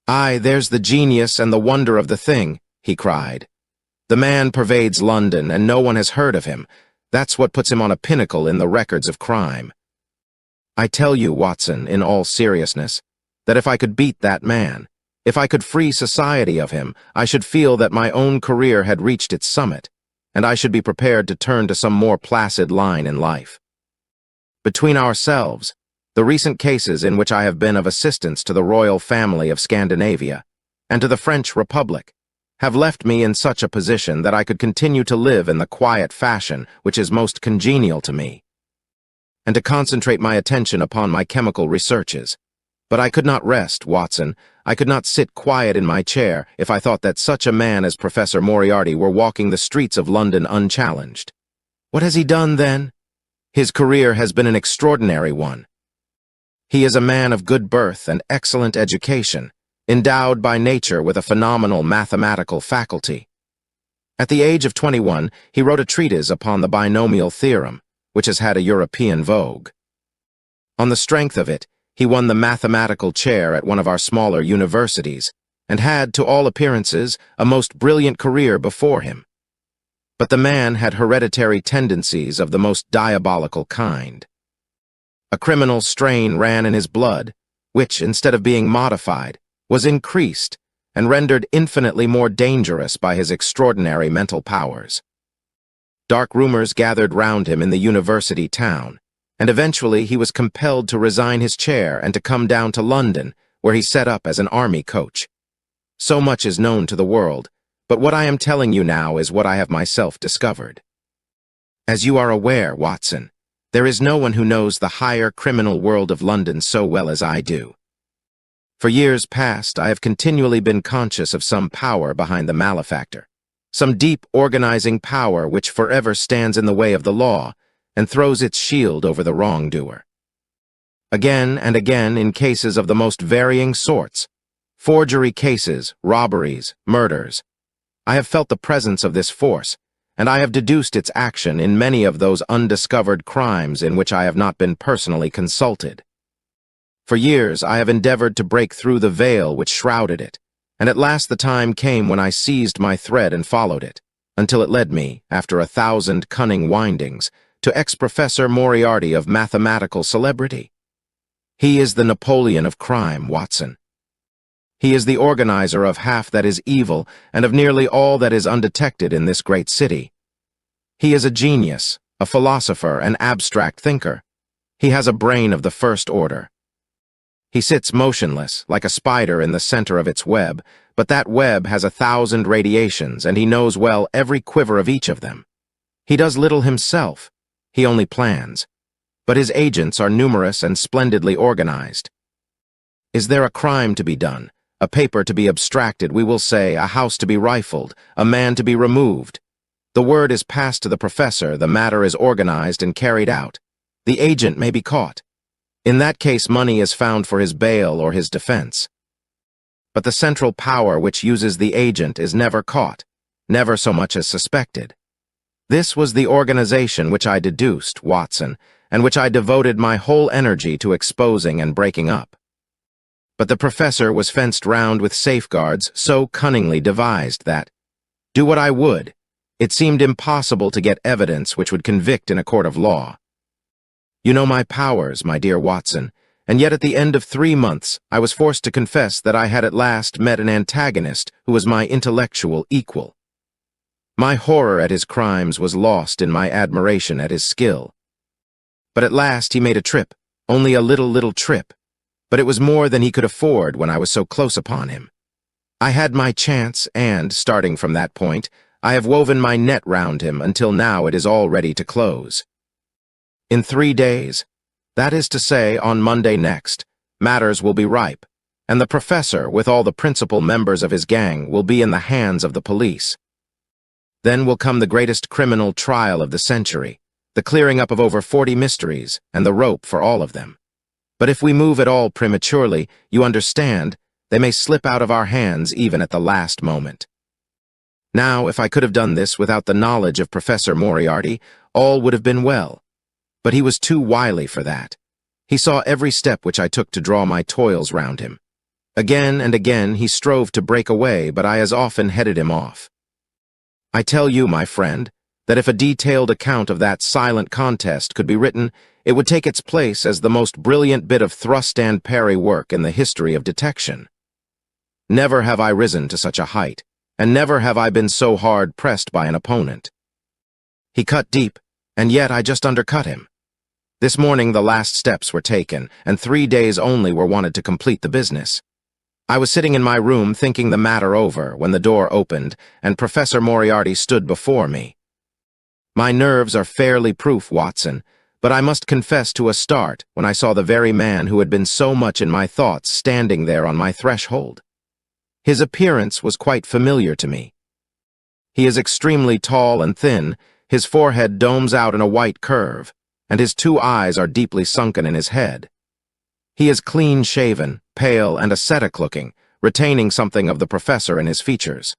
"Aye, there's the genius and the wonder of the thing," he cried. "The man pervades London, and no one has heard of him. That's what puts him on a pinnacle in the records of crime. I tell you, Watson, in all seriousness, that if I could beat that man, if I could free society of him, I should feel that my own career had reached its summit, and I should be prepared to turn to some more placid line in life. Between ourselves, the recent cases in which I have been of assistance to the royal family of Scandinavia and to the French Republic have left me in such a position that I could continue to live in the quiet fashion which is most congenial to me, and to concentrate my attention upon my chemical researches. But I could not rest, Watson. I could not sit quiet in my chair if I thought that such a man as Professor Moriarty were walking the streets of London unchallenged. What has he done, then? His career has been an extraordinary one. He is a man of good birth and excellent education, endowed by nature with a phenomenal mathematical faculty. At the age of 21, he wrote a treatise upon the binomial theorem, which has had a European vogue. On the strength of it, he won the mathematical chair at one of our smaller universities, and had, to all appearances, a most brilliant career before him. But the man had hereditary tendencies of the most diabolical kind. A criminal strain ran in his blood, which, instead of being modified, was increased and rendered infinitely more dangerous by his extraordinary mental powers. Dark rumors gathered round him in the university town, and eventually he was compelled to resign his chair and to come down to London, where he set up as an army coach. So much is known to the world, but what I am telling you now is what I have myself discovered. As you are aware, Watson, there is no one who knows the higher criminal world of London so well as I do. For years past, I have continually been conscious of some power behind the malefactor, some deep organizing power which forever stands in the way of the law and throws its shield over the wrongdoer. Again and again, in cases of the most varying sorts, forgery cases, robberies, murders, I have felt the presence of this force, and I have deduced its action in many of those undiscovered crimes in which I have not been personally consulted. For years, I have endeavored to break through the veil which shrouded it, and at last the time came when I seized my thread and followed it, until it led me, after 1,000 cunning windings, to ex-Professor Moriarty of mathematical celebrity. He is the Napoleon of crime, Watson. He is the organizer of half that is evil and of nearly all that is undetected in this great city. He is a genius, a philosopher, an abstract thinker. He has a brain of the first order. He sits motionless, like a spider in the center of its web, but that web has 1,000 radiations, and he knows well every quiver of each of them. He does little himself. He only plans. But his agents are numerous and splendidly organized. Is there a crime to be done, a paper to be abstracted, we will say, a house to be rifled, a man to be removed? The word is passed to the professor, the matter is organized and carried out. The agent may be caught. In that case, money is found for his bail or his defense. But the central power which uses the agent is never caught, never so much as suspected. This was the organization which I deduced, Watson, and which I devoted my whole energy to exposing and breaking up. But the professor was fenced round with safeguards so cunningly devised that, do what I would, it seemed impossible to get evidence which would convict in a court of law. You know my powers, my dear Watson, and yet at the end of 3 months I was forced to confess that I had at last met an antagonist who was my intellectual equal. My horror at his crimes was lost in my admiration at his skill. But at last he made a trip, only a little trip, but it was more than he could afford when I was so close upon him. I had my chance, and, starting from that point, I have woven my net round him until now it is all ready to close. In 3 days, that is to say, on Monday next, matters will be ripe, and the professor, with all the principal members of his gang, will be in the hands of the police. Then will come the greatest criminal trial of the century, the clearing up of over 40 mysteries, and the rope for all of them. But if we move at all prematurely, you understand, they may slip out of our hands even at the last moment. Now, if I could have done this without the knowledge of Professor Moriarty, all would have been well. But he was too wily for that. He saw every step which I took to draw my toils round him. Again and again he strove to break away, but I as often headed him off. I tell you, my friend, that if a detailed account of that silent contest could be written, it would take its place as the most brilliant bit of thrust and parry work in the history of detection. Never have I risen to such a height, and never have I been so hard pressed by an opponent. He cut deep, and yet I just undercut him. This morning the last steps were taken, and 3 days only were wanted to complete the business. I was sitting in my room thinking the matter over when the door opened, and Professor Moriarty stood before me. My nerves are fairly proof, Watson, but I must confess to a start when I saw the very man who had been so much in my thoughts standing there on my threshold. His appearance was quite familiar to me. He is extremely tall and thin, his forehead domes out in a white curve, and his 2 eyes are deeply sunken in his head. He is clean-shaven, pale, and ascetic-looking, retaining something of the professor in his features.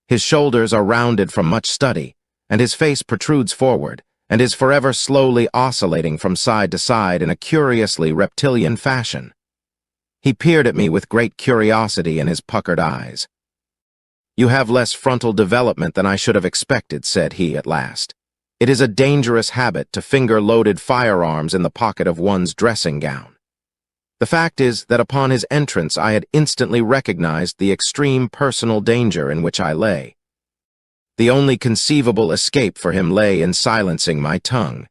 His shoulders are rounded from much study, and his face protrudes forward, and is forever slowly oscillating from side to side in a curiously reptilian fashion. He peered at me with great curiosity in his puckered eyes. "You have less frontal development than I should have expected," said he at last. "It is a dangerous habit to finger loaded firearms in the pocket of one's dressing gown." The fact is that upon his entrance I had instantly recognized the extreme personal danger in which I lay. The only conceivable escape for him lay in silencing my tongue.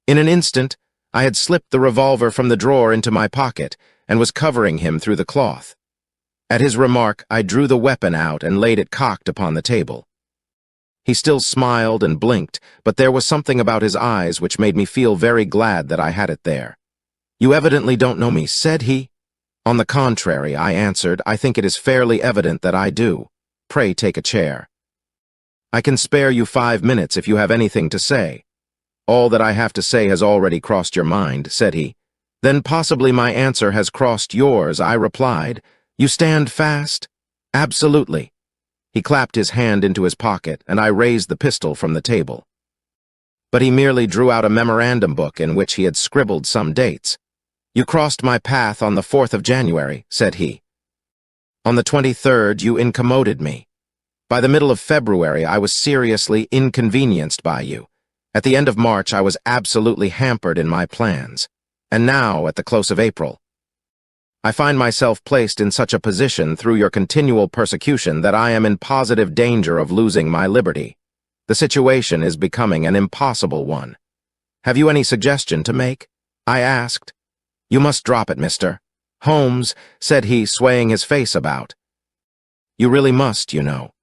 In an instant, I had slipped the revolver from the drawer into my pocket and was covering him through the cloth. At his remark, I drew the weapon out and laid it cocked upon the table. He still smiled and blinked, but there was something about his eyes which made me feel very glad that I had it there. "You evidently don't know me," said he. "On the contrary," I answered, "I think it is fairly evident that I do. Pray take a chair." "I can spare you 5 minutes if you have anything to say." "All that I have to say has already crossed your mind," said he. "Then possibly my answer has crossed yours," I replied. "You stand fast?" "Absolutely." He clapped his hand into his pocket, and I raised the pistol from the table. But he merely drew out a memorandum book in which he had scribbled some dates. "You crossed my path on the 4th of January," said he. "On the 23rd, you incommoded me. By the middle of February, I was seriously inconvenienced by you. At the end of March, I was absolutely hampered in my plans. And now, at the close of April, I find myself placed in such a position through your continual persecution that I am in positive danger of losing my liberty. The situation is becoming an impossible one. Have you any suggestion to make?" I asked. "You must drop it, Mr. Holmes," said he, swaying his face about. "You really must, you know."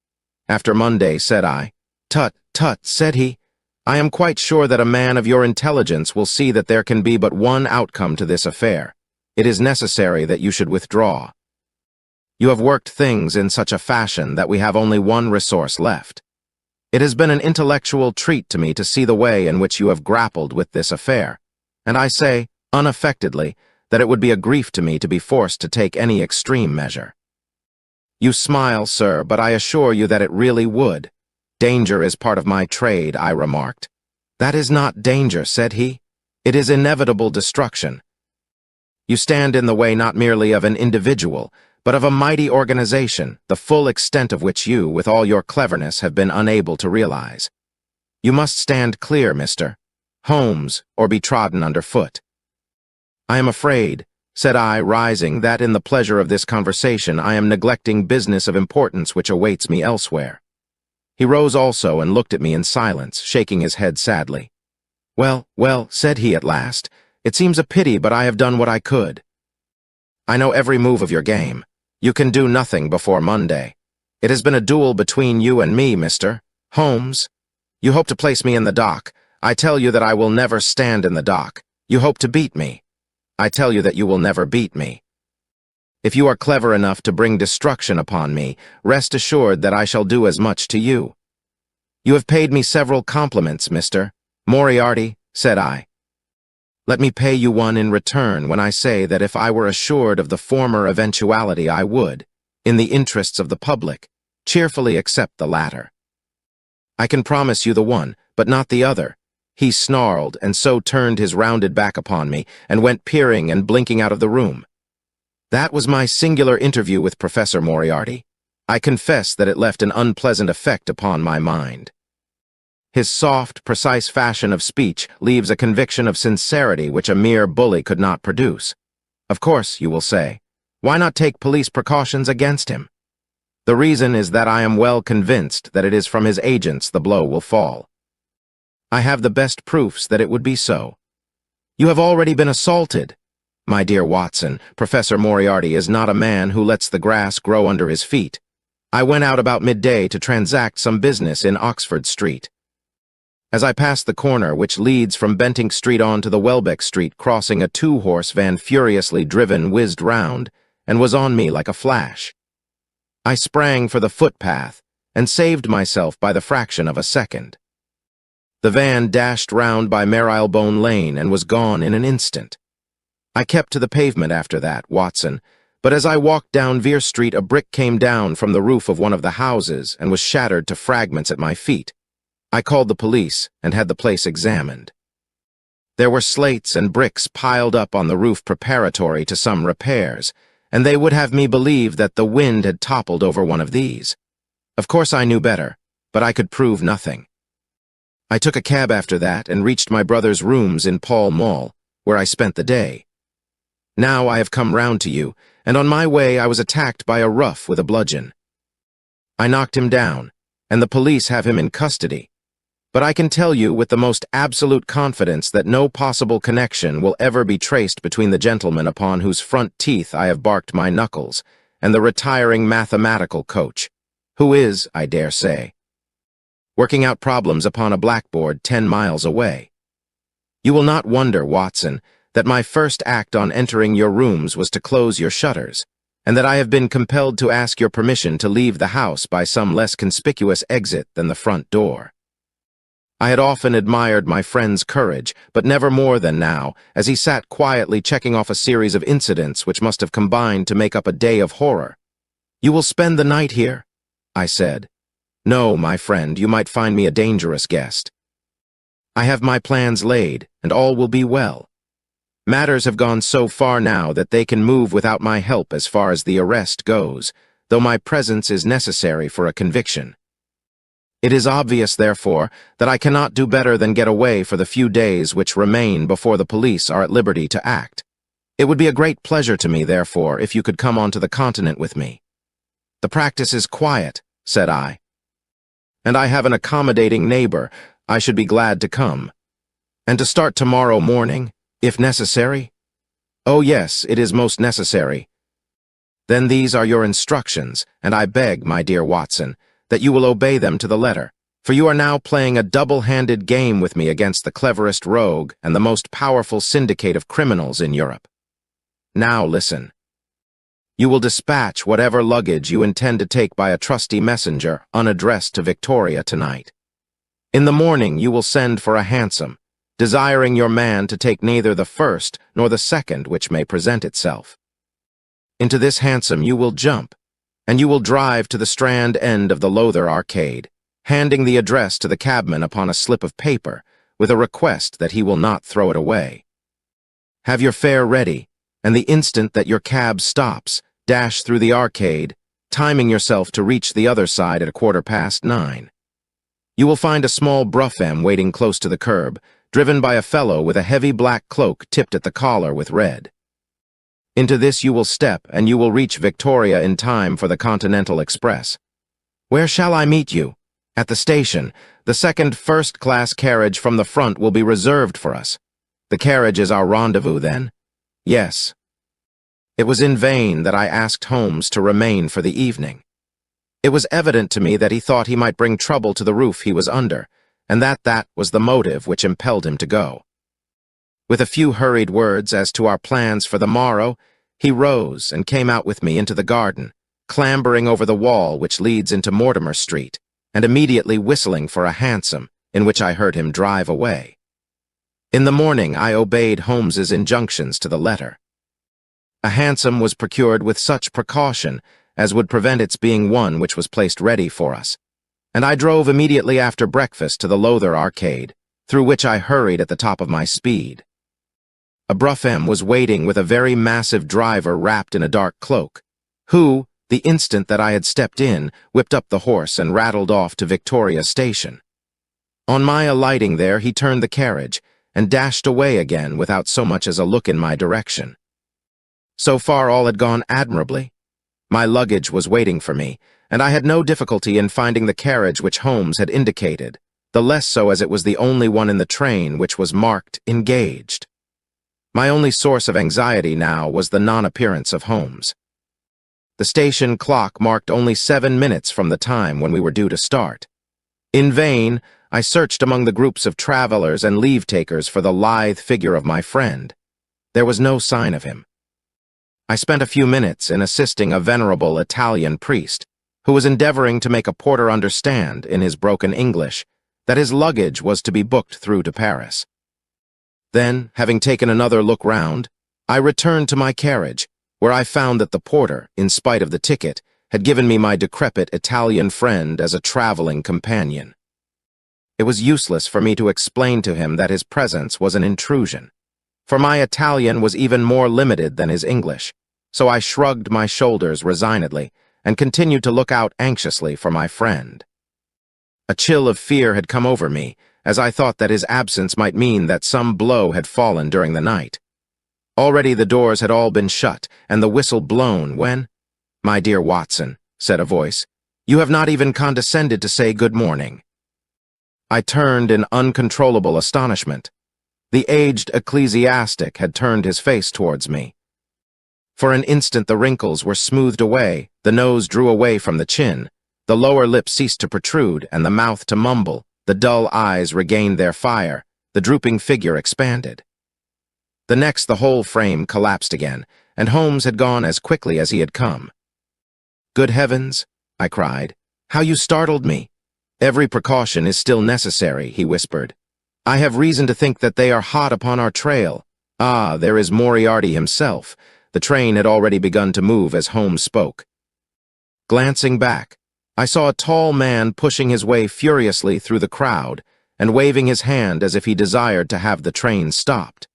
"After Monday," said I. "Tut, tut," said he. "I am quite sure that a man of your intelligence will see that there can be but one outcome to this affair. It is necessary that you should withdraw. You have worked things in such a fashion that we have only one resource left. It has been an intellectual treat to me to see the way in which you have grappled with this affair, and I say, unaffectedly, that it would be a grief to me to be forced to take any extreme measure." "You smile, sir, but I assure you that it really would. Danger is part of my trade," I remarked. "That is not danger," said he. "It is inevitable destruction. You stand in the way not merely of an individual, but of a mighty organization, the full extent of which you, with all your cleverness, have been unable to realize. You must stand clear, Mr. Holmes, or be trodden underfoot." "I am afraid," said I, rising, "that in the pleasure of this conversation I am neglecting business of importance which awaits me elsewhere." He rose also and looked at me in silence, shaking his head sadly. "Well, well," said he at last, "it seems a pity, but I have done what I could. I know every move of your game. You can do nothing before Monday. It has been a duel between you and me, Mr. Holmes. You hope to place me in the dock. I tell you that I will never stand in the dock. You hope to beat me. I tell you that you will never beat me. If you are clever enough to bring destruction upon me, rest assured that I shall do as much to you." "You have paid me several compliments, Mr. Moriarty," said I. "Let me pay you one in return when I say that if I were assured of the former eventuality, I would, in the interests of the public, cheerfully accept the latter. I can promise you the one, but not the other." He snarled, and so turned his rounded back upon me, and went peering and blinking out of the room. That was my singular interview with Professor Moriarty. I confess that it left an unpleasant effect upon my mind. His soft, precise fashion of speech leaves a conviction of sincerity which a mere bully could not produce. Of course, you will say, why not take police precautions against him? The reason is that I am well convinced that it is from his agents the blow will fall. I have the best proofs that it would be so. You have already been assaulted. My dear Watson, Professor Moriarty is not a man who lets the grass grow under his feet. I went out about midday to transact some business in Oxford Street. As I passed the corner which leads from Bentinck Street on to the Welbeck Street crossing, a two-horse van furiously driven whizzed round and was on me like a flash. I sprang for the footpath and saved myself by the fraction of a second. The van dashed round by Marylebone Lane and was gone in an instant. I kept to the pavement after that, Watson, but as I walked down Vere Street a brick came down from the roof of one of the houses and was shattered to fragments at my feet. I called the police and had the place examined. There were slates and bricks piled up on the roof preparatory to some repairs, and they would have me believe that the wind had toppled over one of these. Of course I knew better, but I could prove nothing. I took a cab after that and reached my brother's rooms in Pall Mall, where I spent the day. Now I have come round to you, and on my way I was attacked by a rough with a bludgeon. I knocked him down, and the police have him in custody. But I can tell you with the most absolute confidence that no possible connection will ever be traced between the gentleman upon whose front teeth I have barked my knuckles and the retiring mathematical coach, who is, I dare say, working out problems upon a blackboard 10 miles away. You will not wonder, Watson, that my first act on entering your rooms was to close your shutters, and that I have been compelled to ask your permission to leave the house by some less conspicuous exit than the front door. I had often admired my friend's courage, but never more than now, as he sat quietly checking off a series of incidents which must have combined to make up a day of horror. "You will spend the night here?" I said. "No, my friend, you might find me a dangerous guest. I have my plans laid, and all will be well. Matters have gone so far now that they can move without my help as far as the arrest goes, though my presence is necessary for a conviction. It is obvious, therefore, that I cannot do better than get away for the few days which remain before the police are at liberty to act. It would be a great pleasure to me, therefore, if you could come on to the continent with me." "The practice is quiet," said I, "and I have an accommodating neighbor. I should be glad to come. And to start tomorrow morning, if necessary?" "Oh yes, it is most necessary." "Then these are your instructions, and I beg, my dear Watson, that you will obey them to the letter, for you are now playing a double-handed game with me against the cleverest rogue and the most powerful syndicate of criminals in Europe. Now listen. You will dispatch whatever luggage you intend to take by a trusty messenger unaddressed to Victoria tonight. In the morning you will send for a hansom, desiring your man to take neither the first nor the second which may present itself. Into this hansom you will jump, and you will drive to the Strand end of the Lowther Arcade, handing the address to the cabman upon a slip of paper, with a request that he will not throw it away. Have your fare ready, and the instant that your cab stops, dash through the arcade, timing yourself to reach the other side at 9:15. You will find a small brougham waiting close to the curb, driven by a fellow with a heavy black cloak tipped at the collar with red. Into this you will step, and you will reach Victoria in time for the Continental Express. Where shall I meet you? At the station. The second first-class carriage from the front will be reserved for us. The carriage is our rendezvous, then? Yes. It was in vain that I asked Holmes to remain for the evening. It was evident to me that he thought he might bring trouble to the roof he was under, and that was the motive which impelled him to go. With a few hurried words as to our plans for the morrow, he rose and came out with me into the garden, clambering over the wall which leads into Mortimer Street, and immediately whistling for a hansom, in which I heard him drive away. In the morning I obeyed Holmes's injunctions to the letter. A hansom was procured with such precaution as would prevent its being one which was placed ready for us, and I drove immediately after breakfast to the Lowther Arcade, through which I hurried at the top of my speed. A brougham was waiting with a very massive driver wrapped in a dark cloak, who, the instant that I had stepped in, whipped up the horse and rattled off to Victoria Station. On my alighting there, he turned the carriage and dashed away again without so much as a look in my direction. So far all had gone admirably. My luggage was waiting for me, and I had no difficulty in finding the carriage which Holmes had indicated, the less so as it was the only one in the train which was marked engaged. My only source of anxiety now was the non-appearance of Holmes. The station clock marked only 7 minutes from the time when we were due to start. In vain, I searched among the groups of travelers and leave-takers for the lithe figure of my friend. There was no sign of him. I spent a few minutes in assisting a venerable Italian priest, who was endeavoring to make a porter understand, in his broken English, that his luggage was to be booked through to Paris. Then, having taken another look round, I returned to my carriage, where I found that the porter, in spite of the ticket, had given me my decrepit Italian friend as a traveling companion. It was useless for me to explain to him that his presence was an intrusion, for my Italian was even more limited than his English, so I shrugged my shoulders resignedly and continued to look out anxiously for my friend. A chill of fear had come over me, as I thought that his absence might mean that some blow had fallen during the night. Already the doors had all been shut and the whistle blown when— "My dear Watson," said a voice, "you have not even condescended to say good morning." I turned in uncontrollable astonishment. The aged ecclesiastic had turned his face towards me. For an instant the wrinkles were smoothed away, the nose drew away from the chin, the lower lip ceased to protrude and the mouth to mumble, the dull eyes regained their fire, the drooping figure expanded. The next the whole frame collapsed again, and Holmes had gone as quickly as he had come. "Good heavens," I cried, "how you startled me!" "Every precaution is still necessary," he whispered. "I have reason to think that they are hot upon our trail. Ah, there is Moriarty himself." The train had already begun to move as Holmes spoke. Glancing back, I saw a tall man pushing his way furiously through the crowd and waving his hand as if he desired to have the train stopped.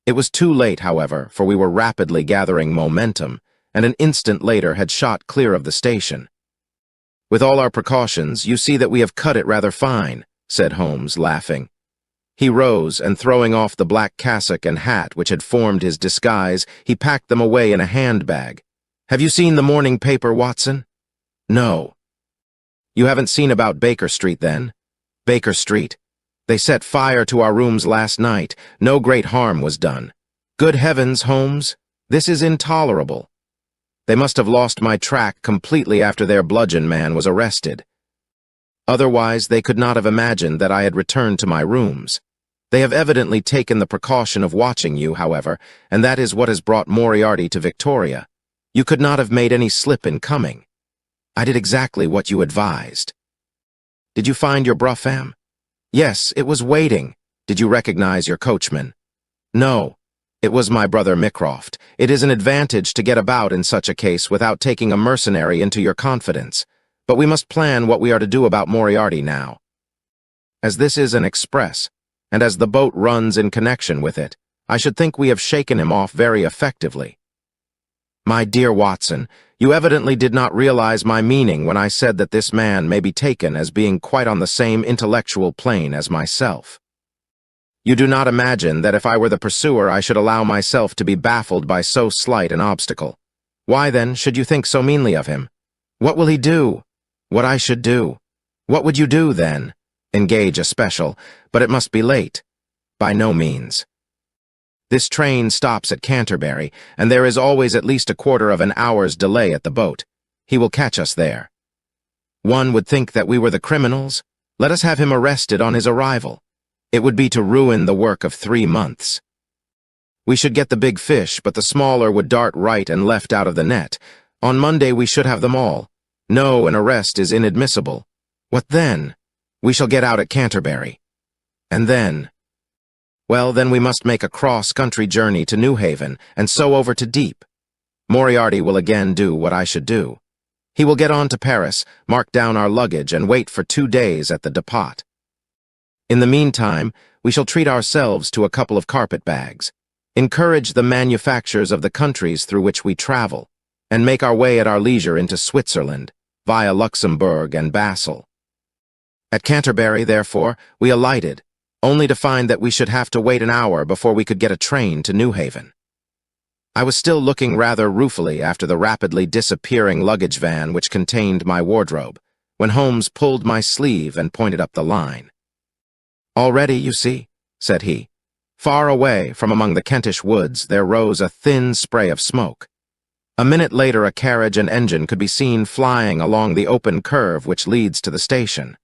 It was too late, however, for we were rapidly gathering momentum, and an instant later had shot clear of the station. "With all our precautions, you see that we have cut it rather fine," said Holmes, laughing. He rose, and throwing off the black cassock and hat which had formed his disguise, he packed them away in a handbag. "Have you seen the morning paper, Watson?" "No." "You haven't seen about Baker Street, then?" "Baker Street. They set fire to our rooms last night. No great harm was done." "Good heavens, Holmes! This is intolerable." "They must have lost my track completely after their bludgeon man was arrested. Otherwise, they could not have imagined that I had returned to my rooms. They have evidently taken the precaution of watching you, however, and that is what has brought Moriarty to Victoria. You could not have made any slip in coming. I did exactly what you advised." "Did you find your brougham?" "Yes, it was waiting." "Did you recognize your coachman?" "No. It was my brother Mycroft. It is an advantage to get about in such a case without taking a mercenary into your confidence. But we must plan what we are to do about Moriarty now. As this is an express, and as the boat runs in connection with it, I should think we have shaken him off very effectively." "My dear Watson, you evidently did not realize my meaning when I said that this man may be taken as being quite on the same intellectual plane as myself. You do not imagine that if I were the pursuer I should allow myself to be baffled by so slight an obstacle. Why, then, should you think so meanly of him? What will he do?" "What I should do." "What would you do, then?" "Engage a special, but it must be late." "By no means. This train stops at Canterbury, and there is always at least a quarter of an hour's delay at the boat. He will catch us there. One would think that we were the criminals. Let us have him arrested on his arrival. It would be to ruin the work of 3 months. We should get the big fish, but the smaller would dart right and left out of the net. On Monday we should have them all. No, an arrest is inadmissible. What then? We shall get out at Canterbury. And then? Well, then we must make a cross-country journey to Newhaven, and so over to Deep. Moriarty will again do what I should do. He will get on to Paris, mark down our luggage, and wait for 2 days at the depot. In the meantime, we shall treat ourselves to a couple of carpet-bags, encourage the manufactures of the countries through which we travel, and make our way at our leisure into Switzerland, via Luxembourg and Basel. At Canterbury, therefore, we alighted, only to find that we should have to wait an hour before we could get a train to Newhaven. I was still looking rather ruefully after the rapidly disappearing luggage van which contained my wardrobe, when Holmes pulled my sleeve and pointed up the line. "Already, you see," said he. Far away, from among the Kentish woods, there rose a thin spray of smoke. A minute later a carriage and engine could be seen flying along the open curve which leads to the station.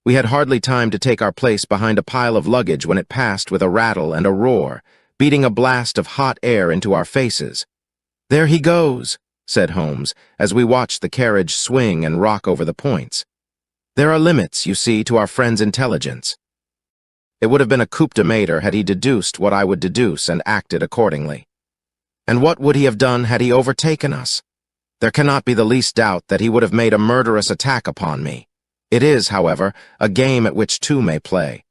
We had hardly time to take our place behind a pile of luggage when it passed with a rattle and a roar, beating a blast of hot air into our faces. "There he goes," said Holmes, as we watched the carriage swing and rock over the points. "There are limits, you see, to our friend's intelligence." It would have been a coup de maître had he deduced what I would deduce and acted accordingly. And what would he have done had he overtaken us? There cannot be the least doubt that he would have made a murderous attack upon me. It is, however, a game at which two may play.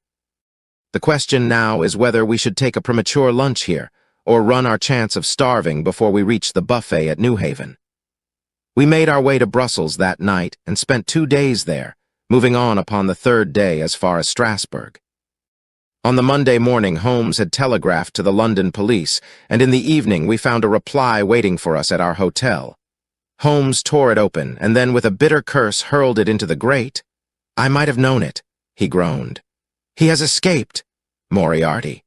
The question now is whether we should take a premature lunch here, or run our chance of starving before we reached the buffet at New Haven. We made our way to Brussels that night and spent 2 days there, moving on upon the 3rd day as far as Strasbourg. On the Monday morning, Holmes had telegraphed to the London police, and in the evening we found a reply waiting for us at our hotel. Holmes tore it open, and then with a bitter curse hurled it into the grate. "I might have known it," he groaned. "He has escaped. Moriarty.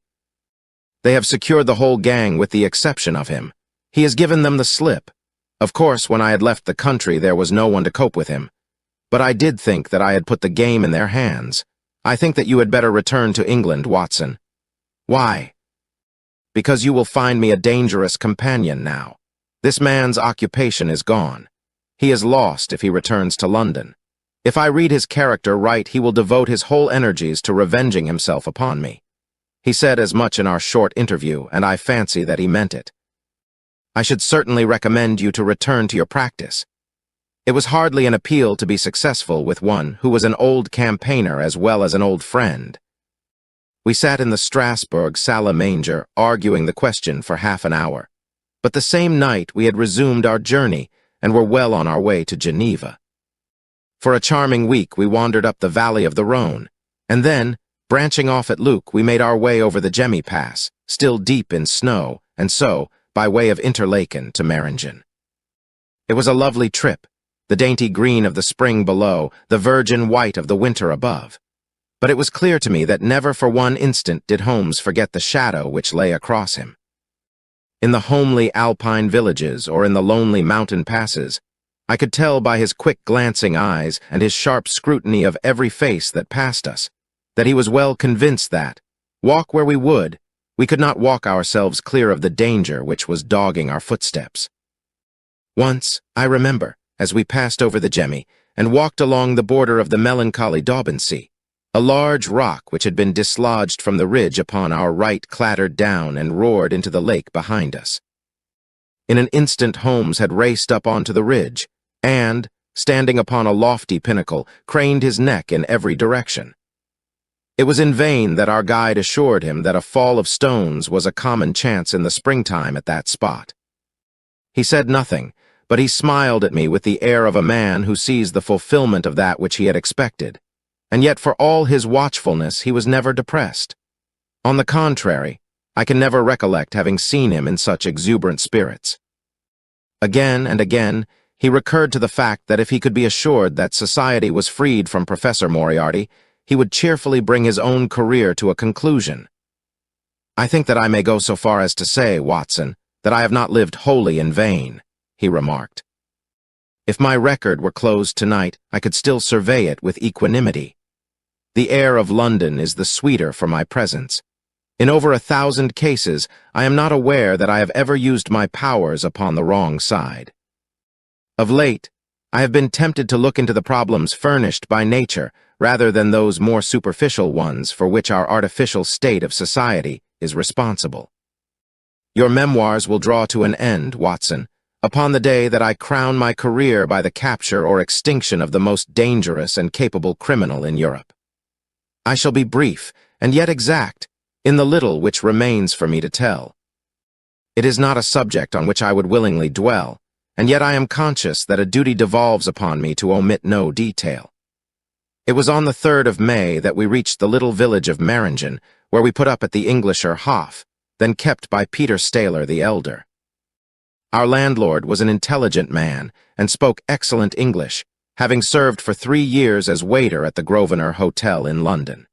They have secured the whole gang with the exception of him. He has given them the slip. Of course, when I had left the country, there was no one to cope with him. But I did think that I had put the game in their hands. I think that you had better return to England, Watson." "Why?" "Because you will find me a dangerous companion now. This man's occupation is gone. He is lost if he returns to London. If I read his character right, he will devote his whole energies to revenging himself upon me." He said as much in our short interview, and I fancy that he meant it. "I should certainly recommend you to return to your practice." It was hardly an appeal to be successful with one who was an old campaigner as well as an old friend. We sat in the Strasbourg salle à manger arguing the question for half an hour. But the same night we had resumed our journey and were well on our way to Geneva. For a charming week we wandered up the valley of the Rhone, and then, branching off at Luc, we made our way over the Gemmi Pass, still deep in snow, and so, by way of Interlaken to Meiringen. It was a lovely trip, the dainty green of the spring below, the virgin white of the winter above. But it was clear to me that never for one instant did Holmes forget the shadow which lay across him. In the homely alpine villages or in the lonely mountain passes, I could tell by his quick glancing eyes and his sharp scrutiny of every face that passed us, that he was well convinced that, walk where we would, we could not walk ourselves clear of the danger which was dogging our footsteps. Once, I remember, as we passed over the Gemmi and walked along the border of the melancholy Daubensee, a large rock which had been dislodged from the ridge upon our right clattered down and roared into the lake behind us. In an instant Holmes had raced up onto the ridge and, standing upon a lofty pinnacle, craned his neck in every direction. It was in vain that our guide assured him that a fall of stones was a common chance in the springtime at that spot. He said nothing, but he smiled at me with the air of a man who sees the fulfillment of that which he had expected, and yet for all his watchfulness he was never depressed. On the contrary, I can never recollect having seen him in such exuberant spirits. Again and again, he recurred to the fact that if he could be assured that society was freed from Professor Moriarty, he would cheerfully bring his own career to a conclusion. "I think that I may go so far as to say, Watson, that I have not lived wholly in vain," he remarked. "If my record were closed tonight, I could still survey it with equanimity. The air of London is the sweeter for my presence. In over 1,000 cases, I am not aware that I have ever used my powers upon the wrong side. Of late, I have been tempted to look into the problems furnished by nature rather than those more superficial ones for which our artificial state of society is responsible. Your memoirs will draw to an end, Watson, upon the day that I crown my career by the capture or extinction of the most dangerous and capable criminal in Europe. I shall be brief, and yet exact, in the little which remains for me to tell. It is not a subject on which I would willingly dwell, and yet I am conscious that a duty devolves upon me to omit no detail. It was on the 3rd of May that we reached the little village of Meiringen, where we put up at the Englischer Hof, then kept by Peter Staler the elder. Our landlord was an intelligent man and spoke excellent English, having served for 3 years as waiter at the Grosvenor Hotel in London.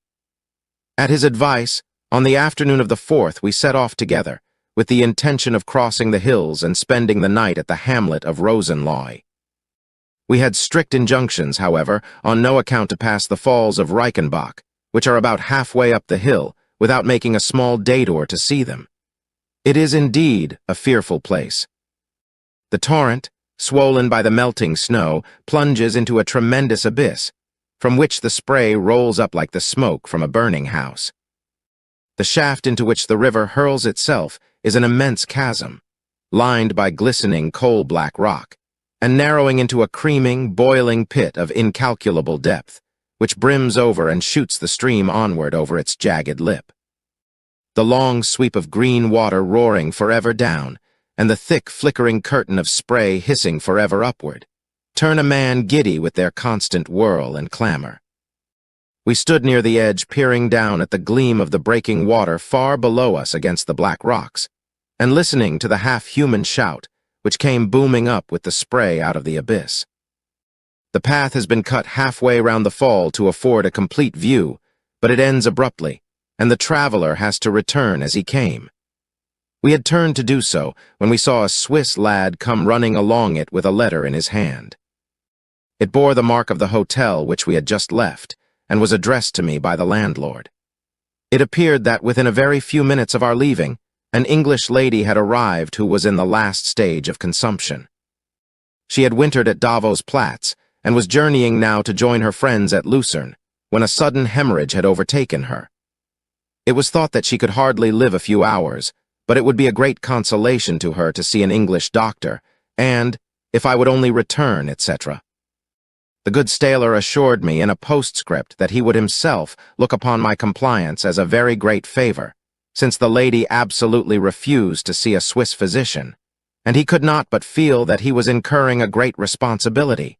At his advice, on the afternoon of the 4th we set off together, with the intention of crossing the hills and spending the night at the hamlet of Rosenloy. We had strict injunctions, however, on no account to pass the falls of Reichenbach, which are about halfway up the hill, without making a small detour to see them. It is indeed a fearful place. The torrent, swollen by the melting snow, plunges into a tremendous abyss, from which the spray rolls up like the smoke from a burning house. The shaft into which the river hurls itself is an immense chasm, lined by glistening coal-black rock, and narrowing into a creaming, boiling pit of incalculable depth, which brims over and shoots the stream onward over its jagged lip. the long sweep of green water roaring forever down, and the thick, flickering curtain of spray hissing forever upward, turn a man giddy with their constant whirl and clamor. We stood near the edge, peering down at the gleam of the breaking water far below us against the black rocks, and listening to the half-human shout, which came booming up with the spray out of the abyss. The path has been cut halfway round the fall to afford a complete view, but it ends abruptly, and the traveler has to return as he came. We had turned to do so when we saw a Swiss lad come running along it with a letter in his hand. It bore the mark of the hotel which we had just left, and was addressed to me by the landlord. It appeared that within a very few minutes of our leaving, an English lady had arrived who was in the last stage of consumption. She had wintered at Davos Platz, and was journeying now to join her friends at Lucerne, when a sudden hemorrhage had overtaken her. It was thought that she could hardly live a few hours, but it would be a great consolation to her to see an English doctor, and, if I would only return, etc. The good Staler assured me in a postscript that he would himself look upon my compliance as a very great favor, since the lady absolutely refused to see a Swiss physician, and he could not but feel that he was incurring a great responsibility.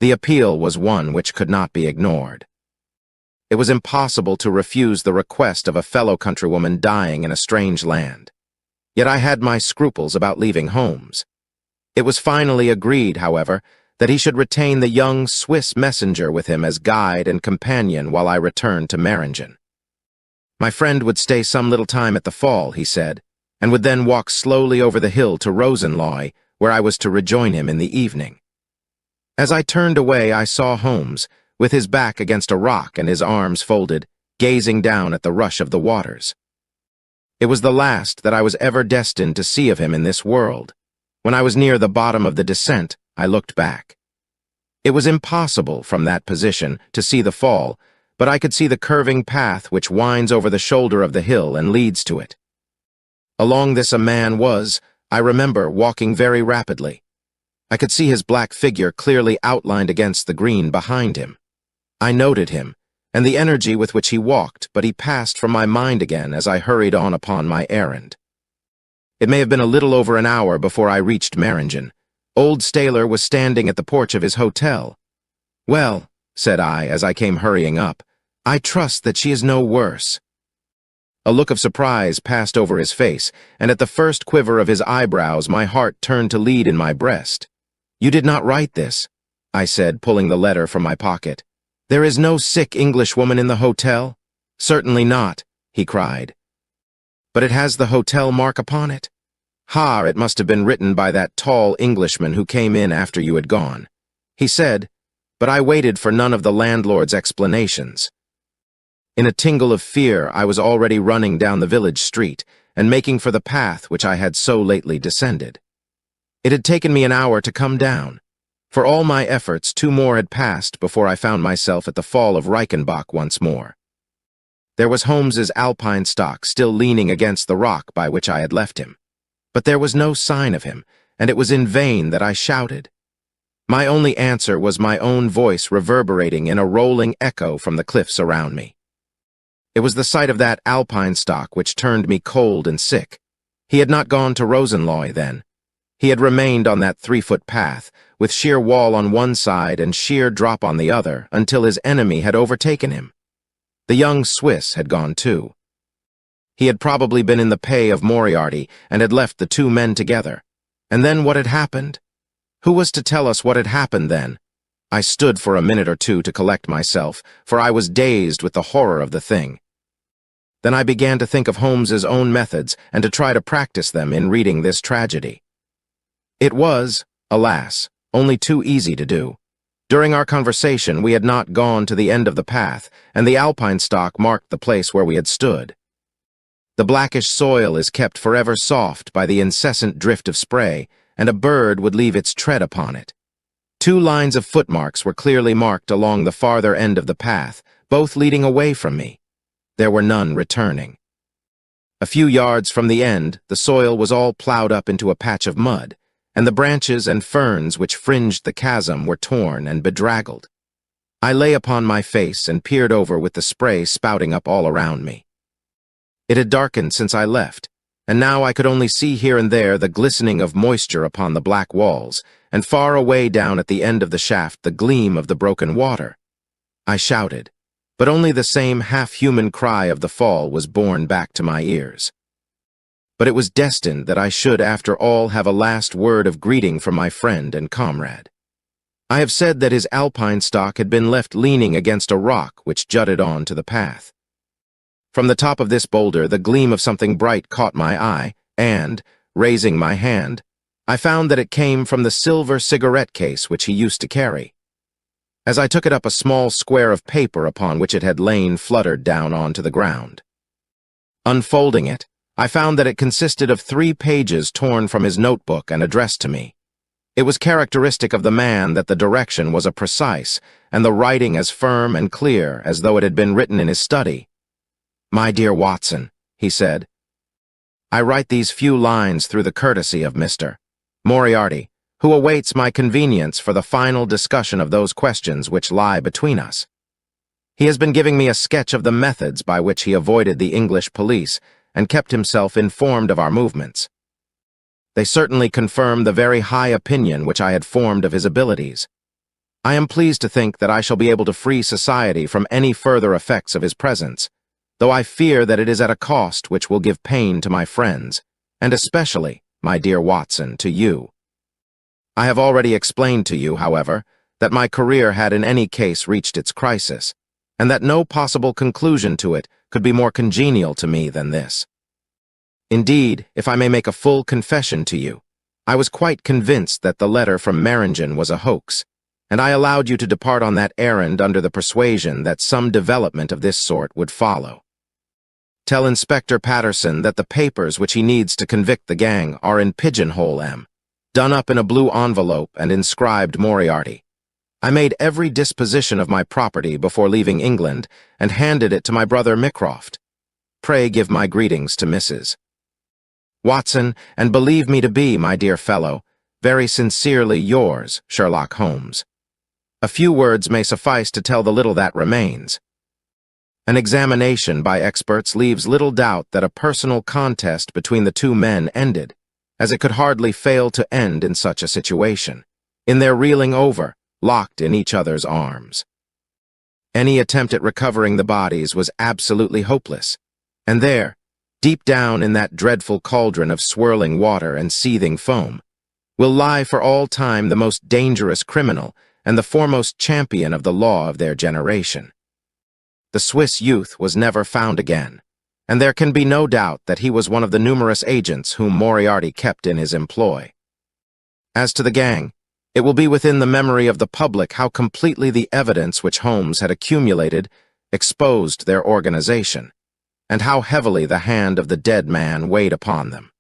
The appeal was one which could not be ignored. It was impossible to refuse the request of a fellow countrywoman dying in a strange land. Yet I had my scruples about leaving Holmes. It was finally agreed, however, that he should retain the young Swiss messenger with him as guide and companion while I returned to Meiringen. My friend would stay some little time at the fall, he said, and would then walk slowly over the hill to Rosenloy, where I was to rejoin him in the evening. As I turned away, I saw Holmes, with his back against a rock and his arms folded, gazing down at the rush of the waters. It was the last that I was ever destined to see of him in this world. When I was near the bottom of the descent, I looked back. It was impossible from that position to see the fall, but I could see the curving path which winds over the shoulder of the hill and leads to it. Along this a man was, I remember, walking very rapidly. I could see his black figure clearly outlined against the green behind him. I noted him, and the energy with which he walked, but he passed from my mind again as I hurried on upon my errand. It may have been a little over an hour before I reached Meiringen. Old Staler was standing at the porch of his hotel. "Well," said I as I came hurrying up, "I trust that she is no worse." A look of surprise passed over his face, and at the first quiver of his eyebrows my heart turned to lead in my breast. "You did not write this," I said, pulling the letter from my pocket. "There is no sick Englishwoman in the hotel?" "Certainly not," he cried. "But it has the hotel mark upon it?" "Ha, it must have been written by that tall Englishman who came in after you had gone," he said, but I waited for none of the landlord's explanations. In a tingle of fear, I was already running down the village street and making for the path which I had so lately descended. It had taken me an hour to come down. For all my efforts, 2 more had passed before I found myself at the fall of Reichenbach once more. There was Holmes's alpine-stock still leaning against the rock by which I had left him. But there was no sign of him, and it was in vain that I shouted. My only answer was my own voice reverberating in a rolling echo from the cliffs around me. It was the sight of that alpine-stock which turned me cold and sick. He had not gone to Rosenloy then. He had remained on that 3-foot path, with sheer wall on one side and sheer drop on the other, until his enemy had overtaken him. The young Swiss had gone too. He had probably been in the pay of Moriarty and had left the 2 men together. And then what had happened? Who was to tell us what had happened then? I stood for a minute or two to collect myself, for I was dazed with the horror of the thing. Then I began to think of Holmes's own methods and to try to practice them in reading this tragedy. It was, alas, only too easy to do. During our conversation, we had not gone to the end of the path, and the alpine-stock marked the place where we had stood. The blackish soil is kept forever soft by the incessant drift of spray, and a bird would leave its tread upon it. 2 lines of footmarks were clearly marked along the farther end of the path, both leading away from me. There were none returning. A few yards from the end, the soil was all plowed up into a patch of mud, and the branches and ferns which fringed the chasm were torn and bedraggled. I lay upon my face and peered over with the spray spouting up all around me. It had darkened since I left, and now I could only see here and there the glistening of moisture upon the black walls, and far away down at the end of the shaft the gleam of the broken water. I shouted, but only the same half-human cry of the fall was borne back to my ears. But it was destined that I should, after all, have a last word of greeting from my friend and comrade. I have said that his alpine stock had been left leaning against a rock which jutted on to the path. From the top of this boulder, the gleam of something bright caught my eye, and, raising my hand, I found that it came from the silver cigarette case which he used to carry. As I took it up, a small square of paper upon which it had lain fluttered down onto the ground. Unfolding it, I found that it consisted of 3 pages torn from his notebook and addressed to me. It was characteristic of the man that the direction was precise, and the writing as firm and clear as though it had been written in his study. "My dear Watson," he said, "I write these few lines through the courtesy of Mr. Moriarty, who awaits my convenience for the final discussion of those questions which lie between us. He has been giving me a sketch of the methods by which he avoided the English police and kept himself informed of our movements. They certainly confirm the very high opinion which I had formed of his abilities. I am pleased to think that I shall be able to free society from any further effects of his presence, though I fear that it is at a cost which will give pain to my friends, and especially, my dear Watson, to you. I have already explained to you, however, that my career had in any case reached its crisis, and that no possible conclusion to it could be more congenial to me than this. Indeed, if I may make a full confession to you, I was quite convinced that the letter from Meringen was a hoax, and I allowed you to depart on that errand under the persuasion that some development of this sort would follow. Tell Inspector Patterson that the papers which he needs to convict the gang are in Pigeonhole M, done up in a blue envelope and inscribed Moriarty. I made every disposition of my property before leaving England and handed it to my brother Mycroft. Pray give my greetings to Mrs. Watson, and believe me to be, my dear fellow, very sincerely yours, Sherlock Holmes. A few words may suffice to tell the little that remains. An examination by experts leaves little doubt that a personal contest between the 2 men ended, as it could hardly fail to end in such a situation, in their reeling over, locked in each other's arms. Any attempt at recovering the bodies was absolutely hopeless, and there, deep down in that dreadful cauldron of swirling water and seething foam, will lie for all time the most dangerous criminal and the foremost champion of the law of their generation. The Swiss youth was never found again, and there can be no doubt that he was one of the numerous agents whom Moriarty kept in his employ. As to the gang, it will be within the memory of the public how completely the evidence which Holmes had accumulated exposed their organization, and how heavily the hand of the dead man weighed upon them.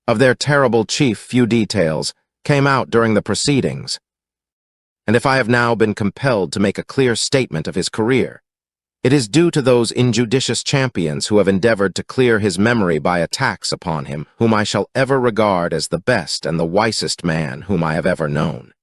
Of their terrible chief few details came out during the proceedings, and if I have now been compelled to make a clear statement of his career, it is due to those injudicious champions who have endeavored to clear his memory by attacks upon him, whom I shall ever regard as the best and the wisest man whom I have ever known.